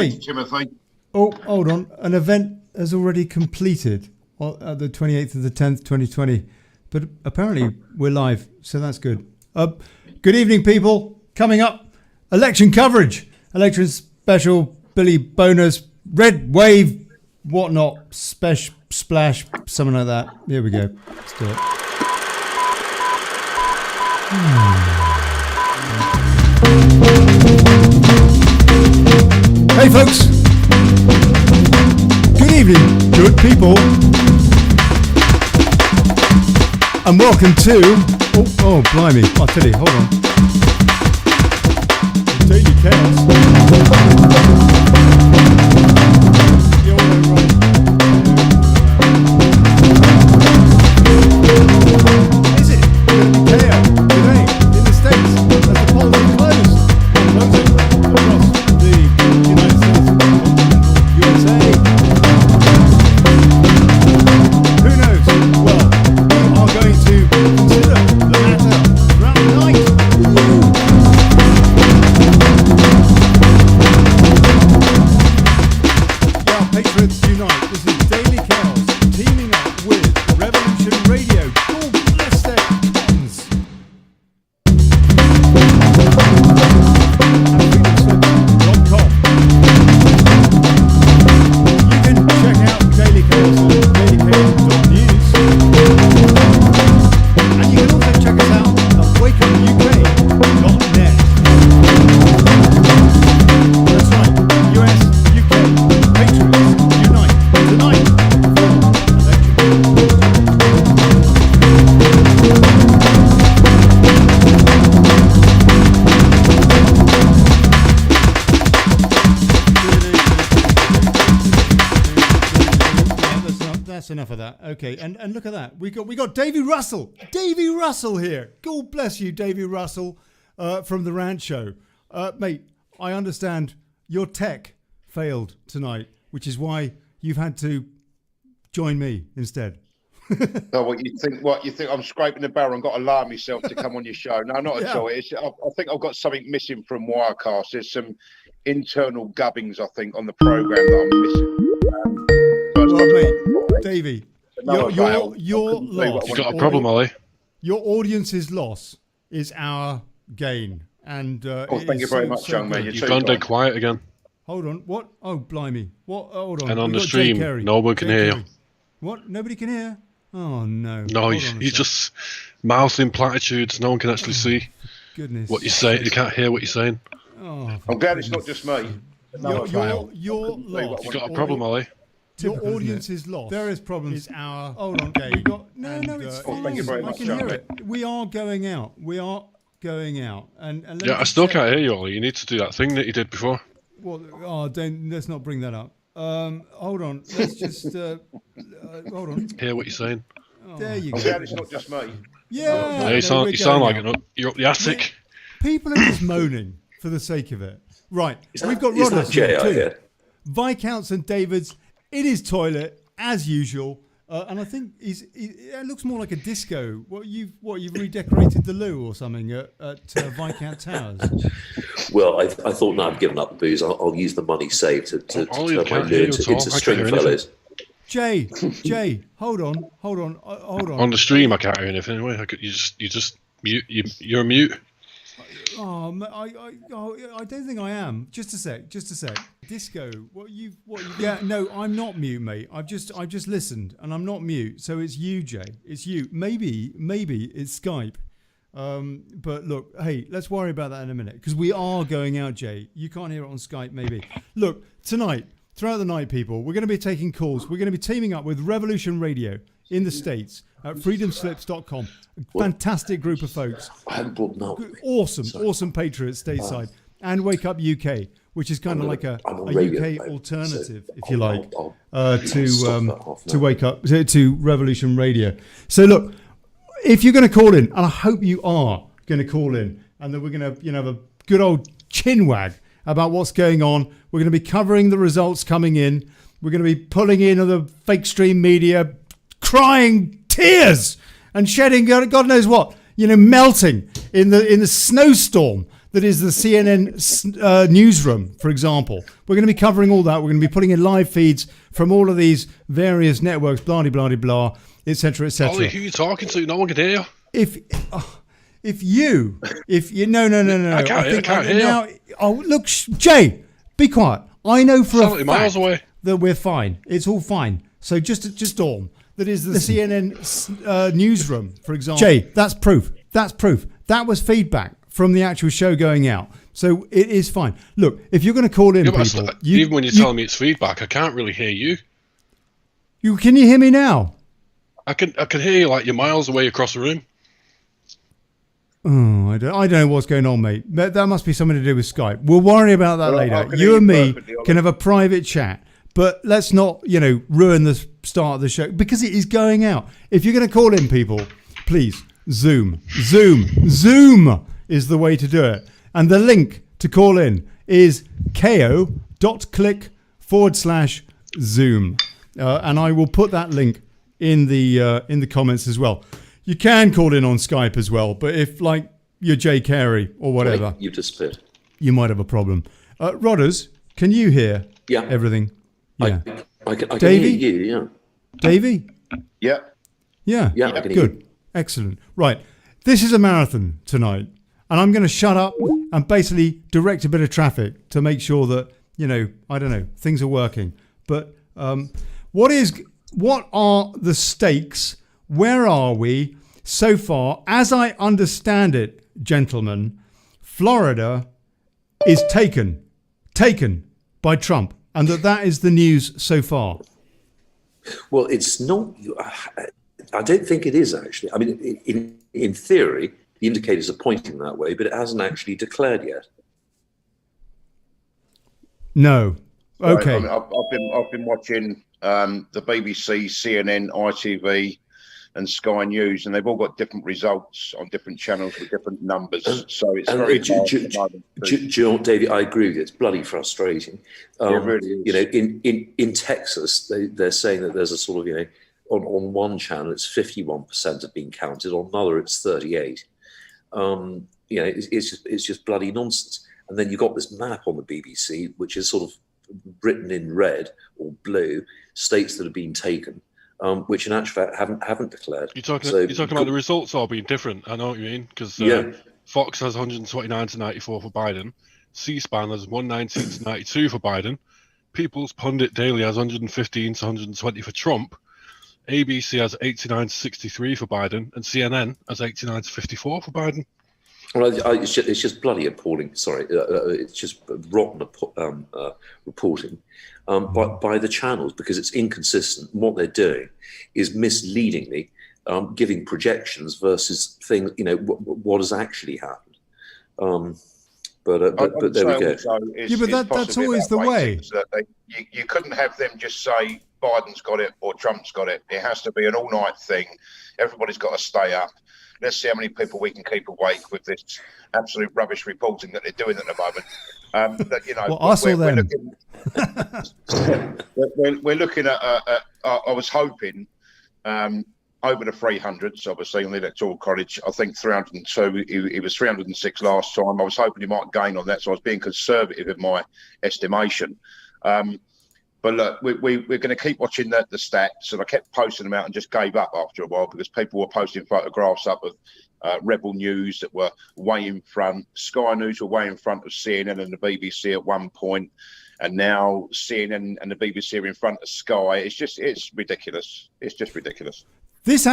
Hey, Timothy. Oh, hold on. An event has already completed on the 28th of the 10th, 2020. But apparently we're live, so that's good. Good evening, people. Coming up, election coverage. Election special, Billy Bonus, REDWAVE, whatnot, splash, something like that. Here we go. Let's do it. Hey, folks. Good evening, good people. And welcome to... Oh, blimey. I'll tell you, hold on. Daily Chaos. You're all right. Is it going to be chaos today in the States as the polls are closed? Closing across the United States, USA. Who knows? Well, we are going to consider the matter throughout the night. Yeah, Patriots unite. This is Daily Chaos teaming up with Revolution Radio. All bless their buttons. freedomslips.com. You can check out Daily Chaos on dailychaos.news. And you can also check us out at wakeupuk.net. That's right, US, UK, Patriots, unite tonight for That's enough of that. Okay, and look at that. We got Davy Russell. Davy Russell here. God bless you, Davy Russell, from the Rant Show. Mate, I understand your tech failed tonight, which is why you've had to join me instead. Oh, what you think I'm scraping the barrel and got to alarm myself to come on your show? No, not at all. I think I've got something missing from Wirecast. There's some internal gubbings, I think, on the program that I'm missing. Well, mate, Davey, you're lost. You got a problem, Ollie? Your audience's loss is our gain. And thank you very much, young man. You've gone dead quiet again. Hold on. What? Oh, blimey. What? Hold on. And on the stream, no one can hear you. What? Nobody can hear? Oh, no. No, you're just mouthing platitudes. No one can actually see what you're saying. You can't hear what you're saying. Oh, I'm glad it's not just me. You're lost. You've got a problem, Ollie. Your audience is lost. There is problems. Hold on. We got it's fine. Thank you very much, I can hear it. We are going out. And I still can't hear you, Ollie. You need to do that thing that you did before. Well, let's not bring that up. Hold on. Let's just hold on. Hear what you're saying. There you go. I'm glad it's not just me. Yeah. You sound like you're up the attic. People are just moaning for the sake of it. Right. We've got Rodder here too. Viscounts and Davids in his toilet as usual, and I think it looks more like a disco. You've redecorated the loo or something at Viscount Towers. Well, I thought now I've given up the booze. I'll use the money saved to turn my loo into Stringfellows. Jay, hold on. On the stream, I can't hear anything anyway. You just mute. You're mute. Oh, I don't think I am. Just a sec. Disco. Yeah, no, I'm not mute, mate. I've just listened, and I'm not mute. So it's you, Jay. It's you. Maybe it's Skype. But look, hey, let's worry about that in a minute because we are going out, Jay. You can't hear it on Skype, maybe. Look, tonight, throughout the night, people, we're going to be taking calls. We're going to be teaming up with Revolution Radio in the States at freedomslips.com. Fantastic group of folks. I haven't brought milk. Awesome patriots stateside. And Wake Up UK, which is kind of like a UK alternative, if you like, to Wake Up, to Revolution Radio. So look, if you're going to call in, and I hope you are going to call in, and then we're going to have a good old chinwag about what's going on. We're going to be covering the results coming in. We're going to be pulling in the fake stream media, crying tears and shedding God knows what, melting in the snowstorm that is the CNN newsroom, for example. We're going to be covering all that. We're going to be putting in live feeds from all of these various networks, blah, blah, blah, blah, etc., etc. Ollie, who are you talking to? No one can hear you. If you, no. I can't hear now, oh, look, Jay, be quiet. I know for a fact miles away. that we're fine. It's all fine. So just Dawn. That is the CNN newsroom, for example. Jay, that's proof. That was feedback from the actual show going out. So it is fine. Look, if you're going to call in people... even when you're telling me it's feedback, I can't really hear you. Can you hear me now? I can hear you like you're miles away across the room. Oh, I don't know what's going on, mate. That must be something to do with Skype. We'll worry about that later. You and me can have a private chat, but let's not, ruin the start of the show because it is going out. If you're going to call in people, please, Zoom is the way to do it. And the link to call in is ko.click/Zoom. And I will put that link in the comments as well. You can call in on Skype as well, but if, like, you're Jay Carey or whatever, you disappeared. You might have a problem. Rodders, can you hear everything? Yeah. I can hear you, yeah. Davey? Yeah. Yeah, I can hear good. you. Excellent. Right. This is a marathon tonight, and I'm going to shut up and basically direct a bit of traffic to make sure that, I don't know, things are working. But what are the stakes? Where are we so far? As I understand it, gentlemen, Florida is taken by Trump, and that is the news so far. Well, it's not. I don't think it is, actually. I mean, in theory, the indicators are pointing that way, but it hasn't actually declared yet. No. Okay. I've been watching the BBC, CNN, ITV, and Sky News, and they've all got different results on different channels with different numbers. So it's very hard at the moment. Do you know what, David? I agree with you. It's bloody frustrating. It really is. In Texas, they're saying that there's a sort of, on one channel it's 51% have been counted, on another it's 38. It's just bloody nonsense. And then you've got this map on the BBC, which is sort of written in red or blue, states that have been taken. Which in actual fact haven't declared. You're talking about the results all being different. I know what you mean, because Fox has 129 to 94 for Biden, C-SPAN has 119 to 92 for Biden, People's Pundit Daily has 115 to 120 for Trump, ABC has 89 to 63 for Biden, and CNN has 89 to 54 for Biden. Well, it's just bloody appalling. Sorry, it's just rotten reporting by the channels, because it's inconsistent. And what they're doing is misleadingly giving projections versus things. What has actually happened. But there we go. But that's always the way. You couldn't have them just say Biden's got it or Trump's got it. It has to be an all-night thing. Everybody's got to stay up. Let's see how many people we can keep awake with this absolute rubbish reporting that they're doing at the moment. We're looking at. I was hoping over the 300s, obviously on the Electoral College. I think 302. He was 306 last time. I was hoping he might gain on that, so I was being conservative in my estimation. But look, we're going to keep watching the stats, and I kept posting them out and just gave up after a while because people were posting photographs up of Rebel News that were way in front. Sky News were way in front of CNN and the BBC at one point, and now CNN and the BBC are in front of Sky. It's ridiculous. It's just ridiculous. This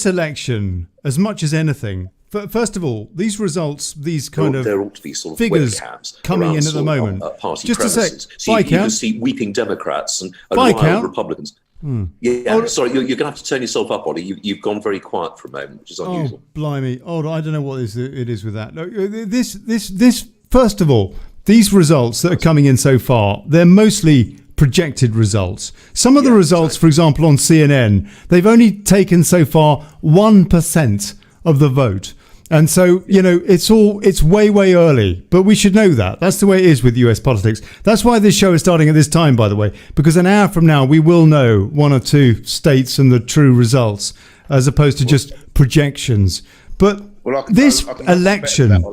election, as much as anything, first of all, these results, these kind of there ought to be sort of figures coming in at the moment. Party just premises. A sec, you can see weeping Democrats and wild Republicans. Sorry, you're going to have to turn yourself up, Ollie. You've gone very quiet for a moment, which is unusual. Oh, blimey. I don't know what it is with that. This first of all, these results that are coming in so far, they're mostly projected results. Some of the results, for example, on CNN, they've only taken so far 1% of the vote. And so, it's way early, but we should know that. That's the way it is with US politics. That's why this show is starting at this time, by the way, because an hour from now, we will know one or two states and the true results, as opposed to just projections. But this election,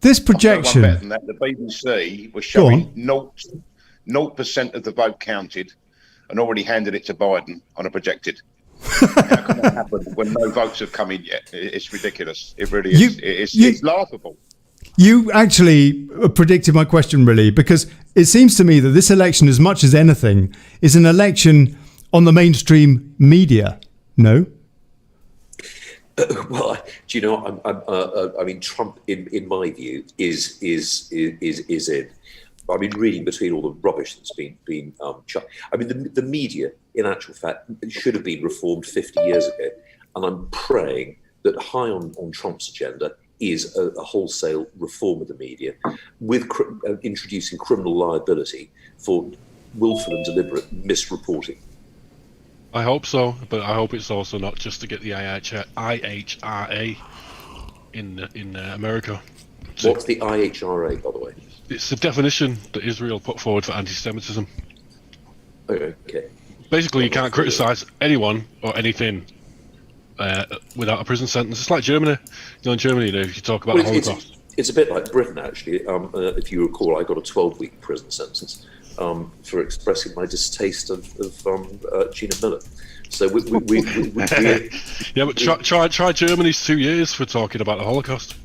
This projection. Better than that. The BBC was showing 0% of the vote counted, and already handed it to Biden on a projected. How can that happen when no votes have come in yet? It's ridiculous. It really is. It's laughable. You actually predicted my question, really, because it seems to me that this election, as much as anything, is an election on the mainstream media. No? Well, do you know? I mean, Trump, in my view, is in. I've been reading between all the rubbish that's been I mean, the media, in actual fact, should have been reformed 50 years ago. And I'm praying that high on Trump's agenda is a wholesale reform of the media, with introducing criminal liability for willful and deliberate misreporting. I hope so, but I hope it's also not just to get the IHRA in America. What's the IHRA, by the way? It's the definition that Israel put forward for anti-Semitism. Okay. Basically, you can't criticise anyone or anything without a prison sentence. It's like Germany. You know, in Germany, if you talk about the Holocaust. It's a bit like Britain, actually. If you recall, I got a 12-week prison sentence for expressing my distaste of Gina Miller. So we yeah, but try Germany's 2 years for talking about the Holocaust.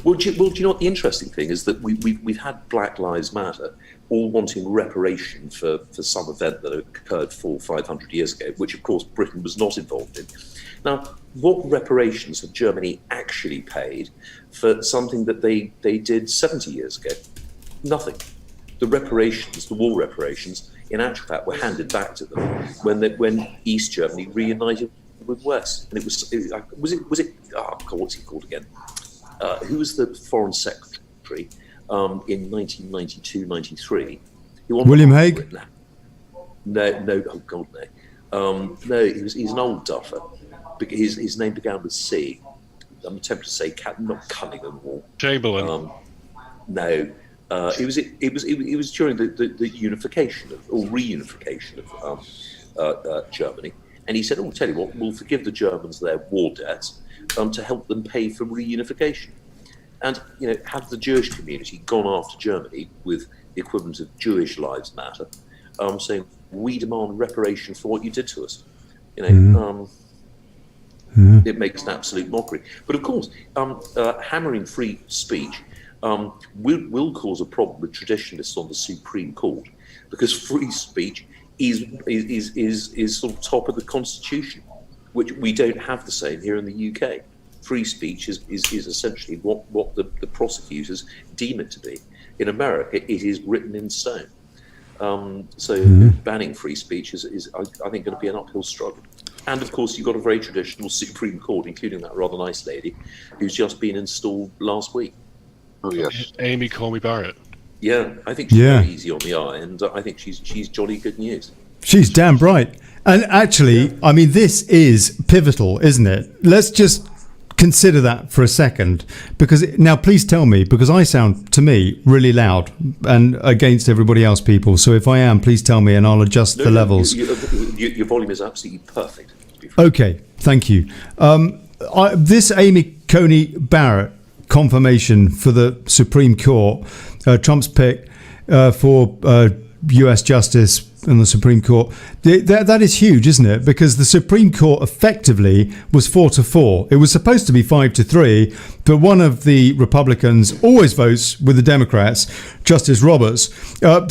Well, do you know what the interesting thing is? That we've had Black Lives Matter all wanting reparation for some event that occurred 400-500 years ago, which of course Britain was not involved in. Now, what reparations have Germany actually paid for something that they did 70 years ago? Nothing. The reparations, the war reparations, in actual fact, were handed back to them when East Germany reunited with West, and it was it? Oh God, what's he called again? Who was the foreign secretary in 1992-93? William Hague? No, oh God, no. No, he's an old duffer. His name began with C. I'm tempted to say not Cunningham or Chamberlain. No, it was during the unification or reunification of Germany, and he said, "Oh, tell you what, we'll forgive the Germans their war debts." To help them pay for reunification. And, had the Jewish community gone after Germany with the equivalent of Jewish Lives Matter, saying, we demand reparation for what you did to us. It makes an absolute mockery. But of course, hammering free speech will cause a problem with traditionalists on the Supreme Court, because free speech is sort of top of the Constitution, which we don't have the same here in the UK. Free speech is essentially what the prosecutors deem it to be. In America, it is written in stone. Banning free speech is I think, going to be an uphill struggle. And of course, you've got a very traditional Supreme Court, including that rather nice lady who's just been installed last week. Oh yes, Amy Coney Barrett. Yeah, I think she's very easy on the eye, and I think she's jolly good news. She's damn bright. And actually, I mean, this is pivotal, isn't it? Let's just consider that for a second, because now please tell me, because I sound, to me, really loud and against everybody else, people. So if I am, please tell me and I'll adjust the levels. Your volume is absolutely perfect. Okay, thank you. This Amy Coney Barrett confirmation for the Supreme Court, Trump's pick for US Justice in the Supreme Court, that is huge, isn't it? Because the Supreme Court effectively was 4-4. It was supposed to be 5-3, but one of the Republicans always votes with the Democrats, Justice Roberts.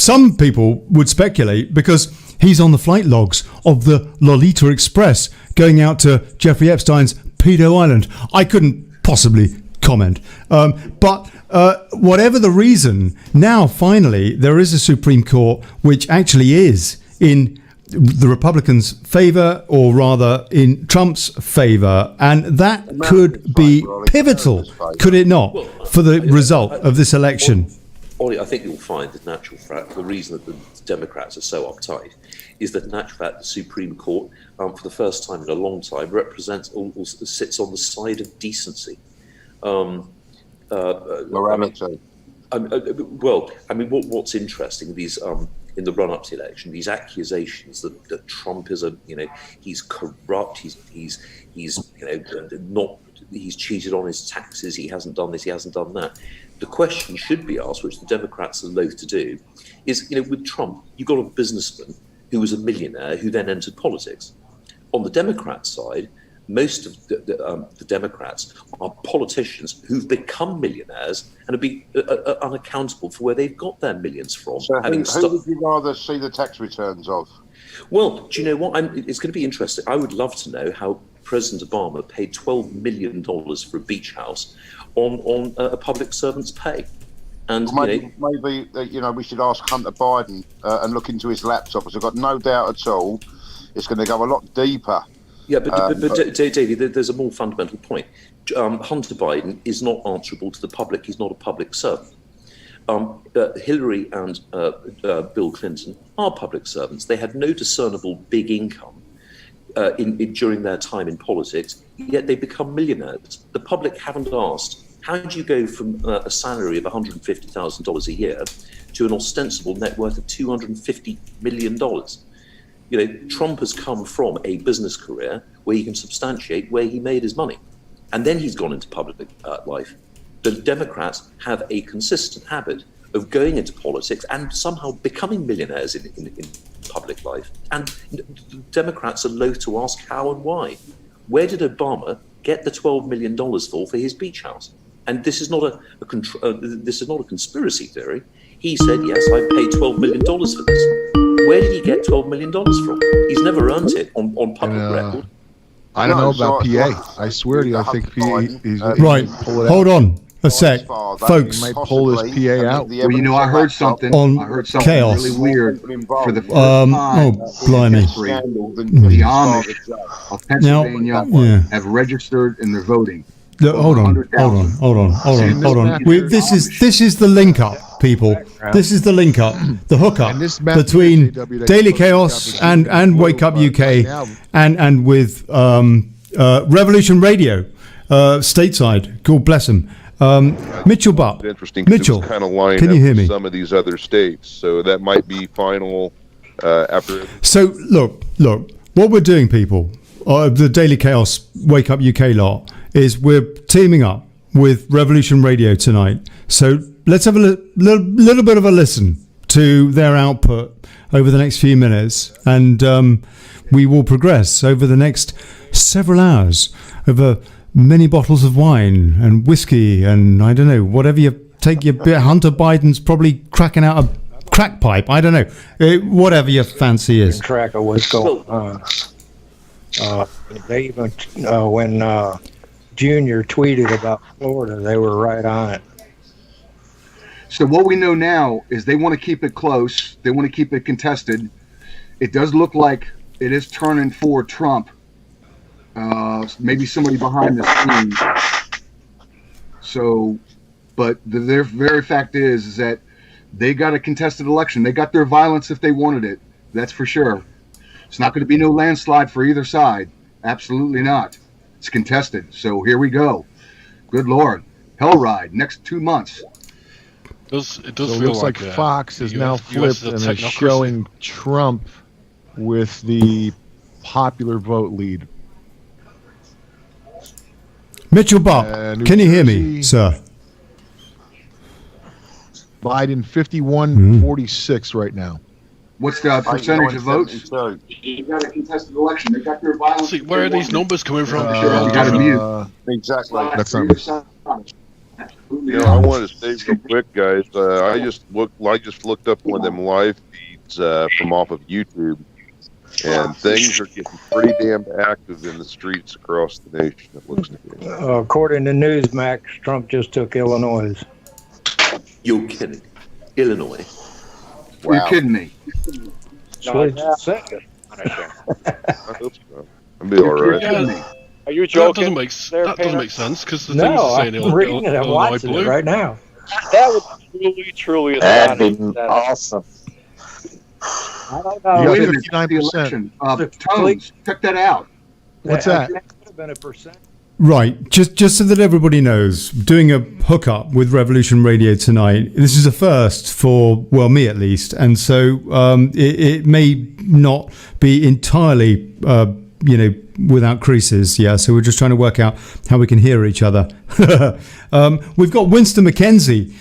Some people would speculate because he's on the flight logs of the Lolita Express going out to Jeffrey Epstein's Pedo Island. I couldn't possibly comment. But whatever the reason, now finally there is a Supreme Court which actually is in the Republicans' favour, or rather in Trump's favour, and that could be pivotal, could it not, for the result of this election? Ollie, I think you'll find that in actual fact the reason that the Democrats are so uptight is that in actual fact the Supreme Court, for the first time in a long time, sits on the side of decency. Morality. What's interesting, these in the run-up to the election, these accusations that Trump is he's corrupt, he's not he's cheated on his taxes, he hasn't done this, he hasn't done that. The question should be asked, which the Democrats are loath to do, is, with Trump, you've got a businessman who was a millionaire who then entered politics. On the Democrat side, most of the Democrats are politicians who've become millionaires and have been unaccountable for where they've got their millions from. So who would you rather see the tax returns of? Well, do you know what? It's going to be interesting. I would love to know how President Obama paid $12 million for a beach house on a public servant's pay. And maybe we should ask Hunter Biden and look into his laptop, because I've got no doubt at all it's going to go a lot deeper. Yeah, but Davey, there's a more fundamental point. Hunter Biden is not answerable to the public. He's not a public servant. Hillary and Bill Clinton are public servants. They had no discernible big income during their time in politics, yet they become millionaires. The public haven't asked, how do you go from a salary of $150,000 a year to an ostensible net worth of $250 million? Trump has come from a business career where he can substantiate where he made his money. And then he's gone into public life. The Democrats have a consistent habit of going into politics and somehow becoming millionaires in public life. And the Democrats are loath to ask how and why. Where did Obama get the $12 million for his beach house? And this is not a conspiracy theory. He said, yes, I paid $12 million for this. Where did he get $12 million from? He's never earned it on public record. I don't know about PA. I swear to you, I think PA is right. Hold on a sec, folks. He might pull his PA out. Well, I heard something. On chaos. Really weird. For the first time, blimey. The Amish of Pennsylvania have registered and they're voting. Hold on. This is the link up, people. This is the link up, the hookup between Daily Chaos and Wake Up UK and with Revolution Radio stateside. God bless them. Mitchell Buck. Interesting. Mitchell, kind of line can you hear me? Some of these other states, so that might be final after. So look. What we're doing, people, the Daily Chaos Wake Up UK lot, is we're teaming up with Revolution Radio tonight. So let's have a little bit of a listen to their output over the next few minutes, and we will progress over the next several hours over many bottles of wine and whiskey and I don't know, whatever you take your bit. Hunter Biden's probably cracking out a crack pipe. I don't know, whatever your fancy is. Track of what's going on. They even when Junior tweeted about Florida, they were right on it. So what we know now is they want to keep it close. They want to keep it contested. It does look like it is turning for Trump. Maybe somebody behind the scenes. So, but the very fact is that they got a contested election. They got their violence if they wanted it. That's for sure. It's not going to be no landslide for either side. Absolutely not. It's contested. So here we go. Good Lord. Hell ride. Next 2 months. It does so feel it looks like Fox is now flipped and is showing Trump with the popular vote lead. Mitchell Buck, can you hear me, sir? Biden 51-46 right now. What's the percentage of votes? You got a contested election. They got their violence. See, where are these numbers coming from? You got to mute. Exactly. That's not. I want to say real quick, guys. I just looked up one of them live feeds from off of YouTube, and things are getting pretty damn active in the streets across the nation. It looks like. According to Newsmax, Trump just took Illinois. You're kidding. Illinois. Wow. You're kidding me. Switch second. I hope so. I'll be all right. Yeah. Are you joking? That doesn't make sense because the no, things are saying I'm reading it. I'm watching it right now. That would truly That'd be awesome. I don't know. You got 59%. Tones, check that out. What's that? Could have been a percent. Right, just so that everybody knows, doing a hookup with Revolution Radio tonight, this is a first for, well, me at least, and so it may not be entirely without creases. Yeah, so we're just trying to work out how we can hear each other. We've got Winston McKenzie,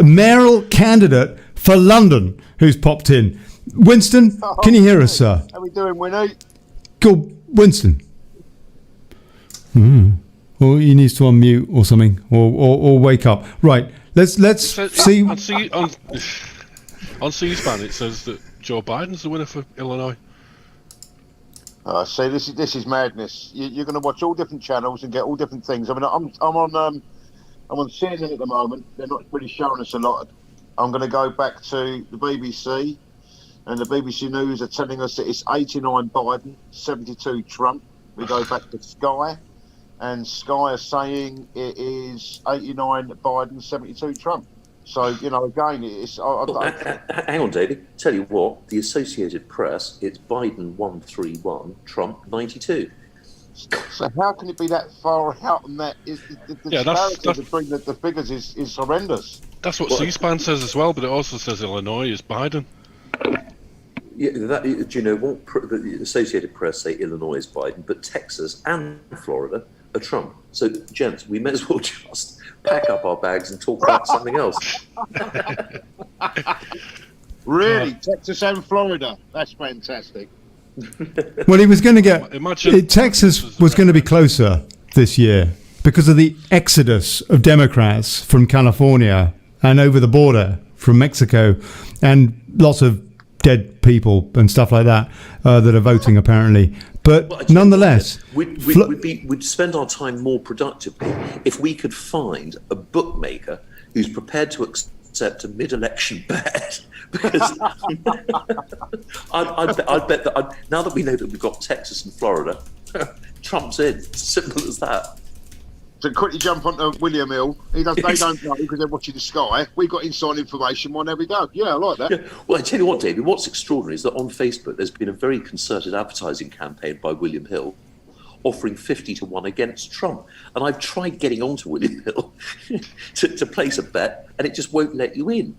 mayoral candidate for London, who's popped in. Winston, can you hear us, sir? How we doing, Winnie? Go, Winston. Or he needs to unmute or something, or wake up. Right, let's see. On C-SPAN, it says that Joe Biden's the winner for Illinois. See, this is madness. You're going to watch all different channels and get all different things. I mean, I'm on CNN at the moment. They're not really showing us a lot. I'm going to go back to the BBC, and the BBC News are telling us that it's 89 Biden, 72 Trump. We go back to Sky, and Sky are saying it is 89 Biden, 72 Trump. So, again, it's... hang on, David. Tell you what, the Associated Press, it's Biden 131, Trump 92. So how can it be that far out on that? The disparity between the figures is horrendous. That's what C-SPAN says as well, but it also says Illinois is Biden. Yeah, do you know what? The Associated Press say Illinois is Biden, but Texas and Florida are Trump. So, gents, we may as well just pack up our bags and talk about something else. Really? Texas and Florida? That's fantastic. Well, he was going to get... Texas was going to be closer this year because of the exodus of Democrats from California and over the border from Mexico, and lots of dead people and stuff like that that are voting, apparently. But nonetheless... We'd spend our time more productively if we could find a bookmaker who's prepared to accept a mid-election bet. Because I'd bet that now that we know that we've got Texas and Florida, Trump's in. Simple as that. So quickly jump onto William Hill. They don't know because they're watching the Sky. We've got inside information. There we go. Yeah, I like that. Yeah. Well, I tell you what, David, what's extraordinary is that on Facebook there's been a very concerted advertising campaign by William Hill offering 50 to 1 against Trump. And I've tried getting onto William Hill to place a bet, and it just won't let you in.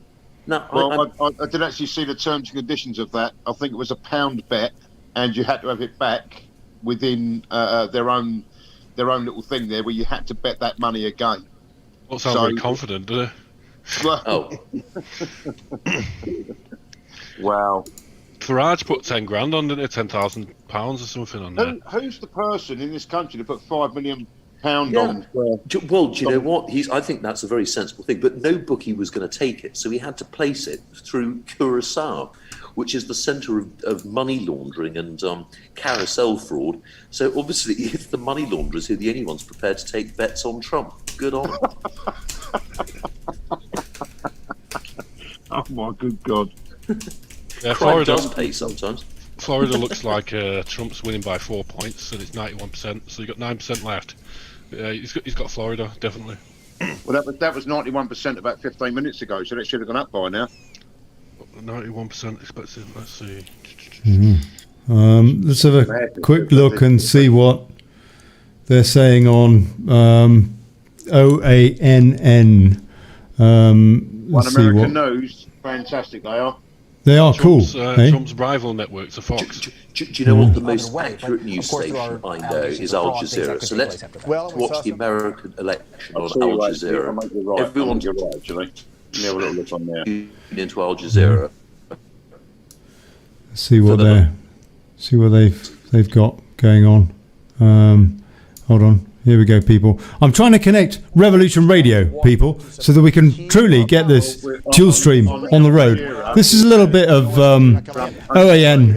Now, I did actually see the terms and conditions of that. I think it was a £1 bet, and you had to have it back within their own little thing there, where you had to bet that money again. Well, sounds very confident, doesn't it? Well, wow. Farage put 10 grand on, didn't it? £10,000 or something on there. Who's the person in this country to put £5 million on? Well, do you know what? I think that's a very sensible thing. But no bookie was going to take it, so he had to place it through Curacao, which is the centre of money laundering and carousel fraud. So obviously, it's the money launderers who are the only ones prepared to take bets on Trump. Good on them. Oh my good God! Yeah, Florida does pay sometimes. Florida looks like Trump's winning by 4 points, and it's 91%. So you've got 9% left. He's got Florida definitely. Well, that was 91% about 15 minutes ago, so that should have gone up by now. 91% expected. Let's see. Let's have a quick look and see what they're saying on OANN. One American News, fantastic they are. They are Trump's, cool. Hey? Trump's rival network's a Fox. Do you know what the most accurate news station I know is Al Jazeera? So let's watch the American election on Al Jazeera. Everyone's right, actually. Let me have a little look on there. Into Al Jazeera. See what they've got going on. Hold on. Here we go, people. I'm trying to connect Revolution Radio, people, so that we can truly get this dual stream on the road. This is a little bit of OANN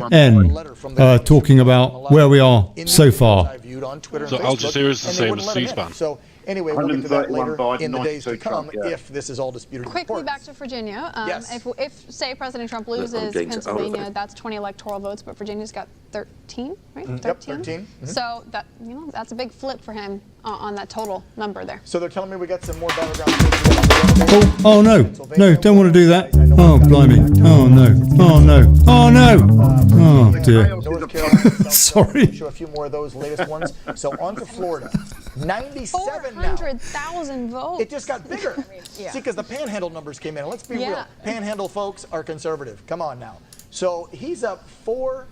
talking about where we are so far. So Al Jazeera is the same as C-SPAN. So anyway, we'll get to that later in the days to come if this is all disputed. Quickly back to Virginia. Yes. If say President Trump loses Pennsylvania, that's 20 electoral votes, but Virginia's got 13, right? 13? Yep, 13. Mm-hmm. So that that's a big flip for him on that total number there. So they're telling me we got some more battleground states. Oh no, don't want to do that. Oh blimey. Oh no. Oh no. Oh no. Oh dear. North Carolina. Sorry. Show a few more of those latest ones. So on to Florida. 97 now. 400,000 votes. It just got bigger. See, because the Panhandle numbers came in. Let's be real. Panhandle folks are conservative. Come on now. So he's up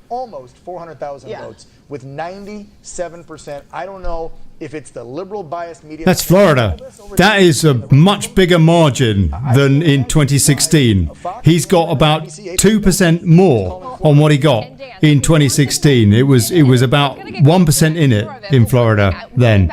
almost 400,000 votes with 97%. I don't know if it's the liberal biased media. That's Florida. That is a much bigger margin than in 2016. He's got about 2% more on what he got in 2016. It was about 1% in it in Florida then.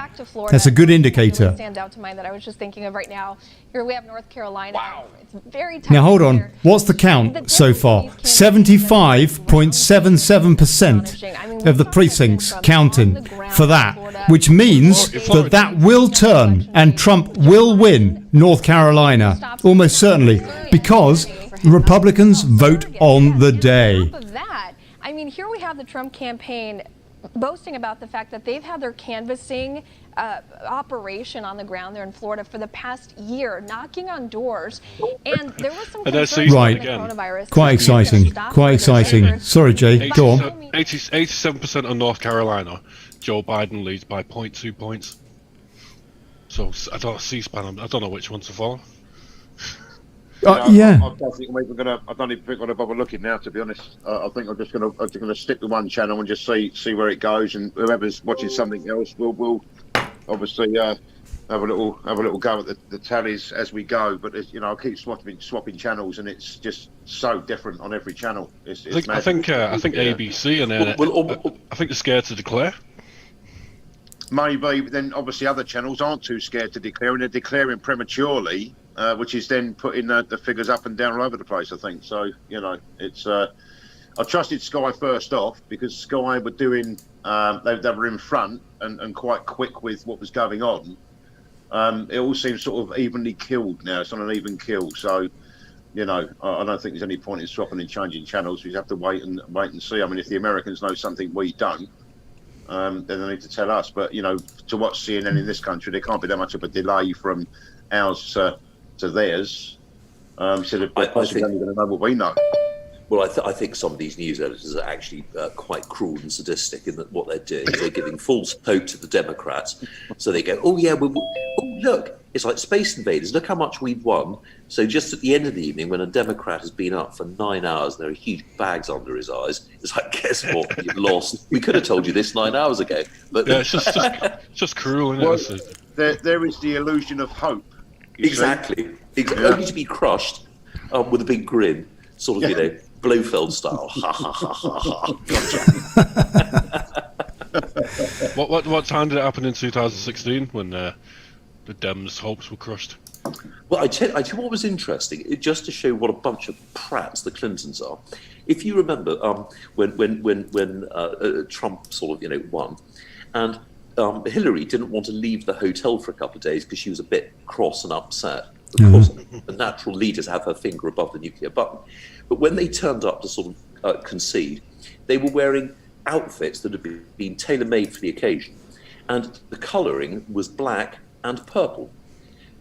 That's a good indicator. Stands out to mind that I was just thinking of right now. Here we have North Carolina. Wow. It's very tight. Now hold on. What's the count so far? 75.77% of the precincts counting for that, which means that will turn and Trump will win North Carolina almost certainly because Republicans vote on the day. On top of that, I mean, here we have the Trump campaign boasting about the fact that they've had their canvassing operation on the ground there in Florida for the past year, knocking on doors, and there was some concern right. the coronavirus. Quite exciting. Quite exciting. Sorry, Jay. Go on. 87% of North Carolina, Joe Biden leads by 0.2 points. So I don't C-SPAN. I don't know which one to follow. Yeah. I don't even think I'm gonna bother looking now. To be honest, I think I'm just gonna stick with one channel and just see where it goes. And whoever's watching something else, we'll obviously have a little go at the tallies as we go. But I keep swapping channels, and it's just so different on every channel. I think ABC and I think they're scared to declare. Maybe, but then obviously other channels aren't too scared to declare, and they're declaring prematurely, which is then putting the figures up and down all over the place, I think. So, it's... I trusted Sky first off because Sky were doing... they were in front and quite quick with what was going on. It all seems sort of evenly killed now. It's on an even kill. So, I don't think there's any point in swapping and changing channels. We have to wait and see. I mean, if the Americans know something we don't, then they need to tell us. But, to watch CNN in this country, there can't be that much of a delay from ours to theirs. So they're possibly only going to know what we know. Well, I think some of these news editors are actually quite cruel and sadistic in that what they're doing is they're giving false hope to the Democrats. So they go, oh, yeah, look, it's like Space Invaders. Look how much we've won. So just at the end of the evening, when a Democrat has been up for 9 hours and there are huge bags under his eyes, it's like, guess what? You've lost. We could have told you this 9 hours ago. But yeah, it's just cruel, isn't it? There is the illusion of hope. Exactly. Only to be crushed with a big grin, sort of, Blofeld style. Ha ha ha ha ha. What time did it happen in 2016 when the Dems' hopes were crushed? Well, I tell you what was interesting, just to show what a bunch of prats the Clintons are. If you remember, when Trump sort of won, and Hillary didn't want to leave the hotel for a couple of days because she was a bit cross and upset. Of course, the natural leaders have her finger above the nuclear button. But when they turned up to sort of concede, they were wearing outfits that had been tailor-made for the occasion. And the colouring was black and purple.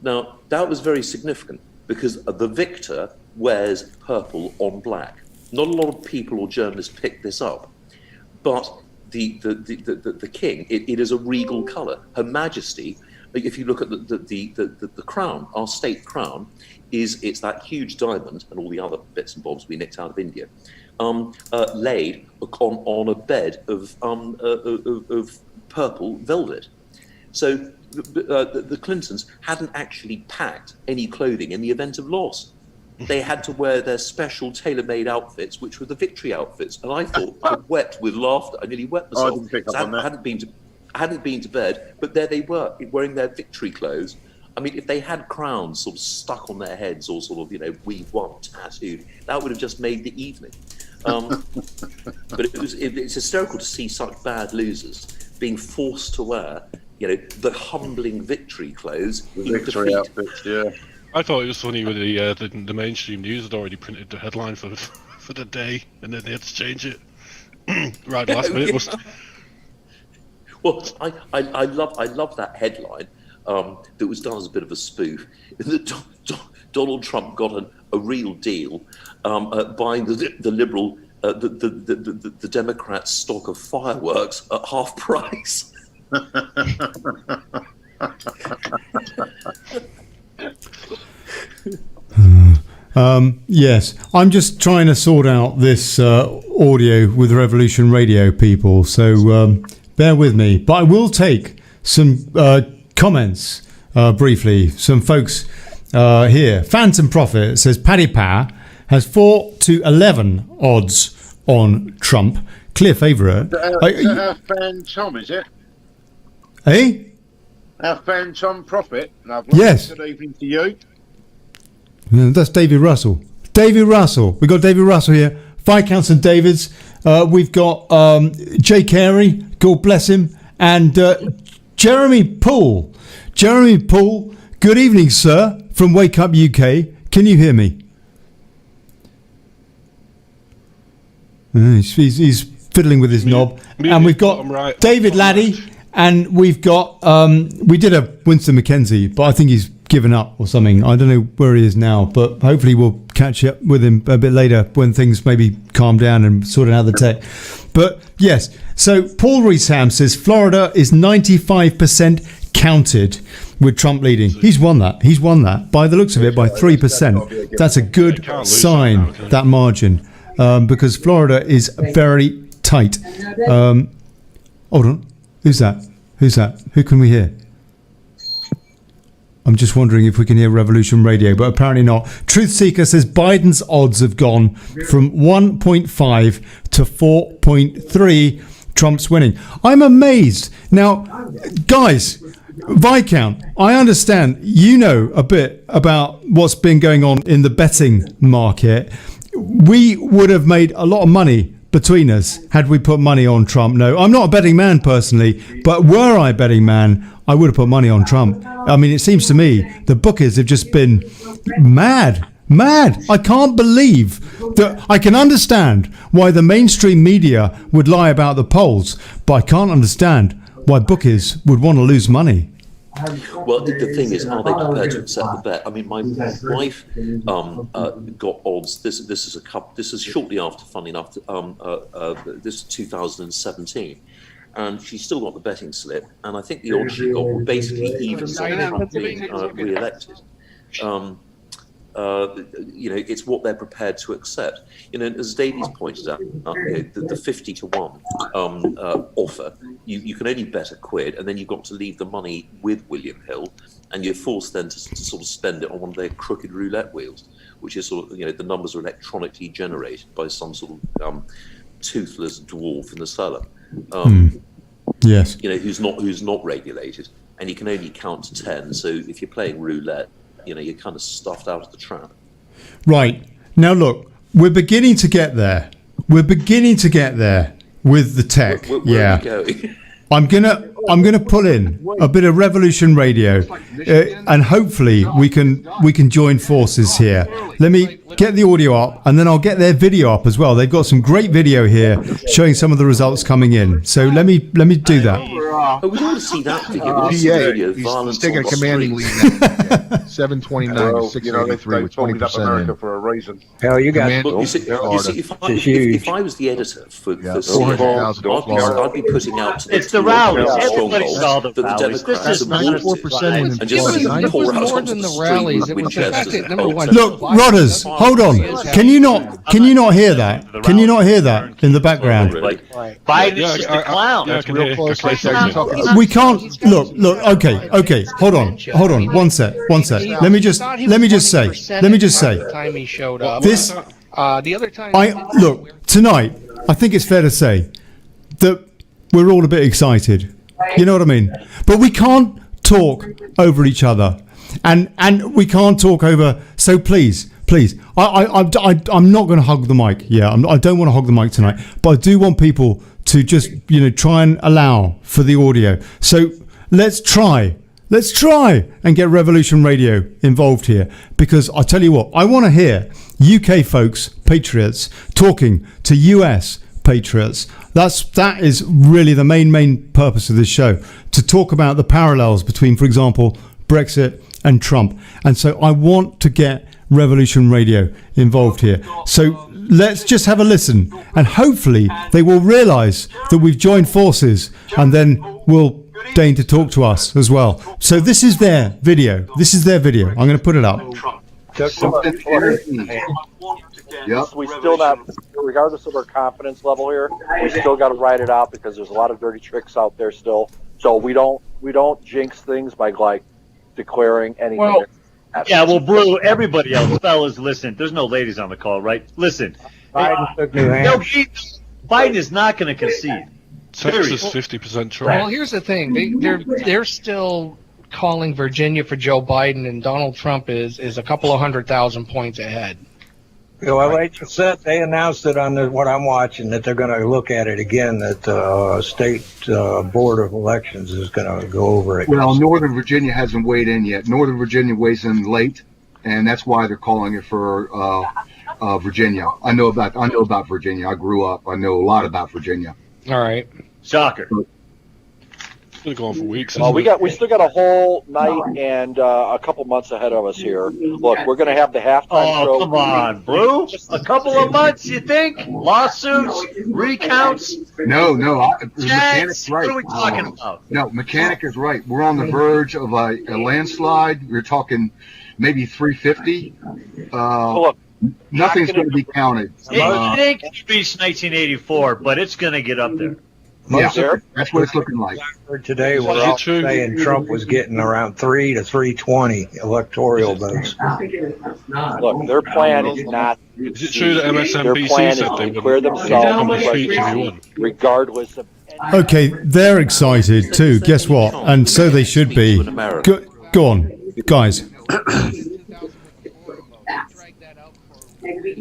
Now, that was very significant because the victor wears purple on black. Not a lot of people or journalists picked this up. But the king, it is a regal colour. Her Majesty, if you look at the crown, our state crown, it's that huge diamond and all the other bits and bobs we nicked out of India, laid on a bed of purple velvet. So the Clintons hadn't actually packed any clothing in the event of loss. They had to wear their special tailor-made outfits, which were the victory outfits. And I thought, I wept with laughter. I nearly wept myself. I hadn't been to bed, but there they were, wearing their victory clothes. I mean, if they had crowns sort of stuck on their heads or sort of, we won tattooed, that would have just made the evening. But it's hysterical to see such bad losers being forced to wear, the humbling victory clothes. The victory outfits, yeah. I thought it was funny when the mainstream news had already printed the headline for the day, and then they had to change it right last minute. Well, I love that headline that was done as a bit of a spoof. Donald Trump got a real deal buying the liberal the Democrats' stock of fireworks at half price. Yes, I'm just trying to sort out this audio with Revolution Radio people, so bear with me. But I will take some comments briefly. Some folks here. Phantom Prophet says Paddy Power has 4-11 odds on Trump. Clear favourite. Our fan Tom, is it? Eh? Our fan Tom Prophet. Yes. Good evening to you. No, that's David Russell. David Russell. We've got David Russell here. Viscount St David's. We've got Jay Carey. God bless him. And Jeremy Poole. Jeremy Poole. Good evening, sir. From Wake Up UK. Can you hear me? He's fiddling with his knob. And we've got David Laddie. And we've got, we did have Winston McKenzie, but I think he's given up or something. I don't know where he is now, but hopefully we'll catch up with him a bit later when things maybe calm down and sort out the tech. But yes, so Paul Reesham says Florida is 95% counted with Trump leading. He's won that. He's won that by the looks of it by 3%. That's a good sign, that margin, because Florida is very tight. Hold on. Who's that? Who's that? Who can we hear? I'm just wondering if we can hear Revolution Radio, but apparently not. Truth Seeker says Biden's odds have gone from 1.5 to 4.3. Trump's winning. I'm amazed. Now, guys, Viscount, I understand you know a bit about what's been going on in the betting market. We would have made a lot of money between us had we put money on Trump. No, I'm not a betting man personally, but were I a betting man, I would have put money on Trump. I mean, it seems to me the bookies have just been mad. I can't believe that. I can understand why the mainstream media would lie about the polls, but I can't understand why bookies would want to lose money. Well, the thing is, are they prepared to accept the bet? I mean, my wife got odds. This is shortly after, funny enough, this is 2017, and she still got the betting slip. And I think the odds she got were basically even on Trump being re-elected. You know, it's what they're prepared to accept. You know, as Davies pointed out, you know, the 50 to 1 offer, you can only bet £1, and then you've got to leave the money with William Hill, and you're forced then to sort of spend it on one of their crooked roulette wheels, which is sort of, you know, the numbers are electronically generated by some sort of toothless dwarf in the cellar. Yes. You know, who's not regulated, and you can only count to 10. So if you're playing roulette, you know, you're kind of stuffed out of the trap. Right. Now, look, we're beginning to get there. We're beginning to get there with the tech. Where are you going? I'm gonna pull in a bit of Revolution Radio, and hopefully we can join forces here. Let me get the audio up, and then I'll get their video up as well. They've got some great video here showing some of the results coming in. So let me do that. Oh, we want to see that video. He's taking a commanding lead now. 729 to 683 with 20% in. For a reason. Hell, you got. Look, you see, if I was the editor for CNN, I'd be putting out to the rallies. Everybody's all the rallies. This is 94% and just pour out more onto than the the rallies. street It with was the fact Winchesters that, and number one, Colts. Look, Rodders, hold on. Can you not hear that? Can you not hear that in the background? Biden's just a clown. Yeah, I can hear. We can't look. Okay. Hold on. One sec. Let me just say. The time he showed up. This. The other time. Look, tonight. I think it's fair to say that we're all a bit excited. You know what I mean? But we can't talk over each other, and we can't talk over. So please. I'm not going to hug the mic. Yeah, I don't want to hog the mic tonight, but I do want people to just, you know, try and allow for the audio. So let's try and get Revolution Radio involved here, because I tell you what, I want to hear UK folks, patriots, talking to US patriots. That is really the main purpose of this show, to talk about the parallels between, for example, Brexit and Trump. And so I want to get Revolution Radio involved here. So let's just have a listen, and hopefully they will realise that we've joined forces, and then we'll deign to talk to us as well. So this is their video. I'm going to put it up. Yep. We still not, regardless of our confidence level here, we still got to ride it out because there's a lot of dirty tricks out there still. So we don't jinx things by like declaring anything. Well, yeah, well, Brew, everybody else, fellas, listen. There's no ladies on the call, right? Listen, Biden is not going to concede. Texas 50% Trump. Well, here's the thing: they're still calling Virginia for Joe Biden, and Donald Trump is a couple of 100,000 points ahead. Well, they just said, they announced it on what I'm watching, that they're going to look at it again, that the state board of elections is going to go over it. Well, Northern Virginia hasn't weighed in yet. Northern Virginia weighs in late, and that's why they're calling it for Virginia. I know about Virginia. I grew up. I know a lot about Virginia. All right. Shocker. It's going to go on for weeks. Well, we still got a whole night and a couple months ahead of us here. Look, we're going to have the halftime show. Oh, come on, Brew. A couple of months, you think? Lawsuits, recounts? No, Mechanic's right. What are we talking about? No, Mechanic is right. We're on the verge of a landslide. We're talking maybe 350. Look, nothing's going to be counted. It ain't going to beat 1984, but it's going to get up there. Yeah, that's what it's looking like. Today, we're all saying Trump was getting around 3 to 320 electoral votes. Look, their plan is not. Is it true that MSNBC their plan said is they to clear themselves regardless of. Okay, they're excited too. Guess what? And so they should be. Go on, guys.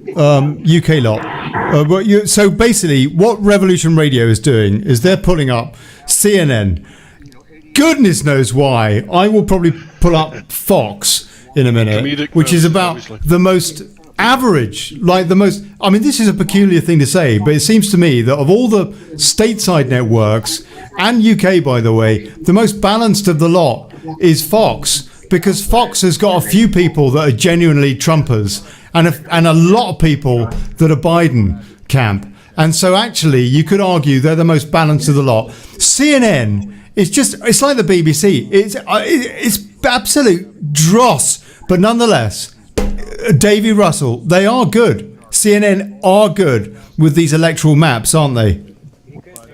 UK lot. So basically, what Revolution Radio is doing is they're pulling up CNN. Goodness knows why. I will probably pull up Fox in a minute, which is about the most average, like the most. I mean, this is a peculiar thing to say, but it seems to me that of all the stateside networks and UK, by the way, the most balanced of the lot is Fox, because Fox has got a few people that are genuinely Trumpers. And a lot of people that are Biden camp. And so actually, you could argue they're the most balanced of the lot. CNN is it's like the BBC. It's absolute dross. But nonetheless, Davy Russell, they are good. CNN are good with these electoral maps, aren't they?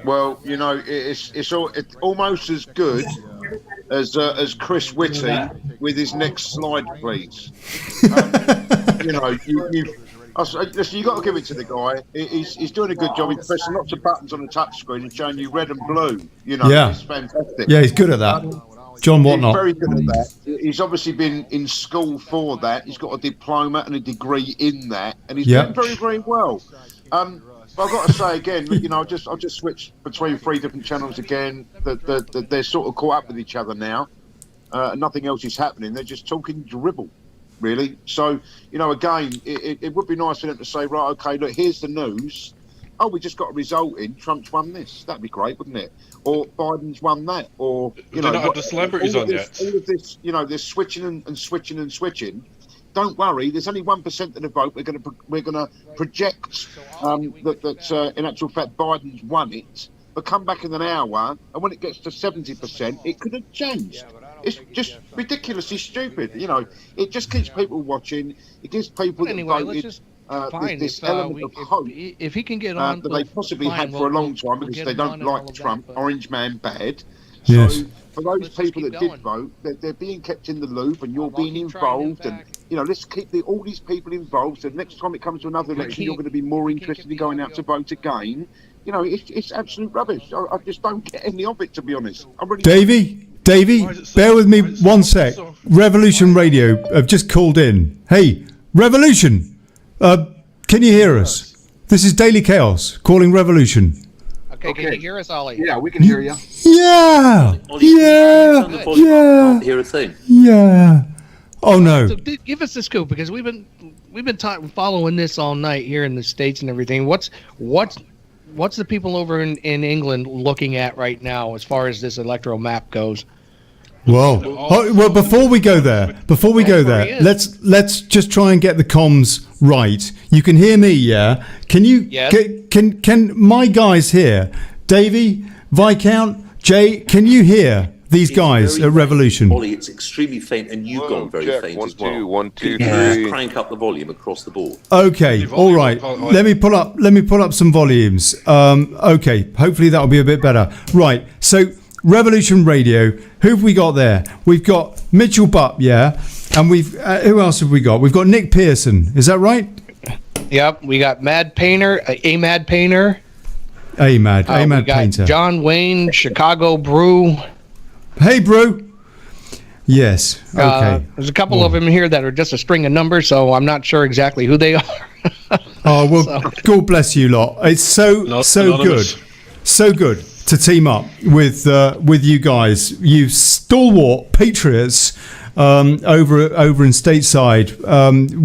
Well, you know, it's almost as good as Chris Whitty with his next slide, please. You know, listen, you got to give it to the guy. He's doing a good job. He's pressing lots of buttons on the touchscreen and showing you red and blue. You know, yeah. It's fantastic. Yeah, he's good at that. John Whatnot. He's very good at that. He's obviously been in school for that. He's got a diploma and a degree in that, and he's doing very, very well. But I've got to say again, you know, I'll just switch between 3 different channels again. They're sort of caught up with each other now. Nothing else is happening. They're just talking dribble, really. So, you know, again, it would be nice for them to say, right, okay, look, here's the news. Oh, we just got a result in. Trump's won this. That'd be great, wouldn't it? Or Biden's won that. Or, you know, not have the celebrities on yet. All of this, you know, they're switching and switching and switching. Don't worry. There's only 1% of the vote. We're going to project that in actual fact Biden's won it. But come back in an hour, and when it gets to 70%, it could have changed. It's just ridiculously stupid. You know, it just keeps people watching. It gives people that voted this element of hope if he can get on that they possibly had for a long time because they don't like Trump. Orange man bad. Yes. So for those people that did vote, they're being kept in the loop, and you're being involved. And you know, let's keep all these people involved. So next time it comes to another election, you're going to be more interested in going out to vote again. You know, it's absolute rubbish. I just don't get any of it, to be honest. I'm really Davey, bear with me one sec. Revolution Radio have just called in. Hey, Revolution, can you hear us? This is Daily Chaos calling Revolution. Okay, can you hear us, Ollie? Yeah, we can hear you. Yeah. Hear a thing. Yeah. Oh no. So give us the scoop, because we've been following this all night here in the States and everything. What's the people over in England looking at right now as far as this electoral map goes? Well, before we go there, let's just try and get the comms right. You can hear me, yeah? Can you? Yes. Can my guys here, Davey, Viscount, Jay, can you hear these guys at Revolution? Ollie, it's extremely faint, and you've gone very faint as well. 1, 2, 3. Just crank up the volume across the board. Okay, all right. Let me pull up some volumes. Okay, hopefully that'll be a bit better. Right. So Revolution Radio. Who have we got there? We've got Mitchell Butt, yeah, and we've who else have we got? We've got Nick Pearson. Is that right? Yep. We got Mad Painter, Mad Painter. Mad we got Painter. John Wayne, Chicago Brew. Hey, Brew. Yes. Okay. There's a couple of them here that are just a string of numbers, so I'm not sure exactly who they are. Oh well, God bless you lot. It's so good, so good to team up with you guys. You stalwart patriots over in stateside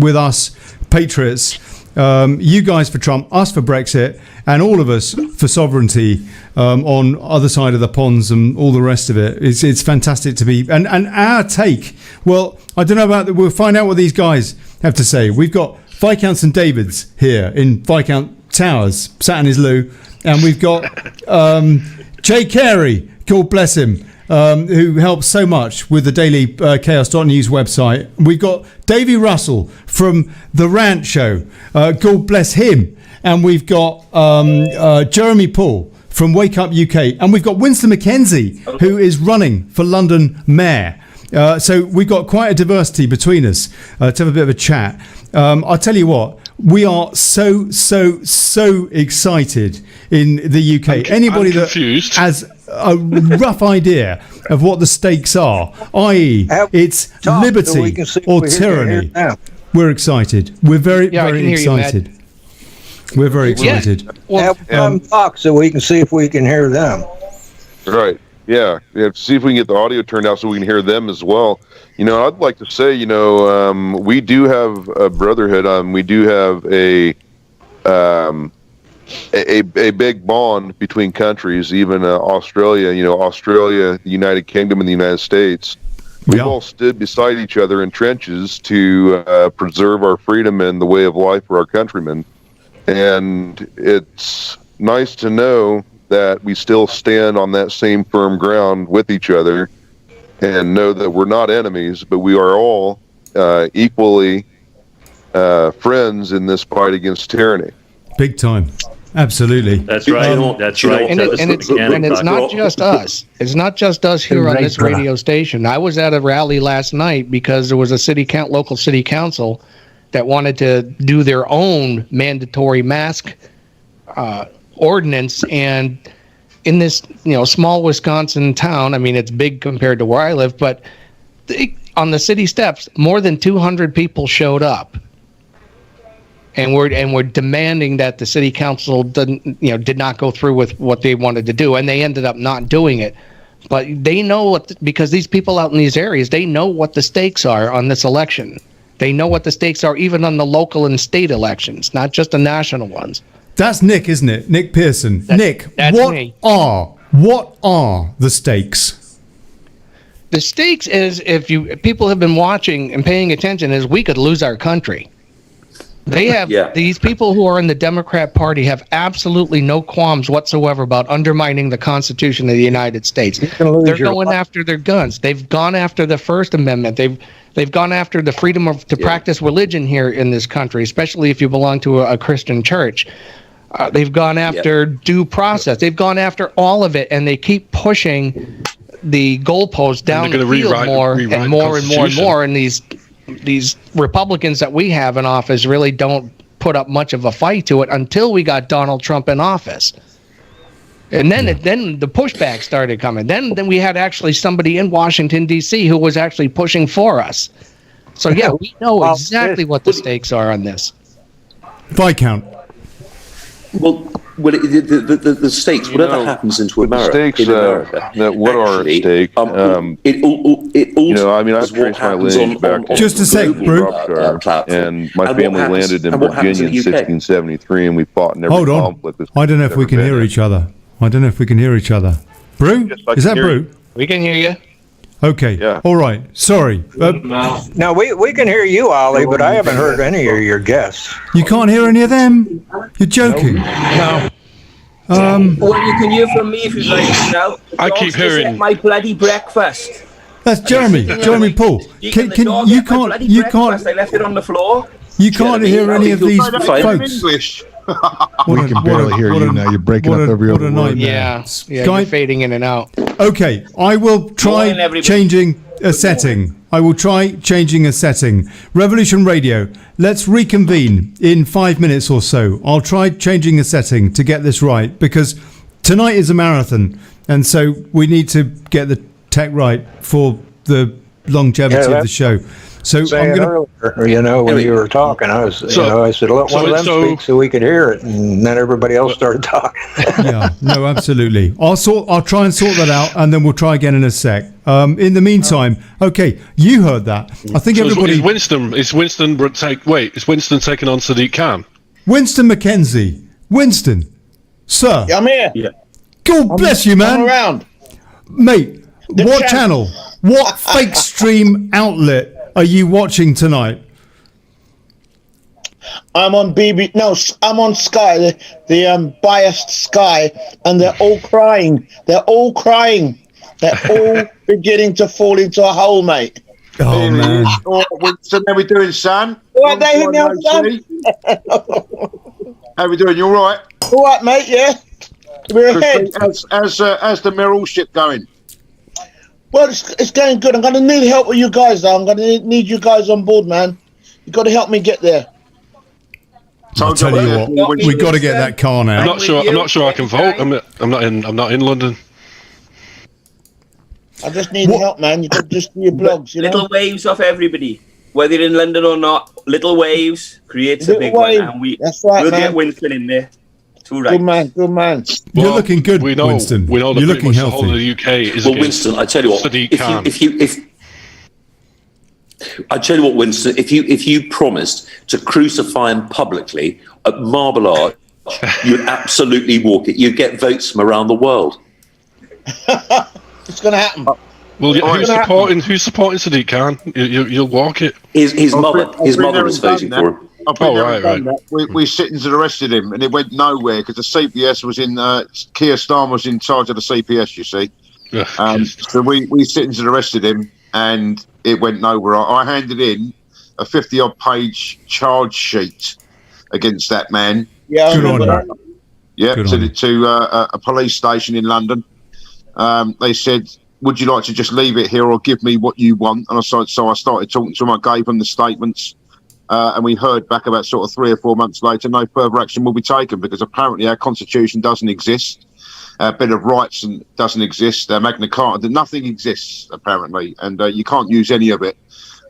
with us patriots. You guys for Trump, us for Brexit, and all of us for sovereignty on other side of the ponds and all the rest of it. It's fantastic to be. And our take, well, I don't know about that. We'll find out what these guys have to say. We've got Viscounts and Davids here in Viscount Towers, sat in his loo. And we've got Jay Carey, God bless him, who helps so much with the dailychaos.news website. We've got Davey Russell from The Rant Show, God bless him. And we've got Jeremy Paul from Wake Up UK. And we've got Winston McKenzie, who is running for London Mayor. So we've got quite a diversity between us to have a bit of a chat. I'll tell you what, we are so excited in the UK. Anybody that has a rough idea of what the stakes are, i.e. it's liberty or tyranny, we're excited. We're very excited. We're very excited. Have talk so we can see if we can hear them. Right. Yeah. See if we can get the audio turned out so we can hear them as well. I'd like to say, we do have a brotherhood. We do have a big bond between countries, even Australia. Australia, the United Kingdom, and the United States. We've all stood beside each other in trenches to preserve our freedom and the way of life for our countrymen. And it's nice to know that we still stand on that same firm ground with each other and know that we're not enemies, but we are all equally friends in this fight against tyranny. Big time. Absolutely. That's right. That's right. And it's not just us. It's not just us here on this radio station. I was at a rally last night because there was a local city council that wanted to do their own mandatory mask ordinance, and in this small Wisconsin town, I mean it's big compared to where I live, but on the city steps more than 200 people showed up, and we're demanding that the city council did not go through with what they wanted to do, and they ended up not doing it. But they know because these people out in these areas, they know what the stakes are on this election. They know what the stakes are even on the local and state elections, not just the national ones. That's Nick, isn't it? Nick Pearson. Nick, what are the stakes? The stakes is, if people have been watching and paying attention, is we could lose our country. They have these people who are in the Democrat Party have absolutely no qualms whatsoever about undermining the Constitution of the United States. They're going after their guns. They've gone after the First Amendment. They've gone after the freedom to practice religion here in this country, especially if you belong to a Christian church. They've gone after due process. They've gone after all of it, and they keep pushing the goalposts down the field more and more. And these Republicans that we have in office really don't put up much of a fight to it until we got Donald Trump in office. And then the pushback started coming. Then we had actually somebody in Washington, D.C. who was actually pushing for us. So, we know exactly what the stakes are on this. Viscount. Well, the stakes, whatever happens into America, what are at stake? I trace my lineage back to just a sec, Brew. And my family landed in Virginia in 1673, and we fought in every conflict. I don't know if we can hear each other. Brew? Is that Brew? We can hear you. Okay. Yeah. All right. Sorry. No, we can hear you, Ollie, but I haven't heard any of your guests. You can't hear any of them? You're joking. No. Well, you can hear from me if you'd like to now. I keep hearing my bloody breakfast. That's Jeremy Paul. You can't. I left it on the floor. You can't hear any of these folks. English. We can barely hear you now. You're breaking up every other word. Yeah, you're fading in and out. Okay, I will try changing a setting. Revolution Radio, let's reconvene in 5 minutes or so. I'll try changing a setting to get this right, because tonight is a marathon, and so we need to get the tech right for the longevity of the show. So I'm going to, when you were talking, I was, I said, let one of them speak so we could hear it, and then everybody else started talking. Yeah, no, absolutely. I'll try and sort that out, and then we'll try again in a sec. In the meantime, okay, you heard that. I think everybody. Is Winston taking on Sadiq Khan? Winston McKenzie. Winston, sir. Yeah, I'm here. Yeah. God bless you, man. I'm around, mate. What channel? What fake stream outlet are you watching tonight? I'm on I'm on Sky, the biased Sky, and they're all crying. They're all beginning to fall into a hole, mate. Oh, man. So how we doing, son? What they hit me up, son? How we doing? You all right? All right, mate, yeah. We're ahead. How's the Merrill ship going? Well, it's going good. I'm going to need help with you guys, though. I'm going to need you guys on board, man. You've got to help me get there. I'll tell you what, we've got to get that car now. I'm not sure I can vote. I'm not in London. I just need help, man. You got to just do your blogs, Little waves off everybody. Whether you're in London or not, little waves creates a big one. And we'll get Winston in there. Good man. You're looking good, Winston. We know that you're looking healthy. The whole of the UK is Winston, I tell you what. I tell you what, Winston. If you promised to crucify him publicly at Marble Arch, you'd absolutely walk it. You'd get votes from around the world. It's going to happen. Well, who's supporting Sadiq Khan? You'll walk it. His mother was voting for him. Right. We sit-ins had arrested him, and it went nowhere because the CPS was in. Keir Starmer was in charge of the CPS. You see, so we sit-ins had arrested him, and it went nowhere. I handed in a 50-odd page charge sheet against that man. Yeah, I remember that. Yeah, to a police station in London. They said, "Would you like to just leave it here, or give me what you want?" And so I started talking to them. I gave them the statements. And we heard back about sort of 3 or 4 months later, no further action will be taken because apparently our constitution doesn't exist, our Bill of Rights doesn't exist, our Magna Carta, nothing exists apparently, and you can't use any of it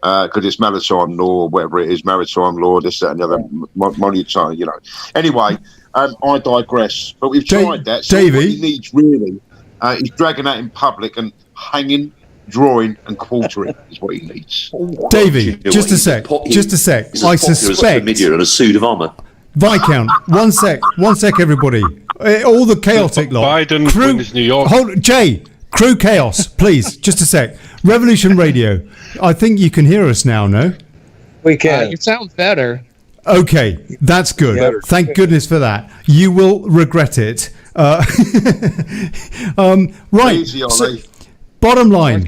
because it's maritime law, whatever it is, maritime law, this, that, and the other, monetary, Anyway, I digress, but we've tried that. So Davey, what he needs really is dragging that in public and hanging, drawing and quartering is what he needs. Davey, just a sec. I suspect. In a suit of armour. Viscount, one sec, everybody. All the chaotic lot. Biden wins New York. Crew chaos, please. Just a sec. Revolution Radio. I think you can hear us now. No, we can. You sound better. Okay, that's good. Better. Thank goodness for that. You will regret it. Right. Easy, Ollie. Bottom line,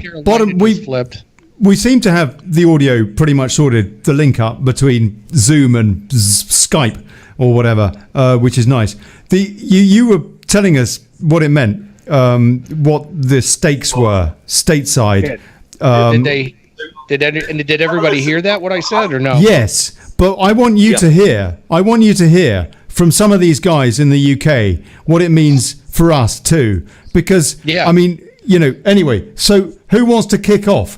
flipped. We seem to have the audio pretty much sorted, the link up between Zoom and Skype or whatever, which is nice. You were telling us what it meant, what the stakes were stateside. Did everybody hear that? What I said or no? Yes, but I want you to hear. I want you to hear from some of these guys in the UK what it means for us too, because I mean. Anyway, so who wants to kick off?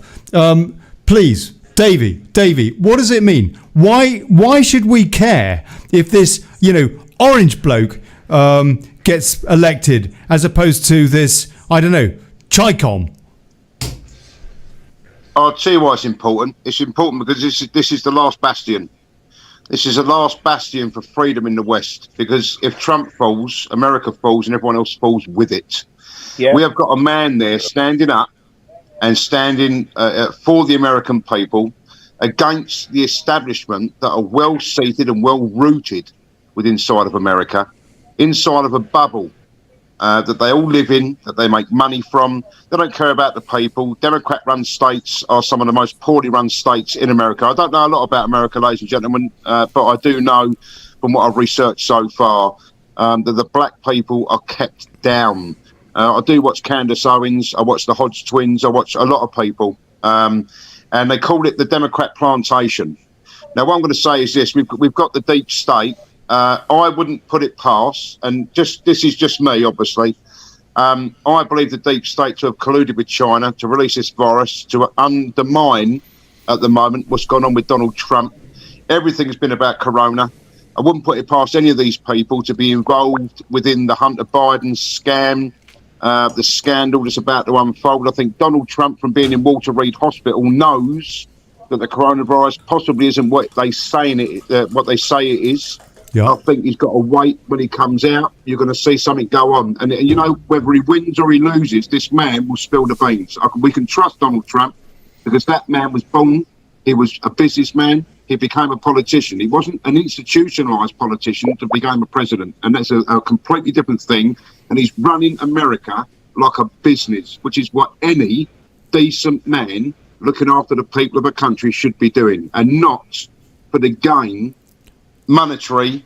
Please, Davey, what does it mean? Why should we care if this, orange bloke gets elected as opposed to this, I don't know, Chicom? I'll tell you why it's important. It's important because this is the last bastion. This is the last bastion for freedom in the West, because if Trump falls, America falls, and everyone else falls with it. Yeah. We have got a man there standing up and standing for the American people against the establishment that are well-seated and well-rooted within inside of America, inside of a bubble that they all live in, that they make money from. They don't care about the people. Democrat-run states are some of the most poorly run states in America. I don't know a lot about America, ladies and gentlemen, but I do know from what I've researched so far that the black people are kept down. I do watch Candace Owens. I watch the Hodge twins. I watch a lot of people. And they call it the Democrat plantation. Now, what I'm going to say is this. We've got the deep state. I wouldn't put it past, and this is just me, obviously. I believe the deep state to have colluded with China to release this virus, to undermine, at the moment, what's gone on with Donald Trump. Everything's been about corona. I wouldn't put it past any of these people to be involved within the Hunter Biden scam, the scandal that's about to unfold. I think Donald Trump, from being in Walter Reed Hospital, knows that the coronavirus possibly isn't what they say it is. Yeah. I think he's got to wait when he comes out. You're going to see something go on. And, you know, whether he wins or he loses, this man will spill the beans. We can trust Donald Trump because that man was born. He was a businessman. He became a politician. He wasn't an institutionalized politician to become a president. And that's a completely different thing. And he's running America like a business, which is what any decent man looking after the people of a country should be doing, and not for the gain, monetary,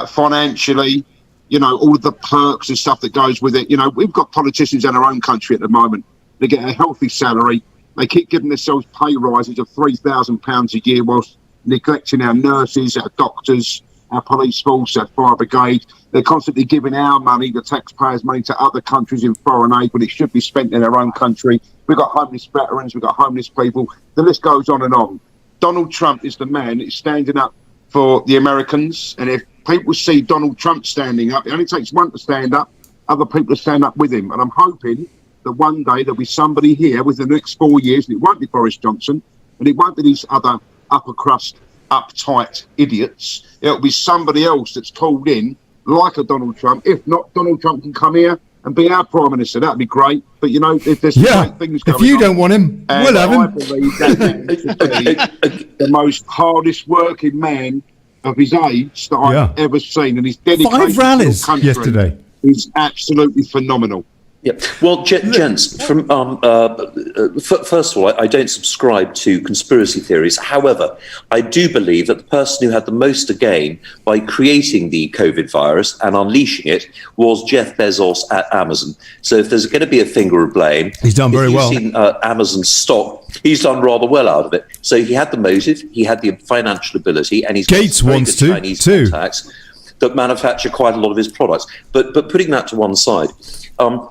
financially, you know, all of the perks and stuff that goes with it. You know, we've got politicians in our own country at the moment. They get a healthy salary. They keep giving themselves pay rises of £3,000 a year whilst neglecting our nurses, our doctors, our police force, our fire brigade. They're constantly giving our money, the taxpayers' money, to other countries in foreign aid, but it should be spent in our own country. We've got homeless veterans, we've got homeless people. The list goes on and on. Donald Trump is the man that is standing up for the Americans, and if people see Donald Trump standing up, it only takes one to stand up, other people to stand up with him. And I'm hoping that one day there'll be somebody here within the next 4 years, and it won't be Boris Johnson, and it won't be these other upper crust, uptight idiots. It'll be somebody else that's called in, like a Donald Trump. If not, Donald Trump can come here and be our Prime Minister. That'd be great. But, you know, if there's great things going on. If you don't want him, we'll have him. I believe that man to be the most hardest working man of his age that I've ever seen. And his dedication 5 rallies to the country yesterday is absolutely phenomenal. Yeah. Well, gents, from first of all, I don't subscribe to conspiracy theories. However, I do believe that the person who had the most to gain by creating the COVID virus and unleashing it was Jeff Bezos at Amazon. So if there's going to be a finger of blame, he's done very well. If you've seen Amazon's stock, he's done rather well out of it. So he had the motive, he had the financial ability, and he's Gates got wants to Chinese too. contacts that manufacture quite a lot of his products. But putting that to one side,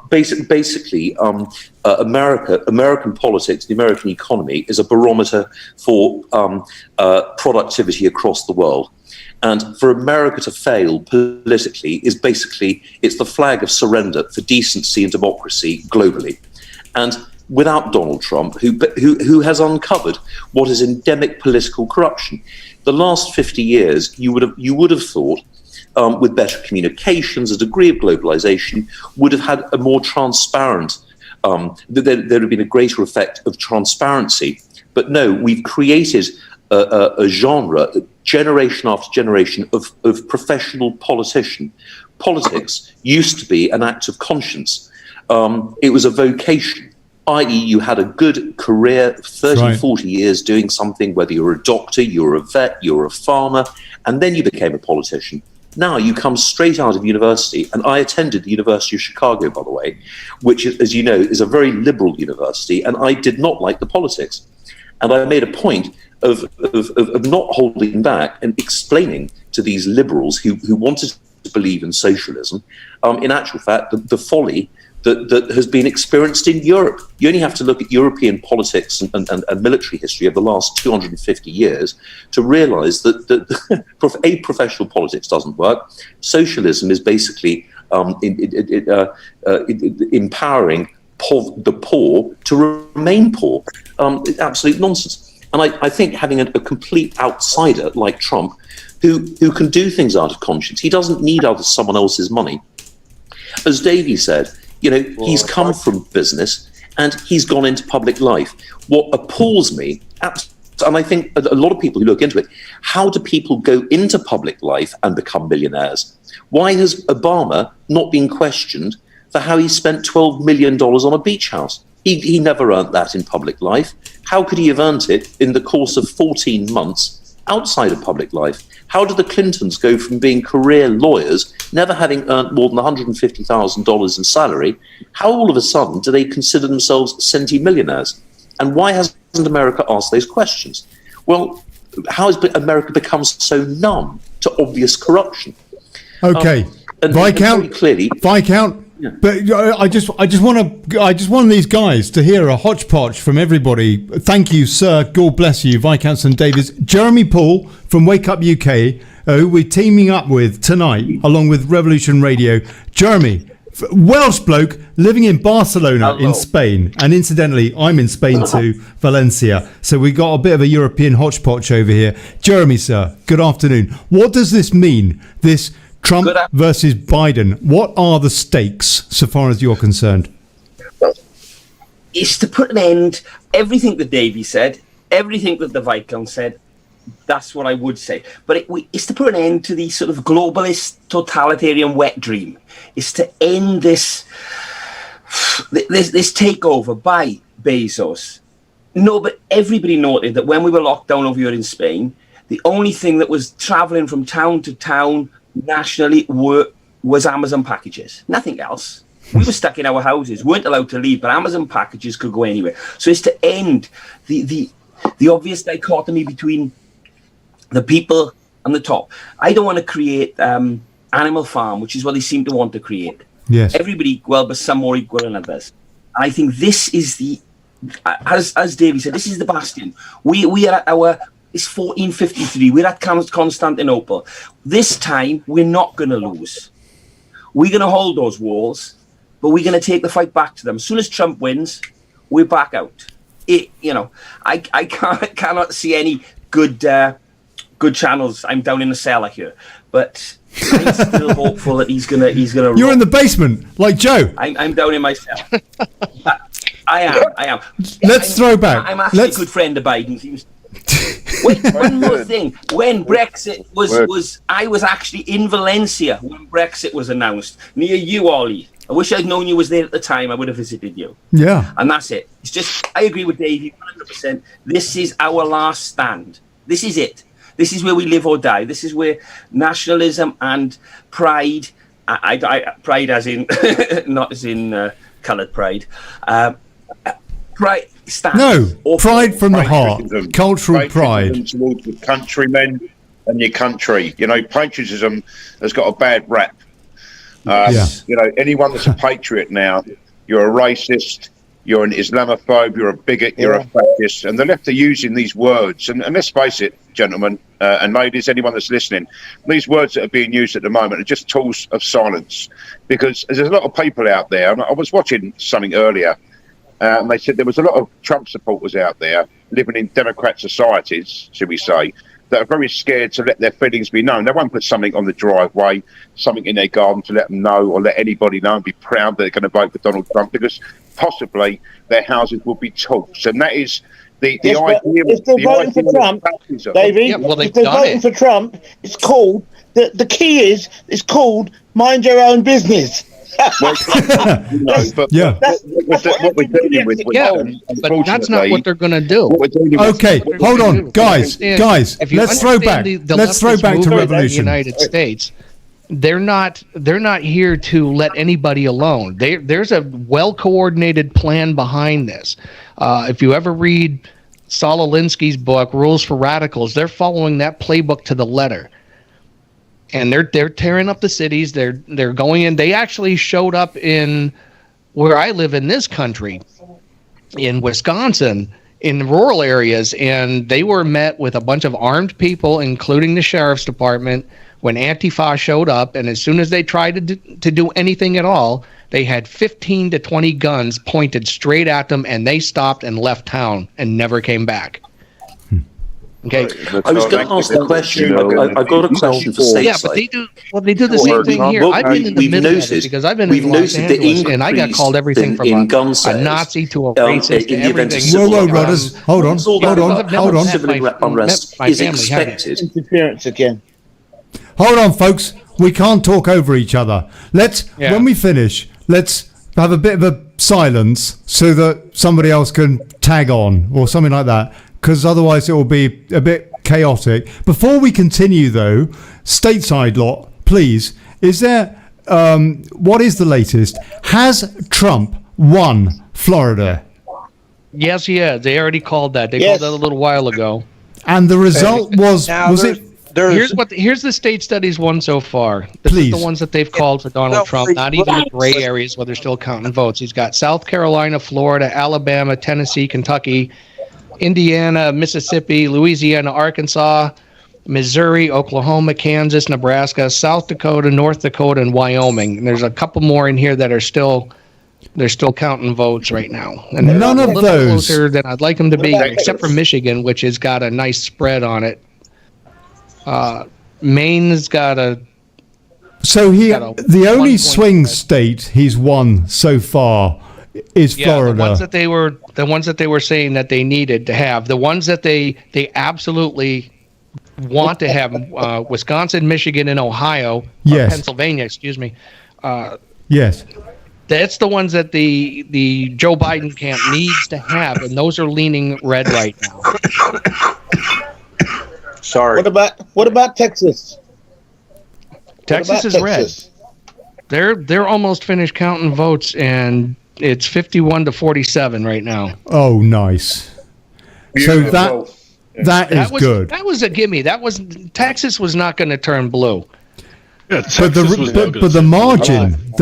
basically, American politics, the American economy is a barometer for productivity across the world. And for America to fail politically is basically, it's the flag of surrender for decency and democracy globally. And without Donald Trump, who has uncovered what is endemic political corruption, the last 50 years, you would have thought, with better communications, a degree of globalization, would have had a more transparent, there would have been a greater effect of transparency. But no, we've created a genre, generation after generation, of professional politician. Politics used to be an act of conscience. It was a vocation, i.e. you had a good career, 30, 40 years doing something, whether you're a doctor, you're a vet, you're a farmer, and then you became a politician. Now you come straight out of university, and I attended the University of Chicago, by the way, which, as you know, is a very liberal university, and I did not like the politics. And I made a point of not holding back and explaining to these liberals who wanted to believe in socialism, in actual fact, the folly that has been experienced in Europe. You only have to look at European politics and military history of the last 250 years to realize that professional politics doesn't work. Socialism is basically empowering the poor to remain poor. It's absolute nonsense. And I think having a complete outsider like Trump, who can do things out of conscience, he doesn't need someone else's money. As Davey said, you know, he's come from business and he's gone into public life. What appalls me, And I think a lot of people who look into it, how do people go into public life and become millionaires? Why has Obama not been questioned for how he spent $12 million on a beach house? He never earned that in public life. How could he have earned it in the course of 14 months outside of public life? How did the Clintons go from being career lawyers, never having earned more than $150,000 in salary? How all of a sudden do they consider themselves centimillionaires? And why hasn't America asked those questions? Well, how has America become so numb to obvious corruption? Okay, Viscount. Yeah. But I just want these guys to hear a hodgepodge from everybody. Thank you, sir. God bless you, Viscount St David's. Jeremy Paul from Wake Up UK, who we're teaming up with tonight, along with Revolution Radio. Jeremy, Welsh bloke living in Barcelona in Spain, and incidentally, I'm in Spain too, Valencia. So we got a bit of a European hodgepodge over here. Jeremy, sir, good afternoon. What does this mean? This Trump versus Biden. What are the stakes, so far as you're concerned? Well, it's to put an end. Everything that Davey said, everything that the Viscount said. That's what I would say. But it's to put an end to the sort of globalist, totalitarian wet dream. It's to end this takeover by Bezos. No, but everybody noted that when we were locked down over here in Spain, the only thing that was traveling from town to town nationally was Amazon packages. Nothing else. We were stuck in our houses, weren't allowed to leave, but Amazon packages could go anywhere. So it's to end the obvious dichotomy between the people and the top. I don't want to create Animal Farm, which is what they seem to want to create. Yes. Everybody equal, but some more equal than others. I think this is as Davey said, this is the bastion. We are at it's 1453. We're at Constantinople. This time, we're not going to lose. We're going to hold those walls, but we're going to take the fight back to them. As soon as Trump wins, we're back out. I cannot see any good channels. I'm down in the cellar here, but I'm still hopeful that he's gonna. You're in the basement, like Joe. I'm down in my cell. I am. Let's throw back. I'm actually a good friend of Biden's. Wait, one more thing. When Brexit was I was actually in Valencia when Brexit was announced, near you, Ollie. I wish I'd known you was there at the time. I would have visited you. Yeah. And that's it. It's just, I agree with Davey 100%. This is our last stand. This is it. This is where we live or die. This is where nationalism and pride, pride as in, not as in coloured pride, pride stands. No, pride from the heart, cultural pride. Towards your countrymen and your country. Patriotism has got a bad rap. Anyone that's a patriot now, you're a racist, you're an Islamophobe, you're a bigot, you're a fascist, and the left are using these words. And let's face it, gentlemen and ladies, anyone that's listening, these words that are being used at the moment are just tools of silence. Because there's a lot of people out there, and I was watching something earlier, and they said there was a lot of Trump supporters out there living in Democrat societies, should we say, that are very scared to let their feelings be known. They won't put something on the driveway, something in their garden to let them know or let anybody know and be proud that they're going to vote for Donald Trump, because possibly their houses will be torched. And that is the idea. If they're voting for Trump, Davey, if they're voting for Trump, it's called, the key is, it's called mind your own business. But what we're dealing with, but that's not what they're going to do. Okay, hold on, guys. Let's throw back to Revolution. United States. They're not here to let anybody alone. There's a well-coordinated plan behind this. If you ever read Saul Alinsky's book, Rules for Radicals, they're following that playbook to the letter. And they're tearing up the cities. They're going in. They actually showed up in where I live in this country, in Wisconsin, in rural areas, and they were met with a bunch of armed people, including the sheriff's department, when Antifa showed up. And as soon as they tried to do anything at all, they had 15 to 20 guns pointed straight at them, and they stopped and left town and never came back. Okay. I was going to ask the question. I've got a question for stateside. Yeah, but they do the same thing here. I've been in the middle of it because I've been in Los Angeles, and I got called everything from a Nazi to a racist to everything. Whoa, Rudders. Hold on. Civil unrest is expected. Interference again. Hold on, folks. We can't talk over each other. When we finish, let's have a bit of a silence so that somebody else can tag on or something like that, because otherwise it will be a bit chaotic. Before we continue, though, stateside lot, please, is there, what is the latest? Has Trump won Florida? Yes, he has. They already called that. They called that a little while ago. And the result was it? Here's the state studies one so far. This is the ones that they've called for Donald Trump, not even the gray areas where they're still counting votes. He's got South Carolina, Florida, Alabama, Tennessee, Kentucky, Indiana, Mississippi, Louisiana, Arkansas, Missouri, Oklahoma, Kansas, Nebraska, South Dakota, North Dakota, and Wyoming. And there's a couple more in here that are still counting votes right now. And none of those closer than I'd like them to be, except for Michigan, which has got a nice spread on it. Maine's got a. So the only swing state he's won so far is Florida. The ones that they were saying that they needed to have, the ones that they absolutely want to have, Wisconsin, Michigan, and Ohio, Pennsylvania, excuse me. Yes. That's the ones that the Joe Biden camp needs to have, and those are leaning red right now. Sorry. What about Texas? Texas is red. They're almost finished counting votes, and it's 51-47 right now. Oh, nice. So that is good. That was a gimme. Texas was not going to turn blue. Yeah, but the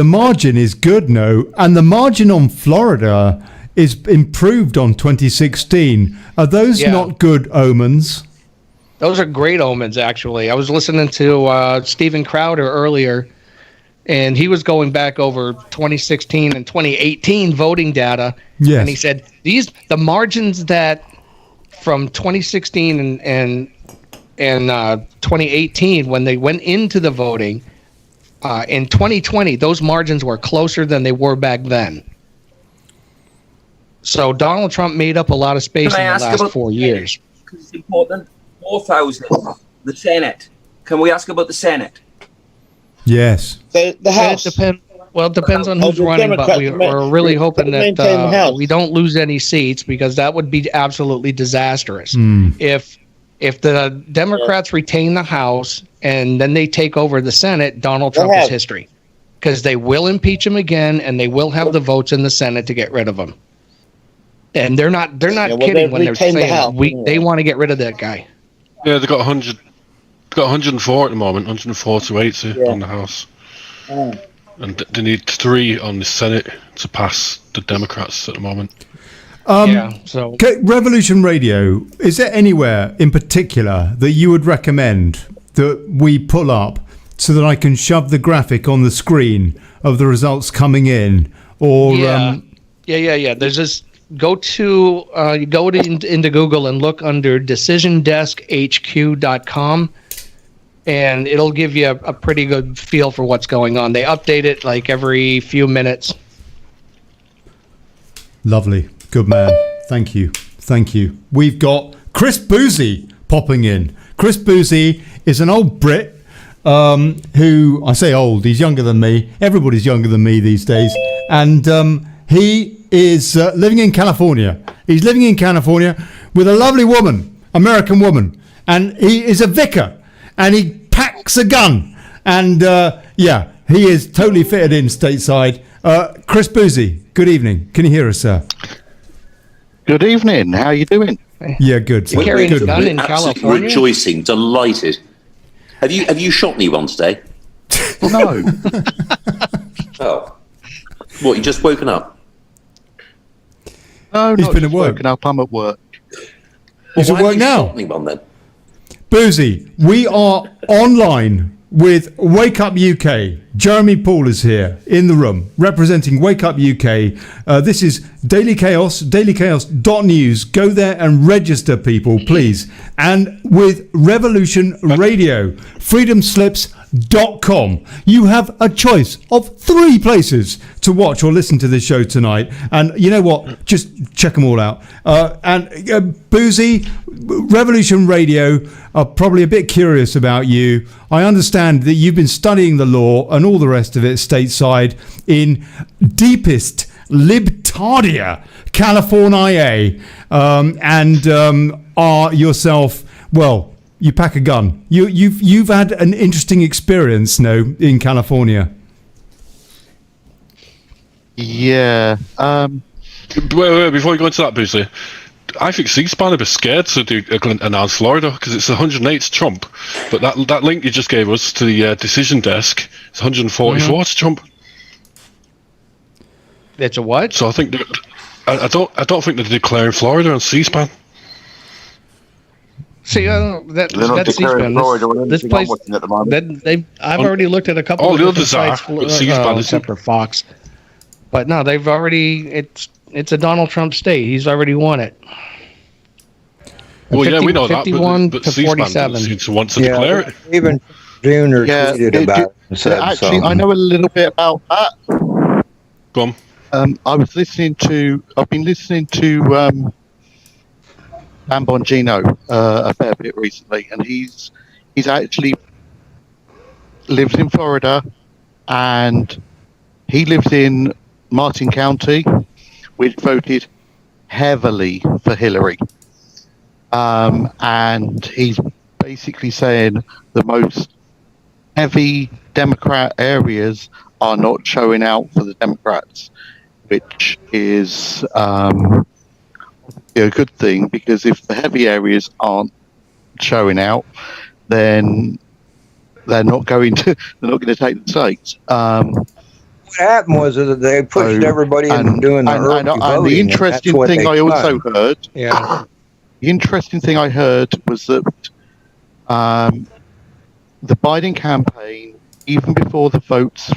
margin is good, and the margin on Florida is improved on 2016. Are those not good omens? Those are great omens, actually. I was listening to Steven Crowder earlier, and he was going back over 2016 and 2018 voting data. Yes. And he said the margins that from 2016 and 2018, when they went into the voting, in 2020, those margins were closer than they were back then. So Donald Trump made up a lot of space in the last 4 years. It's important. 4,000. The Senate. Can we ask about the Senate? Yes. The House. It depends on who's running, but we're really hoping that we don't lose any seats, because that would be absolutely disastrous. If the Democrats retain the House and then they take over the Senate, Donald Trump is history, because they will impeach him again, and they will have the votes in the Senate to get rid of him. And they're not kidding when they're saying they want to get rid of that guy. Yeah, they've got 100. Got 104 at the moment, 104 to 80 on the House. And they need 3 on the Senate to pass the Democrats at the moment. So Revolution Radio, is there anywhere in particular that you would recommend that we pull up so that I can shove the graphic on the screen of the results coming in? Or There's this. Go into Google and look under DecisionDeskHQ.com, and it'll give you a pretty good feel for what's going on. They update it like every few minutes. Lovely. Good man. Thank you. We've got Chris Boozy popping in. Chris Boozy is an old Brit who, I say old, he's younger than me. Everybody's younger than me these days. And he is living in California. He's living in California with a lovely woman, American woman. And he is a vicar. And he packs a gun. And he is totally fitted in stateside. Chris Boozy, good evening. Can you hear us, sir? Good evening. How are you doing? Yeah, good. You're carrying a gun in California? Rejoicing, delighted. Have you shot anyone today? No. Oh. What, you just woken up? No, he's been at work. Woken up. I'm at work. He's at work now. Anyone, then? Boozy, we are online with Wake Up UK. Jeremy Paul is here in the room representing Wake Up UK. This is Daily Chaos, dailychaos.news. Go there and register, people, please. And with Revolution Radio, freedomslips.com. You have a choice of 3 places to watch or listen to this show tonight. And you know what? Just check them all out. Boozy, Revolution Radio are probably a bit curious about you. I understand that you've been studying the law and all the rest of it stateside in deepest libtardia, California, and are yourself, well, you pack a gun. You've had an interesting experience, no, in California. Yeah. Wait, before you go into that, Boozy, I think C-SPAN are a bit scared to announce Florida because it's 108 to Trump, but that link you just gave us to the decision desk is 144 to Trump. It's a what? So I think I don't think they're declaring Florida on C-SPAN. See, that's C-SPAN. This place, I've already looked at a couple of different sites, except for Fox. But no, they've already. It's a Donald Trump state. He's already won it. Well, 50, yeah, we know 51 that, but to 47. seems to want to declare it. Even Junior tweeted about it. Actually, I know a little bit about that. Go on. I've been listening to Dan Bongino a fair bit recently, and he's actually lives in Florida, and he lives in Martin County, which voted heavily for Hillary. And he's basically saying the most heavy Democrat areas are not showing out for the Democrats, which is a good thing, because if the heavy areas aren't showing out, then they're not going to take the states. What happened was that they pushed everybody into doing the early voting. And the interesting thing I also heard, the interesting thing I heard was that the Biden campaign, even before the votes,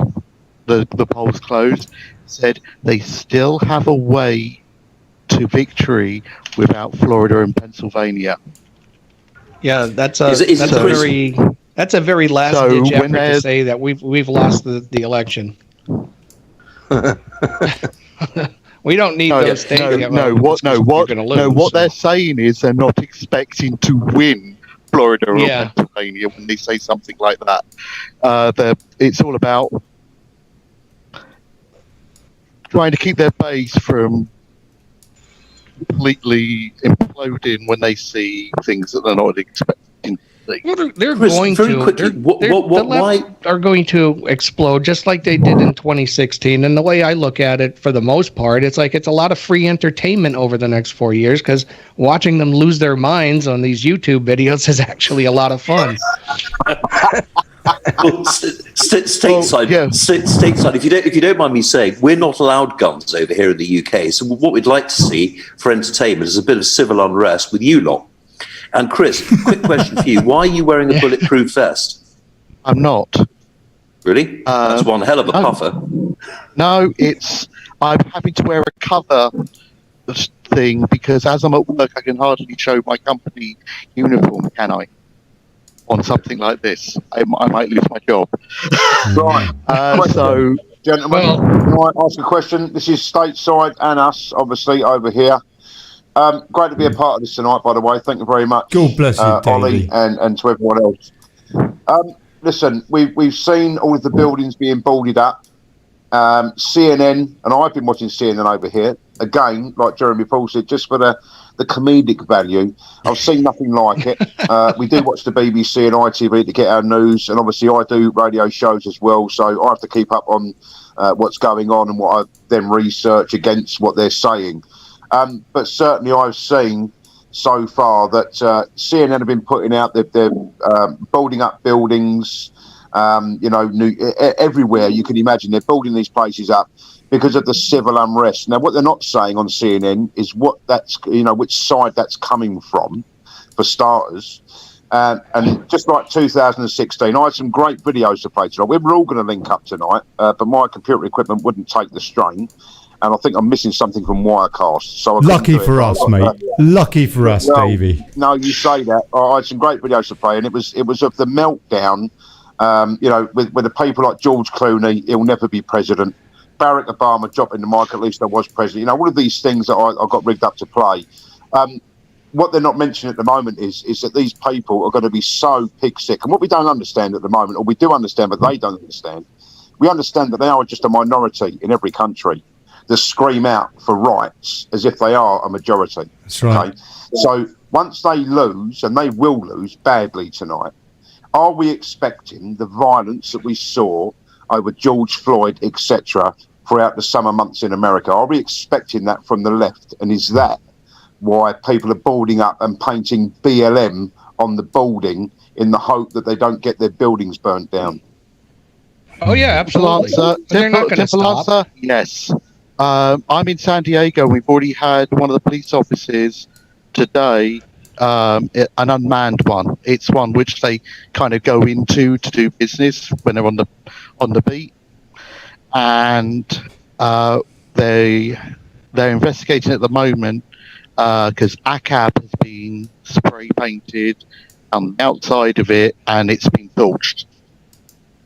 the polls closed, said they still have a way to victory without Florida and Pennsylvania. Yeah, that's a very last ditch effort to say that we've lost the election. We don't need those states. What they're saying is they're not expecting to win Florida or Pennsylvania when they say something like that. It's all about trying to keep their base from completely imploding when they see things that they're not expecting to see. Well, they're going to. The left are going to explode just like they did in 2016. And the way I look at it, for the most part, it's like it's a lot of free entertainment over the next 4 years, because watching them lose their minds on these YouTube videos is actually a lot of fun. Stateside, if you don't mind me saying, we're not allowed guns over here in the UK. So what we'd like to see for entertainment is a bit of civil unrest with you lot. And Chris, quick question for you: why are you wearing a bulletproof vest? I'm not. Really? That's one hell of a puffer. No, I'm having to wear a cover thing because as I'm at work, I can hardly show my company uniform, can I? On something like this, I might lose my job. Right. So, gentlemen, can I ask a question? This is stateside and us, obviously, over here. Great to be a part of this tonight, by the way. Thank you very much. God bless you, Ollie, and to everyone else. Listen, we've seen all of the buildings being boarded up. CNN, and I've been watching CNN over here, again, like Jeremy Paul said, just for the comedic value. I've seen nothing like it. We do watch the BBC and ITV to get our news, and obviously I do radio shows as well, so I have to keep up on what's going on and what I then research against what they're saying. But certainly I've seen so far that CNN have been putting out, they're building up buildings, everywhere you can imagine. They're building these places up because of the civil unrest. Now, what they're not saying on CNN is what that's, which side that's coming from, for starters. And just like 2016, I had some great videos to play tonight. We were all going to link up tonight, but my computer equipment wouldn't take the strain. And I think I'm missing something from Wirecast. So lucky for us, mate. Lucky for us, Davey. No, you say that. I had some great videos to play, and it was of the meltdown. With the people like George Clooney, he'll never be president. Barack Obama dropping the mic, at least I was president. All of these things that I got rigged up to play. What they're not mentioning at the moment is that these people are going to be so pig sick. And what we don't understand at the moment, or we do understand, but they don't understand, we understand that they are just a minority in every country that scream out for rights as if they are a majority. That's right. Okay? So once they lose, and they will lose badly tonight, are we expecting the violence that we saw over George Floyd, etc., throughout the summer months in America? Are we expecting that from the left? And is that why people are boarding up and painting BLM on the boarding in the hope that they don't get their buildings burnt down? Oh, yeah, absolutely. Simple answer, yes. I'm in San Diego. We've already had one of the police officers today, an unmanned one. It's one which they kind of go into to do business when they're on the beat, and they're investigating at the moment because ACAB has been spray painted on the outside of it, and it's been torched.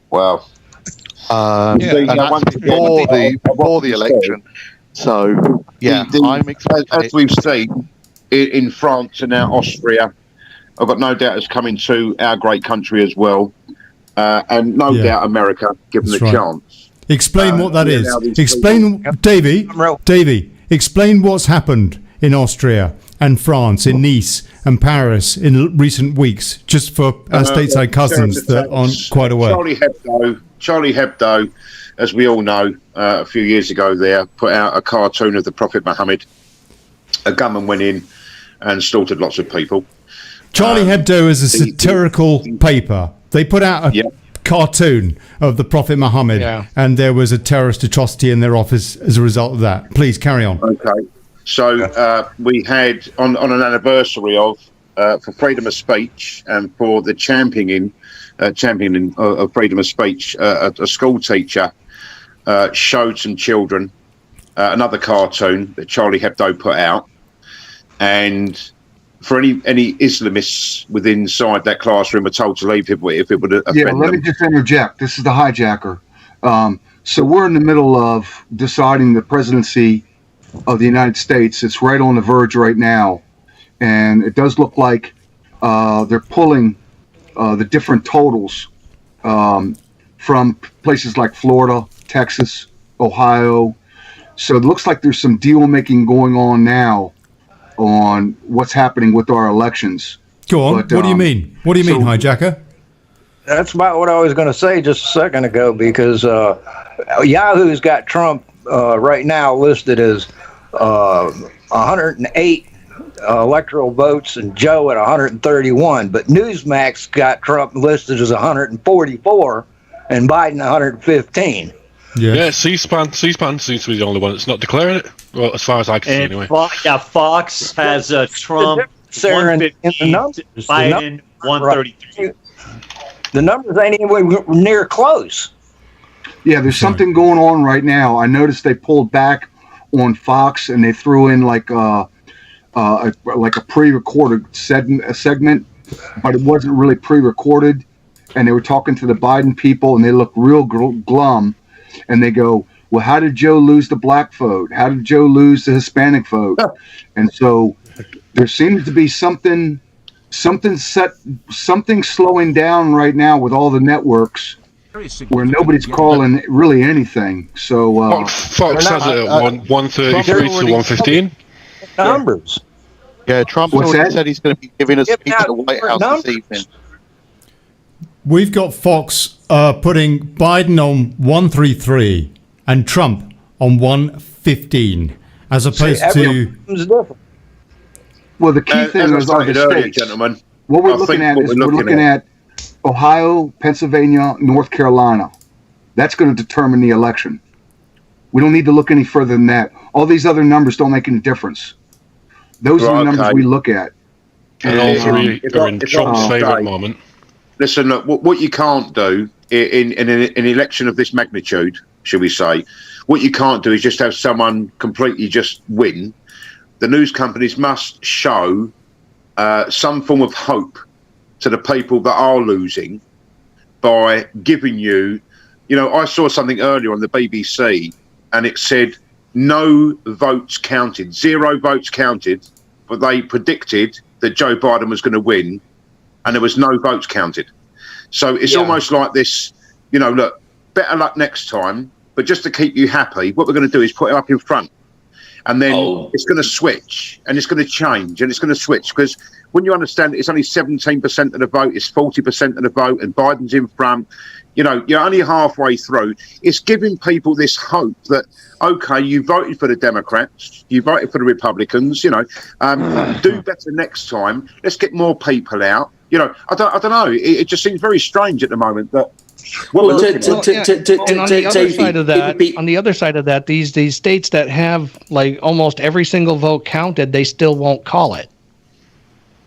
Wow. And that's before the election. So yeah, I'm expecting as we've seen in France and now Austria. I've got no doubt it's coming to our great country as well, and no doubt America, given the chance. Explain what that is. Explain, Davey. Explain what's happened in Austria and France, in Nice and Paris in recent weeks, just for our stateside cousins that aren't quite aware. Charlie Hebdo, as we all know, a few years ago there, put out a cartoon of the Prophet Muhammad. A gunman went in and slaughtered lots of people. Charlie Hebdo is a satirical paper. They put out a cartoon of the Prophet Muhammad, and there was a terrorist atrocity in their office as a result of that. Please carry on. Okay. So we had, on an anniversary of for freedom of speech and for the championing of freedom of speech, a school teacher showed some children another cartoon that Charlie Hebdo put out, and for any Islamists within inside that classroom were told to leave if it would offend them. Let me just interject. This is the hijacker. So we're in the middle of deciding the presidency of the United States. It's right on the verge right now, and it does look like they're pulling the different totals from places like Florida, Texas, Ohio. So it looks like there's some deal making going on now on what's happening with our elections. Go on. What do you mean? What do you mean, hijacker? That's about what I was going to say just a second ago, because Yahoo's got Trump right now listed as 108 electoral votes and Joe at 131, but Newsmax got Trump listed as 144 and Biden 115. Yeah, C-SPAN seems to be the only one that's not declaring it. Well, as far as I can see, anyway. Fox has Trump 115, Biden 133. The numbers ain't anywhere near close. Yeah, there's something going on right now. I noticed they pulled back on Fox and they threw in like a pre-recorded segment, but it wasn't really pre-recorded. And they were talking to the Biden people, and they looked real glum. And they go, "Well, how did Joe lose the black vote? How did Joe lose the Hispanic vote?" And so there seems to be something slowing down right now with all the networks, where nobody's calling really anything. So Fox has it at 133 to 115. Numbers. Yeah, Trump already said he's going to be giving a speech at the White House this evening. We've got Fox putting Biden on 133 and Trump on 115, as opposed to. Well, the key thing is our states, gentlemen. What we're looking at is we're looking at Ohio, Pennsylvania, North Carolina. That's going to determine the election. We don't need to look any further than that. All these other numbers don't make any difference. Those are the numbers we look at. And all three are in Trump's favour at the moment. Listen, look, what you can't do in an election of this magnitude, shall we say, what you can't do is just have someone completely just win. The news companies must show some form of hope to the people that are losing by giving you, I saw something earlier on the BBC and it said no votes counted, 0 votes counted, but they predicted that Joe Biden was going to win and there was no votes counted. So it's almost like this, look, better luck next time, but just to keep you happy, what we're going to do is put it up in front. And then it's going to switch and it's going to change and it's going to switch because when you understand it's only 17% of the vote, it's 40% of the vote and Biden's in front, you're only halfway through. It's giving people this hope that, okay, you voted for the Democrats, you voted for the Republicans, do better next time. Let's get more people out. I don't know. It just seems very strange at the moment that. On the other side of that, these states that have like almost every single vote counted, they still won't call it.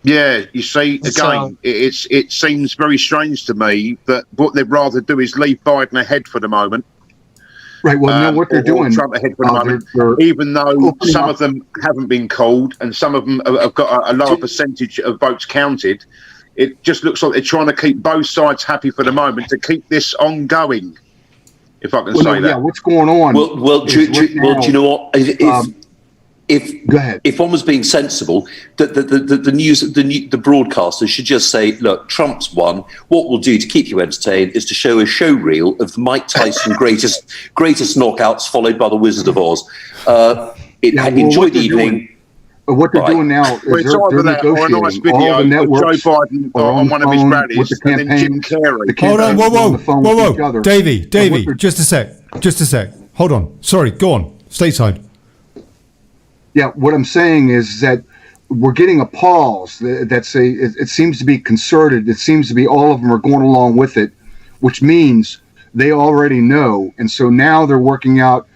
Yeah, you see, again, it seems very strange to me that what they'd rather do is leave Biden ahead for the moment. Right. Well, now what they're doing, Trump ahead for the moment, even though some of them haven't been called and some of them have got a lower percentage of votes counted. It just looks like they're trying to keep both sides happy for the moment to keep this ongoing, if I can say that. Yeah, what's going on? Well, do you know what? Go ahead. If one was being sensible, the news, the broadcasters should just say, "Look, Trump's won. What we'll do to keep you entertained is to show a show reel of the Mike Tyson greatest knockouts, followed by the Wizard of Oz. Enjoy the evening." But what they're doing now is they're negotiating. All the networks Joe Biden are on one of his rallies, with the campaigns. Hold on, whoa, Davey, just a sec. Hold on. Sorry, go on. Stateside. Yeah, what I'm saying is that we're getting a pause. It seems to be concerted. It seems to be all of them are going along with it, which means they already know. And so now they're working out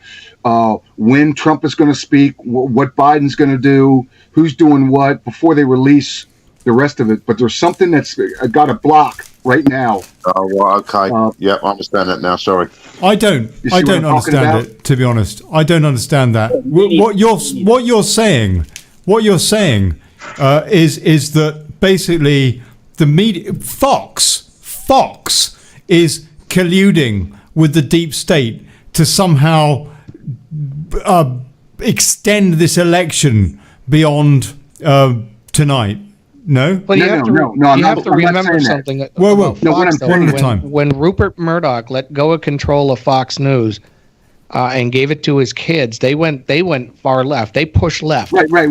when Trump is going to speak, what Biden's going to do, who's doing what before they release the rest of it. But there's something that's got a block right now. Oh, well, okay. I understand that now. Sorry. I don't understand it, to be honest. I don't understand that. What you're saying is that basically the media, Fox is colluding with the deep state to somehow extend this election beyond tonight. No? Well, you have to remember something. Whoa. One at a time. When Rupert Murdoch let go of control of Fox News and gave it to his kids, they went far left. They pushed left. Right.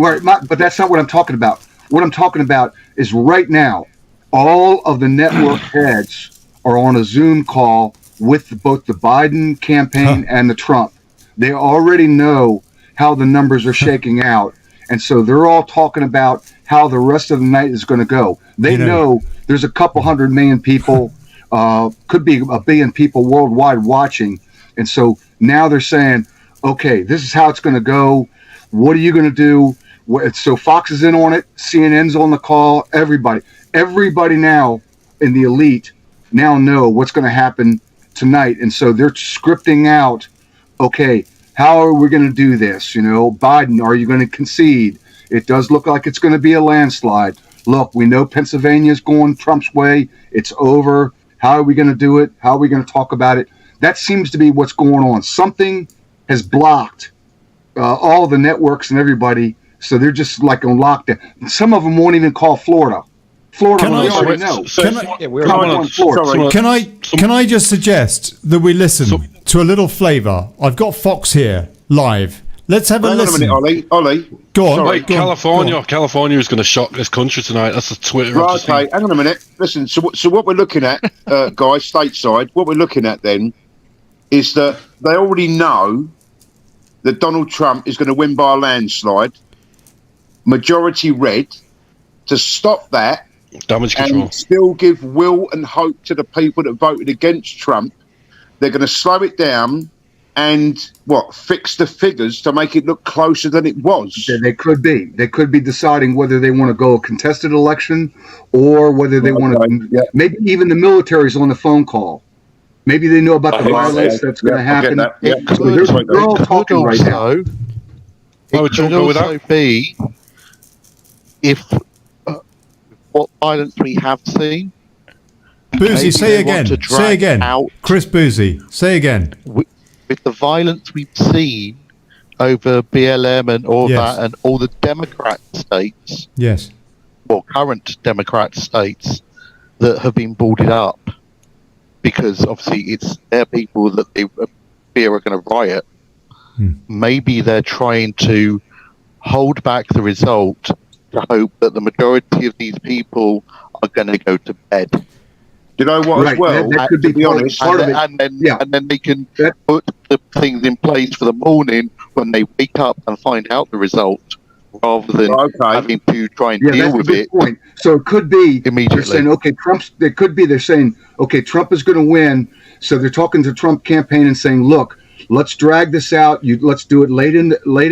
But that's not what I'm talking about. What I'm talking about is right now, all of the network heads are on a Zoom call with both the Biden campaign and the Trump. They already know how the numbers are shaking out. And so they're all talking about how the rest of the night is going to go. They know there's a couple 100 million people, could be 1 billion people worldwide watching. And so now they're saying, okay, this is how it's going to go. What are you going to do? So Fox is in on it. CNN's on the call. Everybody now in the elite now know what's going to happen tonight. And so they're scripting out, okay, how are we going to do this? Biden, are you going to concede? It does look like it's going to be a landslide. Look, we know Pennsylvania's going Trump's way. It's over. How are we going to do it? How are we going to talk about it? That seems to be what's going on. Something has blocked all the networks and everybody, so they're just like on lockdown. Some of them won't even call Florida. Florida, we already know. Can I just suggest that we listen to a little flavour? I've got Fox here live. Let's have a listen. Hang on a minute, Ollie. Go on. Wait, California is going to shock this country tonight. That's the Twitter. Right, okay, hang on a minute. Listen, so what we're looking at, guys, stateside, what we're looking at then is that they already know that Donald Trump is going to win by a landslide, majority red. To stop that, damage control, and still give will and hope to the people that voted against Trump, they're going to slow it down and fix the figures to make it look closer than it was. They could be. They could be deciding whether they want to go a contested election or whether they want to. Maybe even the military's on the phone call. Maybe they know about the violence that's going to happen. They're all talking right now. It could also be if what violence we have seen. Boozy, say again. Say again. Chris Boozy, say again. With the violence we've seen over BLM and all that, and all the Democrat states, or current Democrat states that have been boarded up, because obviously it's their people that they fear are going to riot. Maybe they're trying to hold back the result to hope that the majority of these people are going to go to bed. You know what? As well, that could be honest, and then they can put the things in place for the morning when they wake up and find out the result, rather than having to try and deal with it. Point. So it could be immediately. They're saying, okay, they're saying, okay, Trump is going to win. So they're talking to Trump campaign and saying, look, let's drag this out. Let's do it late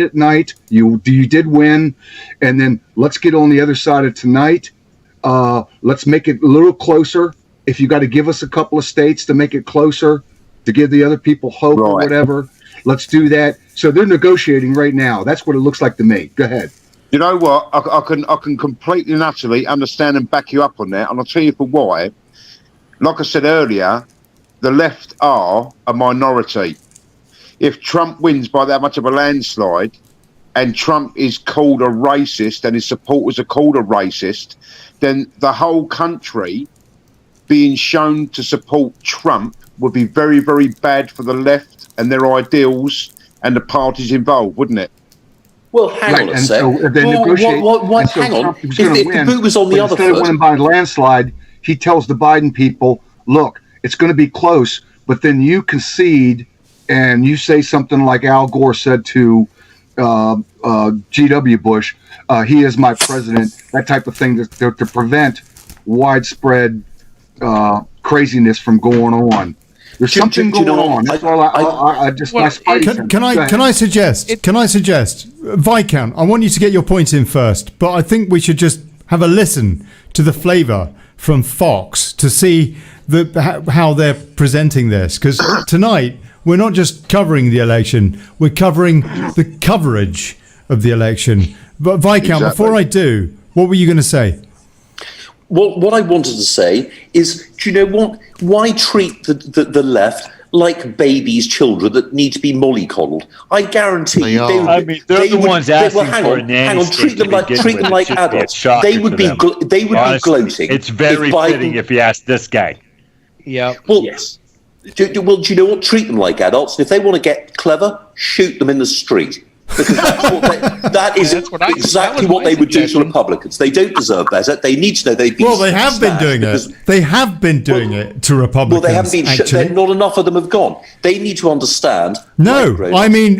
at night. You did win, and then let's get on the other side of tonight. Let's make it a little closer. If you got to give us a couple of states to make it closer, to give the other people hope or whatever, let's do that. So they're negotiating right now. That's what it looks like to me. Go ahead. You know what? I can completely and utterly understand and back you up on that, and I'll tell you for why. Like I said earlier, the left are a minority. If Trump wins by that much of a landslide, and Trump is called a racist and his supporters are called a racist, then the whole country being shown to support Trump would be very, very bad for the left and their ideals and the parties involved, wouldn't it? Well, hang on a sec. So hang on. If the boot was on the other foot. Instead of winning by landslide, he tells the Biden people, look, it's going to be close, but then you concede and you say something like Al Gore said to G.W. Bush, he is my president, that type of thing to prevent widespread craziness from going on. There's something going on. That's all I just. Can I suggest, Viscount, I want you to get your points in first, but I think we should just have a listen to the flavour from Fox to see how they're presenting this, because tonight we're not just covering the election, we're covering the coverage of the election. But Viscount, before I do, what were you going to say? What I wanted to say is, do you know what? Why treat the left like babies, children that need to be mollycoddled? I guarantee you, they're the ones asking for a nanny. Hang on, treat them like adults. They would be gloating. It's very fitting if you ask this guy. Yeah. Well, yes. Do you know what? Treat them like adults. If they want to get clever, shoot them in the street. Because that is exactly what they would do to Republicans. They don't deserve better. They need to know they've been. Well, they have been doing it. They have been doing it to Republicans. Well, they haven't been. Not enough of them have gone. They need to understand. No, I mean,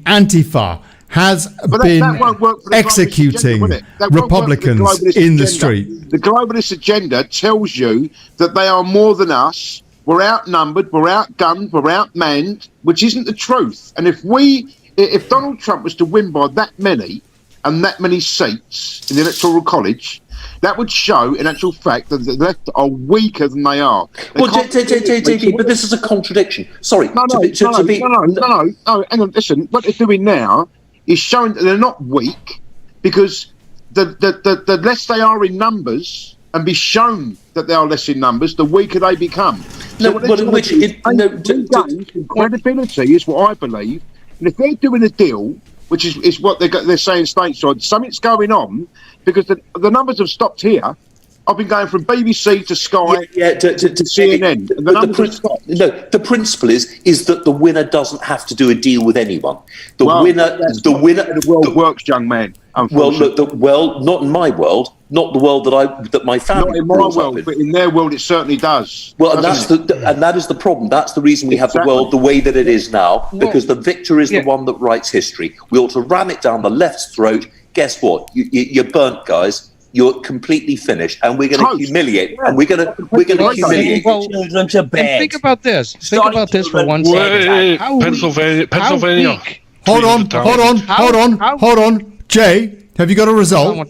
Antifa has been executing Republicans in the street. The globalist agenda tells you that they are more than us. We're outnumbered, we're outgunned, we're outmanned, which isn't the truth. And if Donald Trump was to win by that many and that many seats in the Electoral College, that would show, in actual fact, that the left are weaker than they are. Well, JP, but this is a contradiction. Sorry. No, hang on, listen. What they're doing now is showing that they're not weak, because the less they are in numbers and be shown that they are less in numbers, the weaker they become. Credibility is what I believe. And if they're doing a deal, which is what they're saying stateside, something's going on, because the numbers have stopped here. I've been going from BBC to Sky to CNN. And the principle is that the winner doesn't have to do a deal with anyone. The world works, young man. Well, look, not in my world, not the world that my family. Not in my world, but in their world, it certainly does. Well, and that is the problem. That's the reason we have the world the way that it is now, because the victor is the one that writes history. We ought to ram it down the left's throat. Guess what? You're burnt, guys. you're completely finished, and we're going to humiliate, and we're going to humiliate children to bed. And think about this. Think about this for 1 second. Pennsylvania. Hold on. Jay, have you got a result?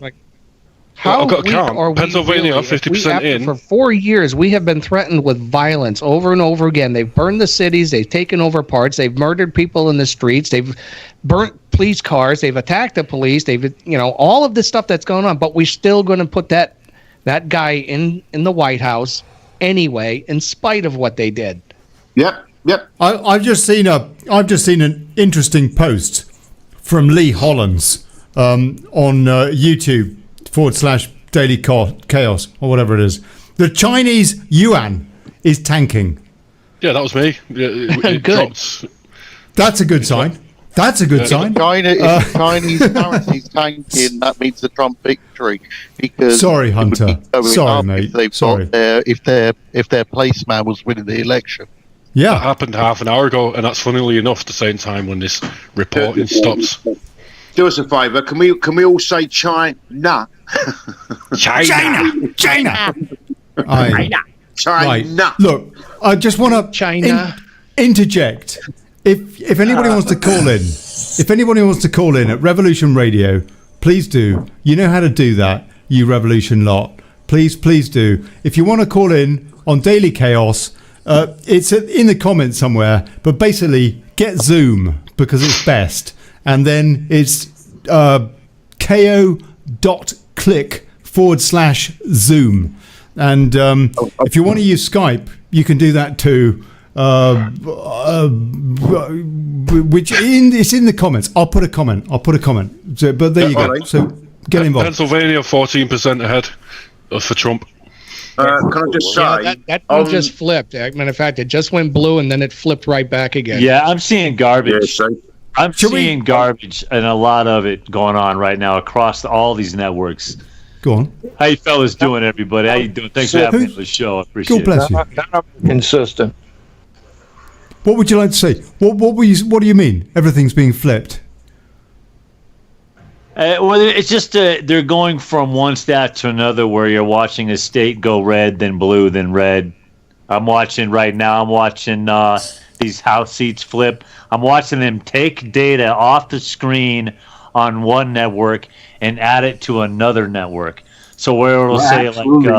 How I've got a count. are we Pennsylvania, really, 50% in. For 4 years, we have been threatened with violence over and over again. They've burned the cities. They've taken over parts. They've murdered people in the streets. They've burnt police cars. They've attacked the police. They've, all of this stuff that's going on. But we're still going to put that guy in the White House anyway, in spite of what they did. Yep. I've just seen an interesting post from Lee Hollins on YouTube /Daily Chaos or whatever it is. The Chinese yuan is tanking. Yeah, that was me. It dropped. That's a good sign. That's a good sign. If Chinese currency is tanking, that means a Trump victory. Because sorry, Hunter. Sorry, mate. If their placeman was winning the election. Yeah, that happened half an hour ago, and that's funnily enough the same time when this reporting stops. Do us a favour. Can we all say China? China. Right. Look, I just want to interject. If anybody wants to call in, at Revolution Radio, please do. You know how to do that, you Revolution lot. Please do. If you want to call in on Daily Chaos, it's in the comments somewhere. But basically, get Zoom because it's best. And then it's ko.click/Zoom. And if you want to use Skype, you can do that too. It's in the comments. I'll put a comment. So, but there you go. Right. So get involved. Pennsylvania 14% ahead for Trump. Can I just say that just flipped? Matter of fact, it just went blue and then it flipped right back again. Yeah, I'm seeing garbage. I'm seeing garbage and a lot of it going on right now across all these networks. Go on. How you fellas doing, everybody? How you doing? Thanks for having me on the show. I appreciate God bless it. you. Consistent. What would you like to say? What do you mean? Everything's being flipped. Well, it's just they're going from one stat to another where you're watching a state go red, then blue, then red. I'm watching these House seats flip. I'm watching them take data off the screen on one network and add it to another network. So where it'll say absolutely.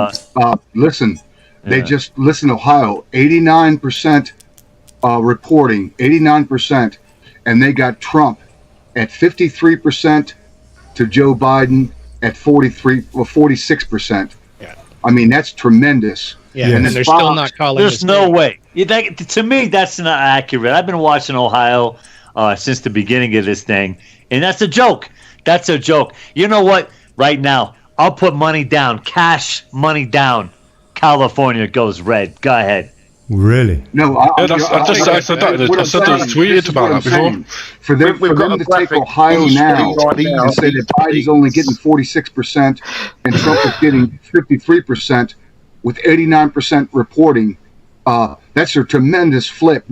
Listen, they just listen. Ohio, 89% reporting, 89%, and they got Trump at 53% to Joe Biden at 46%. Yeah. I mean, that's tremendous. Yeah, and they're still not calling. There's no way. To me, that's not accurate. I've been watching Ohio since the beginning of this thing, and that's a joke. That's a joke. You know what? Right now, I'll put money down, cash money down. California goes red. Go ahead. Really? No, I said that. I tweeted about that before. For them to take Ohio now and say that Biden's only getting 46% and Trump is getting 53% with 89% reporting, that's a tremendous flip.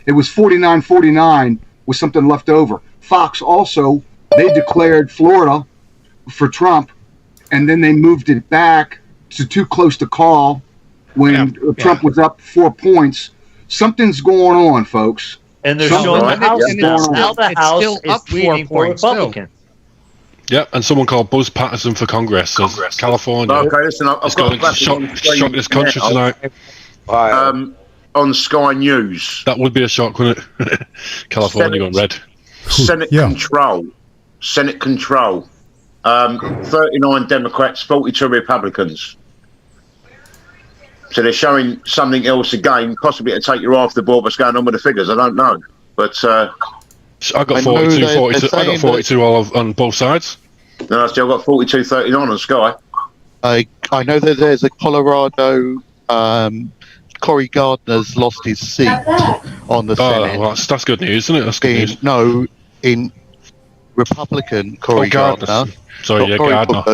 It was 49-49 with something left over. Fox also, they declared Florida for Trump, and then they moved it back to too close to call when Trump was up 4 points. Something's going on, folks. And they're showing the House now. The House is up 4 points. Republican. Yeah, and someone called Buzz Patterson for Congress says California is going to shock this country tonight. On Sky News. That would be a shock, wouldn't it? California going red. Senate control. 39 Democrats, 42 Republicans. So they're showing something else again, possibly to take you off the board. What's going on with the figures? I don't know. But I got 42. I got 42 on both sides. No, I still got 42-39 on Sky. I know that there's a Colorado. Cory Gardner's lost his seat on the Senate. Well, that's good news, isn't it? That's good news. No, in Republican Cory Gardner. Gardner.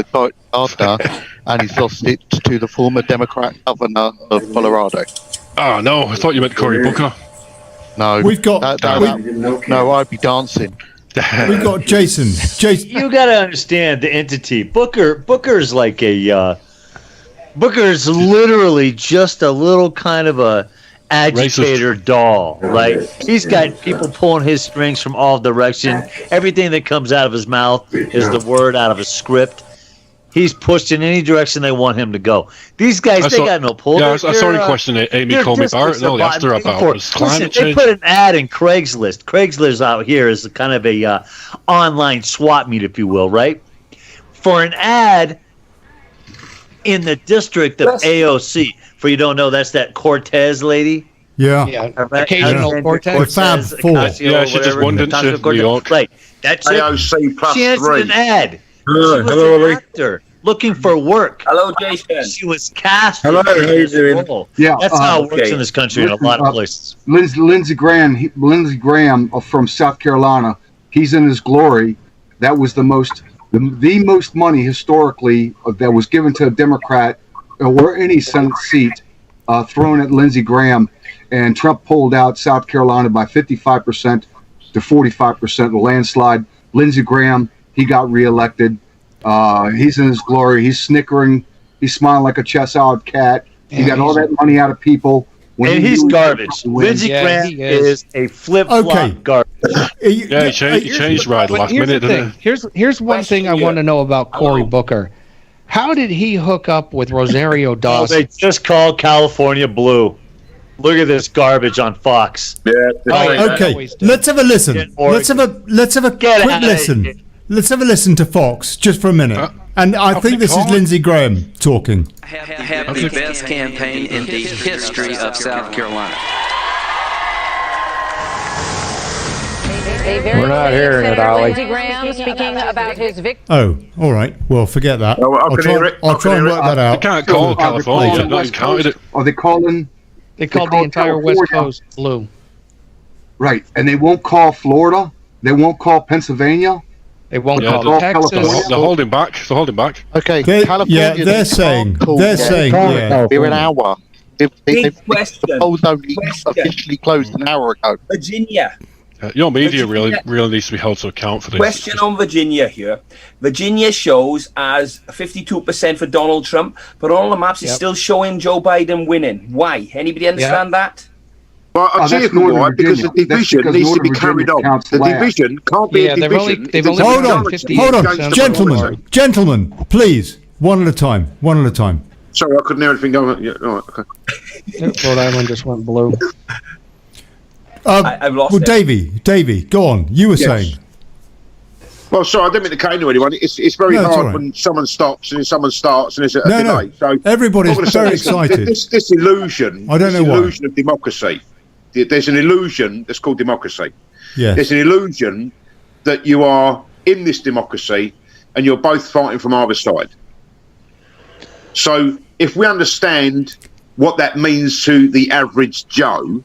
And he's lost it to the former Democrat governor of Colorado. Oh, no, I thought you meant Cory Booker. No, we've got. No, I'd be dancing. We got Jason. Jason, you got to understand the entity. Booker's like a. Booker's literally just a little kind of a agitator doll. Like he's got people pulling his strings from all directions. Everything that comes out of his mouth is the word out of a script. He's pushed in any direction they want him to go. These guys, they got no pull. Yeah, I saw a question. Amy called me Barrett. No, they asked her about climate change. They put an ad in Craigslist. Craigslist out here is kind of a online swap meet, if you will, right? For an ad in the district of AOC. For you don't know, that's that Cortez lady. Yeah. Occasional Cortez. Fab Four. Yeah, she just won, didn't she? New York. Right. That's AOC plus she answered 3. an ad. Hello, she was hello, an actor looking for work. Hello, Jason. She was cast. Hello, how you doing? Yeah, that's how it works in this country in a lot of places. Lindsey Graham from South Carolina, he's in his glory. That was the most money historically that was given to a Democrat or any Senate seat thrown at Lindsey Graham, and Trump pulled out South Carolina by 55% to 45%, a landslide. Lindsey Graham, he got reelected. He's in his glory. He's snickering. He's smiling like a chest-out cat. He got all that money out of people. And he's garbage. Lindsey Graham is a flip-flop garbage. Yeah, he changed right last minute, didn't he? Here's one thing I want to know about Cory Booker. How did he hook up with Rosario Dawson? They just called California blue. Look at this garbage on Fox. Yeah. Okay, let's have a listen. Let's have a quick listen. Let's have a listen to Fox just for a minute. And I think this is Lindsey Graham talking. Have the best campaign in the history of South Carolina. We're not hearing it, Olly. Lindsey Graham speaking about his victory. Oh, all right. Well, forget that. I'll try and work that out. They can't call California. Not counted it. Are they calling? They called the entire West Coast blue. Right, and they won't call Florida. They won't call Pennsylvania. They won't call Texas. They're holding back. They're holding back. Okay, California. Yeah, they're saying. Yeah. We're an hour. Big question. The polls only officially closed an hour ago. Virginia. Your media really needs to be held to account for this. Question on Virginia here. Virginia shows as 52% for Donald Trump, but on the maps it's still showing Joe Biden winning. Why? Anybody understand that? Well, I'll tell you why, because the division needs to be carried on. The division can't be a division. Hold on, gentlemen, please, one at a time. Sorry, I couldn't hear anything going on. Yeah, all right, okay. Rhode Island just went blue. I've lost it. Davey, go on. You were saying. Well, sorry, I didn't mean to cut into anyone. It's very hard when someone stops and then someone starts and it's a delay. So everybody's very excited. This illusion, illusion of democracy. There's an illusion that's called democracy. Yeah. There's an illusion that you are in this democracy and you're both fighting from either side. So if we understand what that means to the average Joe,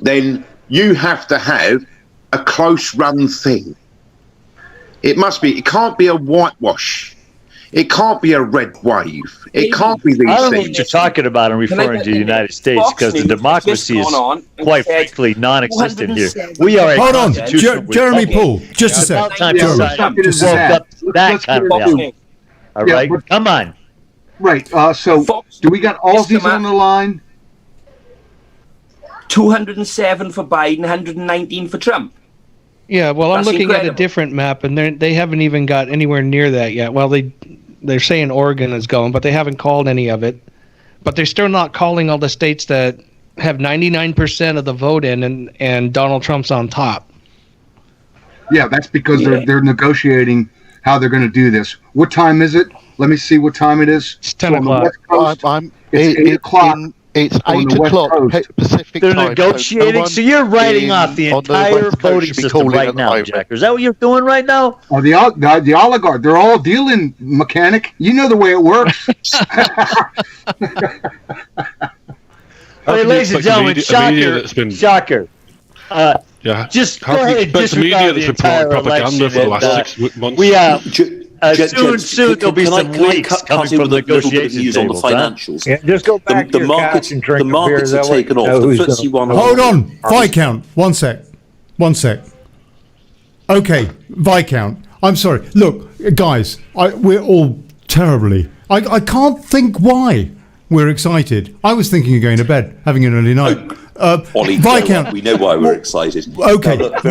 then you have to have a close run thing. It can't be a whitewash. It can't be a red wave. It can't be these things. I don't know what you're talking about. I'm referring to the United States because the democracy is quite frankly non-existent here. We are hold on, Jeremy Poole, just a sec. Time to woke up that kind of reality. All right, come on. Right. So, do we got all these on the line? 207 for Biden, 119 for Trump. Yeah, well, I'm looking at a different map, and they haven't even got anywhere near that yet. Well, they're saying Oregon is going, but they haven't called any of it. But they're still not calling all the states that have 99% of the vote in, and Donald Trump's on top. Yeah, that's because they're negotiating how they're going to do this. What time is it? Let me see what time it is. It's 10 o'clock. It's 8 o'clock. It's 8 o'clock Pacific time. They're negotiating, so you're writing off the entire voting system right now, Jack. Is that what you're doing right now? Oh, the oligarch, they're all dealing, mechanic. You know the way it works. Okay, ladies and gentlemen, shocker. Just go ahead and disregard the entire election. For the last 6 months. Soon there'll be some leaks coming from the negotiation on the financials. Yeah, just go back the markets have taken off. The FTSE 100. Hold on, Viscount. 1 sec. Okay, Viscount. I'm sorry. Look, guys, we're all terribly. I can't think why we're excited. I was thinking of going to bed, having an early night. Olly, Viscount. we know why we're excited. Okay, what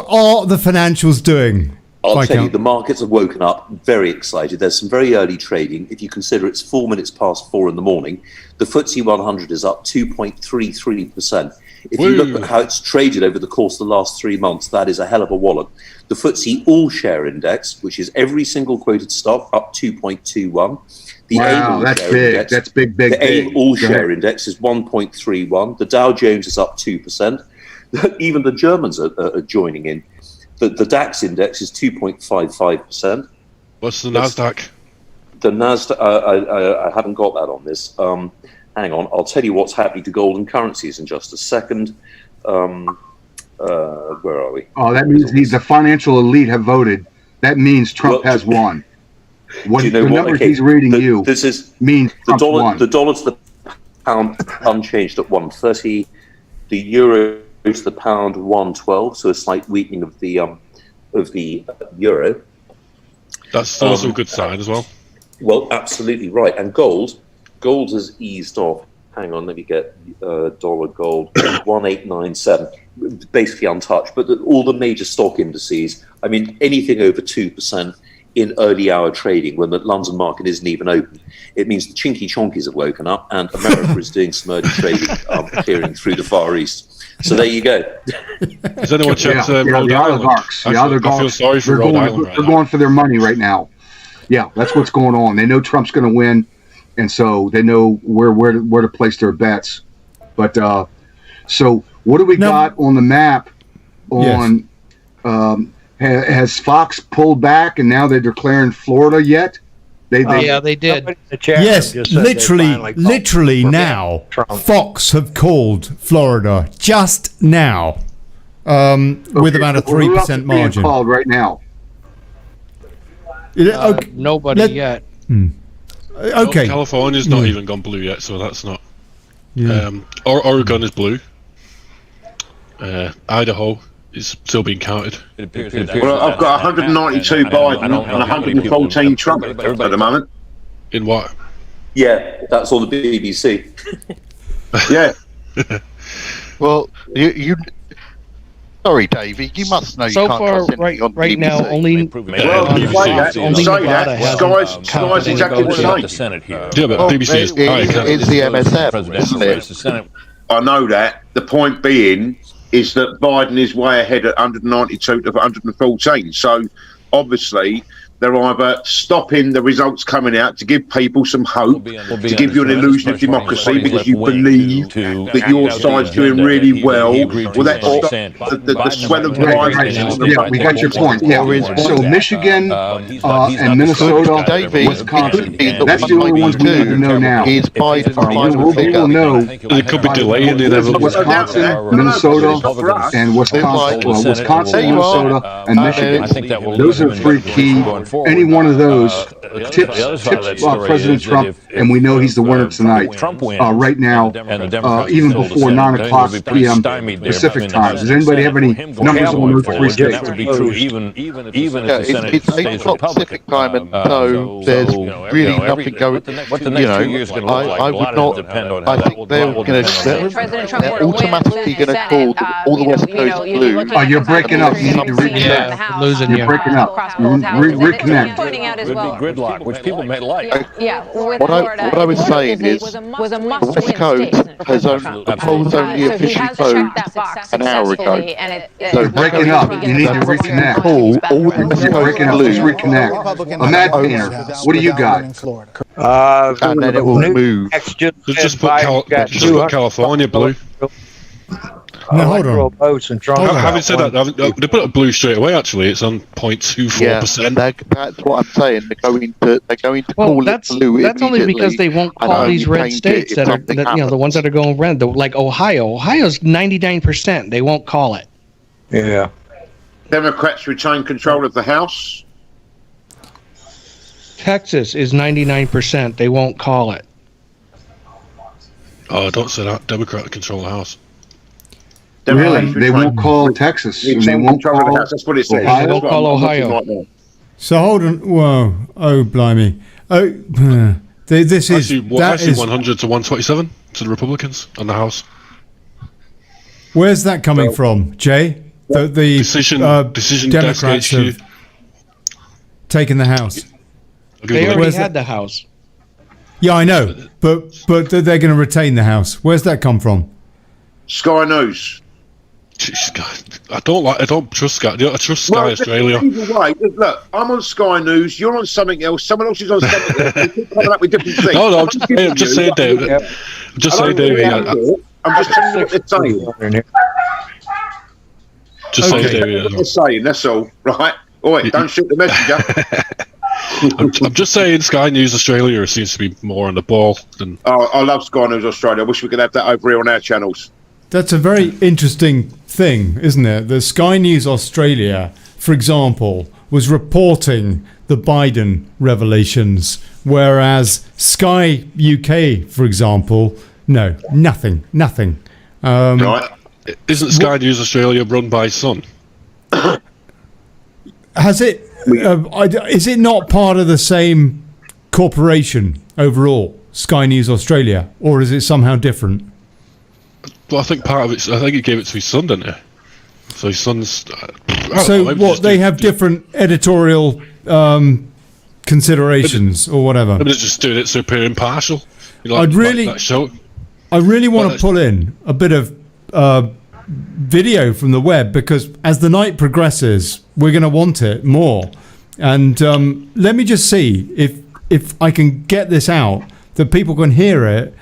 are the financials doing? I'll tell you, the markets have woken up very excited. There's some very early trading. If you consider it's 4 minutes past 4 in the morning, the FTSE 100 is up 2.33%. If you look at how it's traded over the course of the last 3 months, that is a hell of a wallop. The FTSE All-Share Index, which is every single quoted stock, up 2.21. The wow, that's big. Index, that's big. The AIM All-Share Index is 1.31. The Dow Jones is up 2%. Even the Germans are joining in. The DAX index is 2.55%. What's the Nasdaq? The Nasdaq, I haven't got that on this. Hang on, I'll tell you what's happening to gold and currencies in just a second. Where are we? Oh, that means the financial elite have voted. That means Trump has won. What, the numbers he's reading this is means the dollar. The dollar to the pound unchanged at 1.30. The euro to the pound 1.12. So a slight weakening of the euro. That's also a good sign as well. Well, absolutely right. And gold has eased off. Hang on, let me get dollar gold 1897, basically untouched. But all the major stock indices, I mean, anything over 2% in early hour trading when the London market isn't even open, it means the chinky chonkies have woken up and America is doing some early trading, clearing through the Far East. So there you go. Has anyone checked Rhode the Island? oligarchs. I feel sorry for Rhode Island. They're going for their money right now. Yeah, that's what's going on. They know Trump's going to win, and so they know where to place their bets. But so what do we got on the map? On has Fox pulled back, and now they're declaring Florida yet? They did. Yes, literally now. Fox have called Florida just now, with about a 3% margin. Called right now. Nobody yet. Okay. California's not even gone blue yet, so that's not. Oregon is blue. Idaho is still being counted. Well, I've got 192 Biden and 114 Trump at the moment. In what? Yeah, that's all the BBC. Yeah. Well, you sorry, Davey, you must know. So you can't far, right now, only Sky's exactly the same. Yeah, but BBC is it's the MSF, isn't it? I know that. The point being is that Biden is way ahead at 192 to 114. So obviously they're either stopping the results coming out to give people some hope, to give you an illusion of democracy because you believe that your side's doing really well. Well, that's the swell of rivalry. Yeah, we got your point. Yeah. So Michigan and Minnesota, Wisconsin, that's the only ones we need to know now. Is Biden we'll know. It could be delayed. Wisconsin, Minnesota, and Wisconsin, Minnesota, and Michigan. Those are three key. Any one of those tips President Trump, and we know he's the winner tonight. Right now, even before 9 o'clock p.m. Pacific time. Does anybody have any numbers on those three states? It's 8 o'clock Pacific time, and so there's really nothing going. I would not. I think they're going to. They're automatically going to call all the West Coast blue. Oh, you're breaking up. You need to reconnect. Losing. You're breaking up. Reconnect. Pointing out as well. Gridlock, which people may like. What I was saying is, the West Coast has the polls only officially closed an hour ago. So breaking up. You need to reconnect. Call all the West Coast blue. Reconnect. Mad Painter, what do you got? And then it will move. Just put California blue. No, hold on. Having said that, they put it blue straight away. Actually, it's on 0.24%. That's what I'm saying. They're going to call it blue. That's only because they won't call these red states that are, the ones that are going red. Like Ohio. Ohio's 99%. They won't call it. Yeah. Democrats retain control of the House. Texas is 99%. They won't call it. Oh, don't say that. Democrat control the House. Really? They won't call Texas. And they won't call the House. That's what it says. They won't call Ohio. So hold on. Whoa. Oh, blimey. Oh, this is... Actually 100 to 127 to the Republicans and the House. Where's that coming from, Jay? The decision Democrats have taken the House. They already had the House. Yeah, I know, but they're going to retain the House. Where's that come from? Sky News. I don't trust Sky. I trust Sky Australia. Either way, look, I'm on Sky News. You're on something else. Someone else is on something else. They keep coming up with different things. No, I'm just saying, David. I'm just telling you what they're saying. Just saying, David. What they're saying. That's all, right? Oi, don't shoot the messenger. I'm just saying, Sky News Australia seems to be more on the ball than. Oh, I love Sky News Australia. I wish we could have that over here on our channels. That's a very interesting thing, isn't it? The Sky News Australia, for example, was reporting the Biden revelations, whereas Sky UK, for example, no, nothing. Right. Isn't Sky News Australia run by Sun? Has it? Is it not part of the same corporation overall, Sky News Australia, or is it somehow different? Well, I think part of it. I think he gave it to his son, didn't he? So his son's. They have different editorial considerations or whatever. They're just doing it super impartial. I really want to pull in a bit of video from the web, because as the night progresses, we're going to want it more. And let me just see if I can get this out that people can hear it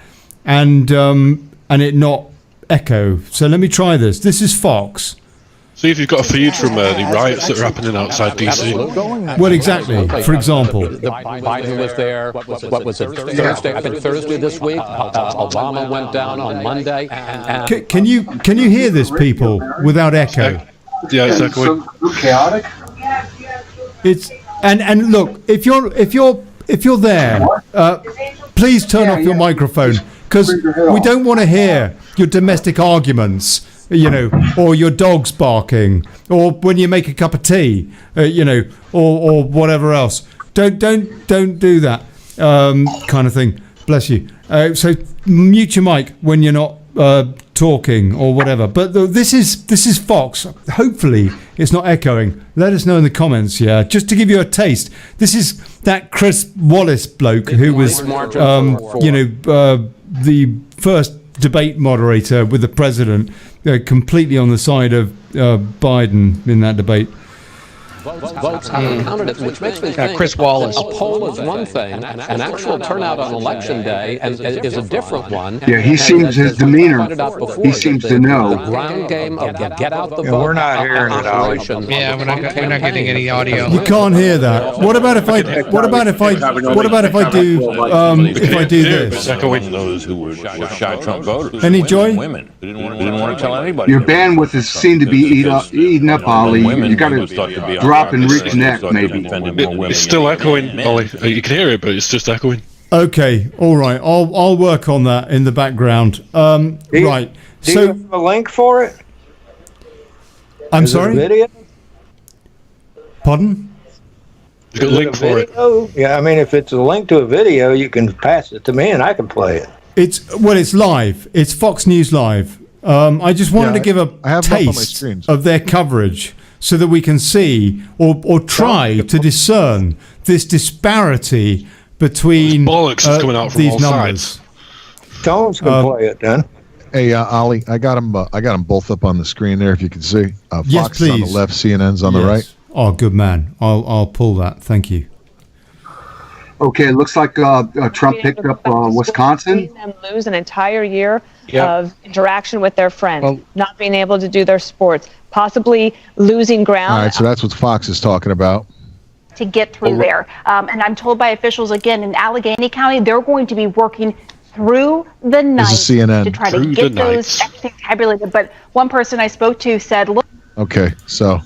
and it not echo. So let me try this. This is Fox. See if you've got a feed from the riots that are happening outside DC. Well, exactly. For example, Biden was there. What was it? Thursday. I think Thursday this week. Obama went down on Monday. Can you hear this, people, without echo? Yeah, it's echoing. So chaotic. It's and look, if you're there, please turn off your microphone, because we don't want to hear your domestic arguments, or your dog's barking, or when you make a cup of tea, or whatever else. Don't do that kind of thing. Bless you. So mute your mic when you're not talking or whatever. But this is Fox. Hopefully it's not echoing. Let us know in the comments. Yeah, just to give you a taste. This is that Chris Wallace bloke who was, the first debate moderator with the president, completely on the side of Biden in that debate. Votes haven't counted, which makes me think Chris Wallace. a poll is one thing, an actual turnout on election day is a different one. Yeah, he seems, his demeanor, he seems to know. The ground game of get out the vote. We're not hearing it, Ollie. Yeah, we're not getting any audio. You can't hear that. What about if I do this? Echoing those who were shy Trump voters. Any joy? Women. They didn't want to tell anybody. Your bandwidth is seen to be eaten up, Ollie. You got to drop and reconnect, maybe. It's still echoing, Ollie. You can hear it, but it's just echoing. Okay, all right. I'll work on that in the background. Right. Do you have a link for it? I'm sorry? Video? Pardon? You got a link for it? Yeah, I mean, if it's a link to a video, you can pass it to me and I can play it. It's live. It's Fox News Live. I just wanted to give a taste of their coverage, so that we can see or try to discern this disparity between coming out from these all numbers. Sides. Tones can play it then. Hey, Ollie, I got them both up on the screen there, if you can see. Yes, Fox is on the left, CNN's on the right. Oh, good man. I'll pull that. Thank you. Okay, it looks like Trump picked up Wisconsin. Them lose an entire year of interaction with their friends, not being able to do their sports, possibly losing ground. All right, so that's what Fox is talking about. To get through there. And I'm told by officials, again, in Allegheny County, they're going to be working through the night to try to get those everything tabulated. But one person I spoke to said, look. Okay, so.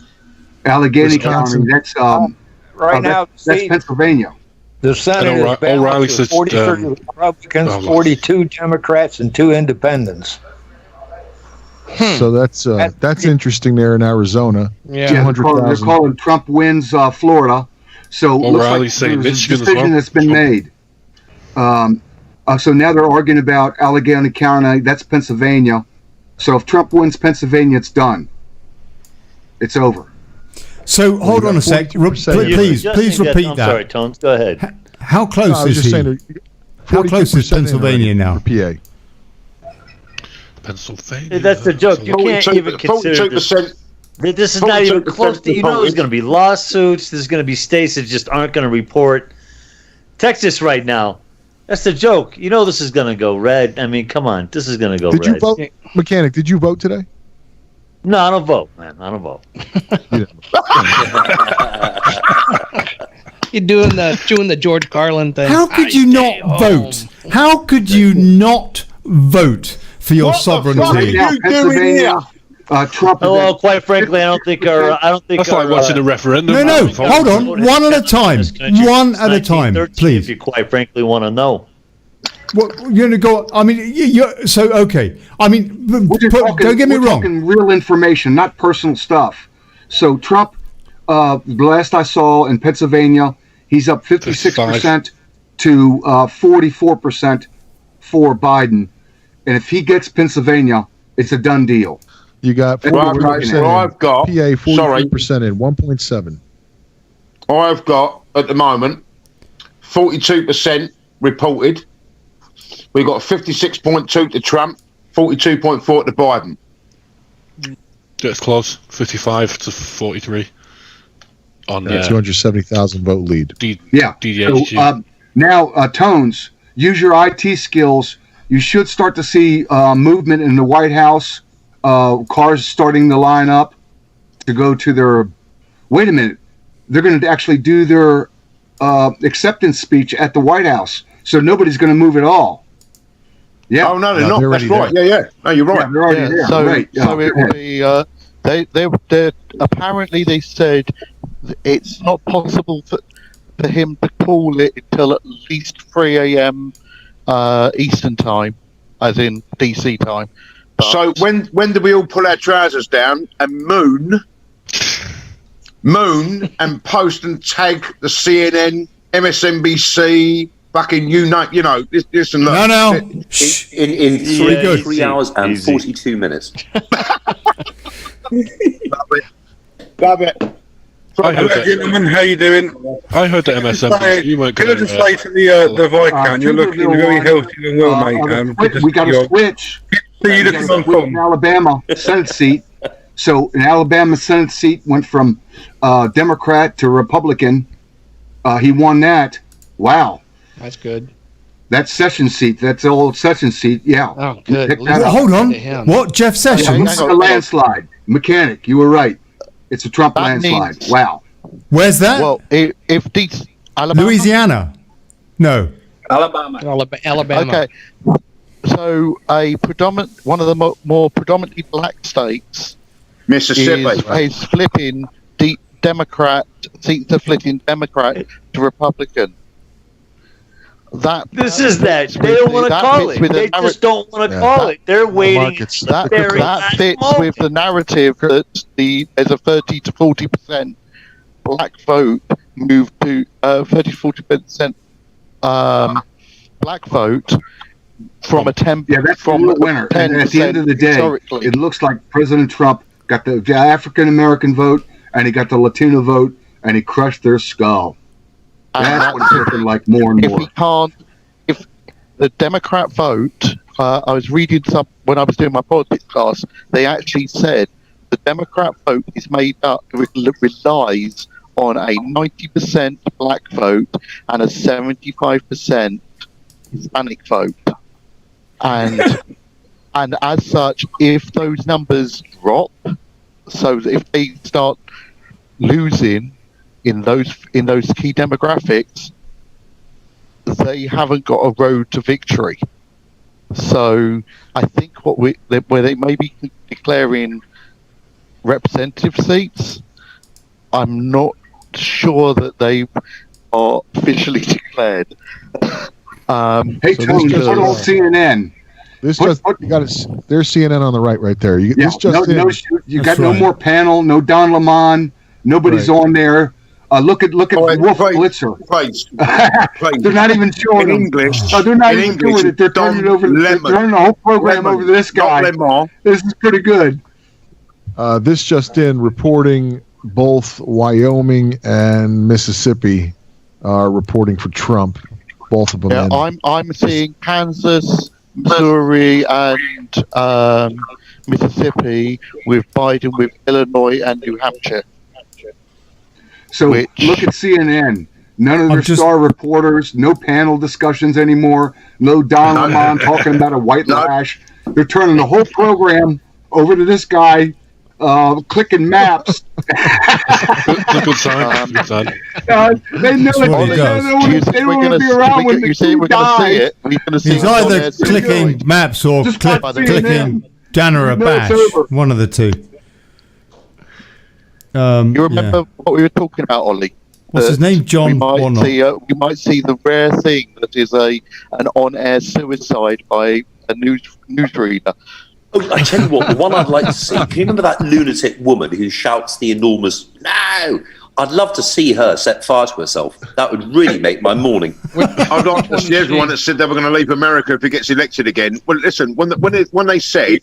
Allegheny County, that's that's Pennsylvania. The Senate is balanced with 43 Republicans, 42 Democrats, and 2 independents. So that's interesting there in Arizona. Yeah, they're calling Trump wins Florida. So looks like there's a decision that's been made. So now they're arguing about Allegheny County. That's Pennsylvania. So if Trump wins Pennsylvania, it's done. It's over. So hold on a sec. Please repeat that. Sorry, Tones. Go ahead. How close is he? How close is Pennsylvania now? PA. Pennsylvania. That's the joke. You can't even consider this is not even close to. You know, there's going to be lawsuits. There's going to be states that just aren't going to report. Texas right now. That's the joke. You know this is going to go red. I mean, come on. This is going to go red. Did you vote, Mechanic? Did you vote today? No, I don't vote, man. I don't vote. You're doing the George Carlin thing. How could you not vote? How could you not vote for your sovereignty? What are you doing here? Trump. Well, quite frankly, I don't think that's like watching a referendum. No, hold on. One at a time. One at a time, please. If you quite frankly want to know. Well, you're gonna go. I mean, so okay. I mean, don't get me wrong. We're talking real information, not personal stuff. So Trump, the last I saw in Pennsylvania, he's up 56% to 44% for Biden, and if he gets Pennsylvania, it's a done deal. You got 43% PA, 43% in 1.7. I've got at the moment 42% reported. We've got 56.2 to Trump, 42.4 to Biden. It's close, 55 to 43. On 270,000 vote lead. DDHG. So, now, Tones, use your IT skills. You should start to see movement in the White House. Cars starting to line up to go to their. Wait a minute, they're going to actually do their acceptance speech at the White House, so nobody's going to move at all. Yeah. Oh no, they're not. That's right. There. Yeah. No, you're right. Yeah, they're already there. So, right. So it will be. They apparently they said it's not possible for him to call it until at least 3 a.m. Eastern time, as in DC time. But so when do we all pull our trousers down and moon and post and tag the CNN, MSNBC, fucking you know, this and that. No. In 3 hours and 42 minutes. Love it. Hello, gentlemen. How you doing? I heard that MSNBC. Can I just say to the Viscount, you're looking very healthy and well, mate. We got to switch. In Alabama Senate seat. So an Alabama Senate seat went from Democrat to Republican. He won that. Wow. That's good. That Sessions seat. That's the old Sessions seat. Yeah. Oh, good. Hold on. What? Jeff Sessions? It's a landslide. Mechanic, you were right. It's a Trump landslide. Wow. Where's that? Well, if these Alabama? Louisiana. No. Alabama. Okay. So one of the more predominantly black states, Mississippi, is flipping the Democrat seats are flipping Democrat to Republican. This is that. They don't want to call it. They just don't want to call it. They're waiting. That fits with the narrative that there's a 30 to 40% black vote moved to 30 to 40% black vote from a 10. Yeah, that's from the winner. And at the end of the day, it looks like President Trump got the African American vote and he got the Latino vote and he crushed their skull. That's what it's looking like more and more. If the Democrat vote, I was reading some when I was doing my politics class, they actually said the Democrat vote is made up, relies on a 90% black vote and a 75% Hispanic vote. And as such, if those numbers drop, so if they start losing in those key demographics, they haven't got a road to victory. So I think where they may be declaring representative seats, I'm not sure that they are officially declared. Hey, Tony, just on CNN, This just you got it. There's CNN on the right there. You got no more panel, no Don Lemon, nobody's on there. Look at Wolf Blitzer. They're not even showing English. They're not even doing it. They're turning the whole program over to this guy. This is pretty good. This just in, reporting both Wyoming and Mississippi are reporting for Trump. Both of them. Yeah, I'm seeing Kansas, Missouri, and Mississippi with Biden, with Illinois and New Hampshire. So look at CNN. None of their star reporters, no panel discussions anymore, no Don Lemon talking about a white lash. They're turning the whole program over to this guy, clicking maps. Good sign. Good sign. They know it. They don't want to be around when the king dies. He's either clicking maps or clicking Dana Bash. One of the two. You remember what we were talking about, Ollie? What's his name? John. We might see the rare thing that is an on-air suicide by a newsreader. Oh, I tell you what, the one I'd like to see. Can you remember that lunatic woman who shouts the enormous "No"? I'd love to see her set fire to herself. That would really make my morning. I'd like to see everyone that said they were going to leave America if he gets elected again. Well, listen, when they said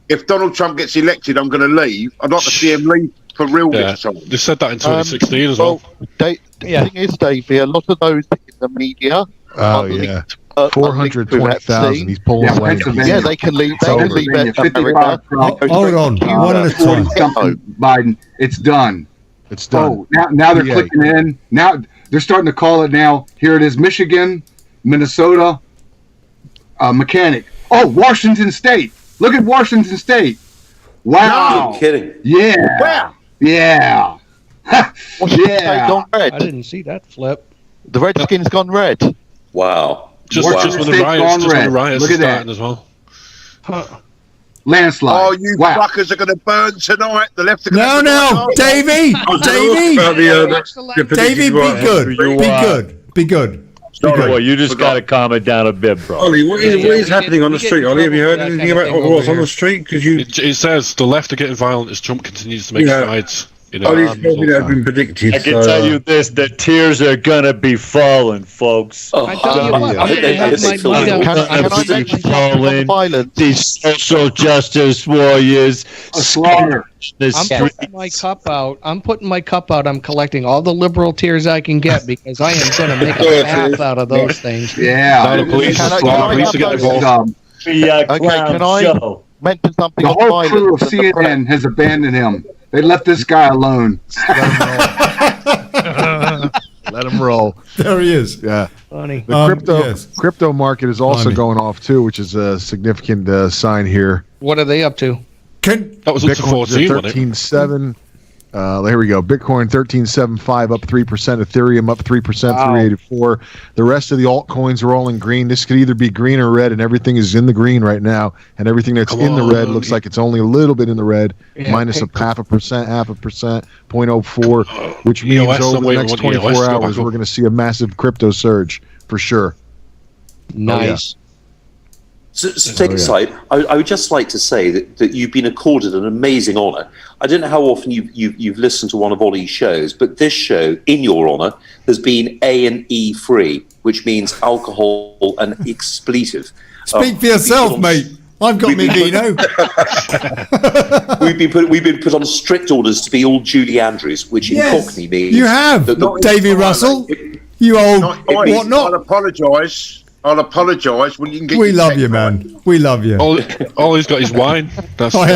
if Donald Trump gets elected, I'm going to leave, I'd like to see him leave for real this time. They said that in 2016 as well. The thing is, Davey, a lot of those in the media. Oh yeah. 420,000. He's pulling away. Yeah, they can leave. They can leave America. Hold on, one at a time. Biden, it's done. It's done. Oh, now they're clicking in. Now they're starting to call it. Now here it is: Michigan, Minnesota, mechanic. Oh, Washington State. Look at Washington State. Wow. No kidding. Yeah. Wow. Yeah. Yeah. I didn't see that flip. The Redskins gone red. Wow. Just when the riots Look at starting that. as well. Landslide. Oh, you fuckers are going to burn tonight. The left are going No, Davey, be good. Well, you just got to calm it down a bit, bro. Ollie, what is happening on the street? Ollie, have you heard anything about what's on the street? Because it says the left are getting violent as Trump continues to make strides. Ollie's probably that have been predicted. I can tell you this: the tears are gonna be falling, folks. I tell you what, I'm gonna have my falling. These social justice warriors. I'm putting my cup out. I'm collecting all the liberal tears I can get because I am gonna make a bath out of those things. Yeah. The police to get involved. Can I mention something? The whole crew of CNN has abandoned him. They left this guy alone. Let him roll. There he is. Yeah. Funny. The crypto market is also going off too, which is a significant sign here. What are they up to? That was up to 14, 13.7. Here we go. Bitcoin 13.75 up 3%. Ethereum up 3%, 384. The rest of the altcoins are all in green. This could either be green or red, and everything is in the green right now. And everything that's in the red looks like it's only a little bit in the red, minus a 0.5%, 0.04, which means over the next 24 hours we're going to see a massive crypto surge for sure. Nice. So take aside, I would just like to say that you've been accorded an amazing honour. I don't know how often you've listened to one of Olly's shows, but this show, in your honour, has been A&E free, which means alcohol and expletive. Speak for yourself, mate. I've got me vino. We've been put on strict orders to be all Julie Andrews, which in Cockney means you have Davy Russell. You old whatnot. I'll apologise when you can get. We love you, man. We love you. Ollie's got his wine. I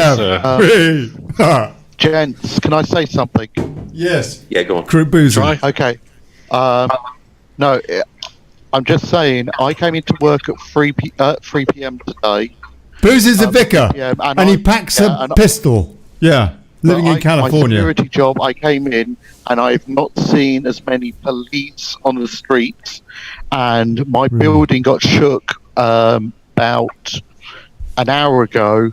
have. Gents, can I say something? Yes. Yeah, go on. Crew boozer. Okay. No, I'm just saying. I came into work at 3 p.m. today. Boozy's a vicar, and he packs a pistol. Yeah, living in California. My security job. I came in, and I've not seen as many police on the streets. And my building got shook about an hour ago.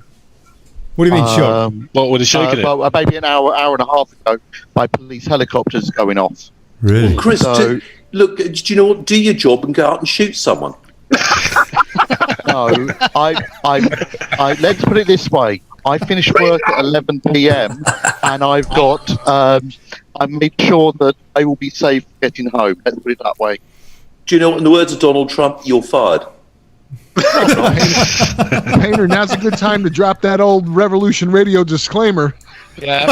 What do you mean shook? What were they shaking it? Maybe an hour and a half ago, by police helicopters going off. Really? Well, Chris, look, do you know what? Do your job and go out and shoot someone. No, No, I let's put it this way. I finish work at 11 p.m. and I've got I made sure that I will be safe getting home. Let's put it that way. Do you know what, in the words of Donald Trump, you're fired? Painter, now's a good time to drop that old Revolution Radio disclaimer. Yeah.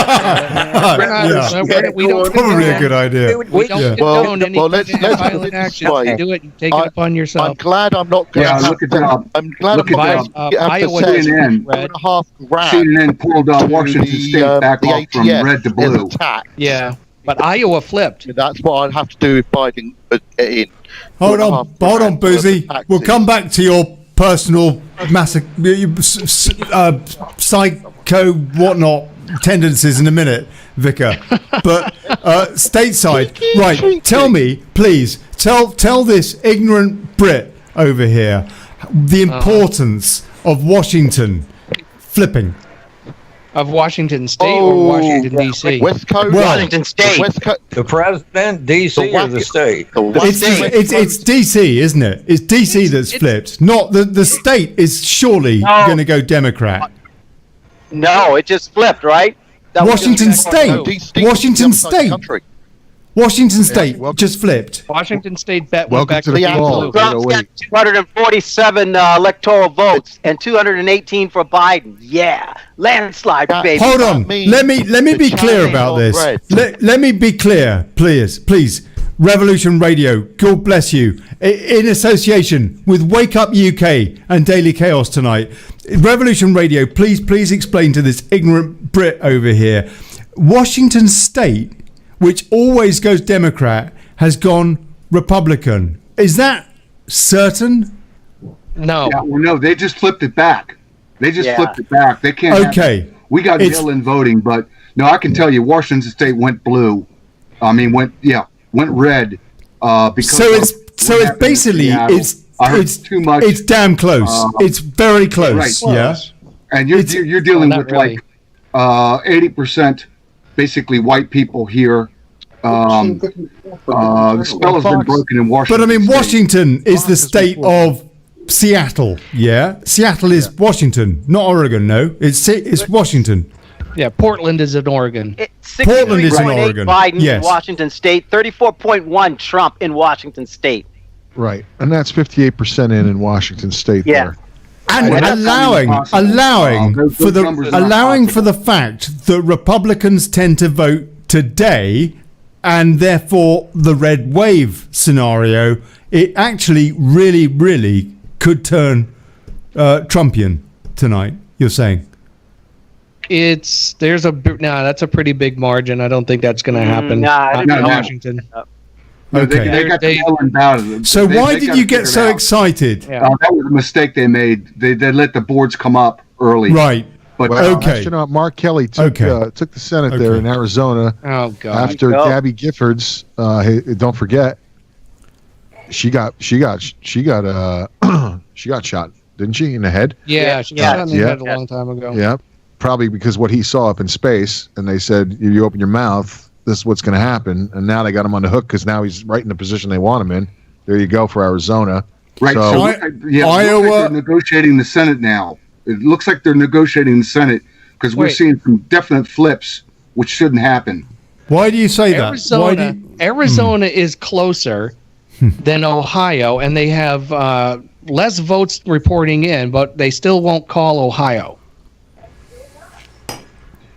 We don't probably a good idea. We don't condone any violent action. You do it and take it upon yourself. I'm glad I'm not going to have to. I'm glad I'm not going to have to send $2.5 grand. CNN pulled Washington State back off from red to blue. Yeah, but Iowa flipped. That's what I'd have to do if Biden get in. Hold on, Boozy. We'll come back to your personal psycho whatnot tendencies in a minute, Vicar. But stateside, right? Tell me, please. Tell this ignorant Brit over here the importance of Washington flipping. Of Washington State or Washington D.C. West Coast, Washington State. The president, D.C. or the state? It's D.C., isn't it? It's D.C. that's flipped. Not the state is surely going to go Democrat. No, it just flipped, right? Washington State. Washington State. Washington State just flipped. Washington State bet went back to the Trump's got 247 electoral votes and 218 for Biden. Yeah, landslide, baby. Hold on. Let me be clear about this. Let me be clear, please. Revolution Radio, God bless you, in association with Wake Up UK and Daily Chaos tonight. Revolution Radio, please explain to this ignorant Brit over here. Washington State, which always goes Democrat, has gone Republican. Is that certain? No. Yeah, well, no, they just flipped it back. They flipped it back. They can't. Okay. We got mail-in voting, but no, I can tell you, Washington State went blue. I mean, went red. Because it's basically it's too much. It's damn close. It's very close. Right. Yeah. And you're dealing with really. 80%. Basically, white people here. The spell has been broken in Washington. But I mean, Washington is the state of Seattle. Yeah, Seattle is Washington, not Oregon. No, it's Washington. Yeah, Portland is in Oregon. Portland is in Oregon. Biden in Washington State, 34.1 Trump in Washington State. Right, and that's 58% in Washington State. Yeah. There. And allowing for the fact that Republicans tend to vote today, and therefore the red wave scenario, it actually really could turn Trumpian tonight. You're saying? That's a pretty big margin. I don't think that's going to happen. Not in Washington. Okay. They got the mail-in ballot. So why did you get so excited? Yeah. That was a mistake they made. They let the boards come up early. Right. But astronaut Mark Kelly took the Senate there in Arizona. Oh God! After Gabby Giffords, don't forget, she got shot, didn't she, in the head? Yeah, she got shot in the head a long time ago. Yeah, probably because what he saw up in space, and they said, if you open your mouth, this is what's going to happen. And now they got him on the hook because now he's right in the position they want him in. There you go for Arizona. Right. So Iowa, they're negotiating the Senate now. It looks like they're negotiating the Senate because we're seeing some definite flips, which shouldn't happen. Why do you say that? Arizona is closer than Ohio, and they have less votes reporting in, but they still won't call Ohio.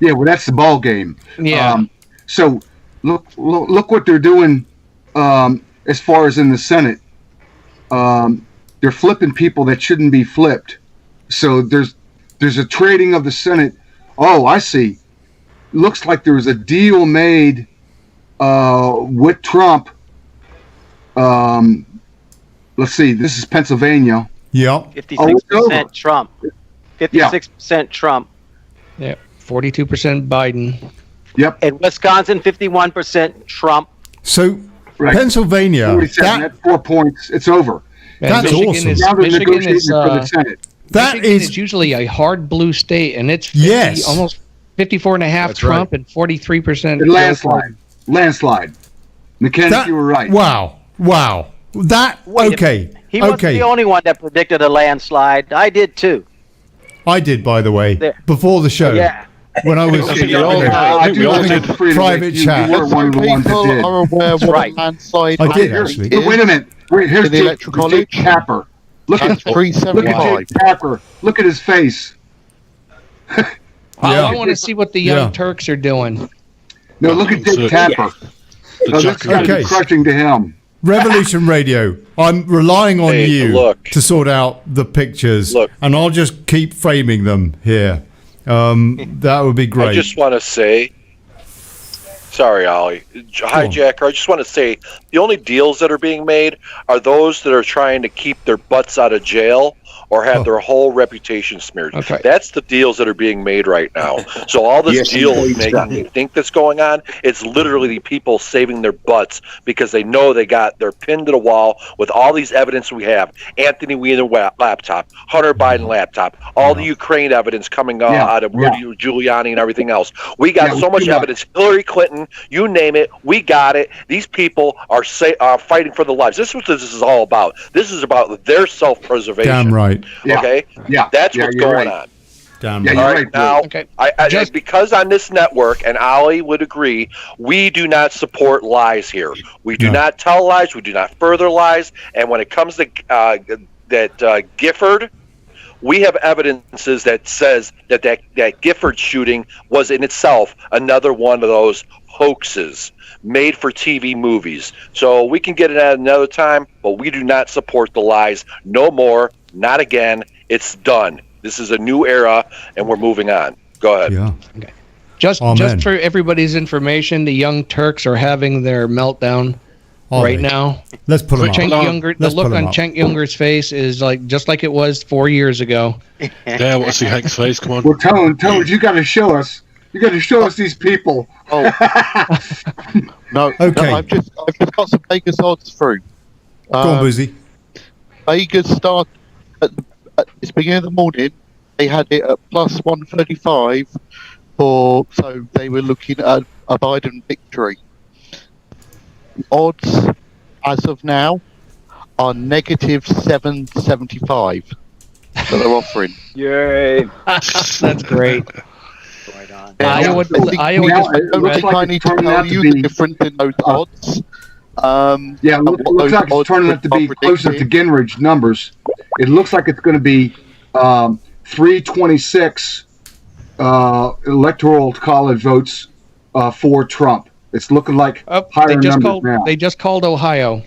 Yeah, well, that's the ball game. Yeah. So look what they're doing as far as in the Senate. They're flipping people that shouldn't be flipped. So there's a trading of the Senate. Oh, I see. Looks like there was a deal made with Trump. Let's see. This is Pennsylvania. Yeah. 56% Trump. 56% Trump. Yeah. 42% Biden. Yep. In Wisconsin, 51% Trump. So Pennsylvania, that's 4 points. It's over. That's Michigan awesome. Michigan is for the Senate. That is usually a hard blue state, and it's almost 54.5 Trump and 43% landslide. McKenna, you were right. Wow. Okay. He wasn't the only one that predicted a landslide. I did too. I did, by the way, before the show. Yeah. When I was private chat. People are aware what a landslide I did actually. Wait a minute. Wait, here's the electoral college. Capper. Look at 375. Capper. Look at his face. I want to see what the Young Turks are doing. No, look at Dick Tapper. Oh, this guy's crushing to him. Revolution Radio, I'm relying on you to sort out the pictures, and I'll just keep framing them here. That would be great. I just want to say, sorry, Ollie, hijacker. I just want to say the only deals that are being made are those that are trying to keep their butts out of jail or have their whole reputation smeared. Okay. That's the deals that are being made right now. So all this deal making you think that's going on, it's literally people saving their butts because they know they're pinned to the wall with all these evidence we have. Anthony Weiner laptop, Hunter Biden laptop, all the Ukraine evidence coming out of Rudy Giuliani and everything else. We got so much evidence. Hillary Clinton, you name it, we got it. These people are fighting for their lives. This is what this is all about. This is about their self-preservation. Damn right. Okay? Yeah. That's what's going on. Damn right. All right, now, because on this network, and Ollie would agree, we do not support lies here. We do not tell lies. We do not further lies. And when it comes to Gifford, we have evidences that says that Gifford shooting was in itself another one of those hoaxes made for TV movies. So we can get it at another time, but we do not support the lies. No more. Not again. It's done. This is a new era, and we're moving on. Go ahead. Yeah. Okay. Just for everybody's information, the Young Turks are having their meltdown right now. Let's put them up. The look on Cenk Younger's face is just like it was 4 years ago. Yeah, what's the Hank's face? Come on. Well, Tones, you got to show us. You got to show us these people. Oh. No. I've just got some Vegas odds through. Go on, Boozy. Vegas start at the beginning of the morning. They had it at plus 135 so they were looking at a Biden victory. The odds as of now are negative 775 that they're offering. Yay! That's great. Right on. I don't think I need to tell you the difference in those odds. It looks like it's turning out to be closer to Gingrich numbers. It looks like it's going to be 326 electoral college votes for Trump. It's looking like higher numbers now. They just called Ohio.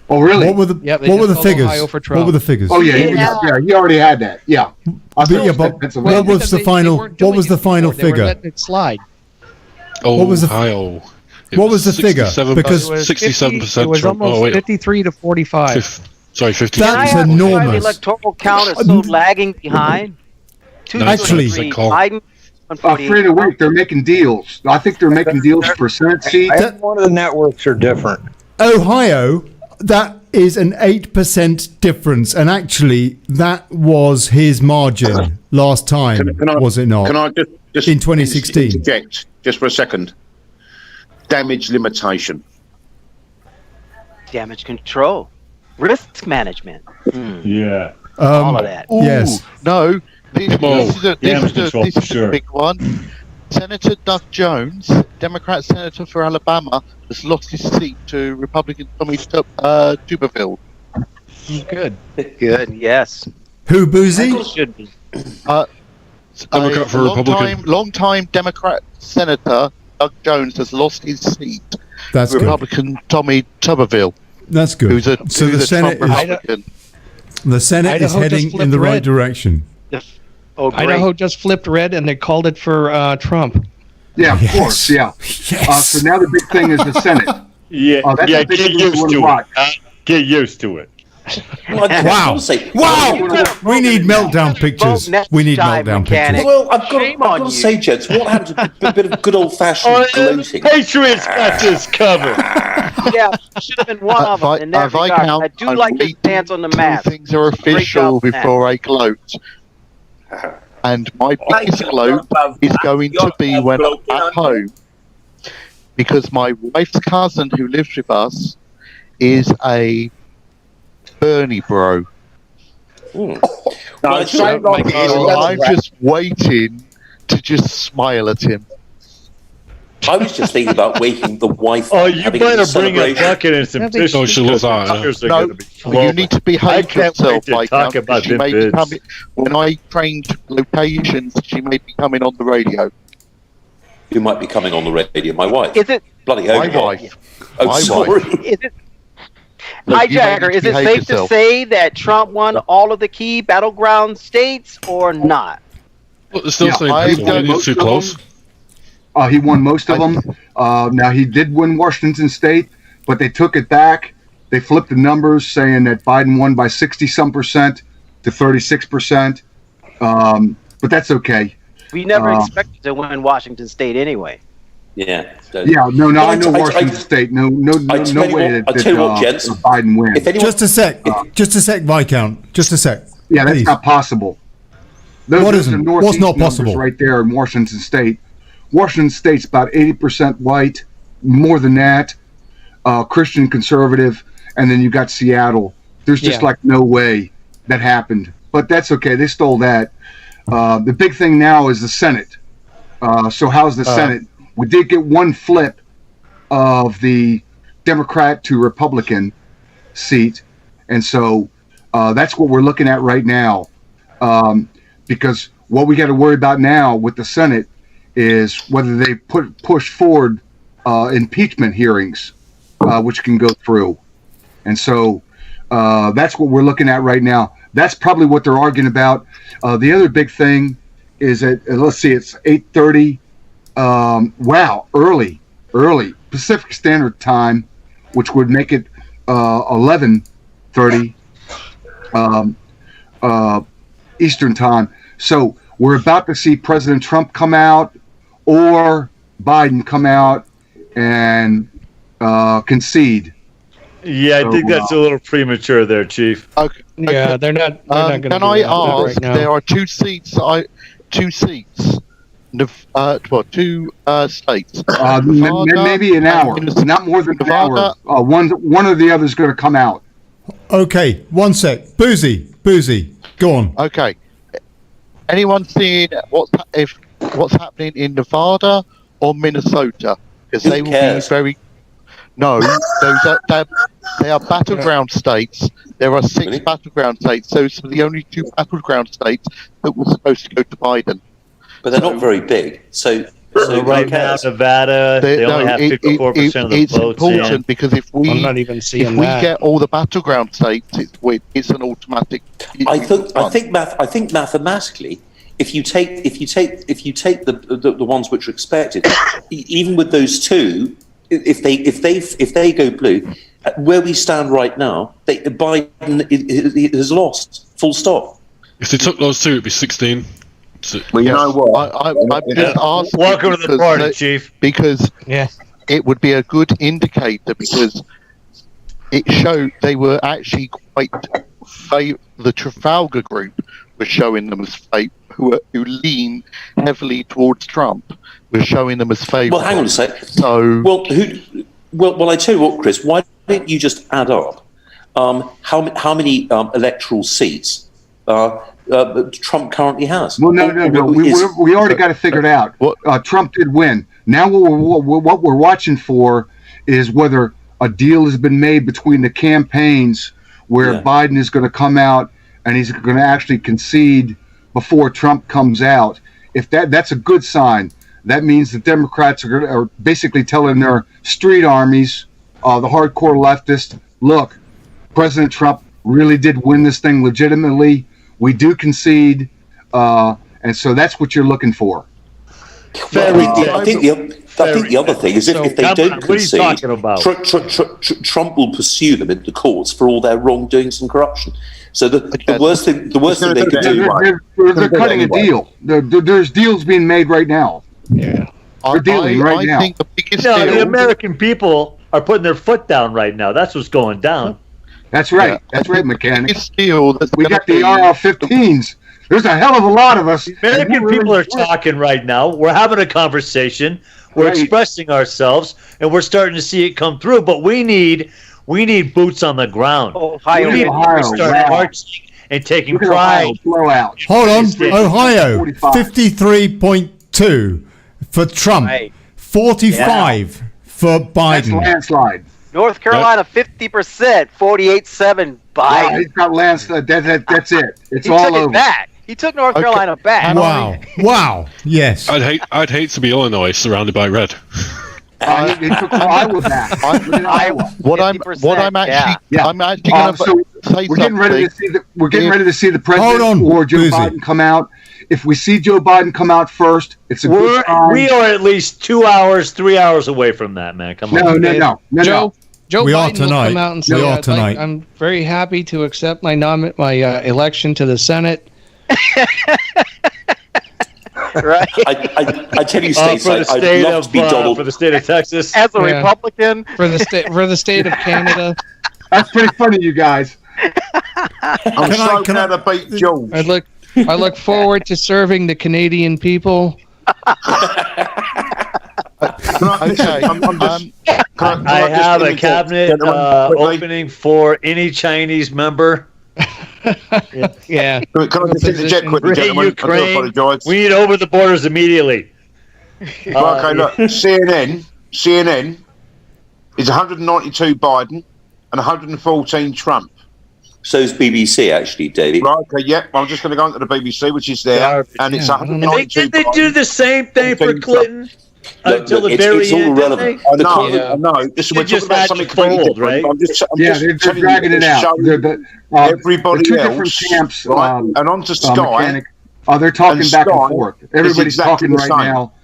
Oh, really? What were the figures? What were the figures? Oh, yeah, he already had that. Yeah. What was the final? What was the final figure? Letting it slide. Ohio. What was the figure? Because 67%. It was almost 53 to 45. Sorry, 50. That's enormous. The electoral count is so lagging behind. Actually, Biden. Afraid of wait, they're making deals. I think they're making deals for Senate seats. One of the networks are different. Ohio, that is an 8% difference, and actually, that was his margin last time, was it not? Can I just in 2016? Interject just for a second. Damage limitation. Damage control. Risk management. Yeah. All of that. Yes. No. This is a big one. Senator Doug Jones, Democrat senator for Alabama, has lost his seat to Republican Tommy Tuberville. Good. Good. Yes. Who, Boozy? Should be. Democrat for Republican. Long-time Democrat senator Doug Jones has lost his seat. That's Republican Tommy Tuberville. That's good. Who's the Senate Republican. The Senate is heading in the right direction. Idaho just flipped red, and they called it for Trump. Yeah, of course. Yeah. Yes. So now the big thing is the Senate. Get used to it. Get used to it. Wow! We need meltdown pictures. We need meltdown pictures. Well, I've got to say, gents, what happened to a bit of good old-fashioned gloating? Patriots got this covered. Yeah, should have been one of them in that regard. I do like the stance on the map. Things are official before I gloat. And my biggest gloat is going to be when I'm at home, because my wife's cousin who lives with us is a Bernie bro. I'm just waiting to just smile at him. I was just thinking about waking the wife. Oh, you better bring a bucket and some tissues. No, she looks out. No, you need to behave yourself. When I trained locations, she may be coming on the radio. Who might be coming on the radio? My wife. Is it bloody hell? My wife. Oh, My sorry. wife. Is it? Look, Hijacker, is it behave safe yourself. to say that Trump won all of the key battleground states or not? But they're still saying it's too close. He won most of them. Now, he did win Washington State, but they took it back. They flipped the numbers, saying that Biden won by 60-some% to 36%. But that's okay. We never expected to win Washington State anyway. Yeah. Yeah, no, I know Washington State. No way that Biden wins. Just a sec, Viscount. Just a sec. Yeah, that's please. not possible. What isn't? What's not possible? Right there in Washington State. Washington State's about 80% white, more than that, Christian conservative, and then you got Seattle. There's just like no way that happened. But that's okay. They stole that. The big thing now is the Senate. So how's the Senate? We did get one flip of the Democrat to Republican seat. And so that's what we're looking at right now. Because what we got to worry about now with the Senate is whether they push forward impeachment hearings, which can go through. And so that's what we're looking at right now. That's probably what they're arguing about. The other big thing is that, let's see, it's 8:30. Wow, early Pacific Standard Time, which would make it 11:30 Eastern Time. So we're about to see President Trump come out or Biden come out and concede. Yeah, I think that's a little premature there, Chief. Okay. Yeah, they're not going to. Can I ask? Right now. There are two seats. Two states. Maybe an hour, not more than Nevada. An hour. One or the other is going to come out. Okay, one sec. Boozy, go on. Okay. Anyone seen what's happening in Nevada or Minnesota? Because they will be very. No, they are battleground states. There are 6 battleground states. Those are the only 2 battleground states that were supposed to go to Biden. But they're not very big. So right now, Nevada, they only have 54% of the it's votes. It's important because if we get all the battleground states, it's an automatic. I think mathematically, if you take the ones which are expected, even with those 2, if they go blue, where we stand right now, Biden has lost. Full stop. If they took those 2, it'd be 16. Well, you know what? I'm just asking. Welcome to the party, Chief. Because it would be a good indicator because it showed they were actually quite the Trafalgar group was showing them as who lean heavily towards Trump was showing them as favourable. Well, hang on a sec. So well, I tell you what, Chris. Why don't you just add up how many electoral seats Trump currently has? Well, no. We already got it figured out. Trump did win. Now what we're watching for is whether a deal has been made between the campaigns where Biden is going to come out and he's going to actually concede before Trump comes out. If that's a good sign. That means the Democrats are basically telling their street armies, the hardcore leftists, look, President Trump really did win this thing legitimately. We do concede, and so that's what you're looking for. I think the other thing is if they don't concede, Trump will pursue them into courts for all their wrongdoings and corruption. So the worst thing they could do. They're cutting a deal. There's deals being made right now. Yeah, they're dealing right now. Think the biggest the American people are putting their foot down right now. That's what's going down. That's right. That's right, mechanic. Deal we got the RL-15s. There's a hell of a lot of us. American people are talking right now. We're having a conversation. We're expressing ourselves, and we're starting to see it come through. But we need We need boots on the ground. Ohio. We need to start marching and taking pride. Hold on. Ohio, 53.2 for Trump. Right. 45 for Biden. That's landslide. North Carolina, 50%, 48-7 Biden. Wow, he's got landslide. That's it. It's He all took over. it back. He took North Carolina back. Wow. Wow. Yes. I'd hate to be Illinois surrounded by red. He took Iowa back. Iowa. What I'm actually I'm actually going to say we're getting ready to see the president or Joe Biden come out. If we see Joe Biden come out first, it's a good sign. We are at least 2 hours, 3 hours away from that, man. Come on. No. Joe We are Biden will tonight. come out and say, We are tonight. I'm very happy to accept my election to the Senate. Right. I tell you, States, for the state I'd love to be Donald. for the state of Texas, As a Republican. For the state of Canada. That's pretty funny, you guys. I'm so glad I beat George. I look forward to serving the Canadian people. I have a cabinet opening for any Chinese member. Yeah. Can I just interject quickly, gentlemen? Ukraine. I do apologise. We need to open the borders immediately. Okay, look, CNN is 192 Biden and 114 Trump. So is BBC, actually, David. Right, okay, yeah. I'm just going to go into the BBC, which is there, and it's 192 Did they do the same thing for Clinton until the very it's all end? irrelevant. I know. Listen, we're talking about something completely different. right? I'm just They're dragging it out. Everybody two else, different camps, right? And onto Sky. Mechanic. They're talking back and forth. Everybody's talking right now.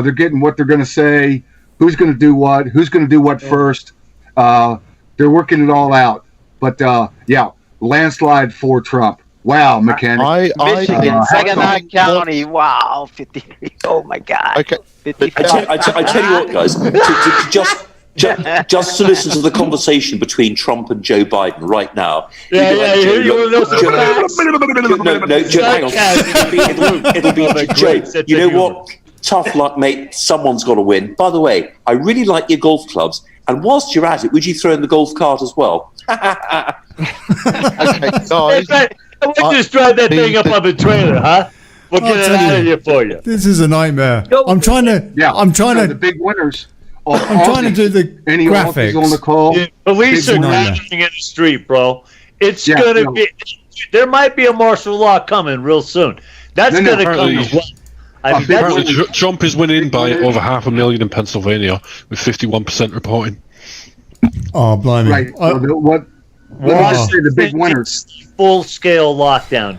They're getting what they're going to say. Who's going to do what? Who's going to do what first? They're working it all out. But landslide for Trump. Wow, Mechanic. Michigan, Saginaw County. Wow, 53. Oh my God. Okay. 55. I tell you what, guys. Just to listen to the conversation between Trump and Joe Biden right now. You want to know some Joe, hang on. It'll be Joe. You know what? Tough luck, mate. Someone's got to win. By the way, I really like your golf clubs. And whilst you're at it, would you throw in the golf cart as well? Okay, guys. We'll just drive that thing up on the trailer, huh? We'll get it out of here for you. This is a nightmare. I'm trying to. The big winners. I'm trying to do the graphics on the call. Police are crashing in the street, bro. It's gonna be. There might be a martial law coming real soon. That's gonna come as well. Apparently, Trump is winning by over 500,000 in Pennsylvania with 51% reporting. Oh, blimey! Right. What I say the big winners? Full-scale lockdown.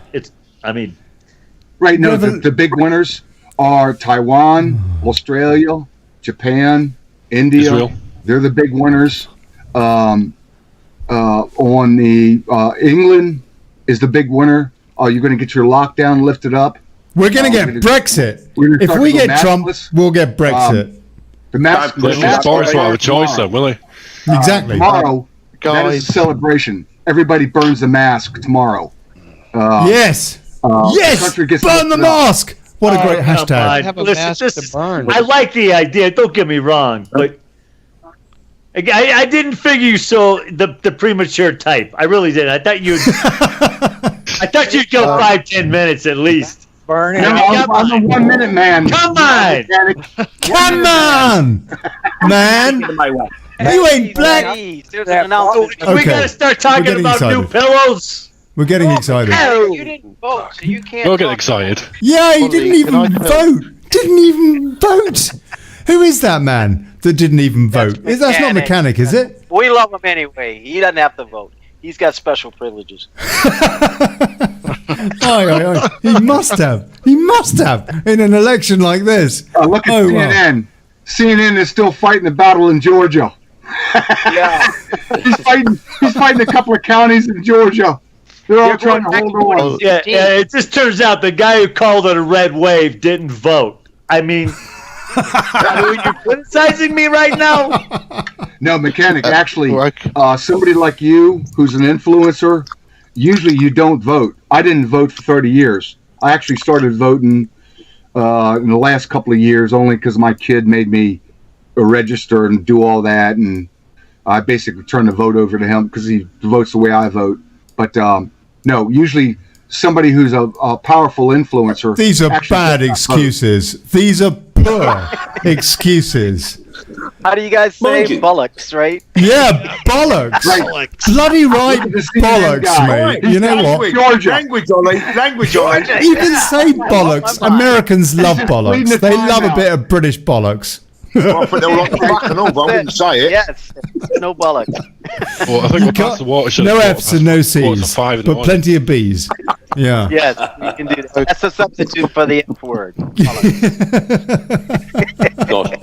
Right. No, the big winners are Taiwan, Australia, Japan, India. Israel. They're the big winners. On the England is the big winner. You're going to get your lockdown lifted up. We're going to get Brexit. If we get Trump, we'll get Brexit. The mask. Boris will have a choice then, will he? Exactly. Tomorrow, that is a celebration. Everybody burns the mask tomorrow. Yes. Burn the mask. What a great hashtag. I like the idea. Don't get me wrong, but I didn't figure you the premature type. I really didn't. I thought you'd go 5-10 minutes at least. Burn it. I'm a 1 minute man. Come on. Come on, man. You ain't black. We got to start talking about new pillows. We're getting excited. No, you didn't vote, so you can't. You'll get excited. Yeah, he didn't even vote. Didn't even vote. Who is that man that didn't even vote? That's not Mechanic, is it? We love him anyway. He doesn't have to vote. He's got special privileges. He must have. He must have in an election like this. Look at CNN. Wow. CNN is still fighting the battle in Georgia. Yeah, he's fighting a couple of counties in Georgia. They're all trying to hold on. Yeah, it just turns out the guy who called it a red wave didn't vote. I mean, are you criticizing me right now? No, Mechanic. Actually, somebody like you who's an influencer, usually you don't vote. I didn't vote for 30 years. I actually started voting in the last couple of years only because my kid made me register and do all that, and I basically turn the vote over to him because he votes the way I vote. But no, usually somebody who's a powerful influencer. These are bad excuses. These are poor excuses. How do you guys say bollocks, right? Yeah, bollocks. Right. Bloody right, bollocks, mate. You know what? Georgia. Language, Ollie. Language, Ollie. You can say bollocks. Americans love bollocks. They love a bit of British bollocks. Well, I think they'll like the fuck and all, but I wouldn't say it. Yes, no bollocks. Well, I think we're past the watershed. No F's and no C's, but plenty of B's. Yeah. Yes, you can do that. That's a substitute for the F word.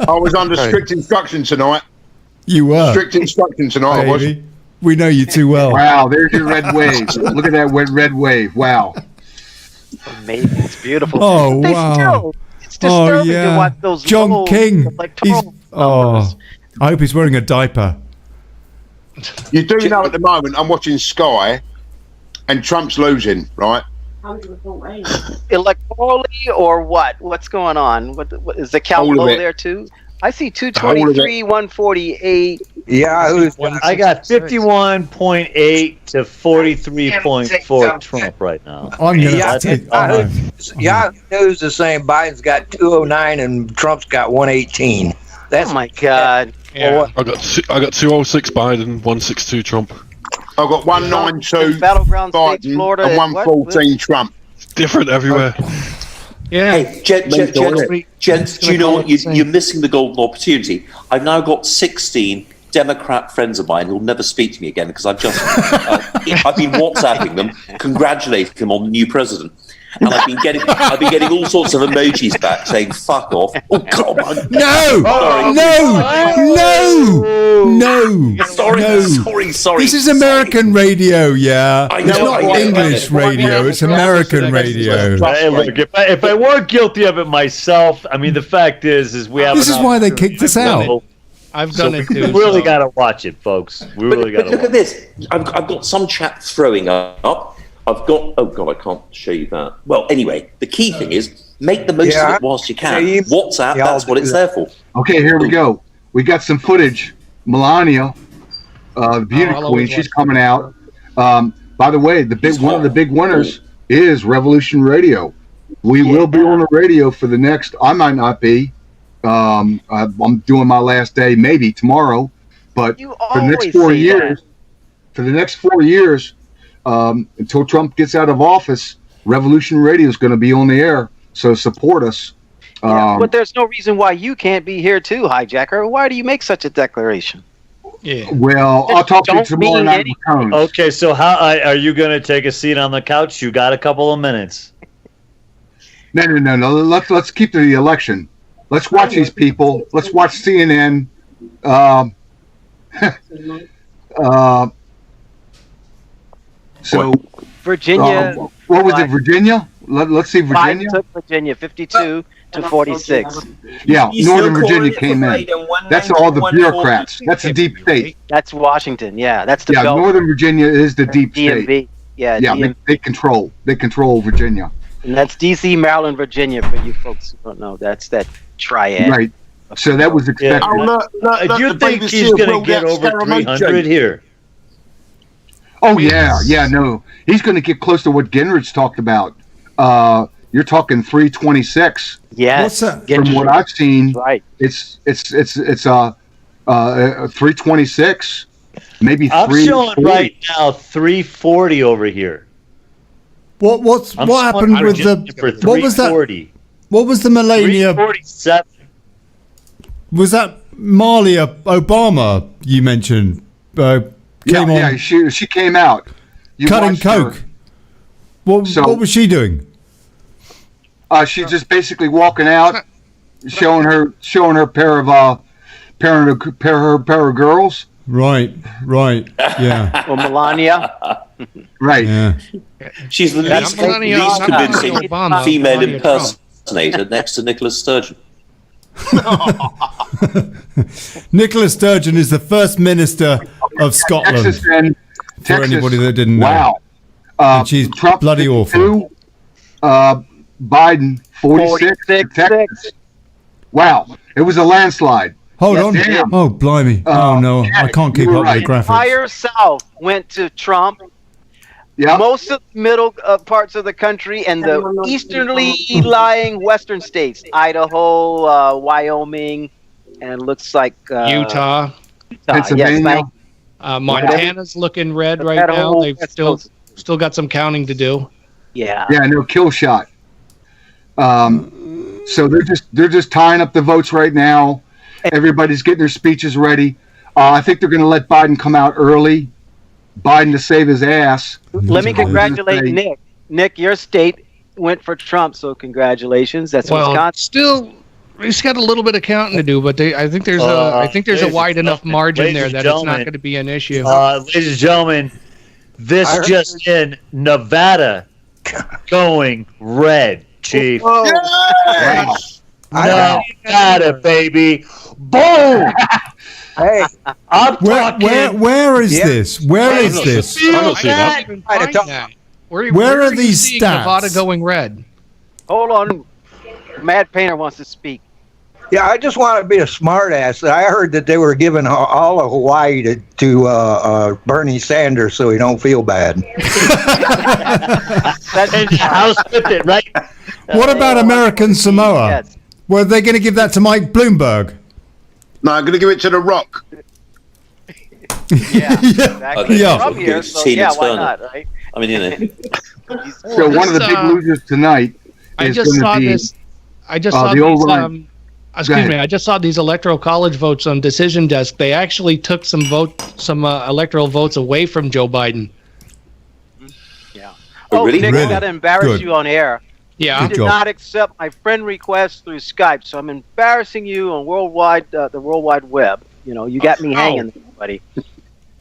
I was under strict instruction tonight. You were. Strict instruction tonight, I was. We know you too well. Wow, there's your red wave. Look at that red wave. Wow. Amazing. It's beautiful. Oh, They wow. still, it's disturbing to watch those John low King. electoral I hope he's wearing a diaper. You do know at the moment I'm watching Sky and Trump's losing, right? Electorally or what? What's going on? What is the count low there too? I see 223, 148. Yeah, I got 51.8 to 43.4 Trump right now. Yahoo News is saying Biden's got 209 and Trump's got 118. That's my God. Yeah. I got 206 Biden, 162 Trump. I've got 192 Battleground Biden States, Florida, and 114 Trump. It's different everywhere. Yeah. Hey, gents, do you know what? You're missing the golden opportunity. I've now got 16 Democrat friends of mine who'll never speak to me again because I've just I've been WhatsApping them, congratulating them on the new president, and I've been getting all sorts of emojis back saying "fuck off." Oh, come on! No! Sorry. This is American radio, yeah. It's not English radio. It's American radio. Hey, look, if I weren't guilty of it myself, I mean, the fact is we have. This is why they kicked us out. I've done it too. We really got to watch it, folks. We really got to. Look at this. I've got some chat throwing up. I've got. Oh God, I can't show you that. Well, anyway, the key thing is make the most of it whilst you can. WhatsApp. That's what it's there for. Okay, here we go. We got some footage. Melania, the beauty queen, she's coming out. By the way, one of the big winners is Revolution Radio. We will be on the radio for the next. I might not be. I'm doing my last day maybe tomorrow, but for the next 4 years, until Trump gets out of office, Revolution Radio is going to be on the air. So support us. But there's no reason why you can't be here too, hijacker. Why do you make such a declaration? Yeah. Well, I'll talk to you tomorrow night. Okay, so how are you going to take a seat on the couch? You got a couple of minutes. No. Let's keep to the election. Let's watch these people. Let's watch CNN. So Virginia. What was it? Virginia? Let's see. Virginia. Biden took Virginia 52 to 46. Yeah, Northern Virginia came in. That's all the bureaucrats. That's the deep state. That's Washington. Yeah, that's the. Yeah, Northern Virginia is the deep state. DMV. Yeah. They control Virginia. And that's D.C., Maryland, Virginia. For you folks who don't know, that's that triad. Right. So that was expected. Do you think he's going to get over 300 here? Oh yeah. No, he's going to get close to what Gingrich talked about. You're talking 326. Yes. From what I've seen, right. It's 326, maybe. I'm showing right now 340 over here. What happened with the? What was that? What was the Melania? 347. Was that Malia Obama you mentioned? She came out. Cutting coke. What was she doing? She's just basically walking out, showing her pair of girls. Right. Yeah. Or Melania. Right. Yeah. She's the least convincing female impersonator next to Nicola Sturgeon. Nicola Sturgeon is the first minister of Scotland. Texas, for anybody that didn't know. Wow. And she's Trump bloody awful. Biden 46. Texas. Wow. It was a landslide. Hold on. Damn. Oh, blimey. Oh, no. I can't keep up with the graphics. Entire South went to Trump. Yeah. Most of the middle parts of the country and the easternly lying western states, Idaho, Wyoming, and looks like Utah. Pennsylvania. Yes, Montana's looking red right That now. whole They've West still got some counting to do. Yeah. Yeah, no kill shot. So they're just tying up the votes right now. Everybody's getting their speeches ready. I think they're going to let Biden come out early. Biden to save his ass. Let me congratulate Nick. Nick, your state went for Trump, so congratulations. That's Wisconsin. Still, he's got a little bit of counting to do, but I think there's a wide enough margin there that it's not going to be an issue. Ladies and gentlemen, this just in: Nevada going red, Chief. Yes! Nevada, baby. Boom! Hey, I'm talking. Where is this? Where is this? I don't see that. Where are these seeing stats? Nevada going red. Hold on. Mad Painter wants to speak. Yeah, I just want to be a smartass. I heard that they were giving all of Hawaii to Bernie Sanders so he don't feel bad. I'll split it, right? What about American Samoa? Were they going to give that to Mike Bloomberg? No, I'm going to give it to The Rock. Yeah, exactly. Yeah. From here, so yeah, why not, right? I mean, you know. So one of the big losers tonight is going to be I just saw these electoral college votes on Decision Desk. They actually took some electoral votes away from Joe Biden. Yeah. Oh, really? Nick, Really? I got to embarrass Good. you on air. Yeah. You did not accept my friend request through Skype, so I'm embarrassing you on the World Wide Web. You know, you got me hanging, buddy.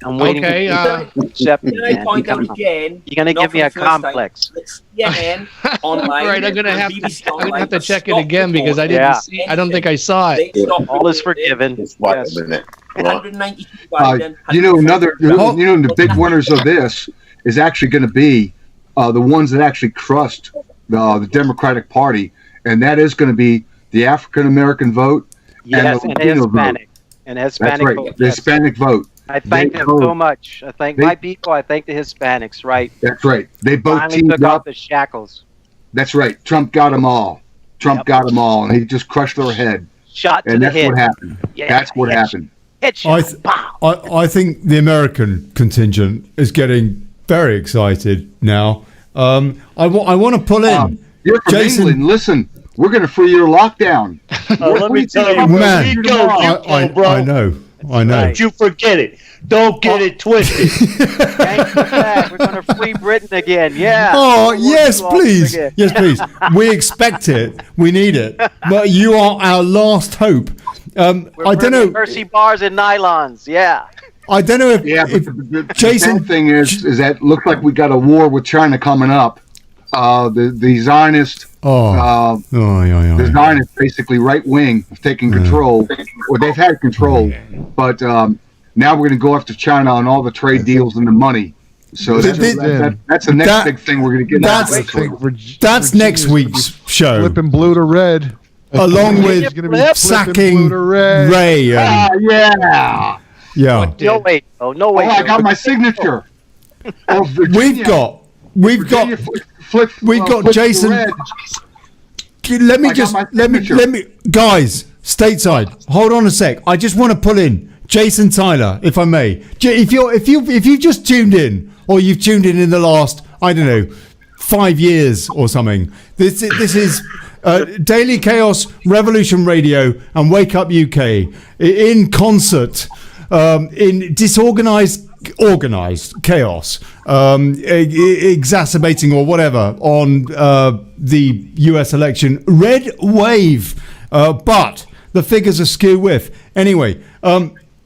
I'm waiting for you to accept me. Can I point out again? You're gonna give me a complex. Right, I'm gonna have to check it again because I didn't see. I don't think I saw it. All is forgiven. Just wait a minute. you know, the big winners of this is actually going to be the ones that actually crushed the Democratic Party, and that is going to be the African American vote Yes, and and the Latino Hispanic. vote. And Hispanic That's right, vote. the Hispanic vote. I thank them so much. I thank my people. I thank the Hispanics. Right. That's right. They both Finally teamed took up. off the shackles. That's right. Trump got them all. Trump got them all, and he just crushed their head. Shot to and the that's head. what happened. Yeah, that's what happened. I think the American contingent is getting very excited now. I want to pull in. You're from Jason. England. Listen, we're going to free your lockdown. Let me tell you, Man, we go, bro. I know. Don't you forget it. Don't get it twisted. Thank you, Dad. We're going to free Britain again. Yeah. Oh, yes, please. Yes, please. We expect it. We need it. But you are our last hope. I don't know. Mercy bars and nylons. Yeah. I don't know if, the Jason bad thing is that it looks like we got a war with China coming up. The Zionist, the Zionists, basically right wing, have taken control, or they've had control, but now we're going to go after China on all the trade deals and the money. So that's the next big thing we're going to get. That's next week's show. Flipping blue to red, along with sacking Ray. Yeah. Yeah. No way. Oh, no way. Oh, I got my signature. We've got Jason. Let me, guys, stateside. Hold on a sec. I just want to pull in Jason Tyler, if I may. If you've just tuned in, or you've tuned in the last, I don't know, 5 years or something. This is Daily Chaos, Revolution Radio, and Wake Up UK in concert, in organized chaos, exacerbating or whatever on the US election. REDWAVE, but the figures are skew with. Anyway,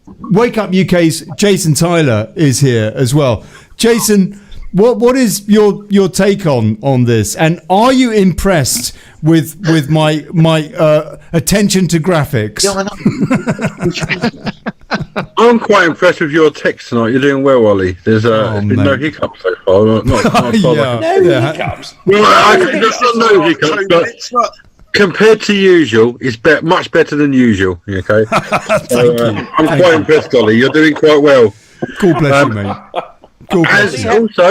Wake Up UK's Jason Tyler is here as well. Jason, what is your take on this, and are you impressed with my attention to graphics? I'm quite impressed with your text tonight. You're doing well, Ollie. There's been no hiccups so far. Not No hiccups. Well, I think there's no hiccups, but compared to usual, it's much better than usual. Okay, I'm quite impressed, Ollie. You're doing quite well. God bless you, mate. As also,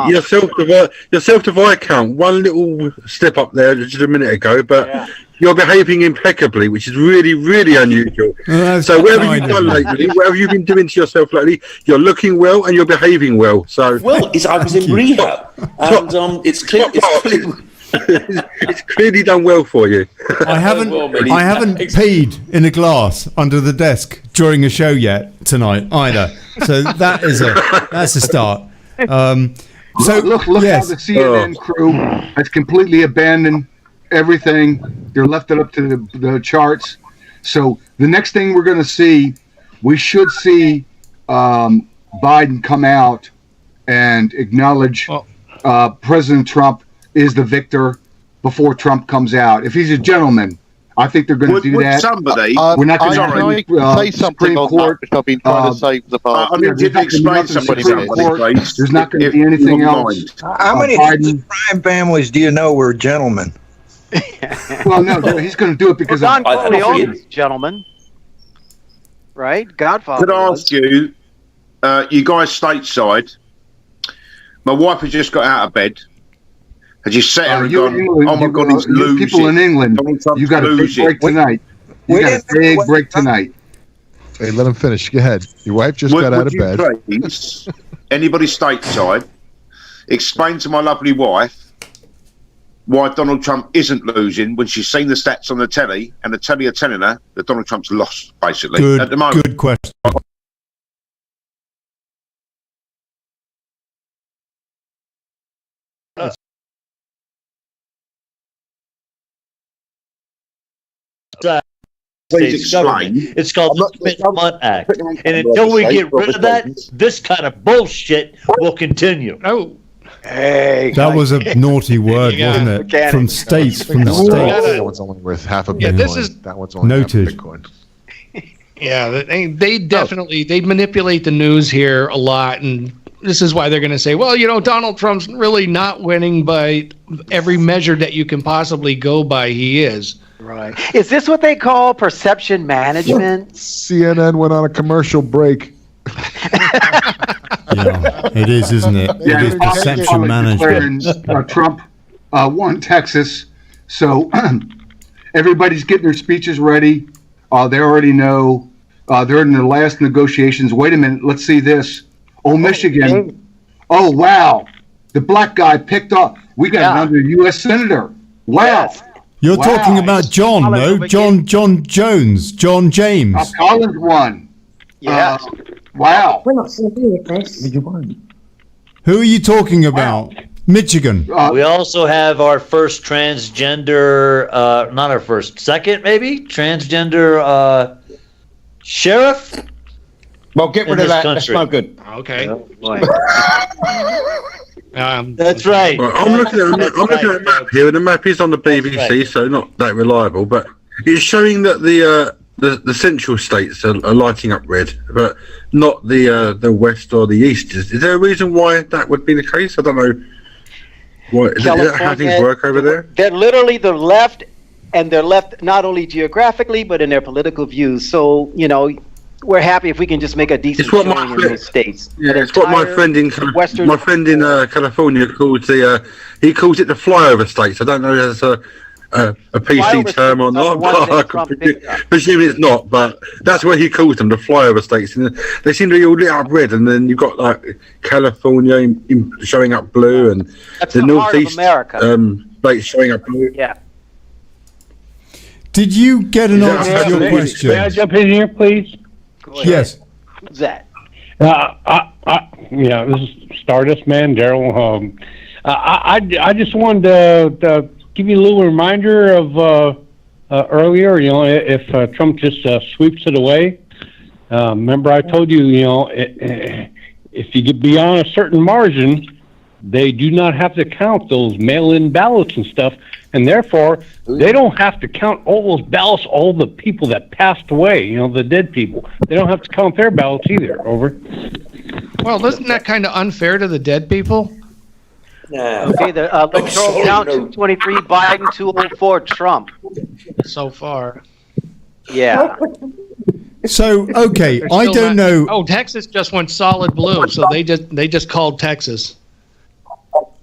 your self-to-buy account, one little step up there just a minute ago, but you're behaving impeccably, which is really, really unusual. So whatever you've done lately, whatever you've been doing to yourself lately, you're looking well and you're behaving well. So I was in rehab, and it's clearly done well for you. I haven't peed in a glass under the desk during a show yet tonight either. So that's a start. So look how the CNN crew has completely abandoned everything. They're left it up to the charts. So the next thing we're going to see, we should see Biden come out and acknowledge President Trump is the victor before Trump comes out. If he's a gentleman, I think they're going to do that. Somebody, we're not going to say something on that, which I've been trying to say for the past. I need you to explain somebody, please. There's not going to be anything else. How many crime families do you know were gentlemen? Well, no, he's going to do it because Don Corleone's gentleman, right? Godfather. Could I ask you, you guys stateside? My wife has just got out of bed. Has you sat her and gone, oh my God, he's losing. People in England, you got a big break tonight. You got a big break tonight. Hey, let him finish. Go ahead. Your wife just got out of bed. Please, anybody stateside, explain to my lovely wife why Donald Trump isn't losing when she's seen the stats on the telly and the telly are telling her that Donald Trump's lost, basically, at the moment. Good question. Please explain. It's called the Commitment Act. And until we get rid of that, this kind of bullshit will continue. Oh. Hey, that was a naughty word, wasn't it? From states. That one's only worth half a Bitcoin. That one's only noted. half a Bitcoin. Yeah, they definitely they manipulate the news here a lot, and this is why they're going to say, well, Donald Trump's really not winning by every measure that you can possibly go by. He is. Right. Is this what they call perception management? CNN went on a commercial break. Yeah, it is, isn't it? Yeah, it is perception management. Trump won Texas, so everybody's getting their speeches ready. They already know. They're in the last negotiations. Wait a minute. Let's see this. Michigan. Oh, wow. The black guy picked up. We got another U.S. senator. Wow. Yes. You're talking about John, no? John Jones. John James. Collins won. Yes. Wow. We're not so good at this. Who are you talking about? Michigan. We also have our first transgender, not our first, second maybe, transgender sheriff. Well, get rid of that. That's no good. Okay. That's right. Well, I'm looking at a map here, and the map is on the BBC, so not that reliable, but it's showing that the central states are lighting up red, but not the west or the east. Is there a reason why that would be the case? I don't know. Is that how things work over there? They're literally the left, and they're left not only geographically, but in their political views. So, we're happy if we can just make a decent showing in those states. Yeah, it's what my friend in California calls he calls it the flyover states. I don't know if that's a PC term or not, but I presume it's not. But that's what he calls them, the flyover states. And they seem to be all lit up red, and then you've got like California showing up blue, and that's the northeast states showing up blue. Yeah. Did you get an answer to your question? May I jump in here, please? Yes. Who's that? This is Stardust Man, Daryl. I just wanted to give you a little reminder of earlier, if Trump just sweeps it away. Remember I told you, if you get beyond a certain margin, they do not have to count those mail-in ballots and stuff, and therefore they don't have to count all those ballots, all the people that passed away, the dead people. They don't have to count their ballots either. Over. Well, isn't that kind of unfair to the dead people? Okay, the electoral count 223 Biden, 204 Trump. So far. Yeah. So okay, They're I still don't not- know. Oh, Texas just went solid blue, so they just called Texas.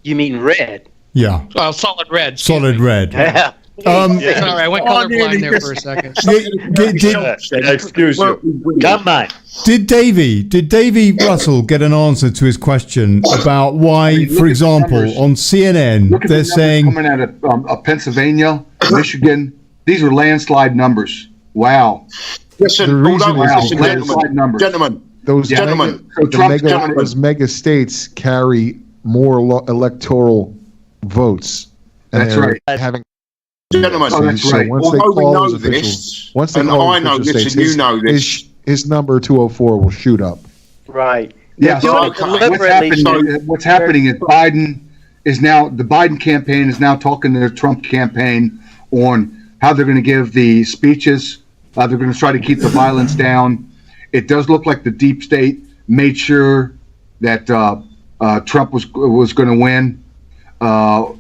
You mean red? Yeah, Well, solid red. solid red. Yeah. Sorry, I went colorblind there for a second. Excuse you. Come on. Did Davy Russell get an answer to his question about why, for example, on CNN Look at they're the numbers saying coming out of Pennsylvania, Michigan. These are landslide numbers. Wow. Listen, The reason hold on, is listen, landslide numbers. gentlemen. Those Gentlemen. those mega states carry more electoral votes. And That's they're right. Having Gentlemen, Oh, that's so right. once they Although we call know those officials, this, once they and call I those know official this, states, and you know this. his number 204 will shoot up. Right. Yeah. They're doing it deliberately. What's happening is the Biden campaign is now talking to the Trump campaign on how they're going to give the speeches. They're going to try to keep the violence down. It does look like the deep state made sure that Trump was going to win a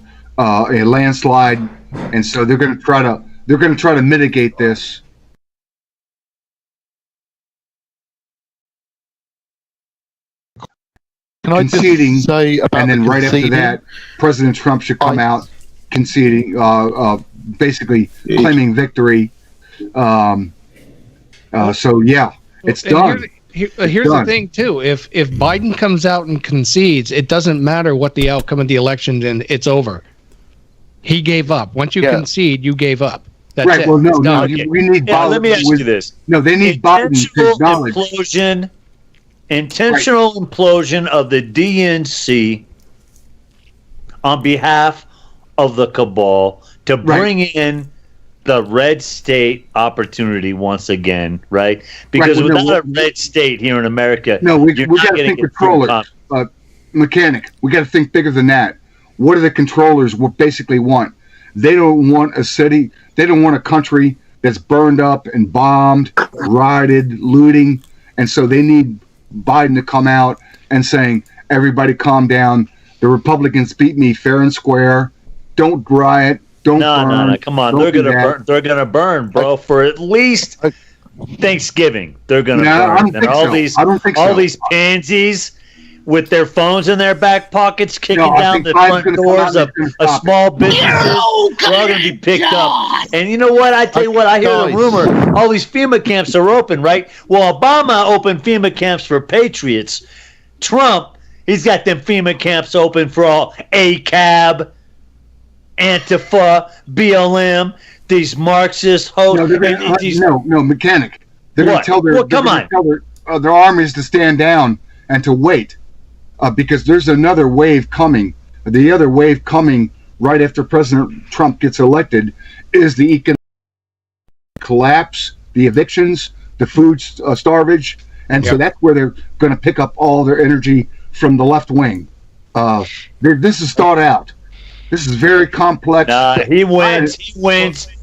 landslide, and so they're going to try to mitigate this. Can I conceding, just say about and then right after conceding? that, President Trump should come out conceding, basically claiming victory. So yeah, it's And done. Here's Done. the thing too. If Biden comes out and concedes, it doesn't matter what the outcome of the election, and it's over. He gave up. Once you concede, you gave up. That's Right. it. Well, It's no. done. We need Biden. Let me ask you this. No, they need Biden to acknowledge. Intentional implosion of the DNC on behalf of the cabal to bring in the red state opportunity once again, right? Because without a red state here in America, No, we you're got not to getting think a true controller, mechanic. We got to think bigger than that. What do the controllers basically want? They don't want a city. They don't want a country that's burned up and bombed, rioted, looting, and so they need Biden to come out and saying, "Everybody, calm down. The Republicans beat me fair and square. Don't riot. Don't burn. No, come on. Don't They're do gonna that." burn. They're gonna burn, bro, for at least Thanksgiving. They're gonna No, I burn. don't And think all so. these, I don't think all so. these pansies with their phones in their back pockets, kicking No, I down think the Biden's front gonna come doors out and of he's gonna stop small it. businesses. They're all gonna be picked up. And you know what? I tell you what. I hear the rumor. All these FEMA camps are open, right? Well, Obama opened FEMA camps for patriots. Trump, he's got them FEMA camps open for all ACAB, Antifa, BLM, these Marxist hosts. No, mechanic. They're going to tell their armies to stand down and to wait, because there's another wave coming. The other wave coming right after President Trump gets elected is the economic collapse, the evictions, the food starvage, and so that's where they're going to pick up all their energy from the left wing. This is thought out. This is very complex. He wins.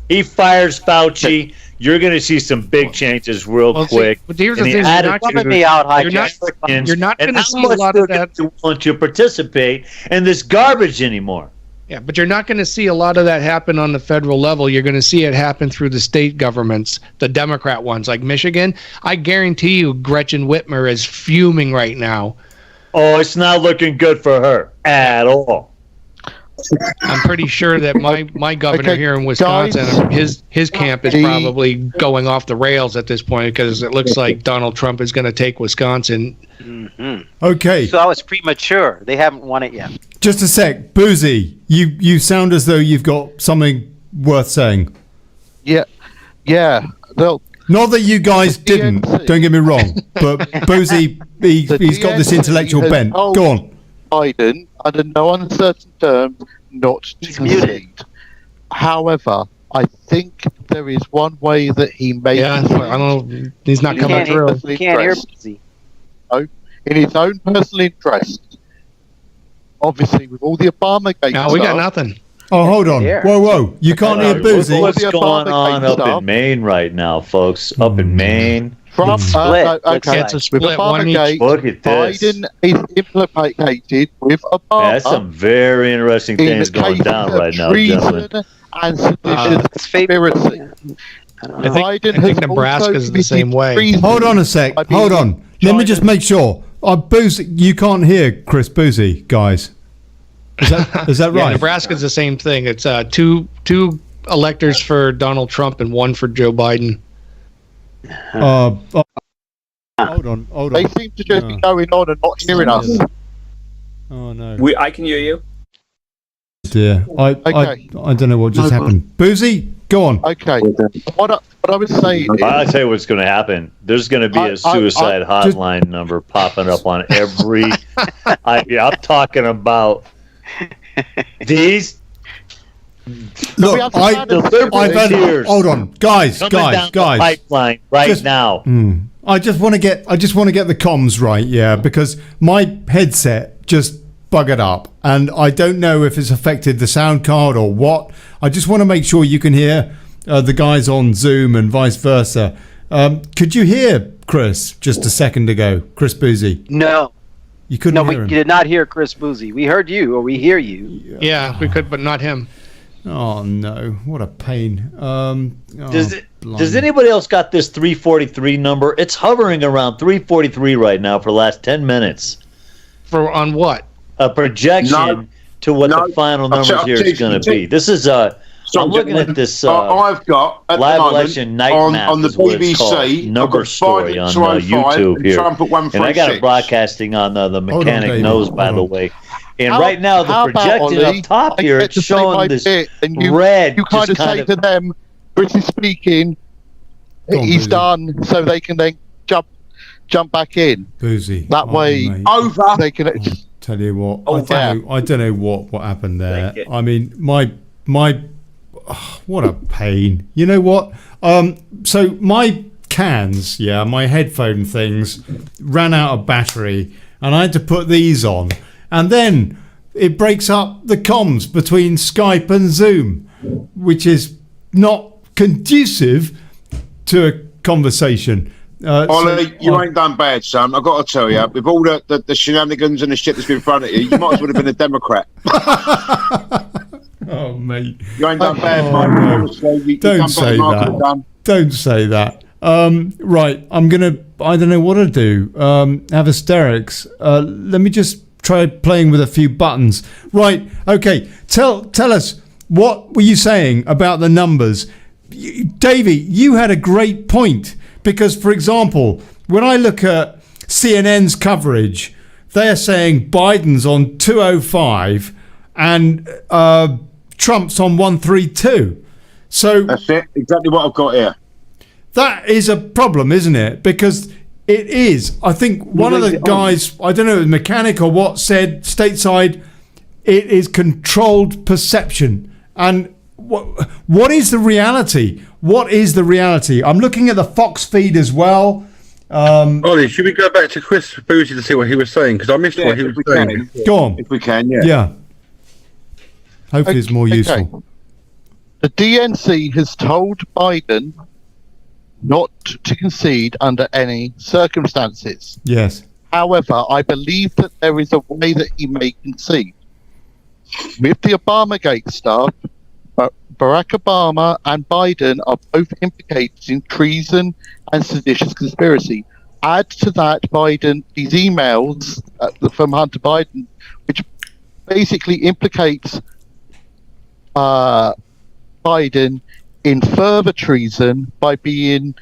He fires Fauci. You're going to see some big changes real quick. But here's the And thing: you're not going to see a lot of that. Want to participate in this garbage anymore? Yeah, but you're not going to see a lot of that happen on the federal level. You're going to see it happen through the state governments, the Democrat ones, like Michigan. I guarantee you, Gretchen Whitmer is fuming right now. Oh, it's not looking good for her at all. I'm pretty sure that my governor here in Wisconsin, his camp is probably going off the rails at this point, because it looks like Donald Trump is going to take Wisconsin. Mm-hmm. Okay. So that was premature. They haven't won it yet. Just a sec, Boozy. You sound as though you've got something worth saying. Yeah. Not that you guys didn't. Don't get me wrong, but Boozy, he's got this intellectual bent. Go on. Biden, under no uncertain terms, not to concede. However, I think there is one way that he may. I don't know. He's not coming through. Can't hear Boozy. No, in his own personal interest. Obviously, with all the Obamagate No, we got nothing. Oh, hold on. Whoa. You can't hear Boozy. What's going on up in Maine right now, folks? Up in Maine. split. Okay, It's a with split. One each. Obamagate, Look at this. Biden is implicated with Obama. Yeah, that's some very interesting things going down right now, gentlemen. And sedition conspiracy. I think Nebraska's the same way. Hold on a sec. Hold on. Let me just make sure. Boozy, you can't hear Chris Boozy, guys. Is that right? Yeah, Nebraska's the same thing. It's two electors for Donald Trump and one for Joe Biden. Hold on. They seem to just be going on and not hearing us. Oh no. I can hear you. Dear. I don't know what just happened. Boozy, go on. Okay. What I was saying is, I'll tell you what's going to happen. There's going to be a suicide hotline number popping up on every. I'm talking about these. Look, hold on, guys. Pipeline right now. I just want to get the comms right, yeah, because my headset just buggered up, and I don't know if it's affected the sound card or what. I just want to make sure you can hear the guys on Zoom and vice versa. Could you hear Chris just a second ago, Chris Boozy? No. You couldn't hear him? We did not hear Chris Boozy. We heard you, or we hear you. Yeah, we could, but not him. Oh no! What a pain. Does anybody else got this 343 number? It's hovering around 343 right now for the last 10 minutes. On what? A projection to what the final numbers here is going to be. This is I'm looking at this. I've got at live the moment, election night map on the BBC number story on YouTube here, and I got it broadcasting on the mechanic knows, by the way. And right now, the projection up top here, it's showing this red. You kind of say to them, British speaking, he's done, so they can then jump back in. Boozy. That way, over. They can. Tell you what, I don't know what happened there. I mean, my what a pain. You know what? So my cans, my headphone things ran out of battery, and I had to put these on. And then it breaks up the comms between Skype and Zoom, which is not conducive to a conversation. Ollie, you ain't done bad, son. I've got to tell you, with all the shenanigans and the shit that's been in front of you, you might as well have been a Democrat. Oh, mate. You ain't done bad, mate. No. Don't say that. Don't say that. Right, I don't know what to do. Have hysterics. Let me just try playing with a few buttons. Right, okay. Tell us, what were you saying about the numbers? Davey, you had a great point. Because, for example, when I look at CNN's coverage, they're saying Biden's on 205 and Trump's on 132. So that's it. Exactly what I've got here. That is a problem, isn't it? Because it is. I think one of the guys, I don't know, mechanic or what, said stateside, it is controlled perception. And what is the reality? What is the reality? I'm looking at the Fox feed as well. Ollie, should we go back to Chris Boozy to see what he was saying? Because I missed what he was saying. Go on. If we can, yeah. Yeah. Hopefully it's more useful. The DNC has told Biden not to concede under any circumstances. Yes. However, I believe that there is a way that he may concede. With the Obamagate stuff, Barack Obama and Biden are both implicated in treason and seditious conspiracy. Add to that these emails from Hunter Biden, which basically implicates Biden in further treason by being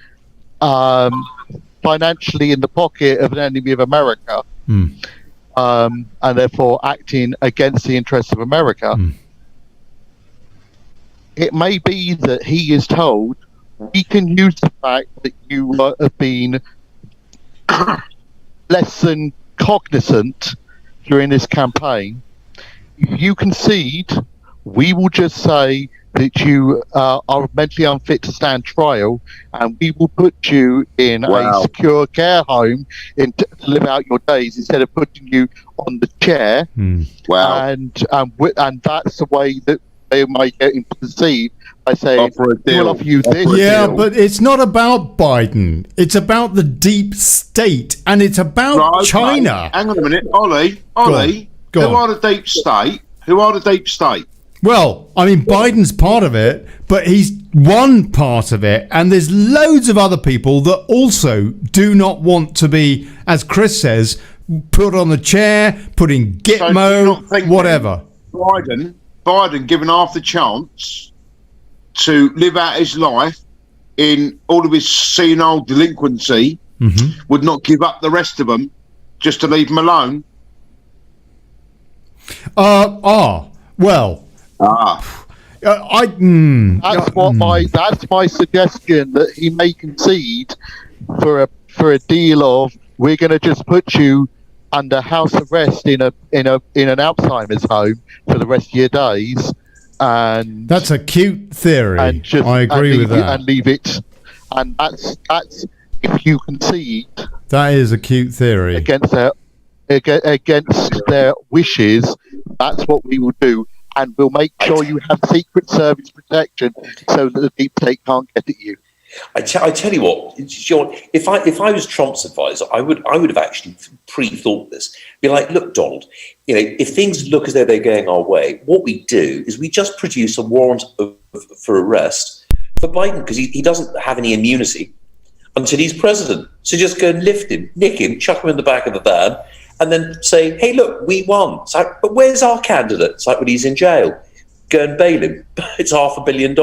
financially in the pocket of an enemy of America, and therefore acting against the interests of America. It may be that he is told, we can use the fact that you have been less than cognizant during this campaign. If you concede, we will just say that you are mentally unfit to stand trial, and we will put you in a secure care home to live out your days instead of putting you on the chair. And that's the way that they might get him to concede by saying, we'll offer you this. Yeah, but it's not about Biden. It's about the deep state, and it's about China. Hang on a minute, Ollie. Who are the deep state? Who are the deep state? Well, I mean, Biden's part of it, but he's one part of it, and there's loads of other people that also do not want to be, as Chris says, put on the chair, put in Gitmo, whatever. Biden given half the chance to live out his life in all of his senile delinquency, would not give up the rest of them just to leave him alone? That's my suggestion, that he may concede for a deal of, we're going to just put you under house arrest in an Alzheimer's home for the rest of your days, and that's a cute theory. I agree with that. And leave it, and that's if you concede. That is a cute theory. Against their wishes, that's what we will do, and we'll make sure you have Secret Service protection so that the deep state can't get at you. I tell you what, Sean, if I was Trump's advisor, I would have actually pre-thought this. Be like, look, Donald, if things look as though they're going our way, what we do is we just produce a warrant for arrest for Biden, because he doesn't have any immunity until he's president. So just go and lift him, nick him, chuck him in the back of the van, and then say, hey, look, we won. It's like, but where's our candidate? It's like, when he's in jail. Go and bail him. It's $500 million.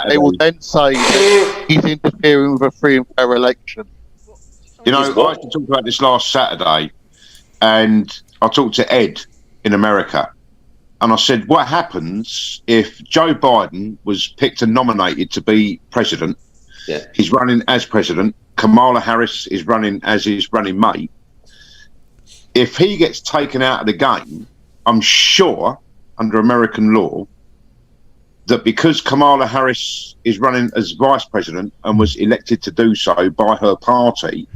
They will then say he's interfering with a free and fair election. I actually talked about this last Saturday, and I talked to Ed in America, and I said, what happens if Joe Biden was picked and nominated to be president? Yeah. He's running as president. Kamala Harris is running as his running mate. If he gets taken out of the game, I'm sure, under American law, that because Kamala Harris is running as vice president and was elected to do so by her party,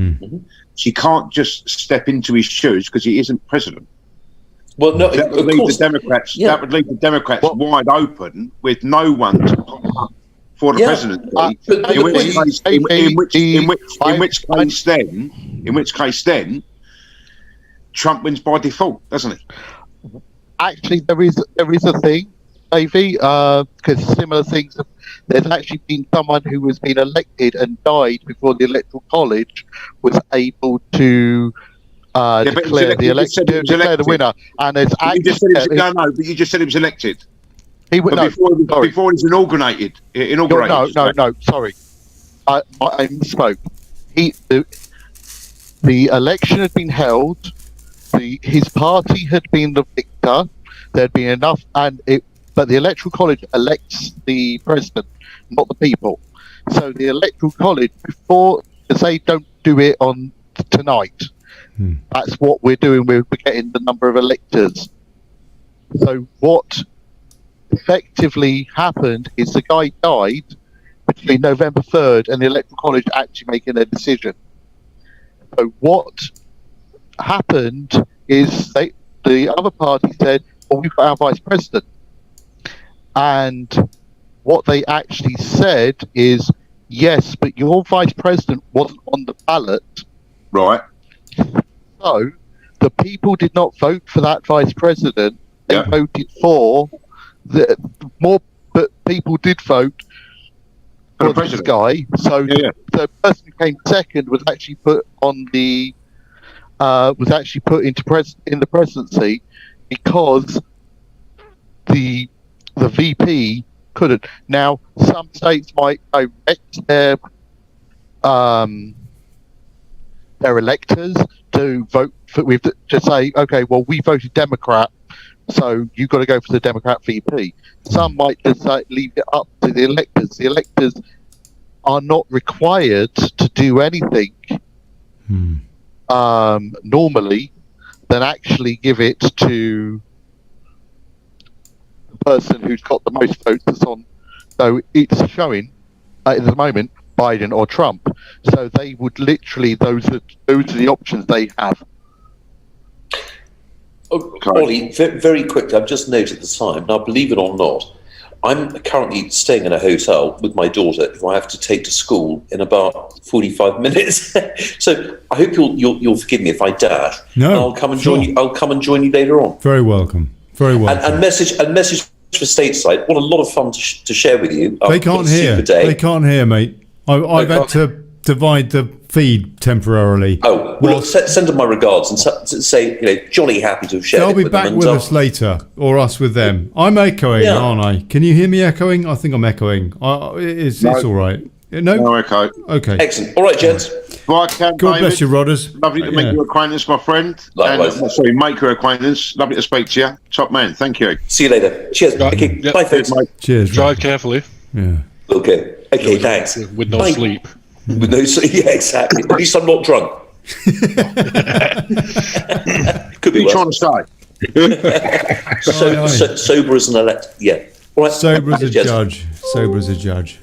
she can't just step into his shoes because he isn't president. Well, no, that would leave the Democrats. Yeah. That would leave the Democrats wide open with no one to pop up for the presidency. In which case, then Trump wins by default, doesn't he? Actually, there is a thing, Davey, because similar things. There's actually been someone who has been elected and died before the Electoral College was able to declare the winner. And there's actually but you just said he was elected. Before he was inaugurated. No, sorry, I misspoke. The election had been held. His party had been the victor. There'd been enough, but the Electoral College elects the president, not the people. So the Electoral College, because they don't do it on tonight. That's what we're doing. We're getting the number of electors. So what effectively happened is the guy died between November 3rd and the Electoral College actually making their decision. So what happened is the other party said, well, we've got our vice president. And what they actually said is, yes, but your vice president wasn't on the ballot. Right. So the people did not vote for that vice president. They voted for but people did vote for this guy. So the person who came second was actually put on the in the presidency because the VP couldn't. Now some states might direct their electors to vote to say, okay, well, we voted Democrat, so you've got to go for the Democrat VP. Some might just leave it up to the electors. The electors are not required to do anything normally than actually give it to the person who's got the most votes that's on. So it's showing at the moment Biden or Trump. So they would literally, those are the options they have. Ollie, very quickly, I've just noted the time. Now, believe it or not, I'm currently staying in a hotel with my daughter who I have to take to school in about 45 minutes. So I hope you'll forgive me if I dash. No, and I'll come and join you. I'll come and join you later on. Very welcome. Very welcome. And message for stateside. What a lot of fun to share with you. They can't hear. They can't hear, mate. I've had to divide the feed temporarily. Oh, well, look, send them my regards and say, jolly happy to have shared. They'll be back with us later, or us with them. I'm echoing, aren't I? Can you hear me echoing? I think I'm echoing. It's all right. No echo. Okay. Excellent. All right, gents. God bless you, Rodders. Lovely to make your acquaintance, my friend. Likewise. Make your acquaintance. Lovely to speak to you. Top man. Thank you. See you later. Cheers. Okay. Bye, folks. Cheers. Drive carefully. Yeah. Okay, thanks. With no sleep. With no sleep, yeah, exactly. At least I'm not drunk. Could be trying to say. Sober as an All right. Sober as a judge. Sober as a judge.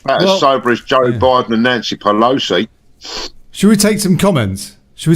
About as sober as Joe Biden and Nancy Pelosi. Should we take some comments? See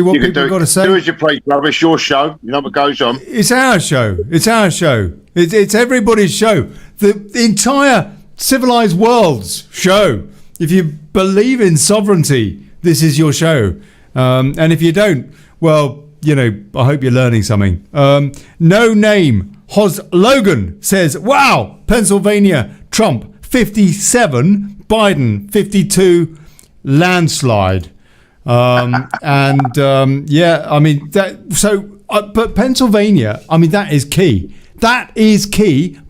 what people got to say. Do as you please, brother. It's your show. You know what goes on. It's our show. It's everybody's show. The entire civilized world's show. If you believe in sovereignty, this is your show. And if you don't, well, I hope you're learning something. No name Hos Logan says, wow, Pennsylvania, Trump 57, Biden 52, landslide. But Pennsylvania, that is key.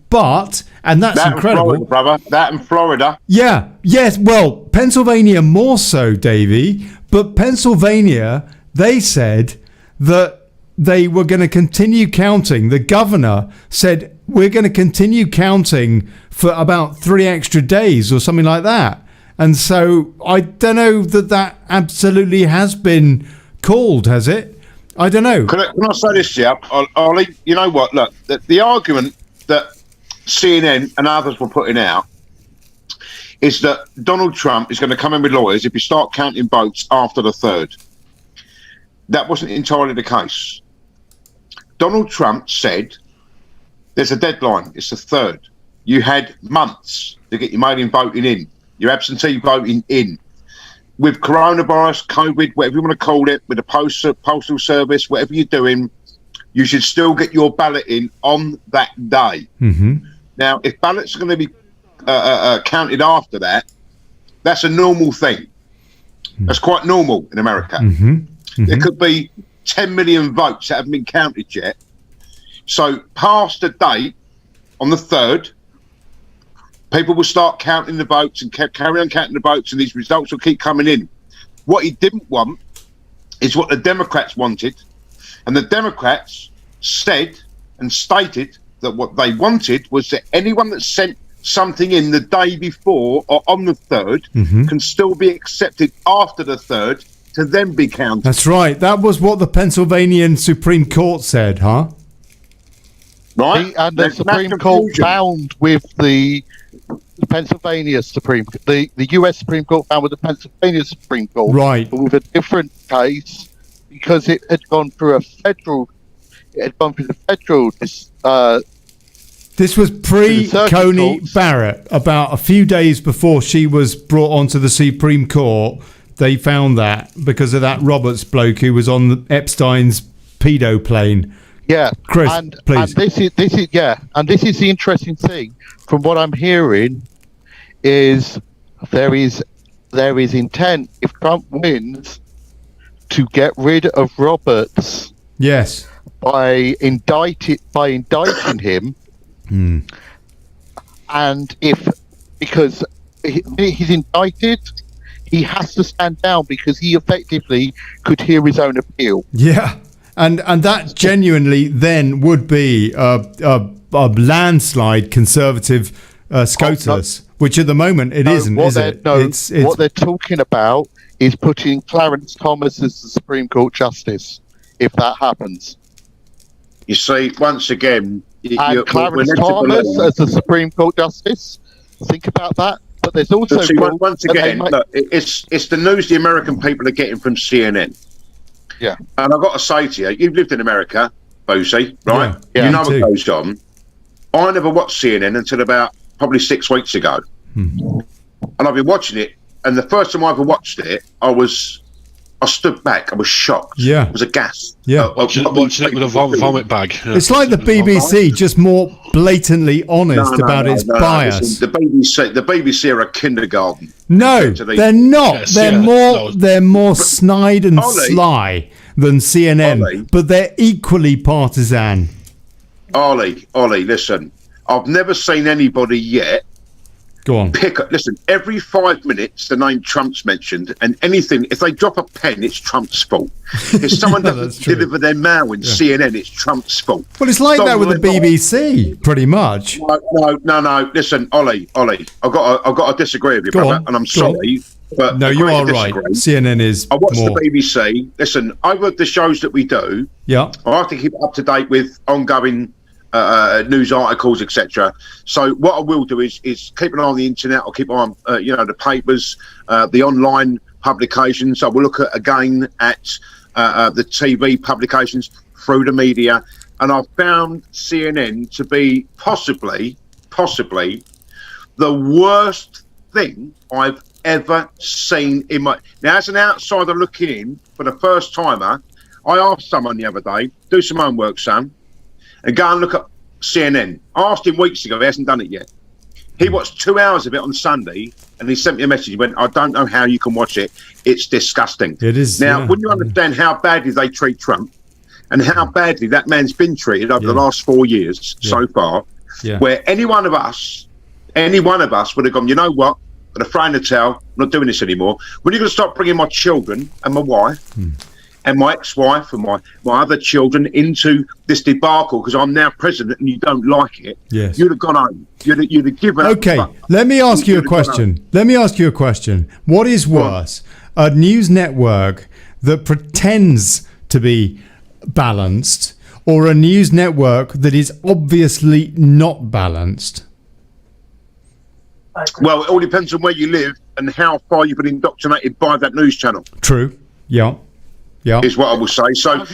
And that's incredible. Florida, brother. That in Florida. Yeah. Yes. Well, Pennsylvania more so, Davey. But Pennsylvania, they said that they were going to continue counting. The governor said, we're going to continue counting for about 3 extra days or something like that. And so I don't know that absolutely has been called, has it? I don't know. Can I say this to you, Ollie? You know what? Look, the argument that CNN and others were putting out is that Donald Trump is going to come in with lawyers if you start counting votes after the 3rd. That wasn't entirely the case. Donald Trump said there's a deadline. It's the 3rd. You had months to get your mail-in voting in, your absentee voting in. With coronavirus, COVID, whatever you want to call it, with the postal service, whatever you're doing, you should still get your ballot in on that day. Mm-hmm. Now, if ballots are going to be counted after that, that's a normal thing. That's quite normal in America. Mm-hmm. Mm-hmm. There could be 10 million votes that haven't been counted yet. So past the date on the 3rd, people will start counting the votes and carry on counting the votes, and these results will keep coming in. What he didn't want is what the Democrats wanted. And the Democrats said and stated that what they wanted was that anyone that sent something in the day before or on the 3rd can still be accepted after the 3rd to then be counted. That's right. That was what the Pennsylvania Supreme Court said, huh? Right. And the Supreme Court found with the Pennsylvania the US Supreme Court found with the Pennsylvania Supreme Court. Right. But with a different case because it had gone through the federal. This was pre-Coney Barrett. About a few days before she was brought onto the Supreme Court, they found that because of that Roberts bloke who was on Epstein's pedo plane. Yeah, Chris, please. And this is the interesting thing. From what I'm hearing, is there is intent if Trump wins to get rid of Roberts. Yes. By indicting him, and because he's indicted, he has to stand down because he effectively could hear his own appeal. Yeah, and that genuinely then would be a landslide Conservative SCOTUS, which at the moment it isn't, is it? It's what they're talking about is putting Clarence Thomas as the Supreme Court Justice, if that happens. You see, once again... Clarence Thomas as the Supreme Court Justice. Think about that. But there's also... once again, look, it's the news the American people are getting from CNN. Yeah. And I've got to say to you, you've lived in America, Boosie, right? Yeah, you know what too. goes on. I never watched CNN until about probably 6 weeks ago. And I've been watching it, and the first time I ever watched it, I stood back. I was shocked. Yeah. I was aghast. Yeah. Watching it with a vomit bag. Yeah. It's like the BBC, just more blatantly honest about its bias. Listen, the BBC are a kindergarten. No, they're not. Yes, they're more snide and Ollie. sly than CNN, Ollie. but they're equally partisan. Ollie, listen. I've never seen anybody yet. Go on. Listen, every 5 minutes the name Trump's mentioned, and anything, if they drop a pen, it's Trump's fault. If someone doesn't deliver their mail in CNN, it's Trump's fault. Well, it's like that with the BBC, pretty much. No. Listen, Ollie, I've got to disagree with you, brother, and I'm sorry. But no, you are disagree. right. CNN is I watch more. the BBC. Listen, over the shows that we do, Yeah. I have to keep up to date with ongoing news articles, etc. So what I will do is keep an eye on the internet. I'll keep an eye on the papers, the online publications. I will look again at the TV publications through the media, and I've found CNN to be possibly the worst thing I've ever seen in my. Now, as an outsider looking in for the first timer, I asked someone the other day, do some homework, son, and go and look at CNN. I asked him weeks ago, he hasn't done it yet. He watched 2 hours of it on Sunday, and he sent me a message. He went, I don't know how you can watch it. It's disgusting. It is. Now, when you understand how badly they treat Trump and how badly that man's been treated over the last 4 years so far, where any one of us would have gone, you know what, I'm going to throw in the towel, I'm not doing this anymore. When you're going to start bringing my children and my wife and my ex-wife and my other children into this debacle because I'm now president and you don't like it, you'd have gone home. You'd have given up. Okay, let me ask you a question. What is worse, a news network that pretends to be balanced or a news network that is obviously not balanced? Well, it all depends on where you live and how far you've been indoctrinated by that news channel. True. Yeah. Is what I will say. So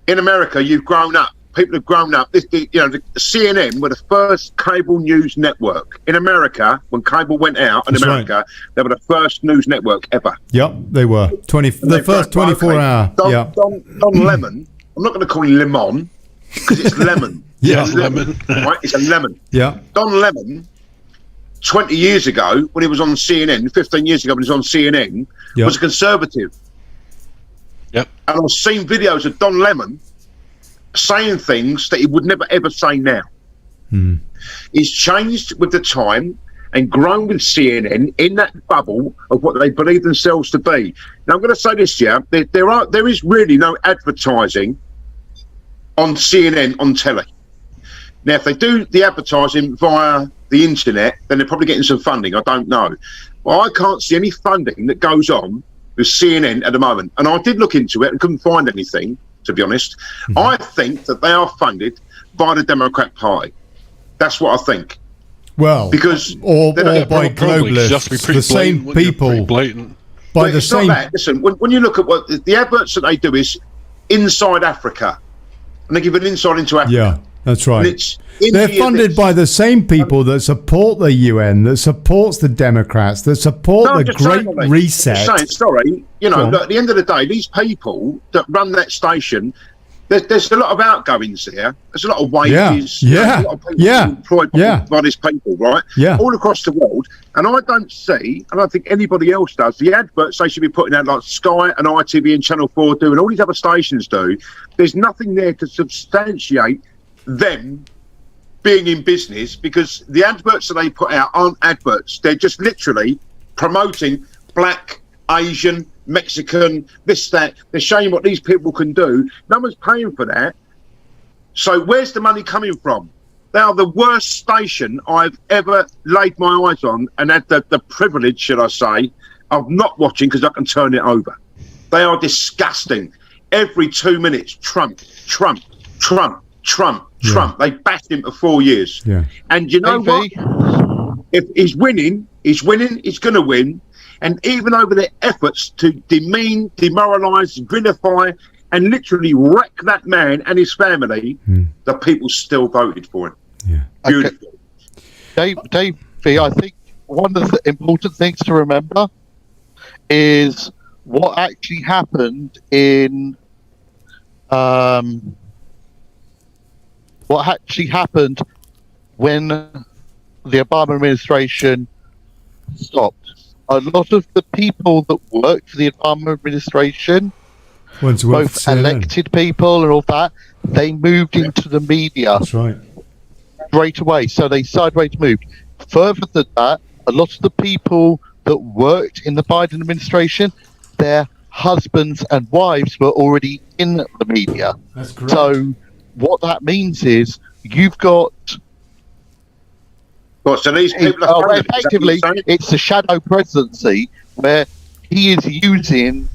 in America, you've grown up. People have grown up. The CNN were the first cable news network in America. When cable went out in America, they were the first news network ever. Yep, they were. The first 24-hour. Don Lemon. I'm not going to call him Lemon because it's lemon. It's lemon. Right? It's a lemon. Yeah. Don Lemon, 20 years ago, when he was on CNN, 15 years ago when he was on CNN, was a conservative. Yep. And I've seen videos of Don Lemon saying things that he would never, ever say now. He's changed with the time and grown with CNN in that bubble of what they believe themselves to be. Now, I'm going to say this, there is really no advertising on CNN on telly. Now, if they do the advertising via the internet, then they're probably getting some funding. I don't know. Well, I can't see any funding that goes on with CNN at the moment. And I did look into it and couldn't find anything, to be honest. I think that they are funded by the Democrat Party. That's what I think. Well, because or by globalists, the same people. By the same. Listen, when you look at what the adverts that they do is inside Africa, and they give an insight into Africa. Yeah, that's right. They're funded by the same people that support the UN, that supports the Democrats, that support the Great Reset. Sorry, look, at the end of the day, these people that run that station, there's a lot of outgoings there. There's a lot of wages. A lot of people employed by these people, right? All across the world. And I don't think anybody else does. The adverts they should be putting out, like Sky and ITV and Channel 4 do, and all these other stations do, there's nothing there to substantiate them being in business, because the adverts that they put out aren't adverts. They're just literally promoting black, Asian, Mexican, this, that. They're showing what these people can do. No one's paying for that. So where's the money coming from? They are the worst station I've ever laid my eyes on and had the privilege, should I say, of not watching because I can turn it over. They are disgusting. Every 2 minutes, Trump. They bashed him for 4 years. And you know what? If he's winning, he's going to win. And even over their efforts to demean, demoralise, vinify, and literally wreck that man and his family, the people still voted for him. Yeah. Beautiful. Dave, I think one of the important things to remember is what actually happened in when the Obama administration stopped. A lot of the people that worked for the Obama administration, both elected people and all that, they moved into the media. That's right. Straight away, so they sideways moved. Further than that, a lot of the people that worked in the Biden administration, their husbands and wives were already in the media. That's correct. So what that means is you've got... Well, so these people are effectively, it's a shadow presidency where he is using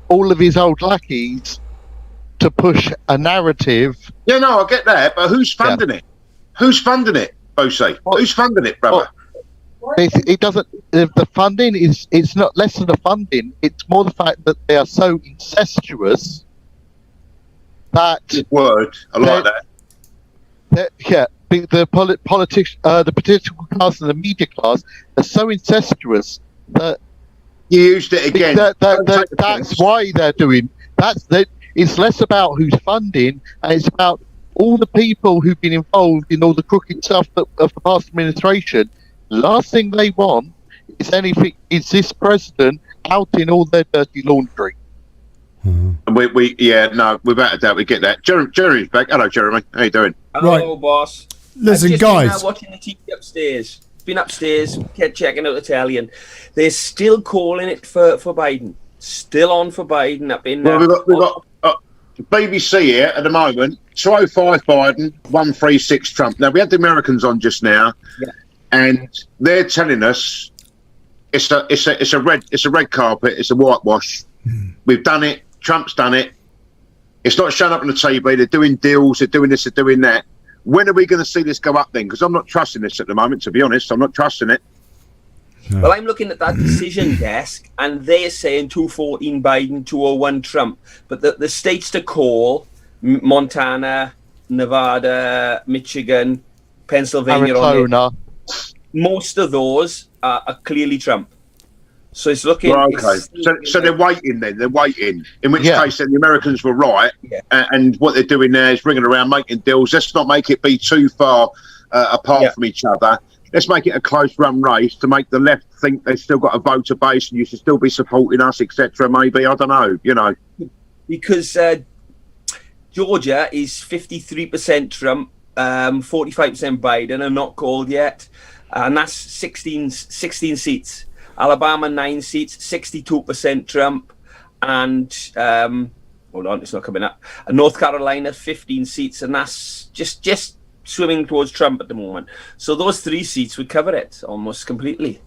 all of his old lackeys to push a narrative. Yeah, no, I get that, but who's funding it? Who's funding it, Bose? Who's funding it, brother? It doesn't. The funding it's not less than the funding. It's more the fact that they are so incestuous that word. I like that. Yeah, the political class and the media class are so incestuous that you used it again. That's why they're doing that. It's less about who's funding, and it's about all the people who've been involved in all the crooked stuff of the past administration. Last thing they want is this president out in all their dirty laundry. And without a doubt, we get that. Jeremy's back. Hello, Jeremy. How you doing? Hello, boss. Listen, I've just guys. been watching the TV upstairs. Been upstairs, kept checking out the telly, and they're still calling it for Biden. Still on for Biden. Up in. Well, we've got BBC here at the moment. 205 Biden, 136 Trump. Now we had the Americans on just now, and they're telling us it's a red carpet. It's a whitewash. We've done it. Trump's done it. It's not showing up on the TV. They're doing deals. They're doing this. They're doing that. When are we going to see this go up then? Because I'm not trusting this at the moment, to be honest. I'm not trusting it. Well, I'm looking at that decision desk, and they're saying 214 Biden, 201 Trump. But the states to call, Montana, Nevada, Michigan, Pennsylvania, Arizona. Most of those are clearly Trump. So it's looking... Well, okay. So they're waiting then. They're waiting. In which case, then the Americans were right. And what they're doing there is ringing around, making deals. Let's not make it be too far apart from each other. Let's make it a close-run race to make the left think they've still got a voter base and you should still be supporting us, etc. Maybe, I don't know, you know. Because Georgia is 53% Trump, 45% Biden, and not called yet. And that's 16 seats. Alabama, 9 seats, 62% Trump. And, hold on, it's not coming up. North Carolina, 15 seats, and that's just swimming towards Trump at the moment. So those 3 seats would cover it almost completely.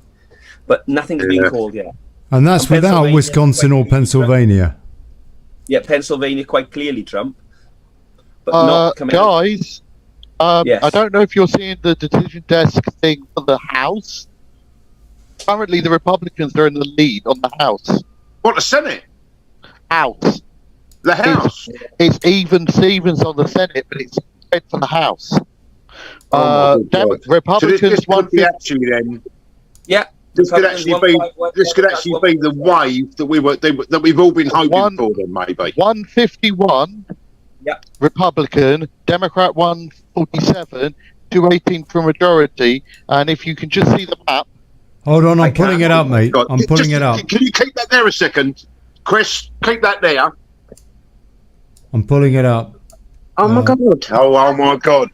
But nothing's been called yet. And that's without Wisconsin or Pennsylvania. Yeah, Pennsylvania quite clearly Trump. But not coming guys, I don't know if you're seeing the decision desk thing for the House. Currently, the Republicans are in the lead on the House. What, the Senate? House. The House? It's even Stevens on the Senate, but it's red for the House. Republicans so this could be actually then. Yeah. This could actually be the wave that we've all been hoping for. Then maybe 151. Yeah. Republican, Democrat 147, 218 for majority, and if you can just see the map. Hold on, I'm pulling it up, mate. I'm pulling it up. Can you keep that there a second, Chris? Keep that there. I'm pulling it up. Oh my God! Oh my God!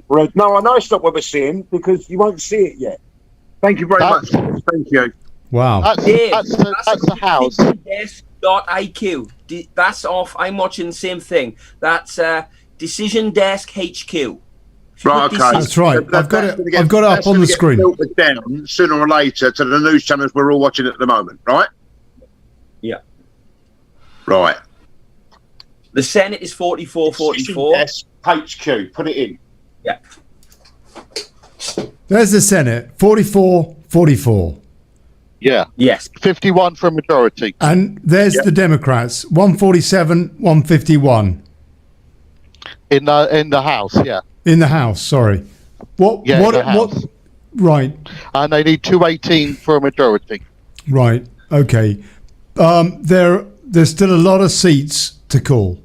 Right. No, I know it's not what we're seeing because you won't see it yet. Thank you very much. Thank you. Wow. That's the House. Decision.iq. That's off. I'm watching the same thing. That's Decision Desk HQ. Right, okay. That's right. I've got it up on the screen. Filtered down sooner or later to the news channels we're all watching at the moment, right? Yeah. Right. The Senate is 44-44. Yes, HQ. Put it in. Yeah. There's the Senate, 44-44. Yeah. Yes. 51 for a majority. And there's the Democrats, 147, 151. In the House, yeah. In the House, sorry. What? Yeah, in the House. Right. And they need 218 for a majority. Right. Okay. There's still a lot of seats to call.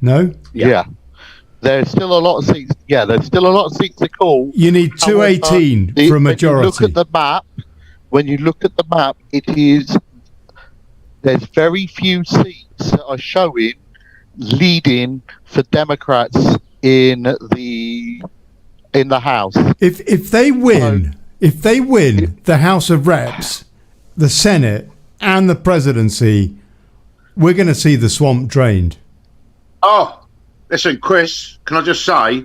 No? Yeah. There's still a lot of seats. Yeah, there's still a lot of seats to call. You need 218 for a majority. When you look at the map, there's very few seats that are showing leading for Democrats in the House. If they win, the House of Reps, the Senate, and the presidency, we're going to see the swamp drained. Oh, listen, Chris, can I just say,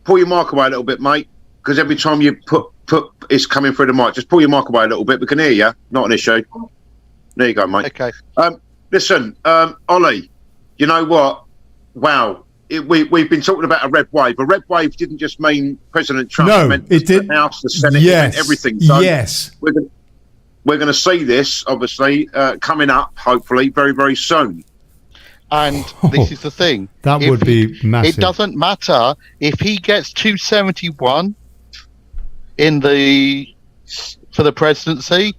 pull your mic away a little bit, mate, because every time you put it's coming through the mic, just pull your mic away a little bit. We can hear you. Not an issue. There you go, mate. Okay. Listen, Ollie, you know what? Wow. We've been talking about a red wave. A red wave didn't just mean President Trump. No, it meant it did. The House, the Senate, yes. it meant everything. So yes. We're going to see this, obviously, coming up, hopefully, very, very soon. And this is the thing. That would be massive. It doesn't matter if he gets 271 for the presidency,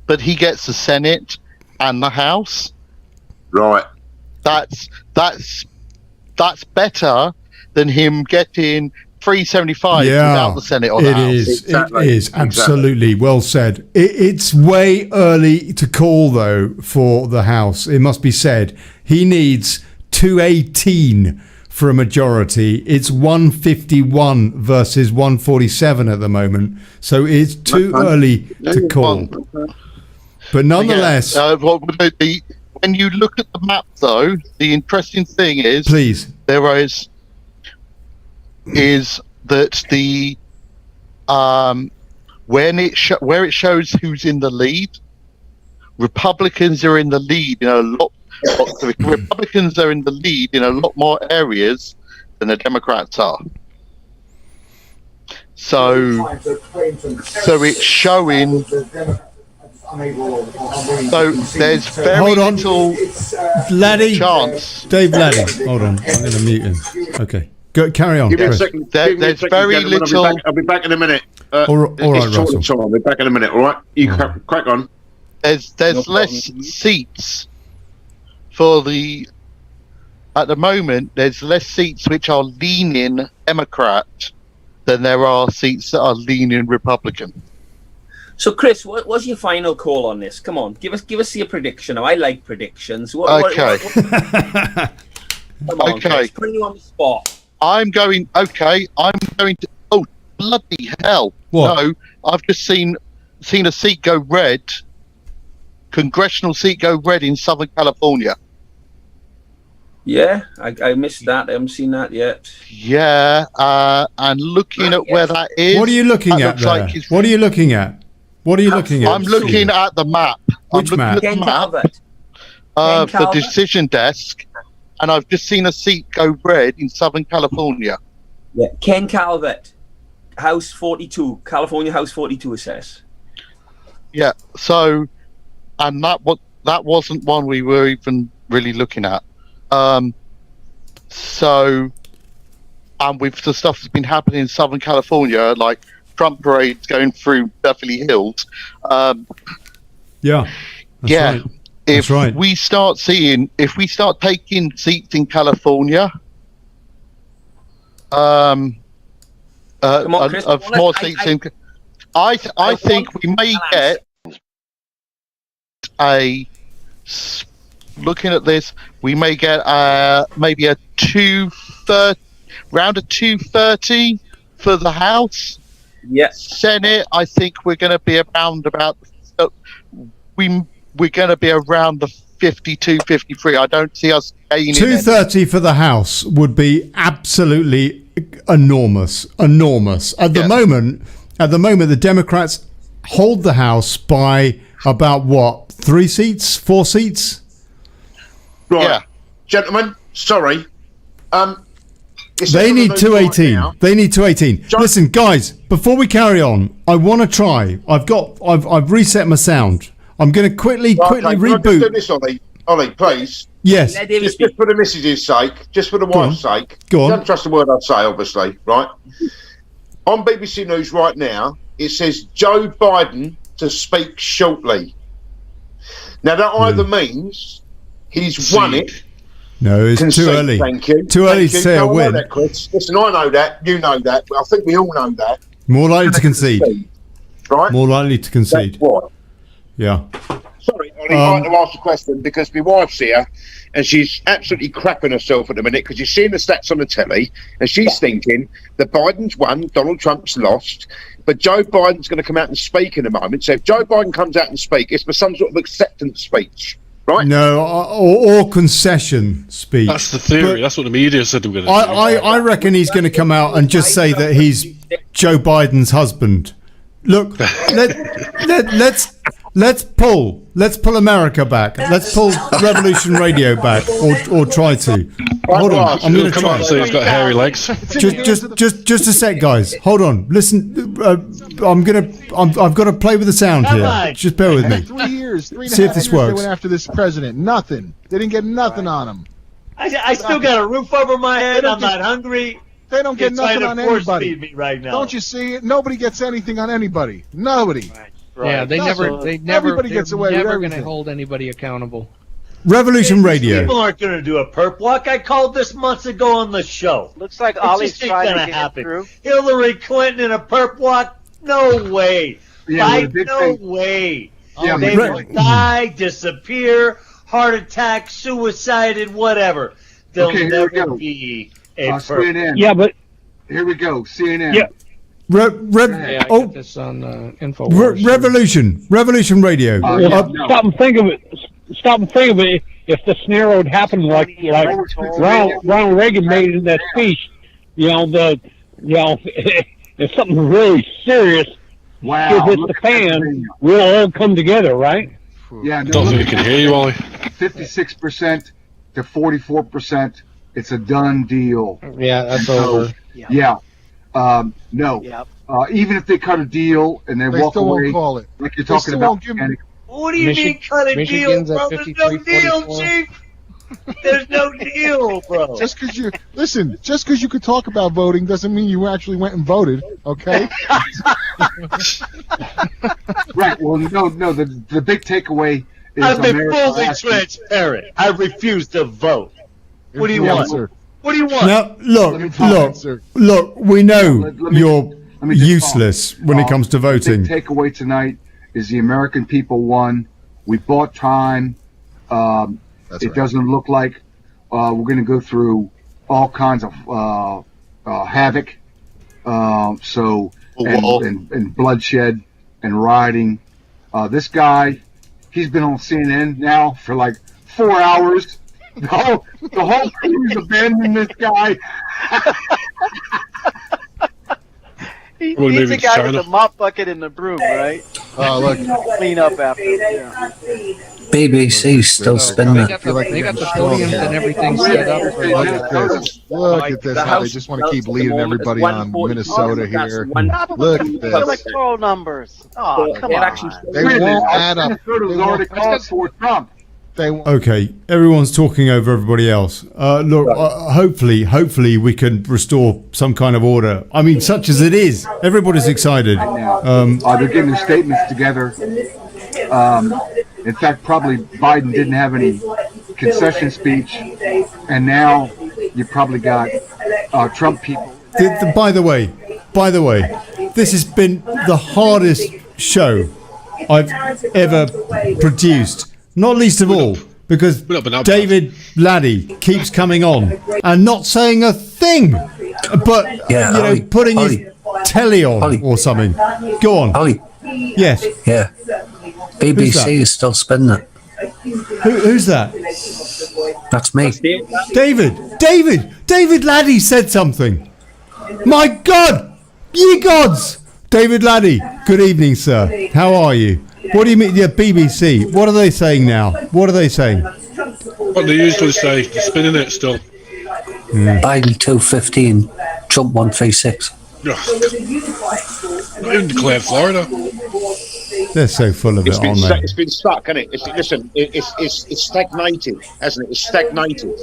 but he gets the Senate and the House. Right. That's better than him getting 375 without the Senate or the House. Exactly. It is absolutely well said. It's way early to call, though, for the House. It must be said. He needs 218 for a majority. It's 151 versus 147 at the moment. So it's too early to call. But nonetheless... when you look at the map, though, the interesting thing is... Please. There is that the where it shows who's in the lead, Republicans are in the lead in a lot. Republicans are in the lead in a lot more areas than the Democrats are. So it's showing. So there's very little chance. Dave Laddie, hold on, I'm going to mute him. Okay. Go, carry on. Give me a second. There's very little. I'll be back in a minute. All right, Russell. I'll be back in a minute. All right, you crack on. There's less seats for the. At the moment, there's less seats which are leaning Democrat than there are seats that are leaning Republican. So, Chris, what was your final call on this? Come on, give us your prediction. I like predictions. Okay. Come on, Chris, putting you on the spot. I'm going to. Oh, bloody hell! What? No, I've just seen a seat go red. Congressional seat go red in Southern California. Yeah, I missed that. I haven't seen that yet. Yeah, and looking at where that is. What are you looking at there? What are you looking at? What are you looking at? I'm looking at the map. Which map? Ken Calvert. The decision desk, and I've just seen a seat go red in Southern California. Yeah, Ken Calvert, House 42, California House 42, it says. Yeah. So, and that wasn't one we were even really looking at. So, and with the stuff that's been happening in Southern California, like Trump parades going through Beverly Hills. Yeah. Right. If right. we start taking seats in California, Come on, Chris, more seats in, I think we may get looking at this, we may get maybe a 230, round of 230 for the House. Yes. Senate, I think we're going to be around about. We're going to be around the 52, 53. I don't see us gaining. 230 for the House would be absolutely enormous. At the moment, the Democrats hold the House by about what? 3 seats? 4 seats? Right, gentlemen. Sorry. They need 218. They need 218. Listen, guys, before we carry on, I want to try. I've reset my sound. I'm going to quickly reboot. Can I just do this, Ollie, please. Yes. Just for the missus' sake, just for the wife's sake. Go on. Don't trust the word I say, obviously, right? On BBC News right now, it says Joe Biden to speak shortly. Now, that either means he's won it. No, it's too early. Thank you. Too early to say a win. I know that, Chris. Listen, I know that. You know that. I think we all know that. More likely to concede. Right? More likely to concede. That's what. Yeah. Sorry, Ollie, I like to ask a question because my wife's here and she's absolutely crapping herself at the minute because she's seeing the stats on the telly and she's thinking that Biden's won, Donald Trump's lost, but Joe Biden's going to come out and speak in a moment. So if Joe Biden comes out and speak, it's for some sort of acceptance speech, right? No, or concession speech. That's the theory. That's what the media said they were going to do. I reckon he's going to come out and just say that he's Joe Biden's husband. Look, let's pull America back. Let's pull Revolution Radio back, or try to. Hold on, I'm going to try. So he's got hairy legs. Just a sec, guys. Hold on. Listen, I've got to play with the sound here. Just bear with me. 3 years, 3.5 See if this years works. they went after this president. Nothing. They didn't get nothing on him. I still got a roof over my head. I'm not hungry. They don't get nothing on anybody. Me right now. Don't you see it? Nobody gets anything on anybody. Nobody. Right. Yeah, they never. Everybody gets away with never everything. going to hold anybody accountable. Revolution Radio. People aren't going to do a perp walk. I called this months ago on the show. Looks like It's Ollie's just trying to gonna get happen. through. Hillary Clinton in a perp walk? No way. Yeah, No way. Yeah, They will die, disappear, heart attack, suicided, whatever. They'll Okay, here we never go. be a perp. CNN. Yeah, but Here we go. CNN. Yeah. I got this on InfoWars. Revolution Radio. stop and think of it. Stop and think of it. If this scenario had happened like Ronald Reagan made in that speech, if something really serious hits the fan, we'll all come together, right? Yeah, I don't think we can hear you, Ollie. 56% to 44%. It's a done deal. Yeah, that's over. Yeah. No. Yep. Even if they cut a deal and they walk still away, won't call it. like you're They talking still about. won't give me- What do you mean cut a deal, Michigan's at bro? There's no 53, deal, 44. Chief. There's no deal, bro. Just because you could talk about voting doesn't mean you actually went and voted. Okay. Right. Well, no. The big takeaway is I've been America fully asking- transparent. I refuse to vote. What do you Yeah, want? sir. What do you want? Now, Let me talk, sir. look. We know Let me you're just useless when it comes to voting. The big takeaway tonight is the American people won. We bought time. It doesn't look like we're going to go through all kinds of havoc. And bloodshed and rioting. This guy, he's been on CNN now for like 4 hours. The whole crew's abandoned this guy. He's Well, maybe the it's guy China. with the mop bucket and the broom, right? Oh, look. Clean up after. Yeah. BBC's still spinning They it. got the podiums and everything set up. For Look at this. Look at this. How they just want to keep leading everybody on Minnesota here. Look at this. Electoral numbers. Oh, come on. They won't add up. Minnesota's already called for Trump. Okay, everyone's talking over everybody else. Look, hopefully we can restore some kind of order. I mean, such as it is, everybody's excited. They're getting their statements together. In fact, probably Biden didn't have any concession speech, and now you probably got Trump people. By the way, this has been the hardest show I've ever produced. Not least of all because David Laddie keeps coming on and not saying a thing, but putting his telly on or something. Go on. Ollie. Yes. Yeah. BBC is still spinning it. Who's that? That's me. David Laddie said something. My God, ye gods! David Laddie, good evening, sir. How are you? What do you mean, the BBC? What are they saying now? What are they saying? What they usually say, they're spinning it still. Biden 215, Trump 136. Even declared Florida. They're so full of it, aren't they? It's been stuck, hasn't it? It's stagnated, hasn't it? It's stagnated.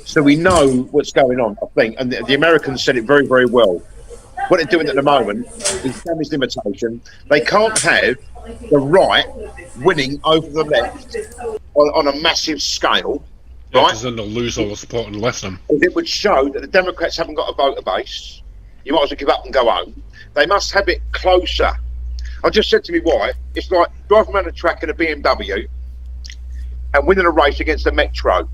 So we know what's going on, I think. And the Americans said it very, very well. What they're doing at the moment is damage limitation. They can't have the right winning over the left on a massive scale, right? Because then they'll lose all the support on the left then. It would show that the Democrats haven't got a voter base. You might as well give up and go home. They must have it closer. I just said to me, why? It's like driving around a track in a BMW and winning a race against a Metro.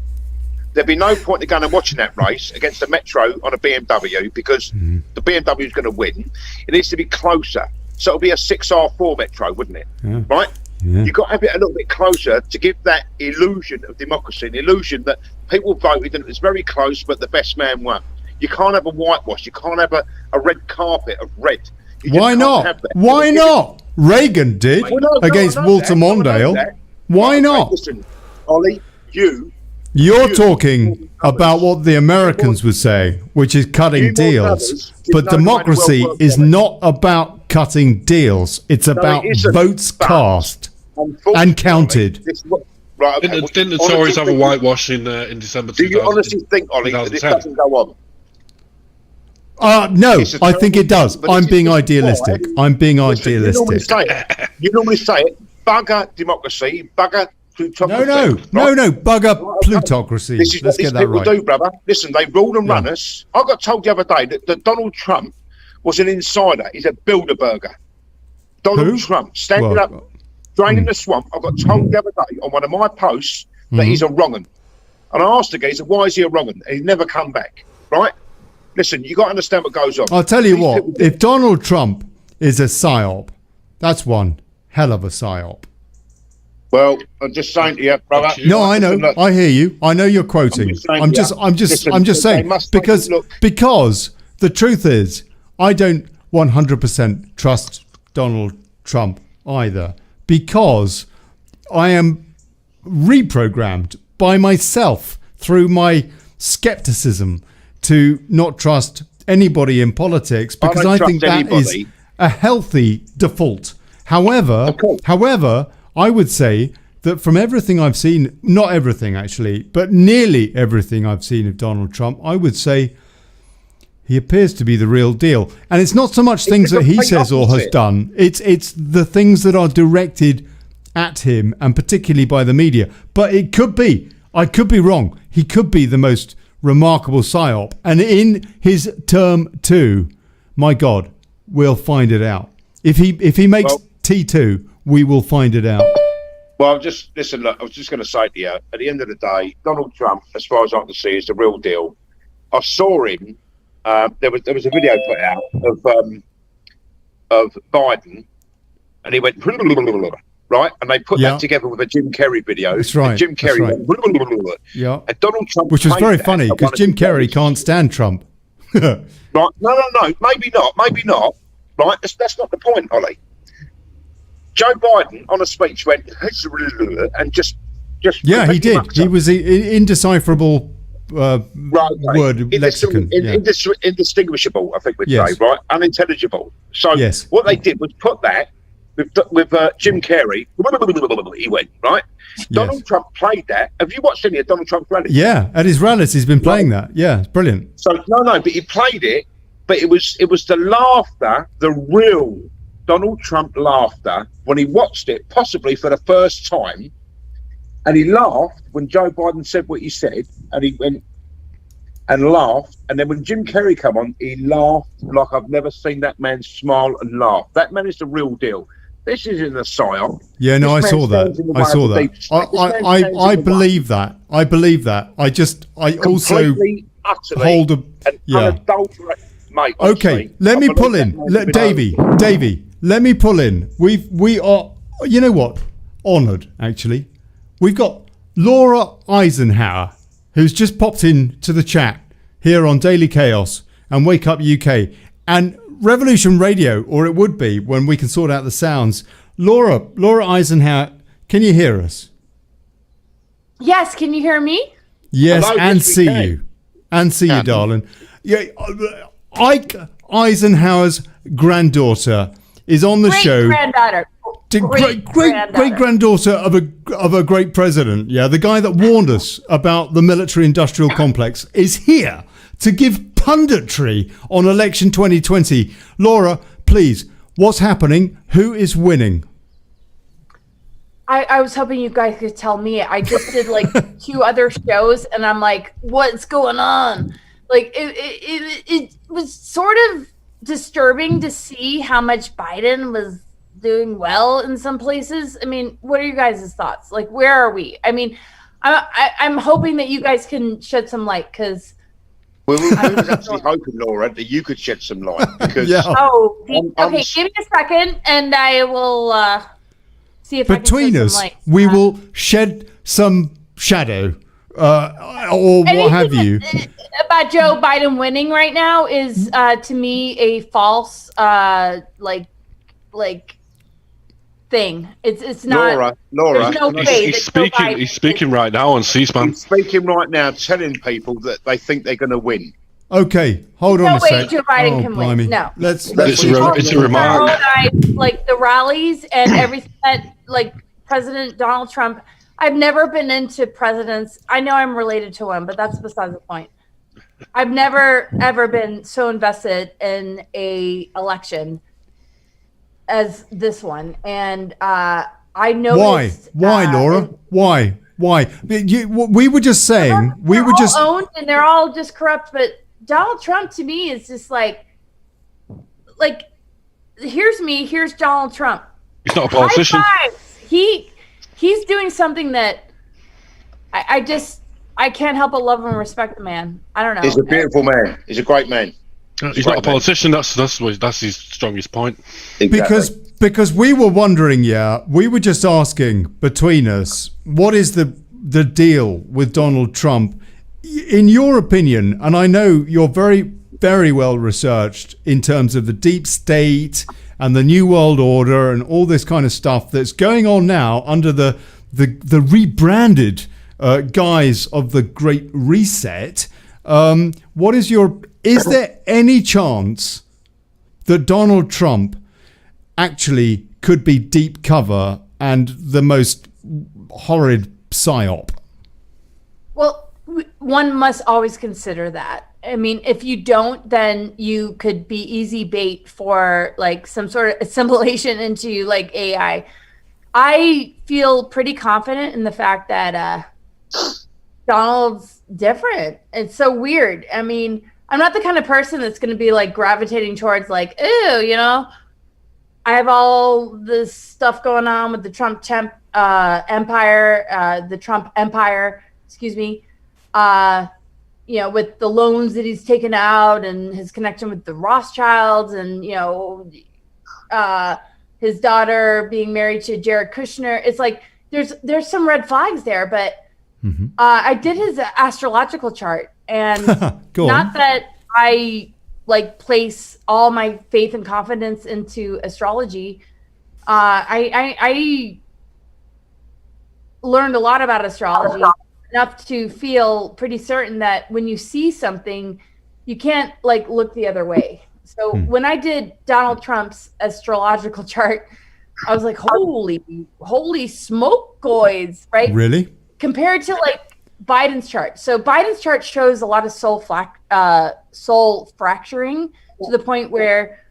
There'd be no point in going and watching that race against a Metro on a BMW because the BMW is going to win. It needs to be closer. So it'll be a 6R4 Metro, wouldn't it? Yeah. Right? Yeah. You've got to have it a little bit closer to give that illusion of democracy, an illusion that people voted and it was very close, but the best man won. You can't have a whitewash. You can't have a red carpet of red. Why not? Why not? Reagan did against Walter Mondale. Why not? Listen, Ollie, You're talking about what the Americans would say, which is cutting deals. But democracy is not about cutting deals. It's about votes cast and counted. Right, Didn't the Tories have a whitewash in December 2000? Do you honestly think, Ollie, that this doesn't go on? No, I think it does. I'm being idealistic. I'm being idealistic. You normally say it. Bugger democracy, bugger plutocracy. No, bugger plutocracy. This is Let's what get these that people right. do, brother. Listen, they rule and run us. I got told the other day that Donald Trump was an insider. He's a Bilderberger. Donald Trump, standing up, draining the swamp. I got told the other day on one of my posts that he's a wrong'un. And I asked the geezer, why is he a wrong'un? And he's never come back, right? Listen, you got to understand what goes on. I'll tell you what, if Donald Trump is a psyop, that's one hell of a psyop. Well, I'm just saying to you, brother. No, I know. Look, I hear you. I know you're quoting. I'm just saying because the truth is, I don't 100% trust Donald Trump either, because I am reprogrammed by myself through my skepticism to not trust anybody in politics, because I think that is a healthy default. However, I would say that from everything I've seen, not everything actually, but nearly everything I've seen of Donald Trump, I would say he appears to be the real deal. And it's not so much things that he says or has done, it's the things that are directed at him, and particularly by the media. But it could be, I could be wrong, he could be the most remarkable psyop. And in his term 2, my God, we'll find it out. If he makes T2, we will find it out. Well, just listen. Look, I was just going to say to you, at the end of the day, Donald Trump, as far as I can see, is the real deal. I saw him. There was a video put out of Biden, and he went right, and they put that together with a Jim Carrey video. That's right. And Jim Carrey went and Donald Trump, which was very funny because Jim Carrey can't stand Trump. Right? No, maybe not. Right? That's not the point, Ollie. Joe Biden on a speech went and just he did. He was indecipherable word lexicon. Indistinguishable, I think we'd say, right? Unintelligible. So what they did was put that with Jim Carrey. He went, right? Donald Trump played that. Have you watched any of Donald Trump's rallies? Yeah, at his rallies he's been playing that. Yeah, it's brilliant. So but he played it, but it was the laughter, the real Donald Trump laughter when he watched it, possibly for the first time, and he laughed when Joe Biden said what he said, and he went and laughed, and then when Jim Carrey come on, he laughed like I've never seen that man smile and laugh. That man is the real deal. This isn't a psyop. Yeah, no, I saw that. I believe that. I believe that. I also hold a mate. Okay, let me pull in, Davey. Let me pull in. We are, you know what? Honoured, actually. We've got Laura Eisenhower, who's just popped in to the chat here on Daily Chaos and Wake Up UK and Revolution Radio, or it would be when we can sort out the sounds. Laura Eisenhower, can you hear us? Yes, can you hear me? Yes, hello, and see you. And see you, darling. Yeah, Ike Eisenhower's granddaughter is on the show. Granddaughter. Great granddaughter of a great president. Yeah, the guy that warned us about the military-industrial complex is here to give punditry on election 2020. Laura, please, what's happening? Who is winning? I was hoping you guys could tell me. I just did like 2 other shows, and I'm like, what's going on? Like, it was sort of disturbing to see how much Biden was doing well in some places. I mean, what are you guys' thoughts? Like, where are we? I mean, I'm hoping that you guys can shed some light, because we was actually hoping, Laura, that you could shed some light. Because okay, give me a second, and I will see if between I can shed us, some light. we will shed some shadow, or what have you. About Joe Biden winning right now is to me a false like thing. It's not. Laura, there's no way he's speaking right now on C-SPAN. He's speaking right now, telling people that they think they're going to win. Okay, hold on a no way sec. Joe Biden can win. No. Let's it's a remark. Like the rallies and everything that, like, President Donald Trump. I've never been into presidents. I know I'm related to one, but that's beside the point. I've never ever been so invested in a election as this one, and I noticed. Why, Laura? Why? We were just saying. They're all owned, and they're all just corrupt. But Donald Trump, to me, is just like here's me, here's Donald Trump. He's not a politician. High fives. He's doing something that I can't help but love and respect the man. I don't know. He's a beautiful man. He's a great man. He's not a politician. That's his strongest point. Exactly. Because we were wondering, we were just asking between us, what is the deal with Donald Trump? In your opinion, and I know you're very, very well researched in terms of the deep state and the New World Order and all this kind of stuff that's going on now under the rebranded guise of the Great Reset. Is there any chance that Donald Trump actually could be deep cover and the most horrid psyop? Well, one must always consider that. I mean, if you don't, then you could be easy bait for like some sort of assimilation into like AI. I feel pretty confident in the fact that Donald's different. It's so weird. I mean, I'm not the kind of person that's going to be like gravitating towards like, ew, you know, I have all this stuff going on with the Trump empire, excuse me. You know, with the loans that he's taken out and his connection with the Rothschilds and, you know, his daughter being married to Jared Kushner. It's like there's some red flags there, but I did his astrological chart, and not that I like place all my faith and confidence into astrology. I learned a lot about astrology, enough to feel pretty certain that when you see something, you can't like look the other way. So when I did Donald Trump's astrological chart, I was like, holy smoke goys, right? Really? Compared to like Biden's chart. So Biden's chart shows a lot of soul fracturing to the point where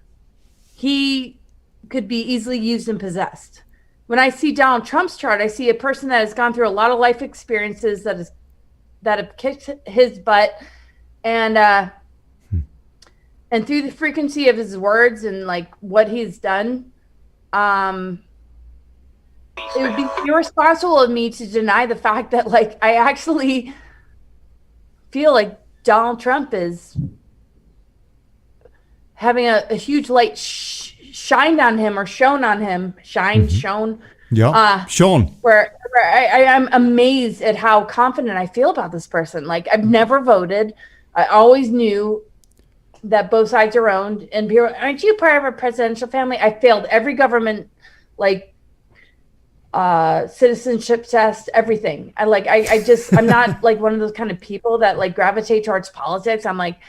he could be easily used and possessed. When I see Donald Trump's chart, I see a person that has gone through a lot of life experiences that have kicked his butt, and through the frequency of his words and like what he's done, it would be irresponsible of me to deny the fact that like I actually feel like Donald Trump is having a huge light shined on him or shown on him. Shown. Yeah. Sean. Where I am amazed at how confident I feel about this person. Like, I've never voted. I always knew that both sides are owned. And people, aren't you part of a presidential family? I failed every government, like, citizenship test, everything. I'm not like one of those kind of people that like gravitate towards politics. I'm like,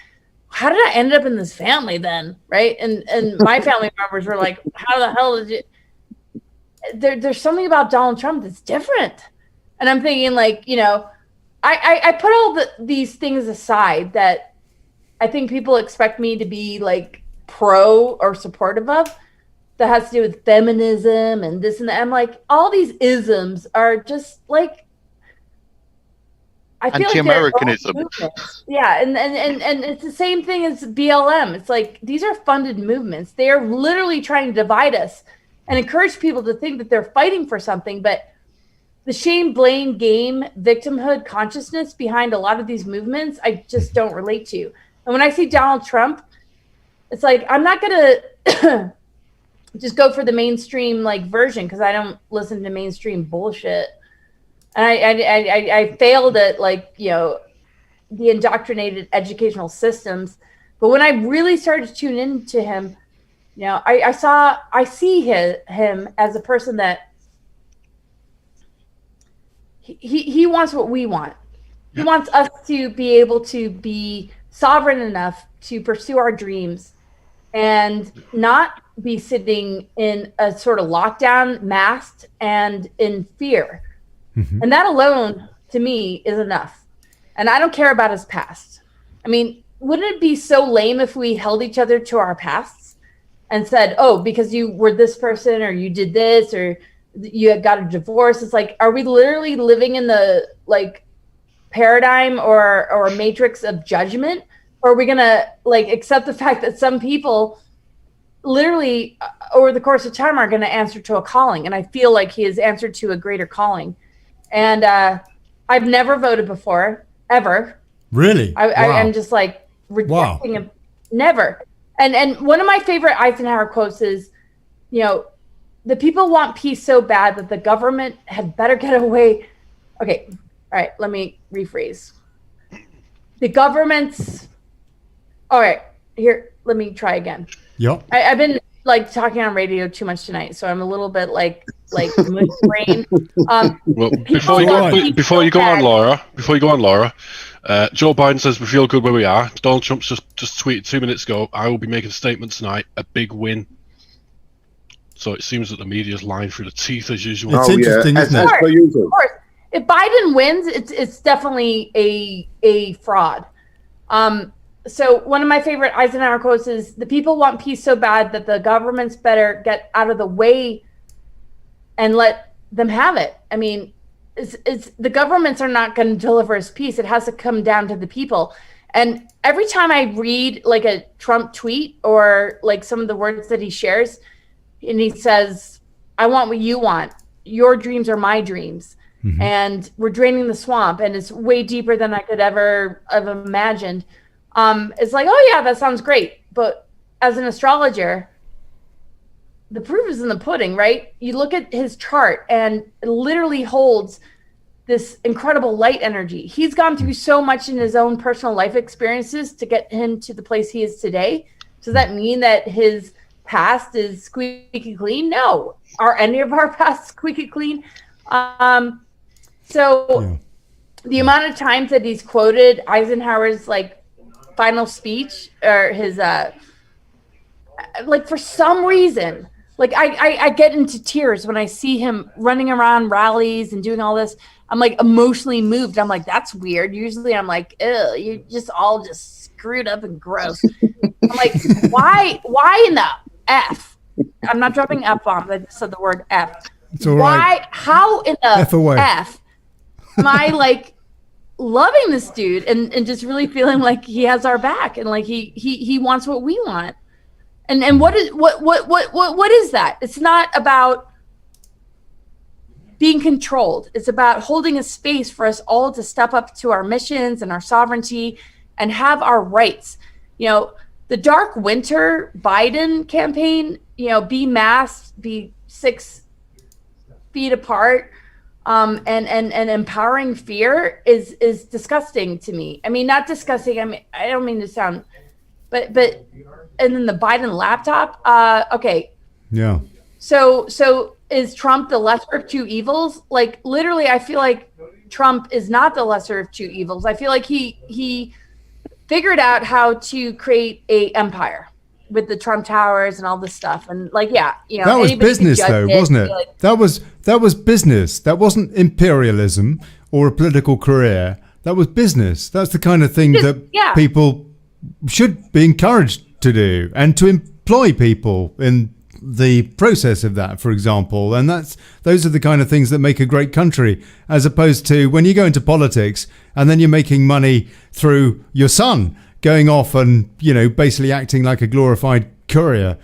how did I end up in this family then? Right. And my family members were like, how the hell did you, there's something about Donald Trump that's different. And I'm thinking like, you know, I put all these things aside that I think people expect me to be like pro or supportive of, that has to do with feminism and this and that. I'm like, all these isms are just like, I feel anti-Americanism. Like yeah, and it's the same thing as BLM. It's like, these are funded movements. They are literally trying to divide us and encourage people to think that they're fighting for something. But the shame, blame, game, victimhood consciousness behind a lot of these movements, I just don't relate to. And when I see Donald Trump, it's like, I'm not going to just go for the mainstream like version, because I don't listen to mainstream bullshit. And I failed at like, you know, the indoctrinated educational systems. But when I really started to tune into him, you know, I see him as a person that he wants what we want. He wants us to be able to be sovereign enough to pursue our dreams and not be sitting in a sort of lockdown, masked and in fear. Mm-hmm. And that alone, to me, is enough. And I don't care about his past. I mean, wouldn't it be so lame if we held each other to our pasts and said, oh, because you were this person, or you did this, or you had got a divorce? It's like, are we literally living in the like paradigm or matrix of judgment? Or are we gonna like accept the fact that some people literally over the course of time are going to answer to a calling? And I feel like he has answered to a greater calling. And I've never voted before, ever. Really? I'm just like rejecting him. Never. And one of my favorite Eisenhower quotes is, you know, the people want peace so bad that the government had better get away. Okay. All right. Let me rephrase. The government's. All right. Here, let me try again. Yep. I've been like talking on radio too much tonight, so I'm a little bit like mood brain. Well, before you go on, Laura, Joe Biden says we feel good where we are. Donald Trump just tweeted 2 minutes ago, I will be making a statement tonight, a big win. So it seems that the media's lying through the teeth as usual. It's interesting, isn't it? Of course. If Biden wins, it's definitely a fraud. So one of my favorite Eisenhower quotes is, the people want peace so bad that the governments better get out of the way and let them have it. I mean, it's the governments are not going to deliver us peace. It has to come down to the people. And every time I read like a Trump tweet or like some of the words that he shares, and he says, I want what you want. Your dreams are my dreams. Mm-hmm. And we're draining the swamp, and it's way deeper than I could ever have imagined. It's like, oh yeah, that sounds great. But as an astrologer, the proof is in the pudding, right? You look at his chart and it literally holds this incredible light energy. He's gone through so much in his own personal life experiences to get him to the place he is today. Does that mean that his past is squeaky clean? No. Are any of our past squeaky clean? The amount of times that he's quoted Eisenhower's like final speech or his like for some reason, like I get into tears when I see him running around rallies and doing all this. I'm like emotionally moved. I'm like, that's weird. Usually I'm like, ew, you just all just screwed up and gross. I'm like, why in the F? I'm not dropping F-bombs. I just said the word F. It's all right. How in the F am I like loving this dude and just really feeling like he has our back and like he wants what we want. And what is that? It's not about being controlled. It's about holding a space for us all to step up to our missions and our sovereignty and have our rights. You know, the Dark Winter Biden campaign, you know, be masked, be 6 feet apart, and empowering fear is disgusting to me. I mean, not disgusting. I mean, I don't mean to sound, but and then the Biden laptop. Okay. Yeah. So is Trump the lesser of two evils? Like, literally, I feel like Trump is not the lesser of two evils. I feel like he figured out how to create a empire with the Trump Towers and all this stuff. And like, yeah, you know, that was business though, wasn't it? Like, that was business. That wasn't imperialism or a political career. That was business. That's the kind of thing that people should be encouraged to do, and to employ people in the process of that, for example. And those are the kind of things that make a great country, as opposed to when you go into politics and then you're making money through your son going off and, you know, basically acting like a glorified courier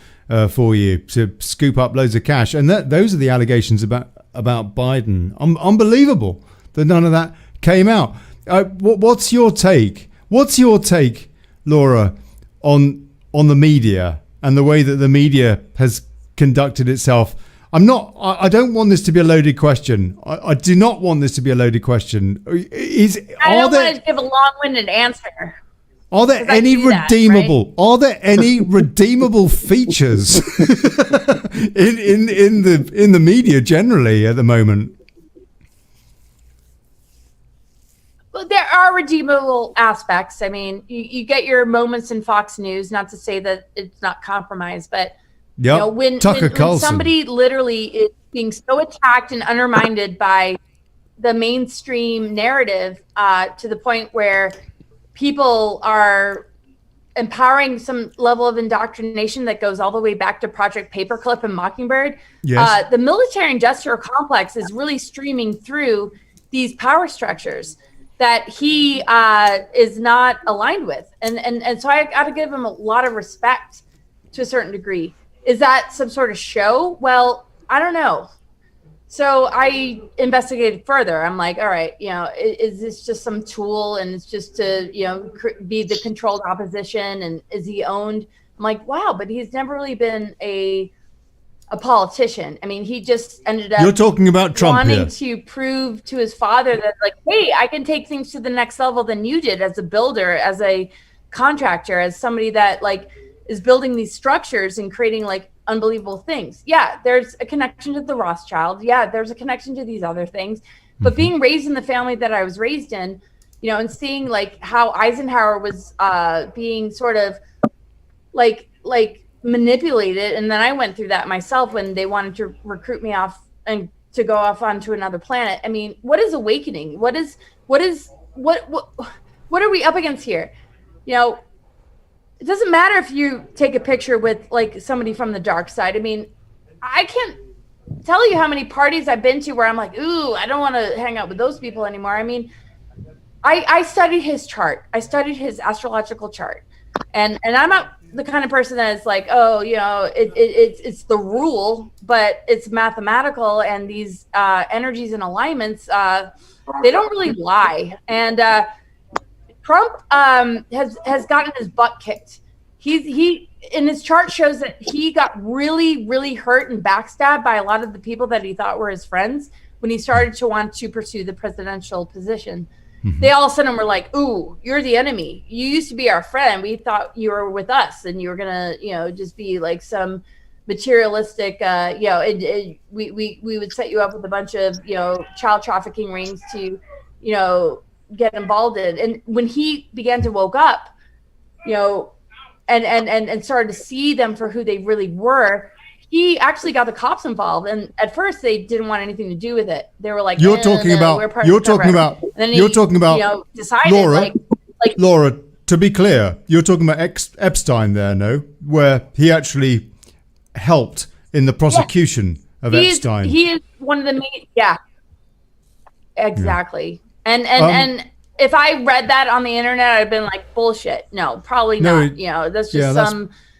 for you to scoop up loads of cash. And those are the allegations about Biden. Unbelievable that none of that came out. What's your take? What's your take, Laura, on the media and the way that the media has conducted itself? I don't want this to be a loaded question. I do not want this to be a loaded question. I don't want to give a long-winded answer. Are there any redeemable? Right? Are there any redeemable features in the media generally at the moment? Well, there are redeemable aspects. I mean, you get your moments in Fox News. Not to say that it's not compromised, but you know, when somebody literally is being so attacked and undermined by the mainstream narrative to the point where people are empowering some level of indoctrination that goes all the way back to Project Paperclip and Mockingbird. Yes. The military industrial complex is really streaming through these power structures that he is not aligned with. And so I got to give him a lot of respect to a certain degree. Is that some sort of show? Well, I don't know. So I investigated further. I'm like, all right, you know, is this just some tool and it's just to, you know, be the controlled opposition, and is he owned? I'm like, wow, but he's never really been a politician. I mean, he just ended up. You're talking about Trump wanting to prove to his father that, like, hey, I can take things to the next level than you did as a builder, as a contractor, as somebody that like is building these structures and creating like unbelievable things. Yeah, there's a connection to the Rothschild. Yeah, there's a connection to these other things. But being raised in the family that I was raised in, you know, and seeing like how Eisenhower was being sort of like manipulated, and then I went through that myself when they wanted to recruit me off and to go off onto another planet. I mean, what is awakening? What are we up against here? You know, it doesn't matter if you take a picture with like somebody from the dark side. I mean, I can't tell you how many parties I've been to where I'm like, ooh, I don't want to hang out with those people anymore. I mean, I studied his chart. I studied his astrological chart. And I'm not the kind of person that is like, oh, you know, it's the rule, but it's mathematical, and these energies and alignments, they don't really lie. And Trump has gotten his butt kicked. He in his chart shows that he got really, really hurt and backstabbed by a lot of the people that he thought were his friends when he started to want to pursue the presidential position. Mm-hmm. They all of a sudden were like, ooh, you're the enemy. You used to be our friend. We thought you were with us and you were going to, you know, just be like some materialistic, you know, we would set you up with a bunch of, you know, child trafficking rings to, you know, get involved in. And when he began to woke up, you know, and started to see them for who they really were, he actually got the cops involved. And at first they didn't want anything to do with it. They were like, you're talking about you know, decided, Laura, Laura, to be clear, you're talking about Epstein there, no? Where he actually helped in the prosecution of Epstein. He is one of the main, exactly. Yeah. And if I read that on the internet, I'd been like, bullshit. No, probably not. You know, that's just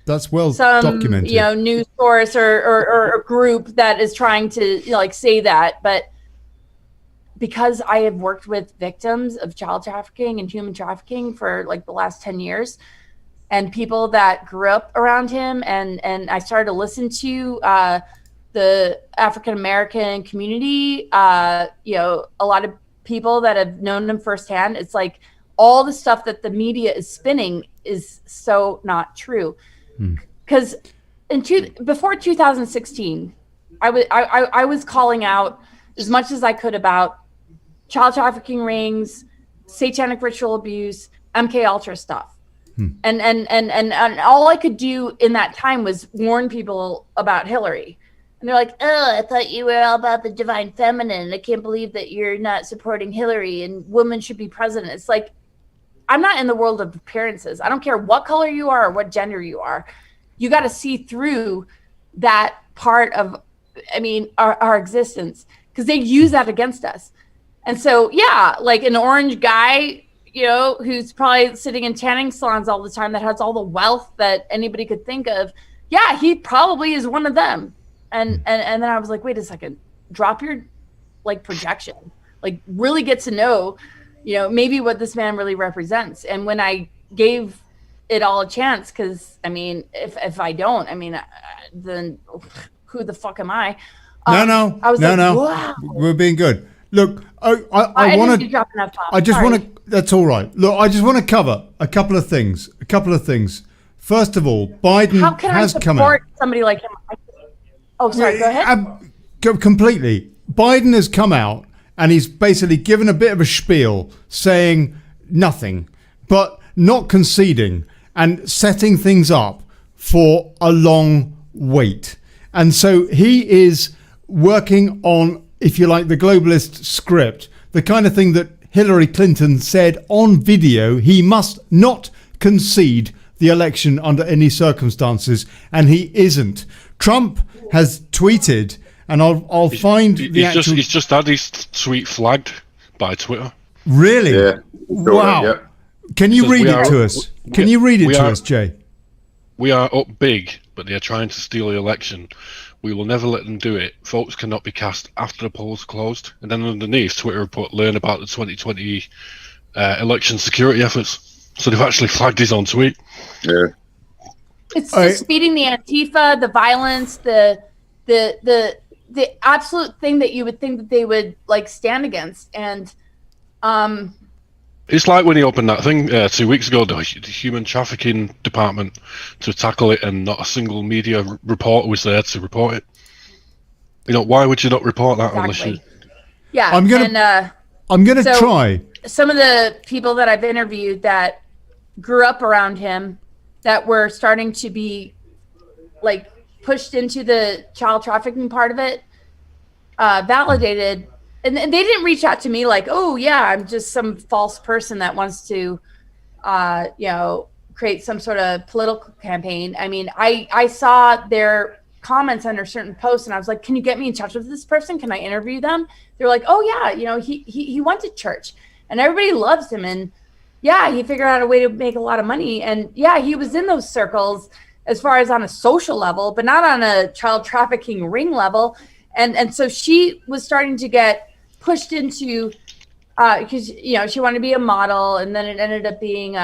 that's well documented. You know, news source or a group that is trying to, you know, like say that. But because I have worked with victims of child trafficking and human trafficking for like the last 10 years, and people that grew up around him, and I started to listen to the African American community, you know, a lot of people that have known him firsthand, it's like all the stuff that the media is spinning is so not true. Because before 2016, I was calling out as much as I could about child trafficking rings, satanic ritual abuse, MK Ultra stuff. And all I could do in that time was warn people about Hillary. And they're like, oh, I thought you were all about the divine feminine. I can't believe that you're not supporting Hillary and women should be president. It's like, I'm not in the world of appearances. I don't care what color you are or what gender you are. You got to see through that part of, our existence, because they use that against us. And so, yeah, like an orange guy, who's probably sitting in tanning salons all the time that has all the wealth that anybody could think of. Yeah, he probably is one of them. And then I was like, wait a second, drop your projection, really get to know, maybe what this man really represents. And when I gave it all a chance, because if I don't, then who the fuck am I? No. I was wow. We're being good. Look, I want to. That's all right. Look, I just want to cover a couple of things. First of all, Biden How can has I come out. support somebody like him? Oh, sorry. Go ahead. Completely. Biden has come out and he's basically given a bit of a spiel, saying nothing, but not conceding and setting things up for a long wait. And so he is working on, if you like, the globalist script, the kind of thing that Hillary Clinton said on video. He must not concede the election under any circumstances, and he isn't. Trump has tweeted, and I'll find the actual... He's just had his tweet flagged by Twitter. Really? Yeah. Wow. Yeah. Can you read it to us? Can you read it to us, Jay? We are up big, but they are trying to steal the election. We will never let them do it. Votes cannot be cast after the polls closed. And then underneath, Twitter report, learn about the 2020 election security efforts. So they've actually flagged his own tweet. Yeah. It's just feeding the Antifa, the violence, the absolute thing that you would think that they would stand against. And it's like when he opened that thing 2 weeks ago, the human trafficking department, to tackle it, and not a single media reporter was there to report it. Why would you not report that unless you... Yeah, I'm gonna try. Some of the people that I've interviewed that grew up around him, that were starting to be pushed into the child trafficking part of it, validated. And they didn't reach out to me like, oh yeah, I'm just some false person that wants to, create some sort of political campaign. I saw their comments under certain posts, and I was like, can you get me in touch with this person? Can I interview them? They're like, oh yeah, he went to church, and everybody loves him, and yeah, he figured out a way to make a lot of money, and yeah, he was in those circles as far as on a social level, but not on a child trafficking ring level. And so she was starting to get pushed into, because she wanted to be a model, and then it ended up being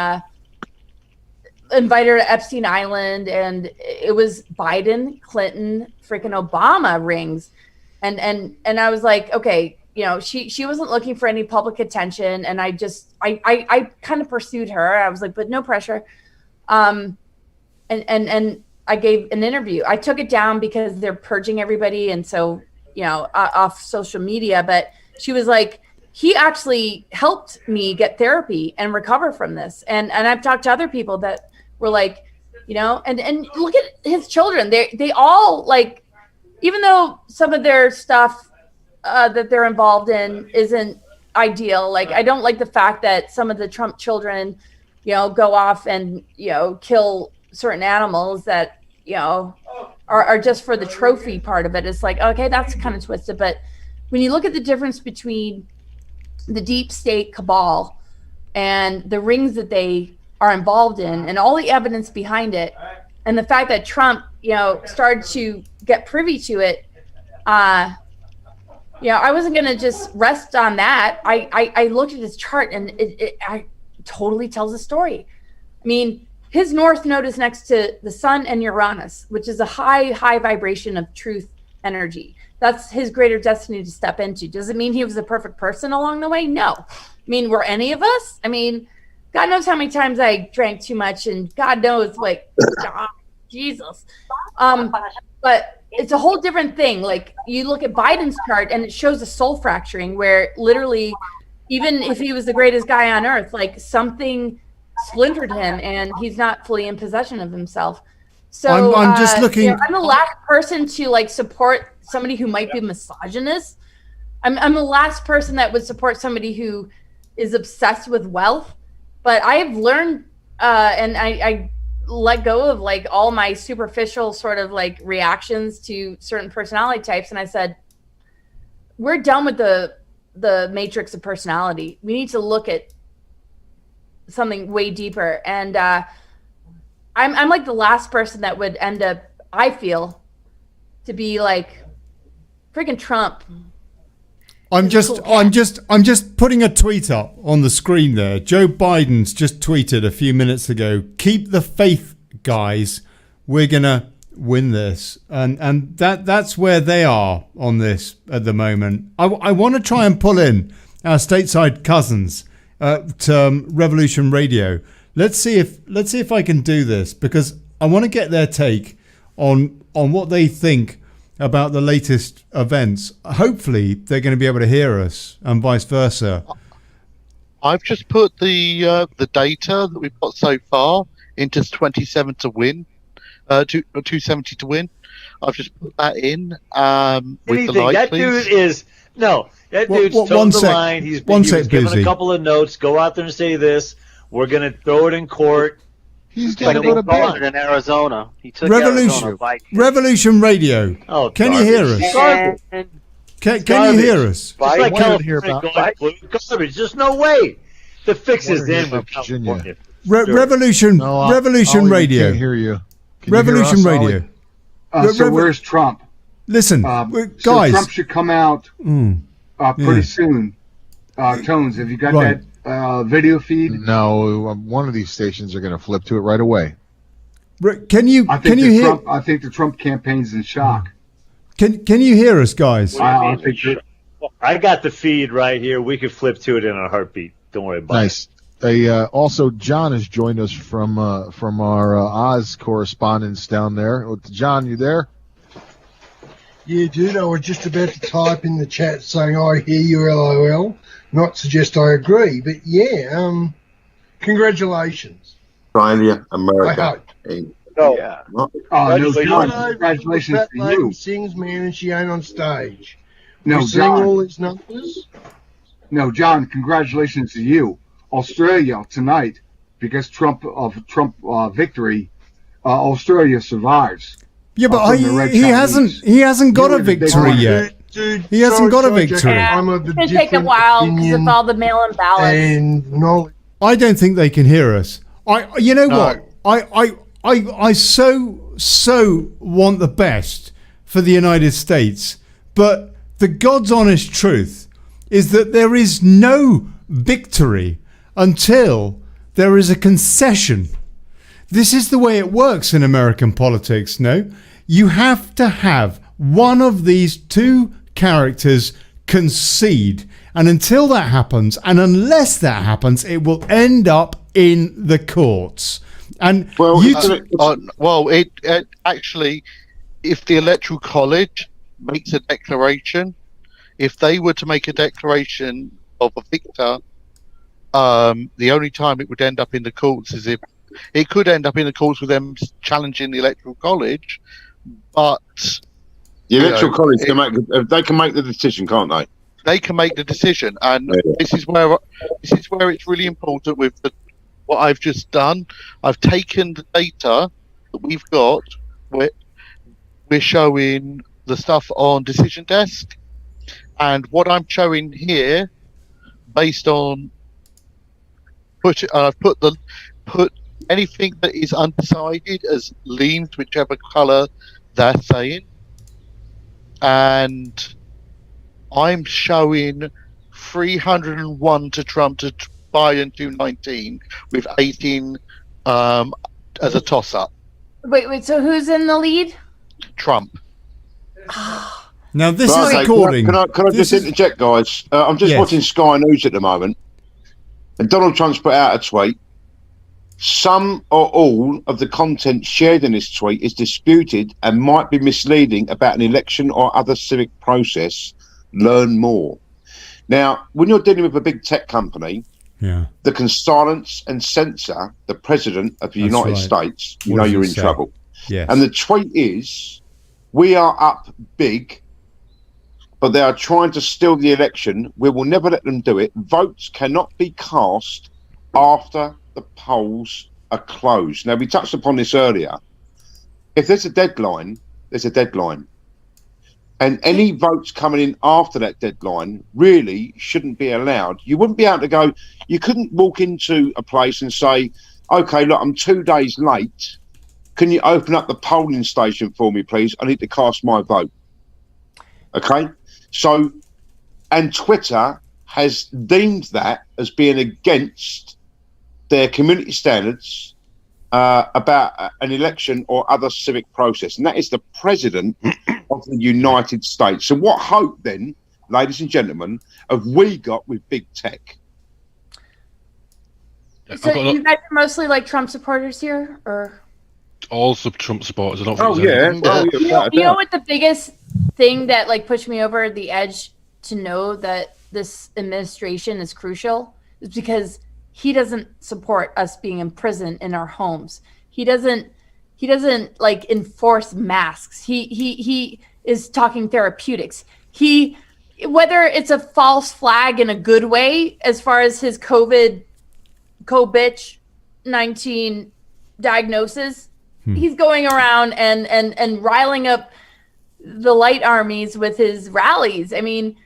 invite her to Epstein Island, and it was Biden, Clinton, freaking Obama rings, and I was like, okay, she wasn't looking for any public attention, and I kind of pursued her. I was like, but no pressure, and I gave an interview. I took it down because they're purging everybody, and so off social media, but she was like, he actually helped me get therapy and recover from this. And I've talked to other people that were like, and look at his children. They all even though some of their stuff that they're involved in isn't ideal. I don't like the fact that some of the Trump children, go off and, kill certain animals that, are just for the trophy part of it. It's like, okay, that's kind of twisted. But when you look at the difference between the deep state cabal and the rings that they are involved in, and all the evidence behind it, and the fact that Trump, started to get privy to it, I wasn't going to just rest on that. I looked at his chart, and it totally tells a story. His north node is next to the sun and Uranus, which is a high vibration of truth energy. That's his greater destiny to step into. Does it mean he was the perfect person along the way? No. Were any of us? God knows how many times I drank too much, and God knows, Jesus. But it's a whole different thing. Like you look at Biden's chart and it shows a soul fracturing where literally, even if he was the greatest guy on earth, like something splintered him and he's not fully in possession of himself. So I'm just looking. I'm the last person to like support somebody who might be misogynist. I'm the last person that would support somebody who is obsessed with wealth. But I have learned, and I let go of like all my superficial sort of like reactions to certain personality types, and I said, we're done with the matrix of personality. We need to look at something way deeper. And I'm like the last person that would end up, I feel, to be like freaking Trump. I'm just putting a tweet up on the screen there. Joe Biden's just tweeted a few minutes ago, "Keep the faith, guys. We're gonna win this." And that's where they are on this at the moment. I want to try and pull in our stateside cousins to Revolution Radio. Let's see if I can do this, because I want to get their take on what they think about the latest events. Hopefully they're going to be able to hear us, and vice versa. I've just put the data that we've got so far into 27 to win, 270 to win. I've just put that in with the light, that please. dude is that dude's told the line. He was given a couple of notes. Go out there and say this. We're going to throw it in court. He's got to go to bed in Arizona. He took Revolution Radio. Oh, can you hear us? Can you hear us? It's like California garbage. There's no way the fix is in with California. Revolution Radio. Can't hear you. Revolution Radio. So where's Trump? Listen, So guys. Trump should come out pretty soon. Tones, have you got that video feed? No, one of these stations are going to flip to it right away. Can you hear? I think the Trump campaign's in shock. Can you hear us, guys? I got the feed right here. We could flip to it in a heartbeat. Don't worry about it. Nice. Also, John has joined us from our Oz correspondence down there. John, you there? Yeah, dude. I was just about to type in the chat saying I hear you, LOL. Not suggest I agree, but yeah. Congratulations. Australia, America. Congratulations that to lady you. sings, man, and she ain't on stage. No, we sing all these numbers. No, John. Congratulations to you. Australia tonight, because Trump victory, Australia survives. Yeah, but he hasn't got a victory yet. Dude, he hasn't got a victory. Yeah, it's going to take a while because of all the mail-in ballots. And knowledge. I don't think they can hear us. You know what? I so want the best for the United States, but the God's honest truth is that there is no victory until there is a concession. This is the way it works in American politics, no? You have to have one of these two characters concede. And until that happens, and unless that happens, it will end up in the courts. And actually, if the Electoral College makes a declaration, if they were to make a declaration of a victor, the only time it would end up in the courts is if it could end up in the courts with them challenging the Electoral College, but the Electoral College can make the decision, can't they? They can make the decision, and this is where it's really important with what I've just done. I've taken the data that we've got. We're showing the stuff on Decision Desk, and what I'm showing here, based on put anything that is undecided as leans whichever colour they're saying, and I'm showing 301 to Trump to Biden 219 with 18 as a toss-up. Wait. So who's in the lead? Trump. Now this is recording. Can I just interject, guys? I'm just watching Sky News at the moment, and Donald Trump's put out a tweet Some or all of the content shared in this tweet is disputed and might be misleading about an election or other civic process. Learn more. Now, when you're dealing with a big tech company, that can silence and censor the president of the United States, you know you're in trouble. Yes. And the tweet is, we are up big, but they are trying to steal the election. We will never let them do it. Votes cannot be cast after the polls are closed. Now, we touched upon this earlier. If there's a deadline, there's a deadline. And any votes coming in after that deadline really shouldn't be allowed. You wouldn't be able to go, you couldn't walk into a place and say, okay, look, I'm 2 days late. Can you open up the polling station for me, please? I need to cast my vote. Okay? So, and Twitter has deemed that as being against their community standards about an election or other civic process. And that is the president of the United States. So what hope then, ladies and gentlemen, have we got with big tech? So you guys are mostly like Trump supporters here, or? All Trump supporters. I don't think you know what the biggest thing that like pushed me over the edge to know that this administration is crucial is because he doesn't support us being in prison in our homes. He doesn't like enforce masks. He is talking therapeutics. Whether it's a false flag in a good way as far as his COVID-19 diagnosis, he's going around and riling up the light armies with his rallies. I mean,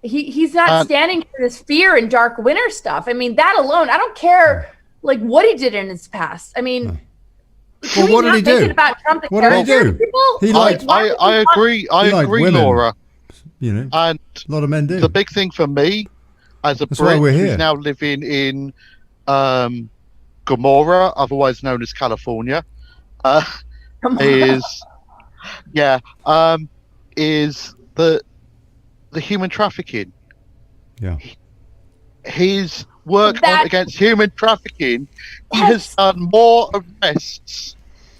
he's not standing for this fear and dark winter stuff. I mean, that alone, I don't care like what he did in his past. I mean, well, what did he do? What did he do? I agree, women, Laura. You know, and a lot of men do. The big thing for me, as a Brit who's now living in Gomorrah, otherwise known as California, is the human trafficking. Yeah. His work against human trafficking, he has done more arrests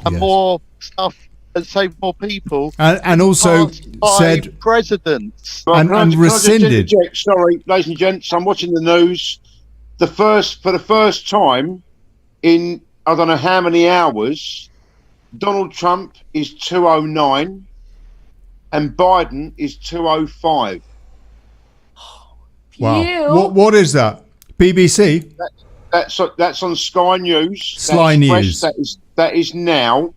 and more stuff and saved more people. And also said presidents. And rescinded. Sorry, ladies and gents, I'm watching the news. For the first time in I don't know how many hours, Donald Trump is 209 and Biden is 205. Wow. What is that? BBC? That's on Sky News. Sly News. That is now.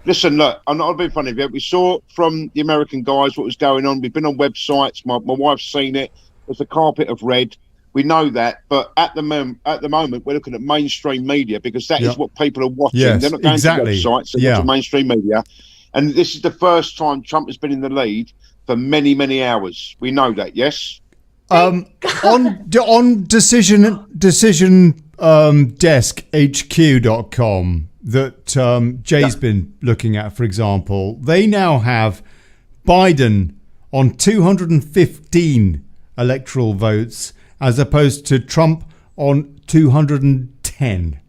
Listen, look, I'm not being funny. We saw from the American guys what was going on. We've been on websites. My wife's seen it. There's a carpet of red. We know that, but at the moment, we're looking at mainstream media because that is what people are watching. Yes, they're not going to websites; they're watching mainstream media. And this is the first time Trump has been in the lead for many, many hours. We know that, yes. On decision desk HQ.com that Jay's been looking at, for example, they now have Biden on 215 electoral votes as opposed to Trump on 210.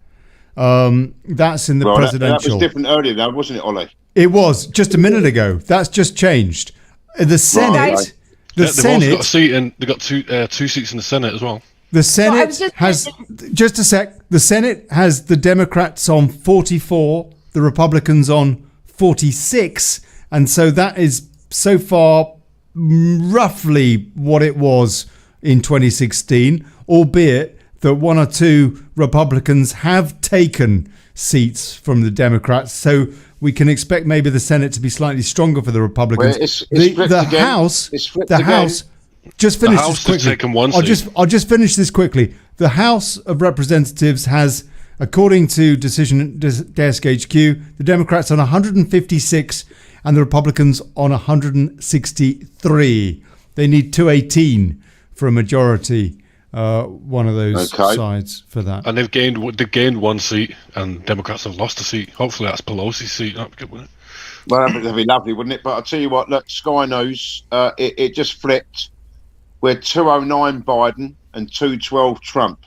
That's in the presidential. That was different earlier, though, wasn't it, Ollie? It was just a minute ago. That's just changed. The Senate. The Senate. They've got a seat and they've got two seats in the Senate as well. The Senate has just a sec. The Senate has the Democrats on 44, the Republicans on 46, and so that is so far roughly what it was in 2016, albeit that one or two Republicans have taken seats from the Democrats. So we can expect maybe the Senate to be slightly stronger for the Republicans. The House. Just finish this quickly. I'll just finish this quickly. The House of Representatives has, according to Decision Desk HQ, the Democrats on 156 and the Republicans on 163. They need 218 for a majority. One of those sides for that. And they've gained one seat, and Democrats have lost a seat. Hopefully that's Pelosi's seat. That'd be good, wouldn't it? Well, that'd be lovely, wouldn't it? But I'll tell you what, look, Sky News, it just flipped. We're 209 Biden and 212 Trump.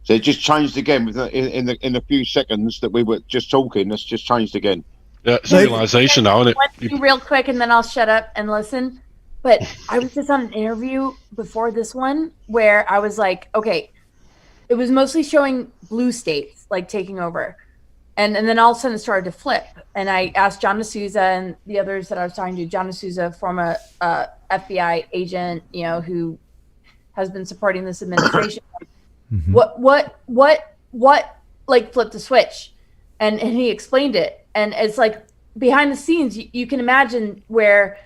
So it just changed again in a few seconds that we were just talking. It's just changed again. Yeah, it's a realization now, isn't it? One thing real quick, and then I'll shut up and listen. But I was just on an interview before this one where I was like, okay, it was mostly showing blue states like taking over. And then all of a sudden it started to flip. And I asked John D'Souza and the others that I was talking to, John D'Souza, former FBI agent, you know, who has been supporting this administration. Mm-hmm. What like flipped the switch? And he explained it. And it's like behind the scenes, you can imagine where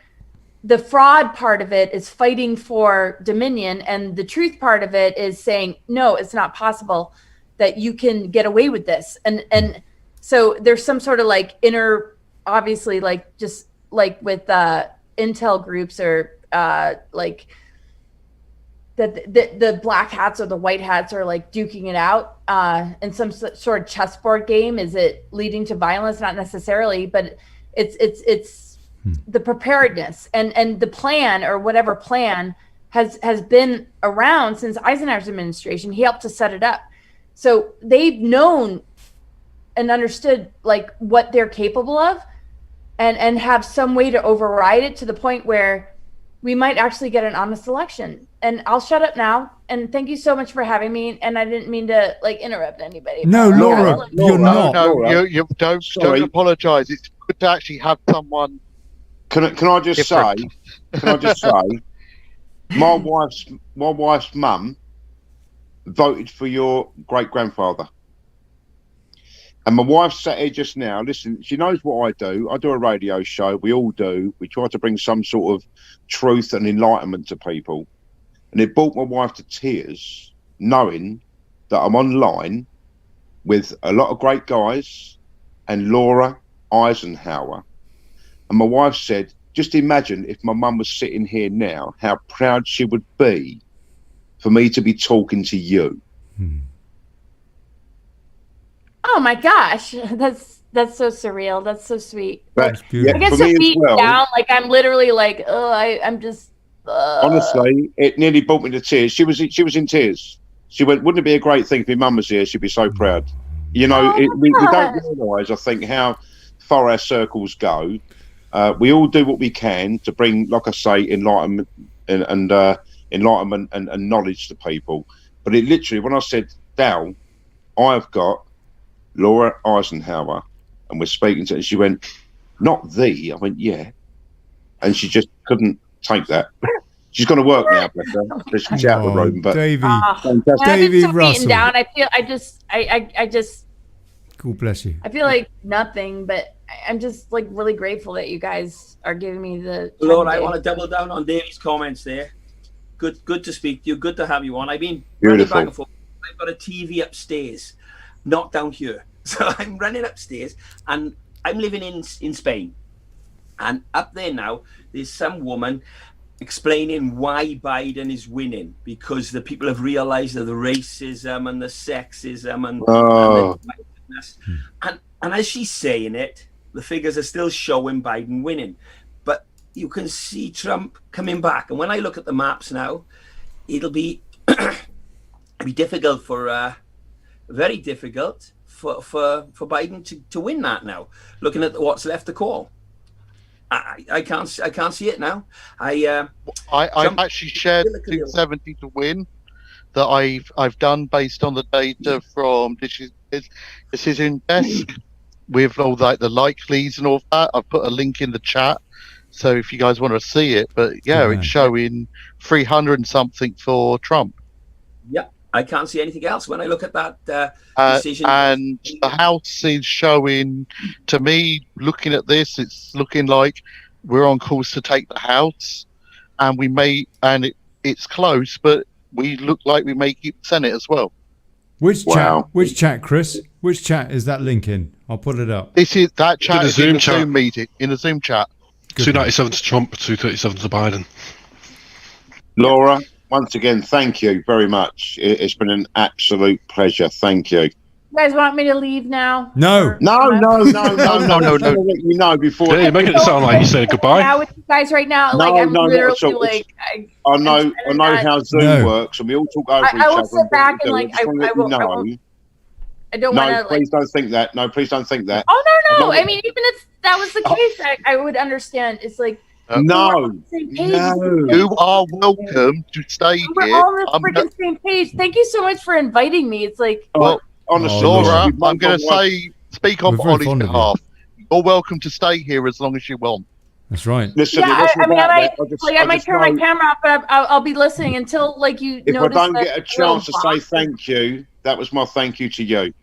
the fraud part of it is fighting for dominion, and the truth part of it is saying, no, it's not possible that you can get away with this. And so there's some sort of like inner, obviously, like just like with intel groups or like that the black hats or the white hats are like duking it out in some sort of chessboard game. Is it leading to violence? Not necessarily, but it's the preparedness and the plan, or whatever plan has been around since Eisenhower's administration. He helped to set it up. So they've known and understood like what they're capable of and have some way to override it to the point where we might actually get an honest election. And I'll shut up now. And thank you so much for having me. And I didn't mean to like interrupt anybody. No, Laura, you're not. No, you don't apologise. It's good to actually have someone. Can I just say? My wife's mum voted for your great grandfather, and my wife sat here just now. Listen, she knows what I do. I do a radio show. We all do. We try to bring some sort of truth and enlightenment to people, and it brought my wife to tears knowing that I'm online with a lot of great guys and Laura Eisenhower. And my wife said, just imagine if my mum was sitting here now, how proud she would be for me to be talking to you. Oh my gosh, that's so surreal. That's so sweet. That's I guess to beat down, like I'm literally like, oh, I'm just. Honestly, it nearly brought me to tears. She was in tears. She went, wouldn't it be a great thing if your mum was here? She'd be so proud. You know, we don't realise, I think, how far our circles go. We all do what we can to bring, like I say, enlightenment and knowledge to people. But it literally, when I said, Dal, I've got Laura Eisenhower, and we're speaking to her, she went, not thee. I went, yeah. And she just couldn't take that. She's going to work now, bless her. She's out of the room. But Davey Russell. Down. I just. God bless you. I feel like nothing, but I'm just like really grateful that you guys are giving me the. Lord, I want to double down on Davy's comments there. Good to speak to you. Good to have you on. I've been running back and forth. I've got a TV upstairs, not down here. So I'm running upstairs, and I'm living in Spain. And up there now, there's some woman explaining why Biden is winning, because the people have realized that the racism and the sexism and the whiteness. And as she's saying it, the figures are still showing Biden winning. But you can see Trump coming back. And when I look at the maps now, it'll be difficult very difficult for Biden to win that now. Looking at what's left to call. I can't see it now. I've actually shared the 270 to win that I've done based on the data from Decision Desk with all like the likelies and all that. I've put a link in the chat, so if you guys want to see it. But yeah, it's showing 300 and something for Trump. Yeah, I can't see anything else when I look at that decision. And the House is showing, to me, looking at this, it's looking like we're on course to take the House, and we may, and it's close, but we look like we may keep the Senate as well. Which chat? Which chat, Chris? Which chat is that link in? I'll put it up. This is that chat is in the Zoom meeting, in the Zoom chat. 297 to Trump, 237 to Biden. Laura, once again, thank you very much. It's been an absolute pleasure. Thank you. You guys want me to leave now? No. No. You know before. Yeah, you're making it sound like you said goodbye. Now with you guys right now, like I'm literally like. I know how Zoom works, and we all talk over each other. I will sit back and like I don't want to. Please don't think that. No, please don't think that. Oh no! I mean, even if that was the case, I would understand. It's like no. You are welcome to stay here. We're all on the freaking same page. Thank you so much for inviting me. It's like, well, honestly, Laura, I'm going to speak on Olly's behalf. You're welcome to stay here as long as you want. That's right. Listen, yeah, I might turn my camera off, but I'll be listening until like you. If I don't get a chance to say thank you, that was my thank you to you.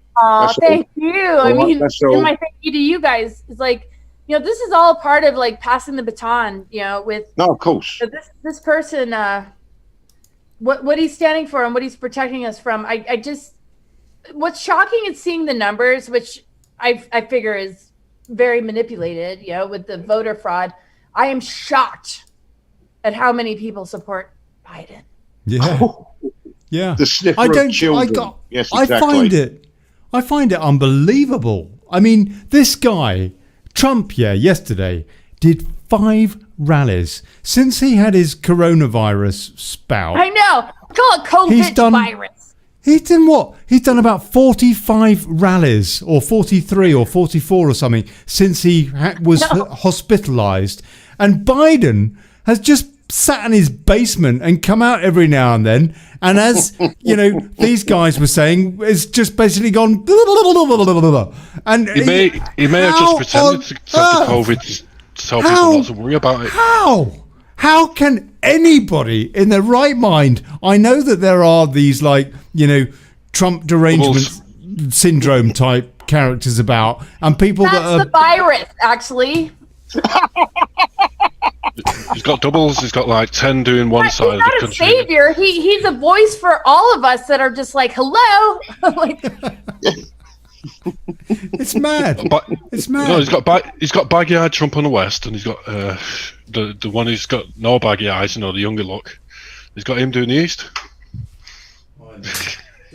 Thank you. I mean, my thank you to you guys is like, this is all part of like passing the baton, with. No, of course. This person, what he's standing for and what he's protecting us from. I just, what's shocking is seeing the numbers, which I figure is very manipulated, with the voter fraud. I am shocked at how many people support Biden. Yeah. Yeah. The sniffer of children. Yes, exactly. I find it unbelievable. I mean, this guy, Trump, yesterday did 5 rallies since he had his coronavirus spout. I know. Call it COVID virus. He's done what? He's done about 45 rallies, or 43 or 44 or something, since he was hospitalized. And Biden has just sat in his basement and come out every now and then. And as, these guys were saying, it's just basically gone. And he may have just pretended to have the COVID to tell people not to worry about it. How can anybody in their right mind? I know that there are these Trump derangement syndrome type characters about, and people that are the virus actually. He's got doubles. He's got like 10 doing one side of the country. He's not a savior. He's a voice for all of us that are just like, hello. It's mad. It's mad. No, he's got baggy eyed Trump on the west, and he's got the one who's got no baggy eyes. The younger look. He's got him doing the east.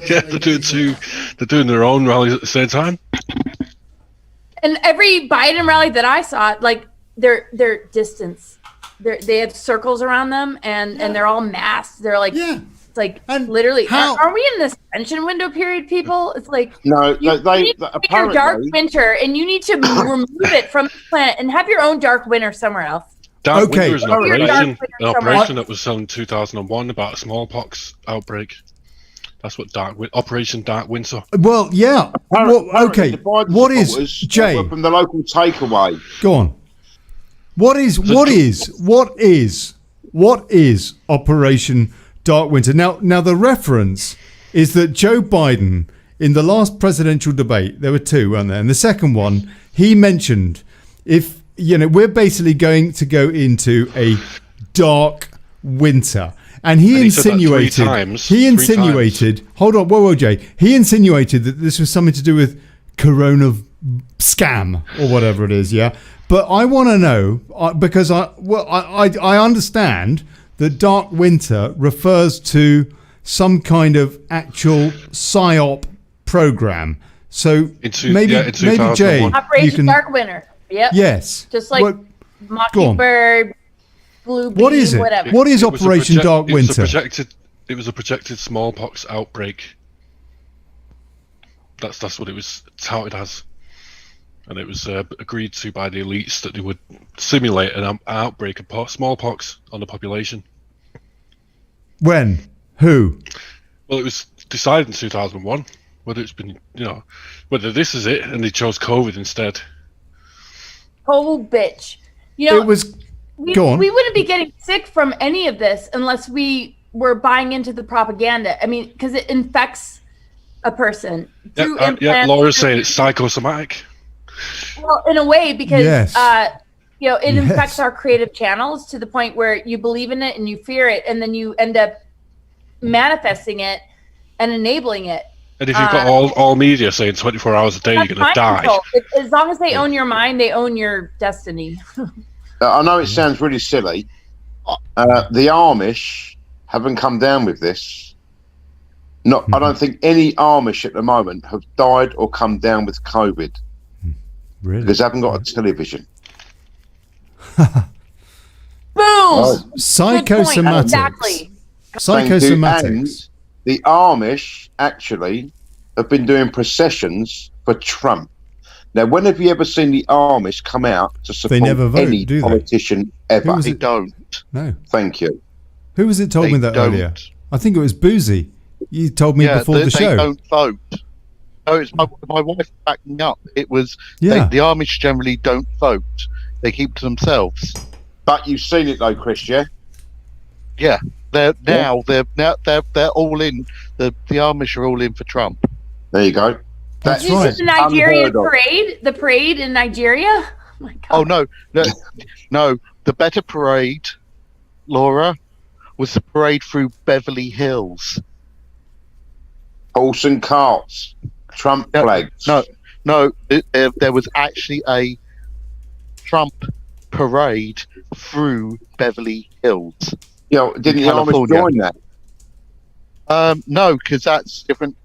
Yeah, they're doing their own rallies at the same time. And every Biden rally that I saw, like their distance, they have circles around them, and they're all masked. They're like, it's like literally. Are we in this ascension window period, people? It's like no, you need to take your dark winter, and you need to remove it from the planet and have your own dark winter somewhere else. Dark winter is an operation that was in 2001 about a smallpox outbreak. That's what Operation Dark Winter. Well, yeah. Okay. What is Jay from the local takeaway? Go on. What is Operation Dark Winter? Now the reference is that Joe Biden in the last presidential debate, there were 2, weren't there? And the second one, he mentioned if we're basically going to go into a dark winter. And he insinuated. Hold on, whoa, Jay. He insinuated that this was something to do with Corona scam or whatever it is. Yeah, but I want to know because I understand that Dark Winter refers to some kind of actual PSYOP program. So maybe Jay, Operation Dark Winter. Yep. Yes. Just like Mockingbird. Blue beam, what is it? Whatever. What is Operation Dark Winter? It was a projected smallpox outbreak. That's what it was touted as, and it was agreed to by the elites that they would simulate an outbreak of smallpox on the population. When? Who? Well, it was decided in 2001 whether it's been, whether this is it, and they chose COVID instead. Oh, bitch! It was. We wouldn't be getting sick from any of this unless we were buying into the propaganda. I mean, because it infects a person. Laura's saying it's psychosomatic. Well, in a way, because it infects our creative channels to the point where you believe in it and you fear it, and then you end up manifesting it and enabling it. And if you've got all media saying 24 hours a day, you're going to die. As long as they own your mind, they own your destiny. I know it sounds really silly. The Amish haven't come down with this. I don't think any Amish at the moment have died or come down with COVID. Really? Because they haven't got a television. Boom! Psychosomatics. Exactly. Psychosomatics. And the Amish actually have been doing processions for Trump. Now, when have you ever seen the Amish come out to support any politician ever? They don't. No. Thank you. Who was it told me that earlier? I think it was Boozy. You told me before the show. They don't vote. No, it's my wife backing up. It was the Amish generally don't vote. They keep to themselves. But you've seen it though, Chris, yeah? Yeah. They're all in. The Amish are all in for Trump. There you go. That's right. The Nigerian parade? The parade in Nigeria? Oh my God. Oh no. The better parade, Laura, was the parade through Beverly Hills. Horse and carts, Trump flags. No. There was actually a Trump parade through Beverly Hills. Didn't the Amish join that? No, because that's different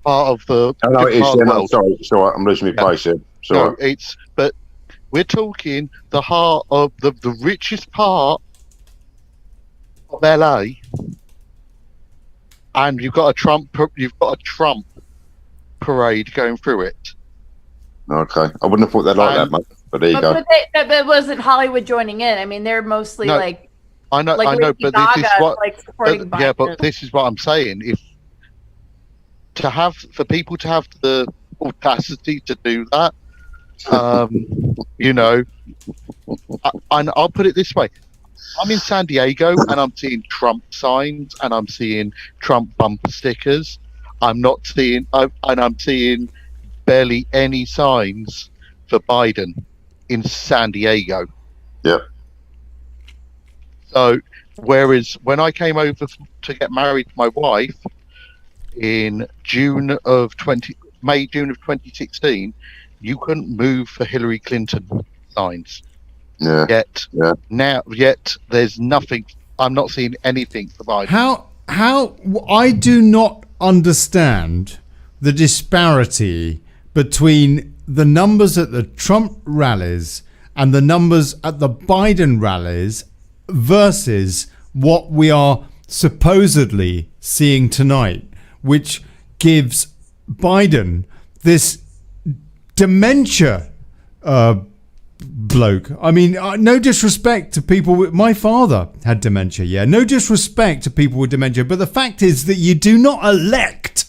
part of the. I know it is. Yeah, no, sorry, it's all right. I'm losing my place here. But we're talking the heart of the richest part of LA, and you've got a Trump parade going through it. Okay, I wouldn't have thought they'd like that much, but there you go. But it wasn't Hollywood joining in. I mean, they're mostly like. I know, Lady but Gaga, this is what. supporting Biden. But this is what I'm saying. For people to have the audacity to do that, I'll put it this way: I'm in San Diego and I'm seeing Trump signs and I'm seeing Trump bumper stickers. I'm seeing barely any signs for Biden in San Diego. Yep. So, whereas when I came over to get married to my wife in May, June of 2016, you couldn't move for Hillary Clinton signs. Yeah. Yet there's nothing. I'm not seeing anything for Biden. How I do not understand the disparity between the numbers at the Trump rallies and the numbers at the Biden rallies versus what we are supposedly seeing tonight, which gives Biden this dementia bloke. I mean, no disrespect to people with... My father had dementia, yeah. No disrespect to people with dementia, but the fact is that you do not elect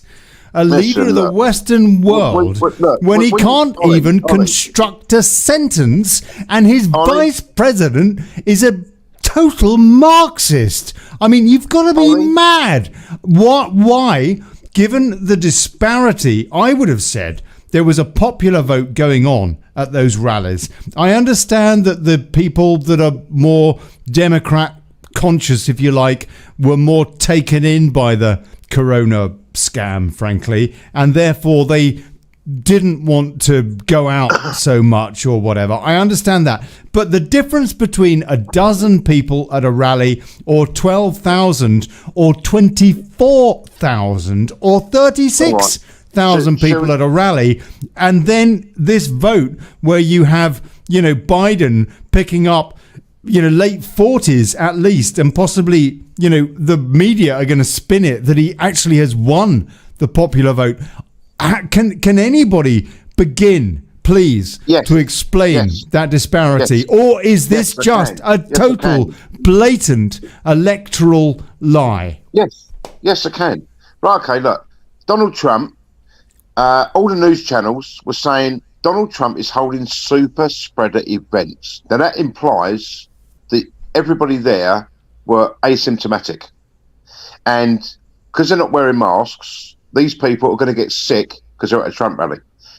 a leader of the Western world when he can't even construct a sentence, and his vice president is a total Marxist. I mean, you've got to be mad. Why, given the disparity, I would have said there was a popular vote going on at those rallies. I understand that the people that are more Democrat conscious, if you like, were more taken in by the corona scam, frankly, and therefore they didn't want to go out so much or whatever. I understand that. But the difference between a dozen people at a rally or 12,000 or 24,000 or 36,000 people at a rally, and then this vote where you have, Biden picking up, late 40s at least, and possibly, the media are going to spin it that he actually has won the popular vote. Can anybody begin, please, to explain that disparity? Or is this just a total, blatant electoral lie? Yes, I can. Right, okay, look. Donald Trump, all the news channels were saying Donald Trump is holding super spreader events. Now, that implies that everybody there were asymptomatic. And because they're not wearing masks, these people are going to get sick because they're at a Trump rally.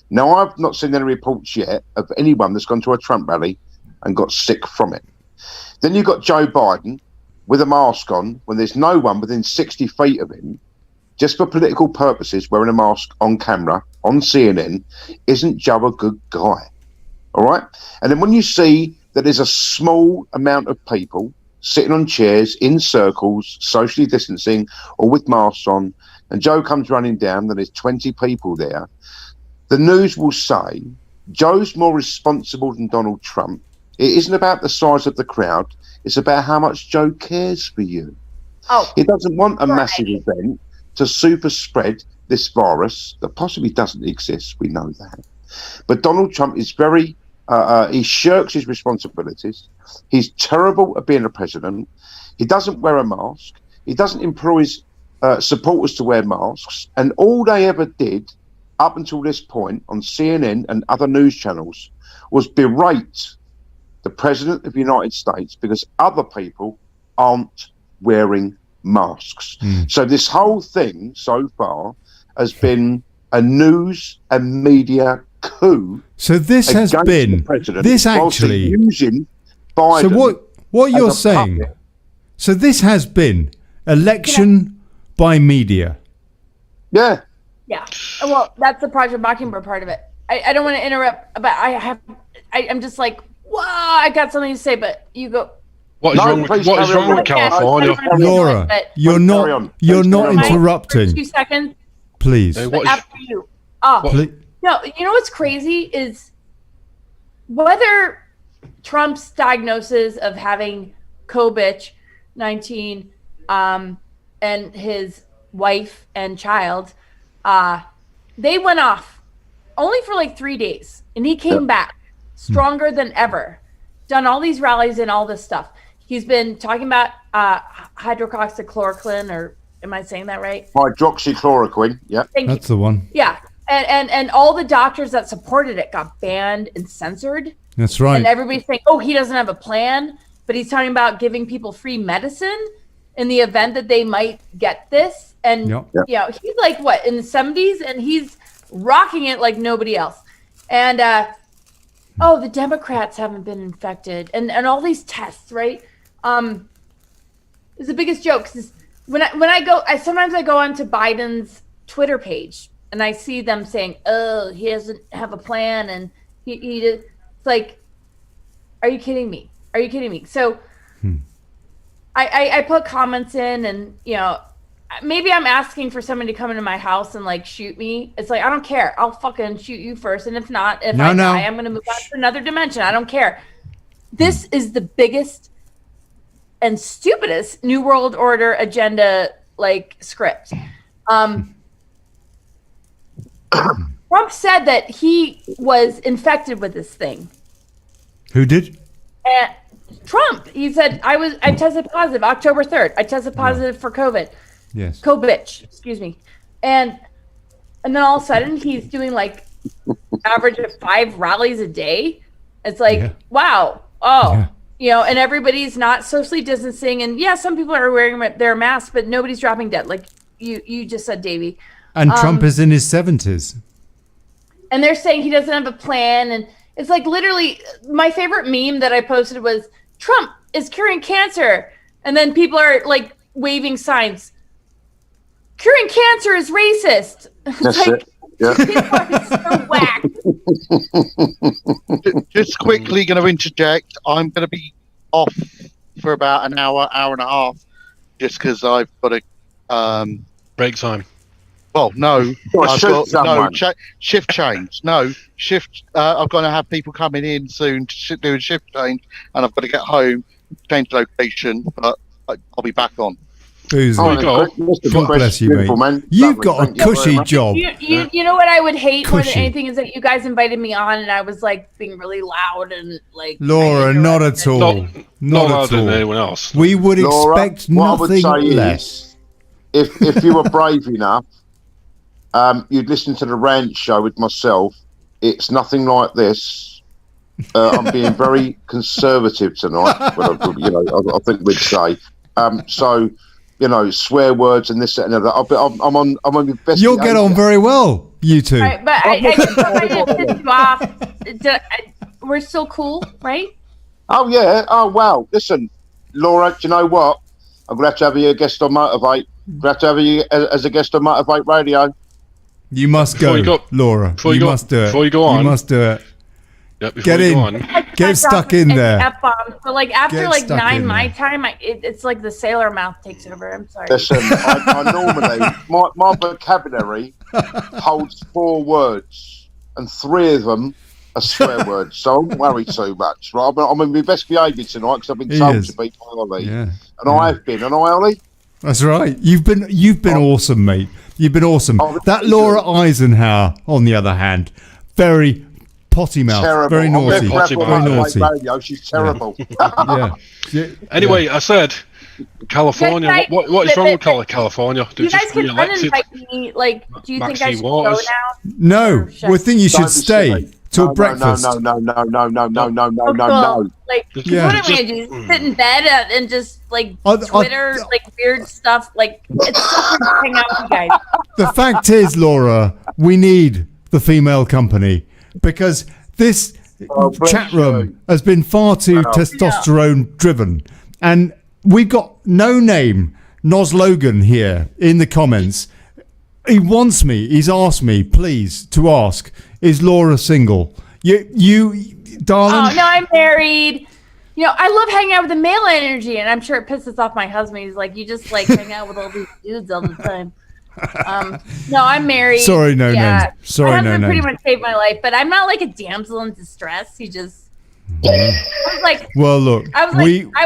Now, I've not seen any reports yet of anyone that's gone to a Trump rally and got sick from it. Then you've got Joe Biden with a mask on when there's no one within 60 feet of him, just for political purposes, wearing a mask on camera, on CNN. Isn't Joe a good guy? All right? And then when you see that there's a small amount of people sitting on chairs in circles, socially distancing, or with masks on, and Joe comes running down, then there's 20 people there, the news will say Joe's more responsible than Donald Trump. It isn't about the size of the crowd. It's about how much Joe cares for you. Oh, he doesn't want a massive event to super spread this virus that possibly doesn't exist. We know that. But Donald Trump is very, he shirks his responsibilities. He's terrible at being a president. He doesn't wear a mask. He doesn't employ his supporters to wear masks. And all they ever did up until this point on CNN and other news channels was berate the President of the United States because other people aren't wearing masks. So this whole thing so far has been a news and media coup. So this has been this actually using Biden. So what you're saying? So this has been election by media. Yeah. Yeah. Well, that's the Project Mockingbird part of it. I don't want to interrupt, but I'm just like, wow, I got something to say, but you go. What is wrong with California? Laura, you're not interrupting. 2 seconds. Please. After you. No, you know what's crazy is whether Trump's diagnosis of having COVID-19 and his wife and child, they went off only for like 3 days, and he came back stronger than ever, done all these rallies and all this stuff. He's been talking about hydroxychloroquine, or am I saying that right? Hydroxychloroquine, yeah. That's the one. Yeah, and all the doctors that supported it got banned and censored. That's right. And everybody's saying, oh, he doesn't have a plan, but he's talking about giving people free medicine in the event that they might get this. And, you know, he's like, what, in the 70s? And he's rocking it like nobody else. And, oh, the Democrats haven't been infected. And all these tests, right? It's the biggest joke. When I sometimes go onto Biden's Twitter page and I see them saying, oh, he doesn't have a plan. And it's like, are you kidding me? Are you kidding me? So I put comments in, and, you know, maybe I'm asking for somebody to come into my house and like shoot me. It's like, I don't care. I'll fucking shoot you first. And if not, if I die, I'm going to move on to another dimension. I don't care. This is the biggest and stupidest New World Order agenda like script. Trump said that he was infected with this thing. Who did? Trump. He said, I tested positive October 3rd. I tested positive for COVID. Yes. COVID, excuse me. And then all of a sudden he's doing like average of 5 rallies a day. It's like, wow. Oh, you know, and everybody's not socially distancing. And yeah, some people are wearing their masks, but nobody's dropping dead. Like you just said, Davey. And Trump is in his 70s. And they're saying he doesn't have a plan. And it's like literally my favorite meme that I posted was Trump is curing cancer. And then people are like waving signs. Curing cancer is racist. That's like, it. Yeah. People are so whack. Just quickly going to interject. I'm going to be off for about an hour and a half, just because I've got a break time. Well, no, I've got shift change. No shift. I've got to have people coming in soon to do a shift change, and I've got to get home, change location, but I'll be back on. God bless you, mate. You've got a cushy job. You know what I would hate more than anything is that you guys invited me on and I was like being really loud and like. Laura, not at all. Not at all. Anyone else. We would expect nothing less. If you were brave enough, you'd listen to the rant show with myself. It's nothing like this. I'm being very conservative tonight, but I think we'd say. So. You know, swear words and this, that, and that. I'm on the best. You'll get on very well, you two. Right, but I pissed you off. We're still cool, right? Oh yeah. Oh wow. Listen, Laura. Do you know what? I'm gonna have to have you a guest on Motivate. I'm gonna have to have you as a guest on Motivate Radio. You must go, Laura. You must do it. Before you go on, you must do it. Yep, get in. Get stuck in there. F-bombs, but like after Get like stuck 9 in my there. time, it's like the sailor mouth takes over. I'm sorry. Listen, I normally my vocabulary holds 4 words, and 3 of them are swear words, so I won't worry too much. Right? I'm in my best behaviour tonight because I've been told to be by Ollie, and I have been, and Ollie. That's right. You've been awesome, mate. You've been awesome. That Laura Eisenhower, on the other hand, very potty mouth, Terrible. very naughty, very naughty. Radio. She's terrible. Anyway, I said California. Guys, What is wrong with California? You guys can uninvite me. Like, do you think I should go now? No, we think you should stay till breakfast. No. Like, what am I gonna do? Sit in bed and just like Twitter, like weird stuff. Like, it's so hard to hang out with you guys. The fact is, Laura, we need the female company because this chat room has been far too testosterone driven, and we've got no name Nos Logan here in the comments. He's asked me, please, to ask, is Laura single? You, darling? Oh, no, I'm married. You know, I love hanging out with the male energy, and I'm sure it pisses off my husband. He's like, you just like hang out with all these dudes all the time. No, I'm married. Sorry, no name. Sorry, my no husband name. pretty much saved my life, but I'm not like a damsel in distress. He just, I was like, well, look, I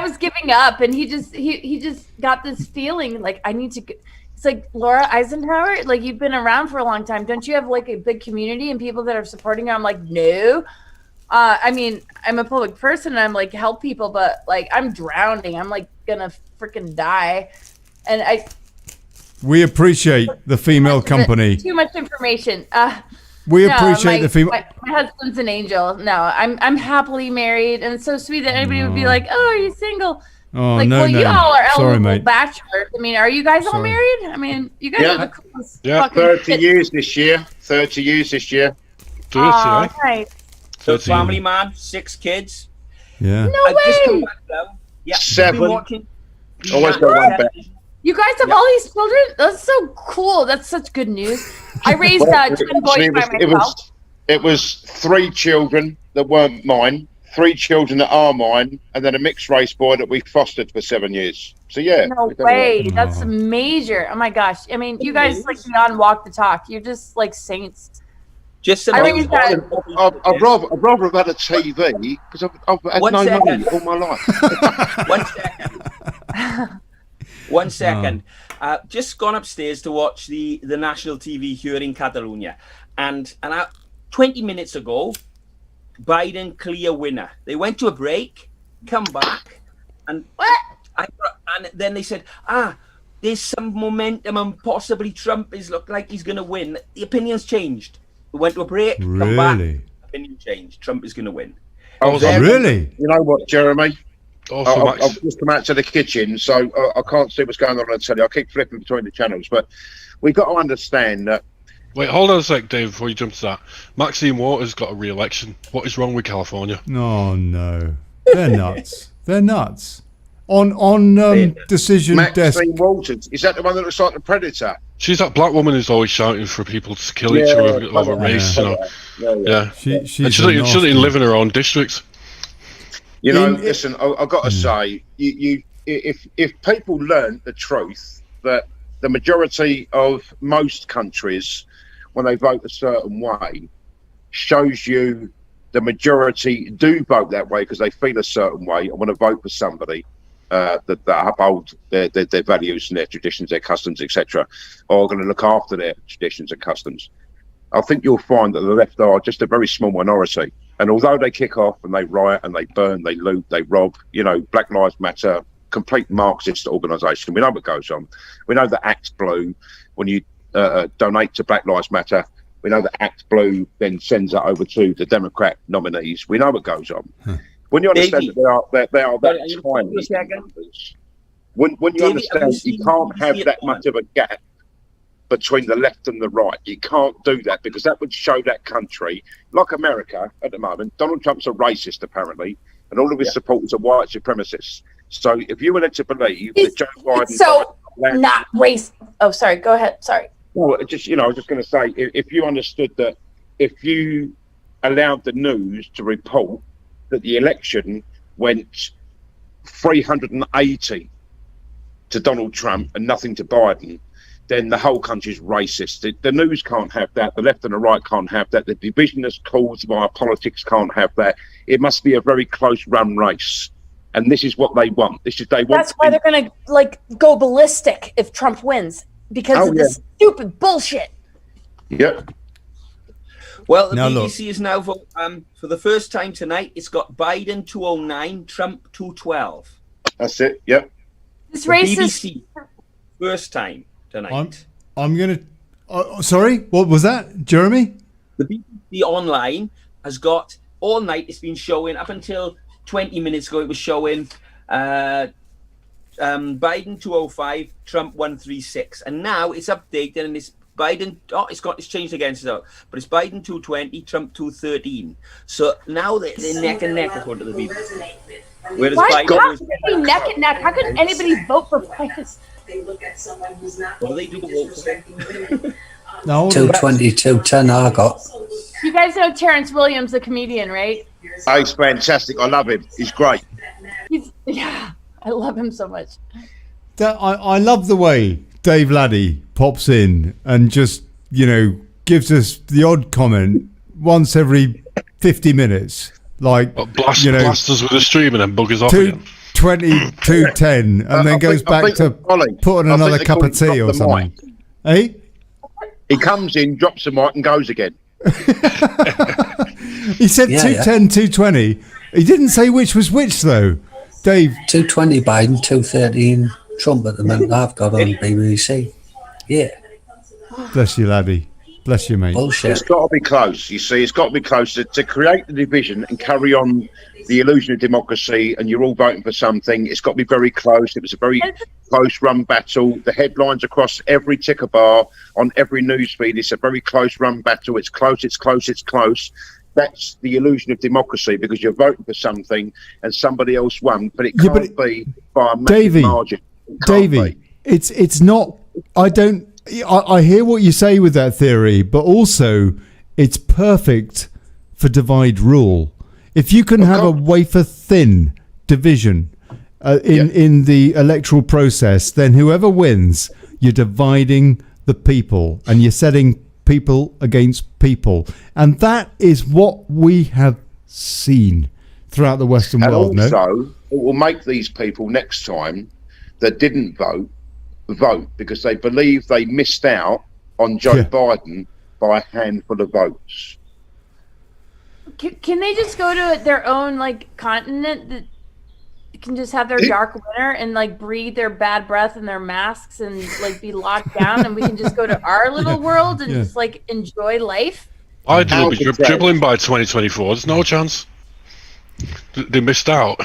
was giving up, and he just got this feeling like I need to. It's like, Laura Eisenhower, like, you've been around for a long time. Don't you have like a big community and people that are supporting you? I'm like, no. I mean, I'm a public person and I'm like help people, but like I'm drowning. I'm like gonna freaking die, and we appreciate the female company. Too much information. We appreciate the female. My husband's an angel. No, I'm happily married, and it's so sweet that anybody would be like, "Oh, are you single?" Oh, like, no, well, no. you all are Sorry, eligible mate. bachelors. I mean, are you guys all married? I mean, you guys are the coolest. Yeah, fucking 30 kids. years this year. 30 years this year. Aw, nice. So family man, 6 kids. Yeah. No I've just come way. back now. Yeah, 7. been watching- Always got one back. You guys have all these children? That's so cool. That's such good news. I raised twin boys by myself. It was 3 children that weren't mine, 3 children that are mine, and then a mixed race boy that we fostered for 7 years. So yeah. No way. That's major. Oh my gosh. I mean, you guys like beyond walk the talk. You're just like saints. Just I'd rather have had a TV because I've had One no second. money all my life. One second. Just gone upstairs to watch the national TV here in Catalonia, and 20 minutes ago, Biden clear winner. They went to a break, come back, and and then they said, there's some momentum and possibly Trump is look like he's going to win. The opinion's changed. We went to a break, come back, Really? opinion changed. Trump is going to win. Really? You know what, Jeremy? Also, I've just come out to the kitchen, so I can't see what's going on the telly. I keep flipping between the channels, but we've got to understand that. Wait, hold on a sec, Dave, before you jump to that. Maxine Waters got a re-election. What is wrong with California? Oh no, they're nuts. They're nuts. On decision desk. Maxine Waters, is that the one that looks like the Predator? She's that black woman who's always shouting for people to kill each other over race. You know. Yeah. She's and she doesn't even live in her own districts. You know, listen, I've got to say, if people learn the truth that the majority of most countries, when they vote a certain way, shows you the majority do vote that way because they feel a certain way and want to vote for somebody that uphold their values and their traditions, their customs, etc., or are going to look after their traditions and customs. I think you'll find that the left are just a very small minority. And although they kick off and they riot and they burn, they loot, they rob, you know, Black Lives Matter, complete Marxist organisation. We know what goes on. We know that Act Blue, when you donate to Black Lives Matter, we know that Act Blue then sends that over to the Democrat nominees. We know what goes on. When you understand that they are that tiny numbers, when you understand you can't have that much of a gap between the left and the right. You can't do that because that would show that country, like America at the moment, Donald Trump's a racist apparently, and all of his supporters are white supremacists. So if you were led to believe that Joe Biden... So not race... Oh, sorry. Go ahead. Sorry. Well, just, I was just going to say, if you understood that if you allowed the news to report that the election went 380 to Donald Trump and nothing to Biden, then the whole country's racist. The news can't have that. The left and the right can't have that. The division that's caused by politics can't have that. It must be a very close run race. And this is what they want. That's why they're going to go ballistic if Trump wins, because of this stupid bullshit. Yep. Well, the BBC is now for the first time tonight. It's got Biden 209, Trump 212. That's it. Yep. This race BBC first time tonight. I'm gonna. Sorry, what was that, Jeremy? The BBC online has got all night. It's been showing up until 20 minutes ago. It was showing Biden 205, Trump 136, and now it's updated and it's Biden. It's changed again, but it's Biden 220, Trump 213. So now they're neck and neck according to the BBC. Whereas Why Biden not be neck and neck? How could anybody vote for Biden? What do they do to vote? No, 220, 210 I got. You guys know Terrence Williams, the comedian, right? Oh, he's fantastic. I love him. He's great. Yeah, I love him so much. I love the way Dave Laddie pops in and just, gives us the odd comment once every 50 minutes. Like, blast us with a stream and then buggers off again. 20, 210, and then goes back to putting another cup of tea or something. Eh? He comes in, drops the mic, and goes again. He said 210, 220. He didn't say which was which, though. Dave. 220 Biden, 213 Trump at the moment I've got on BBC. Yeah. Bless you, laddie. Bless you, mate. Bullshit. It's got to be close, you see. It's got to be close to create the division and carry on the illusion of democracy, and you're all voting for something. It's got to be very close. It was a very close-run battle. The headlines across every ticker bar on every news feed, it's a very close-run battle. It's close, it's close, it's close. That's the illusion of democracy, because you're voting for something and somebody else won, but it can't be by a massive margin. Davey, it's not. I hear what you say with that theory, but also it's perfect for divide rule. If you can have a wafer thin division in the electoral process, then whoever wins, you're dividing the people and you're setting people against people. And that is what we have seen throughout the Western world. And also, it will make these people next time that didn't vote because they believe they missed out on Joe Biden by a handful of votes. Can they just go to their own continent that can just have their dark winter and breathe their bad breath in their masks and be locked down, and we can just go to our little world and just enjoy life? Biden will be dribbling by 2024. There's no chance. They missed out.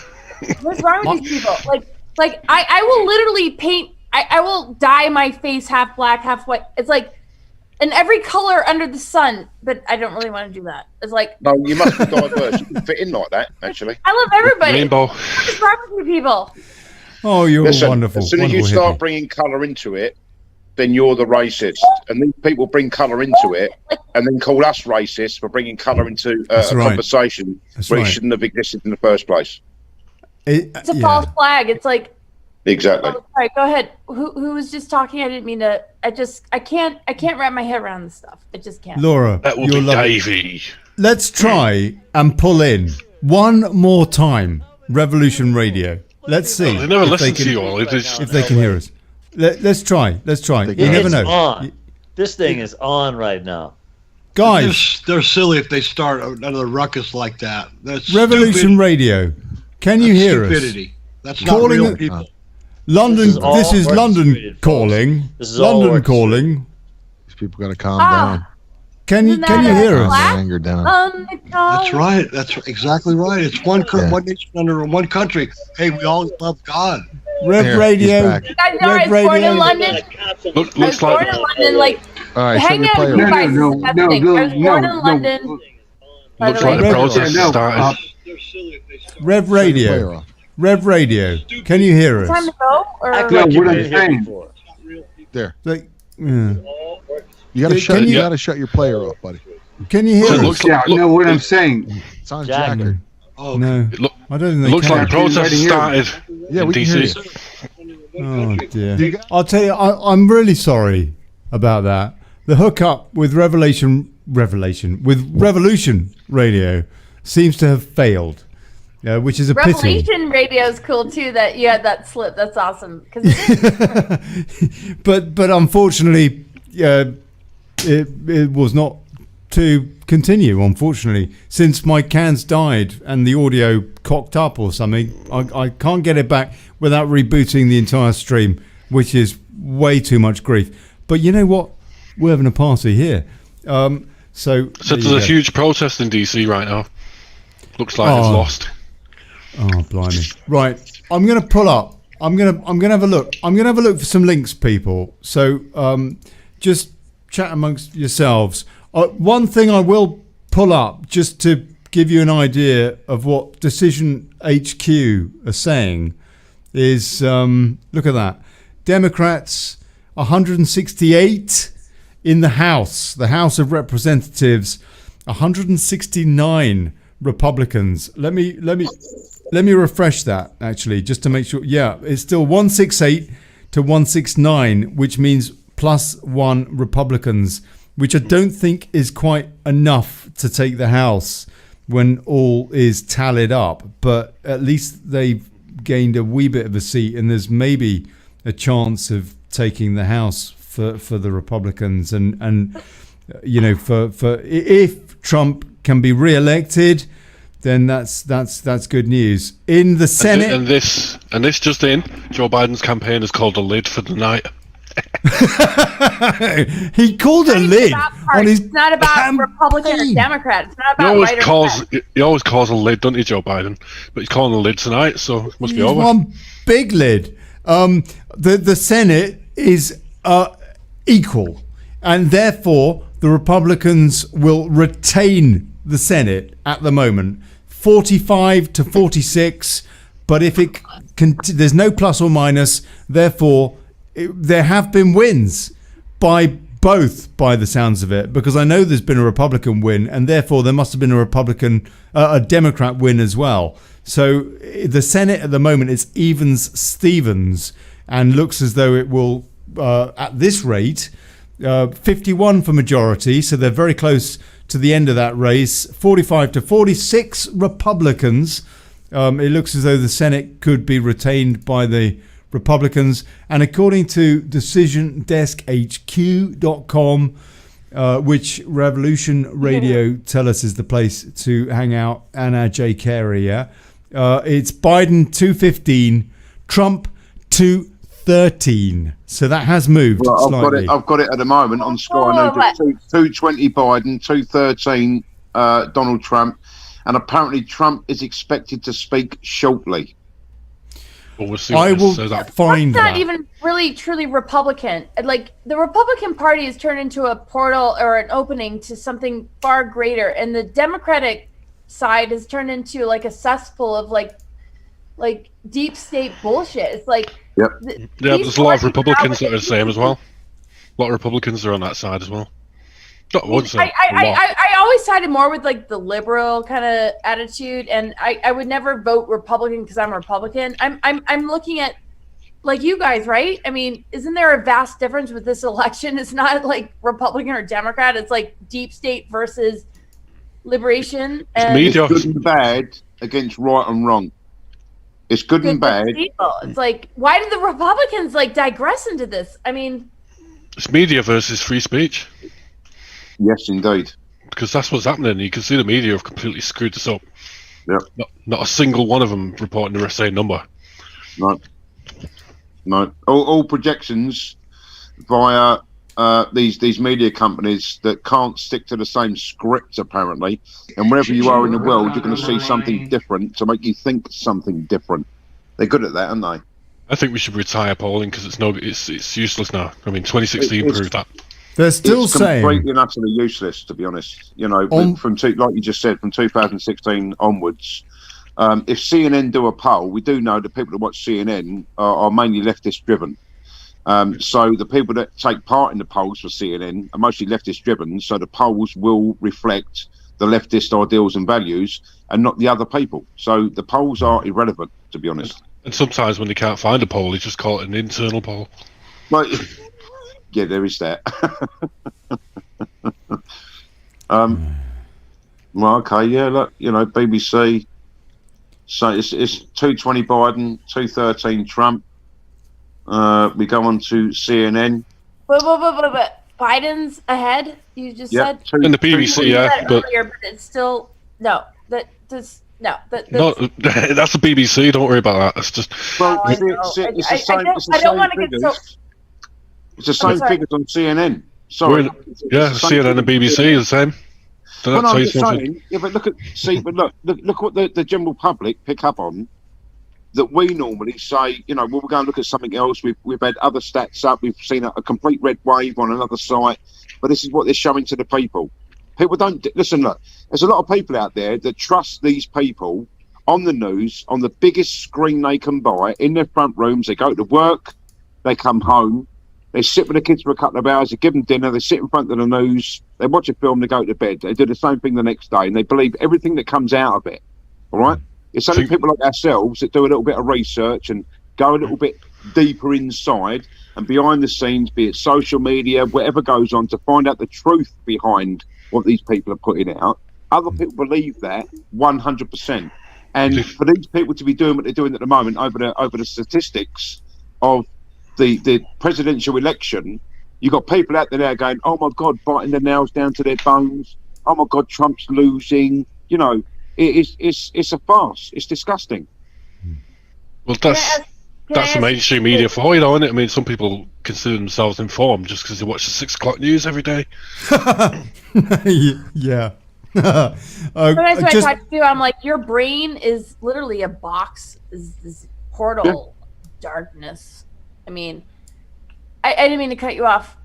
What's wrong with these people? I will literally paint. I will dye my face half black, half white. It's in every color under the sun, but I don't really want to do that. It's no, you must be diverse. You can fit in like that, actually. I love everybody. Rainbow. What's wrong with you people? Oh, you're wonderful. As soon as you start bringing colour into it, then you're the racist. And these people bring colour into it and then call us racist for bringing colour into a conversation where it shouldn't have existed in the first place. It's a false flag. It's exactly. Oh, sorry, go ahead. Who was just talking? I didn't mean to. I can't wrap my head around this stuff. I just can't. Laura, that will be Davey. Let's try and pull in one more time Revolution Radio. Let's see. They never listen to you all. If they can hear us. Let's try. You never know. On. This thing is on right now. Guys, they're silly if they start another ruckus like that. That's Revolution stupid. Radio. Can you hear stupidity. us? That's not real people. London. This is London calling. London calling. These people got to calm down. Can you hear us? Anger down. That's right. That's exactly right. It's one nation under one country. Hey, we all love God. Rev Radio. You guys know I was born in London. Looks like. I was born in London. All right, hang out with you guys. I was born in London. Looks like the protest started. Rev Radio. Rev Radio. Can you hear us? Time to go? Or? What I'm saying. There. You gotta shut your player off, buddy. Can you hear us? What I'm saying. It's on Jacker. No, I don't think it they looks can. like the protest started in we can hear DC. Oh dear! I'll tell you, I'm really sorry about that. The hookup with Revolution Radio seems to have failed, which is a pity. Revolution Radio is cool too. That you had that slip. That's awesome. But unfortunately, it was not to continue. Unfortunately, since my cans died and the audio cocked up or something, I can't get it back without rebooting the entire stream, which is way too much grief. But you know what? We're having a party here. So there's a huge protest in DC right now. Looks like it's lost. Oh blimey! Right, I'm going to pull up. I'm going to have a look. I'm going to have a look for some links, people. So just chat amongst yourselves. One thing I will pull up just to give you an idea of what Decision HQ are saying is look at that. Democrats 168 in the House of Representatives, 169 Republicans. Let me refresh that actually, just to make sure. Yeah, it's still 168 to 169, which means +1 Republicans, which I don't think is quite enough to take the House when all is tallied up. But at least they've gained a wee bit of a seat, and there's maybe a chance of taking the House for the Republicans. And you know, for if Trump can be re-elected, then that's good news. In the Senate, and this just in, Joe Biden's campaign is called a lid for the night. He called a lid on his. It's not about Republican or Democrat. It's not about right or left. He always calls a lid, doesn't he, Joe Biden? But he's calling a lid tonight, so it must be over. One big lid. The Senate is equal, and therefore the Republicans will retain the Senate at the moment, 45 to 46. But if it there's no plus or minus, therefore. There have been wins by both, by the sounds of it, because I know there's been a Republican win, and therefore there must have been a Democrat win as well. So the Senate at the moment is Stevens, and looks as though it will, at this rate, 51 for majority. So they're very close to the end of that race. 45 to 46 Republicans. It looks as though the Senate could be retained by the Republicans, and according to DecisionDeskHQ.com, which Revolution Radio tell us is the place to hang out, Anna J. Carey, it's Biden 215, Trump 213. So that has moved slightly. I've got it at the moment on Sky News. 220 Biden, 213 Donald Trump, and apparently Trump is expected to speak shortly. We'll see I will find That's not even really truly Republican. Like, the Republican Party has turned into a portal or an opening to something far greater, and the Democratic side has turned into like a cesspool of like deep state bullshit. It's like there's a lot of Republicans that are the same as well. A lot of Republicans are on that side as well. Not one side. I always sided more with like the liberal kind of attitude, and I would never vote Republican because I'm a Republican. I'm looking at like you guys, right? I mean, isn't there a vast difference with this election? It's not like Republican or Democrat. It's like deep state versus liberation. And it's good and bad against right and wrong. It's good and bad. It's like, why did the Republicans like digress into this? I mean, it's media versus free speech. Yes, indeed. Because that's what's happening. You can see the media have completely screwed this up. Yep. Not a single one of them reporting the same number. No. All projections via these media companies that can't stick to the same script, apparently. And wherever you are in the world, you're going to see something different to make you think something different. They're good at that, aren't they? I think we should retire polling because it's useless now. I mean, 2016 proved that. They're still saying completely and utterly useless, to be honest. You know, like you just said, from 2016 onwards. If CNN do a poll, we do know the people that watch CNN are mainly leftist driven. So the people that take part in the polls for CNN are mostly leftist driven. So the polls will reflect the leftist ideals and values and not the other people. So the polls are irrelevant, to be honest. And sometimes when they can't find a poll, they just call it an internal poll. Well, yeah, there is that. Well, okay, yeah, look, BBC. So it's 220 Biden, 213 Trump. We go on to CNN. But Biden's ahead. You just said in the BBC, yeah, but earlier, but it's still no. That's no, that's the BBC. Don't worry about that. It's just. Well, it's the same. I don't want to get so. It's the same figures on CNN. Sorry. CNN and BBC are the same. Well, I'm just saying, but look what the general public pick up on. That we normally say, we'll go and look at something else. We've had other stats up. We've seen a complete red wave on another site, but this is what they're showing to the people. People don't listen. Look, there's a lot of people out there that trust these people on the news, on the biggest screen they can buy, in their front rooms. They go to work, they come home, they sit with the kids for a couple of hours, they give them dinner, they sit in front of the news, they watch a film, they go to bed. They do the same thing the next day, and they believe everything that comes out of it. All right. It's only people like ourselves that do a little bit of research and go a little bit deeper inside and behind the scenes, be it social media, whatever goes on, to find out the truth behind what these people are putting out. Other people believe that 100%. And for these people to be doing what they're doing at the moment over the statistics of the presidential election, you've got people out there going, oh my God, biting their nails down to their bones. Oh my God, Trump's losing. It's a farce. It's disgusting. Well, that's the mainstream media for you, though, isn't it? I mean, some people consider themselves informed just because they watch the 6 o'clock news every day. Yeah. When I talk to you, I'm like, your brain is literally a box, is this portal darkness. I mean, I didn't mean to cut you off.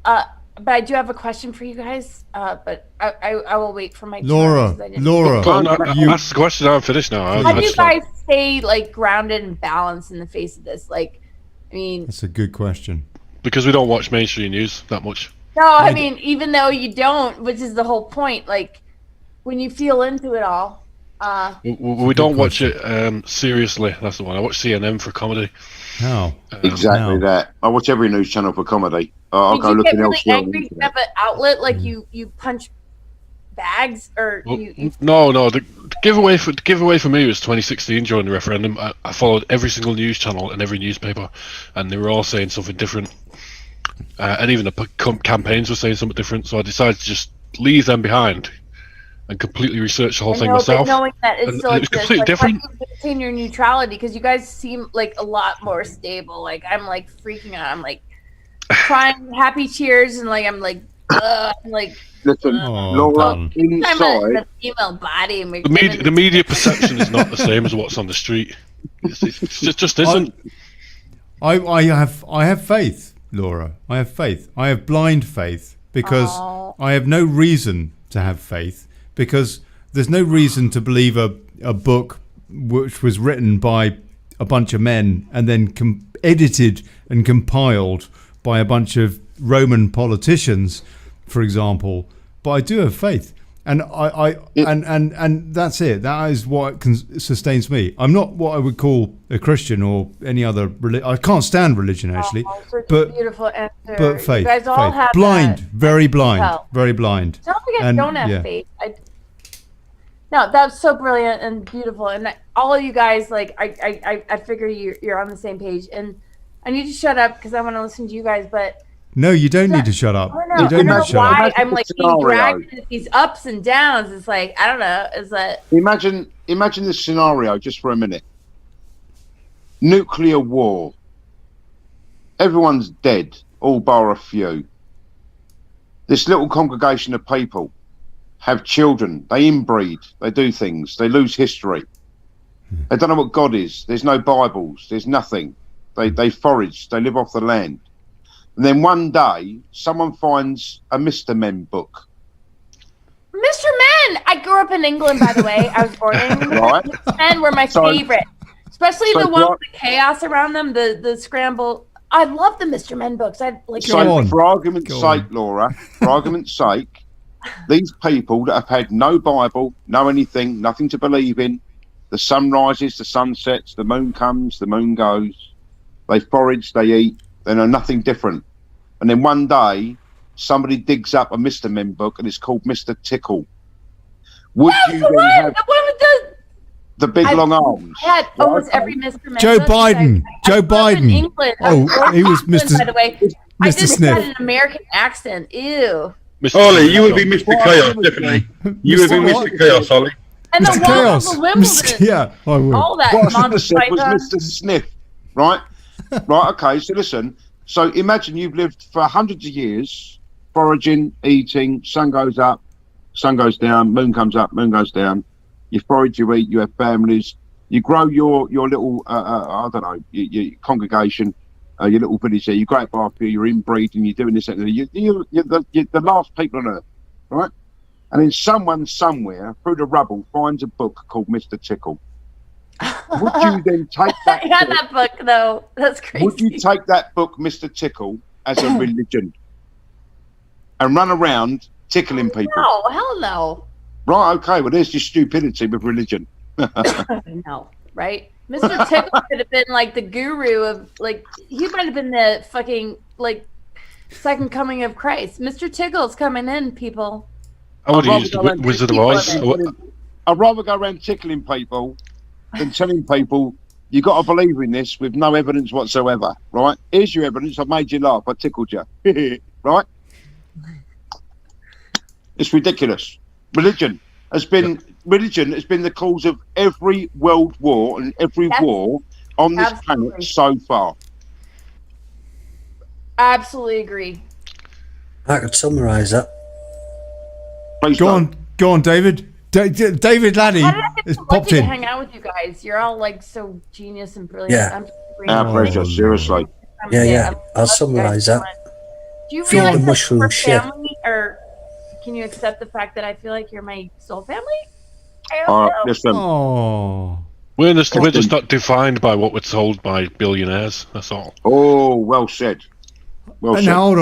But I do have a question for you guys. But I will wait for my Laura. Ask the question. I'm finished now. How do you guys stay grounded and balanced in the face of this? I mean, that's a good question. Because we don't watch mainstream news that much. No, I mean, even though you don't, which is the whole point. When you feel into it all. We don't watch it seriously. That's the one. I watch CNN for comedy. How? Exactly that. I watch every news channel for comedy. I'll go looking elsewhere. Did you get really angry to have an outlet you punch bags or? No. The giveaway for me was 2016 during the referendum. I followed every single news channel and every newspaper, and they were all saying something different. And even the campaigns were saying something different. So I decided to just leave them behind and completely research the whole thing myself. Knowing that it's still it was completely different. How do you maintain your neutrality? Because you guys seem a lot more stable. I'm freaking out. I'm crying happy tears and I'm listen, Laura, inside the female body. And the media perception is not the same as what's on the street. It just isn't. I have faith, Laura. I have faith. I have blind faith because I have no reason to have faith. Because there's no reason to believe a book which was written by a bunch of men and then edited and compiled by a bunch of Roman politicians, for example. But I do have faith, and and that's it. That is what sustains me. I'm not what I would call a Christian or any other religion. I can't stand religion actually, but beautiful answer. But faith, you guys all have blind, very blind, very blind. Don't think I don't have faith. No, that's so brilliant and beautiful, and all of you guys, I figure you're on the same page, and I need to shut up because I want to listen to you guys, but no, you don't need to shut up. I don't know why I'm being dragged into these ups and downs. It's I don't know. Is that imagine this scenario just for a minute? Nuclear war. Everyone's dead, all bar a few. This little congregation of people have children, they inbreed, they do things, they lose history. They don't know what God is. There's no Bibles, there's nothing. They forage, they live off the land. And then one day, someone finds a Mr. Men book. Mr. Men! I grew up in England, by the way. I was born in England. Right. Mr. Men were my favorite. Especially the one with the chaos around them, the scramble. I love the Mr. Men books. For argument's sake, Laura, for argument's sake, These people that have had no Bible, no anything, nothing to believe in, the sun rises, the sun sets, the moon comes, the moon goes, they forage, they eat, they know nothing different. And then one day, somebody digs up a Mr. Men book and it's called Mr. Tickle. Would you then have the big long arms? I had almost every Mr. Men Joe book. Biden. Joe Biden. In England. Oh, he was Mr. By the way, I Mr. just Sniff. had an American accent. Ew. Ollie, you would be Mr. Chaos, definitely. You would be Mr. Chaos, Ollie. And the Mr. wall Chaos. of Wimbledon. Yeah, I would. All that What I should have said was Monty Mr. Sniff, right? Right, okay, so listen. So imagine you've lived for hundreds of years, foraging, eating, sun goes up, sun goes down, moon comes up, moon goes down. You forage, you eat, you have families, you grow your little, I don't know, your congregation, your little village there, you grow up after you're inbreeding, you're doing this, and you're the last people on earth, right? And then someone somewhere through the rubble finds a book called Mr. Tickle. Would you then take that? I had that book though. That's crazy. Would you take that book, Mr. Tickle, as a religion and run around tickling people? No, hell no. Right, okay, well, there's your stupidity with religion. No, right? Mr. Tickle could have been like the guru of, like, he might have been the fucking, like, second coming of Christ. Mr. Tickle's coming in, people. I would have used the Wizard of Oz. I'd rather go around tickling people than telling people you got to believe in this with no evidence whatsoever, right? Here's your evidence. I made you laugh. I tickled you, right? It's ridiculous. Religion has been the cause of every world war and every war on this planet so far. Absolutely agree. I could summarise that. Go on, David. David Laddie has popped To in. hang out with you guys. You're all like so genius and brilliant. Yeah. I'm just Our pleasure, seriously. Yeah. I'll summarise that. Do you Feed the realize that mushroom we're shit. family, or can you accept the fact that I feel like you're my soul family? I don't know. Listen. Oh. We're just not defined by what we're told by billionaires. That's all. Oh, well said. Well said. Now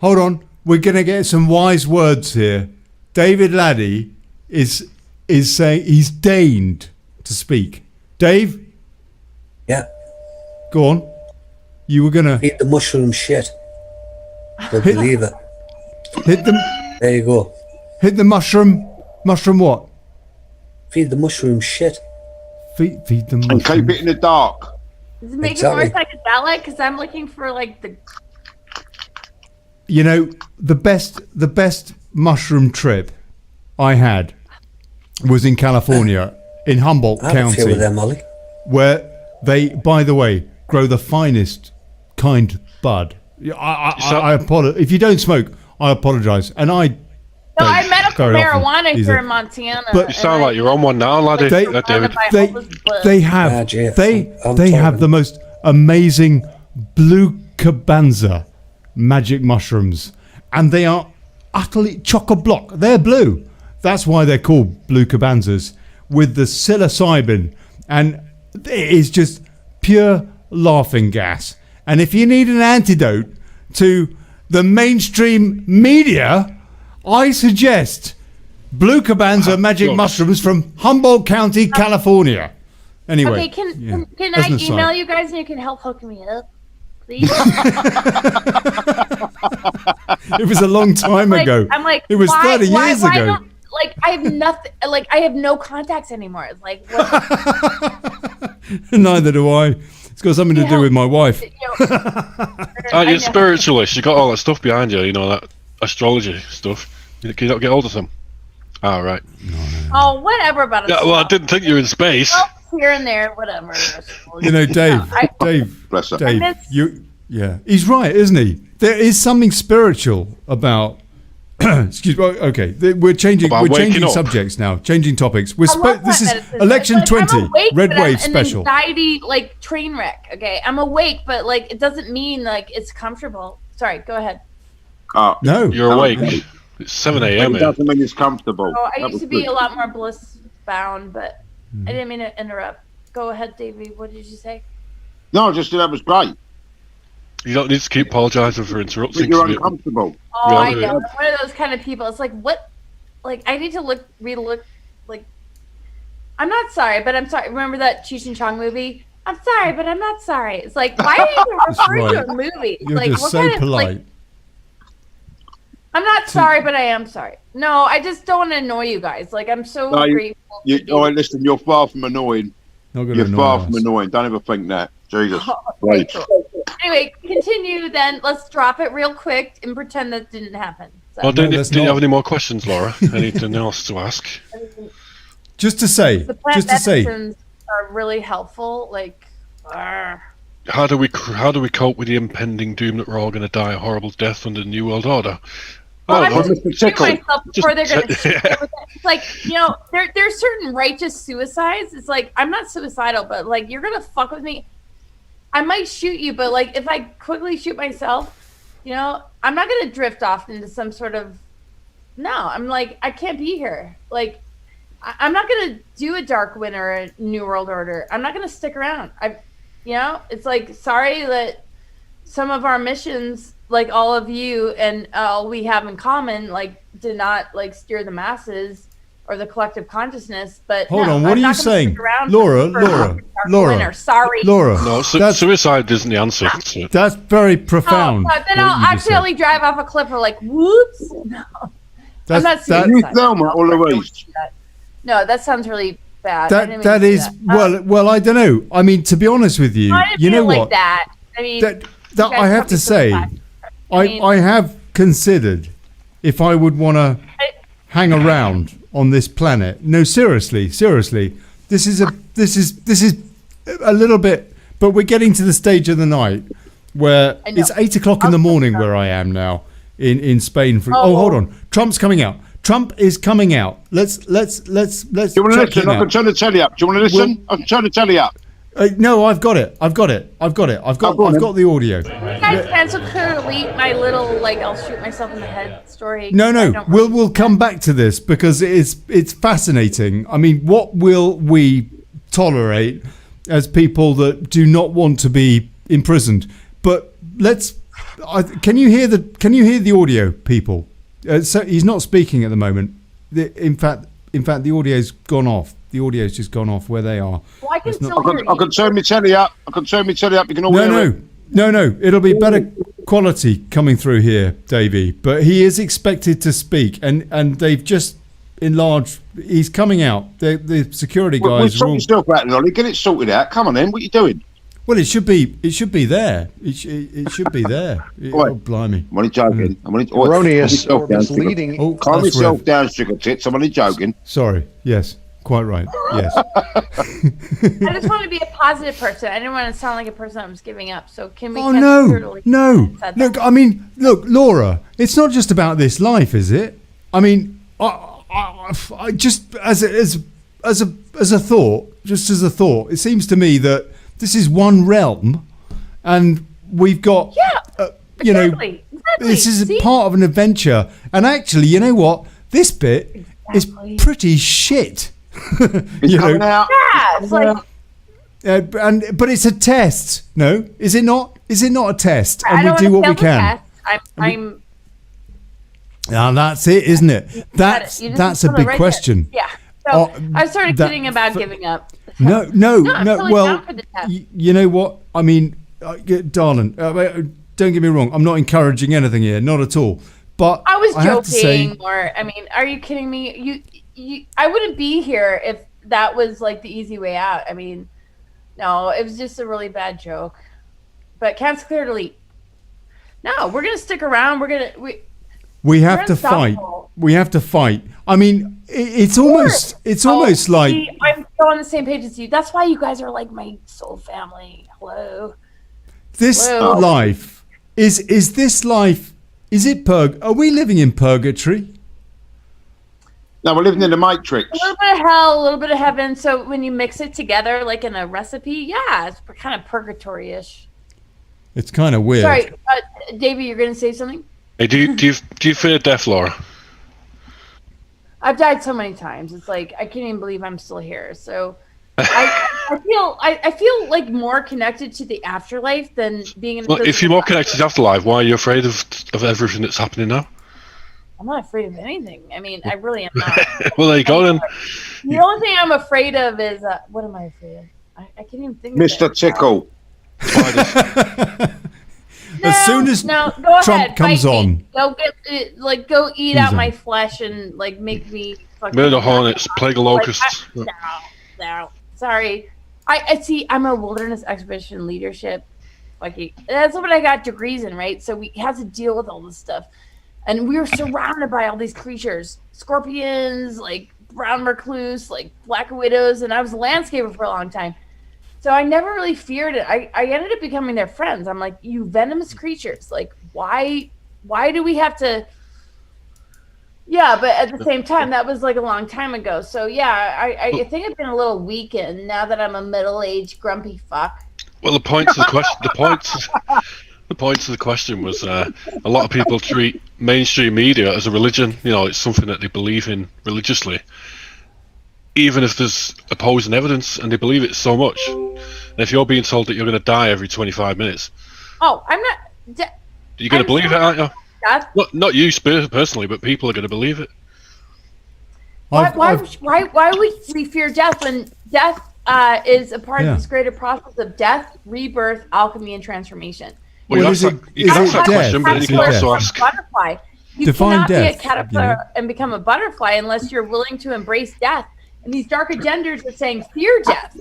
hold on. We're gonna get some wise words here. David Laddie is saying he's deigned to speak. Dave? Yeah. Go on. You were gonna Eat the mushroom shit. They'll believe it. hit them. There you go. Hit the mushroom. Mushroom what? Feed the mushroom shit. Feed the mushroom. And keep it in the dark. Does it make Exactly. it more psychedelic? Because I'm looking for like the. You know, the best mushroom trip I had was in California, in Humboldt I had a few County, with them, Ollie. where they, by the way, grow the finest kind bud. I apologize if you don't smoke. I apologize, and I. No, I medical very often marijuana either. here in Montana. But- You sound like you're on one now, laddie. David. They have Jeff, they I'm have talking. the most amazing blue cabanza magic mushrooms, and they are utterly chock-a-block. They're blue. That's why they're called blue cabanzas, with the psilocybin, and it is just pure laughing gas. And if you need an antidote to the mainstream media, I suggest blue cabanza magic mushrooms from Humboldt County, California. Anyway, Okay, can I as an aside. email you guys and you can help hook me up, please? It was a long time ago. I'm like, it was why, 30 years why ago. don't- like, I have nothing. Like, I have no contacts anymore. It's like, what? Neither do I. It's got something to do with my wife. You're spiritualist. You got all that stuff behind you. You know, that astrology stuff. Can you not get hold of them? Oh, right. Oh, whatever about it. Yeah, well, I didn't think you were in space. Here and there, whatever. You know, Dave. Dave. Yeah, he's right, isn't he? There is something spiritual about. Excuse me. Okay, we're changing. About We're waking changing up. subjects now. Changing topics. We're I love this that is medicine. election Like, 20 I'm awake, Red but I'm Wave an special. anxiety like train wreck. Okay, I'm awake, but like it doesn't mean like it's comfortable. Sorry, go ahead. No, You're awake. It's 7 a.m. It doesn't mean it's comfortable. Oh, I That used was to be good. a lot more bliss bound, but Hmm. I didn't mean to interrupt. Go ahead, Davey. What did you say? No, just that was great. You don't need to keep apologising for interrupting. But you're uncomfortable. Oh, Yeah, I yeah. know. I'm one of those kind of people. It's like, what like I need to look. Like, I'm not sorry, but I'm sorry. Remember that Cheech and Chong movie? I'm sorry, but I'm not sorry. It's like, why are you referring to a movie? You're like, just so polite. Like, I'm not sorry, but I am sorry. No, I just don't want to annoy you guys. Like, I'm so grateful. All right, listen, you're far from annoying. You're far from annoying. Don't ever think that. Jesus. Right. Anyway, continue then. Let's drop it real quick and pretend that didn't happen. So. Well, do you have any more questions, Laura? Anything else to ask? Just to say, the plant medicines are really helpful. Like, how do we cope with the impending doom that we're all going to die a horrible death under the New World Order? Well, I'm just shooting myself before they're going to shoot me with it. It's like, you know, there's certain righteous suicides. It's like, I'm not suicidal, but like, you're going to fuck with me. I might shoot you, but like, if I quickly shoot myself, you know, I'm not going to drift off into some sort of, no, I'm like, I can't be here. Like, I'm not going to do a Dark Winter, a New World Order. I'm not going to stick around. You know, it's like, sorry that some of our missions, like all of you and all we have in common, like did not like steer the masses or the collective consciousness. But hold on, what are you saying, Laura? Sorry, Laura. No, suicide isn't the answer. That's very profound. No, then I'll accidentally drive off a cliff or like, whoops. No, I'm not suicide. No, that sounds really bad. That is well, I don't know. I mean, to be honest with you, you know what? Like that. I mean, that I have to say, I have considered if I would want to hang around on this planet. No, seriously. This is a little bit, but we're getting to the stage of the night where it's 8 o'clock in the morning where I am now in Spain. Hold on, Trump's coming out. Trump is coming out. Let's. Do you want to listen? I can turn the telly up. Do you want to listen? I can turn the telly up. No, I've got it. I've got the audio. You guys cancel clearly my little like I'll shoot myself in the head story. No. We'll come back to this because it's fascinating. I mean, what will we tolerate as people that do not want to be imprisoned? But can you hear the audio, people? So he's not speaking at the moment. In fact, the audio's gone off. The audio's just gone off where they are. Well, I can still hear you. I can turn my telly up. You can all hear it. No. It'll be better quality coming through here, Davey. But he is expected to speak, and they've just enlarged. He's coming out. The security guys. Sort yourself out, Ollie. Get it sorted out. Come on, then. What are you doing? Well, it should be there. It should be there. Oh, blimey. I'm only joking. Erroneous or misleading. Calm yourself down, sugar tits. I'm only joking. Sorry. Yes. Quite right. Yes. I just want to be a positive person. I didn't want to sound like a person that was giving up. So can we? Oh no. Look, I mean, Laura. It's not just about this life, is it? I mean, I just as a thought, it seems to me that this is one realm, and we've got, exactly. This is a part of an adventure. And actually, you know what? This bit is pretty shit. It's coming out. Yeah, it's like. But it's a test. No, is it not? Is it not a test? And we do what we can. I'm. That's it, isn't it? That's a big question. There. Yeah. So I started kidding about giving up. No. Totally well, you know what? I mean, darling, don't get me wrong. I'm not encouraging anything here, not at all. But I was joking. I mean, are you kidding me? I wouldn't be here if that was like the easy way out. I mean, no, it was just a really bad joke. But cancel clear delete. No, we're gonna stick around. We have to fight. We have to fight. I mean, it's almost like I'm so on the same page as you. That's why you guys are like my soul family. Hello. This life is this life. Is it are we living in purgatory? No, we're living in the Matrix. A little bit of hell, a little bit of heaven. So when you mix it together, like in a recipe, it's kind of purgatory-ish. It's kind of weird. Sorry, Davey, you're going to say something? Hey, do you fear death, Laura? I've died so many times. It's like I can't even believe I'm still here. So I feel like more connected to the afterlife than being in. Well, if you're more connected to the afterlife, why are you afraid of everything that's happening now? I'm not afraid of anything. I mean, I really am not. Well, there you go then. The only thing I'm afraid of is what am I afraid of? I can't even think. Mr. of it. Tickle. As soon as go Trump ahead, comes fight me. on, Go eat He's out on. my flesh and like make me fucking Murder hornets, plague of locusts. No, sorry. I see. I'm a wilderness expedition leadership. Like that's what I got degrees in, right? So we have to deal with all this stuff, and we were surrounded by all these creatures, scorpions, like brown recluse, like black widows, and I was a landscaper for a long time. So I never really feared it. I ended up becoming their friends. I'm like, you venomous creatures. Like, why do we have to? Yeah, but at the same time, that was like a long time ago. So yeah, I think I've been a little weakened now that I'm a middle-aged grumpy fuck. Well, the point of the question, the point of the question was a lot of people treat mainstream media as a religion. You know, it's something that they believe in religiously, even if there's opposing evidence, and they believe it so much. And if you're being told that you're going to die every 25 minutes, oh, I'm not. you're going to believe it, aren't you? Death? Not you personally, but people are going to believe it. Why would we fear death when death is a part of this greater process of death, rebirth, alchemy, and transformation? Well, you can ask that question, but then you can also ask. Butterfly. You Define cannot be a death, caterpillar and become a butterfly unless you're willing to embrace death. And these dark agendas are saying fear death.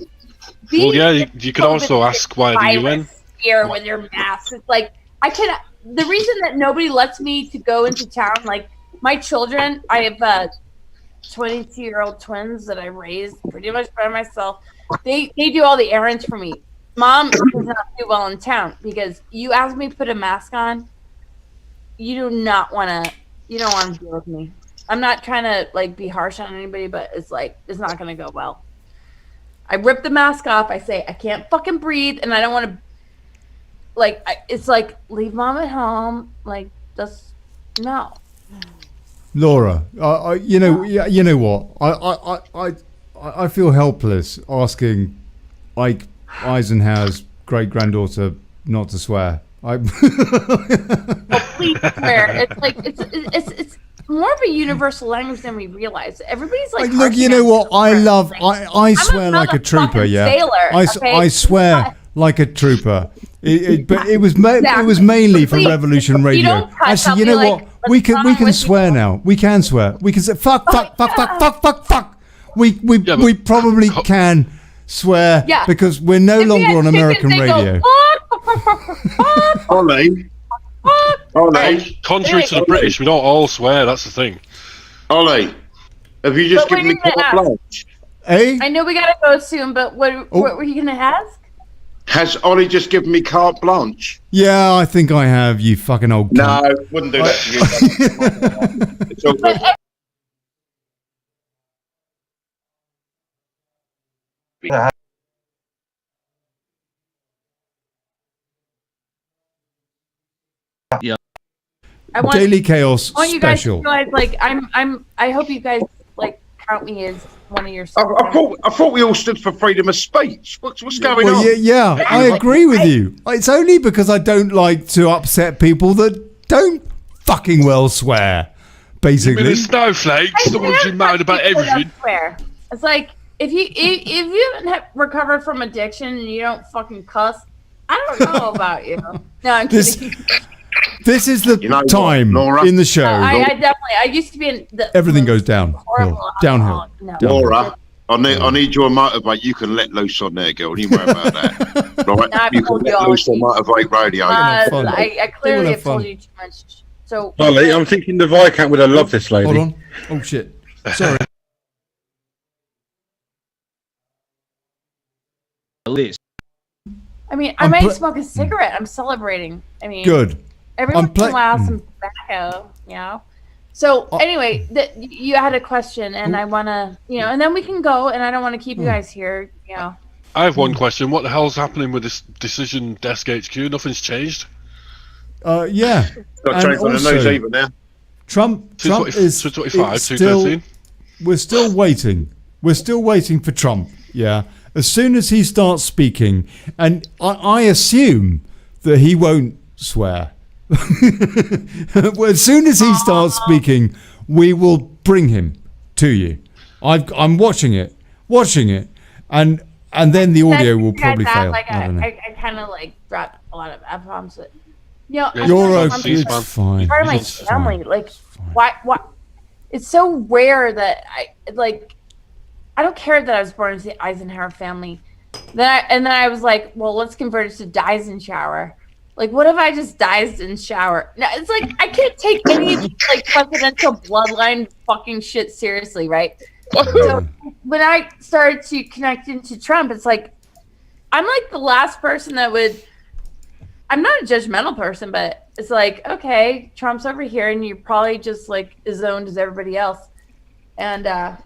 Well, yeah, you could also ask why the UN. Fear with your masks. It's like the reason that nobody lets me to go into town, like my children, I have 22-year-old twins that I raised pretty much by myself. They do all the errands for me. Mom does not do well in town because you ask me to put a mask on. You don't want to deal with me. I'm not trying to like be harsh on anybody, but it's not going to go well. I rip the mask off. I say I can't fucking breathe, and I don't want to. It's like leave mom at home. Like just no. Laura, you know what? I feel helpless asking Ike Eisenhower's great granddaughter not to swear. Please swear. It's like it's more of a universal language than we realize. Everybody's like, look, you know what? I swear like a trooper. Yeah, sailor, I swear like a trooper. But it was mainly for Revolution Radio. Actually, you know what? We can swear now. We can swear. We can say fuck. We probably can swear because we're no longer on American radio. Ollie. Contrary to the British, we don't all swear. That's the thing. Ollie, have you just given me carte blanche? Eh? I know we gotta go soon, but what were you gonna ask? Has Ollie just given me carte blanche? Yeah, I think I have. You fucking old cunt. No, wouldn't do that to you. It's all good. Yeah. Daily Chaos I want you guys special. to realize, I hope you guys count me as one of your. I thought we all stood for freedom of speech. What's going on? Yeah, I agree with you. It's only because I don't like to upset people that don't fucking well swear. Basically, the snowflakes, the ones who moan about everything. Swear. It's like if you haven't recovered from addiction and you don't fucking cuss, I don't know about you. No, I'm kidding. This is the time in the show. I used to be in the. Everything goes downhill. No. Laura, I need you to motivate. You can let loose on there, girl. Don't you worry about that. Right? You can let loose on Motivate Radio. I clearly have told you too much. So, Ollie, I'm thinking the Viscount would have loved this lady. Hold on. Oh shit. Sorry. I mean, I might smoke a cigarette. I'm celebrating. I mean, good. Every once in a while, some tobacco, you know. So anyway, you had a question, and I want to, and then we can go. And I don't want to keep you guys here, I have one question. What the hell's happening with this decision desk HQ? Nothing's changed. Yeah. Not changed on the nose either now. Trump is 225, still. 213. We're still waiting. We're still waiting for Trump. Yeah. As soon as he starts speaking, and I assume that he won't swear. Well, as soon as he starts speaking, we will bring him to you. I'm watching it, and then the audio will probably fail. Like, I kind of like dropped a lot of F-bombs. You're okay. It's fine. Part of my family. Like, why? It's so rare that I don't care that I was born into the Eisenhower family. Then I was like, well, let's convert it to dies in shower. Like, what if I just dies in shower? No, it's like I can't take any like presidential bloodline fucking shit seriously, right? So when I started to connect into Trump, it's like I'm like the last person that would. I'm not a judgmental person, but it's like, okay, Trump's over here, and you're probably just like as owned as everybody else. And no,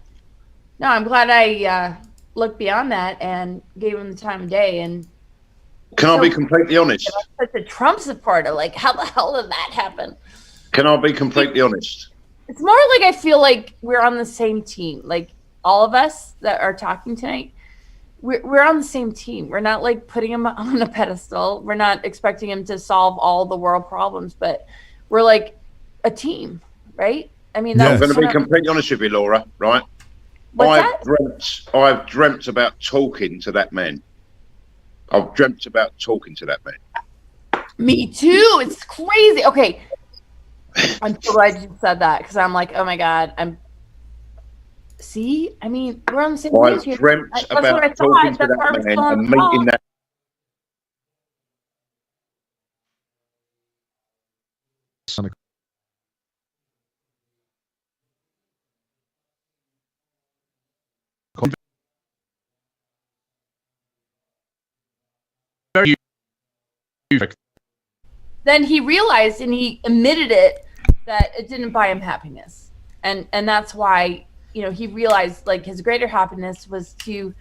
I'm glad I looked beyond that and gave him the time of day. And can I be completely honest? Such a Trump supporter, like how the hell did that happen? Can I be completely honest? It's more like I feel like we're on the same team. Like all of us that are talking tonight, we're on the same team. We're not like putting him on a pedestal. We're not expecting him to solve all the world problems, but we're like a team, right? I mean, I'm going to be completely honest with you, Laura. Right? I've dreamt about talking to that man. I've dreamt about talking to that man. Me too. It's crazy. Okay. I'm so glad you said that because I'm like, oh my God. See? I mean, we're on the same page here. I've dreamt about talking to that man and meeting that. Then he realized and he admitted it that it didn't buy him happiness. And that's why, he realized like his greater happiness was to,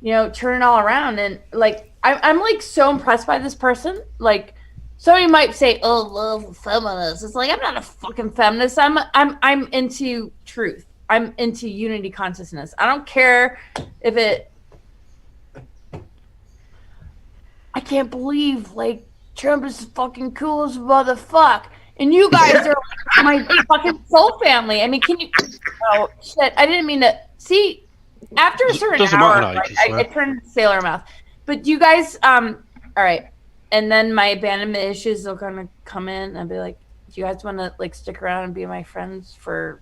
turn it all around. And like, I'm like so impressed by this person. Like somebody might say, oh, love feminist. It's like, I'm not a fucking feminist. I'm into truth. I'm into unity consciousness. I don't care if it, I can't believe like Trump is fucking cool as motherfucker. And you guys are my fucking soul family. I mean, can you? Oh shit! I didn't mean to. See, after a certain hour, I turned sailor mouth. But you guys, all right. And then my abandonment issues will kind of come in. I'll be like, do you guys want to like stick around and be my friends for?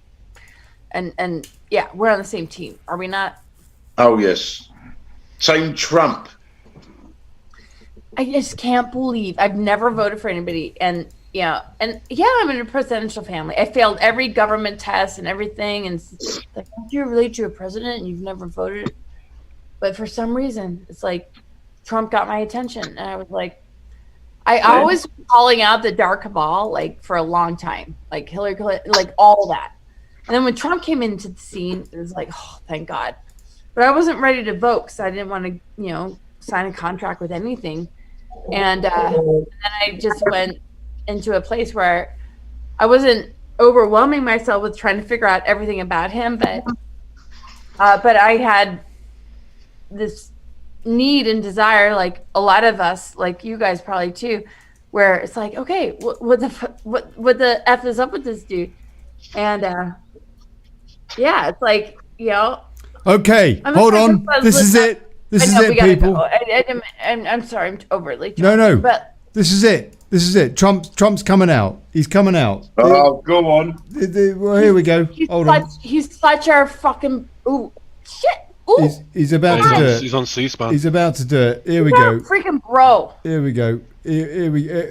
And yeah, we're on the same team, are we not? Oh yes, same Trump. I just can't believe I've never voted for anybody, and I'm in a presidential family. I failed every government test and everything, and like, aren't you related to a president and you've never voted? But for some reason, it's like Trump got my attention, and I was like, I always was calling out the dark cabal like for a long time, like Hillary Clinton, like all that. And then when Trump came into the scene, it was like, oh, thank God. But I wasn't ready to vote because I didn't want to, sign a contract with anything. And then I just went into a place where I wasn't overwhelming myself with trying to figure out everything about him, but I had this need and desire, like a lot of us, like you guys probably too, where it's like, okay, what the F is up with this dude? And yeah, it's like, okay, hold on, this is it. This is it, people. I'm sorry, I'm overly talking, no, but this is it. This is it. Trump's coming out. He's coming out. Oh, go on. Well, here we go. Hold on. He's such a fucking shit. Ooh. He's about to do it. He's on C-SPAN. He's about to do it. Here we go. Freaking bro. Here we go.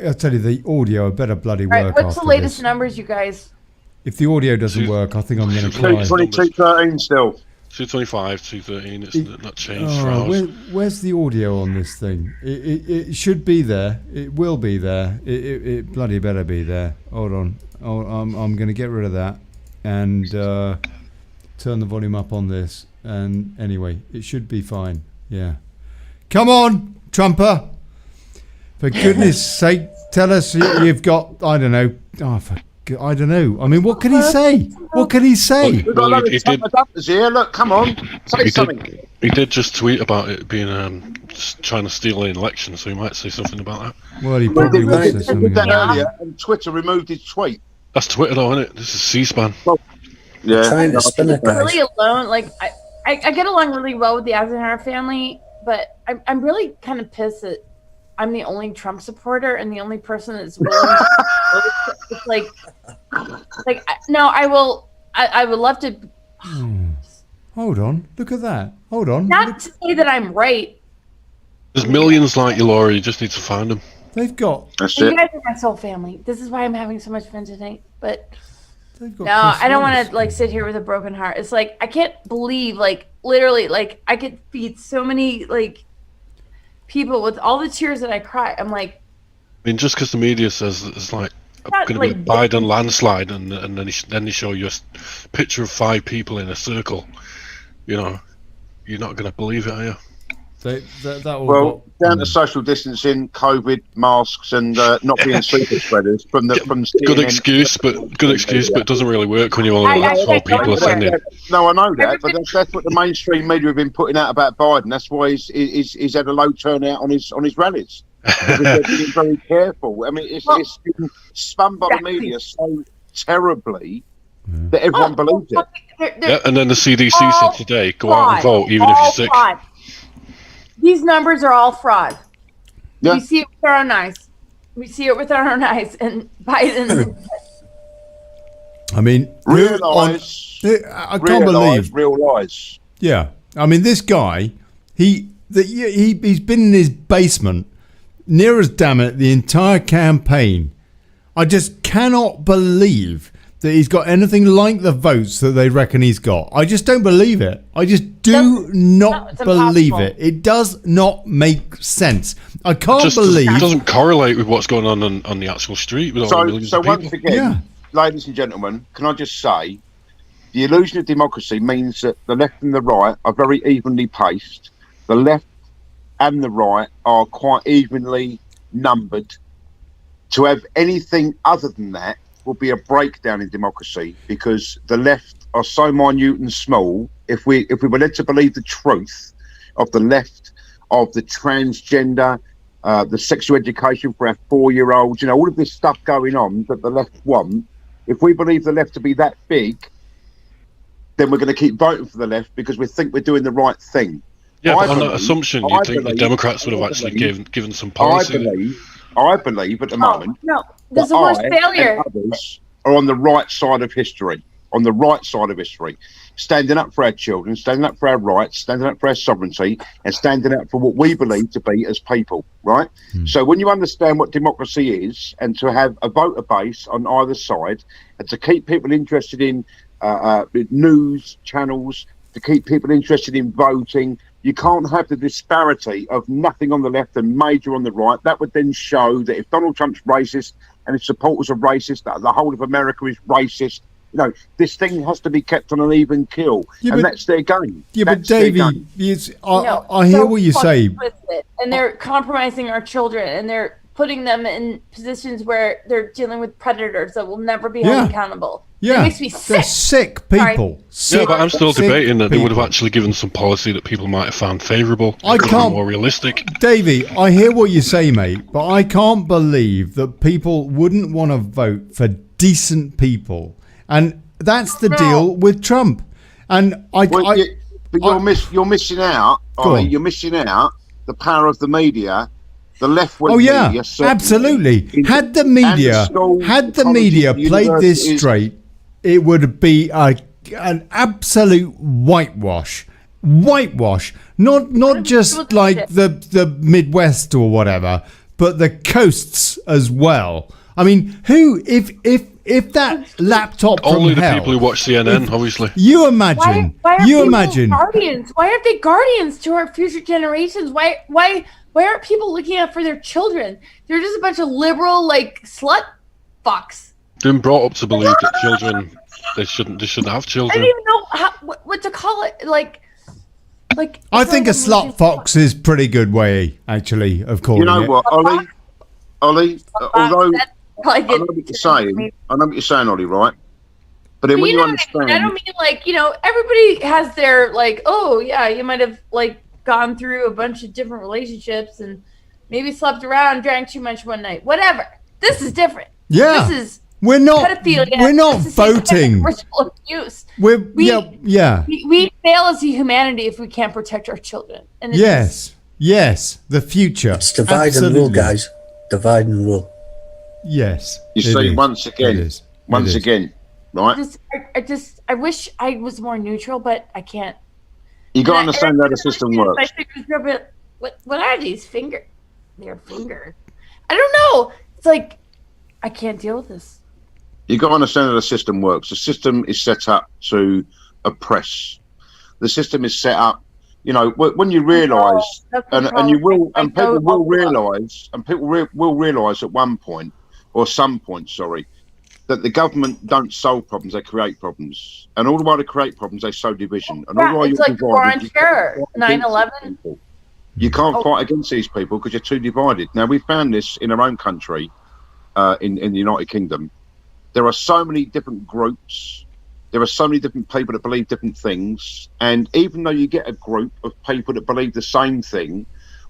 I'll tell you, the audio I better bloody work. Right, what's the latest numbers, you guys? If the audio doesn't work, I think I'm going to cry. 213 still. 225, 213. It's not changed for hours. Where's the audio on this thing? It should be there. It will be there. It bloody better be there. Hold on. I'm going to get rid of that and turn the volume up on this. And anyway, it should be fine. Yeah. Come on, Trumper. For goodness sake, tell us you've got, I don't know. Oh, for I don't know. I mean, what can he say? What can he say? We've got a lot of adapters here. Look, come on, say something. He did just tweet about it being trying to steal an election, so he might say something about that. Well, he probably will say something. He did that earlier, and Twitter removed his tweet. That's Twitter, though, isn't it? This is C-SPAN. Yeah. Trying to spin it, I'm really alone. Like I get along really well with the Eisenhower family, but I'm really kind of pissed that I'm the only Trump supporter and the only person that's willing to it's like no, I would love to. Hold on, look at that. Hold on. Not to say that I'm right. There's millions like you, Laura. You just need to find them. They've got. You guys are my soul family. This is why I'm having so much fun tonight. But no, I don't want to like sit here with a broken heart. It's like I can't believe, like literally, like I could feed so many like people with all the tears that I cry. I'm like, I mean, just because the media says that it's like going to be a Biden landslide, and then they show you a picture of 5 people in a circle, you know, you're not going to believe it, are you? Well, down to social distancing, COVID, masks, and not being super spreaders from CNN. Good excuse, but it doesn't really work when you only got 4 people attending. No, I know that, but that's what the mainstream media have been putting out about Biden. That's why he's had a low turnout on his rallies. They're being very careful. I mean, it's been spun by the media so terribly that everyone believes it. Yeah, and then the CDC said today, go out and vote, even if you're sick. Fraud. These numbers are all fraud. Yeah. We see it with our own eyes. We see it with our own eyes. And Biden. I mean, I can't believe real lies. Yeah, I mean, this guy, he's been in his basement near as damn it the entire campaign. I just cannot believe that he's got anything like the votes that they reckon he's got. I just don't believe it. I just do not believe it. It does not make sense. I can't believe it doesn't correlate with what's going on the actual street with all the millions of people. Once again, ladies and gentlemen, can I just say, the illusion of democracy means that the left and the right are very evenly paced. The left and the right are quite evenly numbered. To have anything other than that will be a breakdown in democracy, because the left are so minute and small. If we were led to believe the truth of the left, of the transgender, the sexual education for our 4-year-olds, you know, all of this stuff going on that the left want, if we believe the left to be that big, then we're going to keep voting for the left because we think we're doing the right thing. Yeah, but on that assumption, you think the Democrats would have actually given some policy. I believe at the moment. No, there's the worst failure. And others are on the right side of history. On the right side of history, standing up for our children, standing up for our rights, standing up for our sovereignty, and standing up for what we believe to be as people. Right. So when you understand what democracy is, and to have a voter base on either side, and to keep people interested in news channels, to keep people interested in voting. You can't have the disparity of nothing on the left and major on the right. That would then show that if Donald Trump's racist and his supporters are racist, that the whole of America is racist. You know, this thing has to be kept on an even keel, and that's their game. Yeah, but Davey, I hear what you say. And they're compromising our children, and they're putting them in positions where they're dealing with predators that will never be held accountable. Yeah, it makes me sick. They're sick people. Yeah, but I'm still debating that they would have actually given some policy that people might have found favourable. I can't. More realistic. Davey, I hear what you say, mate, but I can't believe that people wouldn't want to vote for decent people, and that's the deal with Trump. And you're missing out. Ollie, you're missing out the power of the media. The left-wing media, absolutely. Had the media played this straight, it would be an absolute whitewash. Not just like the Midwest or whatever, but the coasts as well. I mean, who if that laptop only from the hell, people who watch CNN, obviously. You imagine. Guardians. Why aren't they guardians to our future generations? Why aren't people looking out for their children? They're just a bunch of liberal, like, slut fucks. They've been brought up to believe that children, they shouldn't have children. I don't even know what to call it. Like. I think a slut fox is pretty good way, actually, of calling it. You know what, Ollie? Although Like I know what you're saying. I know what you're saying, Ollie, right? But then when you understand, I don't mean like, everybody has their like, oh yeah, you might have like gone through a bunch of different relationships and maybe slept around, drank too much one night, whatever. This is different. Yeah. This is we're not pedophilia. We're not voting. Ritual abuse. We fail as a humanity if we can't protect our children. And yes, the future. It's divide and rule, guys. Divide and rule. Yes. You see, once again, right? I wish I was more neutral, but I can't. You got to understand how the system works. What are these fingers? They're fingers. I don't know. It's like I can't deal with this. You got to understand how the system works. The system is set up to oppress. The system is set up. When you realise, and you will, and people will realise, will realise at one point, or some point, sorry, that the government don't solve problems; they create problems, and all the while they create problems, they sow division. And all the while it's like war on terror, 9/11. You can't fight against these people because you're too divided. Now we found this in our own country, in the United Kingdom. There are so many different groups. There are so many different people that believe different things. And even though you get a group of people that believe the same thing,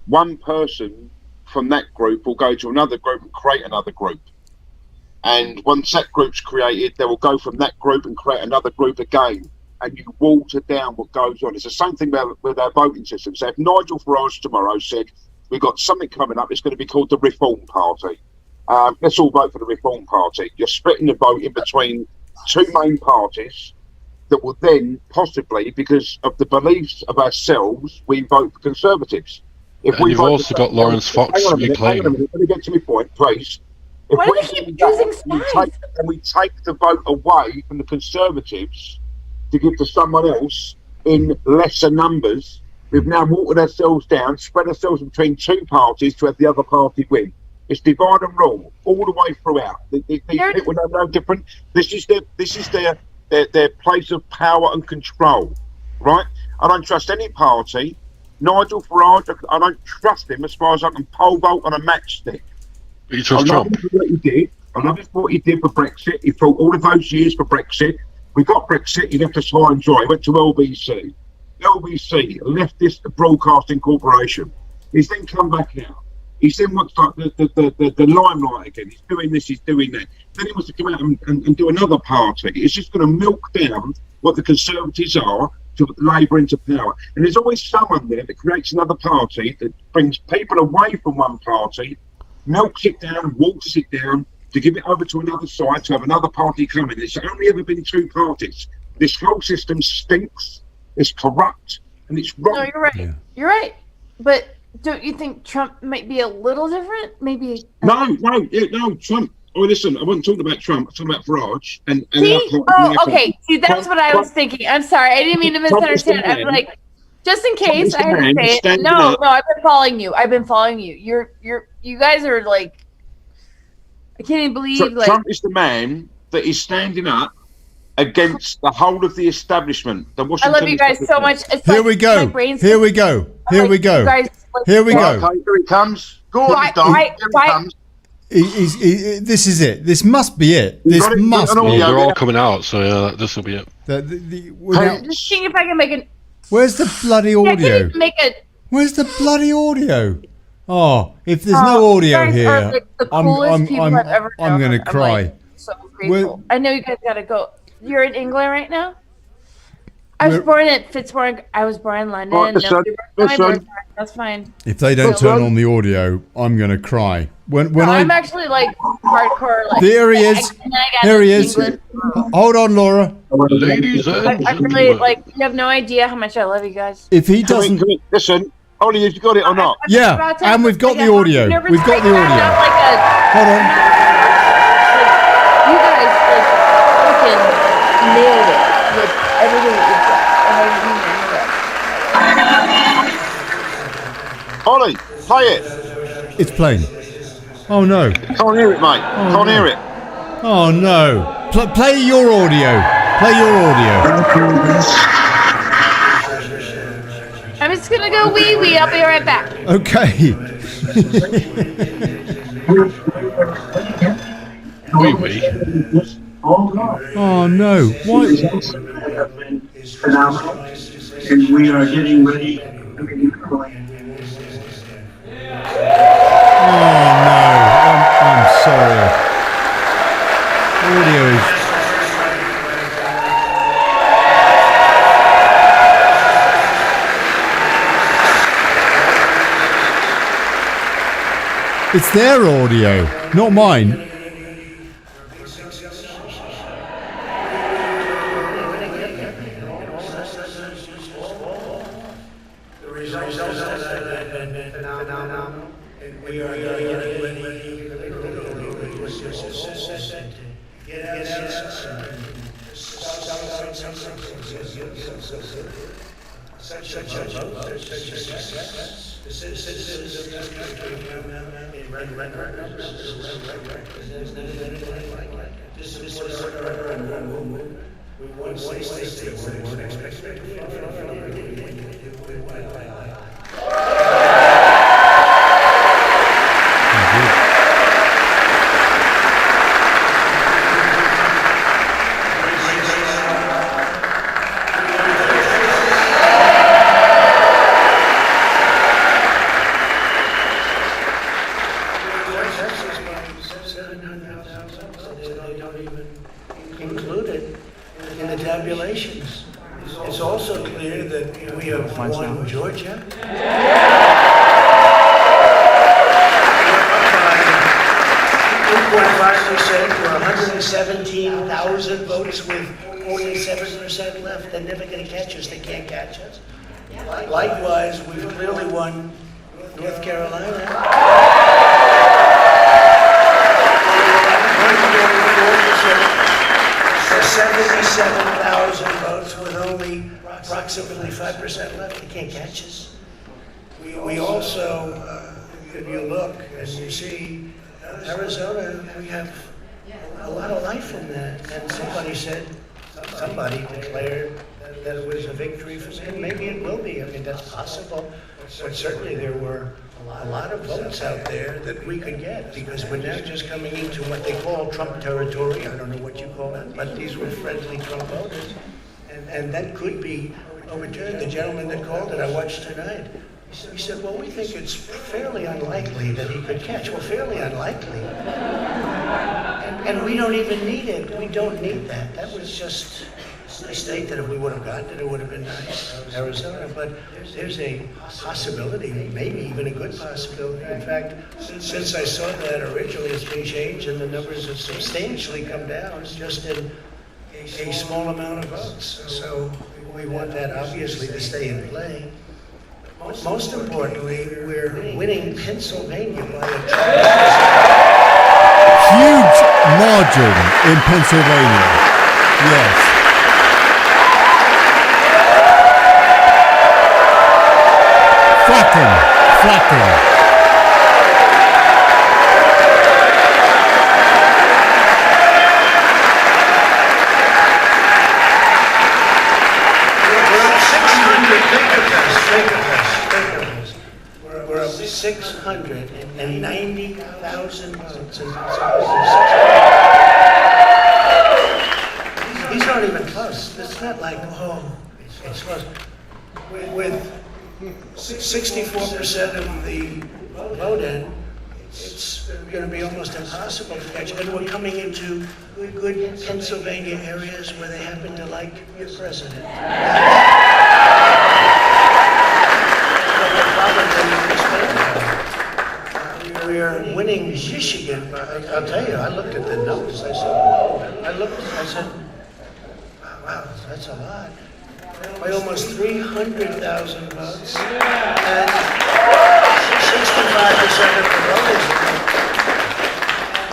one person from that group will go to another group and create another group. And once that group's created, they will go from that group and create another group again. And you water down what goes on. It's the same thing with our voting system. So if Nigel Farage tomorrow said, we've got something coming up, it's going to be called the Reform Party. Let's all vote for the Reform Party. You're splitting the vote in between two main parties that will then possibly, because of the beliefs of ourselves, we vote for Conservatives. If and you've also got Lawrence Fox replaying. Let me get to my point, please. If why do they keep using spies? We take the vote away from the Conservatives to give to someone else in lesser numbers, we've now watered ourselves down, spread ourselves between two parties to have the other party win. It's divide and rule all the way throughout. These people are no different. This is their place of power and control, right? I don't trust any party. Nigel Farage, I don't trust him as far as I can pole vault on a matchstick. But you trust Trump? I love what he did for Brexit. He fought all of those years for Brexit. We got Brexit. He left us high and dry. He went to LBC. LBC, a leftist broadcasting corporation. He's then come back out. He's then wants like the limelight again. He's doing this, he's doing that. Then he wants to come out and do another party. It's just going to milk down what the Conservatives are to put Labour into power. And there's always someone there that creates another party that brings people away from one party, milks it down, waters it down, to give it over to another side, to have another party come in. It's only ever been two parties. This whole system stinks, it's corrupt, and it's wrong. No, you're right. Yeah. You're right. But don't you think Trump might be a little different? Maybe. No, Trump. Oh, listen, I wasn't talking about Trump. I'm talking about Farage. Okay. See, that's what I was thinking. I'm sorry. I didn't mean to misunderstand. I was like, just in case I heard you say it. No, I've been following you. You guys are like, I can't even believe. Trump is the man that is standing up against the whole of the establishment. The Washington I love you guys so much. It's Here we go. Here we go. Here we go. Here we go. Okay, here he comes. Go on, Don. Here he comes. This is it. This must be it. This must be it. They're all coming out, so yeah, this will be it. Just seeing if I can make it. Where's the bloody audio? Where's the bloody audio? Oh, if there's no audio here, like the coolest people I've ever known. I'm going to cry. Like, so grateful. I know you guys got to go. You're in England right now? I was born in Fitzwarren. I was born in London. That's fine. If they don't turn on the audio, I'm going to cry. I'm actually like hardcore. Like, there he is. Here he is. Hold on, Laura. Ladies and I really like. You have no idea how much I love you guys. If he doesn't listen, Ollie, have you got it or not? Yeah, and we've got the audio. We've got the audio. Hold on. You guys fucking nailed it with everything that you've done. Ollie, play it. It's playing. Oh no. Can't hear it, mate. Can't hear it. Oh no. Play your audio. Play your audio. I'm just gonna go wee. I'll be right back. Okay. Oh no! Why? And we are getting ready. Oh no! I'm sorry. Audio is. It's their audio, not mine. Likewise, we've clearly won North Carolina. 77,000 votes with only approximately 5% left. They can't catch us. We also, if you look and you see Arizona, we have a lot of life in that. And somebody declared that it was a victory for them. Maybe it will be. I mean, that's possible. But certainly there were a lot of votes out there that we could get because we're now just coming into what they call Trump territory. I don't know what you call it, but these were friendly Trump voters. And that could be overturned. The gentleman that called it, I watched tonight, he said, well, we think it's fairly unlikely that he could catch. Well, fairly unlikely. And we don't even need it. We don't need that. That was just a state that if we would have gotten it, it would have been nice, Arizona. But there's a possibility, maybe even a good possibility. In fact, since I saw that originally, it's been changed and the numbers have substantially come down just in a small amount of votes. So we want that obviously to stay in play. Most importantly, we're winning Pennsylvania by a huge margin in Pennsylvania. Yes. Flatten. We're up 690,000 votes. These aren't even close. It's not like, it's close. With 64% of the vote in, it's going to be almost impossible to catch. And we're coming into good Pennsylvania areas where they happen to like your president. We're winning Michigan. I'll tell you, I looked at the numbers. I said, wow, that's a lot. By almost 300,000 votes, and 65% of the voters.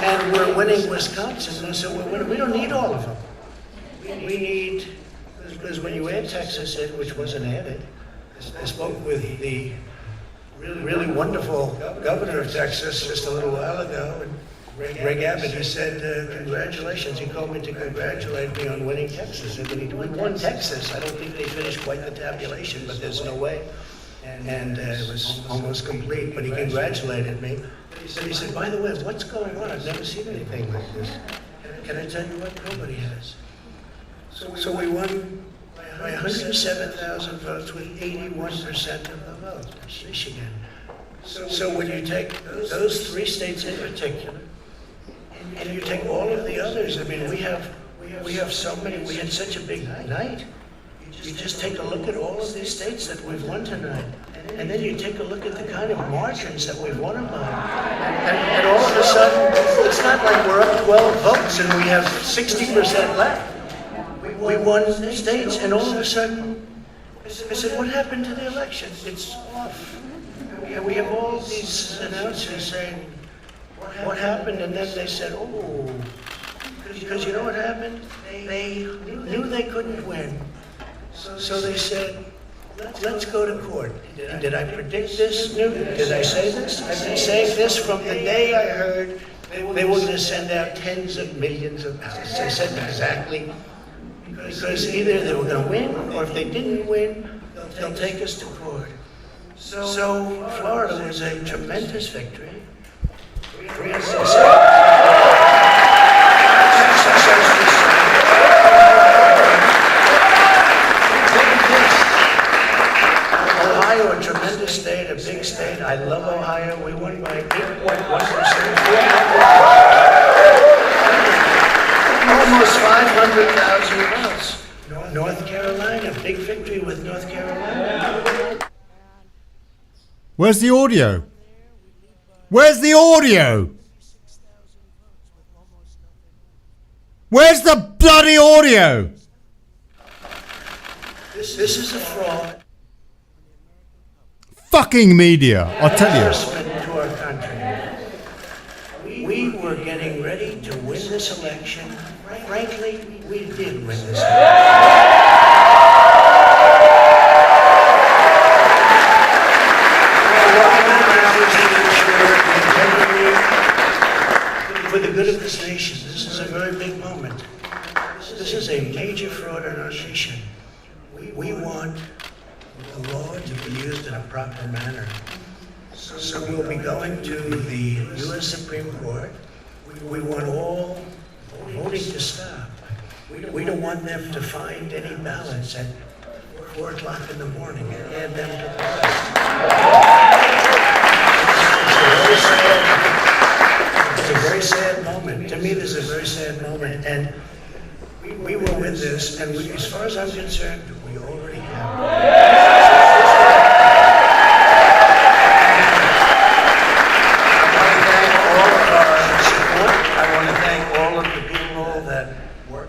And we're winning Wisconsin. And I said, well, we don't need all of them. We need, because when you add Texas in, which wasn't added, I spoke with the really wonderful governor of Texas just a little while ago, and Greg Abbott, he said, congratulations. He called me to congratulate me on winning Texas. And we won Texas. I don't think they finished quite the tabulation, but there's no way. and it was almost complete, but he congratulated me. He said, by the way, what's going on? I've never seen anything like this. Can I tell you what? Nobody has. So we won by 107,000 votes with 81% of the vote. That's Michigan. So when you take those 3 states in particular, and you take all of the others, I mean, we have so many, we had such a big night. You just take a look at all of these states that we've won tonight, and then you take a look at the kind of margins that we've won them by. And all of a sudden, it's not like we're up 12 votes and we have 60% left. We won states, and all of a sudden, I said, what happened to the election? It's off. We have all these announcers saying, what happened? And then they said, oh, because you know what happened? They knew they couldn't win. So they said, let's go to court. And did I predict this? Did I say this? I've been saying this from the day I heard they were going to send out tens of millions of ballots. I said exactly, because either they were going to win, or if they didn't win, they'll take us to court. So Florida was a tremendous victory. Ohio, a tremendous state, a big state. I love Ohio. We won by 8.1%. Almost 500,000 votes. North Carolina, big victory with North Carolina. Where's the audio? Where's the audio? Where's the bloody audio? This is a fraud. Fucking media, I'll tell you. To our country. We were getting ready to win this election. Frankly, we did win this election. For the good of this nation, this is a very big moment. This is a major fraud in our nation. We want the law to be used in a proper manner. So we'll be going to the U.S. Supreme Court. We want all voting to stop. We don't want them to find any ballots at 4 o'clock in the morning and add them to the list. It's a very sad moment. To me, this is a very sad moment. And we will win this, and as far as I'm concerned, we already have. I want to thank all of the people that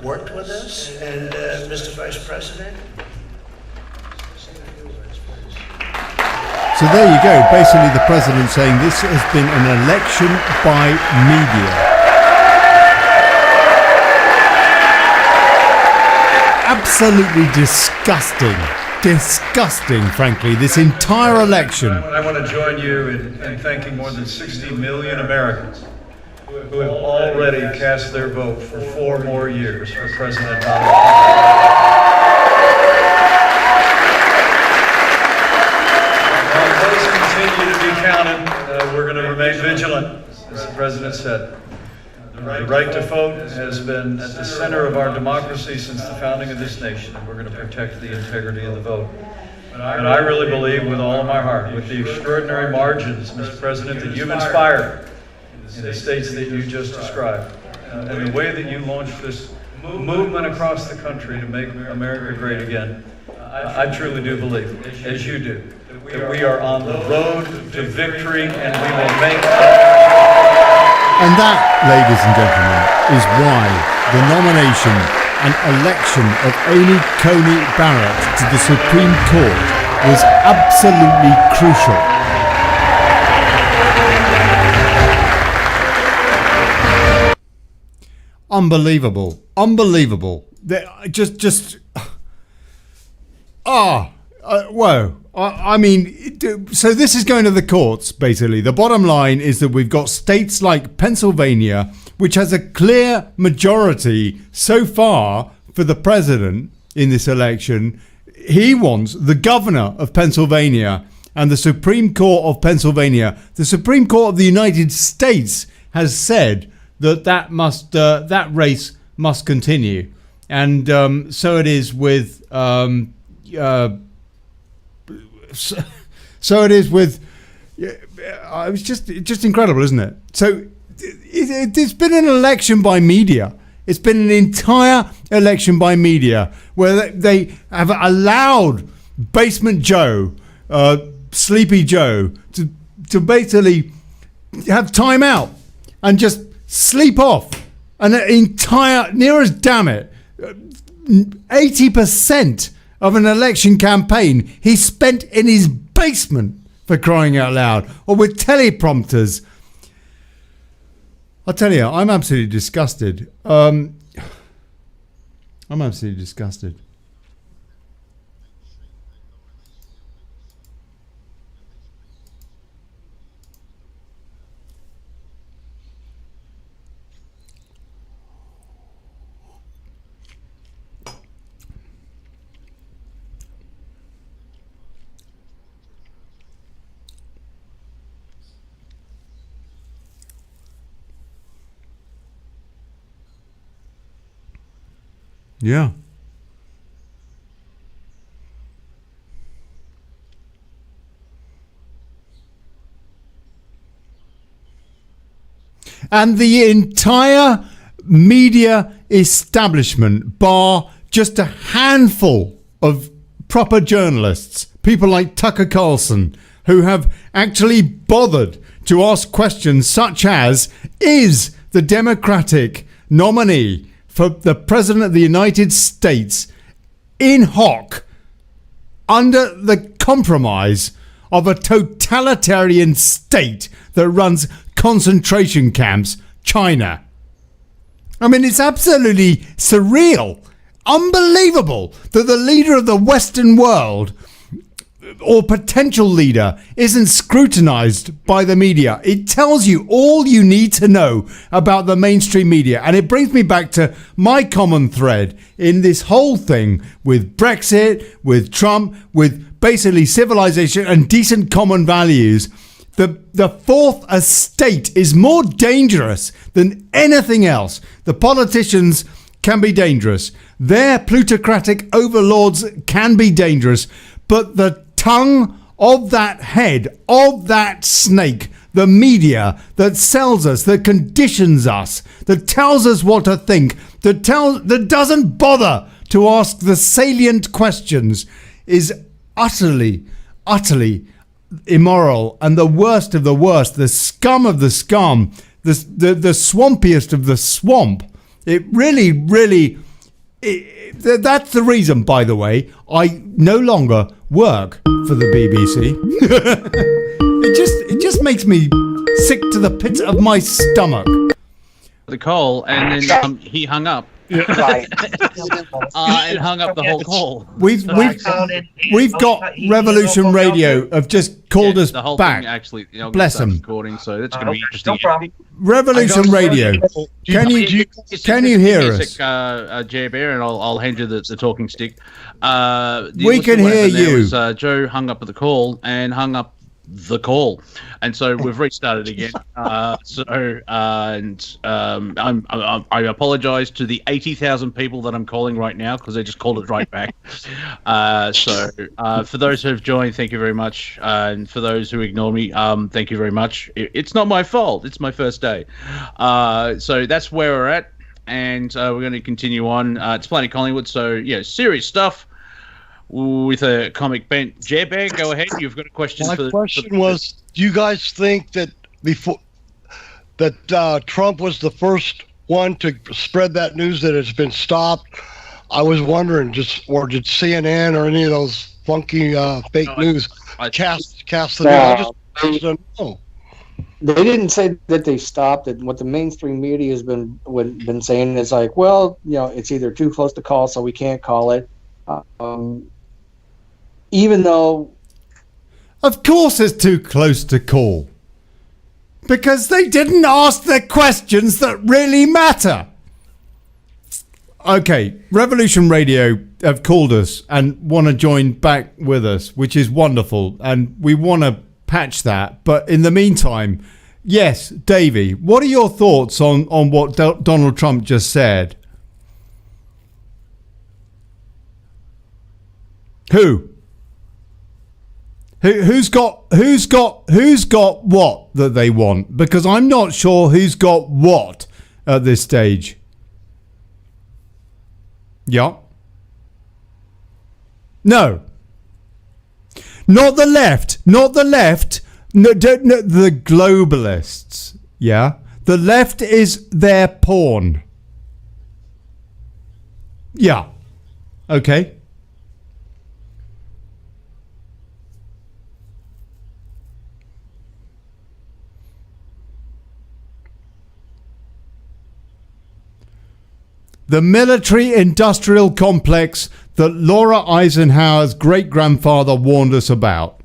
worked with us, and Mr. Vice President. So there you go. Basically, the president saying this has been an election by media. Absolutely disgusting. Disgusting, frankly, this entire election. I want to join you in thanking more than 60 million Americans who have already cast their vote for 4 more years for President Donald Trump. Continue to be counted. We're going to remain vigilant, as the President said. The right to vote has been at the center of our democracy since the founding of this nation, and we're going to protect the integrity of the vote. And I really believe with all of my heart, with the extraordinary margins, Mr. President, that you've inspired in the states that you just described, and the way that you launched this movement across the country to make America great again, I truly do believe, as you do, that we are on the road to victory, and we will make. And that, ladies and gentlemen, is why the nomination and election of Amy Coney Barrett to the Supreme Court was absolutely crucial. Unbelievable. Unbelievable. Whoa. I mean, so this is going to the courts, basically. The bottom line is that we've got states like Pennsylvania, which has a clear majority so far for the president in this election. He wants the governor of Pennsylvania and the Supreme Court of Pennsylvania, the Supreme Court of the United States has said that race must continue, and so it is with it's just incredible, isn't it? So it's been an election by media. It's been an entire election by media where they have allowed Basement Joe, Sleepy Joe, to basically have time out and just sleep off an entire, near as damn it, 80% of an election campaign he spent in his basement, for crying out loud, or with teleprompters. I'll tell you, I'm absolutely disgusted. I'm absolutely disgusted. Yeah. And the entire media establishment, bar just a handful of proper journalists, people like Tucker Carlson, who have actually bothered to ask questions such as, is the Democratic nominee for the President of the United States in hoc under the compromise of a totalitarian state that runs concentration camps, China? I mean, it's absolutely surreal, unbelievable that the leader of the Western world, or potential leader, isn't scrutinized by the media. It tells you all you need to know about the mainstream media. And it brings me back to my common thread in this whole thing with Brexit, with Trump, with basically civilization and decent common values. The fourth estate is more dangerous than anything else. The politicians can be dangerous. Their plutocratic overlords can be dangerous. But the tongue of that head, of that snake, the media that sells us, that conditions us, that tells us what to think, that doesn't bother to ask the salient questions, is utterly immoral and the worst of the worst, the scum of the scum, the swampiest of the swamp. It really that's the reason, by the way, I no longer work for the BBC. it just makes me sick to the pits of my stomach. The call, and then he hung up. Right. And hung up the whole call. We've got Revolution Radio have just called us the whole back. Thing actually, bless them. Recording, so that's going to be interesting. Revolution Radio. Can you hear us? Jay Bear, and I'll hand you the talking stick. We can hear you. Joe hung up at the call and hung up the call, and so we've restarted again. I apologize to the 80,000 people that I'm calling right now because they just called it right back. For those who have joined, thank you very much, and for those who ignore me, thank you very much. It's not my fault. It's my first day. So that's where we're at, and we're going to continue on. It's Planet Collingwood, so yeah, serious stuff with a comic bent. J-Bag, go ahead. You've got a question. My question was, do you guys think that Trump was the first one to spread that news that it's been stopped? I was wondering, or did CNN or any of those funky fake news cast the news? I just don't know. They didn't say that they stopped it. What the mainstream media has been saying is like, well, it's either too close to call, so we can't call it. Even though, of course, it's too close to call, because they didn't ask the questions that really matter. Okay, Revolution Radio have called us and want to join back with us, which is wonderful, and we want to patch that. But in the meantime, yes, Davey, what are your thoughts on what Donald Trump just said? Who's got what that they want? Because I'm not sure who's got what at this stage. Yeah. No. Not the left. Not the left. No, the globalists. Yeah. The left is their pawn. Yeah. Okay. The military-industrial complex that Laura Eisenhower's great-grandfather warned us about.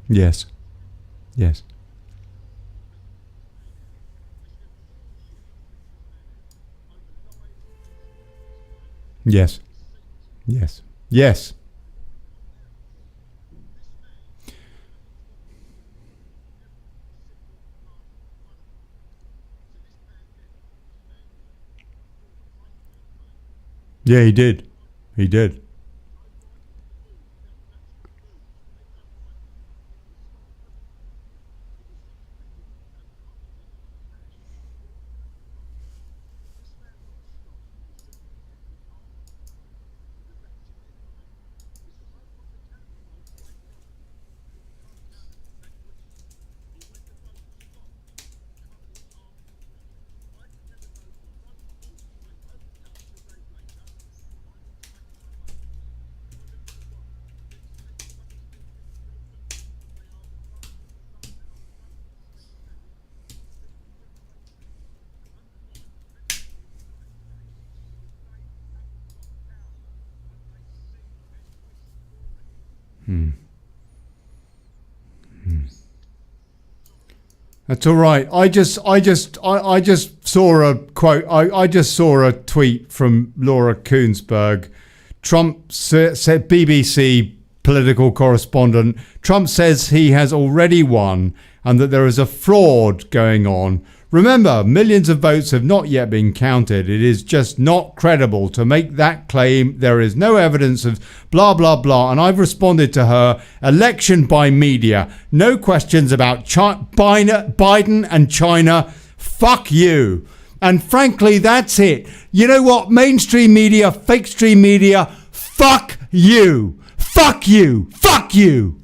Yes. Yes. Yes. Yes. Yes. Yeah, he did. He did. That's all right. I just saw a quote. I just saw a tweet from Laura Kuenssberg. Trump said, BBC political correspondent, Trump says he has already won and that there is a fraud going on. Remember, millions of votes have not yet been counted. It is just not credible to make that claim. There is no evidence of blah, blah, blah. And I've responded to her, election by media. No questions about Biden and China. Fuck you. And frankly, that's it. You know what? Mainstream media, fake stream media, fuck you. Fuck you. Fuck you.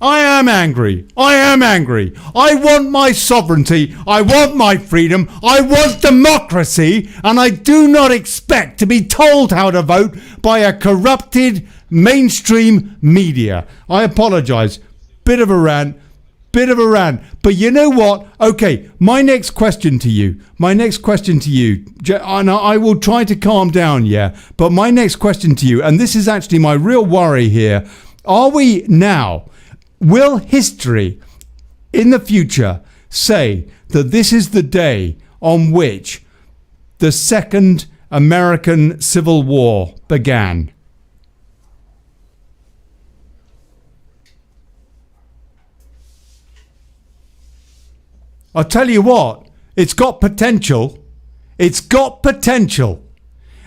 I am angry. I am angry. I want my sovereignty. I want my freedom. I want democracy. And I do not expect to be told how to vote by a corrupted mainstream media. I apologize. Bit of a rant. But you know what? Okay, my next question to you. And I will try to calm down, yeah. But my next question to you, and this is actually my real worry here. Are we now... Will history in the future say that this is the day on which the Second American Civil War began? I'll tell you what, it's got potential. It's got potential.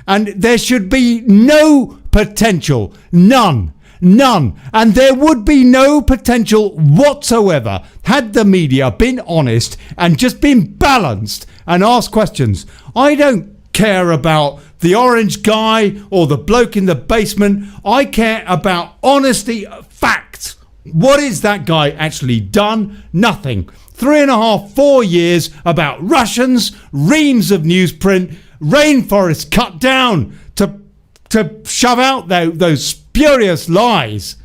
And there should be no potential. None. And there would be no potential whatsoever had the media been honest and just been balanced and asked questions. I don't care about the orange guy or the bloke in the basement. I care about honesty, facts. What is that guy actually done? Nothing. 3.5, 4 years about Russians, reams of newsprint, rainforests cut down to shove out those spurious lies,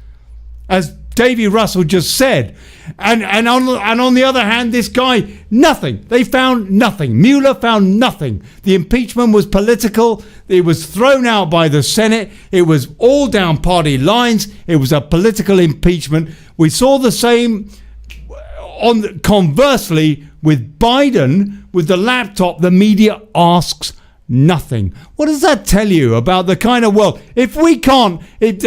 as Davy Russell just said. And on the other hand, this guy, nothing. They found nothing. Mueller found nothing. The impeachment was political. It was thrown out by the Senate. It was all down party lines. It was a political impeachment. We saw the same conversely with Biden. With the laptop, the media asks nothing. What does that tell you about the kind of world? If we can't, this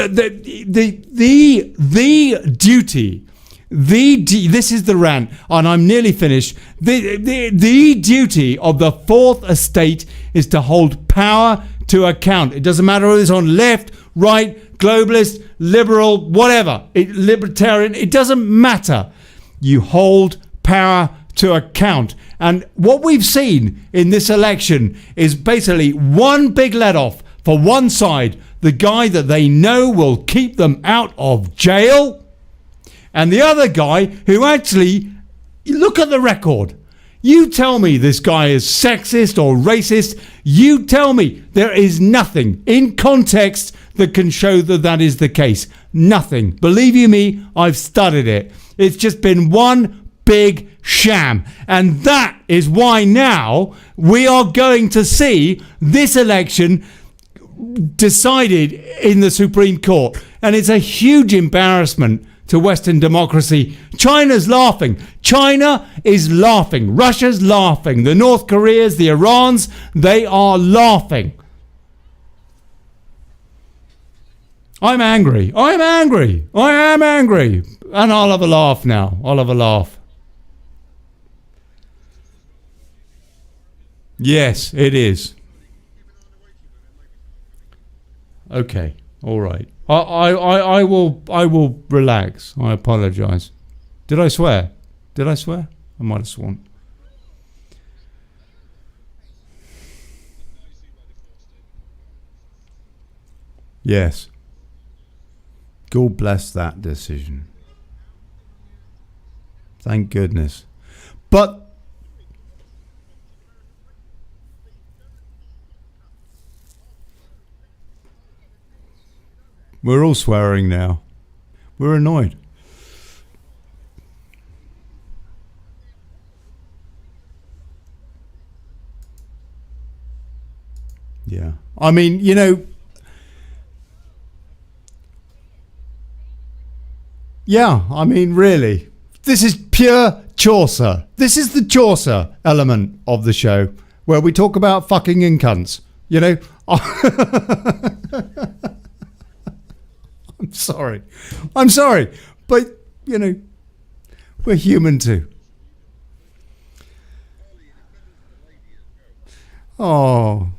is the rant, and I'm nearly finished. The duty of the fourth estate is to hold power to account. It doesn't matter whether it's on left, right, globalist, liberal, whatever, libertarian, it doesn't matter. You hold power to account. And what we've seen in this election is basically one big let-off for one side, the guy that they know will keep them out of jail, and the other guy who actually, look at the record. You tell me this guy is sexist or racist. You tell me there is nothing in context that can show that that is the case. Nothing. Believe you me, I've studied it. It's just been one big sham. And that is why now we are going to see this election decided in the Supreme Court. And it's a huge embarrassment to Western democracy. China's laughing. China is laughing. Russia's laughing. The North Koreas, the Irans, they are laughing. I'm angry. I'm angry. I am angry. And I'll have a laugh now. I'll have a laugh. Yes, it is. Okay. All right. I will relax. I apologise. Did I swear? Did I swear? I might have sworn. Yes. God bless that decision. Thank goodness. But we're all swearing now. We're annoyed. Yeah. I mean, you know, yeah, I mean, really, this is pure Chaucer. This is the Chaucer element of the show where we talk about fucking and cunts, you know. I'm sorry, but you know, we're human too. Oh.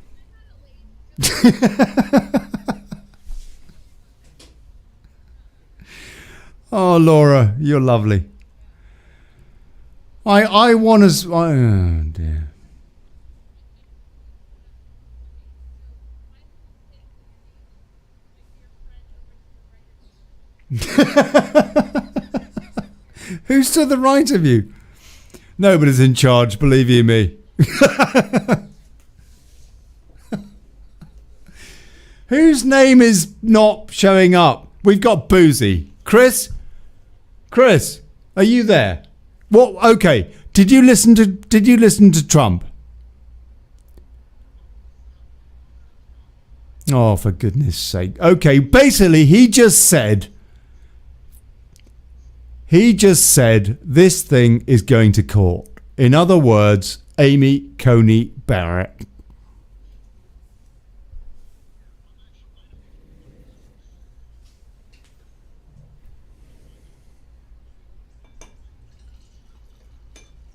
Oh, Laura, you're lovely. I want to. Oh dear. Who's to the right of you? Nobody's in charge, believe you me. Whose name is not showing up? We've got Boozy. Chris, are you there? What? Okay. Did you listen to Trump? Oh, for goodness sake. Okay, basically he just said this thing is going to court. In other words, Amy Coney Barrett.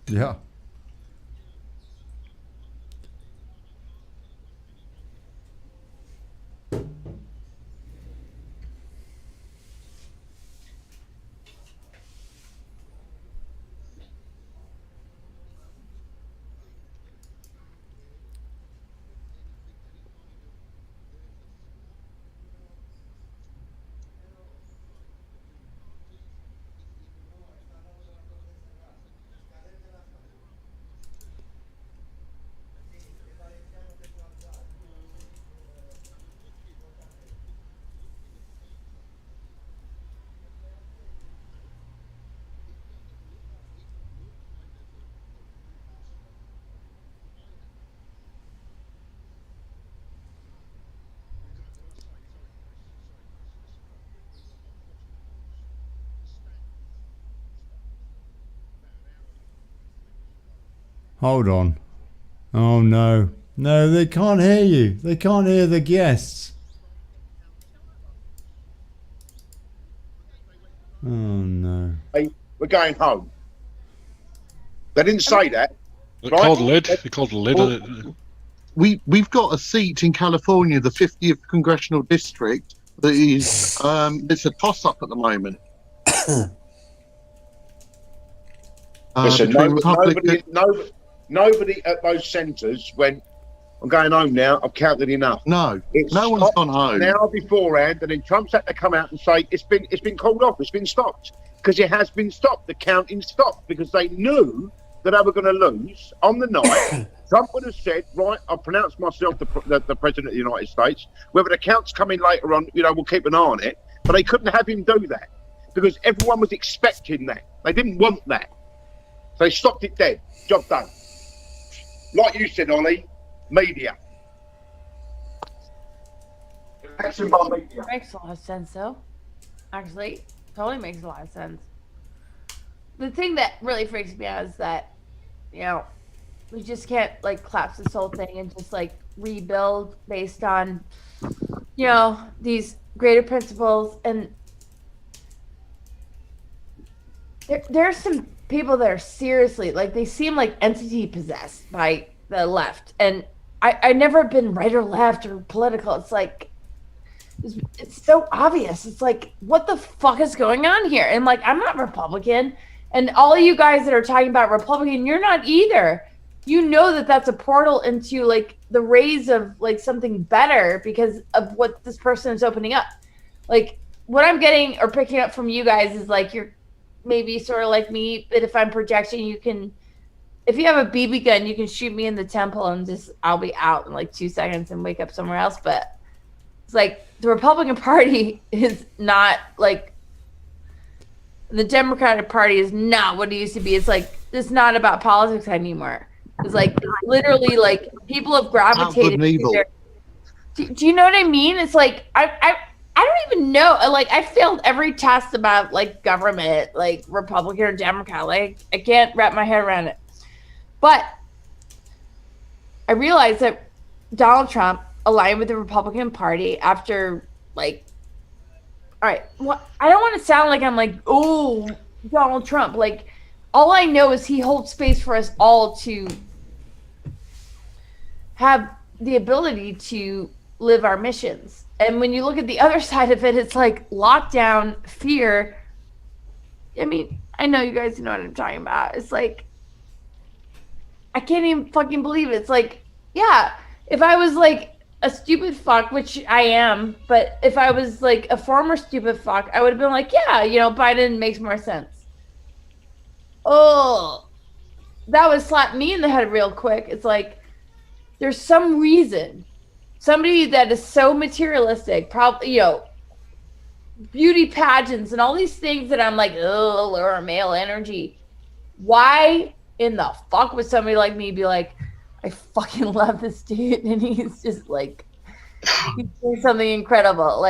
Yeah. Hold on. Oh no. No, they can't hear you. They can't hear the guests. Oh no. Hey, we're going home. They didn't say that. They called lid. They called lid. Well, we've got a seat in California, the 50th congressional district, that is it's a toss-up at the moment. Listen, nobody at those centres went, I'm going home now, I've counted enough. No, It's no one's gone home. An hour beforehand, and then Trump's had to come out and say it's been called off, it's been stopped. Because it has been stopped, the counting stopped, because they knew that they were going to lose on the night. Trump would have said, right, I'll pronounce myself the President of the United States. Whether the count's coming later on, we'll keep an eye on it. But they couldn't have him do that, because everyone was expecting that. They didn't want that. So they stopped it dead. Job done. Like you said, Ollie, media. Makes a lot of sense, though. Actually, totally makes a lot of sense. The thing that really freaks me out is that, we just can't collapse this whole thing and just rebuild based on, these greater principles. And there are some people that are seriously they seem like entity possessed by the left, and I never been right or left or political. It's so obvious. It's what the fuck is going on here? And I'm not Republican, and all of you guys that are talking about Republican, you're not either. You know that that's a portal into the rays of something better because of what this person is opening up. What I'm getting or picking up from you guys is you're maybe sort of like me, but if I'm projecting, you can, if you have a BB gun, you can shoot me in the temple and I'll be out in 2 seconds and wake up somewhere else. But it's the Republican Party is not the Democratic Party is not what it used to be. It's not about politics anymore. It's literally people have gravitated to their, do you know what I mean? It's I don't even know. I failed every test about government, Republican or Democrat. I can't wrap my head around it. But I realized that Donald Trump aligned with the Republican Party after all right, well, I don't want to sound like I'm oh, Donald Trump. All I know is he holds space for us all to have the ability to live our missions. And when you look at the other side of it, it's lockdown, fear. I mean, I know you guys know what I'm talking about. It's I can't even fucking believe it. It's yeah, if I was a stupid fuck, which I am, but if I was a former stupid fuck, I would have been yeah, Biden makes more sense. Oh, that would slap me in the head real quick. It's there's some reason. Somebody that is so materialistic, probably, beauty pageants and all these things that I'm oh, or male energy. Why in the fuck would somebody like me be I fucking love this dude and he's just he's doing something incredible.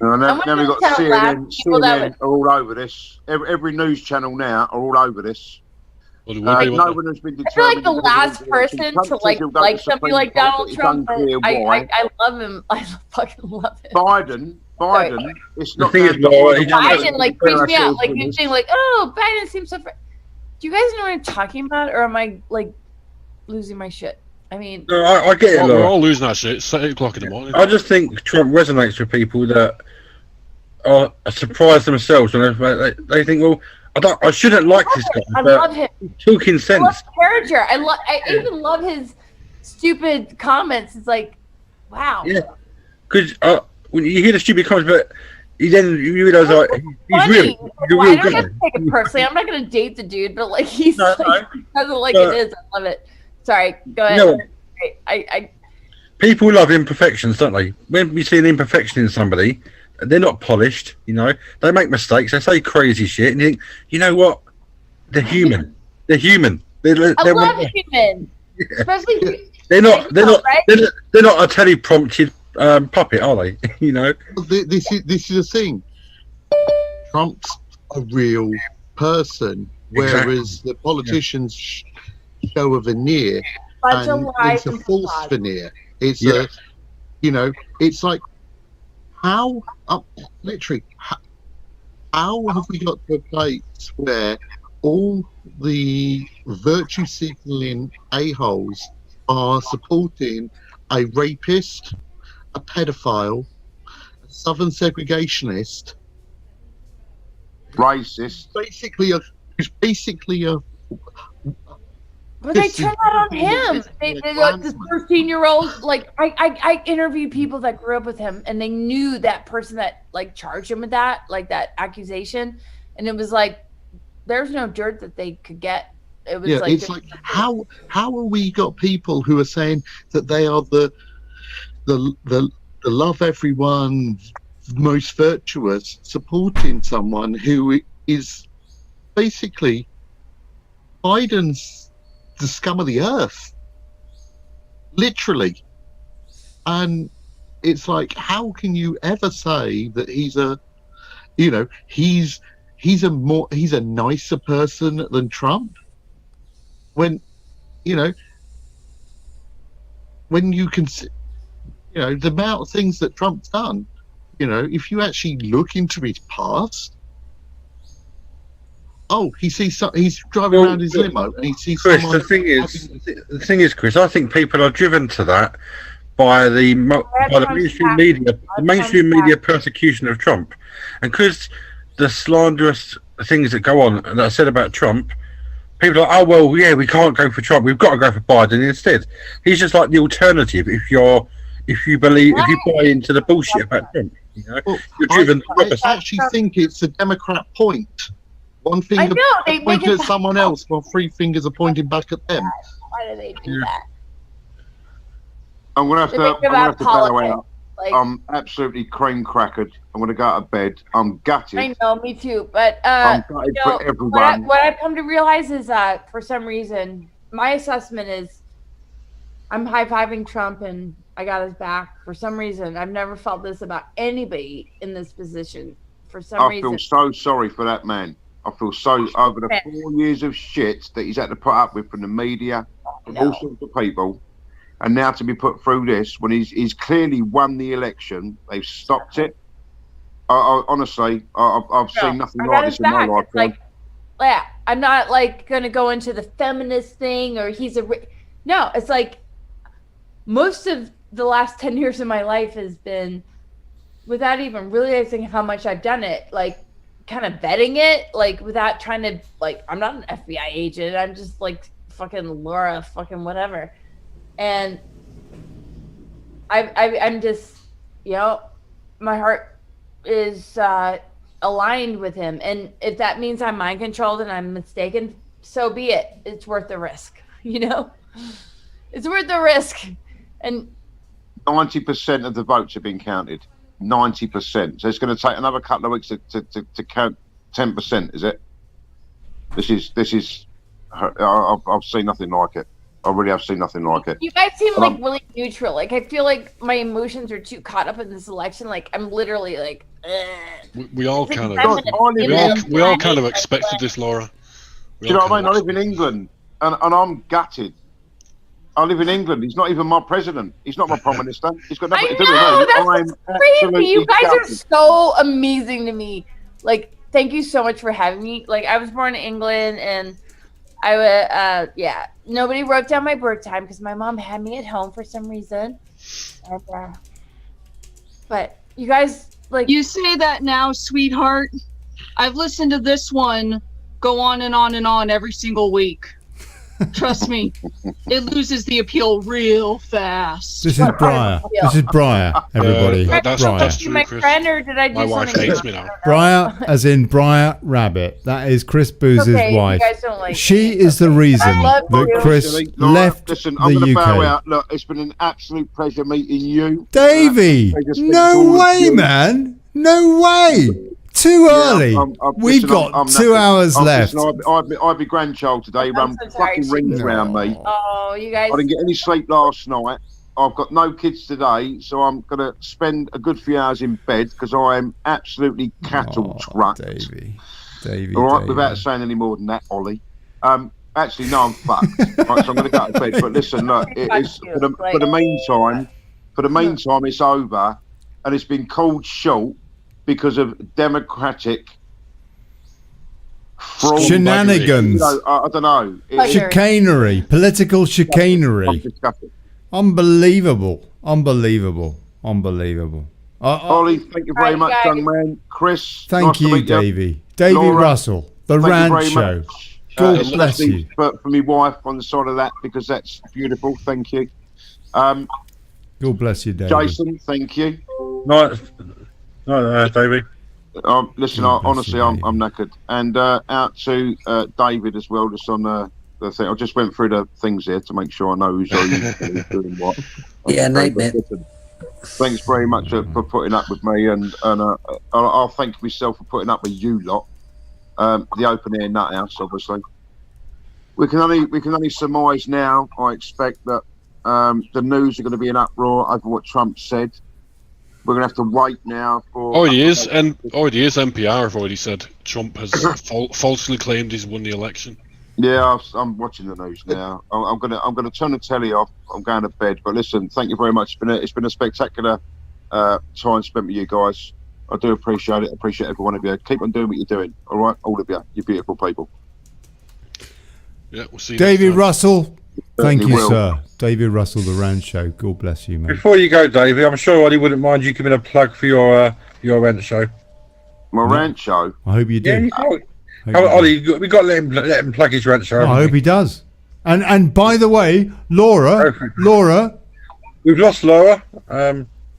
Now we've got CNN are all over this. Every news channel now are all over this. No one has been determined. I feel the last person to like somebody like Donald Trump. I love him. I fucking love him. Biden. It's not. Biden creeps me out. You think oh, Biden seems so. Do you guys know what I'm talking about, or am I losing my shit? I mean, no, I get it. We're all losing our shit. It's 8 o'clock in the morning. I just think Trump resonates with people that are surprised themselves when they think, well, I shouldn't like this guy. I love him. Talking sense. I love character. I even love his stupid comments. It's wow. Yeah, because when you hear the stupid comments, but you realize he's real. I don't have to take it personally. I'm not going to date the dude, but he doesn't it is. I love it. Sorry, go ahead. I people love imperfections, don't they? When we see an imperfection in somebody, they're not polished, they make mistakes, they say crazy shit, and you think, you know what? They're human. They're human. I love human. Yeah. Especially they're not a teleprompted puppet, are they? This is the thing. Trump's a real person, whereas the politicians show a veneer, and it's a false veneer. It's a, you know, it's like how literally how have we got to a place where all the virtue signaling a-holes are supporting a rapist, a pedophile, a southern segregationist, racist, who's basically a but they turn that on him. This 13-year-old, like I interviewed people that grew up with him, and they knew that person that like charged him with that, like that accusation, and it was like there's no dirt that they could get. It was like it's like how are we got people who are saying that they are the love everyone, most virtuous, supporting someone who is basically Biden's the scum of the earth, literally. And it's like, how can you ever say that he's a, you know, he's a nicer person than Trump, when, you know, when you can, you know, the amount of things that Trump's done, you know, if you actually look into his past. Oh, he sees he's driving around his limo and he sees Chris, someone. the thing is, Chris, I think people are driven to that by the mainstream media, the mainstream media persecution of Trump, and because the slanderous things that go on that I said about Trump, people are, oh well, yeah, we can't go for Trump, we've got to go for Biden instead. He's just like the alternative if you buy into the bullshit about Trump. You know, you're driven. I actually think it's a Democrat point. One finger pointing at someone else while three fingers are pointing back at them. Why do they do that? I'm gonna have to bow out. Like, I'm absolutely cream crackered. I'm gonna go to bed. I'm gutted. I know, me too. But I'm gutted for everyone. What I've come to realize is that for some reason, my assessment is I'm high-fiving Trump and I got his back. For some reason, I've never felt this about anybody in this position. For some reason, I feel so sorry for that man. I feel so over the 4 years of shit that he's had to put up with from the media, from all sorts of people, and now to be put through this when he's clearly won the election. They've stopped it. Honestly, I've seen nothing like this in my life. Like, yeah, I'm not like gonna go into the feminist thing or no. It's like most of the last 10 years of my life has been without even realizing how much I've done it. Like, kind of vetting it, like without trying to, like, I'm not an FBI agent. I'm just like fucking Laura, fucking whatever. And I'm just, you know, my heart is aligned with him. And if that means I'm mind controlled and I'm mistaken, so be it. It's worth the risk, you know? It's worth the risk. And 90% of the votes have been counted. 90%. So it's going to take another couple of weeks to count 10%. Is it? This is. I've seen nothing like it. I really have seen nothing like it. You guys seem like really neutral. Like, I feel like my emotions are too caught up in this election. Like, I'm literally like. We all kind of expected this, Laura. Do you know what I mean? I live in England, and I'm gutted. I live in England. He's not even my president. He's not my prime minister. He's got nothing to do with me. That's crazy. You guys are so amazing to me. Like, thank you so much for having me. Like, I was born in England, and I would, nobody wrote down my birth time because my mom had me at home for some reason. And, but you guys, like, you say that now, sweetheart. I've listened to this one go on and on and on every single week. Trust me, it loses the appeal real fast. This is Briar. This is Briar, everybody. That's true, my Chris. friend, or did I do my wife something? hates me now. Briar, as in Briar Rabbit. That is Chris Booz's wife. You guys don't like She is the reason that Chris left Listen, I'm the going to bow UK. out. Look, it's been an absolute pleasure meeting you. Davey, no way, man. No way. Too early. We've got 2 hours left. I'd be grandchild today. Run fucking rings around me. Oh, you guys. I didn't get any sleep last night. I've got no kids today, so I'm going to spend a good few hours in bed because I am absolutely cattle trucked. Davey. All right, without saying any more than that, Ollie. And Actually, no, I'm fucked. Right, so I'm going to go to bed. But listen, look, it's for the meantime, it's over, and it's been called short because of democratic fraud, shenanigans. You know, I don't know. Chicanery, political chicanery. Unbelievable. Ollie, thank you very much, young man. Chris, thank you, Davey. Davey Laura, Russell, the Rant Show. God bless you. For my wife on the side of that, because that's beautiful. Thank you. God bless you, Davey. Jason, thank you. Night, Davey. Listen, honestly, I'm knackered. And out to David as well, just on the thing. I just went through the things here to make sure I know who's doing what. Yeah, mate. Thanks very much for putting up with me, and I'll thank myself for putting up with you lot. The open air nut house, obviously. We can only surmise now. I expect that the news are going to be an uproar over what Trump said. We're going to have to wait now for. Already is NPR have already said Trump has falsely claimed he's won the election. Yeah, I'm watching the news now. I'm gonna turn the telly off. I'm going to bed. But listen, thank you very much. It's been a spectacular time spent with you guys. I do appreciate it. I appreciate every one of you. Keep on doing what you're doing. All right, all of you. You beautiful people. Yeah, we'll see you. David Russell, thank you, sir. David Russell, the Rand Show. God bless you, man. Before you go, Davey, I'm sure Ollie wouldn't mind you giving a plug for your rant show. My rant show. I hope you do. Yeah, Ollie, we got to let him plug his rant show. I hope he does. And by the way, Laura, we've lost Laura.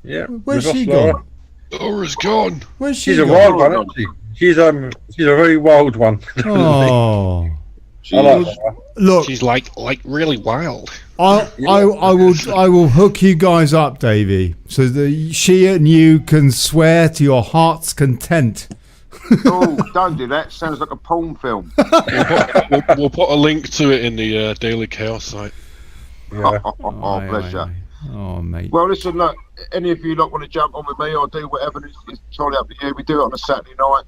Yeah, where's she gone? Laura's gone. Where's she? She's a wild one, isn't she? She's a very wild one. Oh, look, she's like really wild. I will hook you guys up, Davey, so that she and you can swear to your heart's content. Oh, don't do that. Sounds like a porn film. We'll put a link to it in the Daily Chaos site. Yeah. Oh, bless you. Oh, mate. Well, listen, look, any of you lot want to jump on with me or do whatever, it's entirely up to you. We do it on a Saturday night,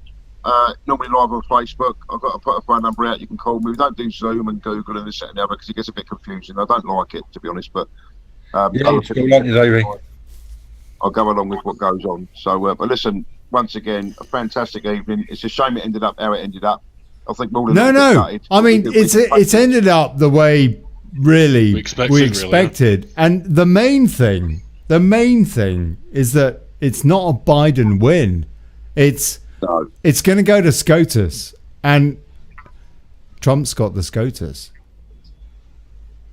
normally live on Facebook. I've got to put a phone number out. You can call me. We don't do Zoom and Google and this and the other because it gets a bit confusing. I don't like it, to be honest, but I'll go along with what goes on. So, but listen, once again, a fantastic evening. It's a shame it ended up how it ended up. I think more than No. I mean, it's ended up the way really we expected. And the main thing is that it's not a Biden win. It's going to go to SCOTUS, and Trump's got the SCOTUS.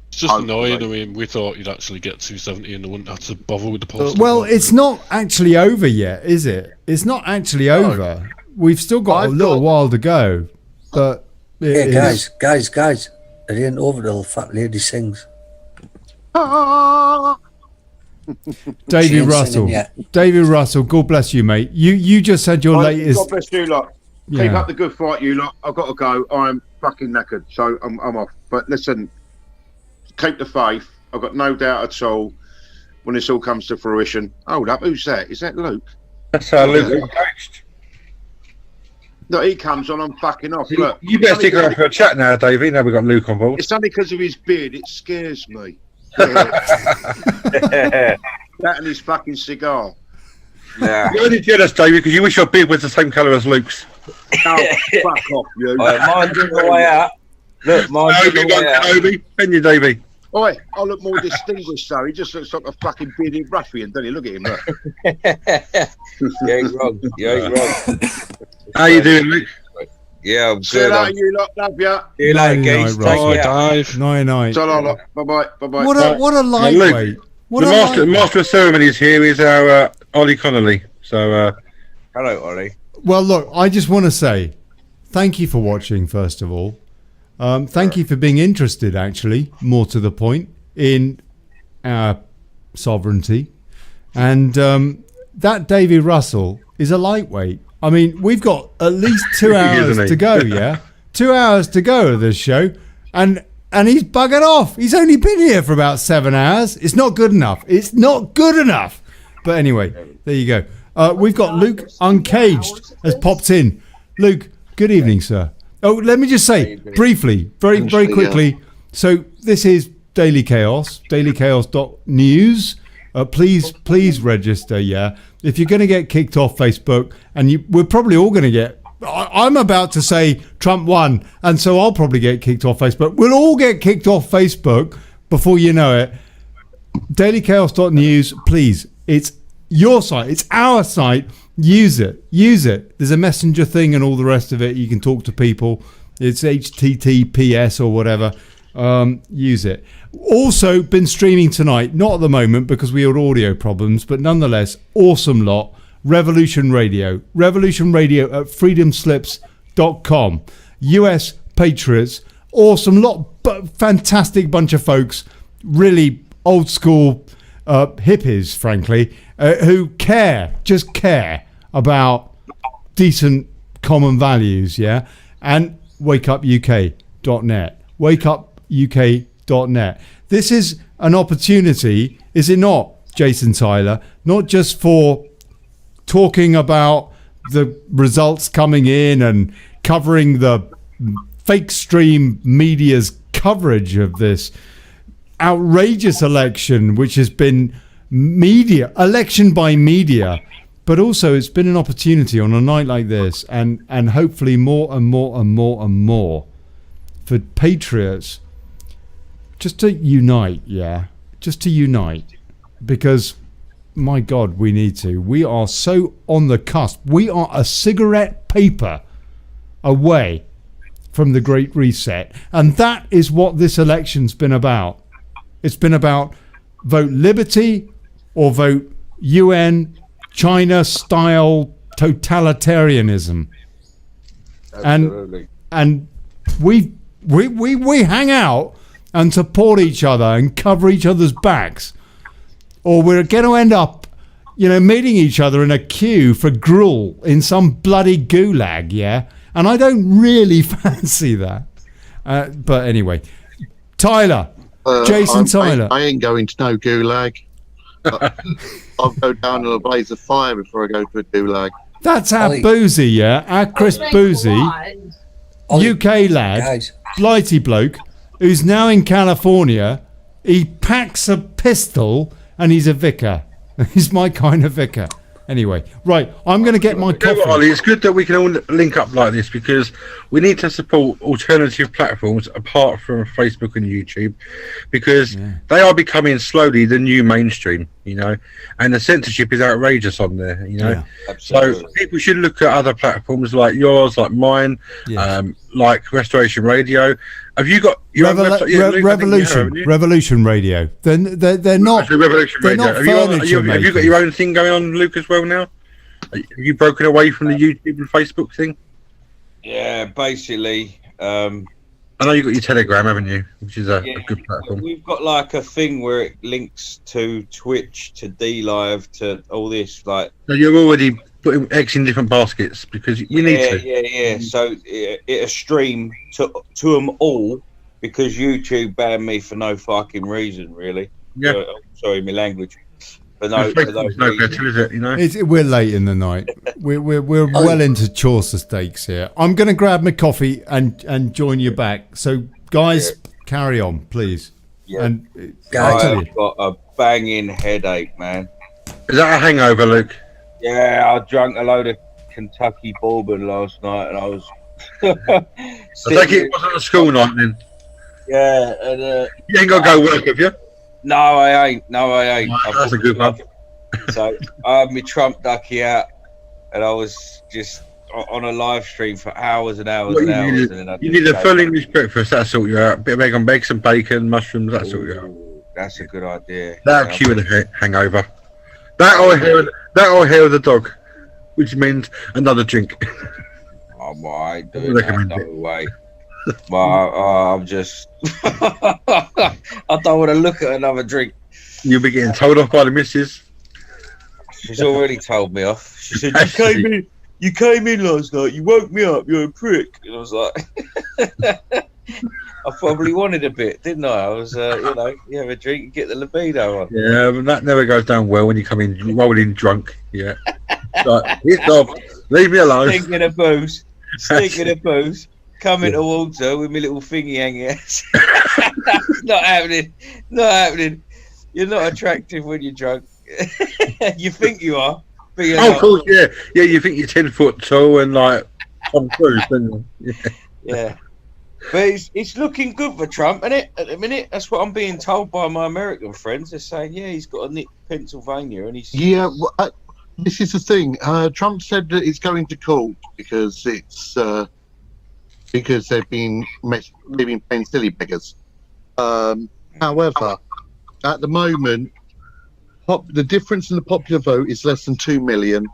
It's just annoying. I mean, we thought you'd actually get 270 and they wouldn't have to bother with the post. Well, it's not actually over yet, is it? It's not actually over. We've still got a little while to go. But hey, guys, it ain't over till the fat lady sings. David Russell, God bless you, mate. You just said your latest. God bless you lot. Keep up the good fight, you lot. I've got to go. I'm fucking knackered, so I'm off. But listen, keep the faith. I've got no doubt at all when this all comes to fruition. Hold up, who's that? Is that Luke? That's Luke. No, he comes on, I'm fucking off. Look, you better stick around for a chat now, Davey. Now we've got Luke on board. It's only because of his beard, it scares me. That and his fucking cigar. Yeah. You're only jealous, Davey, because you wish your beard was the same colour as Luke's. Oh, fuck off, you. Mine's on the way out. Look, mine's on the way out. Can you, Davey? Oi, I look more distinguished, so he just looks like a fucking bearded ruffian, doesn't he? Look at him, look. You ain't wrong. How you doing, Luke? Yeah, I'm See you good. later, you lot. Love ya. See you later, guys. Night. Bye-bye. What a lightweight. The master of ceremonies here is our Olly Connelly. So, hello, Ollie. Well, look, I just want to say thank you for watching, first of all. Thank you for being interested, actually, more to the point, in our sovereignty. And that David Russell is a lightweight. I mean, we've got at least 2 hours to go, yeah? 2 hours to go of this show. And he's buggered off. He's only been here for about 7 hours. It's not good enough. But anyway, there you go. We've got Luke Uncaged has popped in. Luke, good evening, sir. Oh, let me just say briefly, very quickly. So this is Daily Chaos, dailychaos.news. Please register. Yeah, if you're going to get kicked off Facebook, and we're probably all going to get. I'm about to say Trump won, and so I'll probably get kicked off Facebook. We'll all get kicked off Facebook before you know it. Dailychaos.news, please. It's your site. It's our site. Use it. There's a messenger thing and all the rest of it. You can talk to people. It's HTTPS or whatever. Use it. Also been streaming tonight, not at the moment because we had audio problems, but nonetheless, awesome lot. Revolution Radio at freedomslips.com. US Patriots, awesome lot, fantastic bunch of folks, really old school hippies, frankly, who just care about decent common values, yeah? And wakeupuk.net. wakeupuk.net. This is an opportunity, is it not, Jason Tyler? Not just for talking about the results coming in and covering the fake stream media's coverage of this outrageous election, which has been election by media, but also it's been an opportunity on a night like this, and hopefully more and more for patriots just to unite, because my God, we need to. We are so on the cusp. We are a cigarette paper away from the Great Reset, and that is what this election's been about. It's been about vote liberty or vote UN China-style totalitarianism. Absolutely. And we hang out and support each other and cover each other's backs, or we're going to end up, meeting each other in a queue for gruel in some bloody gulag, yeah? And I don't really fancy that. But anyway, Tyler. Jason Tyler. I ain't going to no gulag. I'll go down in a blaze of fire before I go to a gulag. That's our Boozy, yeah? Our Chris Boozy, UK lad, blighty bloke, who's now in California. He packs a pistol and he's a vicar. He's my kind of vicar. Anyway, right, I'm going to get my coffee. Ollie, it's good that we can all link up like this, because we need to support alternative platforms apart from Facebook and YouTube, because they are becoming slowly the new mainstream, and the censorship is outrageous on there, So people should look at other platforms like yours, like mine, like Restoration Radio. Have you got your own website? Revolution Radio. They're not. Revolution Radio. Have you got your own thing going on, Luke, as well now? Have you broken away from the YouTube and Facebook thing? Yeah, basically. I know you've got your Telegram, haven't you? Which is a good platform. We've got like a thing where it links to Twitch, to DLive, to all this. So you're already putting eggs in different baskets because you need to. Yeah. So it'll stream to them all, because YouTube banned me for no fucking reason, really. Yeah. Sorry, my language. But no better, is it? We're late in the night. We're well into Chaucer stakes here. I'm going to grab my coffee and join you back. So, guys, carry on, please. Yeah. And I've got a banging headache, man. Is that a hangover, Luke? Yeah, I drank a load of Kentucky bourbon last night, and I was. I think it wasn't a school night then. Yeah, and you ain't got to go work, have you? No, I ain't. That's a good one. So I had my Trump ducky out, and I was just on a live stream for hours and hours and hours. You need a full English breakfast. That'll sort you out. Bit of egg on bacon, some bacon, mushrooms. That'll sort you out. That's a good idea. That'll cure the hangover. That or hair of the dog, which means another drink. Oh, well, I ain't doing that no way. Well, I'm just. I don't want to look at another drink. You'll be getting told off by the missus. She's already told me off. She said, You came in last night. You woke me up. You're a prick. And I was like, I probably wanted a bit, didn't I? I was, you have a drink and get the libido on. Yeah, but that never goes down well when you come in rolling drunk. Yeah. Like, it's off. Leave me alone. Stinking of booze. coming towards her with my little thingy hanging out. Not happening. Not happening. You're not attractive when you're drunk. You think you are, but you're not. Of course, yeah. Yeah, you think you're 10 foot tall and like Tom Cruise, don't you? Yeah. But it's looking good for Trump, isn't it? At the minute, that's what I'm being told by my American friends. They're saying, yeah, he's got a nick Pennsylvania, and he's This is the thing. Trump said that it's going to cool because they've been playing silly beggars. However, at the moment, the difference in the popular vote is less than 2 million.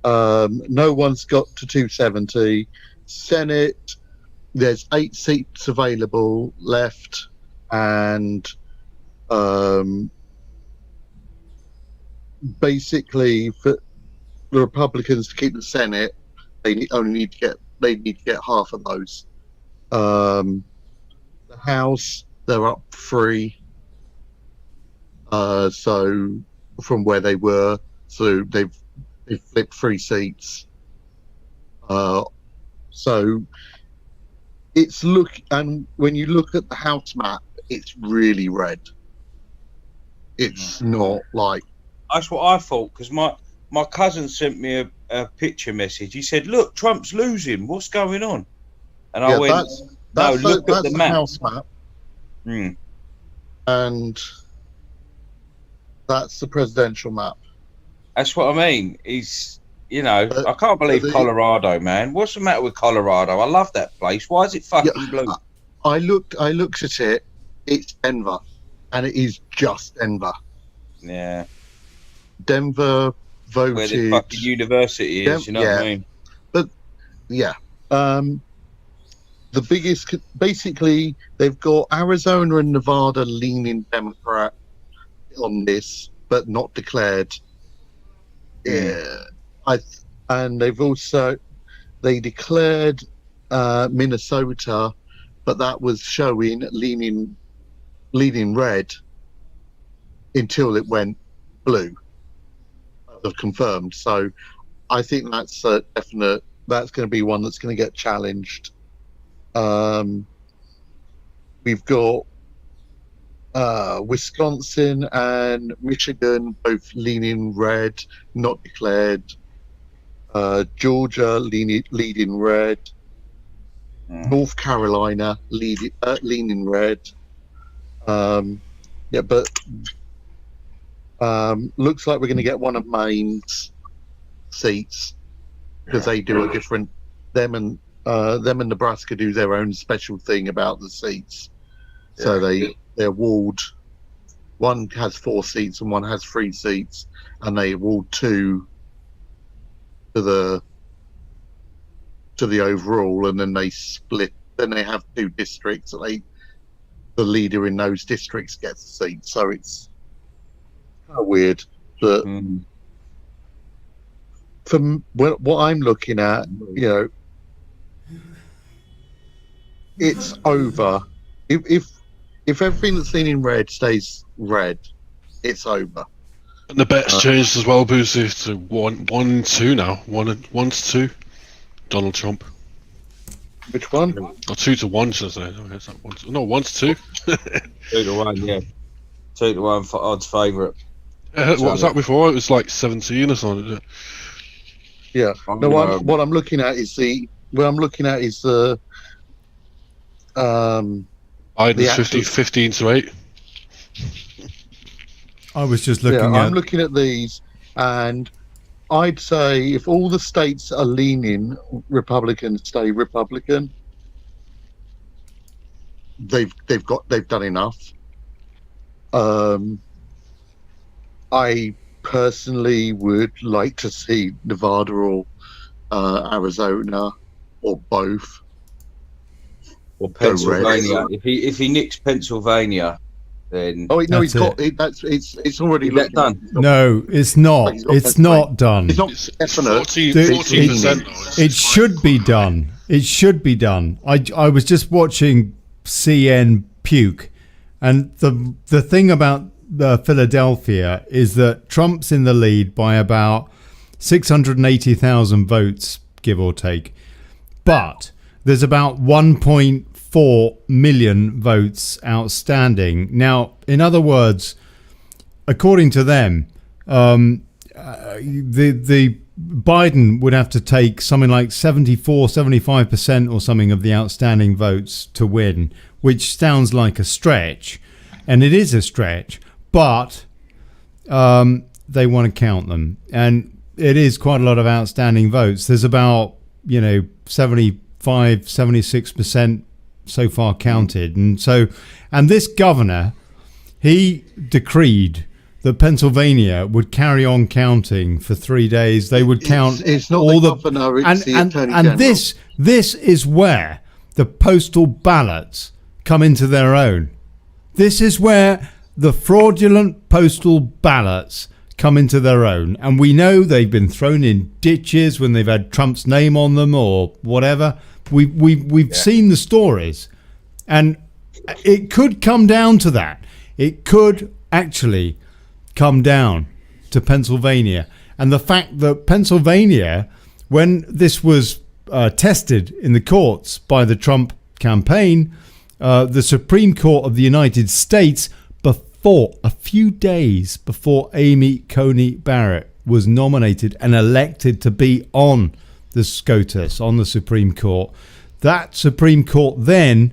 No one's got to 270. Senate, there's 8 seats available left, and basically for the Republicans to keep the Senate, they need to get half of those. The House, they're up 3. So from where they were, so they've flipped 3 seats. So and when you look at the House map, it's really red. It's not like. That's what I thought, because my cousin sent me a picture message. He said, "Look, Trump's losing. What's going on?" And I went, "No, look at the map." House map. And that's the presidential map. That's what I mean. I can't believe Colorado, man. What's the matter with Colorado? I love that place. Why is it fucking blue? I looked at it. It's Denver, and it is just Denver. Yeah. Denver voted where the fucking university is. You know what I mean? But yeah, the biggest. Basically, they've got Arizona and Nevada leaning Democrat on this, but not declared. Yeah. And they've also declared Minnesota, but that was showing leaning red until it went blue. They've confirmed. So I think that's a definite. That's going to be one that's going to get challenged. We've got Wisconsin and Michigan both leaning red, not declared. Georgia leading red. North Carolina leaning red. But looks like we're going to get one of Maine's seats because they do a different. Them and Nebraska do their own special thing about the seats. So they award. One has 4 seats and one has 3 seats, and they award 2 to the overall, and then they split. Then they have 2 districts, and the leader in those districts gets a seat. So it's kind of weird, but from what I'm looking at, it's over. If everything that's seen in red stays red, it's over. And the bet's changed as well, Boosie, to 1-2 now. 1-2. Donald Trump. Which one? Or 2-1, should I say? Okay, it's not 1-2. No, 1-2. 2-1, yeah. 2-1 for odds favourite. What was that before? It was like 17 or something. Yeah. No, what I'm looking at is the. Biden's 15-8. I was just looking at. I'm looking at these, and I'd say if all the states are leaning Republican, stay Republican. They've done enough. I personally would like to see Nevada or Arizona or both. Or Pennsylvania. If he nicks Pennsylvania, then he's got it. It's already done. No, it's not. It's not done. It's not definite. 14%. It should be done. It should be done. I was just watching CN Puke, and the thing about Philadelphia is that Trump's in the lead by about 680,000 votes, give or take. But there's about 1.4 million votes outstanding. Now, in other words, according to them, the Biden would have to take something like 75% or something of the outstanding votes to win, which sounds like a stretch, and it is a stretch, but they want to count them, and it is quite a lot of outstanding votes. There's about 76% so far counted, and this governor, he decreed that Pennsylvania would carry on counting for 3 days. They would count it's not all the governor, it's the Attorney and General. this is where the postal ballots come into their own. This is where the fraudulent postal ballots come into their own, and we know they've been thrown in ditches when they've had Trump's name on them or whatever. We've seen the stories, and it could come down to that. It could actually come down to Pennsylvania, and the fact that Pennsylvania, when this was tested in the courts by the Trump campaign, the Supreme Court of the United States, a few days before Amy Coney Barrett was nominated and elected to be on the SCOTUS, on the Supreme Court, that Supreme Court then,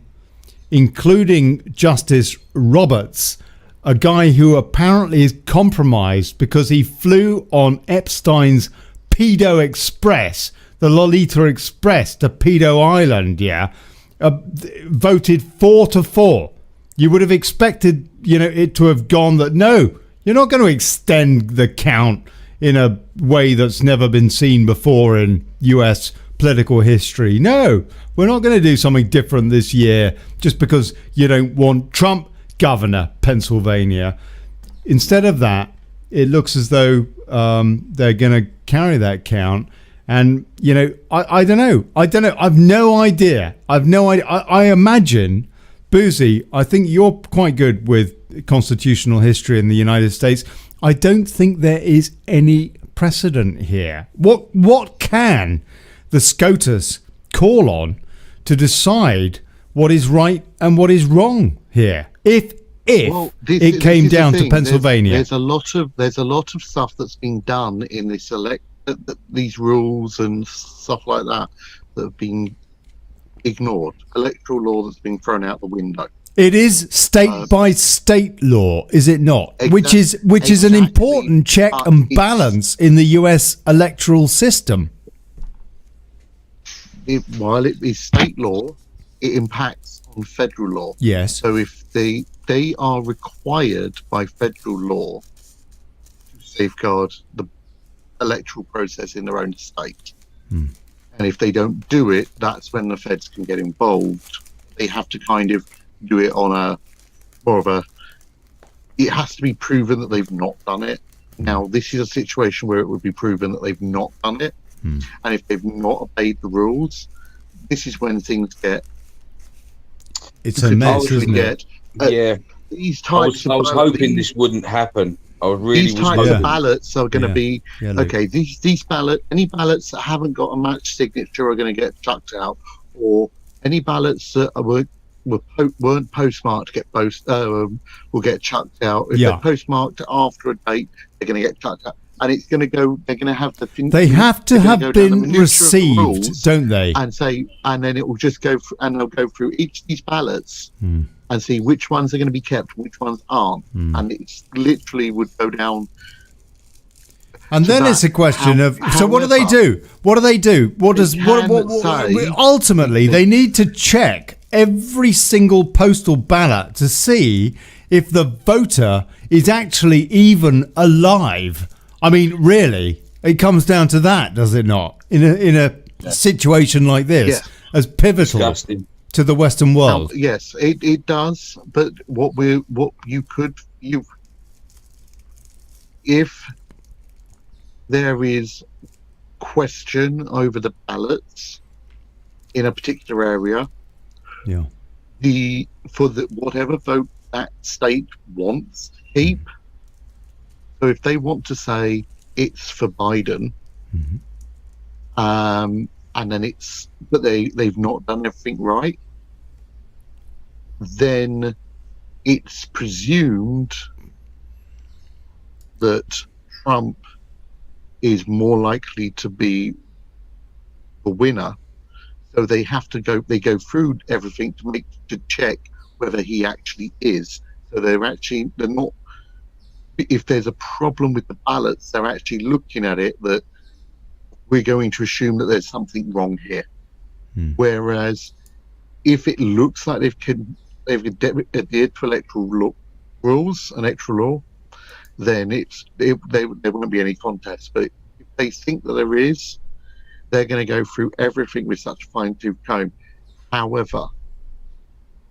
including Justice Roberts, a guy who apparently is compromised because he flew on Epstein's Pedo Express, the Lolita Express, to Pedo Island, voted 4-4. You would have expected, it to have gone that, no, you're not going to extend the count in a way that's never been seen before in US political history. No, we're not going to do something different this year just because you don't want Trump governor Pennsylvania. Instead of that, it looks as though they're going to carry that count. And, I don't know. I've no idea. I imagine, Boozy, I think you're quite good with constitutional history in the United States. I don't think there is any precedent here. What can the SCOTUS call on to decide what is right and what is wrong here? If it came down to Pennsylvania, there's a lot of stuff that's been done in this these rules and stuff like that have been ignored. Electoral law that's been thrown out the window. It is state by state law, is it not? Which is an important check and balance in the US electoral system. While it is state law, it impacts on federal law. Yes. So if they are required by federal law to safeguard the electoral process in their own state. And if they don't do it, that's when the feds can get involved. They have to kind of do it on it has to be proven that they've not done it. Now, this is a situation where it would be proven that they've not done it. And if they've not obeyed the rules, this is when things get... It's a mess, isn't it? These types I was hoping this wouldn't happen. These types of ballots are going to be okay. These any ballots that haven't got a matched signature are going to get chucked out, or any ballots that weren't postmarked will get chucked out. If they're postmarked after a date, they're going to get chucked out, and it's going to go. They're going to have the. They have to have been received, don't they? And then it will just go and they'll go through each of these ballots. And see which ones are going to be kept, which ones aren't, and it literally would go down. And then it's a question of so what do they do? What do they do? Ultimately, they need to check every single postal ballot to see if the voter is actually even alive. I mean, really, it comes down to that, does it not? In a situation like this, as pivotal. Disgusting. To the Western world. Yes, it does. But if there is question over the ballots in a particular area, whatever vote that state wants, keep. So if they want to say it's for Biden, and then but they've not done everything right, then it's presumed that Trump is more likely to be the winner. So they go through everything to check whether he actually is. So they're not, if there's a problem with the ballots, they're actually looking at it that we're going to assume that there's something wrong here. Whereas if it looks like they've adhered to electoral law, then there won't be any contest. But if they think that there is, they're going to go through everything with such a fine-tooth comb. However,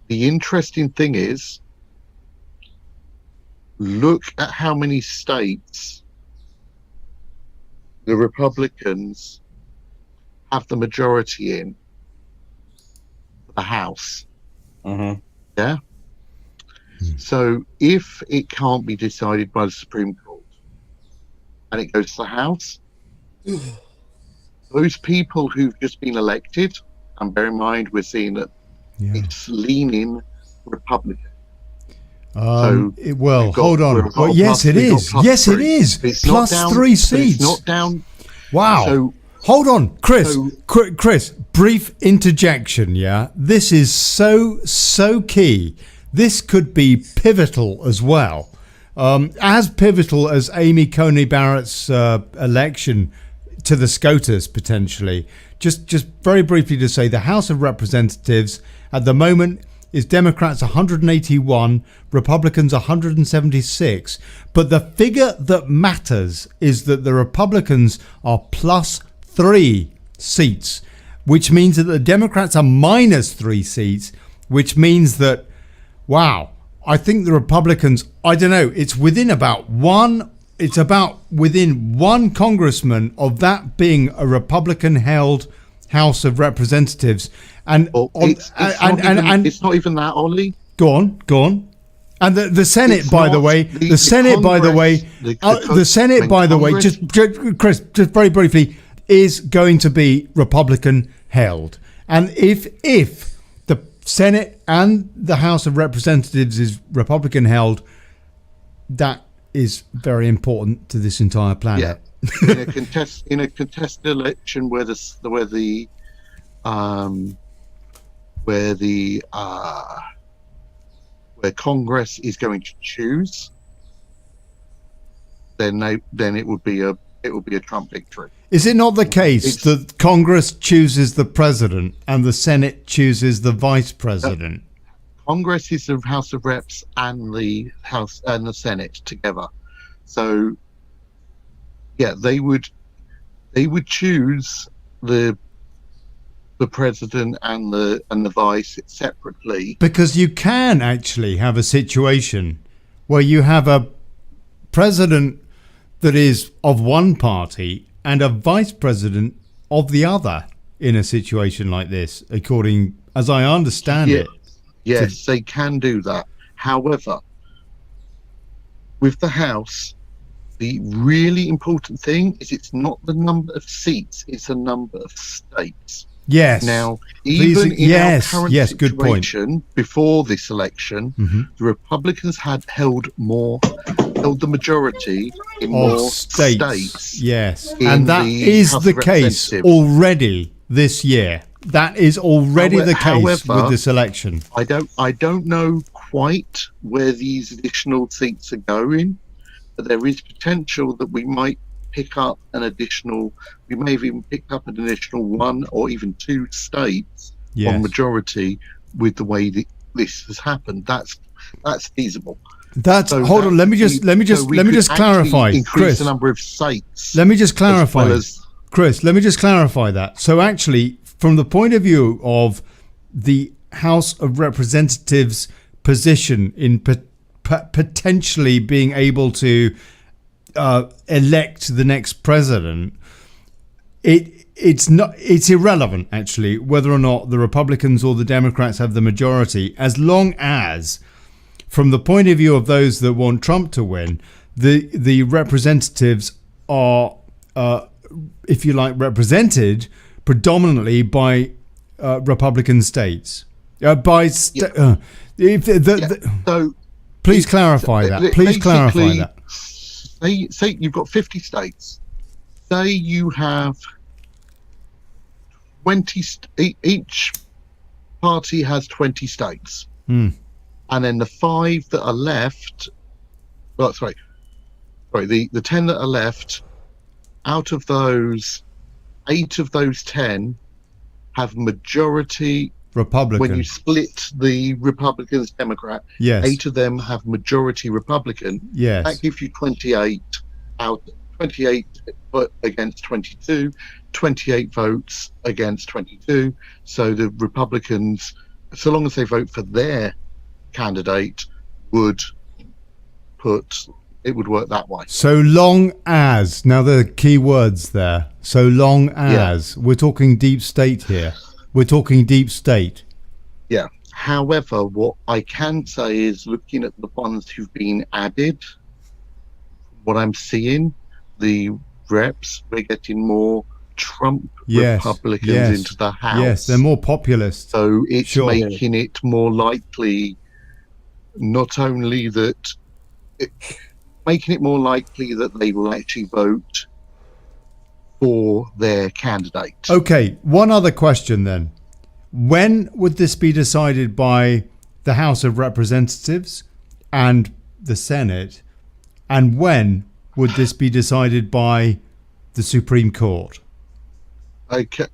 the interesting thing is, look at how many states the Republicans have the majority in the House. Yeah. So if it can't be decided by the Supreme Court and it goes to the House, those people who've just been elected, and bear in mind we're seeing that it's leaning Republican. Hold on. Well, yes, it is. Yes, it is. Plus 3 seats. It's not down. Wow. So, hold on, Chris. Chris, brief interjection. Yeah, this is so key. This could be pivotal as well, as pivotal as Amy Coney Barrett's election to the SCOTUS potentially. Just very briefly to say, the House of Representatives at the moment is Democrats 181, Republicans 176. But the figure that matters is that the Republicans are plus 3 seats, which means that the Democrats are minus 3 seats, which means that, wow, I think the Republicans, I don't know, it's within about within one congressman of that being a Republican-held House of Representatives. And it's not even that, Ollie. Go on. And the Senate, by the way, Chris, just very briefly, is going to be Republican held. And if the Senate and the House of Representatives is Republican held, that is very important to this entire planet. Yeah. in a contested election where Congress is going to choose, then it would be a Trump victory. Is it not the case that Congress chooses the president and the Senate chooses the vice president? Congress is the House of Reps and the House and the Senate together. So, yeah, they would choose the president and the vice separately. Because you can actually have a situation where you have a president that is of one party and a vice president of the other in a situation like this, according as I understand it. Yes, they can do that. However, with the House, the really important thing is it's not the number of seats, it's the number of states. Yes. Now, even in our current situation, before this election, the Republicans had held the majority in more states. Yes, and that is the case already this year. That is already the case with this election. I don't know quite where these additional seats are going, but there is potential that we might pick up an additional. We may have even picked up an additional 1 or even 2 states on majority with the way that this has happened. That's feasible. Hold on. Let me just clarify, increase Chris. The number of states. Let me just clarify, Chris. Let me just clarify that. So actually, from the point of view of the House of Representatives' position in potentially being able to elect the next president, it's irrelevant actually whether or not the Republicans or the Democrats have the majority, as long as, from the point of view of those that want Trump to win, the representatives are, if you like, represented predominantly by Republican states. So please clarify that. Please clarify that. Say you've got 50 states. Say you have 20. Each party has 20 states, and then the 5 that are left. Well, sorry, the 10 that are left. Out of those, 8 of those 10 have majority Republican. When you split the Republicans, Democrat, yes, 8 of them have majority Republican. Yes, that gives you 28 against 22, 28 votes against 22. So the Republicans, so long as they vote for their candidate, would work that way. So long as, now the key words there, so long as, we're talking deep state here. We're talking deep state. Yeah. However, what I can say is, looking at the ones who've been added, what I'm seeing, the reps, we're getting more Trump Republicans into the House. Yes, they're more populist. So it's making it more likely, not only that, making it more likely that they will actually vote for their candidate. Okay, one other question then. When would this be decided by the House of Representatives and the Senate? And when would this be decided by the Supreme Court? Okay.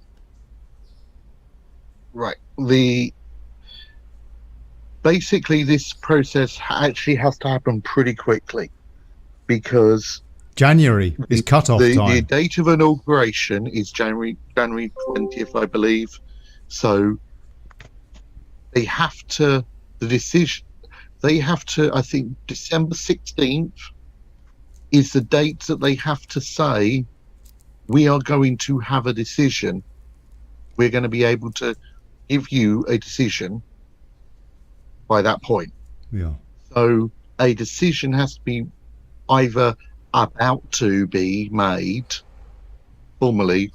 Right. Basically, this process actually has to happen pretty quickly, because January is cut-off time. The date of inauguration is January 20th, I believe. So they have to, I think December 16th is the date that they have to say, we are going to have a decision. We're going to be able to give you a decision by that point. Yeah. So a decision has to be either about to be made formally,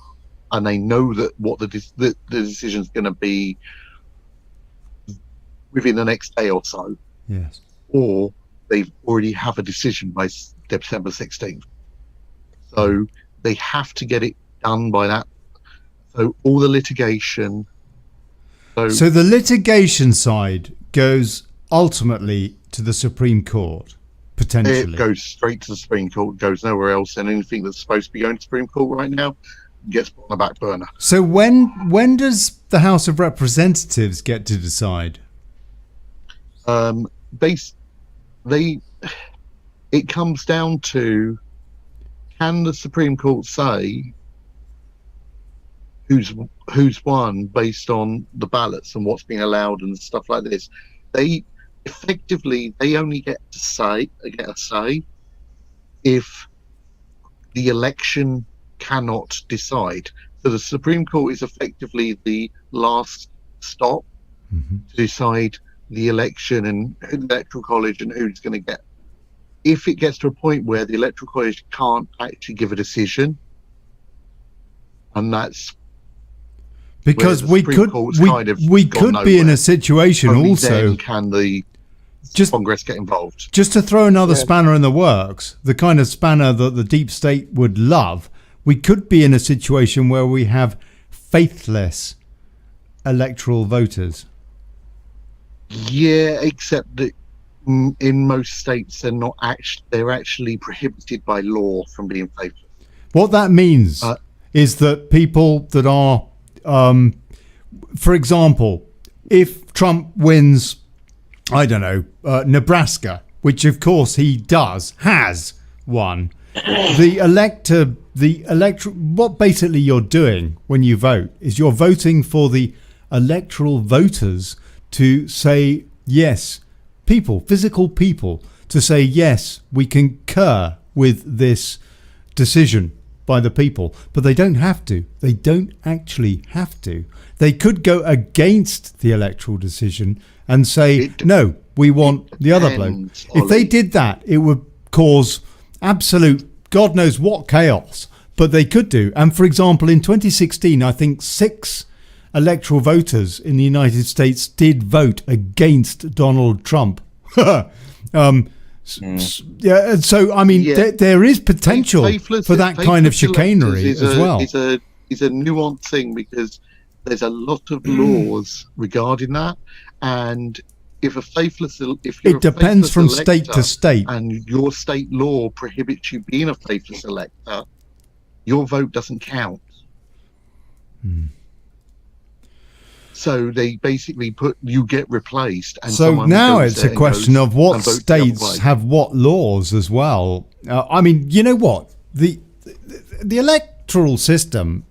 and they know that what the decision is going to be within the next day or so. Yes. Or they already have a decision by December 16th. So they have to get it done by that. So all the litigation. So the litigation side goes ultimately to the Supreme Court. Potentially. It goes straight to the Supreme Court, goes nowhere else, and anything that's supposed to be going to the Supreme Court right now gets put on the back burner. So when does the House of Representatives get to decide? It comes down to, can the Supreme Court say who's won based on the ballots and what's being allowed and stuff like this? They only get a say if the election cannot decide. So the Supreme Court is effectively the last stop to decide the election and the Electoral College and who's going to get. If it gets to a point where the Electoral College can't actually give a decision, and that's because we could be in a situation also. Then can the Congress get involved? Just to throw another spanner in the works, the kind of spanner that the deep state would love, we could be in a situation where we have faithless electoral voters. Yeah, except that in most states they're actually prohibited by law from being faithless. What that means is that people that are, for example, if Trump wins, I don't know, Nebraska, which of course he has won, what basically you're doing when you vote is you're voting for the electoral voters to say yes, physical people, to say yes, we concur with this decision by the people. But they don't have to. They don't actually have to. They could go against the electoral decision and say, no, we want the other bloke. If they did that, it would cause absolute God knows what chaos. but they could do. And for example, in 2016, I think 6 electoral voters in the United States did vote against Donald Trump. Yeah, so I mean, there is potential for that kind of chicanery as well. It's a nuanced thing because there's a lot of laws regarding that, and if it depends from state to state, and your state law prohibits you being a faithless elector, your vote doesn't count. So they basically you get replaced. And so now it's a question of what states have what laws as well. I mean, you know what? The electoral system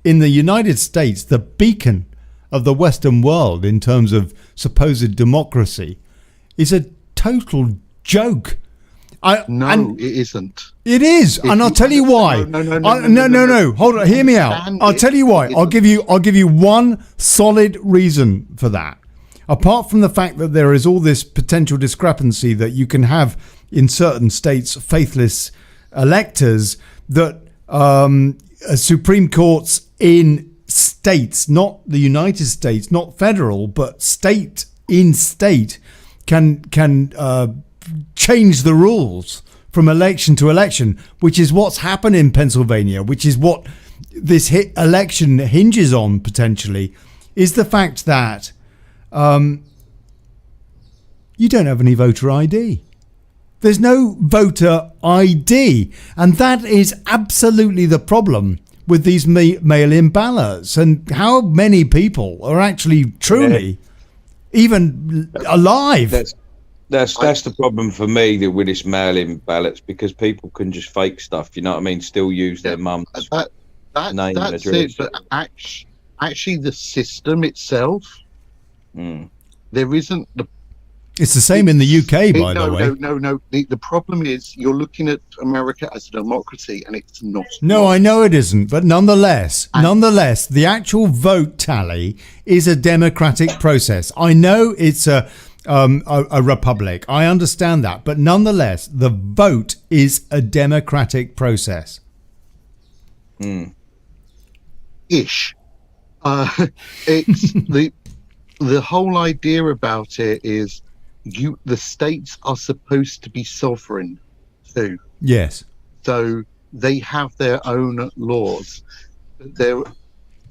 in the United States, the beacon of the Western world in terms of supposed democracy, is a total joke. It isn't. It is, and I'll tell you why. No. Hold on, hear me out. I'll tell you why. I'll give you one solid reason for that. Apart from the fact that there is all this potential discrepancy that you can have in certain states, faithless electors, that Supreme Courts in states, not the United States, not federal, but state in state, can change the rules from election to election, which is what's happened in Pennsylvania, which is what this election hinges on potentially, is the fact that you don't have any voter ID. There's no voter ID, and that is absolutely the problem with these mail-in ballots. And how many people are actually truly even alive? That's the problem for me with this mail-in ballots, because people can just fake stuff. You know what I mean? Still use their mum's name and address. It, but actually, the system itself, there isn't the. It's the same in the UK, by the way. No. The problem is you're looking at America as a democracy, and it's not. No, I know it isn't, but nonetheless, the actual vote tally is a democratic process. I know it's a republic. I understand that, but nonetheless, the vote is a democratic process. Ish. It's the whole idea about it is the states are supposed to be sovereign too. Yes. So they have their own laws. But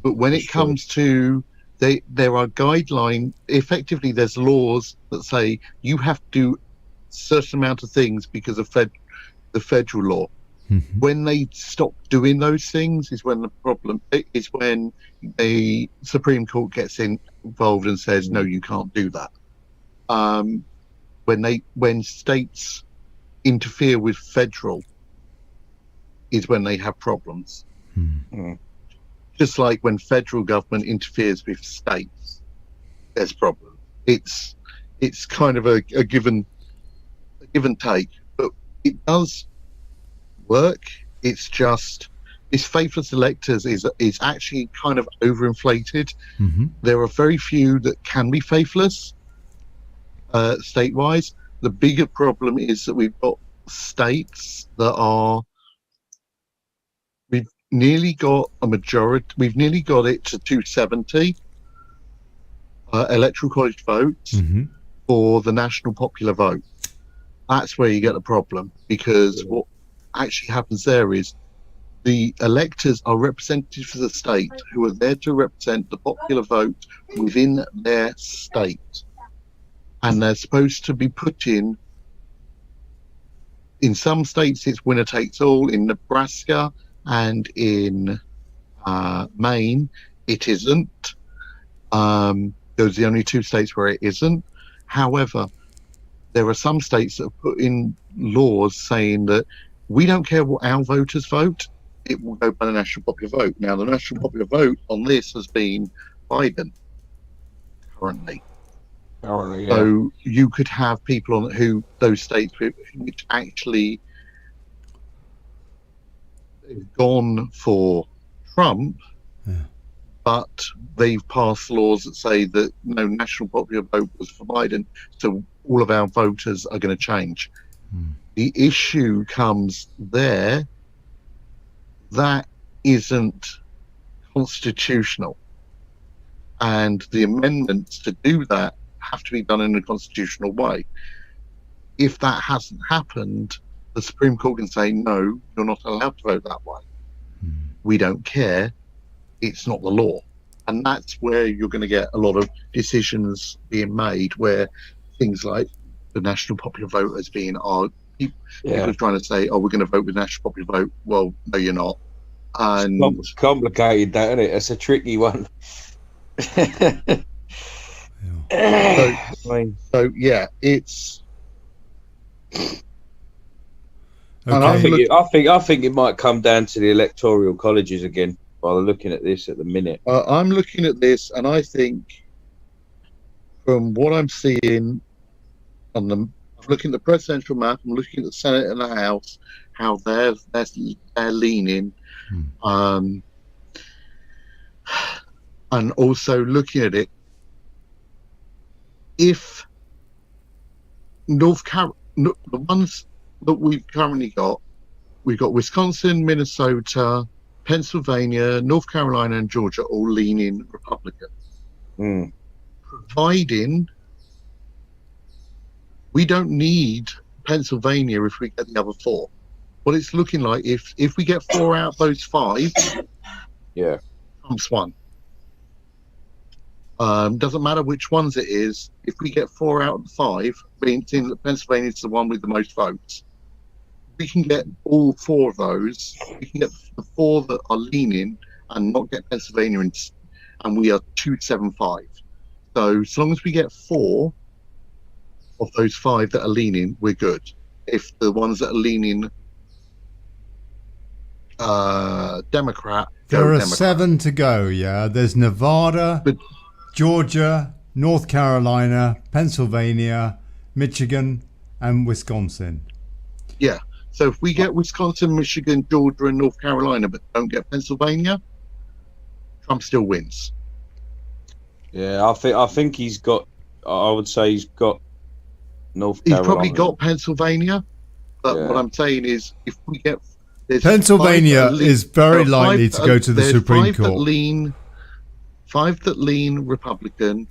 when it comes to there are guidelines. Effectively, there's laws that say you have to do a certain amount of things because of the federal law. When they stop doing those things is when the problem is, when the Supreme Court gets involved and says, no, you can't do that. When states interfere with federal is when they have problems. Just like when federal government interferes with states, there's problem. It's kind of a give and take, but it does work. It's just this faithless electors is actually kind of overinflated. There are very few that can be faithless state-wise. The bigger problem is that we've got states that are. We've nearly got a majority. We've nearly got it to 270 electoral college votes for the national popular vote. That's where you get the problem, because what actually happens there is the electors are representatives of the state who are there to represent the popular vote within their state, and they're supposed to be put in some states it's winner takes all. In Nebraska and in Maine it isn't. Those are the only two states where it isn't. However, there are some states that have put in laws saying that we don't care what our voters vote, it will go by the national popular vote. Now, the national popular vote on this has been Biden currently. So you could have people on those states which actually have gone for Trump, but they've passed laws that say that no, national popular vote was for Biden, so all of our voters are going to change. The issue comes there that isn't constitutional, and the amendments to do that have to be done in a constitutional way. If that hasn't happened, the Supreme Court can say, no, you're not allowed to vote that way. We don't care. It's not the law. And that's where you're going to get a lot of decisions being made where things like the national popular vote has been argued. People are trying to say, oh, we're going to vote with the national popular vote. Well, no, you're not. And it's complicated, that, isn't it? It's a tricky one. So yeah, it's. Okay. I think it might come down to the electoral colleges again. By looking at this at the minute, I'm looking at this, and I think, from what I'm seeing, I'm looking at the presidential map. I'm looking at the Senate and the House, how they're leaning, and also looking at it. If the ones that we've currently got, we've got Wisconsin, Minnesota, Pennsylvania, North Carolina, and Georgia all leaning Republican. Providing we don't need Pennsylvania if we get the other 4. What it's looking like, if we get 4 out of those 5, Trump's won. Doesn't matter which ones it is. If we get 4 out of the 5, being that Pennsylvania is the one with the most votes, we can get all 4 of those. We can get the 4 that are leaning and not get Pennsylvania in, and we are 275. So as long as we get 4 of those 5 that are leaning, we're good. If the ones that are leaning Democrat, there are 7 to go. Yeah, there's Nevada, Georgia, North Carolina, Pennsylvania, Michigan, and Wisconsin. Yeah. So if we get Wisconsin, Michigan, Georgia, and North Carolina, but don't get Pennsylvania, Trump still wins. Yeah, I think he's got. I would say he's got North Carolina. He's probably got Pennsylvania, but what I'm saying is, if we get Pennsylvania is very likely to go to the Supreme Court. 5 that lean Republican,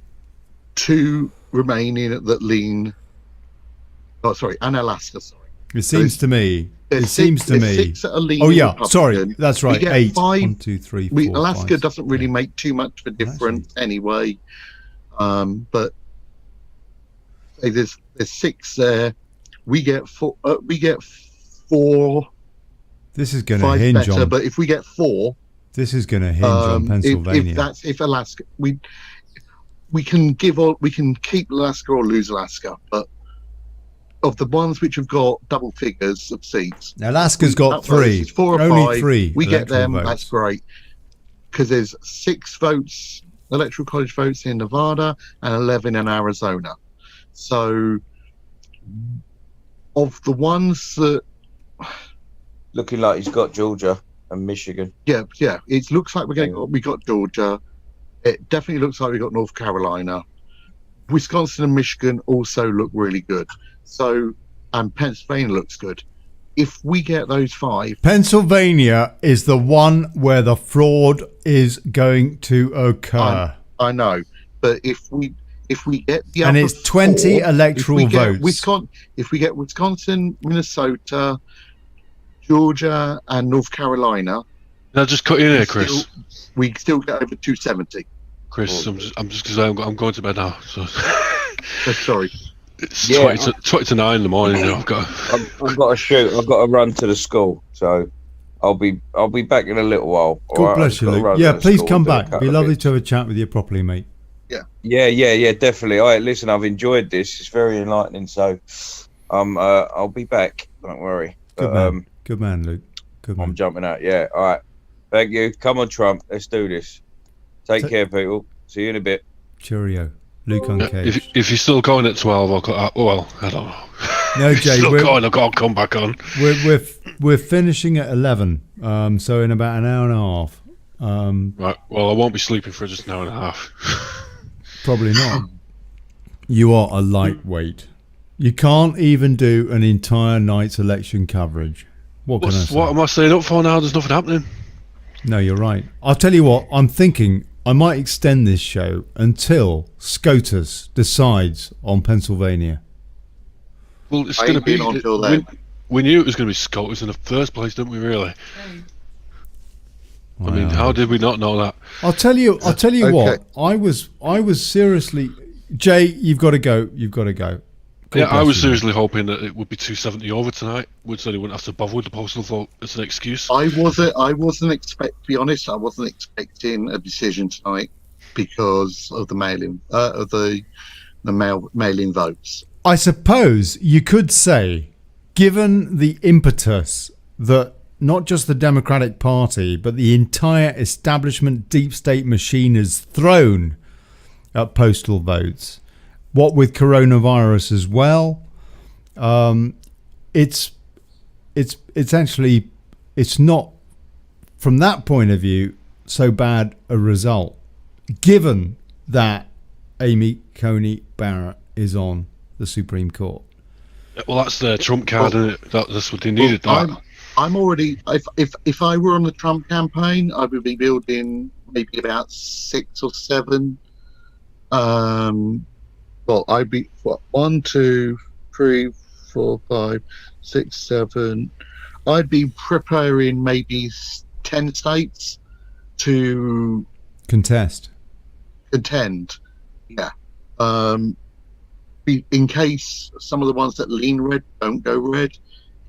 2 remaining that lean. Oh, sorry, and Alaska. Sorry. It seems to me. Six that are leaning oh yeah, Republican. Sorry, that's right. 8. 5, 1, 2, 3, 4. Alaska 5, doesn't really make too much of a difference anyway. But there's 6 there. We get 4. This is going to hinge better, on. But if we get 4, this is going to hinge on Pennsylvania. If Alaska, we can keep Alaska or lose Alaska, but of the ones which have got double figures of seats, Alaska's got 3. 4 or Only 5. 3. We get them. Votes. That's great, because there's 6 votes, electoral college votes in Nevada, and 11 in Arizona. So, of the ones that looking like he's got Georgia and Michigan. Yeah. It looks like we got Georgia. It definitely looks like we got North Carolina. Wisconsin and Michigan also look really good. So, and Pennsylvania looks good. If we get those 5, Pennsylvania is the one where the fraud is going to occur. I know, but if we get the and it's 20 electoral votes. If we get Wisconsin, Minnesota, Georgia, and North Carolina, I'll just cut in here, Chris. We still get over 270. Chris, I'm just because I'm going to bed now. So sorry. It's 20 to 9 in the morning. I've got to shoot. I've got to run to the school. So I'll be back in a little while. God bless you, Luke. Yeah, please come back. It'd be lovely to have a chat with you properly, mate. Yeah, definitely. All right, listen, I've enjoyed this. It's very enlightening. So I'll be back. Don't worry. Good man, Luke. Good man. I'm jumping out. Yeah. All right. Thank you. Come on, Trump. Let's do this. Take care, people. See you in a bit. Cheerio. Luke Uncaged. If you're still going at 12, I'll well, I don't know. No, Jay, I'll come back on. We're finishing at 11, so in about an hour and a half. Right. Well, I won't be sleeping for just an hour and a half. Probably not. You are a lightweight. You can't even do an entire night's election coverage. What can I say? What am I staying up for now? There's nothing happening. No, you're right. I'll tell you what, I'm thinking I might extend this show until SCOTUS decides on Pennsylvania. Well, it's going to be until then. We knew it was going to be SCOTUS in the first place, didn't we? Really? I mean, how did we not know that? I'll tell you Okay. what. I was seriously, Jay. You've got to go. God Yeah, I bless was you. seriously hoping that it would be 270 over tonight, so they wouldn't have to bother with the postal vote as an excuse. I wasn't to be honest, I wasn't expecting a decision tonight because of the mail-in, of the mail-in votes. I suppose you could say, given the impetus that not just the Democratic Party, but the entire establishment deep state machine has thrown at postal votes, what with coronavirus as well, it's actually, it's not, from that point of view, so bad a result, given that Amy Coney Barrett is on the Supreme Court. Well, that's the Trump card, isn't it? That's what they needed. I'm already, if I were on the Trump campaign, I would be building maybe about 6 or 7. Well, I'd be 1, 2, 3, 4, 5, 6, 7. I'd be preparing maybe 10 states to contend. Yeah. In case some of the ones that lean red don't go red,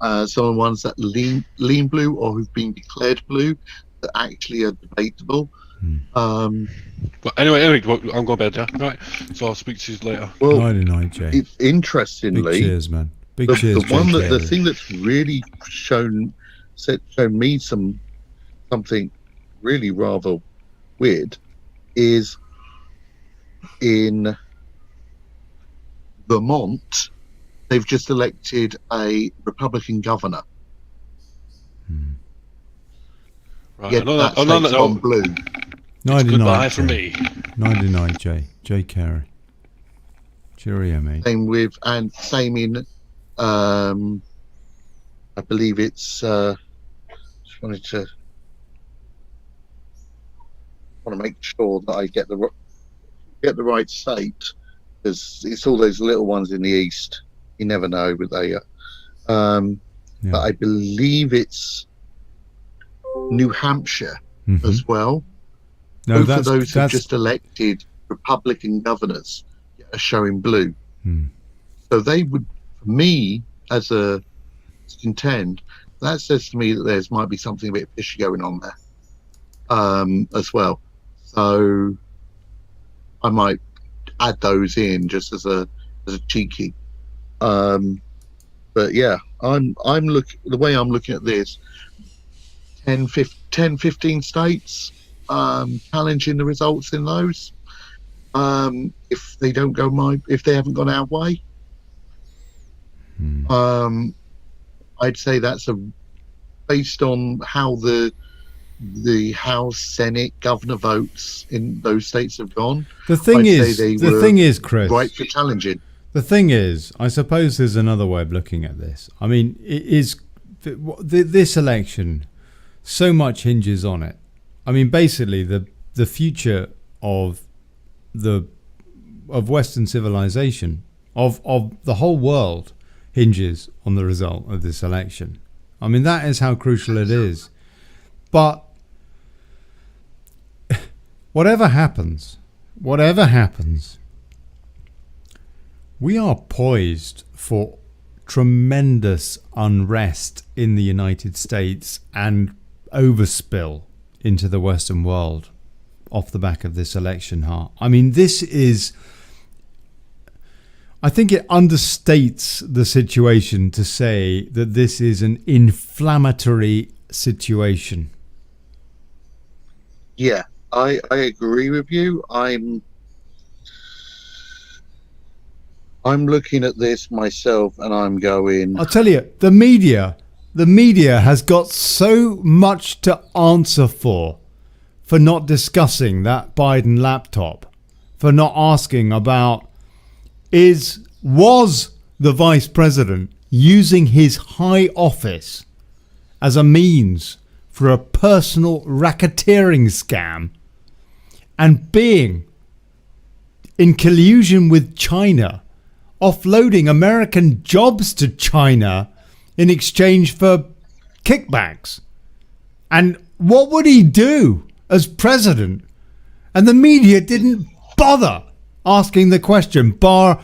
some of the ones that lean blue or who've been declared blue that actually are debatable. But anyway, I'm going to bed, yeah? Right, so I'll speak to you later. Well, night, Jay. Interestingly, Big cheers, man. Big cheers, the thing that's really shown me something really rather weird is in Vermont, they've just elected a Republican governor. Right, Yet that state's on blue. 99, goodbye Jay. from me. 99, Jay. Jay Carey. Cheerio, mate. Same in I believe it's just want to make sure that I get the right state, because it's all those little ones in the east. You never know, but they but I believe it's New Hampshire as well. No, Both of those have just elected Republican governors are showing blue. So they would, for me, as a contend, that says to me that there's might be something a bit fishy going on there as well. So I might add those in just as a cheeky. But yeah, the way I'm looking at this, 10, 15 states challenging the results in those. If they don't go if they haven't gone our way, I'd say that's based on how the House, Senate, governor votes in those states have gone. The thing is, Chris, right for challenging. The thing is, I suppose there's another way of looking at this. I mean, it is this election, so much hinges on it. I mean, basically, the future of Western civilization, of the whole world, hinges on the result of this election. I mean, that is how crucial it is. But whatever happens, we are poised for tremendous unrest in the United States and overspill into the Western world off the back of this election. I mean, I think it understates the situation to say that this is an inflammatory situation. Yeah, I agree with you. I'm looking at this myself and I'm going... I'll tell you, the media has got so much to answer for not discussing that Biden laptop, for not asking about was the vice president using his high office as a means for a personal racketeering scam and being in collusion with China, offloading American jobs to China in exchange for kickbacks. And what would he do as president? And the media didn't bother asking the question, bar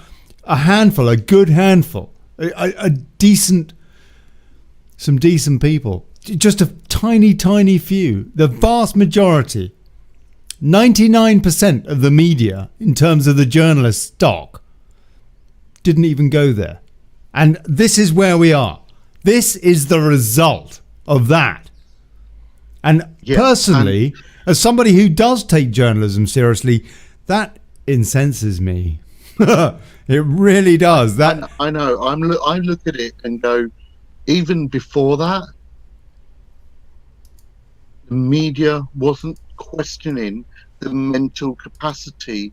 a handful, a good handful, some decent people. Just a tiny few. The vast majority, 99% of the media, in terms of the journalist stock, didn't even go there. And this is where we are. This is the result of that. And personally, as somebody who does take journalism seriously, that incenses me. It really does. That I know. I look at it and go, even before that, the media wasn't questioning the mental capacity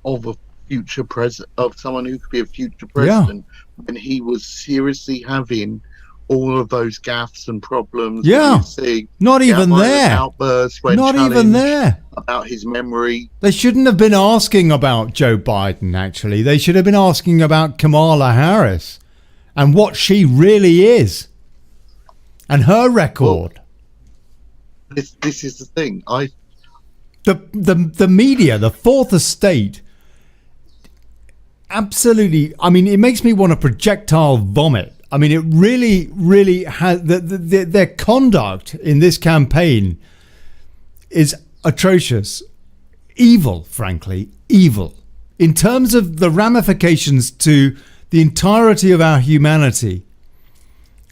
of a future president, of someone who could be a future president, when he was seriously having all of those gaffes and problems. Not even there. Outbursts when not even there. About his memory. They shouldn't have been asking about Joe Biden, actually. They should have been asking about Kamala Harris and what she really is and her record. Well, this is the thing. The media, the fourth estate, absolutely. I mean, it makes me want to projectile vomit. I mean, it really has. Their conduct in this campaign is atrocious, evil. Frankly, evil in terms of the ramifications to the entirety of our humanity.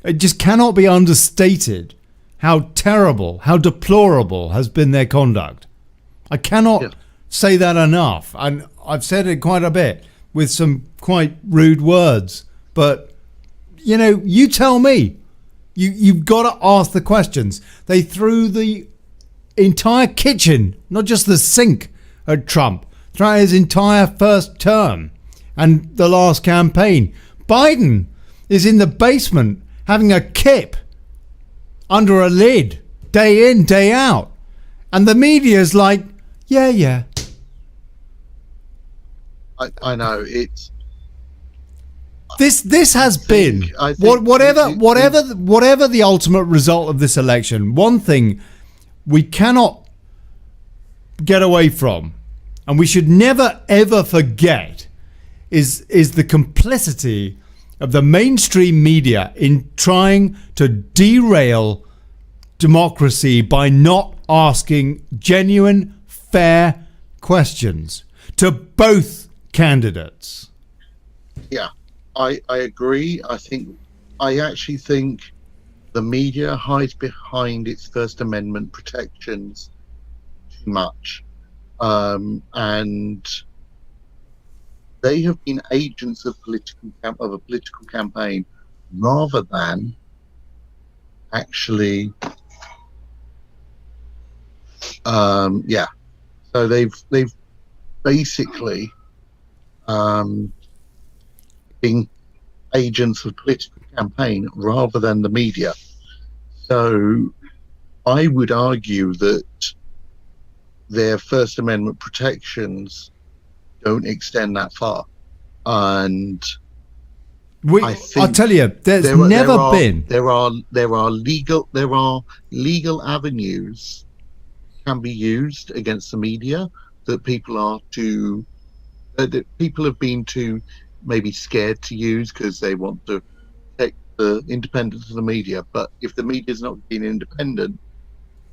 It just cannot be understated how terrible, how deplorable has been their conduct. I cannot say that enough, and I've said it quite a bit with some quite rude words, but. You know, you tell me. You've got to ask the questions. They threw the entire kitchen, not just the sink, at Trump throughout his entire first term and the last campaign. Biden is in the basement having a kip under a lid day in, day out. And the media's like, yeah. I know, it's... This has been whatever the ultimate result of this election. One thing we cannot get away from, and we should never ever forget, is the complicity of the mainstream media in trying to derail democracy by not asking genuine, fair questions to both candidates. Yeah. I agree. I actually think the media hides behind its First Amendment protections too much, and they have been agents of a political campaign rather than actually. So they've basically. Being agents of political campaign rather than the media. So I would argue that their First Amendment protections don't extend that far. And I'll tell you, there are legal avenues can be used against the media that people have been too maybe scared to use because they want to protect the independence of the media. But if the media is not being independent,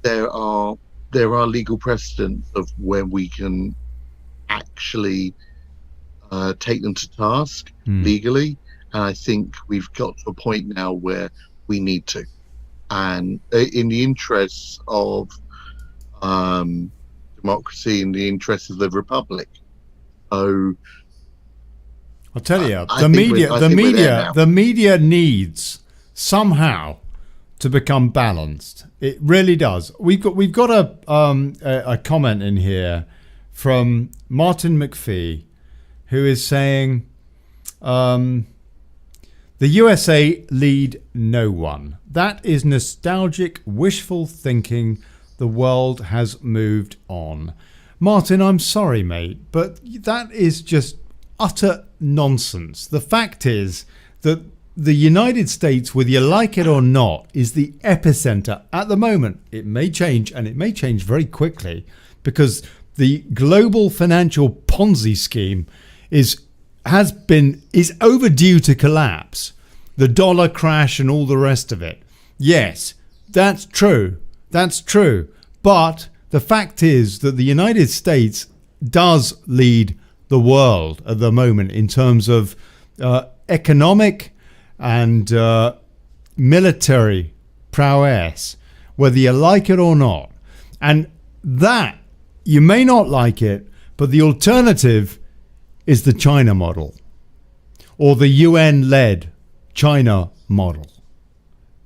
there are legal precedents of where we can actually take them to task legally. And I think we've got to a point now where we need to. And in the interests of democracy, in the interests of the republic. So I'll tell you, the media needs somehow to become balanced. It really does. We've got a comment in here from Martin McPhee, who is saying the The USA lead no one. That is nostalgic, wishful thinking. The world has moved on. Martin, I'm sorry, mate, but that is just utter nonsense. The fact is that the United States, whether you like it or not, is the epicenter at the moment. It may change, and it may change very quickly, because the global financial Ponzi scheme is overdue to collapse. The dollar crash and all the rest of it. Yes, that's true. That's true. But the fact is that the United States does lead the world at the moment in terms of economic and military prowess, whether you like it or not. And that, you may not like it, but the alternative is the China model, or the UN-led China model,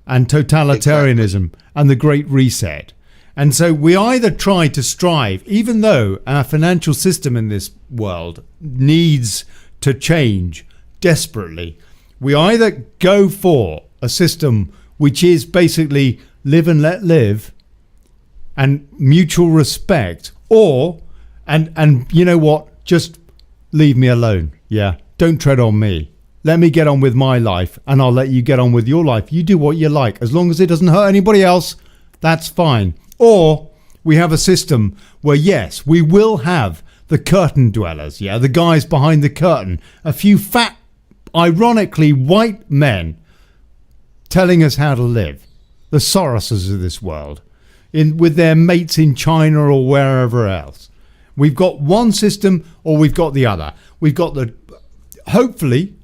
and totalitarianism, and the Great Reset. And so we either try to strive, even though our financial system in this world needs to change desperately, we either go for a system which is basically live and let live and mutual respect, or and you know what, just leave me alone. Yeah, don't tread on me. Let me get on with my life, and I'll let you get on with your life. You do what you like, as long as it doesn't hurt anybody else, that's fine. Or we have a system where, yes, we will have the curtain dwellers, yeah, the guys behind the curtain, a few fat, ironically white men telling us how to live, the Soroses of this world, with their mates in China or wherever else. We've got one system, or we've got the other. We've got the hopefully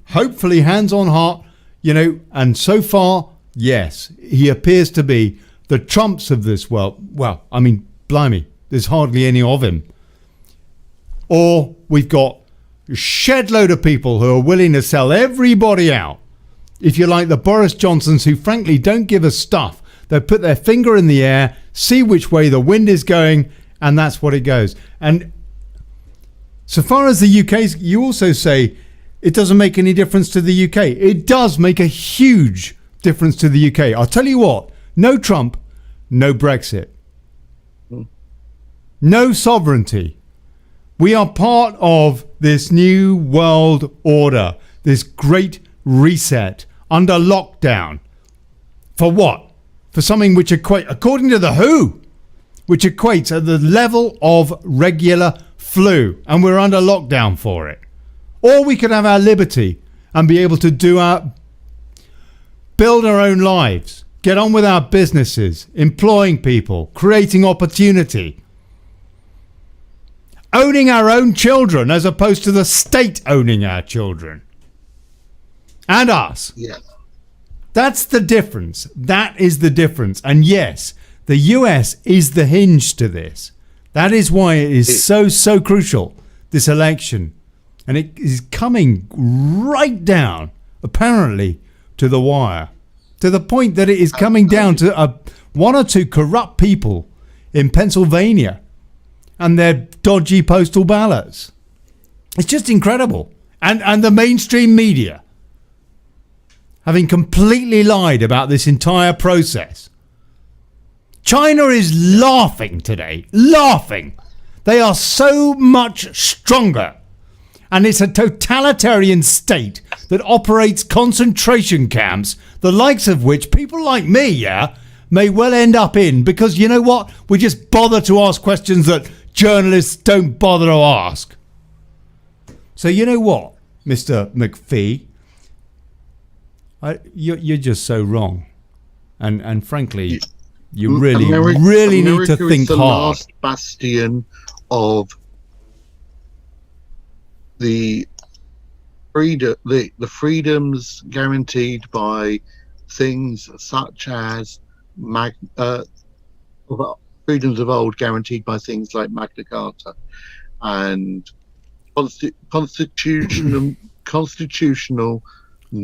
hands on heart, you know, and so far, yes, he appears to be the Trumps of this world. Well, I mean, blimey, there's hardly any of him. Or we've got a shed load of people who are willing to sell everybody out. If you like, the Boris Johnsons, who frankly don't give a stuff. They put their finger in the air, see which way the wind is going, and that's what it goes. And so far as the UK, you also say it doesn't make any difference to the UK. It does make a huge difference to the UK. I'll tell you what, no Trump, no Brexit. No sovereignty. We are part of this new world order, this great reset under lockdown. For what? For something which equates, according to the WHO, which equates at the level of regular flu, and we're under lockdown for it. Or we could have our liberty and be able to build our own lives, get on with our businesses, employing people, creating opportunity, owning our own children as opposed to the state owning our children and us. Yeah. That's the difference. That is the difference. And yes, the US is the hinge to this. That is why it is so crucial, this election. And it is coming right down, apparently, to the wire, to the point that it is coming down to one or two corrupt people in Pennsylvania and their dodgy postal ballots. It's just incredible. And the mainstream media having completely lied about this entire process. China is laughing today. Laughing. They are so much stronger. And it's a totalitarian state that operates concentration camps, the likes of which people like me, yeah, may well end up in, because you know what? We just bother to ask questions that journalists don't bother to ask. So you know what, Mr. McPhee? You're just so wrong. And frankly, you really need to think is the hard. Last bastion of the freedoms guaranteed by things such as freedoms of old, guaranteed by things like Magna Carta and constitutional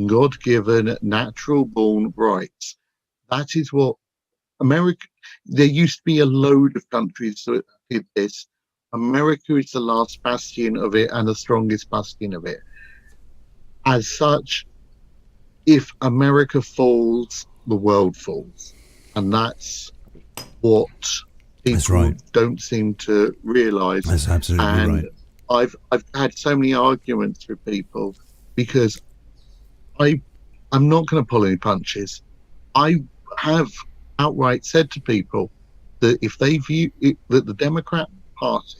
God-given natural-born rights. That is what America. There used to be a load of countries that did this. America is the last bastion of it and the strongest bastion of it. As such, if America falls, the world falls, and that's what people don't seem to realise. That's absolutely right. I've had so many arguments with people because I'm not going to pull any punches. I have outright said to people that if they view it, that the Democrat Party,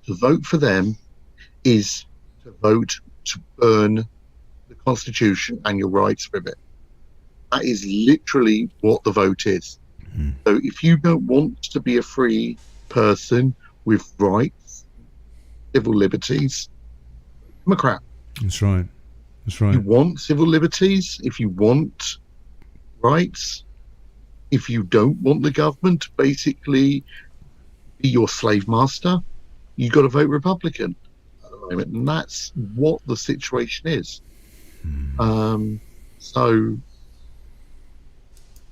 to vote for them is to vote to burn the Constitution and your rights with it. That is literally what the vote is. So if you don't want to be a free person with rights, civil liberties, Democrat. That's right. That's right. You want civil liberties, if you want rights, if you don't want the government to basically be your slave master, you got to vote Republican at the moment, and that's what the situation is. So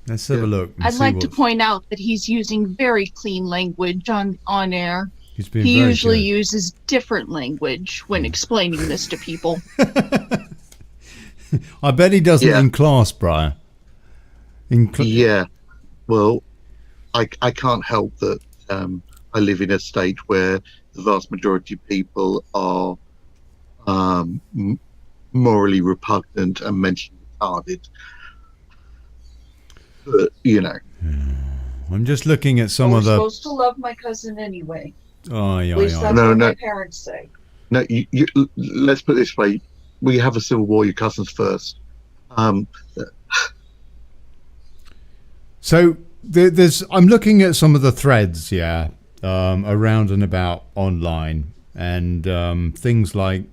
let's have a look. I'd like to point out that he's using very clean language on air. He's being He very usually good. uses different language when explaining this to people. I bet he doesn't in class, Brian. Yeah, well, I can't help that I live in a state where the vast majority of people are morally repugnant and mentally retarded. But, you know. I'm just looking at some of the... supposed to love my cousin anyway. Oh, yeah, At least that's what my parents say. No, let's put it this way. We have a civil war, your cousins first. So there's... I'm looking at some of the threads, around and about online. And things like...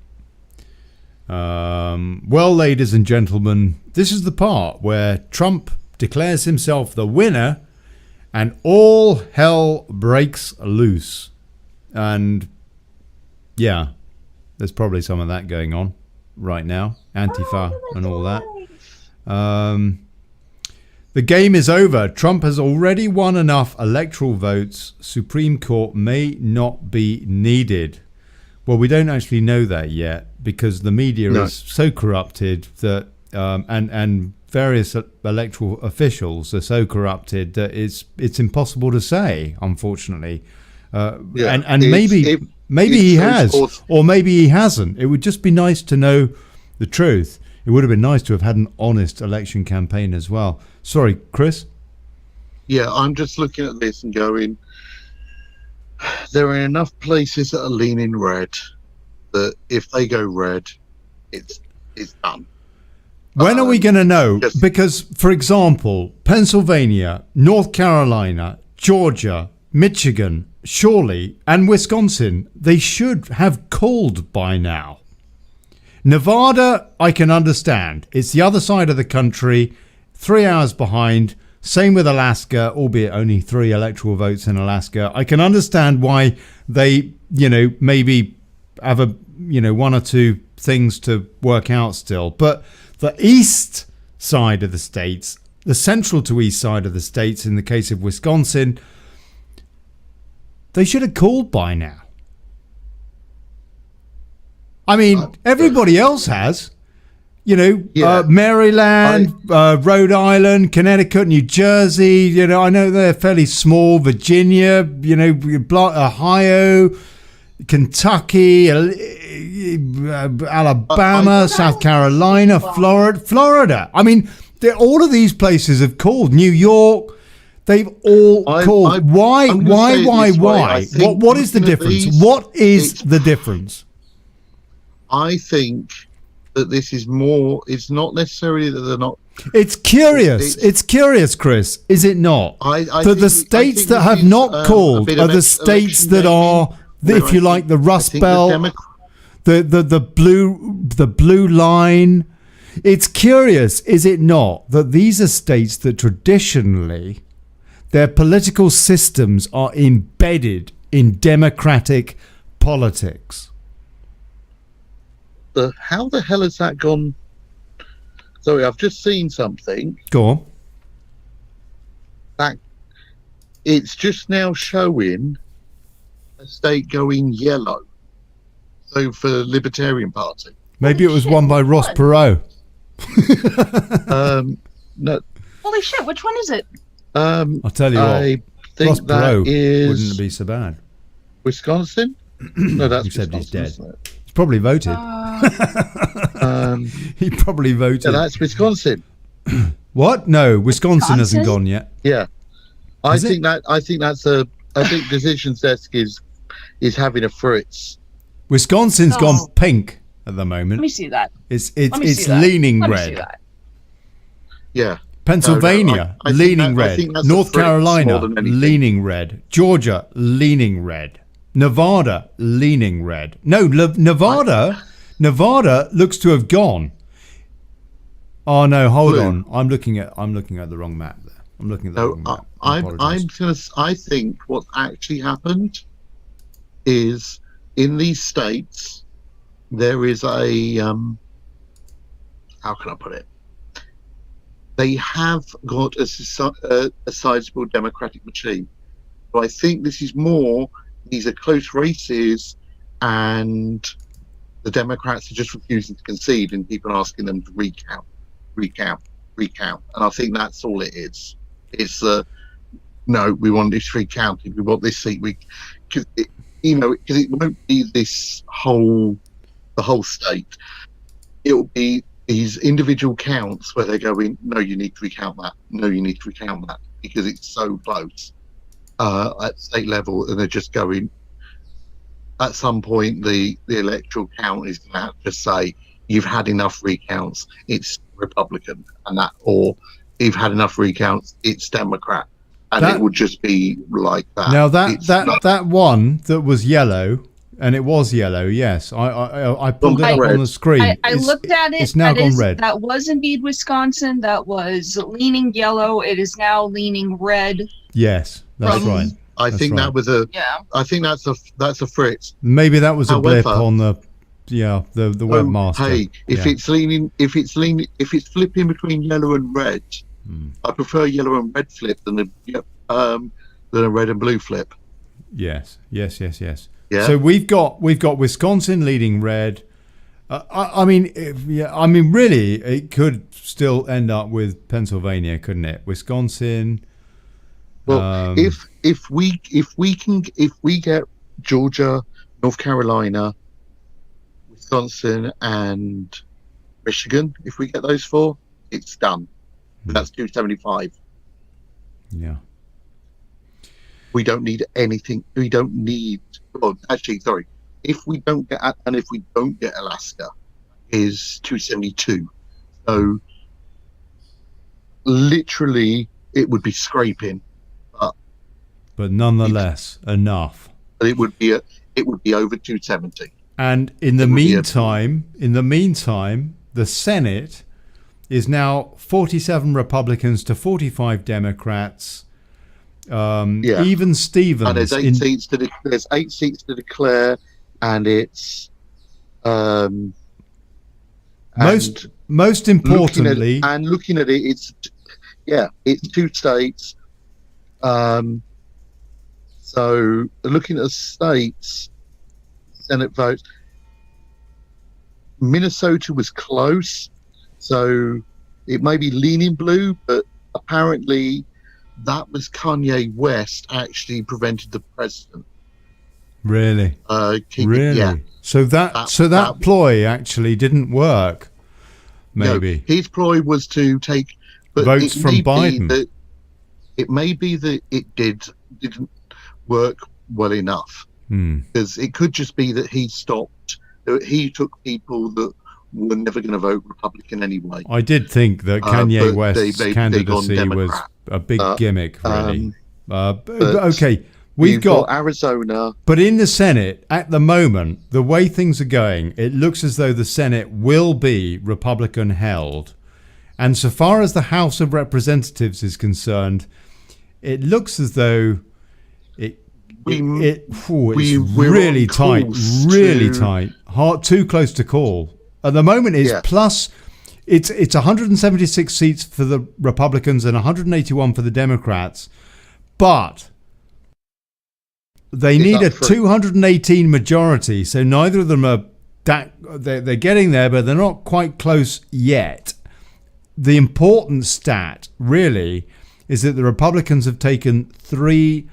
well, ladies and gentlemen, this is the part where Trump declares himself the winner and all hell breaks loose. And yeah, there's probably some of that going on right now, Antifa and all that. The game is over. Trump has already won enough electoral votes. Supreme Court may not be needed. Well, we don't actually know that yet because the media is so corrupted that and various electoral officials are so corrupted that it's impossible to say, unfortunately. And maybe he has, or maybe he hasn't. It would just be nice to know the truth. It would have been nice to have had an honest election campaign as well. Sorry, Chris? Yeah, I'm just looking at this and going, there are enough places that are leaning red that if they go red, it's done. When are we going to know? Because, for example, Pennsylvania, North Carolina, Georgia, Michigan, surely, and Wisconsin, they should have called by now. Nevada, I can understand. It's the other side of the country, 3 hours behind. Same with Alaska, albeit only 3 electoral votes in Alaska. I can understand why they, maybe have a, 1 or 2 things to work out still. But the east side of the states, the central to east side of the states, in the case of Wisconsin, they should have called by now. I mean, everybody else has. Maryland, Rhode Island, Connecticut, New Jersey. I know they're fairly small. Virginia, Ohio, Kentucky, Alabama, South Carolina, Florida. I mean, all of these places have called. New York, they've all called. Why? What is the difference? What is the difference? I think that this is more. It's not necessarily that they're not. It's curious. It's curious, Chris. Is it not? That the states that have not called are the states that are, if you like, the Rust Belt, the blue line. It's curious, is it not, that these are states that traditionally their political systems are embedded in democratic politics. How the hell has that gone? Sorry, I've just seen something. Go on. That it's just now showing a state going yellow. So for the Libertarian Party. Maybe it was won by Ross Perot. No. Holy shit! Which one is it? I'll tell you I think Ross that is wouldn't be so bad. Wisconsin. No, that's Except he's Wisconsin, dead. He's probably voted. He probably voted. Yeah, that's Wisconsin. What? No, Wisconsin hasn't gone yet. Yeah, I think that's a. I think Decisions Desk is having a fritz. Wisconsin's gone pink at the moment. Let me see that. It's Let me see that. leaning Let me see red. that. Yeah. Pennsylvania I think leaning that- I red. think that's a North fritz Carolina more than anything. leaning red. Georgia leaning red. Nevada leaning red. No, Nevada looks to have gone. Oh no, hold on. I'm looking at the wrong map there. I'm looking at the wrong map. I think what actually happened is in these states there is a how can I put it? They have got a sizable Democratic machine. So I think this is more. These are close races, and the Democrats are just refusing to concede, and people are asking them to recount. And I think that's all it is. It's no, we want this recounted. We want this seat. Because it won't be the whole state. It'll be these individual counts where they're going, no, you need to recount that. No, you need to recount that, because it's so close at state level, and they're just going. At some point, the electoral count is going to have to say, you've had enough recounts, it's Republican, and that, or you've had enough recounts, it's Democrat, and it would just be like that. Now that one that was yellow, and it was yellow, yes, I pulled it up on the screen. I looked at it. It's now gone red. That was indeed Wisconsin. That was leaning yellow. It is now leaning red. Yes, that's right. I think that was a. Yeah. I think that's a fritz. Maybe that was a blip However, on the webmaster. Hey, if it's flipping between yellow and red, I prefer yellow and red flip than a red and blue flip. Yes. Yeah. So we've got Wisconsin leading red. I mean, really, it could still end up with Pennsylvania, couldn't it? Wisconsin. Well, if we get Georgia, North Carolina, Wisconsin, and Michigan, if we get those four, it's done. That's 275. Yeah. We don't need anything. We don't need. Well, actually, sorry. If we don't get Alaska, is 272. So literally, it would be scraping. But nonetheless, enough. But it would be over 270. And in the meantime, the Senate is now 47 Republicans to 45 Democrats. Even Stevens. And there's 8 seats to there's 8 seats to declare, and it's most importantly, looking at it, it's 2 states. So looking at the states, Senate votes, Minnesota was close, so it may be leaning blue, but apparently that was Kanye West actually prevented the president. Really? Really? Yeah. So that ploy actually didn't work. Maybe no, his ploy was to take votes from Biden. It may be that it didn't work well enough, because it could just be that he took people that were never going to vote Republican anyway. I did think that Kanye West's candidacy was a big gimmick, really. Okay, we've got Arizona. But in the Senate, at the moment, the way things are going, it looks as though the Senate will be Republican held. And so far as the House of Representatives is concerned, it looks as though it's really tight, tight. Hard, too close to call. At the moment, it's 176 seats for the Republicans and 181 for the Democrats, but they need a 218 majority. So neither of them are they're getting there, but they're not quite close yet. the important stat really is that the Republicans have taken 3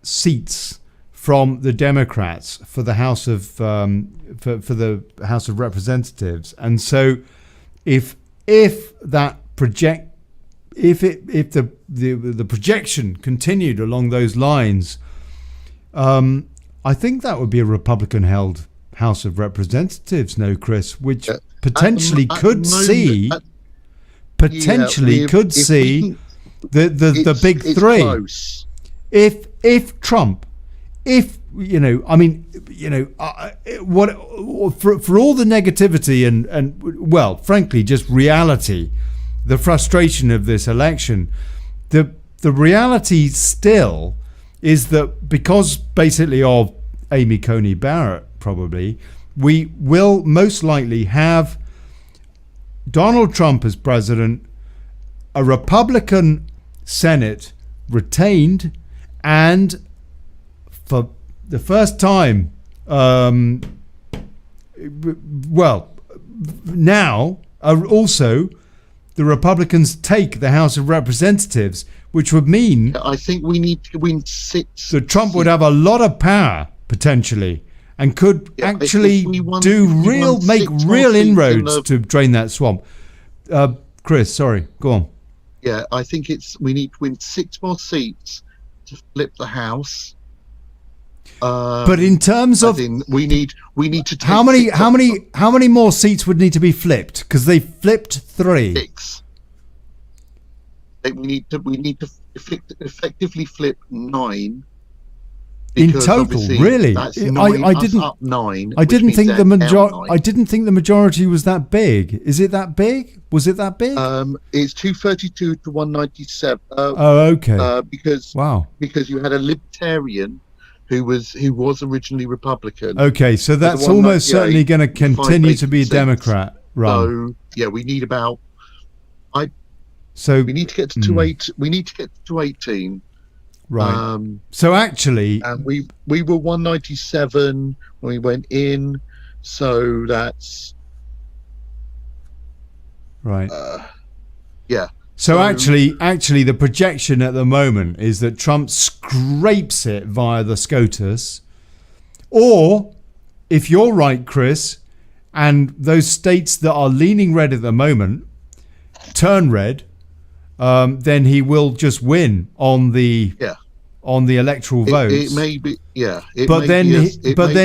seats from the Democrats for the House of for the House of Representatives, and so if the projection continued along those lines, I think that would be a Republican-held House of Representatives, no, Chris, which potentially could see the big 3. Close. If Trump, for all the negativity and well, frankly, just reality, the frustration of this election, the reality still is that because basically of Amy Coney Barrett, probably, we will most likely have Donald Trump as president, a Republican Senate retained, and for the first time, now also the Republicans take the House of Representatives, which would mean I think we need to win 6. So Trump would have a lot of power potentially, and could actually make real inroads to drain that swamp. Chris, sorry, go on. Yeah, I think we need to win 6 more seats to flip the House. But in terms of we need to take how many more seats would need to be flipped? Because they flipped 3. 6. We need to effectively flip 9. In total, really? That's 9, I didn't. Up 9. I didn't think the majority was that big. Is it that big? Was it that big? It's 232 to 197. Okay. Because you had a libertarian who was originally Republican. Okay, so that's almost certainly going to continue to be a Democrat, right? So yeah, we need about. We need to get to 218. We need to get to 218. Right. So actually, and we were 197 when we went in, so that's right. Yeah. So actually, the projection at the moment is that Trump scrapes it via the SCOTUS, or if you're right, Chris, and those states that are leaning red at the moment turn red, then he will just win on the electoral votes. It may be, yeah. But then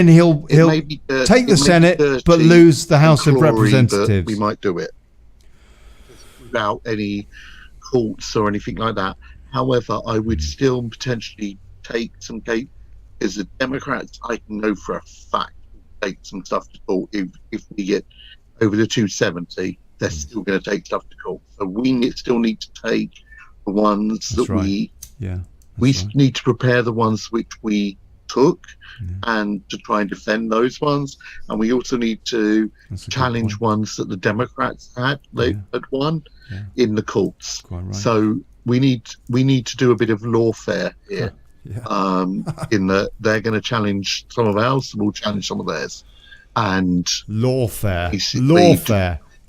he'll take the Senate, but lose the House of Representatives. We might do it without any courts or anything like that. However, I would still potentially take some case, because the Democrats, I can know for a fact, take some stuff to court if we get over the 270. They're still going to take stuff to court. So we still need to take the ones we need to prepare the ones which we took and to try and defend those ones. And we also need to challenge ones that the Democrats had won in the courts. Right. So we need to do a bit of lawfare here. In that they're going to challenge some of ours, we'll challenge some of theirs. And lawfare.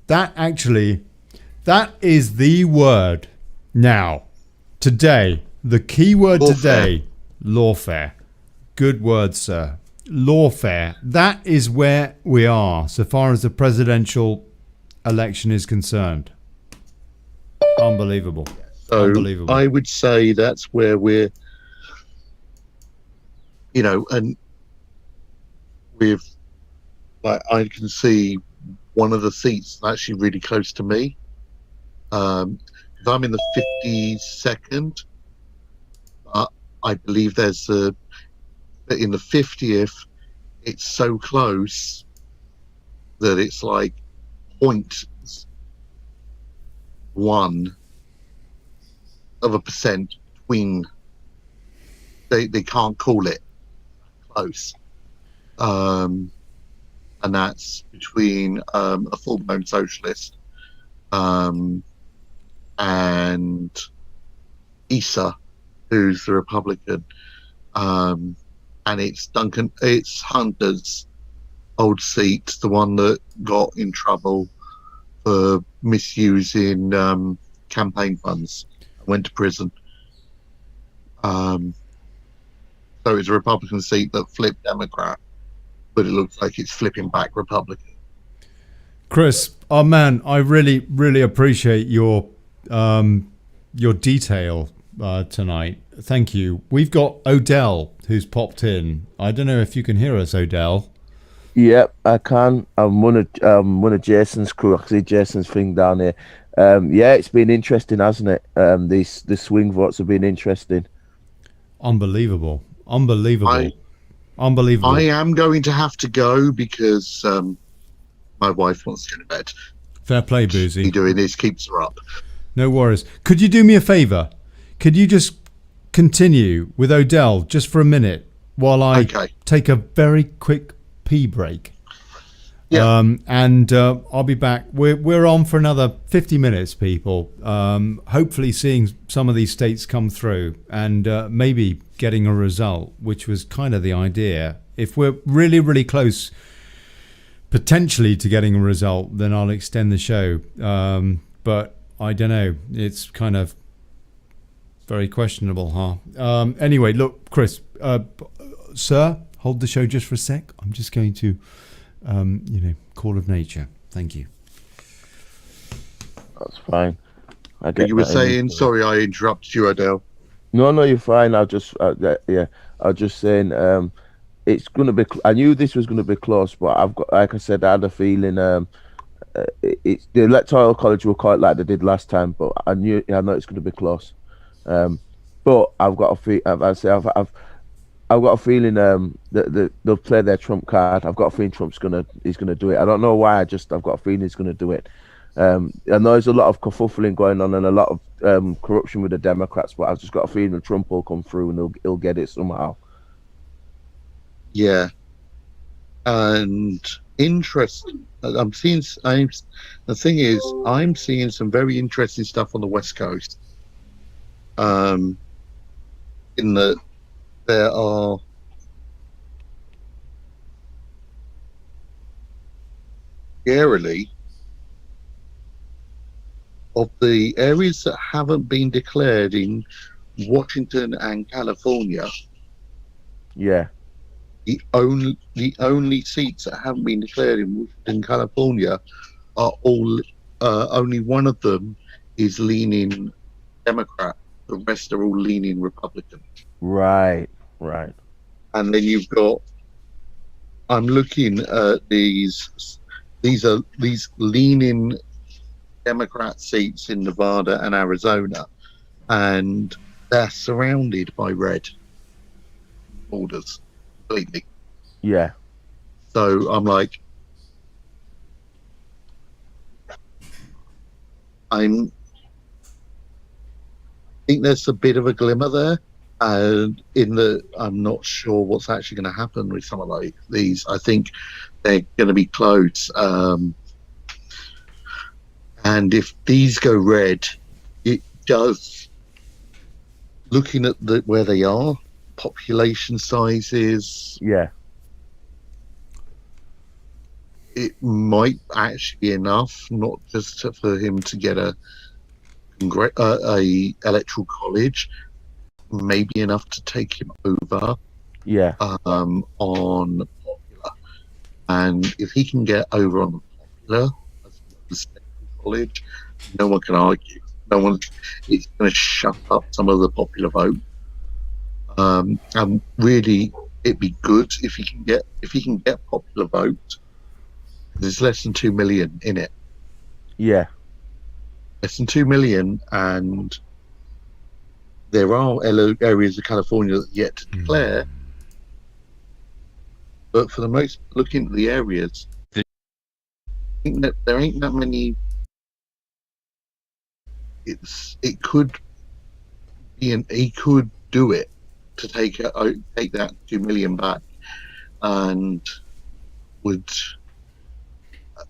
That is the word now, today, the key word today, lawfare. Good word, sir. Lawfare. That is where we are so far as the presidential election is concerned. Unbelievable. So Unbelievable. I would say that's where we're, and with, like, I can see one of the seats actually really close to me. I'm in the 52nd, but I believe there's in the 50th, it's so close that it's like 0.1% between. They can't call it close. And that's between a full-blown socialist and Issa, who's the Republican, and it's Hunter's old seat, the one that got in trouble for misusing campaign funds. Went to prison. So it's a Republican seat that flipped Democrat, but it looks like it's flipping back Republican. Chris, oh man, I really, really appreciate your detail tonight. Thank you. We've got Odell who's popped in. I don't know if you can hear us, Odell. Yep, I can. I'm one of Jason's crew. I see Jason's thing down here. Yeah, it's been interesting, hasn't it? The swing votes have been interesting. Unbelievable. I am going to have to go because my wife wants to go to bed. Fair play, Boozy. Doing this keeps her up. No worries. Could you do me a favor? Could you just continue with Odell just for a minute while I take a very quick pee break? Yeah. And I'll be back. We're on for another 50 minutes, people. Hopefully seeing some of these states come through and maybe getting a result, which was kind of the idea. If we're really, really close potentially to getting a result, then I'll extend the show. But I don't know. It's kind of very questionable, huh? Anyway, look, Chris, sir, hold the show just for a sec. I'm just going to, call of nature. Thank you. That's fine. I get you were saying, sorry, I interrupted you, Adele. No, you're fine. I was just saying, it's gonna be. I knew this was gonna be close, but I've got, like I said, I had a feeling. It's the electoral college will quite like they did last time, but I know it's gonna be close. But I've got a I've got a feeling that they'll play their trump card. I've got a feeling he's gonna do it. I don't know why. I've got a feeling he's gonna do it. I know there's a lot of kerfuffling going on and a lot of corruption with the Democrats, but I've just got a feeling Trump will come through and he'll get it somehow. Yeah, and interesting. I'm seeing some very interesting stuff on the West Coast. In that there are scarily of the areas that haven't been declared in Washington and California. Yeah. The only seats that haven't been declared in Washington and California are all only one of them is leaning Democrat. The rest are all leaning Republican. Right. And then you've got, I'm looking at these leaning Democrat seats in Nevada and Arizona, and they're surrounded by red borders completely. Yeah. So I'm like, I think there's a bit of a glimmer there, and I'm not sure what's actually going to happen with some of these. I think they're going to be close. And if these go red, it does, looking at where they are, population sizes. Yeah. It might actually be enough, not just for him to get a electoral college, maybe enough to take him over. Yeah. On popular, and if he can get over on the popular college, no one can argue. It's going to shut up some of the popular vote. And really, it'd be good if he can get popular vote. There's less than 2 million in it. Yeah. Less than 2 million, and there are areas of California that are yet to declare. But for the most, looking at the areas, I think that there ain't that many. It could be, and he could do it to take that 2 million back, and would.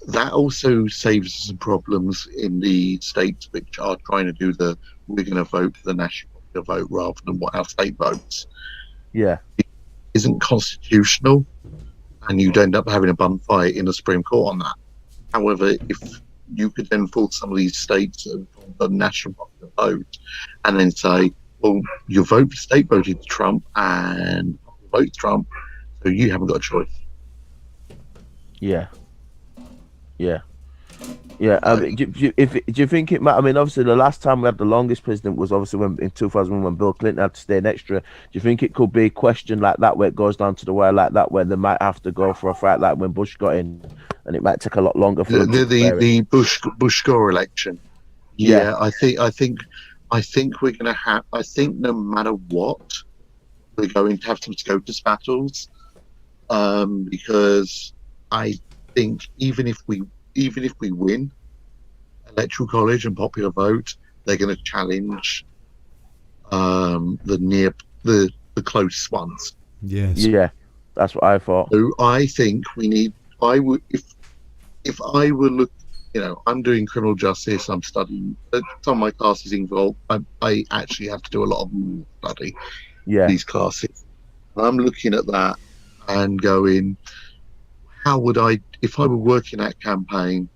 That also saves some problems in the states which are trying to do we're going to vote for the national popular vote rather than what our state votes. Yeah. It isn't constitutional, and you'd end up having a bum fight in the Supreme Court on that. However, if you could then force some of these states of the national popular vote, and then say, well, your state voted Trump and vote Trump, so you haven't got a choice. Yeah. I mean, do you think it might? I mean, obviously, the last time we had the longest president was obviously in 2001 when Bill Clinton had to stay an extra. Do you think it could be a question like that where it goes down to the wire like that, where they might have to go for a fight like when Bush got in, and it might take a lot longer for the Bush Gore election? Yeah, I think we're going to have. I think no matter what, we're going to have some SCOTUS battles, because I think even if we win electoral college and popular vote, they're going to challenge the close ones. Yes. Yeah, that's what I thought. So I think we need. If I were I'm doing criminal justice. I'm studying. Some of my classes involved. I actually have to do a lot of study. Yeah. These classes. I'm looking at that and going, how would I, if I were working that campaign,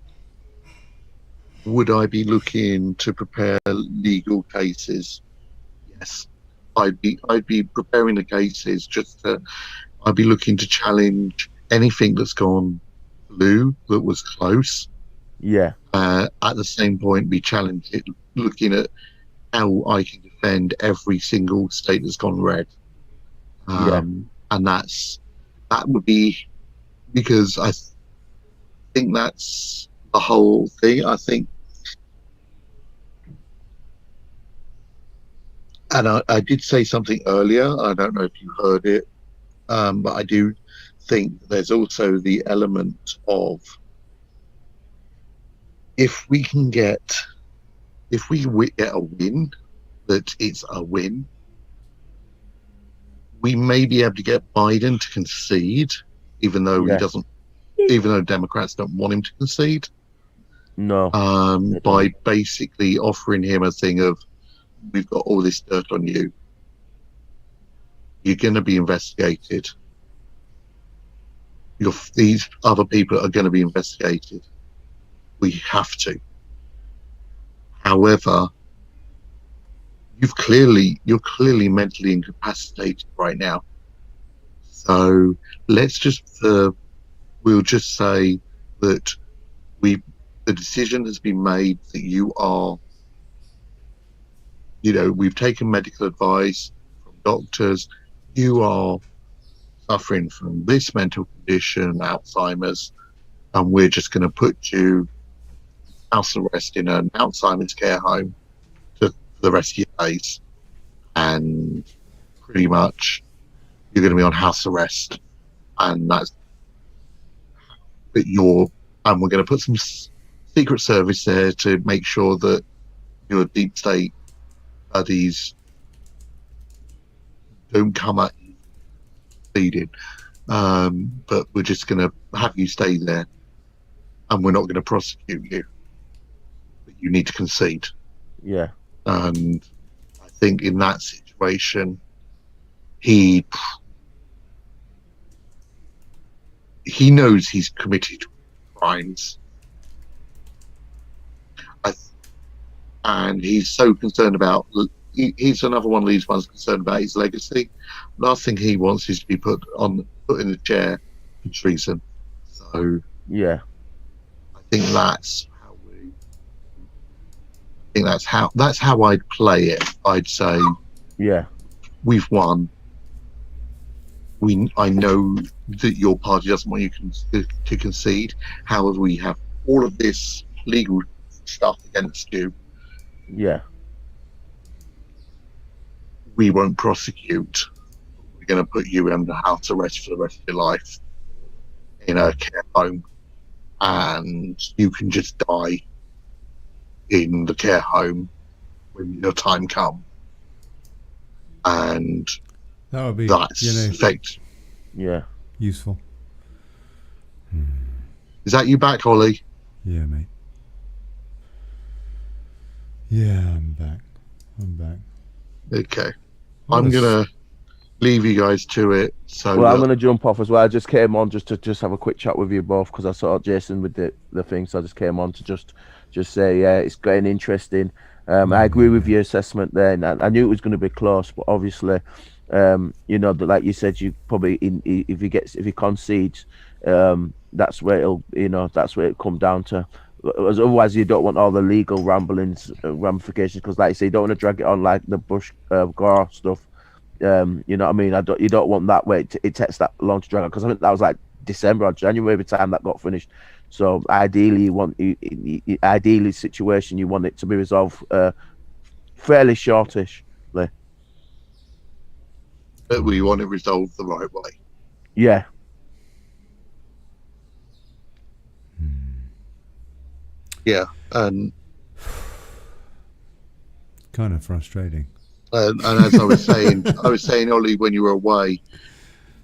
would I be looking to prepare legal cases? Yes, I'd be preparing the cases. I'd be looking to challenge anything that's gone blue that was close. Yeah. At the same point, be challenging, looking at how I can defend every single state that's gone red. And that would be, because I think that's the whole thing. I think, and I did say something earlier, I don't know if you heard it, but I do think there's also the element of, if we get a win, that it's a win, we may be able to get Biden to concede, even though he doesn't, even though Democrats don't want him to concede. No. By basically offering him a thing of, we've got all this dirt on you. You're going to be investigated. These other people are going to be investigated. We have to. However, you're clearly mentally incapacitated right now. So let's just we'll just say that the decision has been made that you are, we've taken medical advice from doctors. You are suffering from this mental condition, Alzheimer's, and we're just going to put you house arrest in an Alzheimer's care home for the rest of your days, and pretty much you're going to be on house arrest, and that's and we're going to put some Secret Service there to make sure that your deep state buddies don't come at you feeding, but we're just going to have you stay there, and we're not going to prosecute you. You need to concede. Yeah. And I think in that situation, he knows he's committed crimes. And he's so concerned about, he's another one of these ones concerned about his legacy. Last thing he wants is to be put in the chair for treason. So yeah, I think that's how I'd play it. I'd say, yeah, we've won. I know that your party doesn't want you to concede. However, we have all of this legal stuff against you. Yeah. We won't prosecute. We're going to put you under house arrest for the rest of your life in a care home, and you can just die in the care home when your time comes. And that would be effect. Yeah, useful. Is that you back, Ollie? Yeah, mate. Yeah, I'm back. Okay. I'm gonna leave you guys to it. So well, I'm going to jump off as well. I just came on just to have a quick chat with you both because I saw Jason with the thing, so I just came on to just say, yeah, it's getting interesting. I agree with your assessment there, and I knew it was going to be close, but obviously, you know, that like you said, you probably if he concedes, that's where it'll come down to. Otherwise, you don't want all the legal ramifications, because, like you say, you don't want to drag it on like the Bush Gore stuff. You know what I mean? You don't want that way. It takes that long to drag on, because I think that was like December or January by the time that got finished. So ideally, ideally situation, you want it to be resolved fairly shortish. But we want it resolved the right way. Yeah. Yeah, and kind of frustrating. And as I was saying, Ollie, when you were away,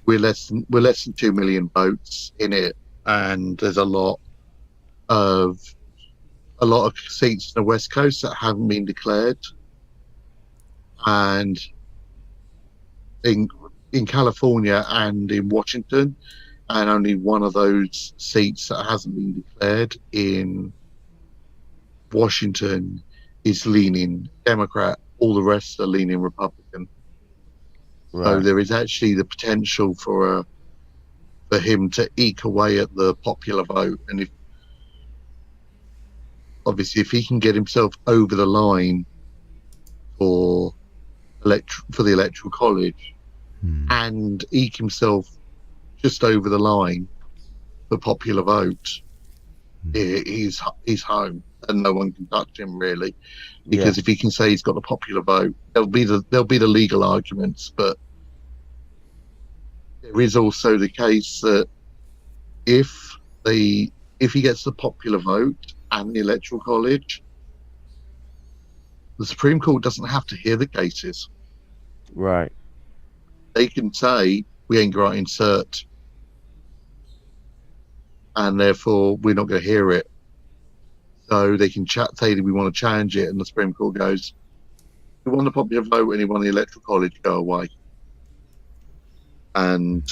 we're less than 2 million votes in it, and there's a lot of seats in the West Coast that haven't been declared, and in California and in Washington, and only one of those seats that hasn't been declared in Washington is leaning Democrat. All the rest are leaning Republican. Right. So there is actually the potential for him to eke away at the popular vote, and if he can get himself over the line for the Electoral College and eke himself just over the line for popular vote, he's home, and no one can touch him really, because if he can say he's got the popular vote, there'll be the legal arguments, but there is also the case that if he gets the popular vote and the Electoral College, the Supreme Court doesn't have to hear the cases. Right. They can say we ain't got insert, and therefore we're not going to hear it. So they can say that we want to challenge it, and the Supreme Court goes, "You won the popular vote and you won the Electoral College, go away." And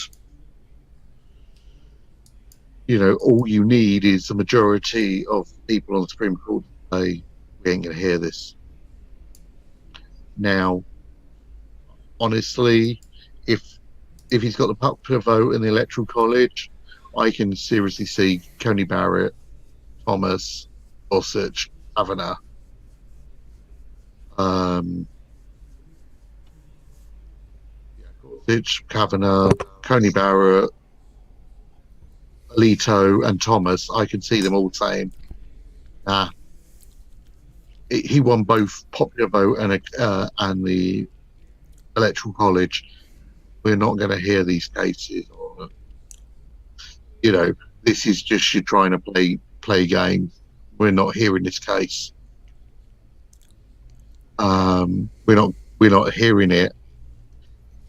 all you need is the majority of people on the Supreme Court to say, "We ain't going to hear this." Now, honestly, if he's got the popular vote in the Electoral College, I can seriously see Coney Barrett, Thomas, Gorsuch, Kavanaugh, Coney Barrett, Alito, and Thomas. I can see them all saying, "Nah, he won both popular vote and the Electoral College. We're not going to hear these cases." Or, this is just you trying to play games. We're not hearing this case. We're not hearing it,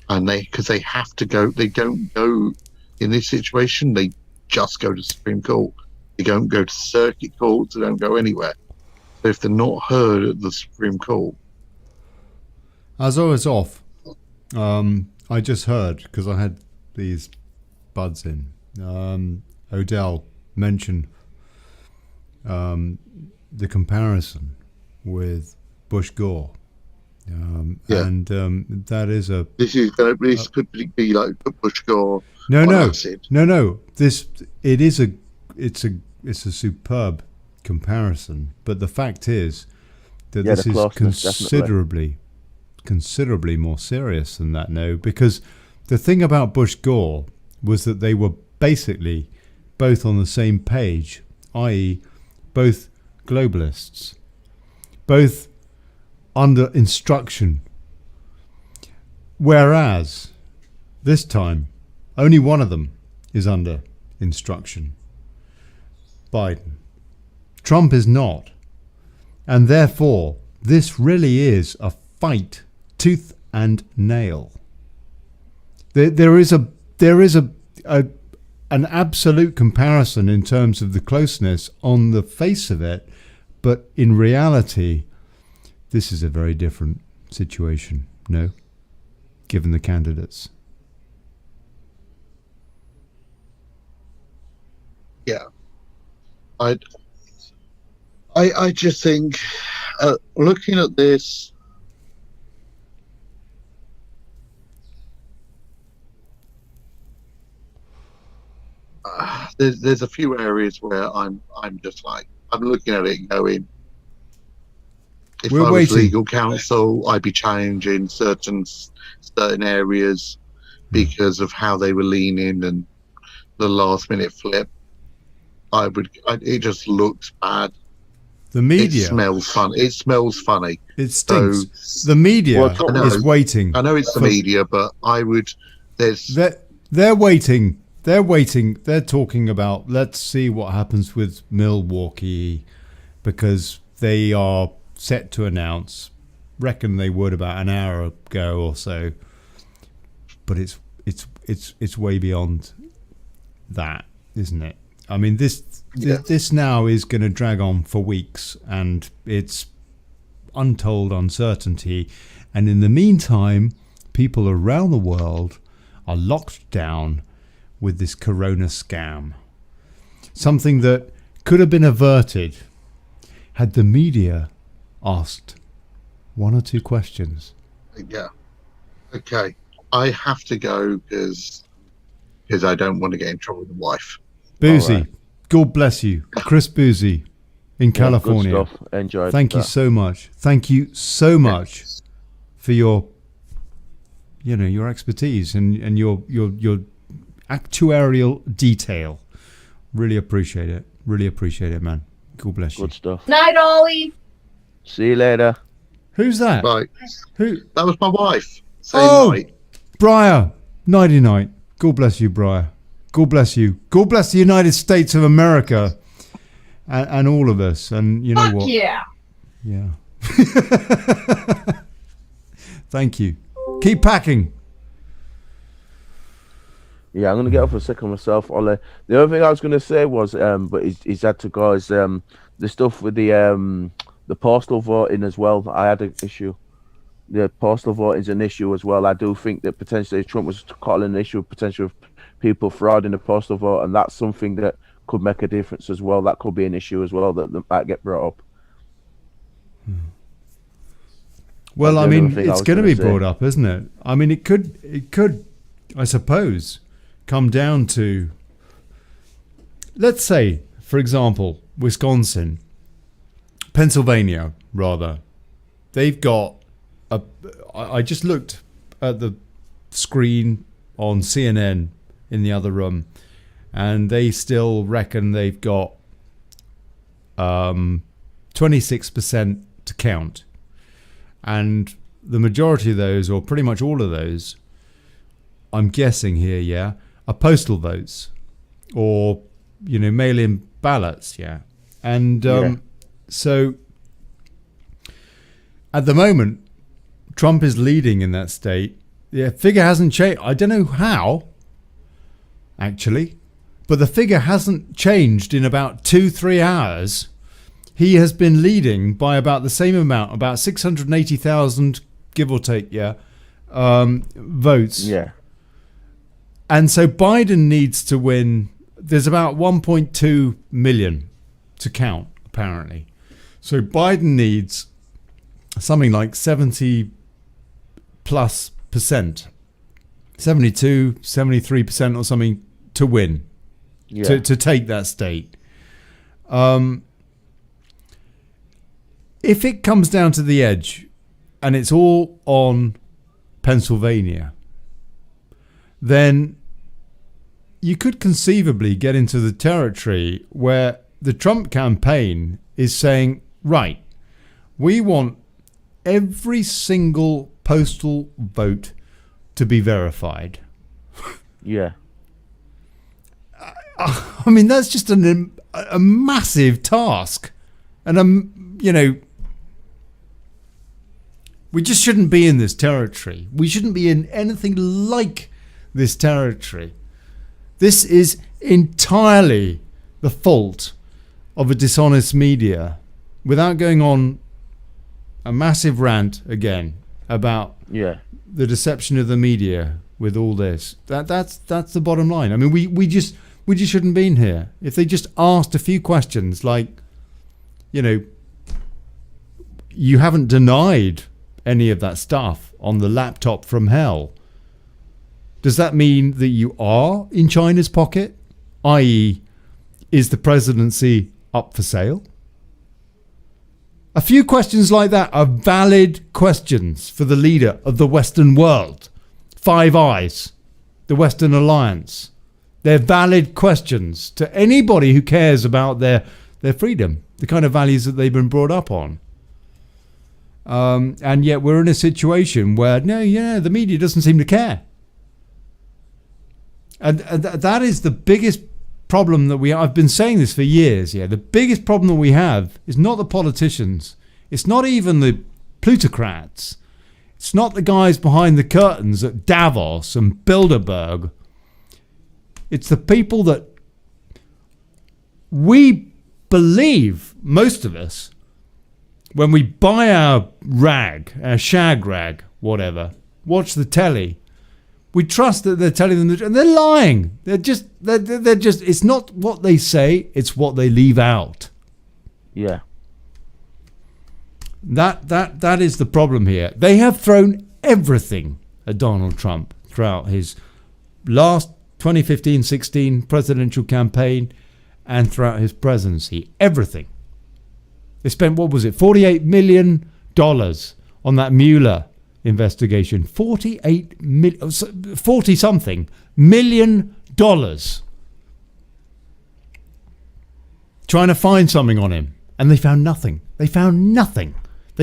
and because they have to go. They don't go in this situation. They just go to the Supreme Court. They don't go to circuit courts. They don't go anywhere. So if they're not heard at the Supreme Court, as I was off, I just heard, because I had these buds in. Odell mentioned the comparison with Bush Gore, and that is this could be like Bush Gore. No. It's a superb comparison, but the fact is that this is considerably more serious than that. No, because the thing about Bush Gore was that they were basically both on the same page, i.e. both globalists, both under instruction, whereas this time only one of them is under instruction, Biden. Trump is not, and therefore this really is a fight tooth and nail. There is an absolute comparison in terms of the closeness on the face of it, but in reality, this is a very different situation. No, given the candidates. Yeah. I just think, looking at this, there's a few areas where I'm just like, I'm looking at it and going, if I was legal counsel, I'd be challenging certain areas because of how they were leaning and the last minute flip. It just looks bad. The media. It smells fun. It smells funny. It stinks. So, the media is waiting. I know it's the media, but I would. They're waiting. They're waiting. They're talking about, let's see what happens with Milwaukee, because they are set to announce. Reckon they would about an hour ago or so. But it's way beyond that, isn't it? I mean, this now is going to drag on for weeks, and it's untold uncertainty. And in the meantime, people around the world are locked down with this corona scam. Something that could have been averted had the media asked one or two questions. Yeah. Okay. I have to go because I don't want to get in trouble with the wife. Boozy, right. God bless you. Chris Boozy in California. Good stuff. Enjoyed Thank you so much. Thank you so much for your expertise and your actuarial detail. Really appreciate it. Really appreciate it, man. God bless you. Good stuff. Night, Ollie. See you later. Who's that? Right. Who? That was my wife. Night. Briar. Nighty night. God bless you, Briar. God bless you. God bless the United States of America and all of us. And you know Fuck what? Yeah. Yeah. Thank you. Keep packing. Yeah, I'm going to get off a second myself, Ollie. The other thing I was going to say was, but is that to guys, the stuff with the postal voting as well. I had an issue. The postal voting is an issue as well. I do think that potentially Trump was calling an issue of potential people frauding the postal vote, and that's something that could make a difference as well. That could be an issue as well that might get brought up. Well, I mean, it's going to be brought up, isn't it? I mean, it could, I suppose, come down to, let's say, for example, Wisconsin, Pennsylvania, rather. They've got I just looked at the screen on CNN in the other room, and they still reckon they've got 26% to count. And the majority of those, or pretty much all of those, I'm guessing here, are postal votes or, mail-in ballots, And so at the moment, Trump is leading in that state. The figure hasn't changed. I don't know how, actually, but the figure hasn't changed in about 2-3 hours. He has been leading by about the same amount, about 680,000, give or take, votes. Yeah. And so Biden needs to win. There's about 1.2 million to count, apparently. So Biden needs something like 70+ percent, 72, 73% or something to win, to take that state. If it comes down to the edge and it's all on Pennsylvania, then you could conceivably get into the territory where the Trump campaign is saying, right, we want every single postal vote to be verified. Yeah. I mean, that's just a massive task. And, we just shouldn't be in this territory. We shouldn't be in anything like this territory. This is entirely the fault of a dishonest media, without going on a massive rant again about the deception of the media with all this. That's the bottom line. I mean, we just shouldn't been here. If they just asked a few questions like, you know, you haven't denied any of that stuff on the laptop from hell. Does that mean that you are in China's pocket? i.e., is the presidency up for sale? A few questions like that are valid questions for the leader of the Western world. Five Eyes, the Western Alliance. They're valid questions to anybody who cares about their freedom, the kind of values that they've been brought up on. And yet we're in a situation where, the media doesn't seem to care. And that is the biggest problem that I've been saying this for years. Yeah, the biggest problem that we have is not the politicians. It's not even the plutocrats. It's not the guys behind the curtains at Davos and Bilderberg. It's the people that we believe, most of us, when we buy our shag rag, whatever, watch the telly, we trust that they're telling them the truth, and they're lying. They're just, it's not what they say, it's what they leave out. Yeah. That is the problem here. They have thrown everything at Donald Trump throughout his last 2015-16 presidential campaign and throughout his presidency. Everything. They spent, $48 million on that Mueller investigation. 40-something million dollars trying to find something on him, and they found nothing. They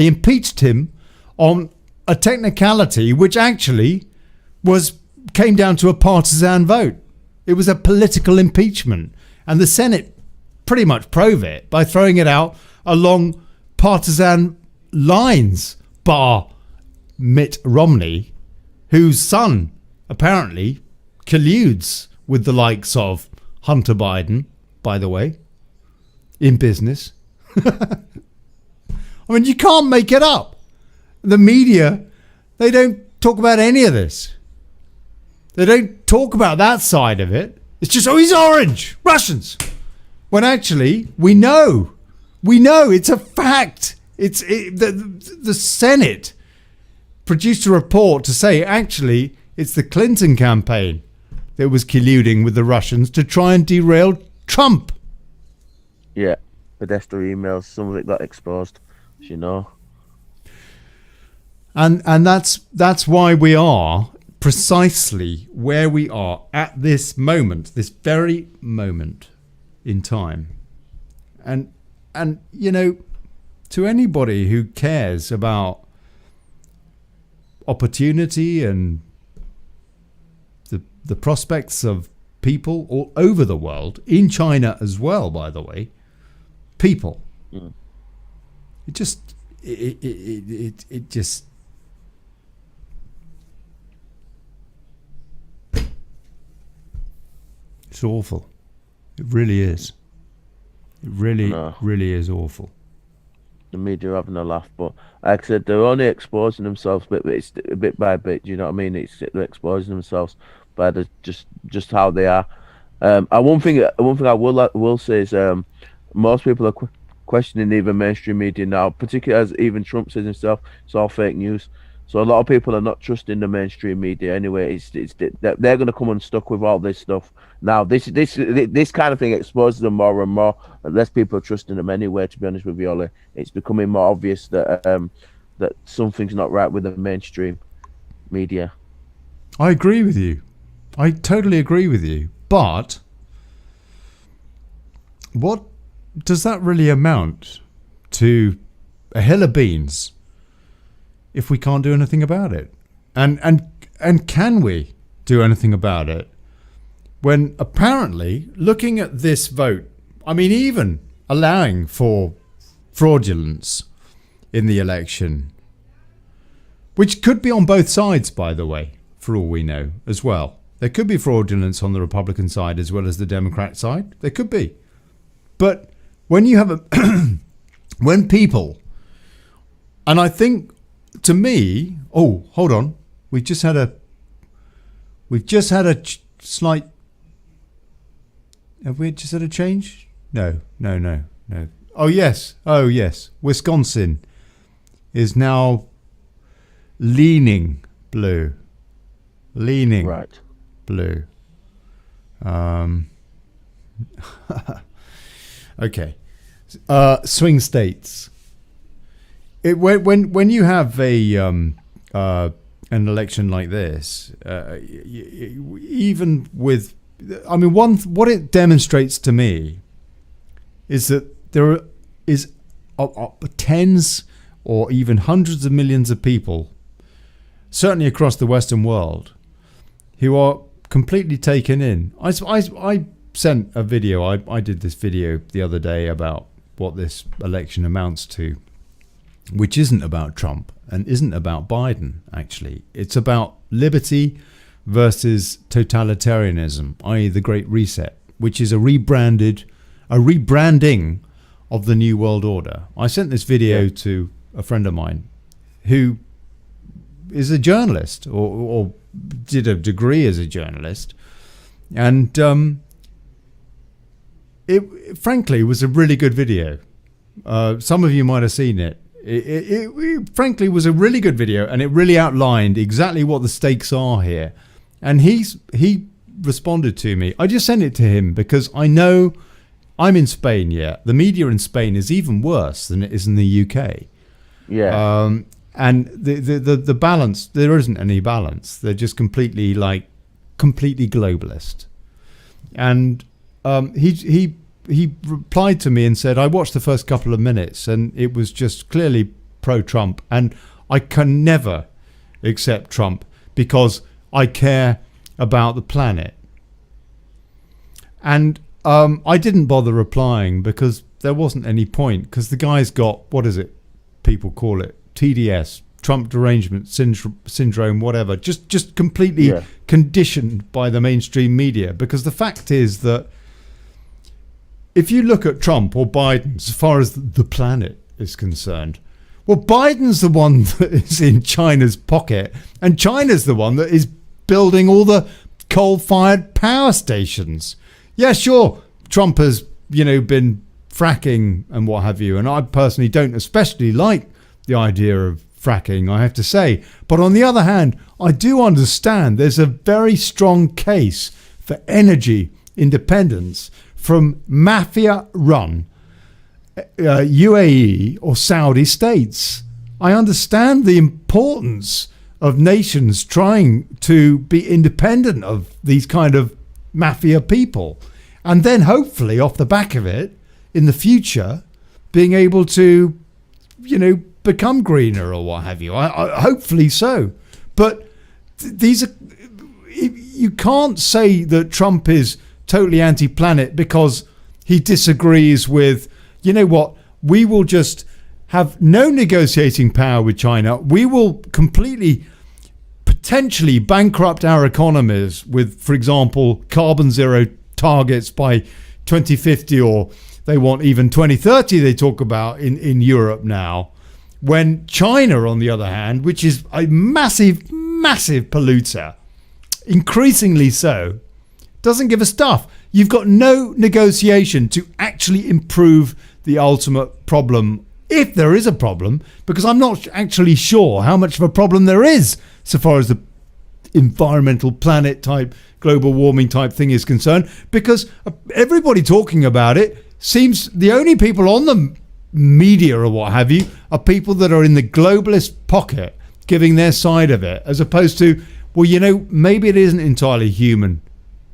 impeached him on a technicality which actually came down to a partisan vote. It was a political impeachment, and the Senate pretty much proved it by throwing it out along partisan lines, bar Mitt Romney, whose son apparently colludes with the likes of Hunter Biden, by the way, in business. I mean, you can't make it up. The media, they don't talk about any of this. They don't talk about that side of it. It's just, he's orange, Russians. When actually, we know it's a fact. The Senate produced a report to say, actually, it's the Clinton campaign that was colluding with the Russians to try and derail Trump. Yeah, Podesta emails, some of it got exposed, as you know. And that's why we are precisely where we are at this moment, this very moment in time. And to anybody who cares about opportunity and the prospects of people all over the world, in China as well, by the way, people. It just it's awful. It really is. It really is awful. The media are having a laugh, but like I said, they're only exposing themselves bit by bit. Do you know what I mean? They're exposing themselves by just how they are. One thing I will say is most people are questioning even mainstream media now, particularly as even Trump says himself, it's all fake news. So a lot of people are not trusting the mainstream media anyway. They're going to come unstuck with all this stuff. Now, this kind of thing exposes them more and more. Less people are trusting them anyway, to be honest with you, Ollie. It's becoming more obvious that that something's not right with the mainstream media. I agree with you. I totally agree with you. But what does that really amount to? A hill of beans if we can't do anything about it? And can we do anything about it when apparently, looking at this vote, I mean, even allowing for fraudulence in the election, which could be on both sides, by the way, for all we know as well. There could be fraudulence on the Republican side as well as the Democrat side. There could be. But when you have when people, and I think, to me, hold on, We've just had a slight. Have we just had a change? No. Oh yes. Wisconsin is now leaning blue. Right. Blue. Okay. Swing states. When you have an election like this, even with, I mean, what it demonstrates to me is that there is tens or even hundreds of millions of people, certainly across the Western world, who are completely taken in. I sent a video. I did this video the other day about what this election amounts to, which isn't about Trump and isn't about Biden, actually. It's about liberty versus totalitarianism, i.e. the Great Reset, which is a rebranding of the New World Order. I sent this video to a friend of mine who is a journalist or did a degree as a journalist. And it frankly was a really good video. Some of you might have seen it. It frankly was a really good video, and it really outlined exactly what the stakes are here. And he responded to me. I just sent it to him because I know I'm in Spain. Yeah, the media in Spain is even worse than it is in the UK. Yeah. And the balance, there isn't any balance. They're just completely globalist. And he replied to me and said, I watched the first couple of minutes and it was just clearly pro-Trump, and I can never accept Trump because I care about the planet. And I didn't bother replying because there wasn't any point, because the guy's got, what is it people call it, TDS, Trump derangement syndrome, whatever, just completely conditioned by the mainstream media. Because the fact is that if you look at Trump or Biden, as far as the planet is concerned, well, Biden's the one that is in China's pocket, and China's the one that is building all the coal-fired power stations. Yeah, sure, Trump has, been fracking and what have you, and I personally don't especially like the idea of fracking, I have to say. But on the other hand, I do understand there's a very strong case for energy independence from mafia-run UAE or Saudi states. I understand the importance of nations trying to be independent of these kind of mafia people, and then hopefully off the back of it, in the future, being able to, become greener or what have you. I hopefully so. But these are, you can't say that Trump is totally anti-planet because he disagrees with, we will just have no negotiating power with China. We will completely, potentially bankrupt our economies with, for example, carbon zero targets by 2050, or they want even 2030, they talk about in Europe now. When China, on the other hand, which is a massive polluter, increasingly so, doesn't give a stuff. You've got no negotiation to actually improve the ultimate problem, if there is a problem, because I'm not actually sure how much of a problem there is so far as the environmental planet type, global warming type thing is concerned, because everybody talking about it seems the only people on the media or what have you are people that are in the globalist pocket giving their side of it, as opposed to, well, maybe it isn't entirely human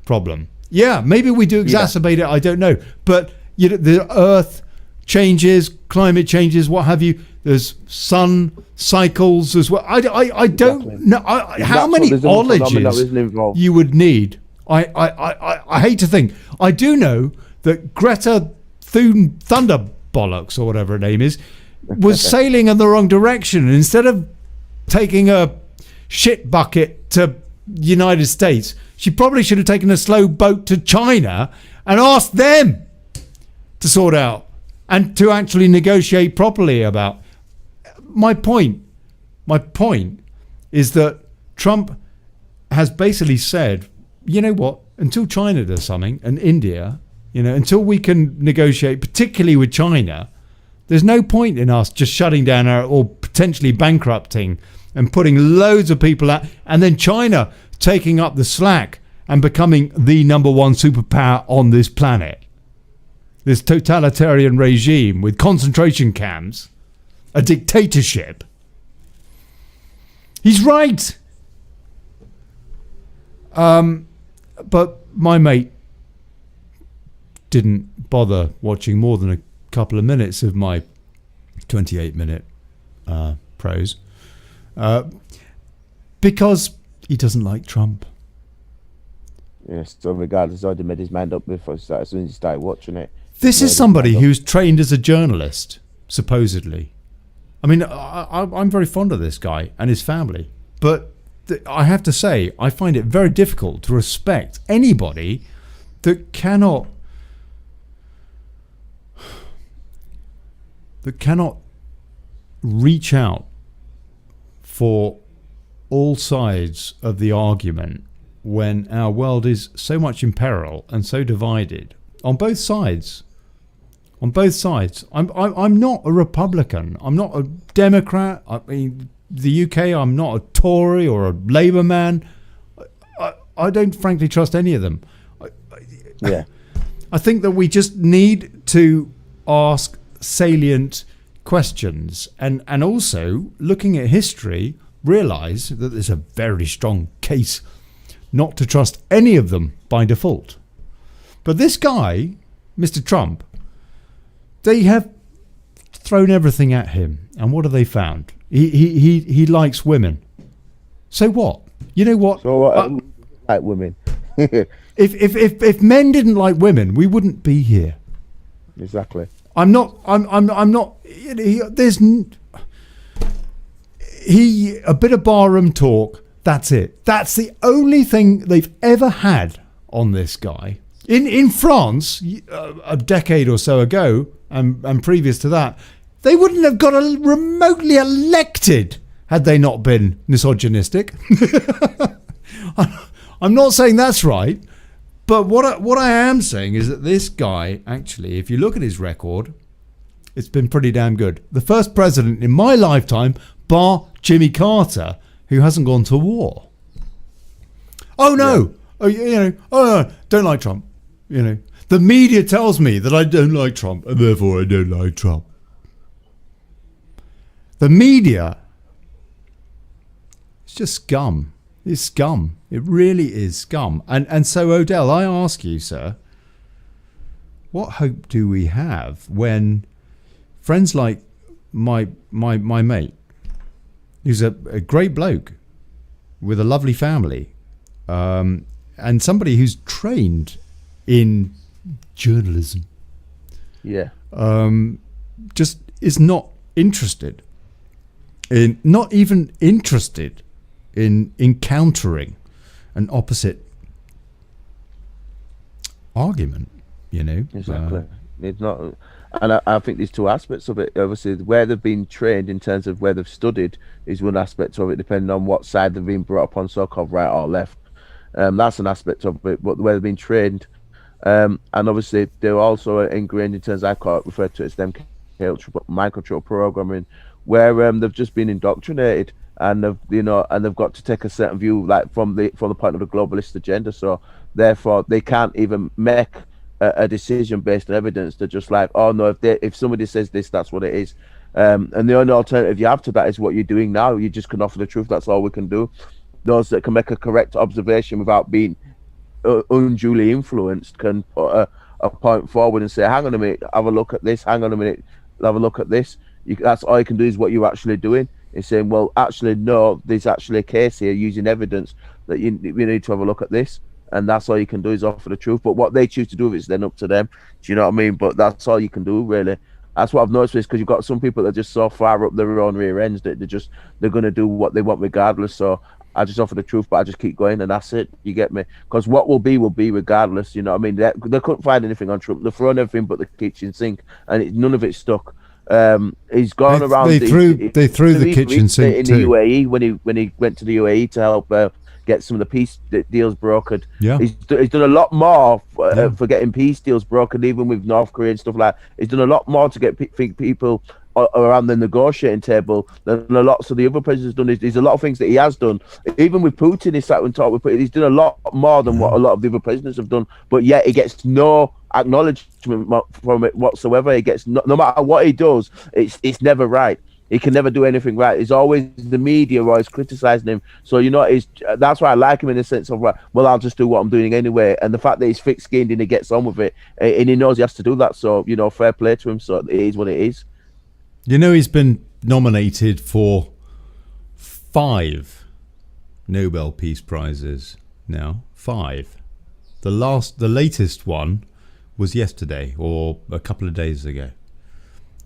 problem. Yeah, maybe we do exacerbate it, I don't know. But the earth changes, climate changes, what have you. There's sun cycles as well. I don't know how many ologies you would need. I hate to think. I do know that Greta Thunderbollocks, or whatever her name is, was sailing in the wrong direction. And instead of taking a shit bucket to the United States, she probably should have taken a slow boat to China and asked them to sort out and to actually negotiate properly about. My point is that Trump has basically said, you know what, until China does something, and India, until we can negotiate, particularly with China, there's no point in us just shutting down or potentially bankrupting and putting loads of people out, and then China taking up the slack and becoming the number one superpower on this planet. This totalitarian regime with concentration camps, a dictatorship. He's right. But my mate didn't bother watching more than a couple of minutes of my 28-minute prose because he doesn't like Trump. Yes, so regardless, I'd have made his mind up before as soon as he started watching it. This is somebody who's trained as a journalist, supposedly. I mean, I'm very fond of this guy and his family, but I have to say, I find it very difficult to respect anybody that cannot reach out for all sides of the argument when our world is so much in peril and so divided on both sides. On both sides. I'm not a Republican. I'm not a Democrat. I mean, the UK, I'm not a Tory or a Labour man. I don't frankly trust any of them. Yeah. I think that we just need to ask salient questions and also, looking at history, realise that there's a very strong case not to trust any of them by default. But this guy, Mr. Trump, they have thrown everything at him, and what have they found? He likes women. So what? You know what? So what? Like women. if men didn't like women, we wouldn't be here. Exactly. I'm not. There's a bit of barroom talk. That's it. That's the only thing they've ever had on this guy. In France, a decade or so ago, and previous to that, they wouldn't have got remotely elected had they not been misogynistic. I'm not saying that's right, but what I am saying is that this guy, actually, if you look at his record, it's been pretty damn good. The first president in my lifetime, bar Jimmy Carter, who hasn't gone to war. Oh no! Yeah. Don't like Trump. The media tells me that I don't like Trump, and therefore I don't like Trump. The media, it's just scum. It's scum. It really is scum. And so, Odell, I ask you, sir, what hope do we have when friends like my mate, who's a great bloke with a lovely family, and somebody who's trained in journalism, just is not even interested in encountering an opposite argument, Exactly. It's not, and I think there's two aspects of it. Obviously, where they've been trained in terms of where they've studied is one aspect of it, depending on what side they've been brought up on, so-called right or left. That's an aspect of it, but where they've been trained. And obviously, they're also ingrained in terms, I refer to it as them microcontrol programming, where they've just been indoctrinated, and they've got to take a certain view, like from the point of the globalist agenda. So therefore, they can't even make a decision based on evidence. They're just like, oh no, if somebody says this, that's what it is. And the only alternative you have to that is what you're doing now. You just can offer the truth. That's all we can do. Those that can make a correct observation without being unduly influenced can put a point forward and say, hang on a minute, have a look at this, hang on a minute, have a look at this. That's all you can do is what you're actually doing. Is saying, well, actually, no, there's actually a case here using evidence that we need to have a look at this. And that's all you can do is offer the truth. But what they choose to do is then up to them. Do you know what I mean? But that's all you can do, really. That's what I've noticed, is because you've got some people that are just so far up their own rear ends that they're going to do what they want regardless. So I just offer the truth, but I just keep going, and that's it. You get me? Because what will be regardless. You know what I mean? They couldn't find anything on Trump. They've thrown everything but the kitchen sink, and none of it stuck. He's gone around. They threw the kitchen sink in too. the UAE when he went to the UAE to help get some of the peace deals brokered. Yeah, he's done a lot more for getting peace deals brokered, even with North Korea and stuff like that. He's done a lot more to get people around the negotiating table than a lot of the other presidents done. There's a lot of things that he has done. Even with Putin, he sat and talked with Putin. He's done a lot more than what a lot of the other presidents have done. But yet he gets no acknowledgement from it whatsoever. He gets no matter what he does, it's never right. He can never do anything right. It's always the media always criticizing him. So that's why I like him in the sense of, well, I'll just do what I'm doing anyway. And the fact that he's thick-skinned and he gets on with it, and he knows he has to do that. So fair play to him. So it is what it is. He's been nominated for 5 Nobel Peace Prizes now. 5. The latest one was yesterday or a couple of days ago.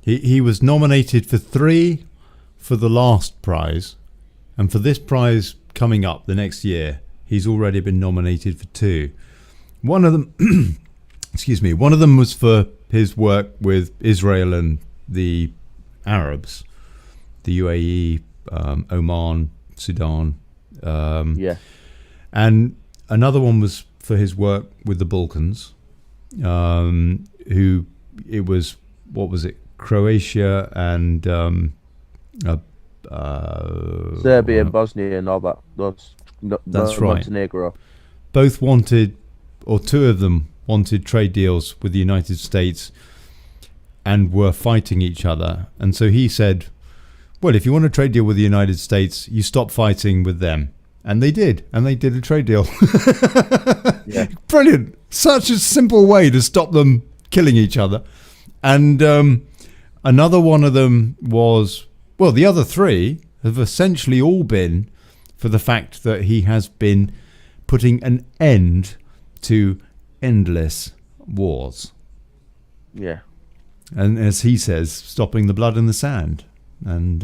He was nominated for 3 for the last prize, and for this prize coming up the next year, he's already been nominated for 2. One of them, one of them was for his work with Israel and the Arabs, the UAE, Oman, Sudan. And another one was for his work with the Balkans, Croatia and Serbia and Bosnia and all that. That's right. Montenegro. Both wanted, or 2 of them wanted, trade deals with the United States and were fighting each other. And so he said, well, if you want a trade deal with the United States, you stop fighting with them. And they did. And they did a trade deal. Yeah. Brilliant. Such a simple way to stop them killing each other. And another one of them was, well, the other 3 have essentially all been for the fact that he has been putting an end to endless wars. Yeah. And as he says, stopping the blood in the sand. And,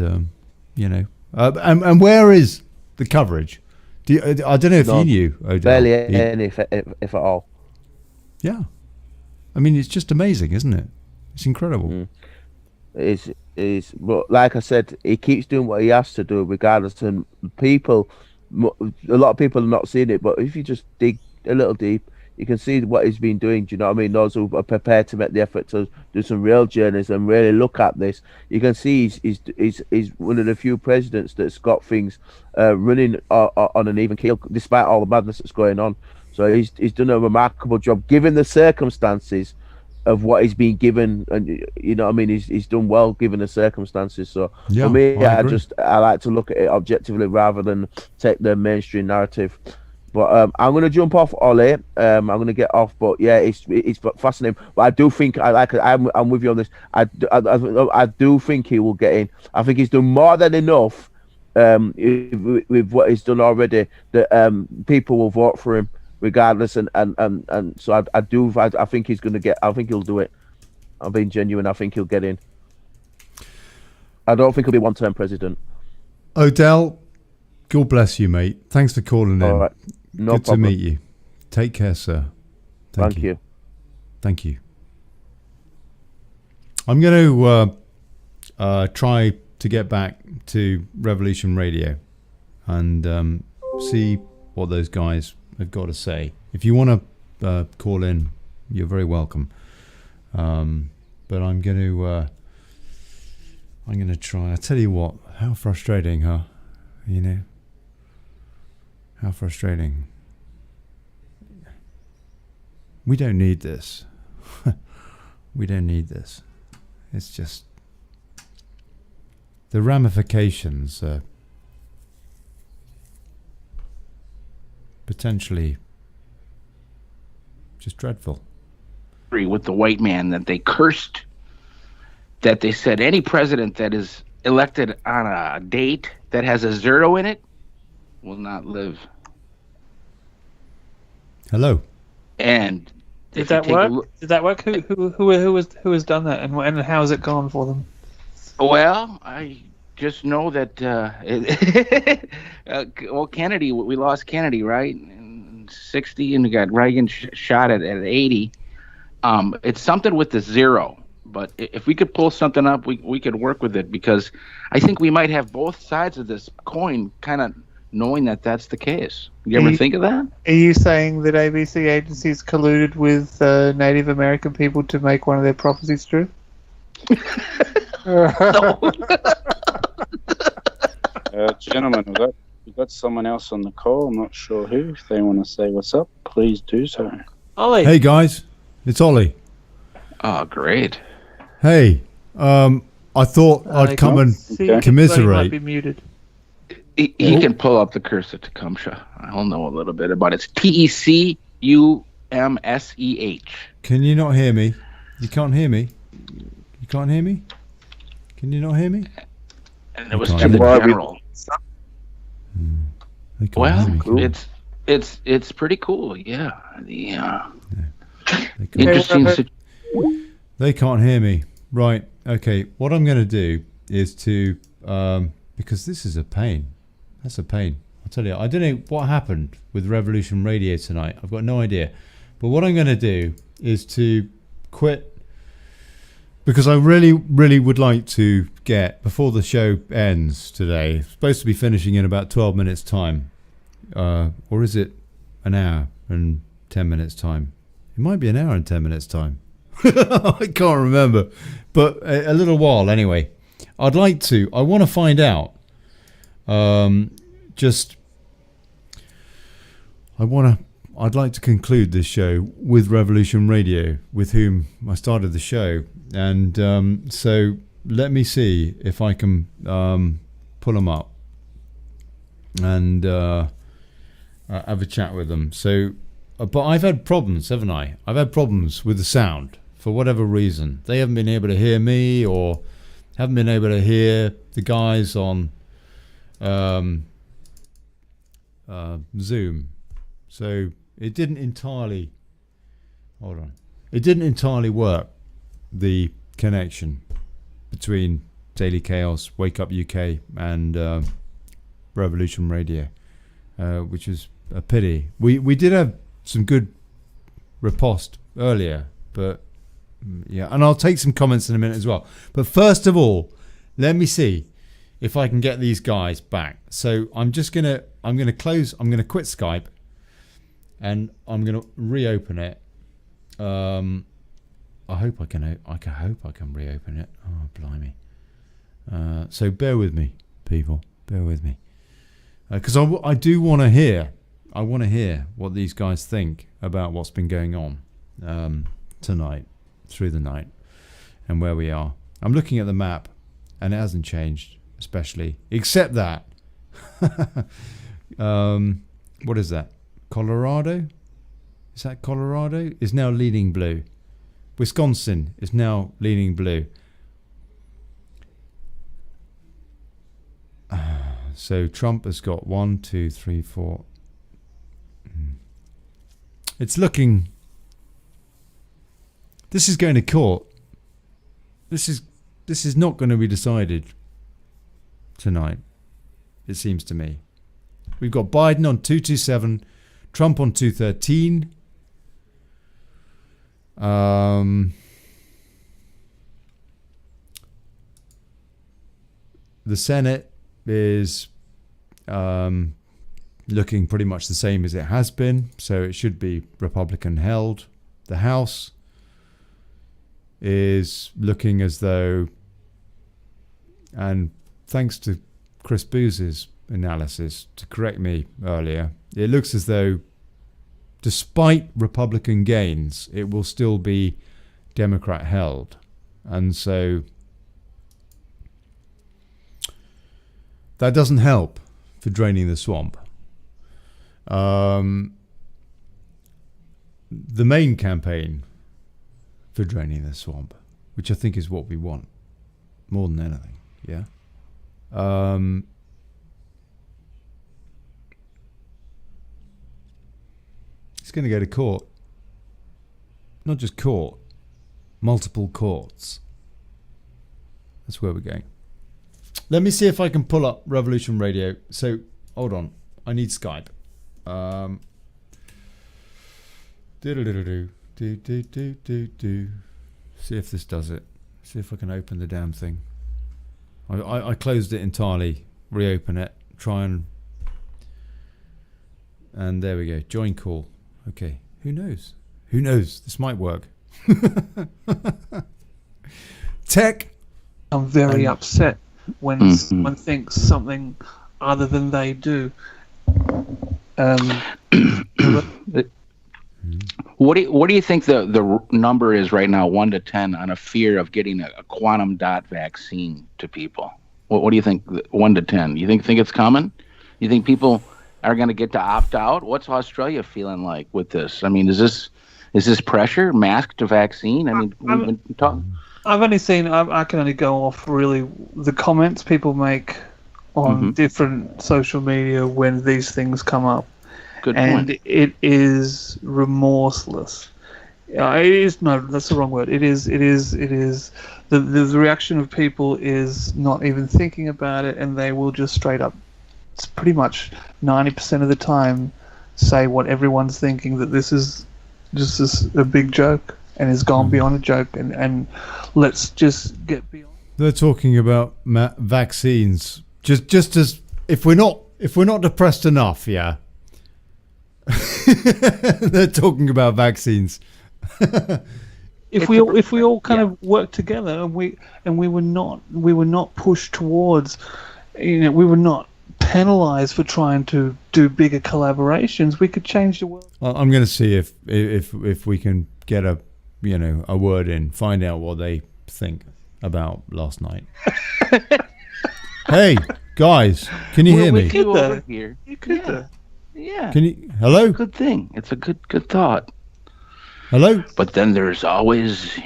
and where is the coverage? I don't know if you knew, Odell. Barely any, if at all. Yeah. I mean, it's just amazing, isn't it? It's incredible. It is, but like I said, he keeps doing what he has to do, regardless. And a lot of people are not seeing it, but if you just dig a little deep, you can see what he's been doing. Do you know what I mean? Those who are prepared to make the effort to do some real journeys and really look at this, you can see he's one of the few presidents that's got things running on an even keel, despite all the madness that's going on. So he's done a remarkable job, given the circumstances of what he's been given, and he's done well given the circumstances. So for me, I like to look at it objectively rather than take the mainstream narrative. But I'm going to jump off, Ollie. I'm going to get off, but yeah, it's fascinating. But I do think I'm with you on this. I do think he will get in. I think he's done more than enough with what he's done already that people will vote for him regardless. And so I think he's going to get. I think he'll do it. I'm being genuine. I think he'll get in. I don't think he'll be one-term president. Odell, God bless you, mate. Thanks for calling in. All right. No Good problem. to meet you. Take care, sir. Thank you. Thank you. I'm going to try to get back to Revolution Radio and see what those guys have got to say. If you want to call in, you're very welcome. But I'm going to try. I tell you what, how frustrating, huh? How frustrating. We don't need this. We don't need this. It's just the ramifications are potentially just dreadful. With the white man that they cursed, that they said any president that is elected on a date that has a 0 in it will not live. Hello. And did that work? Did that work? Who has done that, and how has it gone for them? Well, I just know that Kennedy. We lost Kennedy, right, in 60, and we got Reagan shot at 80. It's something with the 0. But if we could pull something up, we could work with it, because I think we might have both sides of this coin kind of knowing that that's the case. You ever think of that? Are you saying that ABC agencies colluded with Native American people to make one of their prophecies true? Gentlemen, we've got someone else on the call. I'm not sure who. If they want to say what's up, please do so. Ollie. Hey guys, it's Ollie. Oh, great. Hey, I thought I'd come and commiserate. Might be muted. He can pull up the cursor to Tecumseh. I'll know a little bit about it. It's TECUMSEH. Can you not hear me? You can't hear me? You can't hear me? Can you not hear me? And it was to the general. Well, cool. it's pretty cool, yeah. Interesting situation. They can't hear me. Right, okay. What I'm going to do is to, because this is a pain. That's a pain. I'll tell you, I don't know what happened with Revolution Radio tonight. I've got no idea. But what I'm going to do is to quit, because I really, really would like to get, before the show ends today, it's supposed to be finishing in about 12 minutes time. Or is it an hour and 10 minutes time? It might be an hour and 10 minutes time. I can't remember. But a little while anyway. I want to find out. I'd like to conclude this show with Revolution Radio, with whom I started the show. And so let me see if I can pull them up and have a chat with them. So, but I've had problems, haven't I? I've had problems with the sound for whatever reason. They haven't been able to hear me, or haven't been able to hear the guys on Zoom. So it didn't entirely. Hold on. It didn't entirely work. The connection between Daily Chaos, Wake Up UK, and Revolution Radio, which is a pity. We did have some good riposte earlier, but yeah, and I'll take some comments in a minute as well. But first of all, let me see if I can get these guys back. So I'm quit Skype, and I'm gonna reopen it. I hope I can reopen it. Oh, blimey. So bear with me, people. Bear with me. Because I do want to hear. I want to hear what these guys think about what's been going on tonight, through the night, and where we are. I'm looking at the map, and it hasn't changed, especially, except that. What is that? Colorado? Is that Colorado? Is now leaning blue. Wisconsin is now leaning blue. So Trump has got 1, 2, 3, 4. It's looking. This is going to court. This is not going to be decided tonight, it seems to me. We've got Biden on 227, Trump on 213. The Senate is looking pretty much the same as it has been, so it should be Republican held. The House is looking as though, and thanks to Chris Booz's analysis to correct me earlier, it looks as though despite Republican gains, it will still be Democrat held. And so that doesn't help for draining the swamp. The main campaign for draining the swamp, which I think is what we want more than anything, yeah? It's going to go to court. Not just court, multiple courts. That's where we're going. Let me see if I can pull up Revolution Radio. So, hold on. I need Skype. See if this does it. See if I can open the damn thing. I closed it entirely. Reopen it. Try and there we go. Join call. Okay. Who knows? Who knows? This might work. Tech. I'm very upset when someone thinks something other than they do. What do you think the number is right now, 1 to 10, on a fear of getting a quantum dot vaccine to people? What do you think, 1 to 10? You think it's coming? You think people are going to get to opt out? What's Australia feeling like with this? I mean, is this pressure, mask to vaccine? I mean, we've been talking. I've only seen. I can only go off really the comments people make on different social media when these things come up. Good and point. It is remorseless. It is no, that's the wrong word. It is. The reaction of people is not even thinking about it, and they will just straight up. It's pretty much 90% of the time say what everyone's thinking, that this is just a big joke and has gone beyond a joke, and let's just get beyond. They're talking about vaccines. Just as if we're not depressed enough, yeah. They're talking about vaccines. If we all kind of work together, and we were not pushed towards, we were not penalized for trying to do bigger collaborations, we could change the world. I'm going to see if we can get a word in, find out what they think about last night. Hey guys, can you hear me? You could. Yeah. Can you? Hello. Good thing. It's a good thought. Hello. But then there's always,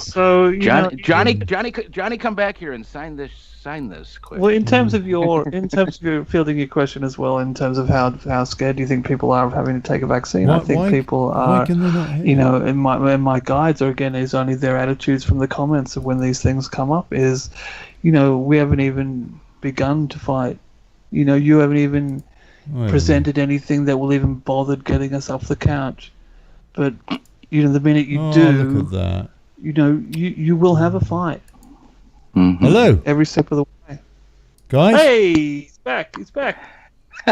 So Johnny, come back here and sign this quick. Well, in terms of your fielding your question as well, in terms of how scared do you think people are of having to take a vaccine? I think people are. Why can they not hear? And my guides are is only their attitudes from the comments of when these things come up is, we haven't even begun to fight. You haven't even presented anything that will even bother getting us off the couch. But the minute you do, look at that. You will have a fight. Hello. Every step of the way. Guys. Hey, he's back. He's back.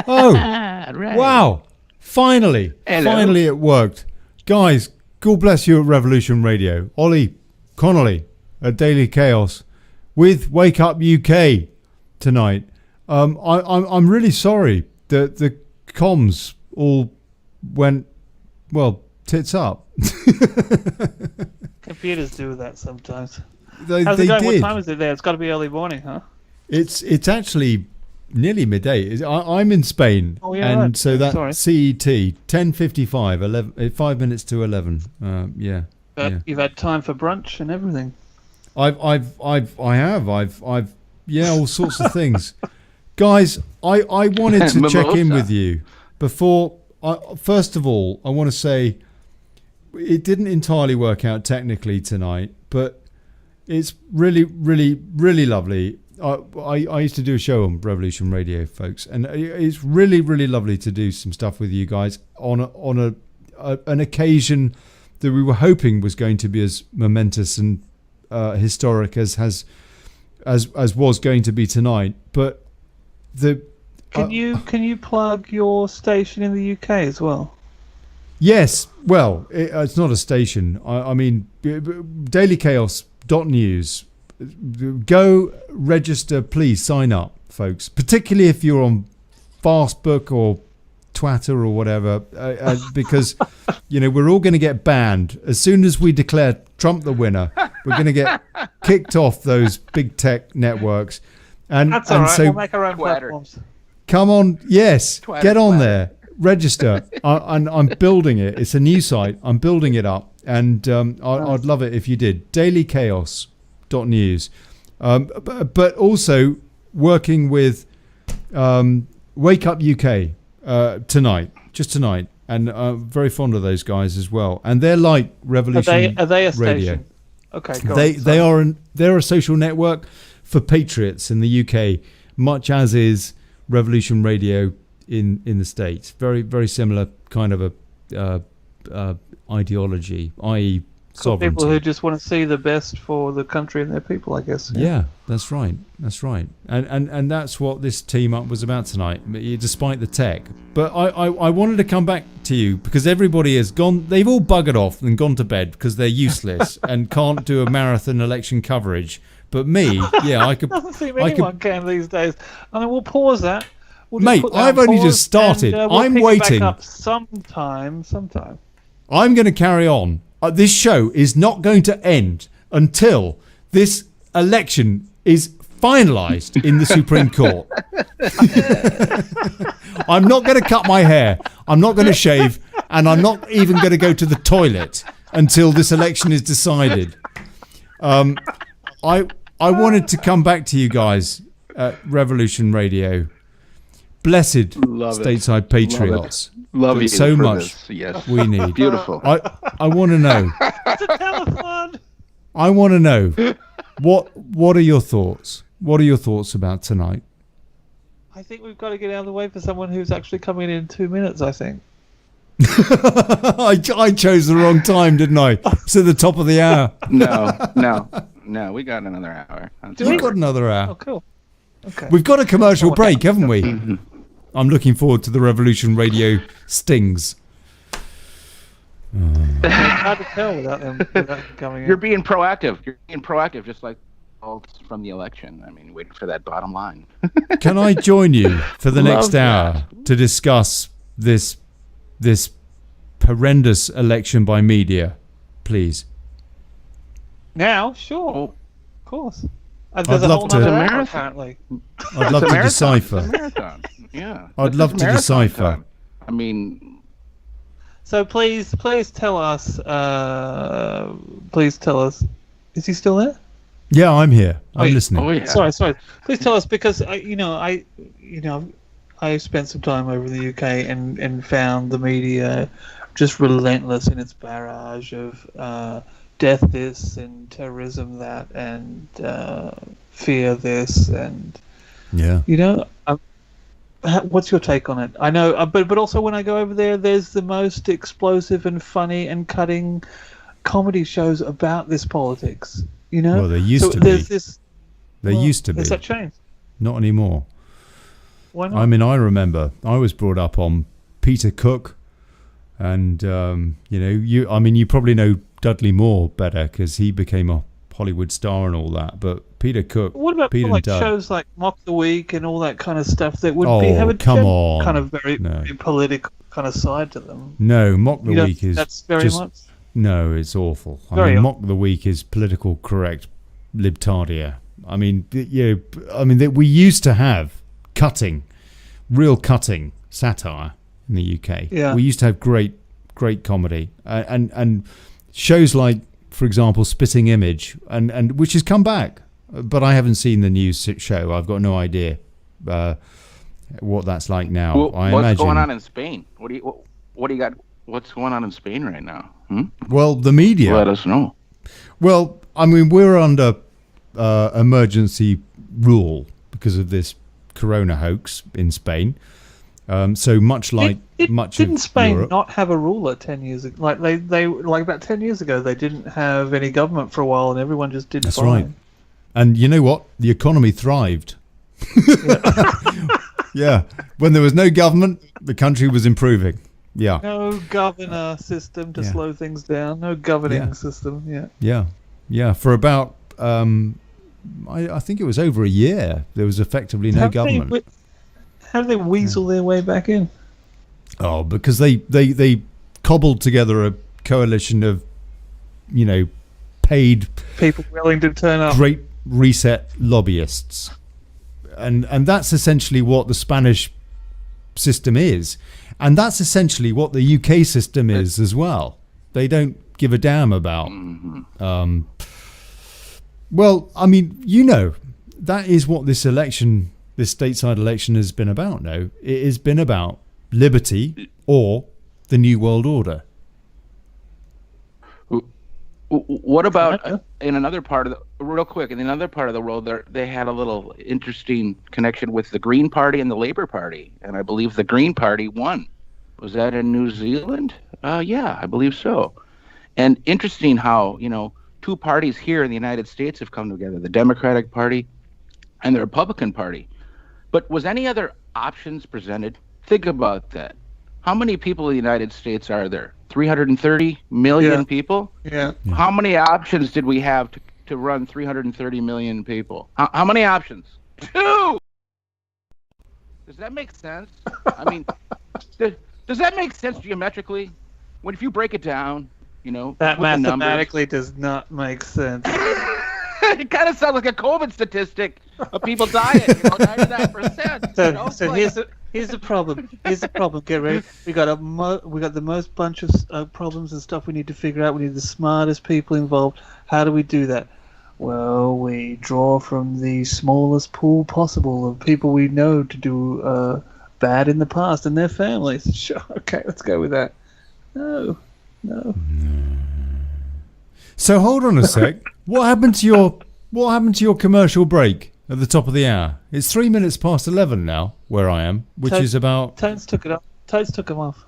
Oh. Right. Wow. Finally. Hello. Finally it worked. Guys, God bless you at Revolution Radio. Olly Connelly at Daily Chaos with Wake Up UK tonight. I'm really sorry that the comms all went tits up. Computers do that sometimes. They How's it going? did. What time is it there? It's got to be early morning, huh? It's actually nearly midday. I'm in Spain, and so that's CET 10:55, 11, 5 minutes to 11. But you've had time for brunch and everything. I've all sorts of things. Guys, I wanted to check in with you before. First of all, I want to say it didn't entirely work out technically tonight, but it's really, really, really lovely. I used to do a show on Revolution Radio, folks, and it's really, really lovely to do some stuff with you guys on an occasion that we were hoping was going to be as momentous and historic as was going to be tonight. But can you plug your station in the UK as well? Yes. Well, it's not a station. I mean, dailychaos.news. Go register, please. Sign up, folks. Particularly if you're on Facebook or Twitter or whatever, because we're all going to get banned as soon as we declare Trump the winner. We're going to get kicked off those big tech networks. And that's all right. So we'll make our own platforms. Come on, yes, Twitter, get on there, register. I'm building it. It's a new site. I'm building it up, and I'd love it if you did. dailychaos.news, but also working with Wake Up UK tonight, and very fond of those guys as well. And they're like Revolution Are they a Radio. station? Okay, they're a social network for patriots in the UK, much as is Revolution Radio in the States. Very, very similar kind of a ideology, i.e., sovereignty. People who just want to see the best for the country and their people, I guess. Yeah, that's right. That's right. And that's what this team up was about tonight, despite the tech. But I wanted to come back to you because everybody has gone. They've all buggered off and gone to bed because they're useless and can't do a marathon election coverage. But me, yeah, I could. Doesn't seem anyone can these days. I mean, we'll pause that. We'll Mate, I've only just started. We'll I'm pick waiting. It back up sometime. I'm going to carry on. This show is not going to end until this election is finalised in the Supreme Court. I'm not going to cut my hair. I'm not going to shave. And I'm not even going to go to the toilet until this election is decided. I wanted to come back to you guys at Revolution Radio. Blessed stateside patriots. Love you so for much this. Yes. we need. Beautiful. I want to know. It's a telephone. I want to know what are your thoughts? What are your thoughts about tonight? I think we've got to get out of the way for someone who's actually coming in 2 minutes, I think. I chose the wrong time, didn't I? It's at the top of the hour. No. We got another hour. We've got another hour. Oh, cool. Okay. We've got a commercial break, haven't we? I'm looking forward to the Revolution Radio stings. It's hard to tell without them coming in. You're being proactive, just like from the election. I mean, waiting for that bottom line. Can I join you for the next hour to discuss this horrendous election by media, please? Now, sure. Of course. I'd love to. Apparently. I'd love to decipher. Yeah. I'd love to decipher. I mean. So please tell us. Please tell us. Is he still there? Yeah, I'm here. I'm listening. Oh, yeah. Sorry. Please tell us because I spent some time over in the UK and found the media just relentless in its barrage of death this and terrorism that and fear this and what's your take on it? I know, but also when I go over there, there's the most explosive and funny and cutting comedy shows about this politics. Well, there used to be. There used to be. Has that changed? Not anymore. Why not? I mean, I remember I was brought up on Peter Cook, and you probably know Dudley Moore better because he became a Hollywood star and all that. But Peter Cook, what about Peter like and Doug, shows like Mock the Week and all that kind of stuff that would have a kind of very political kind of side to them? No, Mock the Week is that's very much. No, it's awful. Mock the Week is political correct libtardia. I mean, we used to have real cutting satire in the UK. Yeah. We used to have great comedy and shows like, for example, Spitting Image, and which has come back, but I haven't seen the new show. I've got no idea what that's like now. Well, I what's imagine. going on in Spain? What do you got? What's going on in Spain right now? Well, the media. Let us know. Well, I mean, we're under emergency rule because of this corona hoax in Spain. So much like didn't Spain Europe, not have a ruler 10 years ago? Like they about 10 years ago, they didn't have any government for a while, and everyone just did That's fine. right. And you know what? The economy thrived. Yeah. When there was no government, the country was improving. Yeah. No governor system to slow things down. No governing system. Yeah. Yeah. For about I think it was over a year. There was effectively no government. How do they weasel their way back in? Oh, because they cobbled together a coalition of, paid people willing to turn up. Great Reset lobbyists, and that's essentially what the Spanish system is, and that's essentially what the UK system is as well. They don't give a damn about. Well, I mean, that is what this election. This stateside election has been about. No, it has been about liberty or the New World Order. What about in another part of the world, they had a little interesting connection with the Green Party and the Labour Party, and I believe the Green Party won. Was that in New Zealand? Yeah, I believe so. And interesting how, two parties here in the United States have come together, the Democratic Party and the Republican Party. But was any other options presented? Think about that. How many people in the United States are there? 330 million people? Yeah. How many options did we have to run 330 million people? How many options? 2! Does that make sense? I mean, does that make sense geometrically? If you break it down, that mathematically does not make sense. It kind of sounds like a COVID statistic of people dying, 99%. So here's the problem. Here's the problem. Get ready. We got the most bunch of problems and stuff we need to figure out. We need the smartest people involved. How do we do that? Well, we draw from the smallest pool possible of people we know to do bad in the past and their families. Sure. Okay, let's go with that. No. So hold on a sec. What happened to your commercial break at the top of the hour? It's 3 minutes past 11 now, where I am, which is about. Tones took it up. Tones took them off.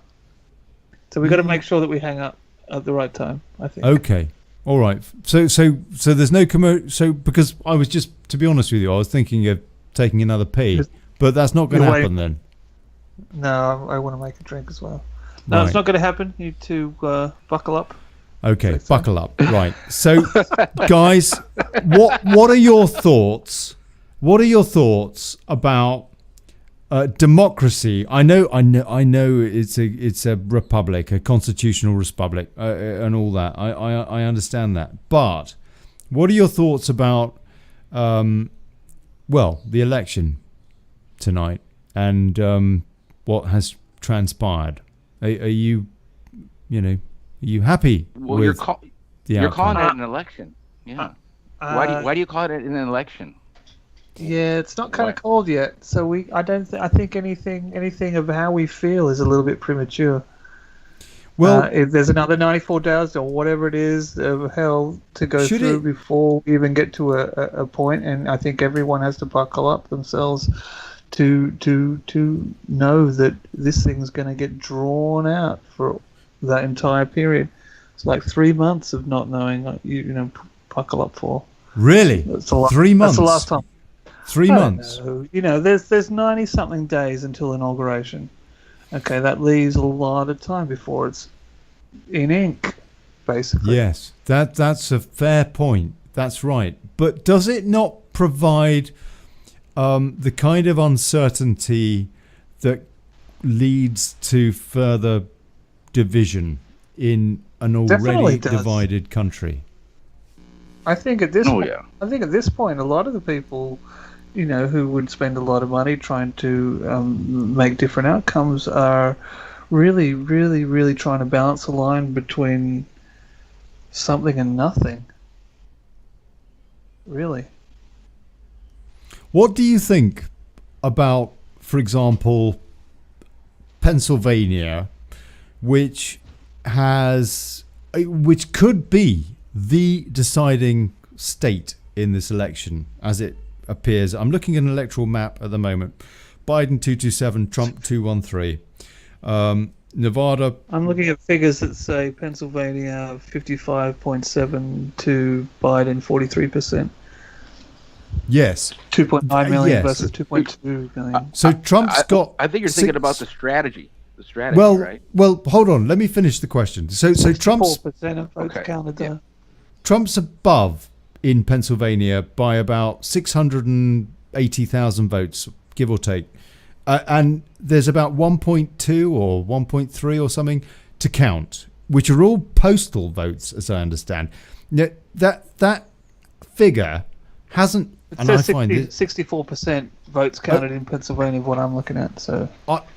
So we've got to make sure that we hang up at the right time, I think. Okay. All right. So there's no commercial. So because I was just, to be honest with you, I was thinking of taking another pee, but that's not going to happen then. No, I want to make a drink as well. No, Right. It's not going to happen. You need to buckle up. Okay, buckle up. Right. So, guys, what are your thoughts? What are your thoughts about democracy? I know. It's a republic, a constitutional republic, and all that. I understand that. But what are your thoughts about, the election tonight and what has transpired? Are you happy? Well, with you're calling it an election. Yeah. Why do you call it an election? Yeah, it's not kind of cold yet. So I think anything of how we feel is a little bit premature. Well, if there's another 94 days or whatever it is of hell to go through before we even get to a point, and I think everyone has to buckle up themselves to know that this thing's going to get drawn out for that entire period. It's like 3 months of not knowing, buckle up for. Really? 3 months? That's the last time. 3 months? There's 90-something days until inauguration. Okay, that leaves a lot of time before it's in ink, basically. Yes, that's a fair point. That's right. But does it not provide the kind of uncertainty that leads to further division in an already divided country? I think at this point, a lot of the people, who would spend a lot of money trying to make different outcomes are really, really, really trying to balance the line between something and nothing. Really. What do you think about, for example, Pennsylvania, which could be the deciding state in this election as it appears? I'm looking at an electoral map at the moment. Biden 227, Trump 213. Nevada. I'm looking at figures that say Pennsylvania 55.7 to Biden 43%. Yes. 2.9 million versus 2.2 million. So Trump's got. I think you're thinking about the strategy. Right? Well, hold on. Let me finish the question. So Trump's 4% of votes counted there. Trump's above in Pennsylvania by about 680,000 votes, give or take, and there's about 1.2 or 1.3 or something to count, which are all postal votes, as I understand. Now, that figure hasn't. It says 64% votes counted in Pennsylvania, what I'm looking at. So,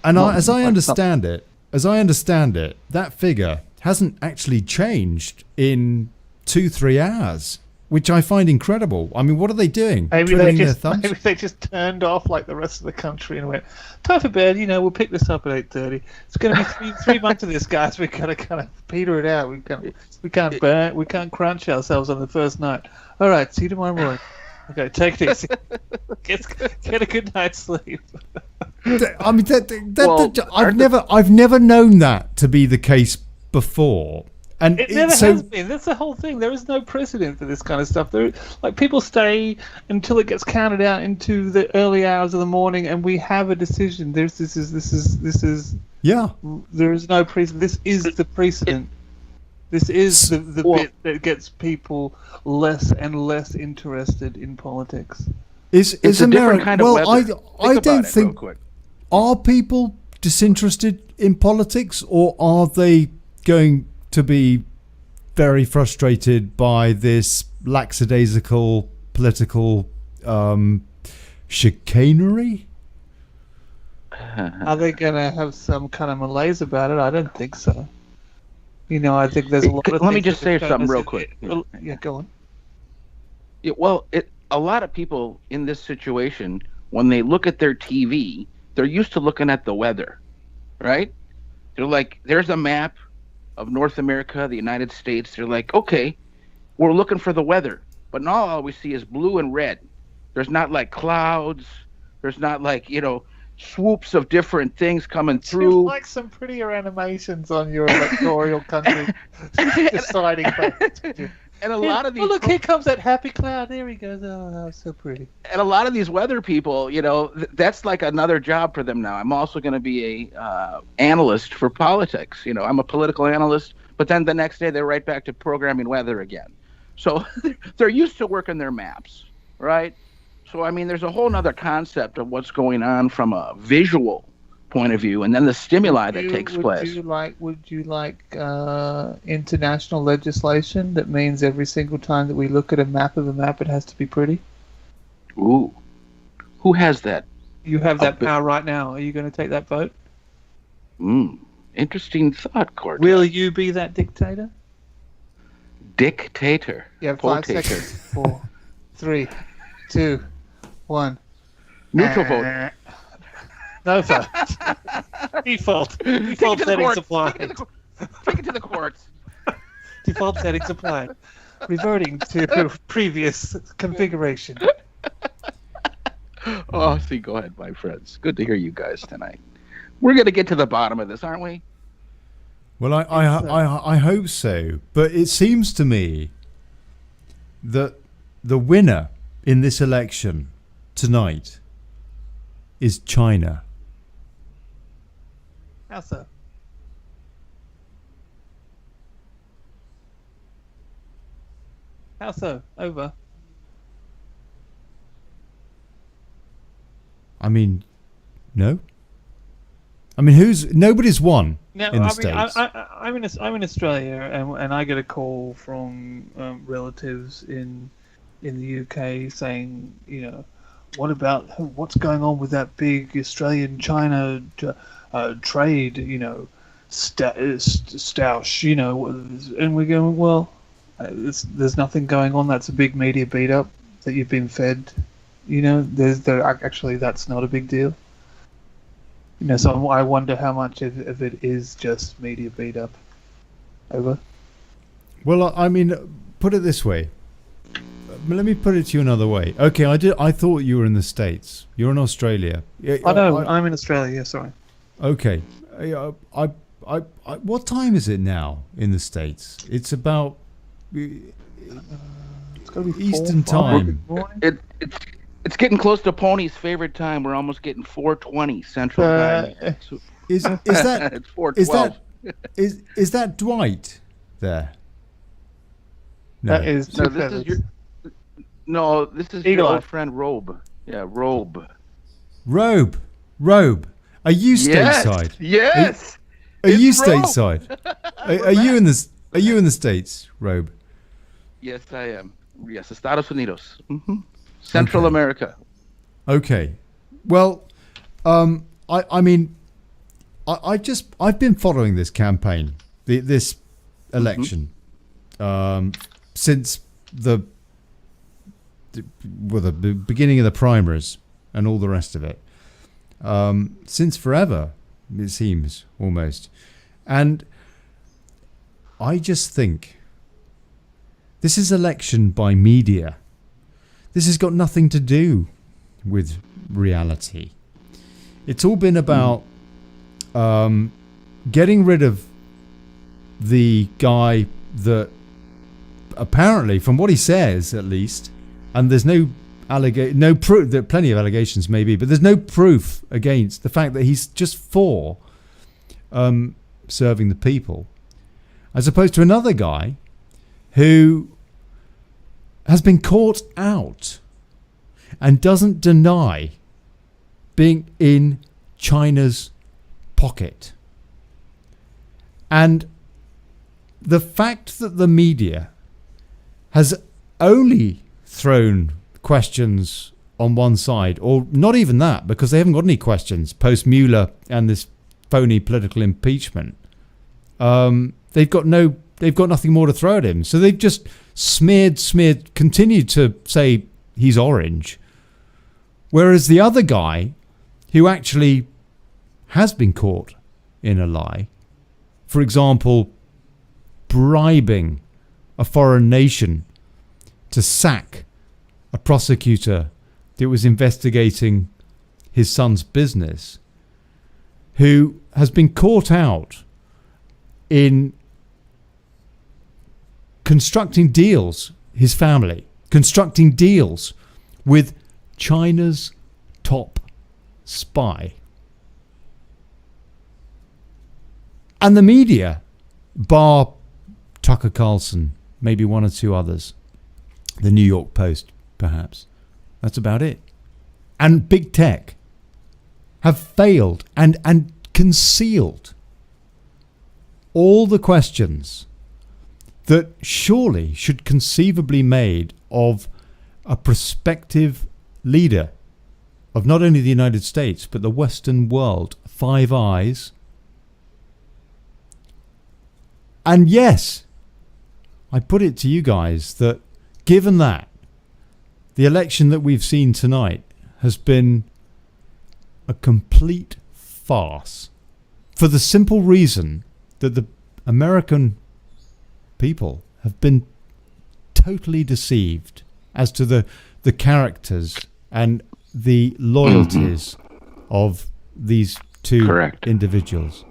as I understand it, that figure hasn't actually changed in 2-3 hours, which I find incredible. I mean, what are they doing? Maybe they just turned off like the rest of the country and went, time for bed. We'll pick this up at 8:30. It's going to be three months of this, guys. We've got to kind of peter it out. We can't crunch ourselves on the first night. All right, see you tomorrow morning. Okay, take it easy. Get a good night's sleep. I mean, I've never known that to be the case before. And it never has been. That's the whole thing. There is no precedent for this kind of stuff. People stay until it gets counted out into the early hours of the morning, and we have a decision. This is. Yeah. There is no precedent. This is the precedent. This is the bit that gets people less and less interested in politics. It's a different kind of weather. I don't think. Are people disinterested in politics, or are they going to be very frustrated by this lackadaisical political chicanery? Are they going to have some kind of malaise about it? I don't think so. I think there's a lot of. Let me just say something real quick. Yeah, go on. A lot of people in this situation, when they look at their TV, they're used to looking at the weather, right? They're like, there's a map of North America, the United States. They're like, okay, we're looking for the weather. But now all we see is blue and red. There's not like clouds. There's not like, swoops of different things coming through. You'd like some prettier animations on your electoral country deciding factors. And a lot of these. Oh, look, here comes that happy cloud. There he goes. Oh, so pretty. And a lot of these weather people, that's like another job for them now. I'm also going to be a analyst for politics. I'm a political analyst, but then the next day they're right back to programming weather again. So they're used to working their maps, right? So, there's a whole other concept of what's going on from a visual point of view, and then the stimuli that takes place. Would you like international legislation that means every single time that we look at a map, it has to be pretty? Ooh. Who has that? You have that power right now. Are you going to take that vote? Interesting thought, Court. Will you be that dictator? Dictator. You have 5 seconds. 4, 3, 2, 1. Neutral vote. No vote. Default settings applied. Take it to the courts. Default settings applied. Reverting to previous configuration. Oh, see, go ahead, my friends. Good to hear you guys tonight. We're going to get to the bottom of this, aren't we? Well, I hope so. But it seems to me that the winner in this election tonight is China. How so? How so? Over. No. Nobody's won in the States. I'm in Australia, and I get a call from relatives in the UK saying, what about what's going on with that big Australian-China trade, stoush, and we're going, well, there's nothing going on. That's a big media beat up that you've been fed. Actually, that's not a big deal. So I wonder how much of it is just media beat up. Over. Well, put it this way. Let me put it to you another way. Okay, I thought you were in the States. You're in Australia. I know. I'm in Australia. Yeah, sorry. Okay. What time is it now in the States? It's about it's gotta be Eastern time. It's getting close to Pony's favorite time. We're almost getting 4:20 Central Time. Is that it's 4:12? Is that Dwight there? No. That is this is your old friend Robe. Yeah, Robe. Robe. Are you stateside? Yes. Are you stateside? Are you in the States, Robe? Yes, I am. Yes, Estados Unidos. Mm-hmm. Central America. Okay. Well, I've been following this campaign, this election, since the beginning of the primaries and all the rest of it. Since forever, it seems, almost. And I just think this is election by media. This has got nothing to do with reality. It's all been about getting rid of the guy that apparently, from what he says at least, and there's no proof, there are plenty of allegations maybe, but there's no proof against the fact that he's just for serving the people, as opposed to another guy who has been caught out and doesn't deny being in China's pocket. And the fact that the media has only thrown questions on one side, or not even that, because they haven't got any questions post Mueller and this phony political impeachment. They've got nothing more to throw at him. So they've just smeared, continued to say he's orange. Whereas the other guy, who actually has been caught in a lie, for example, bribing a foreign nation to sack a prosecutor that was investigating his son's business, who has been caught out in constructing deals, his family, constructing deals with China's top spy. And the media, bar Tucker Carlson, maybe one or two others, the New York Post, perhaps. That's about it. And big tech have failed and concealed all the questions that surely should conceivably made of a prospective leader of not only the United States, but the Western world. Five Eyes. And yes, I put it to you guys that given that the election that we've seen tonight has been a complete farce, for the simple reason that the American people have been totally deceived as to the characters and the loyalties of these two individuals.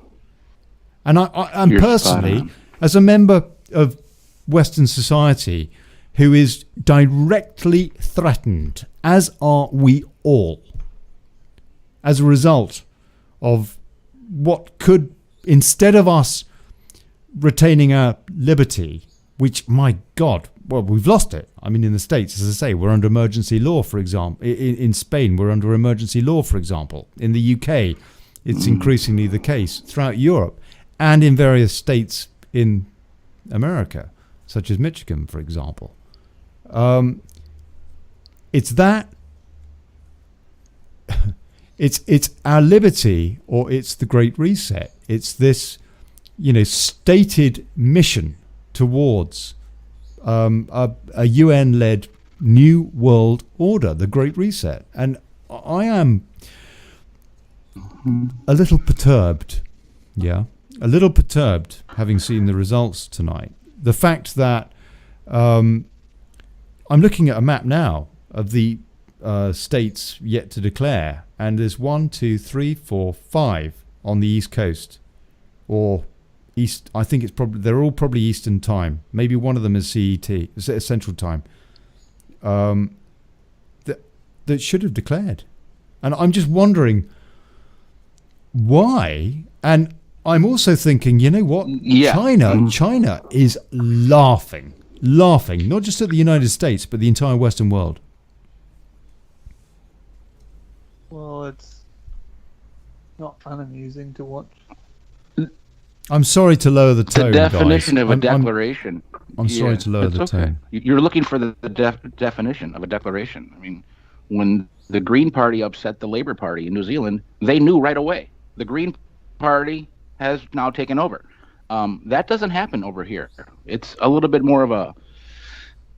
And I'm personally, as a member of Western society who is directly threatened, as are we all, as a result of what could, instead of us retaining our liberty, which, my God, well, we've lost it. I mean, in the States, as I say, we're under emergency law, for example. In Spain, we're under emergency law, for example. In the UK, it's increasingly the case throughout Europe and in various states in America, such as Michigan, for example. It's that. It's our liberty, or it's the Great Reset. It's this, stated mission towards a UN-led new world order, the Great Reset. And I am a little perturbed, having seen the results tonight. The fact that I'm looking at a map now of the states yet to declare, and there's 1, 2, 3, 4, 5 on the East Coast, or East. I think they're all probably Eastern time. Maybe one of them is CET, Central Time. That should have declared, and I'm just wondering why. And I'm also thinking, you know what? Yeah. China is laughing, not just at the United States, but the entire Western world. Well, it's not unamusing to watch. I'm sorry to lower the tone, the definition guys. of a declaration. I'm sorry to lower the tone. You're looking for the definition of a declaration. I mean, when the Green Party upset the Labour Party in New Zealand, they knew right away. The Green Party has now taken over. That doesn't happen over here. It's a little bit more of a,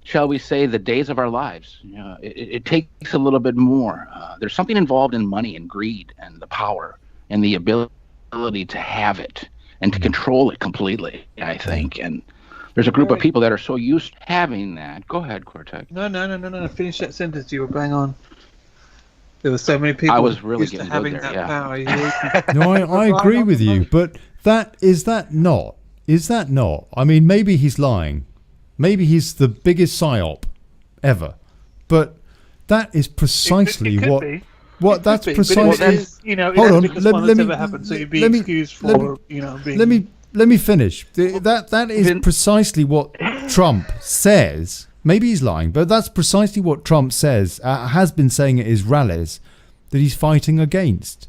shall we say, the days of our lives. It takes a little bit more. There's something involved in money and greed and the power and the ability to have it and to control it completely, I think. And there's a group of people that are so used to having that. Go ahead, Cortex. No. Finish that sentence. You were bang on. There were so many people I was really used to having there, that power. No, I agree with you, but is that not Is that not? I mean, maybe he's lying. Maybe he's the biggest psyop ever. But that is precisely it could what. be. What that's But precisely. it is, you know, Hold on. because one that's ever happened, so you'd be excused for, you know, being. Let me finish. That is precisely what Trump says. Maybe he's lying, but that's precisely what Trump says. Has been saying at his rallies that he's fighting against.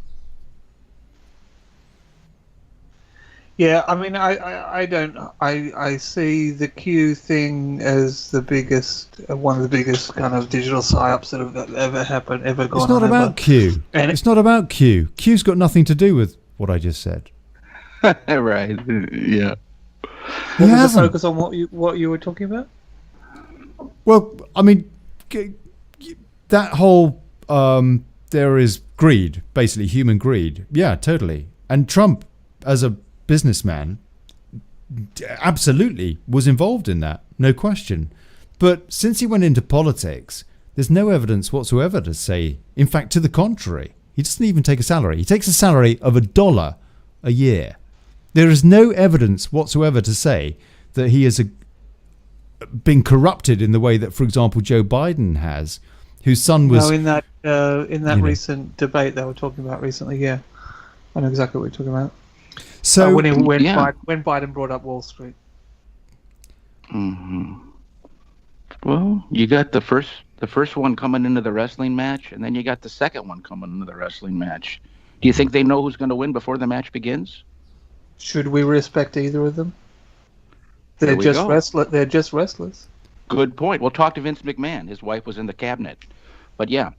Yeah, I mean, I see the Q thing as the biggest, one of the biggest kind of digital psyops that have ever happened, ever gone on. It's not about Q. It's not about Q. Q's got nothing to do with what I just said. Right. Yeah. What was the focus on what you were talking about? Well, I mean, that whole there is greed, basically human greed. Yeah, totally. And Trump, as a businessman, absolutely was involved in that, no question. But since he went into politics, there's no evidence whatsoever to say. In fact, to the contrary, he doesn't even take a salary. He takes a salary of $1 a year. There is no evidence whatsoever to say that he has been corrupted in the way that, for example, Joe Biden has, whose son was. No, in that recent debate they were talking about recently. Yeah, I know exactly what you're talking about. So when Biden brought up Wall Street. Mm-hmm. Well, you got the first one coming into the wrestling match, and then you got the second one coming into the wrestling match. Do you think they know who's going to win before the match begins? Should we respect either of them? They're just wrestlers. Good point. We'll talk to Vince McMahon. His wife was in the cabinet. But yeah,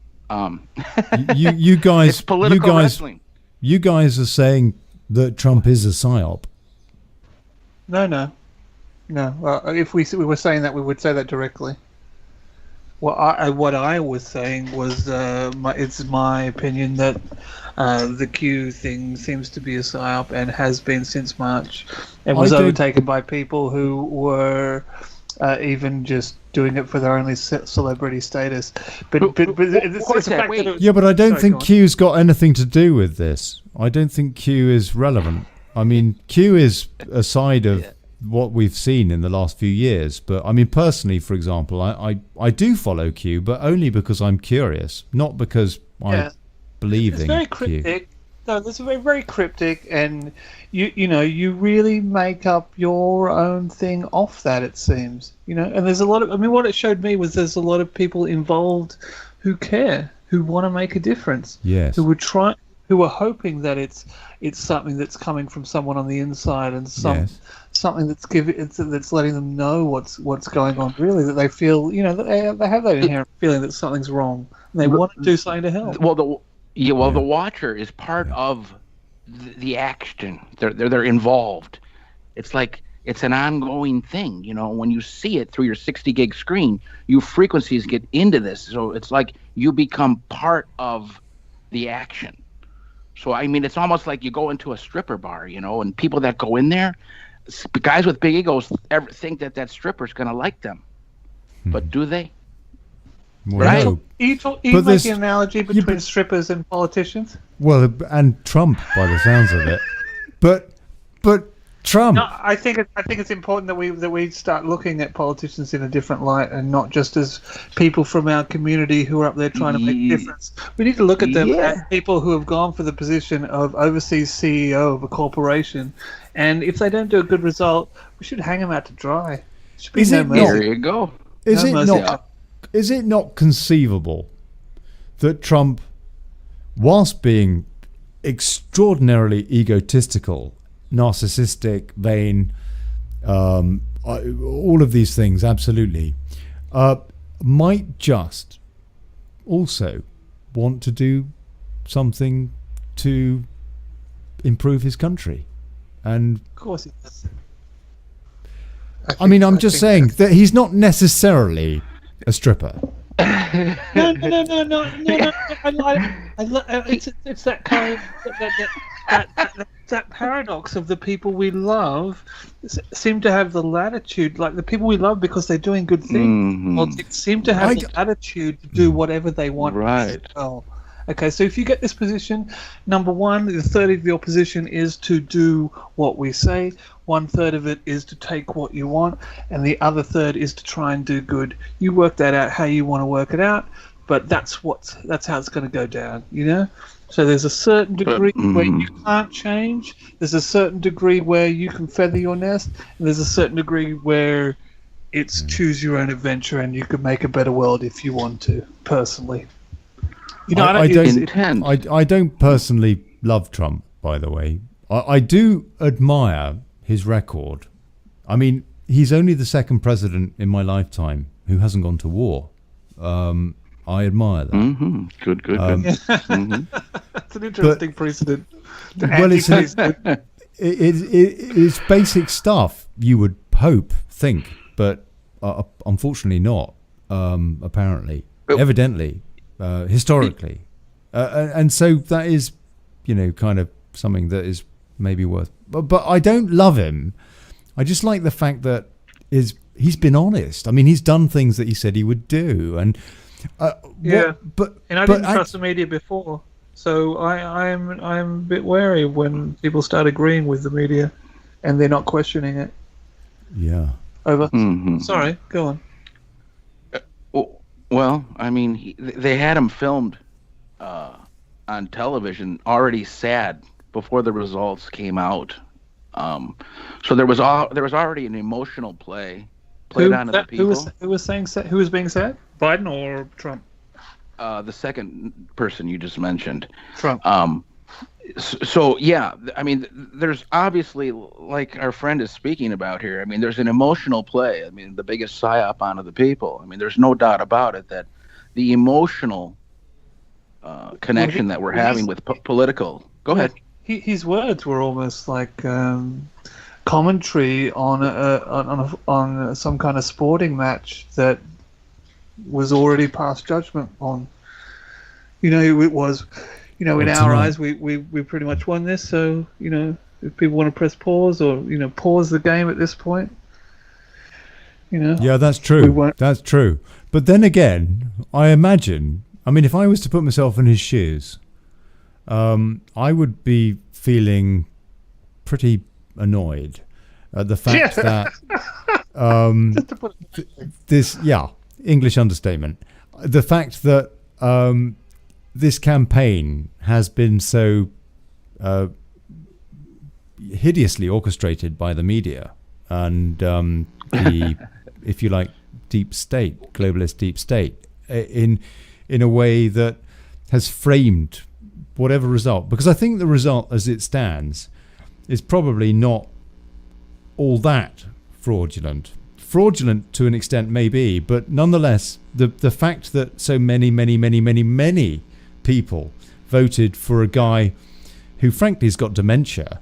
you guys, it's political wrestling. You guys are saying that Trump is a psyop. No. If we were saying that, we would say that directly. What I was saying was, it's my opinion that the Q thing seems to be a psyop and has been since March, and was overtaken by people who were even just doing it for their only celebrity status. But it's a fact that yeah, but I don't think Q's got anything to do with this. I don't think Q is relevant. I mean, Q is a side of what we've seen in the last few years. But I mean, personally, for example, I do follow Q, but only because I'm curious, not because I believe in Q. It's very cryptic. No, this is very cryptic, and you really make up your own thing off that, it seems. And there's a lot of, I mean, what it showed me was there's a lot of people involved who care, who want to make a difference. Yes. Who are hoping that it's something that's coming from someone on the inside, and something that's letting them know what's going on. Really, that they feel, that they have that inherent feeling that something's wrong, and they want to do something to help. Well, the watcher is part of the action. They're involved. It's like it's an ongoing thing. When you see it through your 60 gig screen, your frequencies get into this. So it's like you become part of the action. So, I mean, it's almost like you go into a stripper bar, and people that go in there, guys with big egos think that stripper's going to like them. But do they? Well, right? no. Are you making an analogy between strippers and politicians? Well, and Trump, by the sounds of it. But Trump. No, I think it's important that we start looking at politicians in a different light, and not just as people from our community who are up there trying to make a difference. We need to look at them as people who have gone for the position of overseas CEO of a corporation, and if they don't do a good result, we should hang them out to dry. There you go. Is it not conceivable that Trump, whilst being extraordinarily egotistical, narcissistic, vain, all of these things, absolutely, might just also want to do something to improve his country? And of course he does. I mean, I'm just saying that he's not necessarily a stripper. No. It's that kind of that paradox of the people we love seem to have the latitude, like the people we love because they're doing good things. Well, seem to have the latitude to do whatever they want. Right. Well, Okay, so if you get this position, number one, the third of your position is to do what we say. 1/3 of it is to take what you want, and the other third is to try and do good. You work that out how you want to work it out, but that's how it's going to go down, you know? So there's a certain degree where you can't change, there's a certain degree where you can feather your nest, and there's a certain degree where it's choose your own adventure and you can make a better world if you want to, personally. You know, I don't personally love Trump, by the way. I do admire his record. I mean, he's only the second president in my lifetime who hasn't gone to war. I admire that. Mm-hmm. Good. That's an interesting precedent. Well, it's basic stuff, you would think, but unfortunately not, apparently, evidently, historically. And so that is, you know, kind of something that is maybe worth... But I don't love him. I just like the fact that he's been honest. I mean, he's done things that he said he would do, and... I didn't trust the media before, so I'm a bit wary when people start agreeing with the media, and they're not questioning it. Yeah. Over. Sorry, go on. Well, I mean, they had him filmed on television, already sad before the results came out. So there was already an emotional play played onto the people. Who was being sad? Biden or Trump? The second person you just mentioned. Trump. So yeah, I mean, there's obviously, like our friend is speaking about here, I mean, there's an emotional play. I mean, the biggest psyop onto the people. I mean, there's no doubt about it that the emotional connection that we're having with political. Go ahead. His words were almost like commentary on some kind of sporting match that was already past judgment on. You know, it was, you know, in our eyes, we pretty much won this. So, you know, if people want to press pause or, you know, pause the game at this point, you know. Yeah, that's true. That's true. But then again, I imagine, I mean, if I was to put myself in his shoes, I would be feeling pretty annoyed at the fact that English understatement. The fact that this campaign has been so hideously orchestrated by the media and the, if you like, deep state, globalist deep state, in a way that has framed whatever result. Because I think the result as it stands is probably not all that fraudulent. Fraudulent to an extent maybe, but nonetheless, the fact that so many people voted for a guy who frankly has got dementia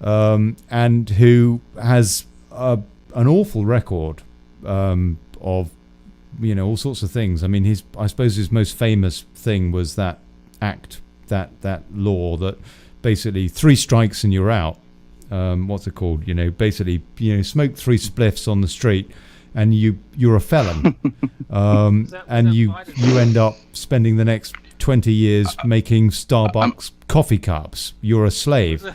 and who has an awful record of, you know, all sorts of things. I mean, I suppose his most famous thing was that act, that law that basically 3 strikes and you're out. What's it called? You know, basically, you know, smoke 3 spliffs on the street and you're a felon. And you end up spending the next 20 years making Starbucks coffee cups. You're a slave.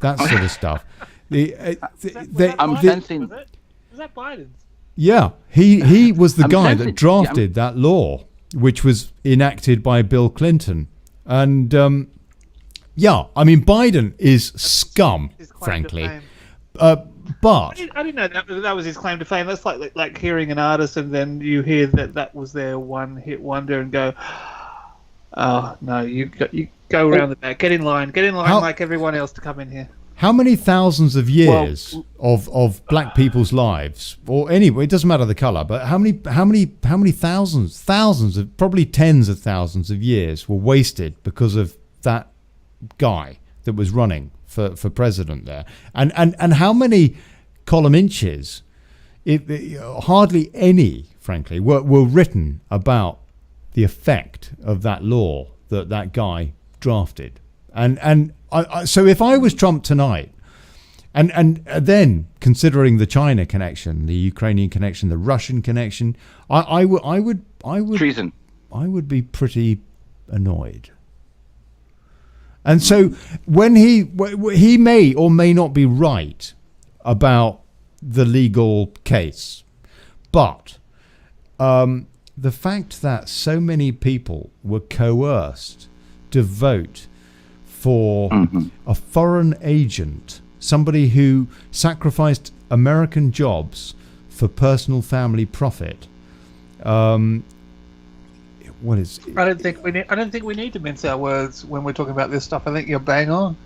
That sort of stuff. I'm sensing. Was that Biden's? Yeah, he was the guy that drafted that law, which was enacted by Bill Clinton. And yeah, I mean, Biden is scum, frankly. But I didn't know that was his claim to fame. That's like hearing an artist and then you hear that was their one-hit wonder and go, oh no, you go around the back, get in line like everyone else to come in here. How many thousands of years of black people's lives, or anyway, it doesn't matter the color, but how many thousands of, probably tens of thousands of years were wasted because of that guy that was running for president there, and how many column inches, hardly any, frankly, were written about the effect of that law that guy drafted, and so if I was Trump tonight, and then considering the China connection, the Ukrainian connection, the Russian connection, I would treason. I would be pretty annoyed. And so when he may or may not be right about the legal case, but the fact that so many people were coerced to vote for a foreign agent, somebody who sacrificed American jobs for personal family profit. What is? I don't think we need to mince our words when we're talking about this stuff. I think you're bang on.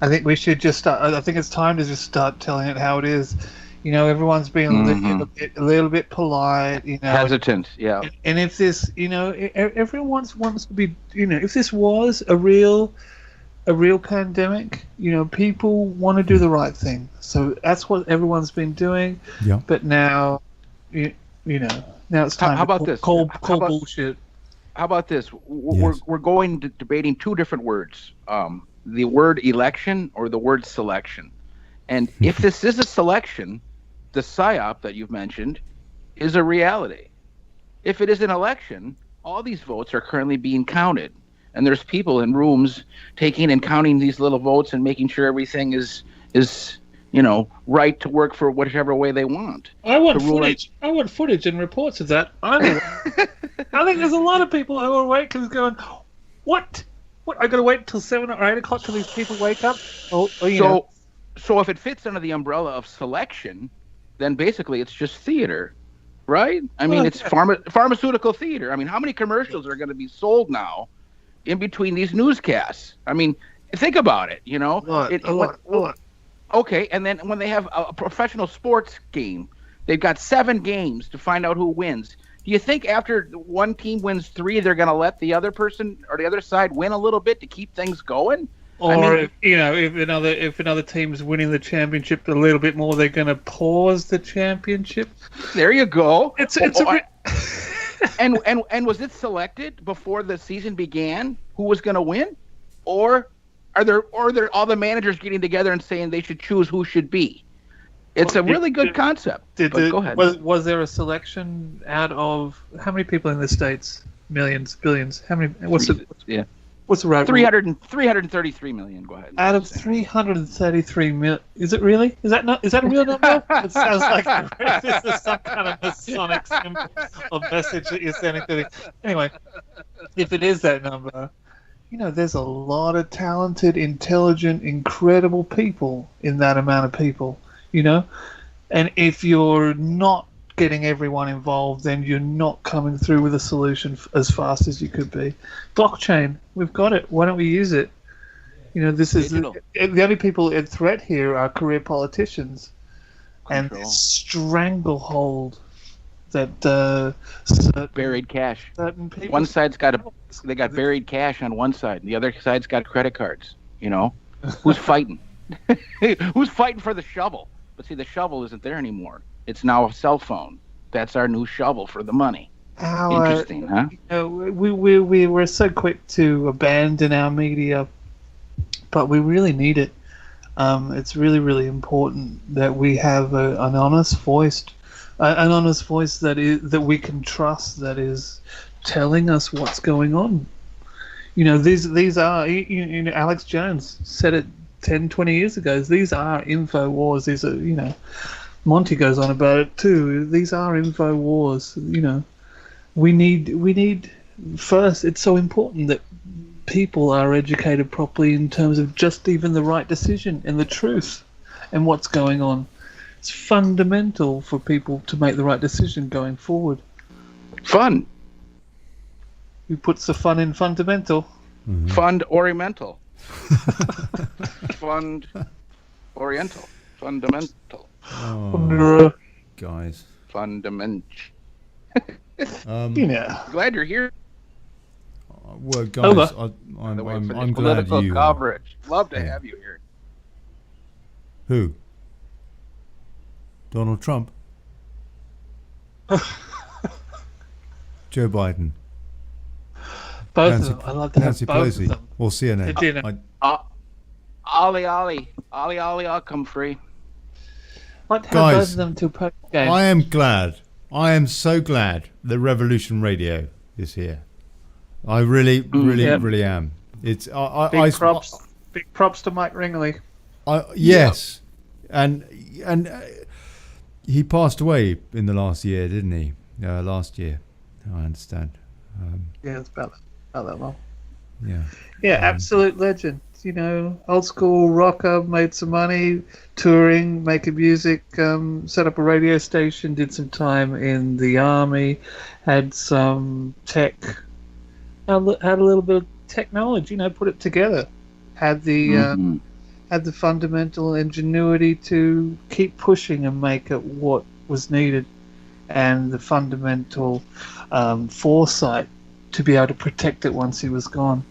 I think we should just start. I think it's time to just start telling it how it is. You know, everyone's being a little bit polite. You know, hesitant. Yeah. And if this, you know, everyone wants to be. You know, if this was a real pandemic, you know, people want to do the right thing. So that's what everyone's been doing. Yeah. But now, you know, now it's time. How about this? Call bullshit. How about this? We're going to debating two different words. The word election or the word selection. And if this is a selection, the PSYOP that you've mentioned is a reality. If it is an election, all these votes are currently being counted. And there's people in rooms taking and counting these little votes and making sure everything is you know, right to work for whichever way they want. I want footage. I want footage and reports of that. I think there's a lot of people who are awake who's going, what? I got to wait until 7 or 8 o'clock till these people wake up. Or you know. So if it fits under the umbrella of selection, then basically it's just theater, right? I mean, it's pharmaceutical theater. I mean, how many commercials are going to be sold now in between these newscasts? I mean, think about it, you know. A lot. Okay, and then when they have a professional sports game, they've got 7 games to find out who wins. Do you think after one team wins 3, they're going to let the other person or the other side win a little bit to keep things going? Or if another team's winning the championship a little bit more, they're going to pause the championship. There you go. And was it selected before the season began who was going to win, or are there all the managers getting together and saying they should choose who should be? It's a really good concept. Go ahead. Was there a selection out of how many people in the States? Millions, billions. How many? What's the right? 333 million. Go ahead. Out of 333 million, is it really? Is that a real number? It sounds like this is some kind of Masonic symbol or message that you're sending to the. Anyway, if it is that number, you know, there's a lot of talented, intelligent, incredible people in that amount of people. You know, and if you're not getting everyone involved, then you're not coming through with a solution as fast as you could be. Blockchain, we've got it. Why don't we use it? You know, this is the only people at threat here are career politicians, and this stranglehold that buried cash. Certain people. One side's got buried cash on one side, and the other side's got credit cards. You know, who's fighting? Who's fighting for the shovel? But see, the shovel isn't there anymore. It's now a cell phone. That's our new shovel for the money. Interesting, huh? You know, we were so quick to abandon our media, but we really need it. It's really, really important that we have an honest voice, that we can trust, that is telling us what's going on. You know, these are. You know, Alex Jones said it 10, 20 years ago. These are info wars. These are, you know, Monty goes on about it too. These are info wars. You know, we need first. It's so important that people are educated properly in terms of just even the right decision and the truth and what's going on. It's fundamental for people to make the right decision going forward. Fun. Who puts the fun in fundamental? Mm-hmm. Fund oriental. Fund oriental. Fundamental. Oh, guys. Fundamental. Yeah. Glad you're here. Well, guys, I'm glad political you coverage. Love to have you here. Who? Donald Trump. Joe Biden. Both of them. I love to have both of them. Or CNN. Ollie, I'll come free. I'd have both of them to post game. I am glad. I am so glad that Revolution Radio is here. I really am. It's big props to Mike Ringley. Yes, and he passed away in the last year, didn't he? Last year, I understand. Yeah, it's about that long. Yeah. Yeah, absolute legend. You know, old school rocker, made some money, touring, making music, set up a radio station, did some time in the army, had some tech, had a little bit of technology, you know, put it together. Had the fundamental ingenuity to keep pushing and make it what was needed, and the fundamental foresight to be able to protect it once he was gone.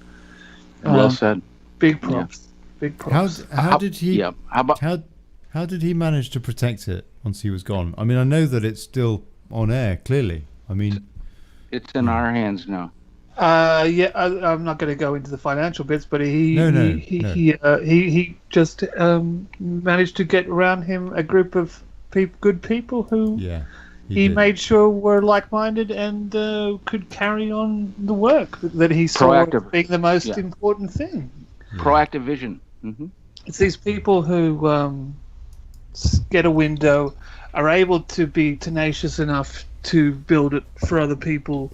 Well said. Big props. Yeah. Big props. How did he? Yeah. How did he manage to protect it once he was gone? I mean, I know that it's still on air. Clearly, I mean, it's in our hands now. Yeah, I'm not going to go into the financial bits, but he just managed to get around him a group of good people who he made sure were like-minded and could carry on the work that he saw as being the most important thing. Proactive vision. Mm-hmm. It's these people who get a window, are able to be tenacious enough to build it for other people,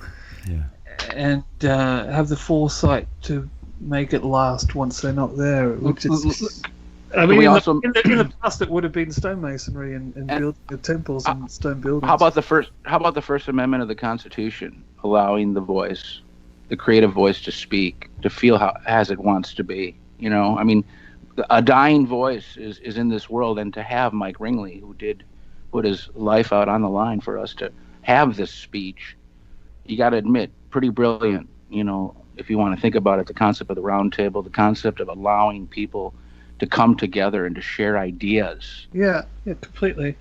and have the foresight to make it last once they're not there. Which is, I mean, in the past, it would have been stonemasonry and building of temples and stone buildings. How about the First Amendment of the Constitution, allowing the voice, the creative voice, to speak, to feel as it wants to be? You know, I mean, a dying voice is in this world, and to have Mike Ringley, who did put his life out on the line for us to have this speech, you got to admit, pretty brilliant. You know, if you want to think about it, the concept of the round table, the concept of allowing people to come together and to share ideas. Yeah, completely.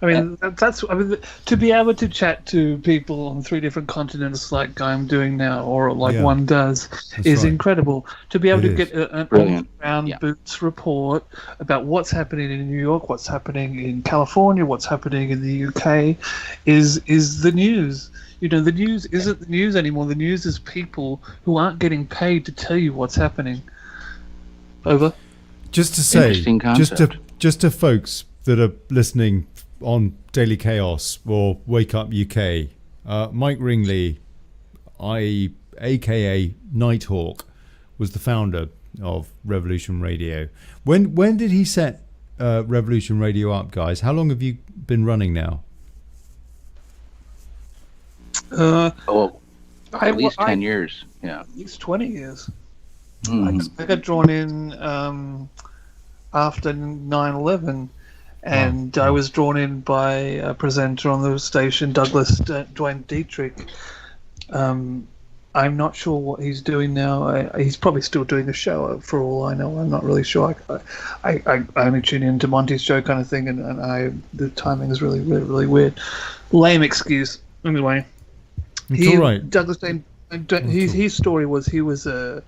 I mean, to be able to chat to people on 3 different continents like I'm doing now, or like one does, is incredible. To be able to get an all-round boots report about what's happening in New York, what's happening in California, what's happening in the UK, is the news. You know, the news isn't the news anymore. The news is people who aren't getting paid to tell you what's happening. Over. Just to say, just to folks that are listening on Daily Chaos or Wake Up UK, Mike Ringley, aka Nighthawk, was the founder of Revolution Radio. When did he set Revolution Radio up, guys? How long have you been running now? At least 10 years. Yeah. At least 20 years. I got drawn in after 9/11, and I was drawn in by a presenter on the station, Douglas Dwayne Dietrich. I'm not sure what he's doing now. He's probably still doing the show, for all I know. I'm not really sure. I only tune in to Monty's show kind of thing, and the timing is really, really, really weird. Lame excuse. Anyway, all right. Douglas Dwayne. His story was he was a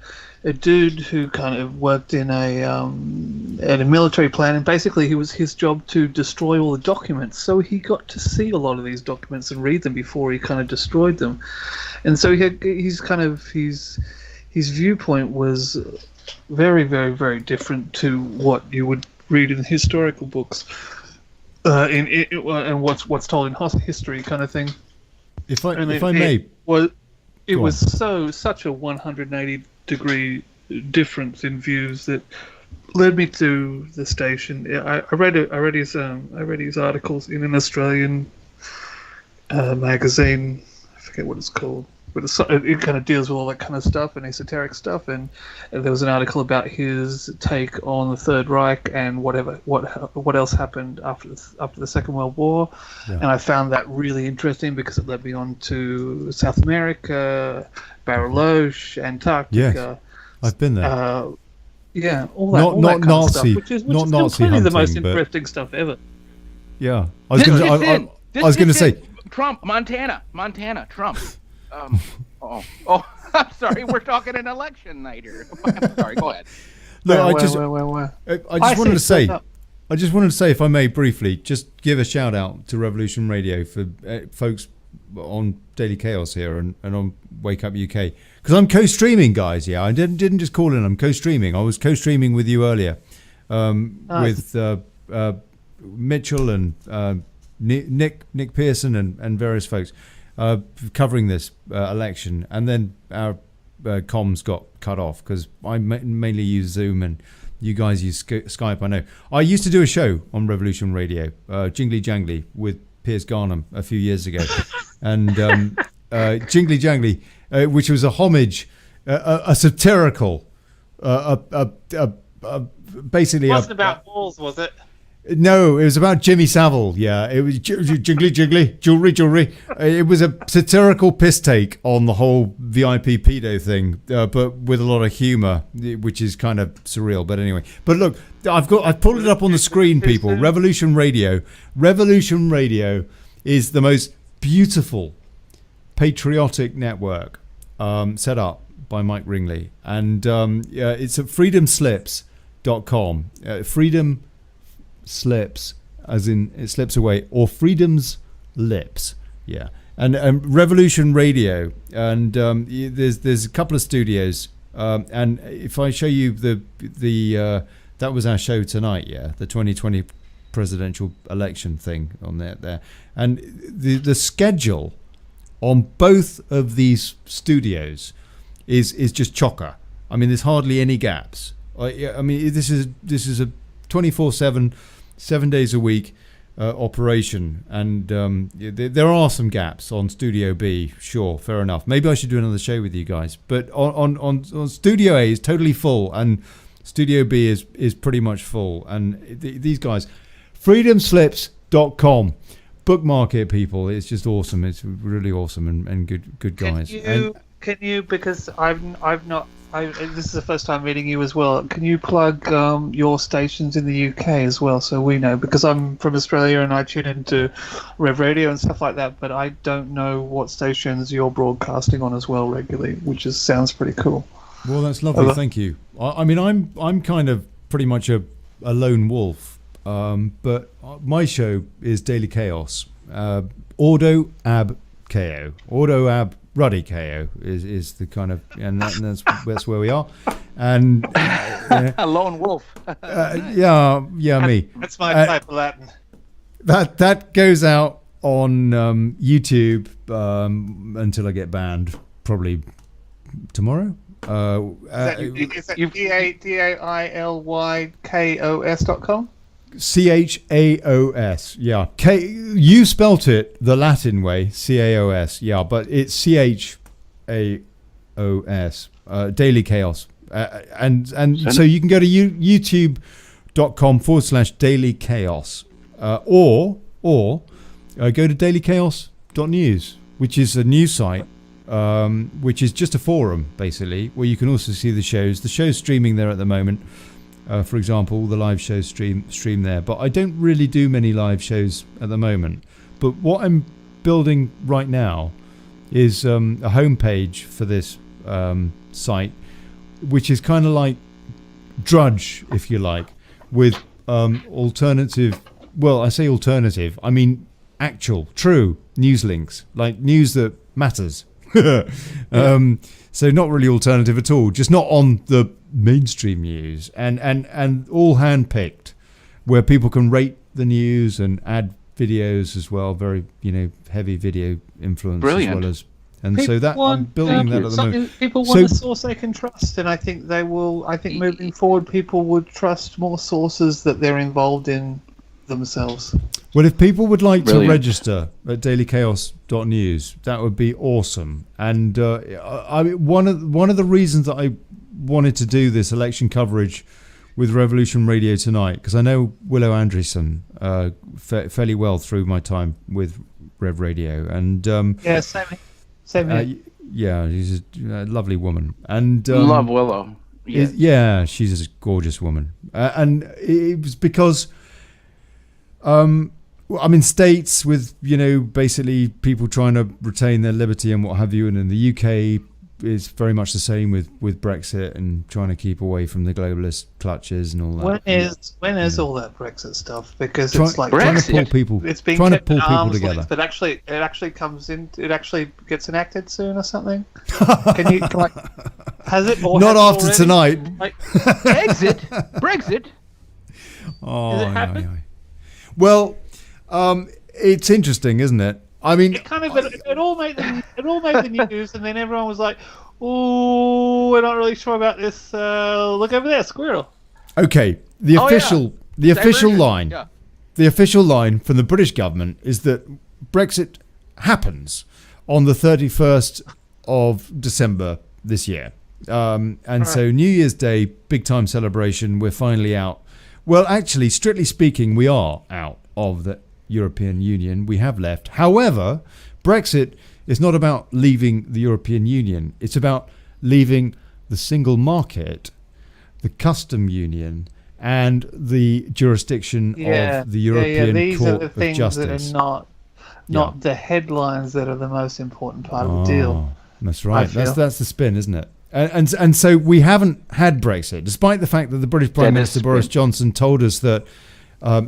dude who kind of worked in a military plan, and basically his job to destroy all the documents. So he got to see a lot of these documents and read them before he kind of destroyed them. And so his viewpoint was very, very, very different to what you would read in historical books, and what's told in history kind of thing. If I may. It was such a 180-degree difference in views that led me to the station. I read his articles in an Australian magazine. I forget what it's called, but it kind of deals with all that kind of stuff and esoteric stuff. And there was an article about his take on the Third Reich and what else happened after the Second World War. Yeah. And I found that really interesting because it led me on to South America, Bariloche, Antarctica. Yes, I've been there. All that kind of stuff, which is completely the most interesting stuff ever. Yeah, I was going to say Trump, Montana, Trump. I'm sorry. We're talking an election night here. I'm sorry. Go ahead. No, I just wanted to say, if I may briefly, just give a shout out to Revolution Radio for folks on Daily Chaos here and on Wake Up UK, because I'm co-streaming, guys. Yeah, I didn't just call in. I'm co-streaming. I was co-streaming with you earlier, with Mitchell and Nick Pearson and various folks covering this election, and then our comms got cut off because I mainly use Zoom and you guys use Skype. I know. I used to do a show on Revolution Radio, Jingly Jangly, with Piers Garnham a few years ago, and Jingly Jangly, which was a homage, a satirical, basically. It wasn't about walls, was it? No, it was about Jimmy Savile. Yeah, it was jingly, jewelry. It was a satirical piss take on the whole VIP pedo thing, but with a lot of humour, which is kind of surreal. But anyway, but look, I've pulled it up on the screen, people. Revolution Radio. Revolution Radio is the most beautiful, patriotic network set up by Mike Ringley, and it's at freedomslips.com. Freedom Slips, as in it slips away, or Freedom's Lips, yeah. And Revolution Radio, and there's a couple of studios, and if I show you the that was our show tonight, yeah, the 2020 presidential election thing on there, and the schedule on both of these studios is just chocker. I mean, there's hardly any gaps. I mean, this is a 24/7, 7 days a week operation, and there are some gaps on Studio B. Sure, fair enough. Maybe I should do another show with you guys. But on Studio A is totally full, and Studio B is pretty much full. And these guys, freedomslips.com, bookmark it, people. It's just awesome. It's really awesome and good guys. Can you? Because I've not. This is the first time meeting you as well. Can you plug your stations in the UK as well, so we know? Because I'm from Australia and I tune into Rev Radio and stuff like that, but I don't know what stations you're broadcasting on as well regularly, which sounds pretty cool. Well, that's lovely. Thank you. I mean, I'm kind of pretty much a lone wolf, but my show is Daily Chaos. Ordo ab KO. Ordo ab ruddy KO is the kind of, and that's where we are, and a lone wolf. yeah, me. That's my type of Latin. That goes out on YouTube until I get banned, probably tomorrow. Is that DAILYKOS.com? CHAOS, yeah. You spelt it the Latin way, CAOS, yeah, but it's CHAOS, Daily Chaos, and so you can go to youtube.com/Daily Chaos, or go to dailychaos.news, which is a news site, which is just a forum basically, where you can also see the shows. The show's streaming there at the moment. For example, the live shows stream there, but I don't really do many live shows at the moment. But what I'm building right now is a homepage for this site, which is kind of like Drudge, if you like, with alternative. Well, I say alternative. I mean actual, true news links, like news that matters. So not really alternative at all, just not on the mainstream news, and all hand-picked, where people can rate the news and add videos as well, very heavy video influence. Brilliant. As well as, and so that I'm building that at the moment. People want a source they can trust, and I think they will. I think moving forward, people would trust more sources that they're involved in themselves. Well, if people would like to register at dailychaos.news, that would be awesome. And one of the reasons that I wanted to do this election coverage with Revolution Radio tonight, because I know Willow Andreessen fairly well through my time with Rev Radio, and yeah, same here. Yeah, she's a lovely woman, and love Willow. Yeah, she's a gorgeous woman, and it was because I'm in states with basically people trying to retain their liberty and what have you, and in the UK very much the same with Brexit and trying to keep away from the globalist clutches and all that. When is all that Brexit stuff? Because Trying it's like to pull people, it's being trying to kept pull at people arm's together. length, but it actually comes in. It actually gets enacted soon or something. Has it? Or Not has it after already? tonight. Like, Brexit. Oh, Has it aye, happened? aye. Well, it's interesting, isn't it? I mean, it all made the news, and then everyone was like, "Oh, we're not really sure about this. Look over there, squirrel." okay, the official line, Yeah. the official line from the British government is that Brexit happens on the 31st of December this year, and so New Year's Day, big time celebration. We're finally out. Well, actually, strictly speaking, we are out of the European Union. We have left. However, Brexit is not about leaving the European Union. It's about leaving the single market, the custom union, and the jurisdiction of the European These Court are the of things Justice. that are not the headlines that are the most important part of the deal. That's right. That's the spin, isn't it? And so we haven't had Brexit, despite the fact that the British Prime Minister Boris Johnson told us that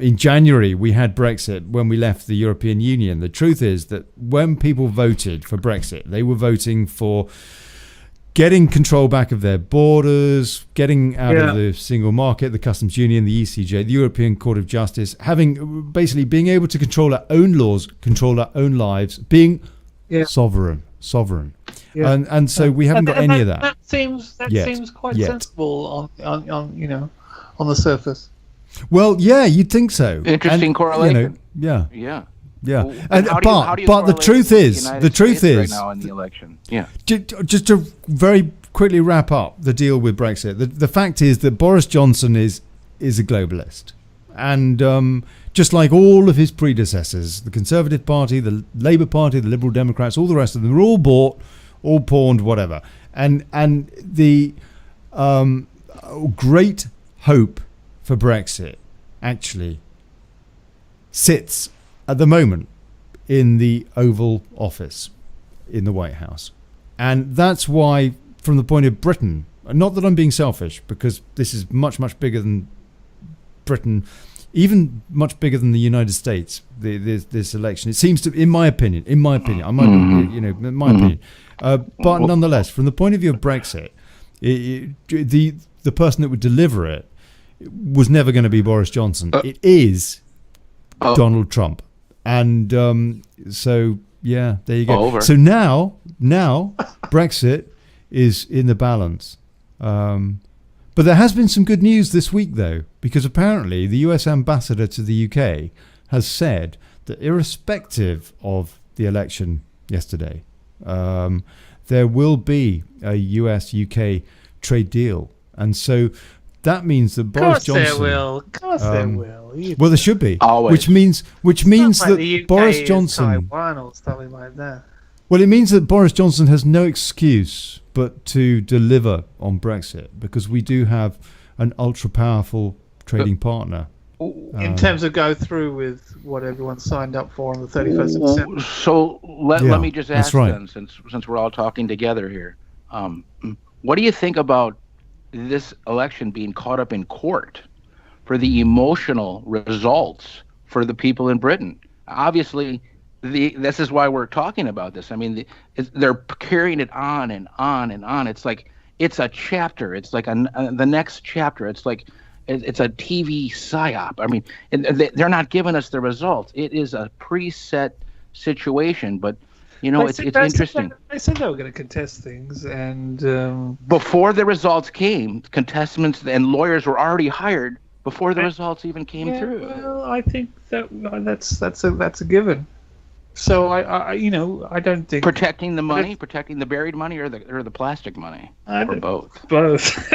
in January we had Brexit when we left the European Union. The truth is that when people voted for Brexit, they were voting for getting control back of their borders, getting out of the single market, the customs union, the ECJ, the European Court of Justice, being able to control our own laws, control our own lives, being sovereign. Yeah. And so we haven't got any of that. That seems quite sensible on the surface. Well, yeah, you'd think so. Interesting correlation. Yeah. Well, but the truth is right now in the election. Yeah. Just to very quickly wrap up the deal with Brexit, the fact is that Boris Johnson is a globalist, and just like all of his predecessors, the Conservative Party, the Labour Party, the Liberal Democrats, all the rest of them, are all bought, all pawned, whatever. And the great hope for Brexit actually sits at the moment in the Oval Office in the White House. And that's why, from the point of Britain, not that I'm being selfish, because this is much, much bigger than Britain, even much bigger than the United States, this election. It seems to, in my opinion, I might be, in my opinion. But nonetheless, from the point of view of Brexit, the person that would deliver it was never going to be Boris Johnson. It is Donald Trump. And so, yeah, there you go. Over. So now Brexit is in the balance. But there has been some good news this week, though, because apparently the US ambassador to the UK has said that irrespective of the election yesterday, there will be a US-UK trade deal. And so that means that Boris Johnson... Of course there will. Well, there should be. Always. Which means Not that like the UK Boris is Johnson... Taiwan or something like that. Well, it means that Boris Johnson has no excuse but to deliver on Brexit, because we do have an ultra-powerful trading partner. In terms of go through with what everyone signed up for on the 31st of December. So let me just ask then, since we're all talking together here, what do you think about this election being caught up in court for the emotional results for the people in Britain? Obviously, this is why we're talking about this. I mean, they're carrying it on and on and on. It's like it's a chapter. It's like the next chapter. It's like it's a TV psyop. I mean, they're not giving us the results. It is a preset situation, but it's interesting. I said they were going to contest things, and before the results came, contestants and lawyers were already hired before the results even came through. Well, I think that's a given. So I don't think protecting the money, protecting the buried money, or the plastic money, or both. Both.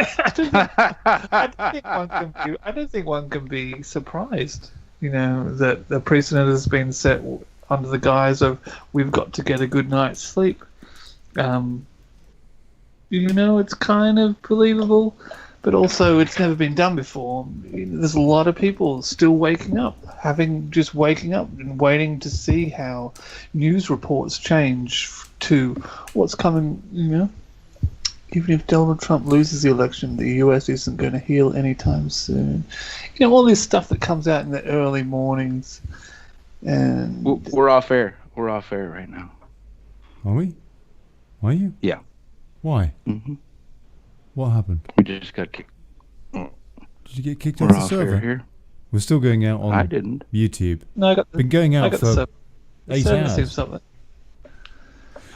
I don't think one can be surprised. That the precedent has been set under the guise of we've got to get a good night's sleep. It's kind of believable, but also it's never been done before. There's a lot of people still waking up and waiting to see how news reports change to what's coming. even if Donald Trump loses the election, the US isn't going to heal anytime soon. You know, all this stuff that comes out in the early mornings. And we're off air. We're off air right now. Are we? Are you? Yeah. Why? Mm-hmm. What happened? We just got kicked. Did you get kicked We're off the off server? air here. We're still going out on I didn't. YouTube. No, I got been going out for 8 hours. Something.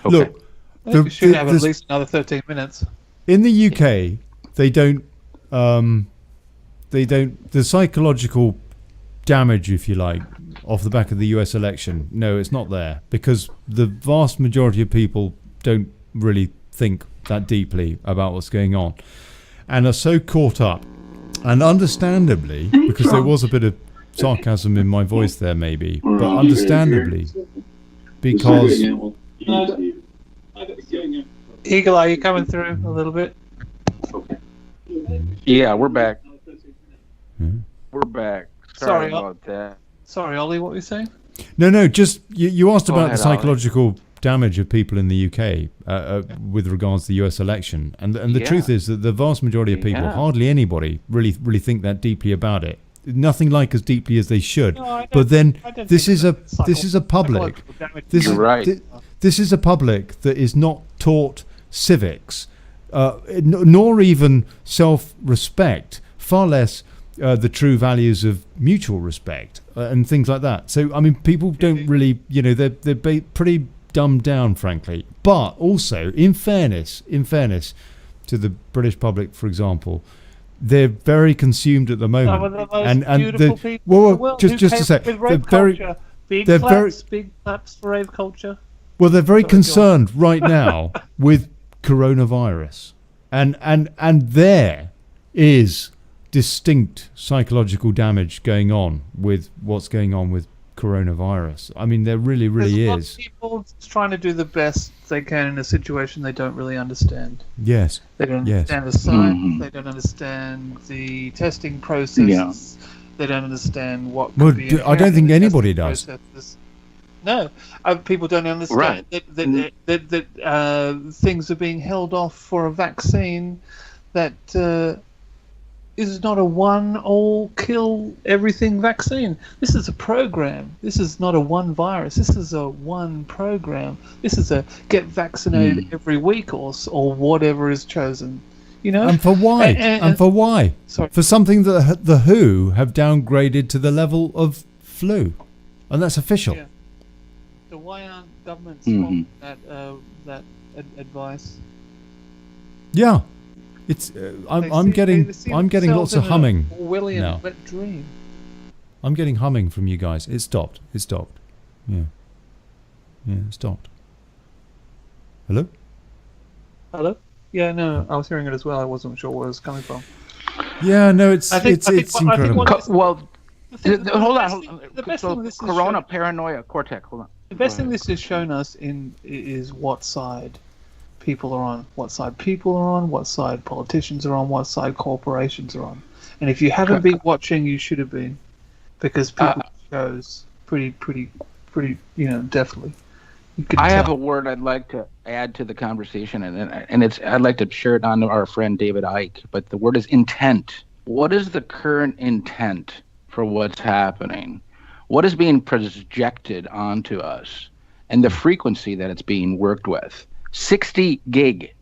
Look, I think we should have at least another 13 minutes. In the UK, they don't. The psychological damage, if you like, off the back of the US election. No, it's not there because the vast majority of people don't really think that deeply about what's going on, and are so caught up, and understandably, because there was a bit of sarcasm in my voice there, maybe, but understandably, because. Eagle, are you coming through a little bit? Yeah, we're back. We're back. Sorry about that. Sorry, Ollie, what were you saying? No, just you asked about ahead, the psychological damage of people in the UK with regards to the US election, and the truth is that the vast majority of people, hardly anybody, really think that deeply about it. Nothing like as deeply as they should. But then this is a public. This is a public that is not taught civics, nor even self-respect, far less the true values of mutual respect and things like that. So I mean, people don't really, they're pretty dumbed down, frankly. But also, in fairness to the British public, for example, they're very consumed at the moment. Some of the most beautiful people in the world. Just a sec. Big claps for rave culture. Well, they're very concerned right now with coronavirus, and there is distinct psychological damage going on with what's going on with coronavirus. I mean, there really is. There's a lot of people trying to do the best they can in a situation they don't really understand. Yes. They don't understand the science. They don't understand the testing processes. They don't understand what. Well, I don't think anybody does. Processes. No, people don't understand that things are being held off for a vaccine that is not a one-all-kill-everything vaccine. This is a program. This is not a one virus. This is a one program. This is a get vaccinated every week or whatever is chosen. And for why? And for why? Sorry. For something that the WHO have downgraded to the level of flu, and that's official. Yeah. So why aren't governments following that advice? Yeah, it's. I'm getting lots of humming now. Wet dream. I'm getting humming from you guys. It stopped. Yeah, it stopped. Hello. Hello. Yeah, no, I was hearing it as well. I wasn't sure where it was coming from. Yeah, no, it's incredible. Hold on. The best thing this Corona paranoia cortex. Hold on. The best thing this has shown us is what side people are on, what side people are on, what side politicians are on, what side corporations are on. And if you haven't been watching, you should have been, because people shows pretty, definitely. I have a word I'd like to add to the conversation, and I'd like to share it on to our friend David Icke. But the word is intent. What is the current intent for what's happening? What is being projected onto us, and the frequency that it's being worked with? 60 gig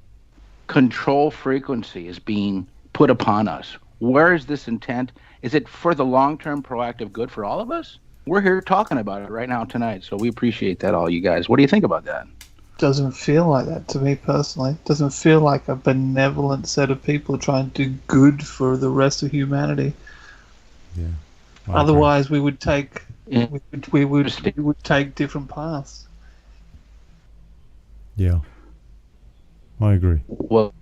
control frequency is being put upon us. Where is this intent? Is it for the long-term proactive good for all of us? We're here talking about it right now tonight, so we appreciate that, all you guys. What do you think about that? Doesn't feel like that to me personally. Doesn't feel like a benevolent set of people trying to do good for the rest of humanity. Yeah. Otherwise, we would take we would take different paths. Yeah, I agree. Well,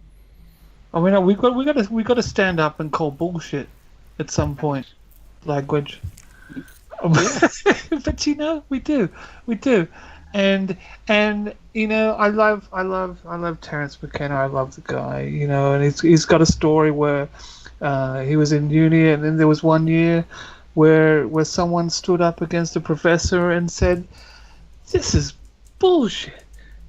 I mean, we got to stand up and call bullshit at some point. Language. But we do, and I love Terence McKenna. I love the guy, and he's got a story where he was in uni, and then there was one year where someone stood up against a professor and said, "This is bullshit.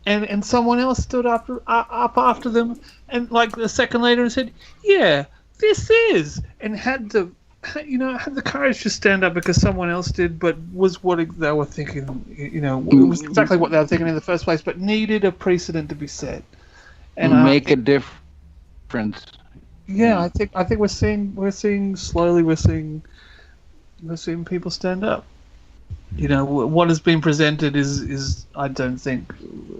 and someone else stood up after them, and like a second later and said, "Yeah, this is," and had the courage to stand up because someone else did, but was what they were thinking. You know, it was exactly what they were thinking in the first place, but needed a precedent to be set. And make a difference. Yeah, I think we're seeing slowly people stand up. You know, what has been presented is I don't think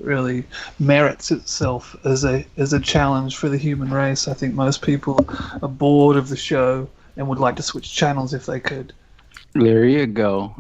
really merits itself as a challenge for the human race. I think most people are bored of the show and would like to switch channels if they could. There you go.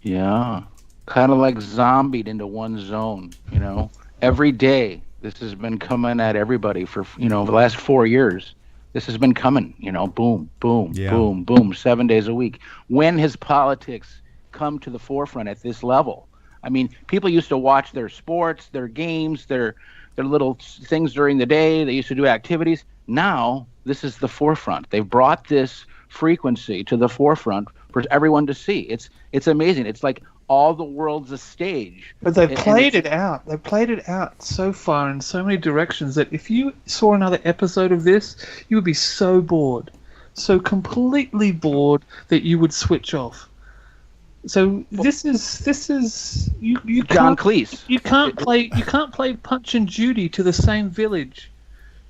Yeah. Kind of like zombied into one zone, you know. Every day this has been coming at everybody for, the last 4 years. This has been coming, boom, boom, boom, boom, 7 days a week. When has politics come to the forefront at this level? I mean, people used to watch their sports, their games, their little things during the day. They used to do activities. Now, this is the forefront. They've brought this frequency to the forefront for everyone to see. It's amazing. It's like all the world's a stage. But they've played it out. They've played it out so far in so many directions that if you saw another episode of this, you would be so bored, so completely bored that you would switch off. So this is you John can't, Cleese. You can't play Punch and Judy to the same village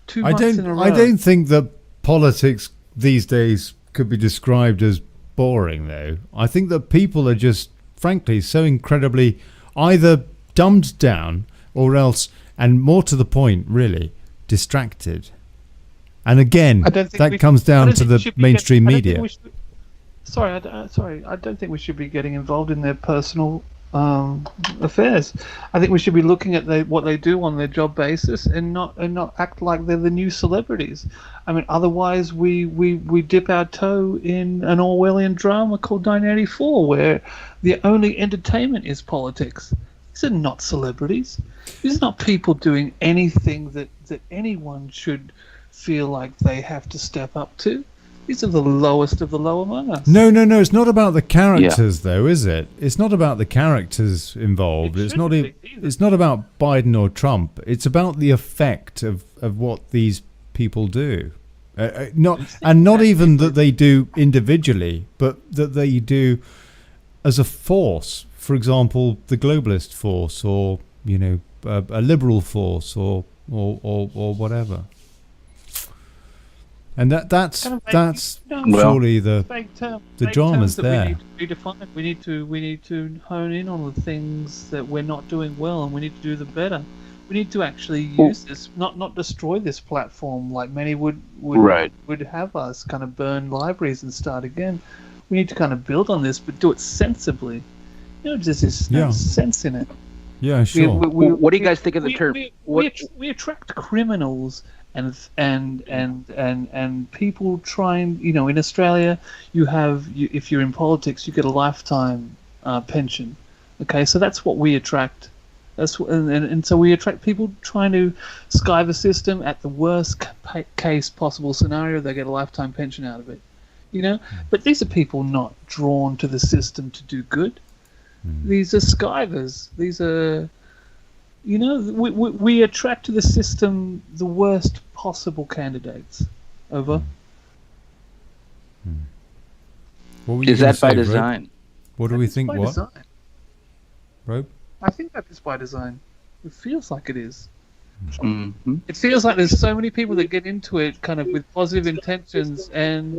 2 months in a row. I don't think that politics these days could be described as boring, though. I think that people are just, frankly, so incredibly either dumbed down or else, and more to the point, really, distracted. And again, that comes down to the mainstream media. I don't think we should be getting involved in their personal affairs. I think we should be looking at what they do on their job basis and not act like they're the new celebrities. I mean, otherwise we dip our toe in an Orwellian drama called 1984, where the only entertainment is politics. These are not celebrities. These are not people doing anything that anyone should feel like they have to step up to. These are the lowest of the low among us. No. It's not about the characters, though, is it? It's not about the characters involved. It's not about Biden or Trump. It's about the effect of what these people do. Not even that they do individually, but that they do as a force. For example, the globalist force, or a liberal force, or whatever. And that's surely the drama's there. We need to hone in on the things that we're not doing well, and we need to do them better. We need to actually use this, not destroy this platform like many would have us kind of burn libraries and start again. We need to kind of build on this, but do it sensibly. There's no sense in it. Yeah, sure. What do you guys think of the term? We attract criminals and people trying. In Australia, if you're in politics, you get a lifetime pension. Okay, so that's what we attract. So we attract people trying to sky the system. At the worst case possible scenario, they get a lifetime pension out of it. But these are people not drawn to the system to do good. These are skivers. These are, we attract to the system the worst possible candidates. Over. Is that by design? Rope? What do we think? What? Design. Rope? I think that is by design. It feels like it is. Mm-hmm. It feels like there's so many people that get into it kind of with positive intentions and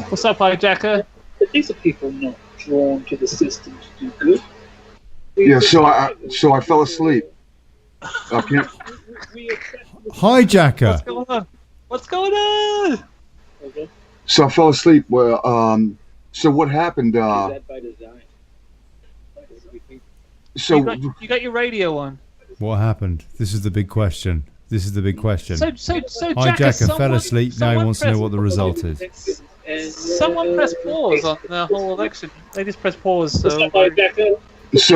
what's up, hijacker? These are people not drawn to the system to do good. Yeah, so I fell asleep. Hijacker. What's going on? Okay. So I fell asleep. Well, so what happened? So you got your radio on. What happened? This is the big question. So hijacker fell asleep. Now he wants to know what the result is. Someone pressed pause on the whole election. They just pressed pause. So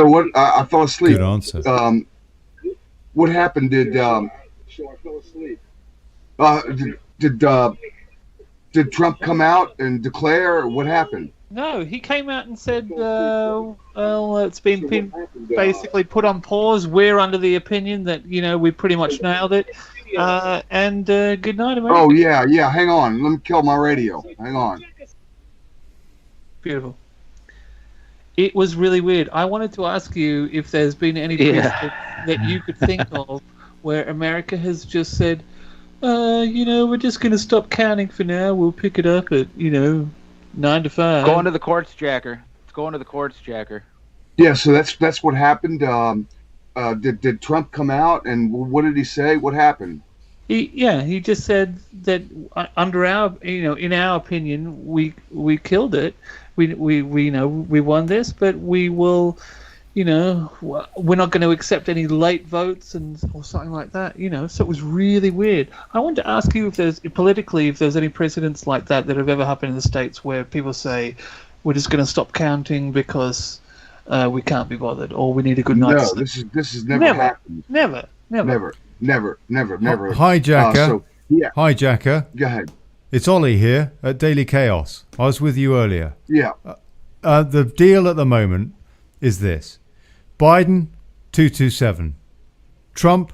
what? I fell asleep. Good answer. What happened? Did Trump come out and declare? What happened? No, he came out and said, well, it's been basically put on pause. We're under the opinion that, we pretty much nailed it. And good night, America. Oh, yeah. Hang on. Let me kill my radio. Hang on. Beautiful. It was really weird. I wanted to ask you if there's been any precedent that you could think of where America has just said, we're just going to stop counting for now. We'll pick it up at, 9 to 5. Going to the courts, Jacker. It's going to the courts, Jacker. Yeah, so that's what happened. Did Trump come out and what did he say? What happened? He just said that under our, in our opinion, we killed it. We won this, but we will, we're not going to accept any late votes or something like that. So it was really weird. I wanted to ask you if there's any precedents like that have ever happened in the States where people say we're just going to stop counting because we can't be bothered or we need a good night's sleep. No, this has never happened. Never. Hijacker. Hijacker. Go ahead. It's Olly here at Daily Chaos. I was with you earlier. Yeah. The deal at the moment is this. Biden, 227. Trump,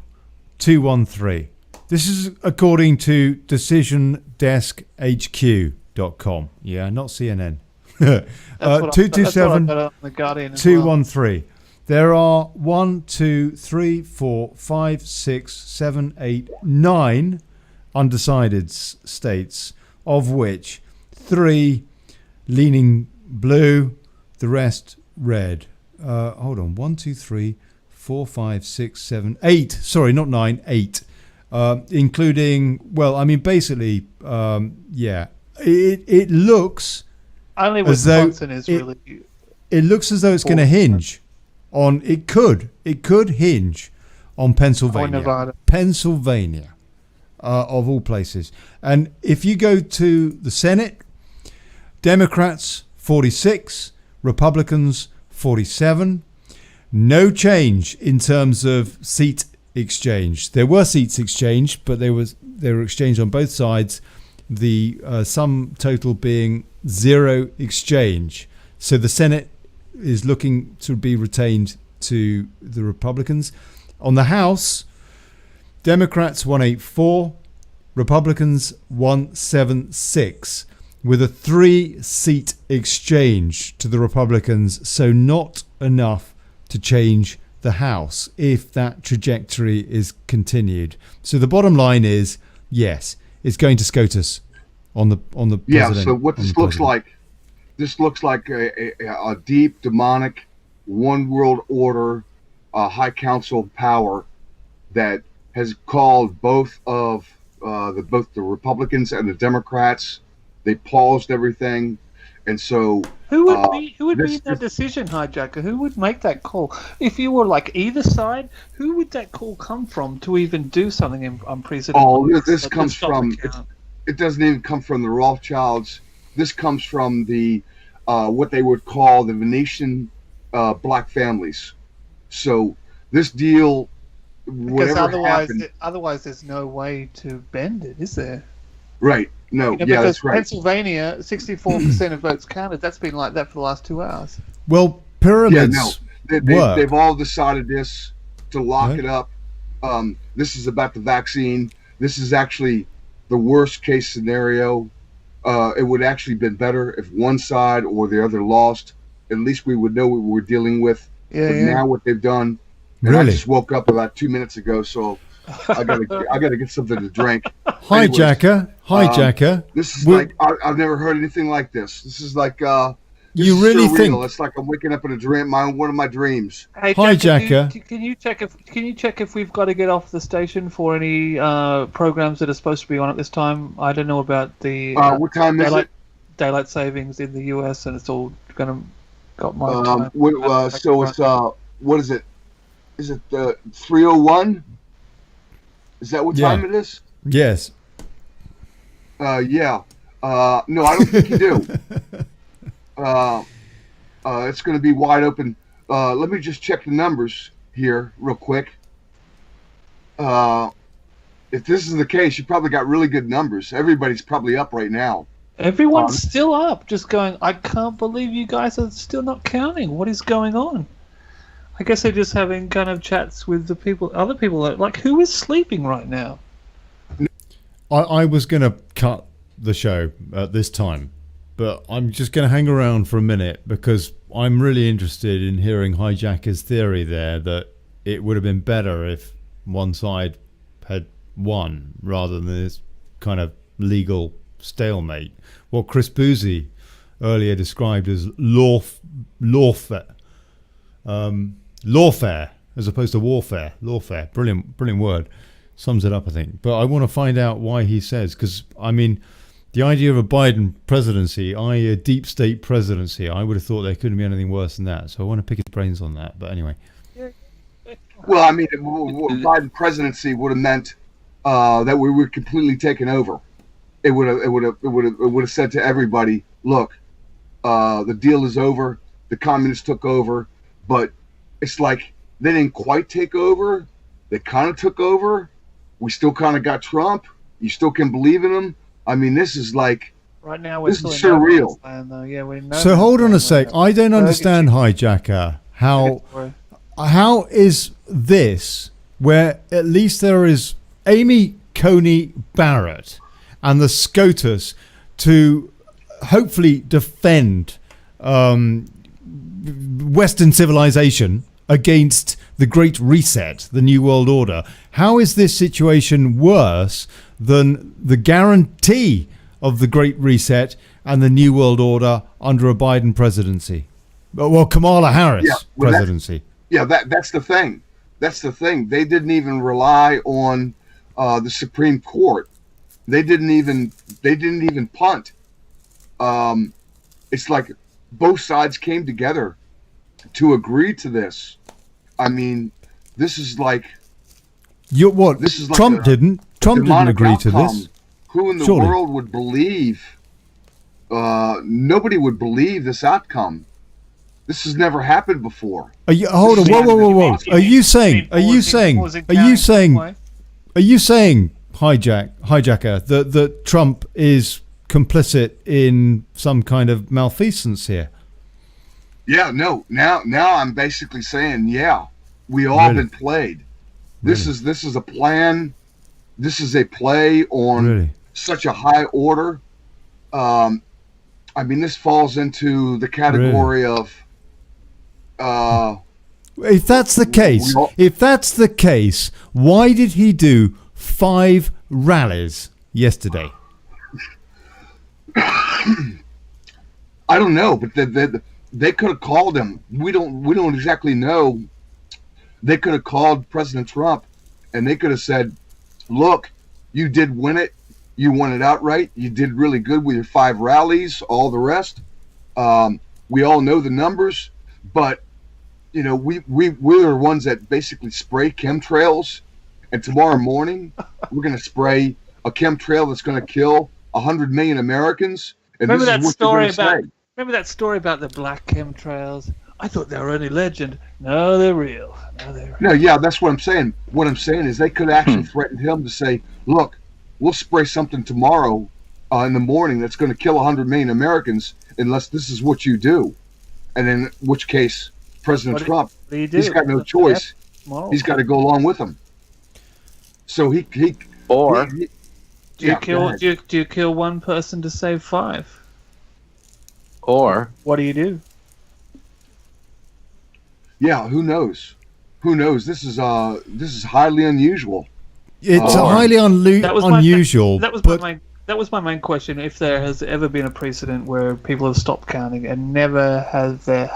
213. This is according to DecisionDeskHQ.com. Yeah, not CNN. 227, 213. There are 1, 2, 3, 4, 5, 6, 7, 8, 9 undecided states, of which 3 leaning blue, the rest red. Hold on, 1, 2, 3, 4, 5, 6, 7, 8. Sorry, not 9, 8. Including, basically, It looks only as though Wisconsin is really. It looks as though it's going to hinge on. It could hinge on Pennsylvania. Or Nevada. Pennsylvania. Of all places. And if you go to the Senate, Democrats 46, Republicans 47. No change in terms of seat exchange. There were seats exchanged, but they were exchanged on both sides. The sum total being 0 exchange. So the Senate is looking to be retained to the Republicans. On the House, Democrats 184, Republicans 176, with a 3-seat exchange to the Republicans, so not enough to change the House if that trajectory is continued. So the bottom line is, yes, it's going to SCOTUS on the president. So what this looks like, a deep demonic one world order, high council power that has called both the Republicans and the Democrats. They paused everything, and so who would be in that decision, Hijacker? Who would make that call? If you were like either side, who would that call come from to even do something unprecedented? Oh, this comes from. It doesn't even come from the Rothschilds. This comes from the what they would call the Venetian black families. So this deal. Because otherwise there's no way to bend it, is there? Right. No. Because that's right. Pennsylvania, 64% of votes counted. That's been like that for the last 2 hours. Well, pyramids. They've all decided this to lock it up. This is about the vaccine. This is actually the worst case scenario. It would actually been better if one side or the other lost. At least we would know what we're dealing with. Now what they've done. And I just woke up about 2 minutes ago, so I gotta get something to drink. Hijacker. This is I've never heard anything like this. This is like you really surreal. think It's like I'm waking up in a dream, one of my dreams. Hey, Hijacker. Can you check if we've got to get off the station for any programs that are supposed to be on at this time? I don't know about the what time is it? Daylight savings in the US, and it's all got my time. So it's what is it? Is it 3:01? Is that what time it is? Yes. No, I don't think you do. It's going to be wide open. Let me just check the numbers here real quick. If this is the case, you probably got really good numbers. Everybody's probably up right now. Everyone's still up, just going, I can't believe you guys are still not counting. What is going on? I guess they're just having kind of chats with the people, other people. Like, who is sleeping right now? I was going to cut the show at this time, but I'm just going to hang around for a minute because I'm really interested in hearing Hijacker's theory there that it would have been better if one side had won rather than this kind of legal stalemate. What Chris Boozy earlier described as lawfare as opposed to warfare. Lawfare, brilliant word, sums it up, I think. But I want to find out why he says, because I mean, the idea of a Biden presidency, i.e. a deep state presidency, I would have thought there couldn't be anything worse than that. So I want to pick his brains on that. But anyway. Well, I mean, Biden presidency would have meant that we were completely taken over. It would have said to everybody, look, the deal is over. The communists took over, but it's like they didn't quite take over. They kind of took over. We still kind of got Trump. You still can believe in him. I mean, this is like right now. We're this is surreal. Land, though. Yeah, we're so hold on a sec. I don't understand, Hijacker. How is this where at least there is Amy Coney Barrett and the SCOTUS to hopefully defend Western civilization against the Great Reset, the New World Order? How is this situation worse than the guarantee of the Great Reset and the New World Order under a Biden presidency? Well, Kamala Harris presidency. That's the thing. That's the thing. They didn't even rely on the Supreme Court. They didn't even punt. It's like both sides came together to agree to this. I mean, this is like This is like Trump didn't agree to this. Who in the world would believe? Nobody would believe this outcome. This has never happened before. Hold on, whoa! Are you saying, Hijacker, that Trump is complicit in some kind of malfeasance here? Yeah, no. Now I'm basically saying, we all been played. This is a plan. This is a play on such a high order. I mean, this falls into the category of. If that's the case, why did he do 5 rallies yesterday? I don't know, but they could have called him. We don't exactly know. They could have called President Trump, and they could have said, "Look, you did win it. You won it outright. You did really good with your 5 rallies. All the rest, we all know the numbers, but." You know, we're the ones that basically spray chemtrails, and tomorrow morning we're going to spray a chemtrail that's going to kill 100 million Americans. And remember that story about the black chemtrails? I thought they were only legend. No, they're real. No, yeah, that's what I'm saying. What I'm saying is they could actually threaten him to say, "Look, we'll spray something tomorrow in the morning that's going to kill 100 million Americans unless this is what you do," and in which case. President Trump, he's got no choice. He's got to go along with them. So do you kill one person to save 5? Or what do you do? Yeah, who knows? This is highly unusual. It's highly unusual. That was my main question. If there has ever been a precedent where people have stopped counting, and never has there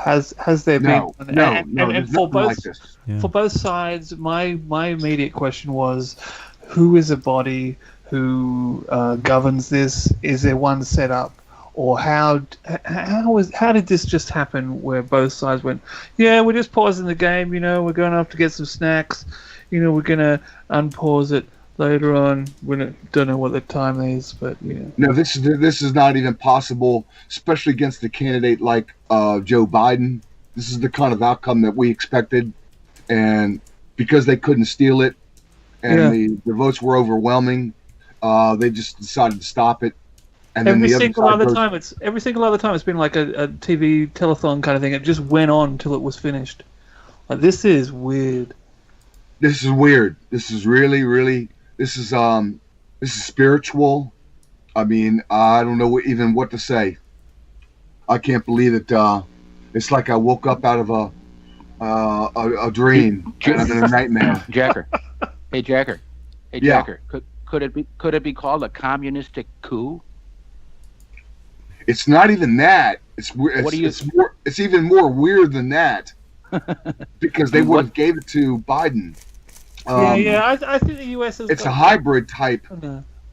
been? And for both sides, my immediate question was, who is a body who governs this? Is there one set up, or how did this just happen? Where both sides went, we're just pausing the game. You know, we're going off to get some snacks. You know, we're gonna unpause it. Later on, we don't know what the time is, but No, this is not even possible, especially against a candidate like Joe Biden. This is the kind of outcome that we expected, and because they couldn't steal it, and the votes were overwhelming, they just decided to stop it, and then every the other single side other goes, time it's been like a TV telethon kind of thing. It just went on till it was finished. Like, this is weird. This is weird. This is really, really. This is spiritual. I mean, I don't know what to say. I can't believe it. It's like I woke up out of a dream, and I'm in a nightmare. Jacker. Hey, Jacker. Hey, Yeah. Jacker. Could it be called a communistic coup? It's not even that. It's even more weird than that, because they would have gave it to Biden. I think the US has. It's a hybrid type.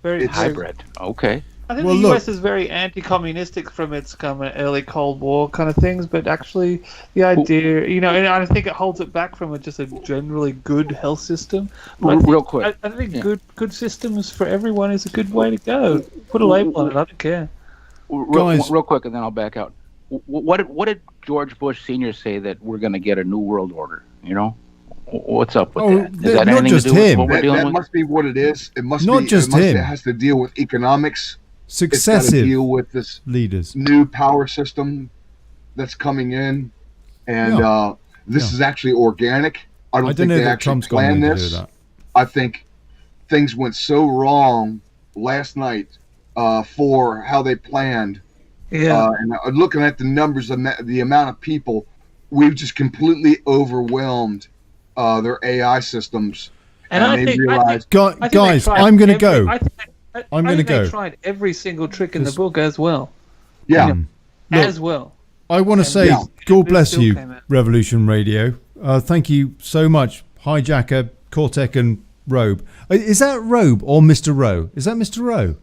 Very hybrid. Okay. I think the US is very anti-communistic from its kind of early Cold War kind of things, but actually the idea, and I think it holds it back from just a generally good health system. Real quick. I think good systems for everyone is a good way to go. Put a label on it. I don't care. Real quick, and then I'll back out. What did George Bush Sr. say that we're going to get a new world order? What's up with that? Is that not anything just to do him. with what we're dealing That with? must be what it is. It must Not be just him. It has to deal with economics. Successive it's got to deal with this leaders, new power system that's coming in, and this is actually organic. I don't think know they that actually Trump's got planned anything to do this. with that. I think things went so wrong last night for how they planned. Yeah. And looking at the numbers, the amount of people, we've just completely overwhelmed their AI systems. And I they think, realized, guys, I'm going to go. I'm going to go. They tried every single trick in the book as well. Yeah. As well. I want to say, God bless you, Revolution Radio. Thank you so much, Hijacker, Cortec, and Robe. Is that Robe or Mr. Rowe? Is that Mr. Rowe?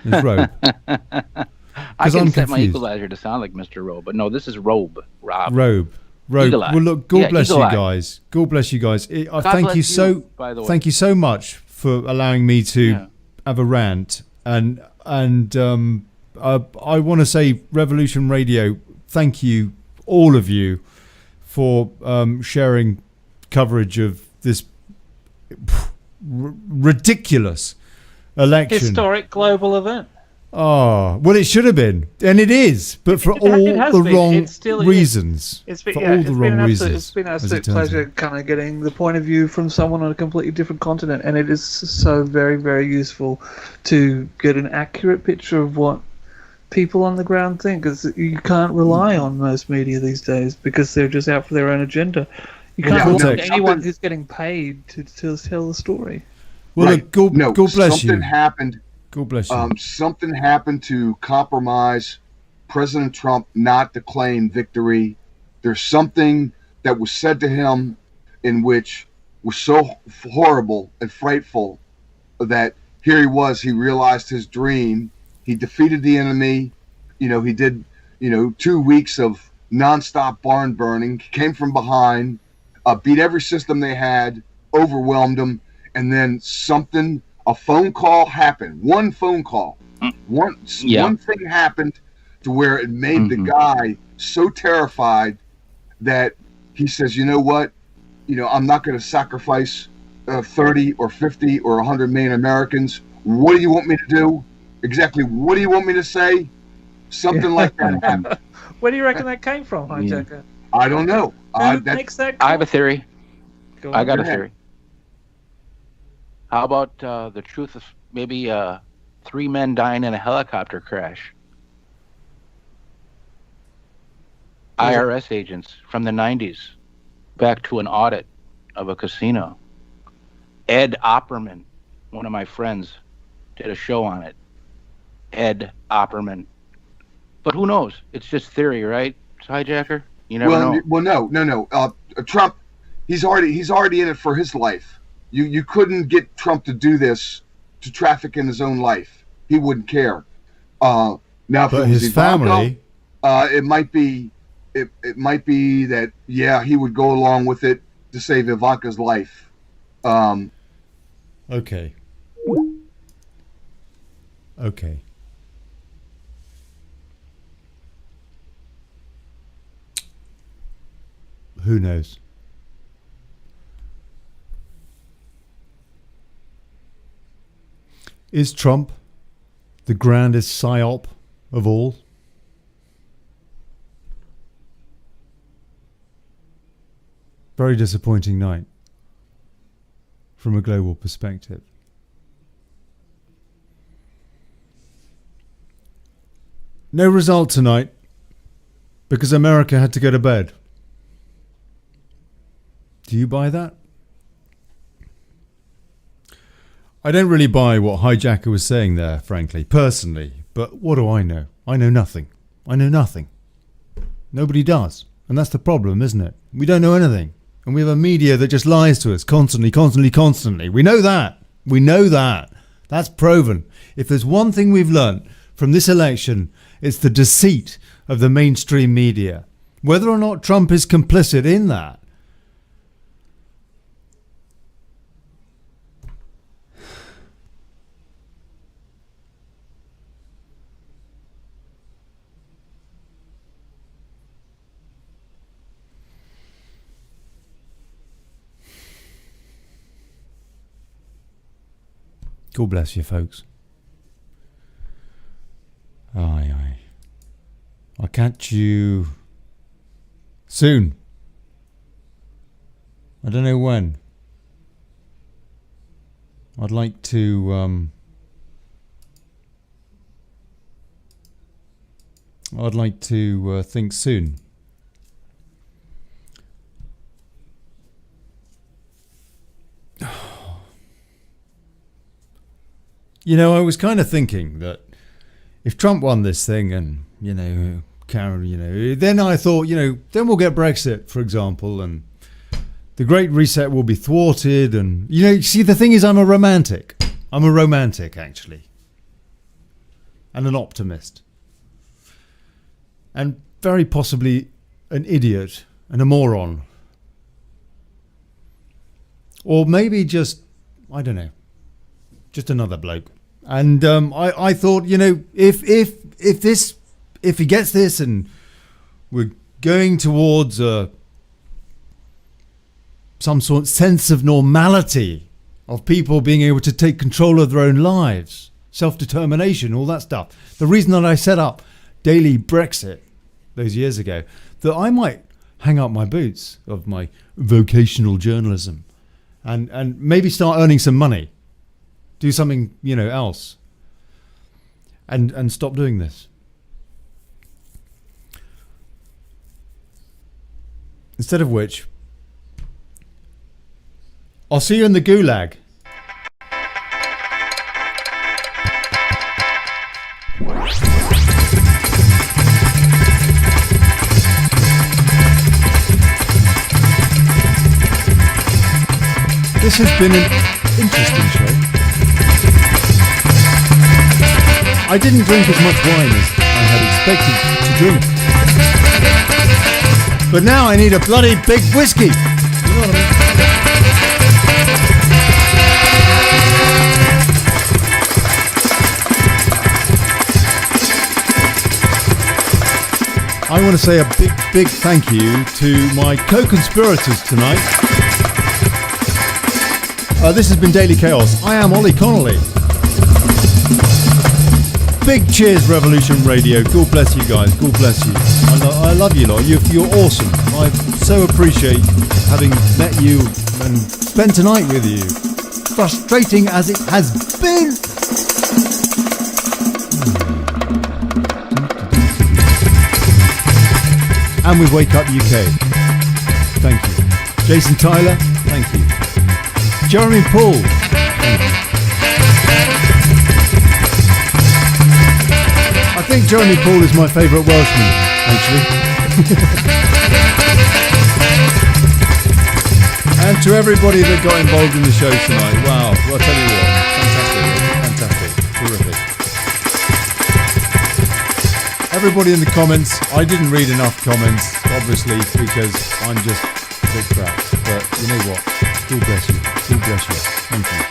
It's Robe. I can I'm set my confused. equalizer to sound like Mr. Robe, but no, this is Robe, Rob. Robe. Eagle eye. Well, look, God Yeah, bless you eagle eye. guys. God bless you guys. God Thank bless you so. by the way. Thank you so much for allowing me to have a rant, and I want to say, Revolution Radio, thank you, all of you, for sharing coverage of this ridiculous election. Historic global event. Oh, well, it should have been, and it is, but for all It has the been. wrong It still is. reasons. It's been, for yeah, all it's the been wrong an absolute, reasons. it's been an as it absolute turns out. pleasure kind of getting the point of view from someone on a completely different continent, and it is so very, very useful to get an accurate picture of what people on the ground think, because you can't rely on most media these days because they're just out for their own agenda. You can't look at anyone who's getting paid to tell the story. Well, look, God bless you. Something happened. God bless you. Something happened to compromise President Trump not to claim victory. There's something that was said to him in which was so horrible and frightful that here he was, he realized his dream. He defeated the enemy. He did, 2 weeks of nonstop barn burning, came from behind, beat every system they had, overwhelmed them, and then a phone call happened. One phone call. One thing happened to where it made the guy so terrified that he says, you know what? I'm not going to sacrifice 30 or 50 or 100 million Americans. What do you want me to do? Exactly. What do you want me to say? Something like that happened. Where do you reckon that came from, Hijacker? I don't know. Who makes that I have a theory. I got Go a ahead. theory. How about the truth of maybe 3 men dying in a helicopter crash? IRS agents from the 90s back to an audit of a casino. Ed Opperman, one of my friends, did a show on it. Ed Opperman. But who knows? It's just theory, right, Hijacker? You never know. Well, no. Trump, he's already in it for his life. You couldn't get Trump to do this, to traffic in his own life. He wouldn't care. Now, if But it was his Ivanka, family. it might be that he would go along with it to save Ivanka's life. Okay. Who knows? Is Trump the grandest psyop of all. Very disappointing night from a global perspective. No result tonight because America had to go to bed. Do you buy that? I don't really buy what Hijacker was saying there, frankly, personally. But what do I know? I know nothing. I know nothing. Nobody does. And that's the problem, isn't it? We don't know anything. And we have a media that just lies to us constantly, constantly, constantly. We know that. We know that. That's proven. If there's one thing we've learnt from this election, it's the deceit of the mainstream media. Whether or not Trump is complicit in that, God bless you, folks. Aye, aye. I'll catch you soon. I don't know when. I'd like to think soon. You know, I was kind of thinking that if Trump won this thing and, then I thought, then we'll get Brexit, for example, and the Great Reset will be thwarted. And, see, the thing is, I'm a romantic. I'm a romantic, actually. And an optimist. And very possibly an idiot and a moron. Or maybe just, I don't know, just another bloke. And I thought, if he gets this and we're going towards some sort of sense of normality of people being able to take control of their own lives, self-determination, all that stuff. The reason that I set up Daily Brexit those years ago, that I might hang up my boots of my vocational journalism and maybe start earning some money. Do something, else. And stop doing this. Instead of which, I'll see you in the gulag. This has been an interesting show. I didn't drink as much wine as I had expected to drink. But now I need a bloody big whiskey. You know what I want to say a big, big thank you to my co-conspirators tonight. This has been Daily Chaos. I am Olly Connelly. Big cheers, Revolution Radio. God bless you guys. God bless you. I love you lot. You're awesome. I so appreciate having met you and spent tonight with you. Frustrating as it has been. And with Wake Up UK. Thank you. Jason Tyler. Thank you. Jeremy Paul. Thank you. I think Jeremy Paul is my favourite Welshman, actually. And to everybody that got involved in the show tonight, wow, well, I'll tell you what, fantastic, terrific. Everybody in the comments, I didn't read enough comments, obviously, because I'm just a big crap. But you know what, God bless you, thank you.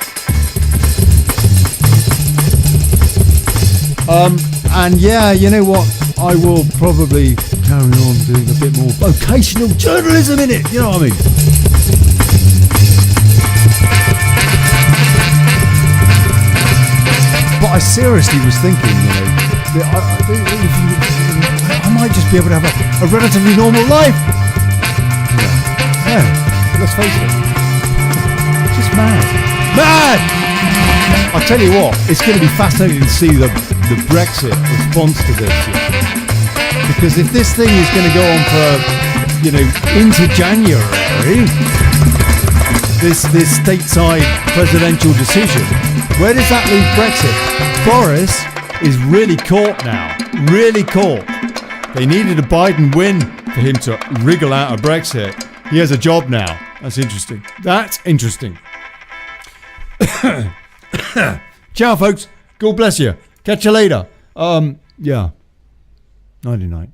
And yeah, you know what? I will probably carry on doing a bit more vocational journalism in it. You know what I mean? But I seriously was thinking, that I might just be able to have a relatively normal life. Yeah, let's face it. It's just mad. Mad! I'll tell you what, it's going to be fascinating to see the Brexit response to this. Because if this thing is going to go on for, into January, this stateside presidential decision, where does that leave Brexit? Boris is really caught now. Really caught. They needed a Biden win for him to wriggle out of Brexit. He has a job now. That's interesting. That's interesting. Ciao, folks. God bless you. Catch you later. Yeah. Nighty night.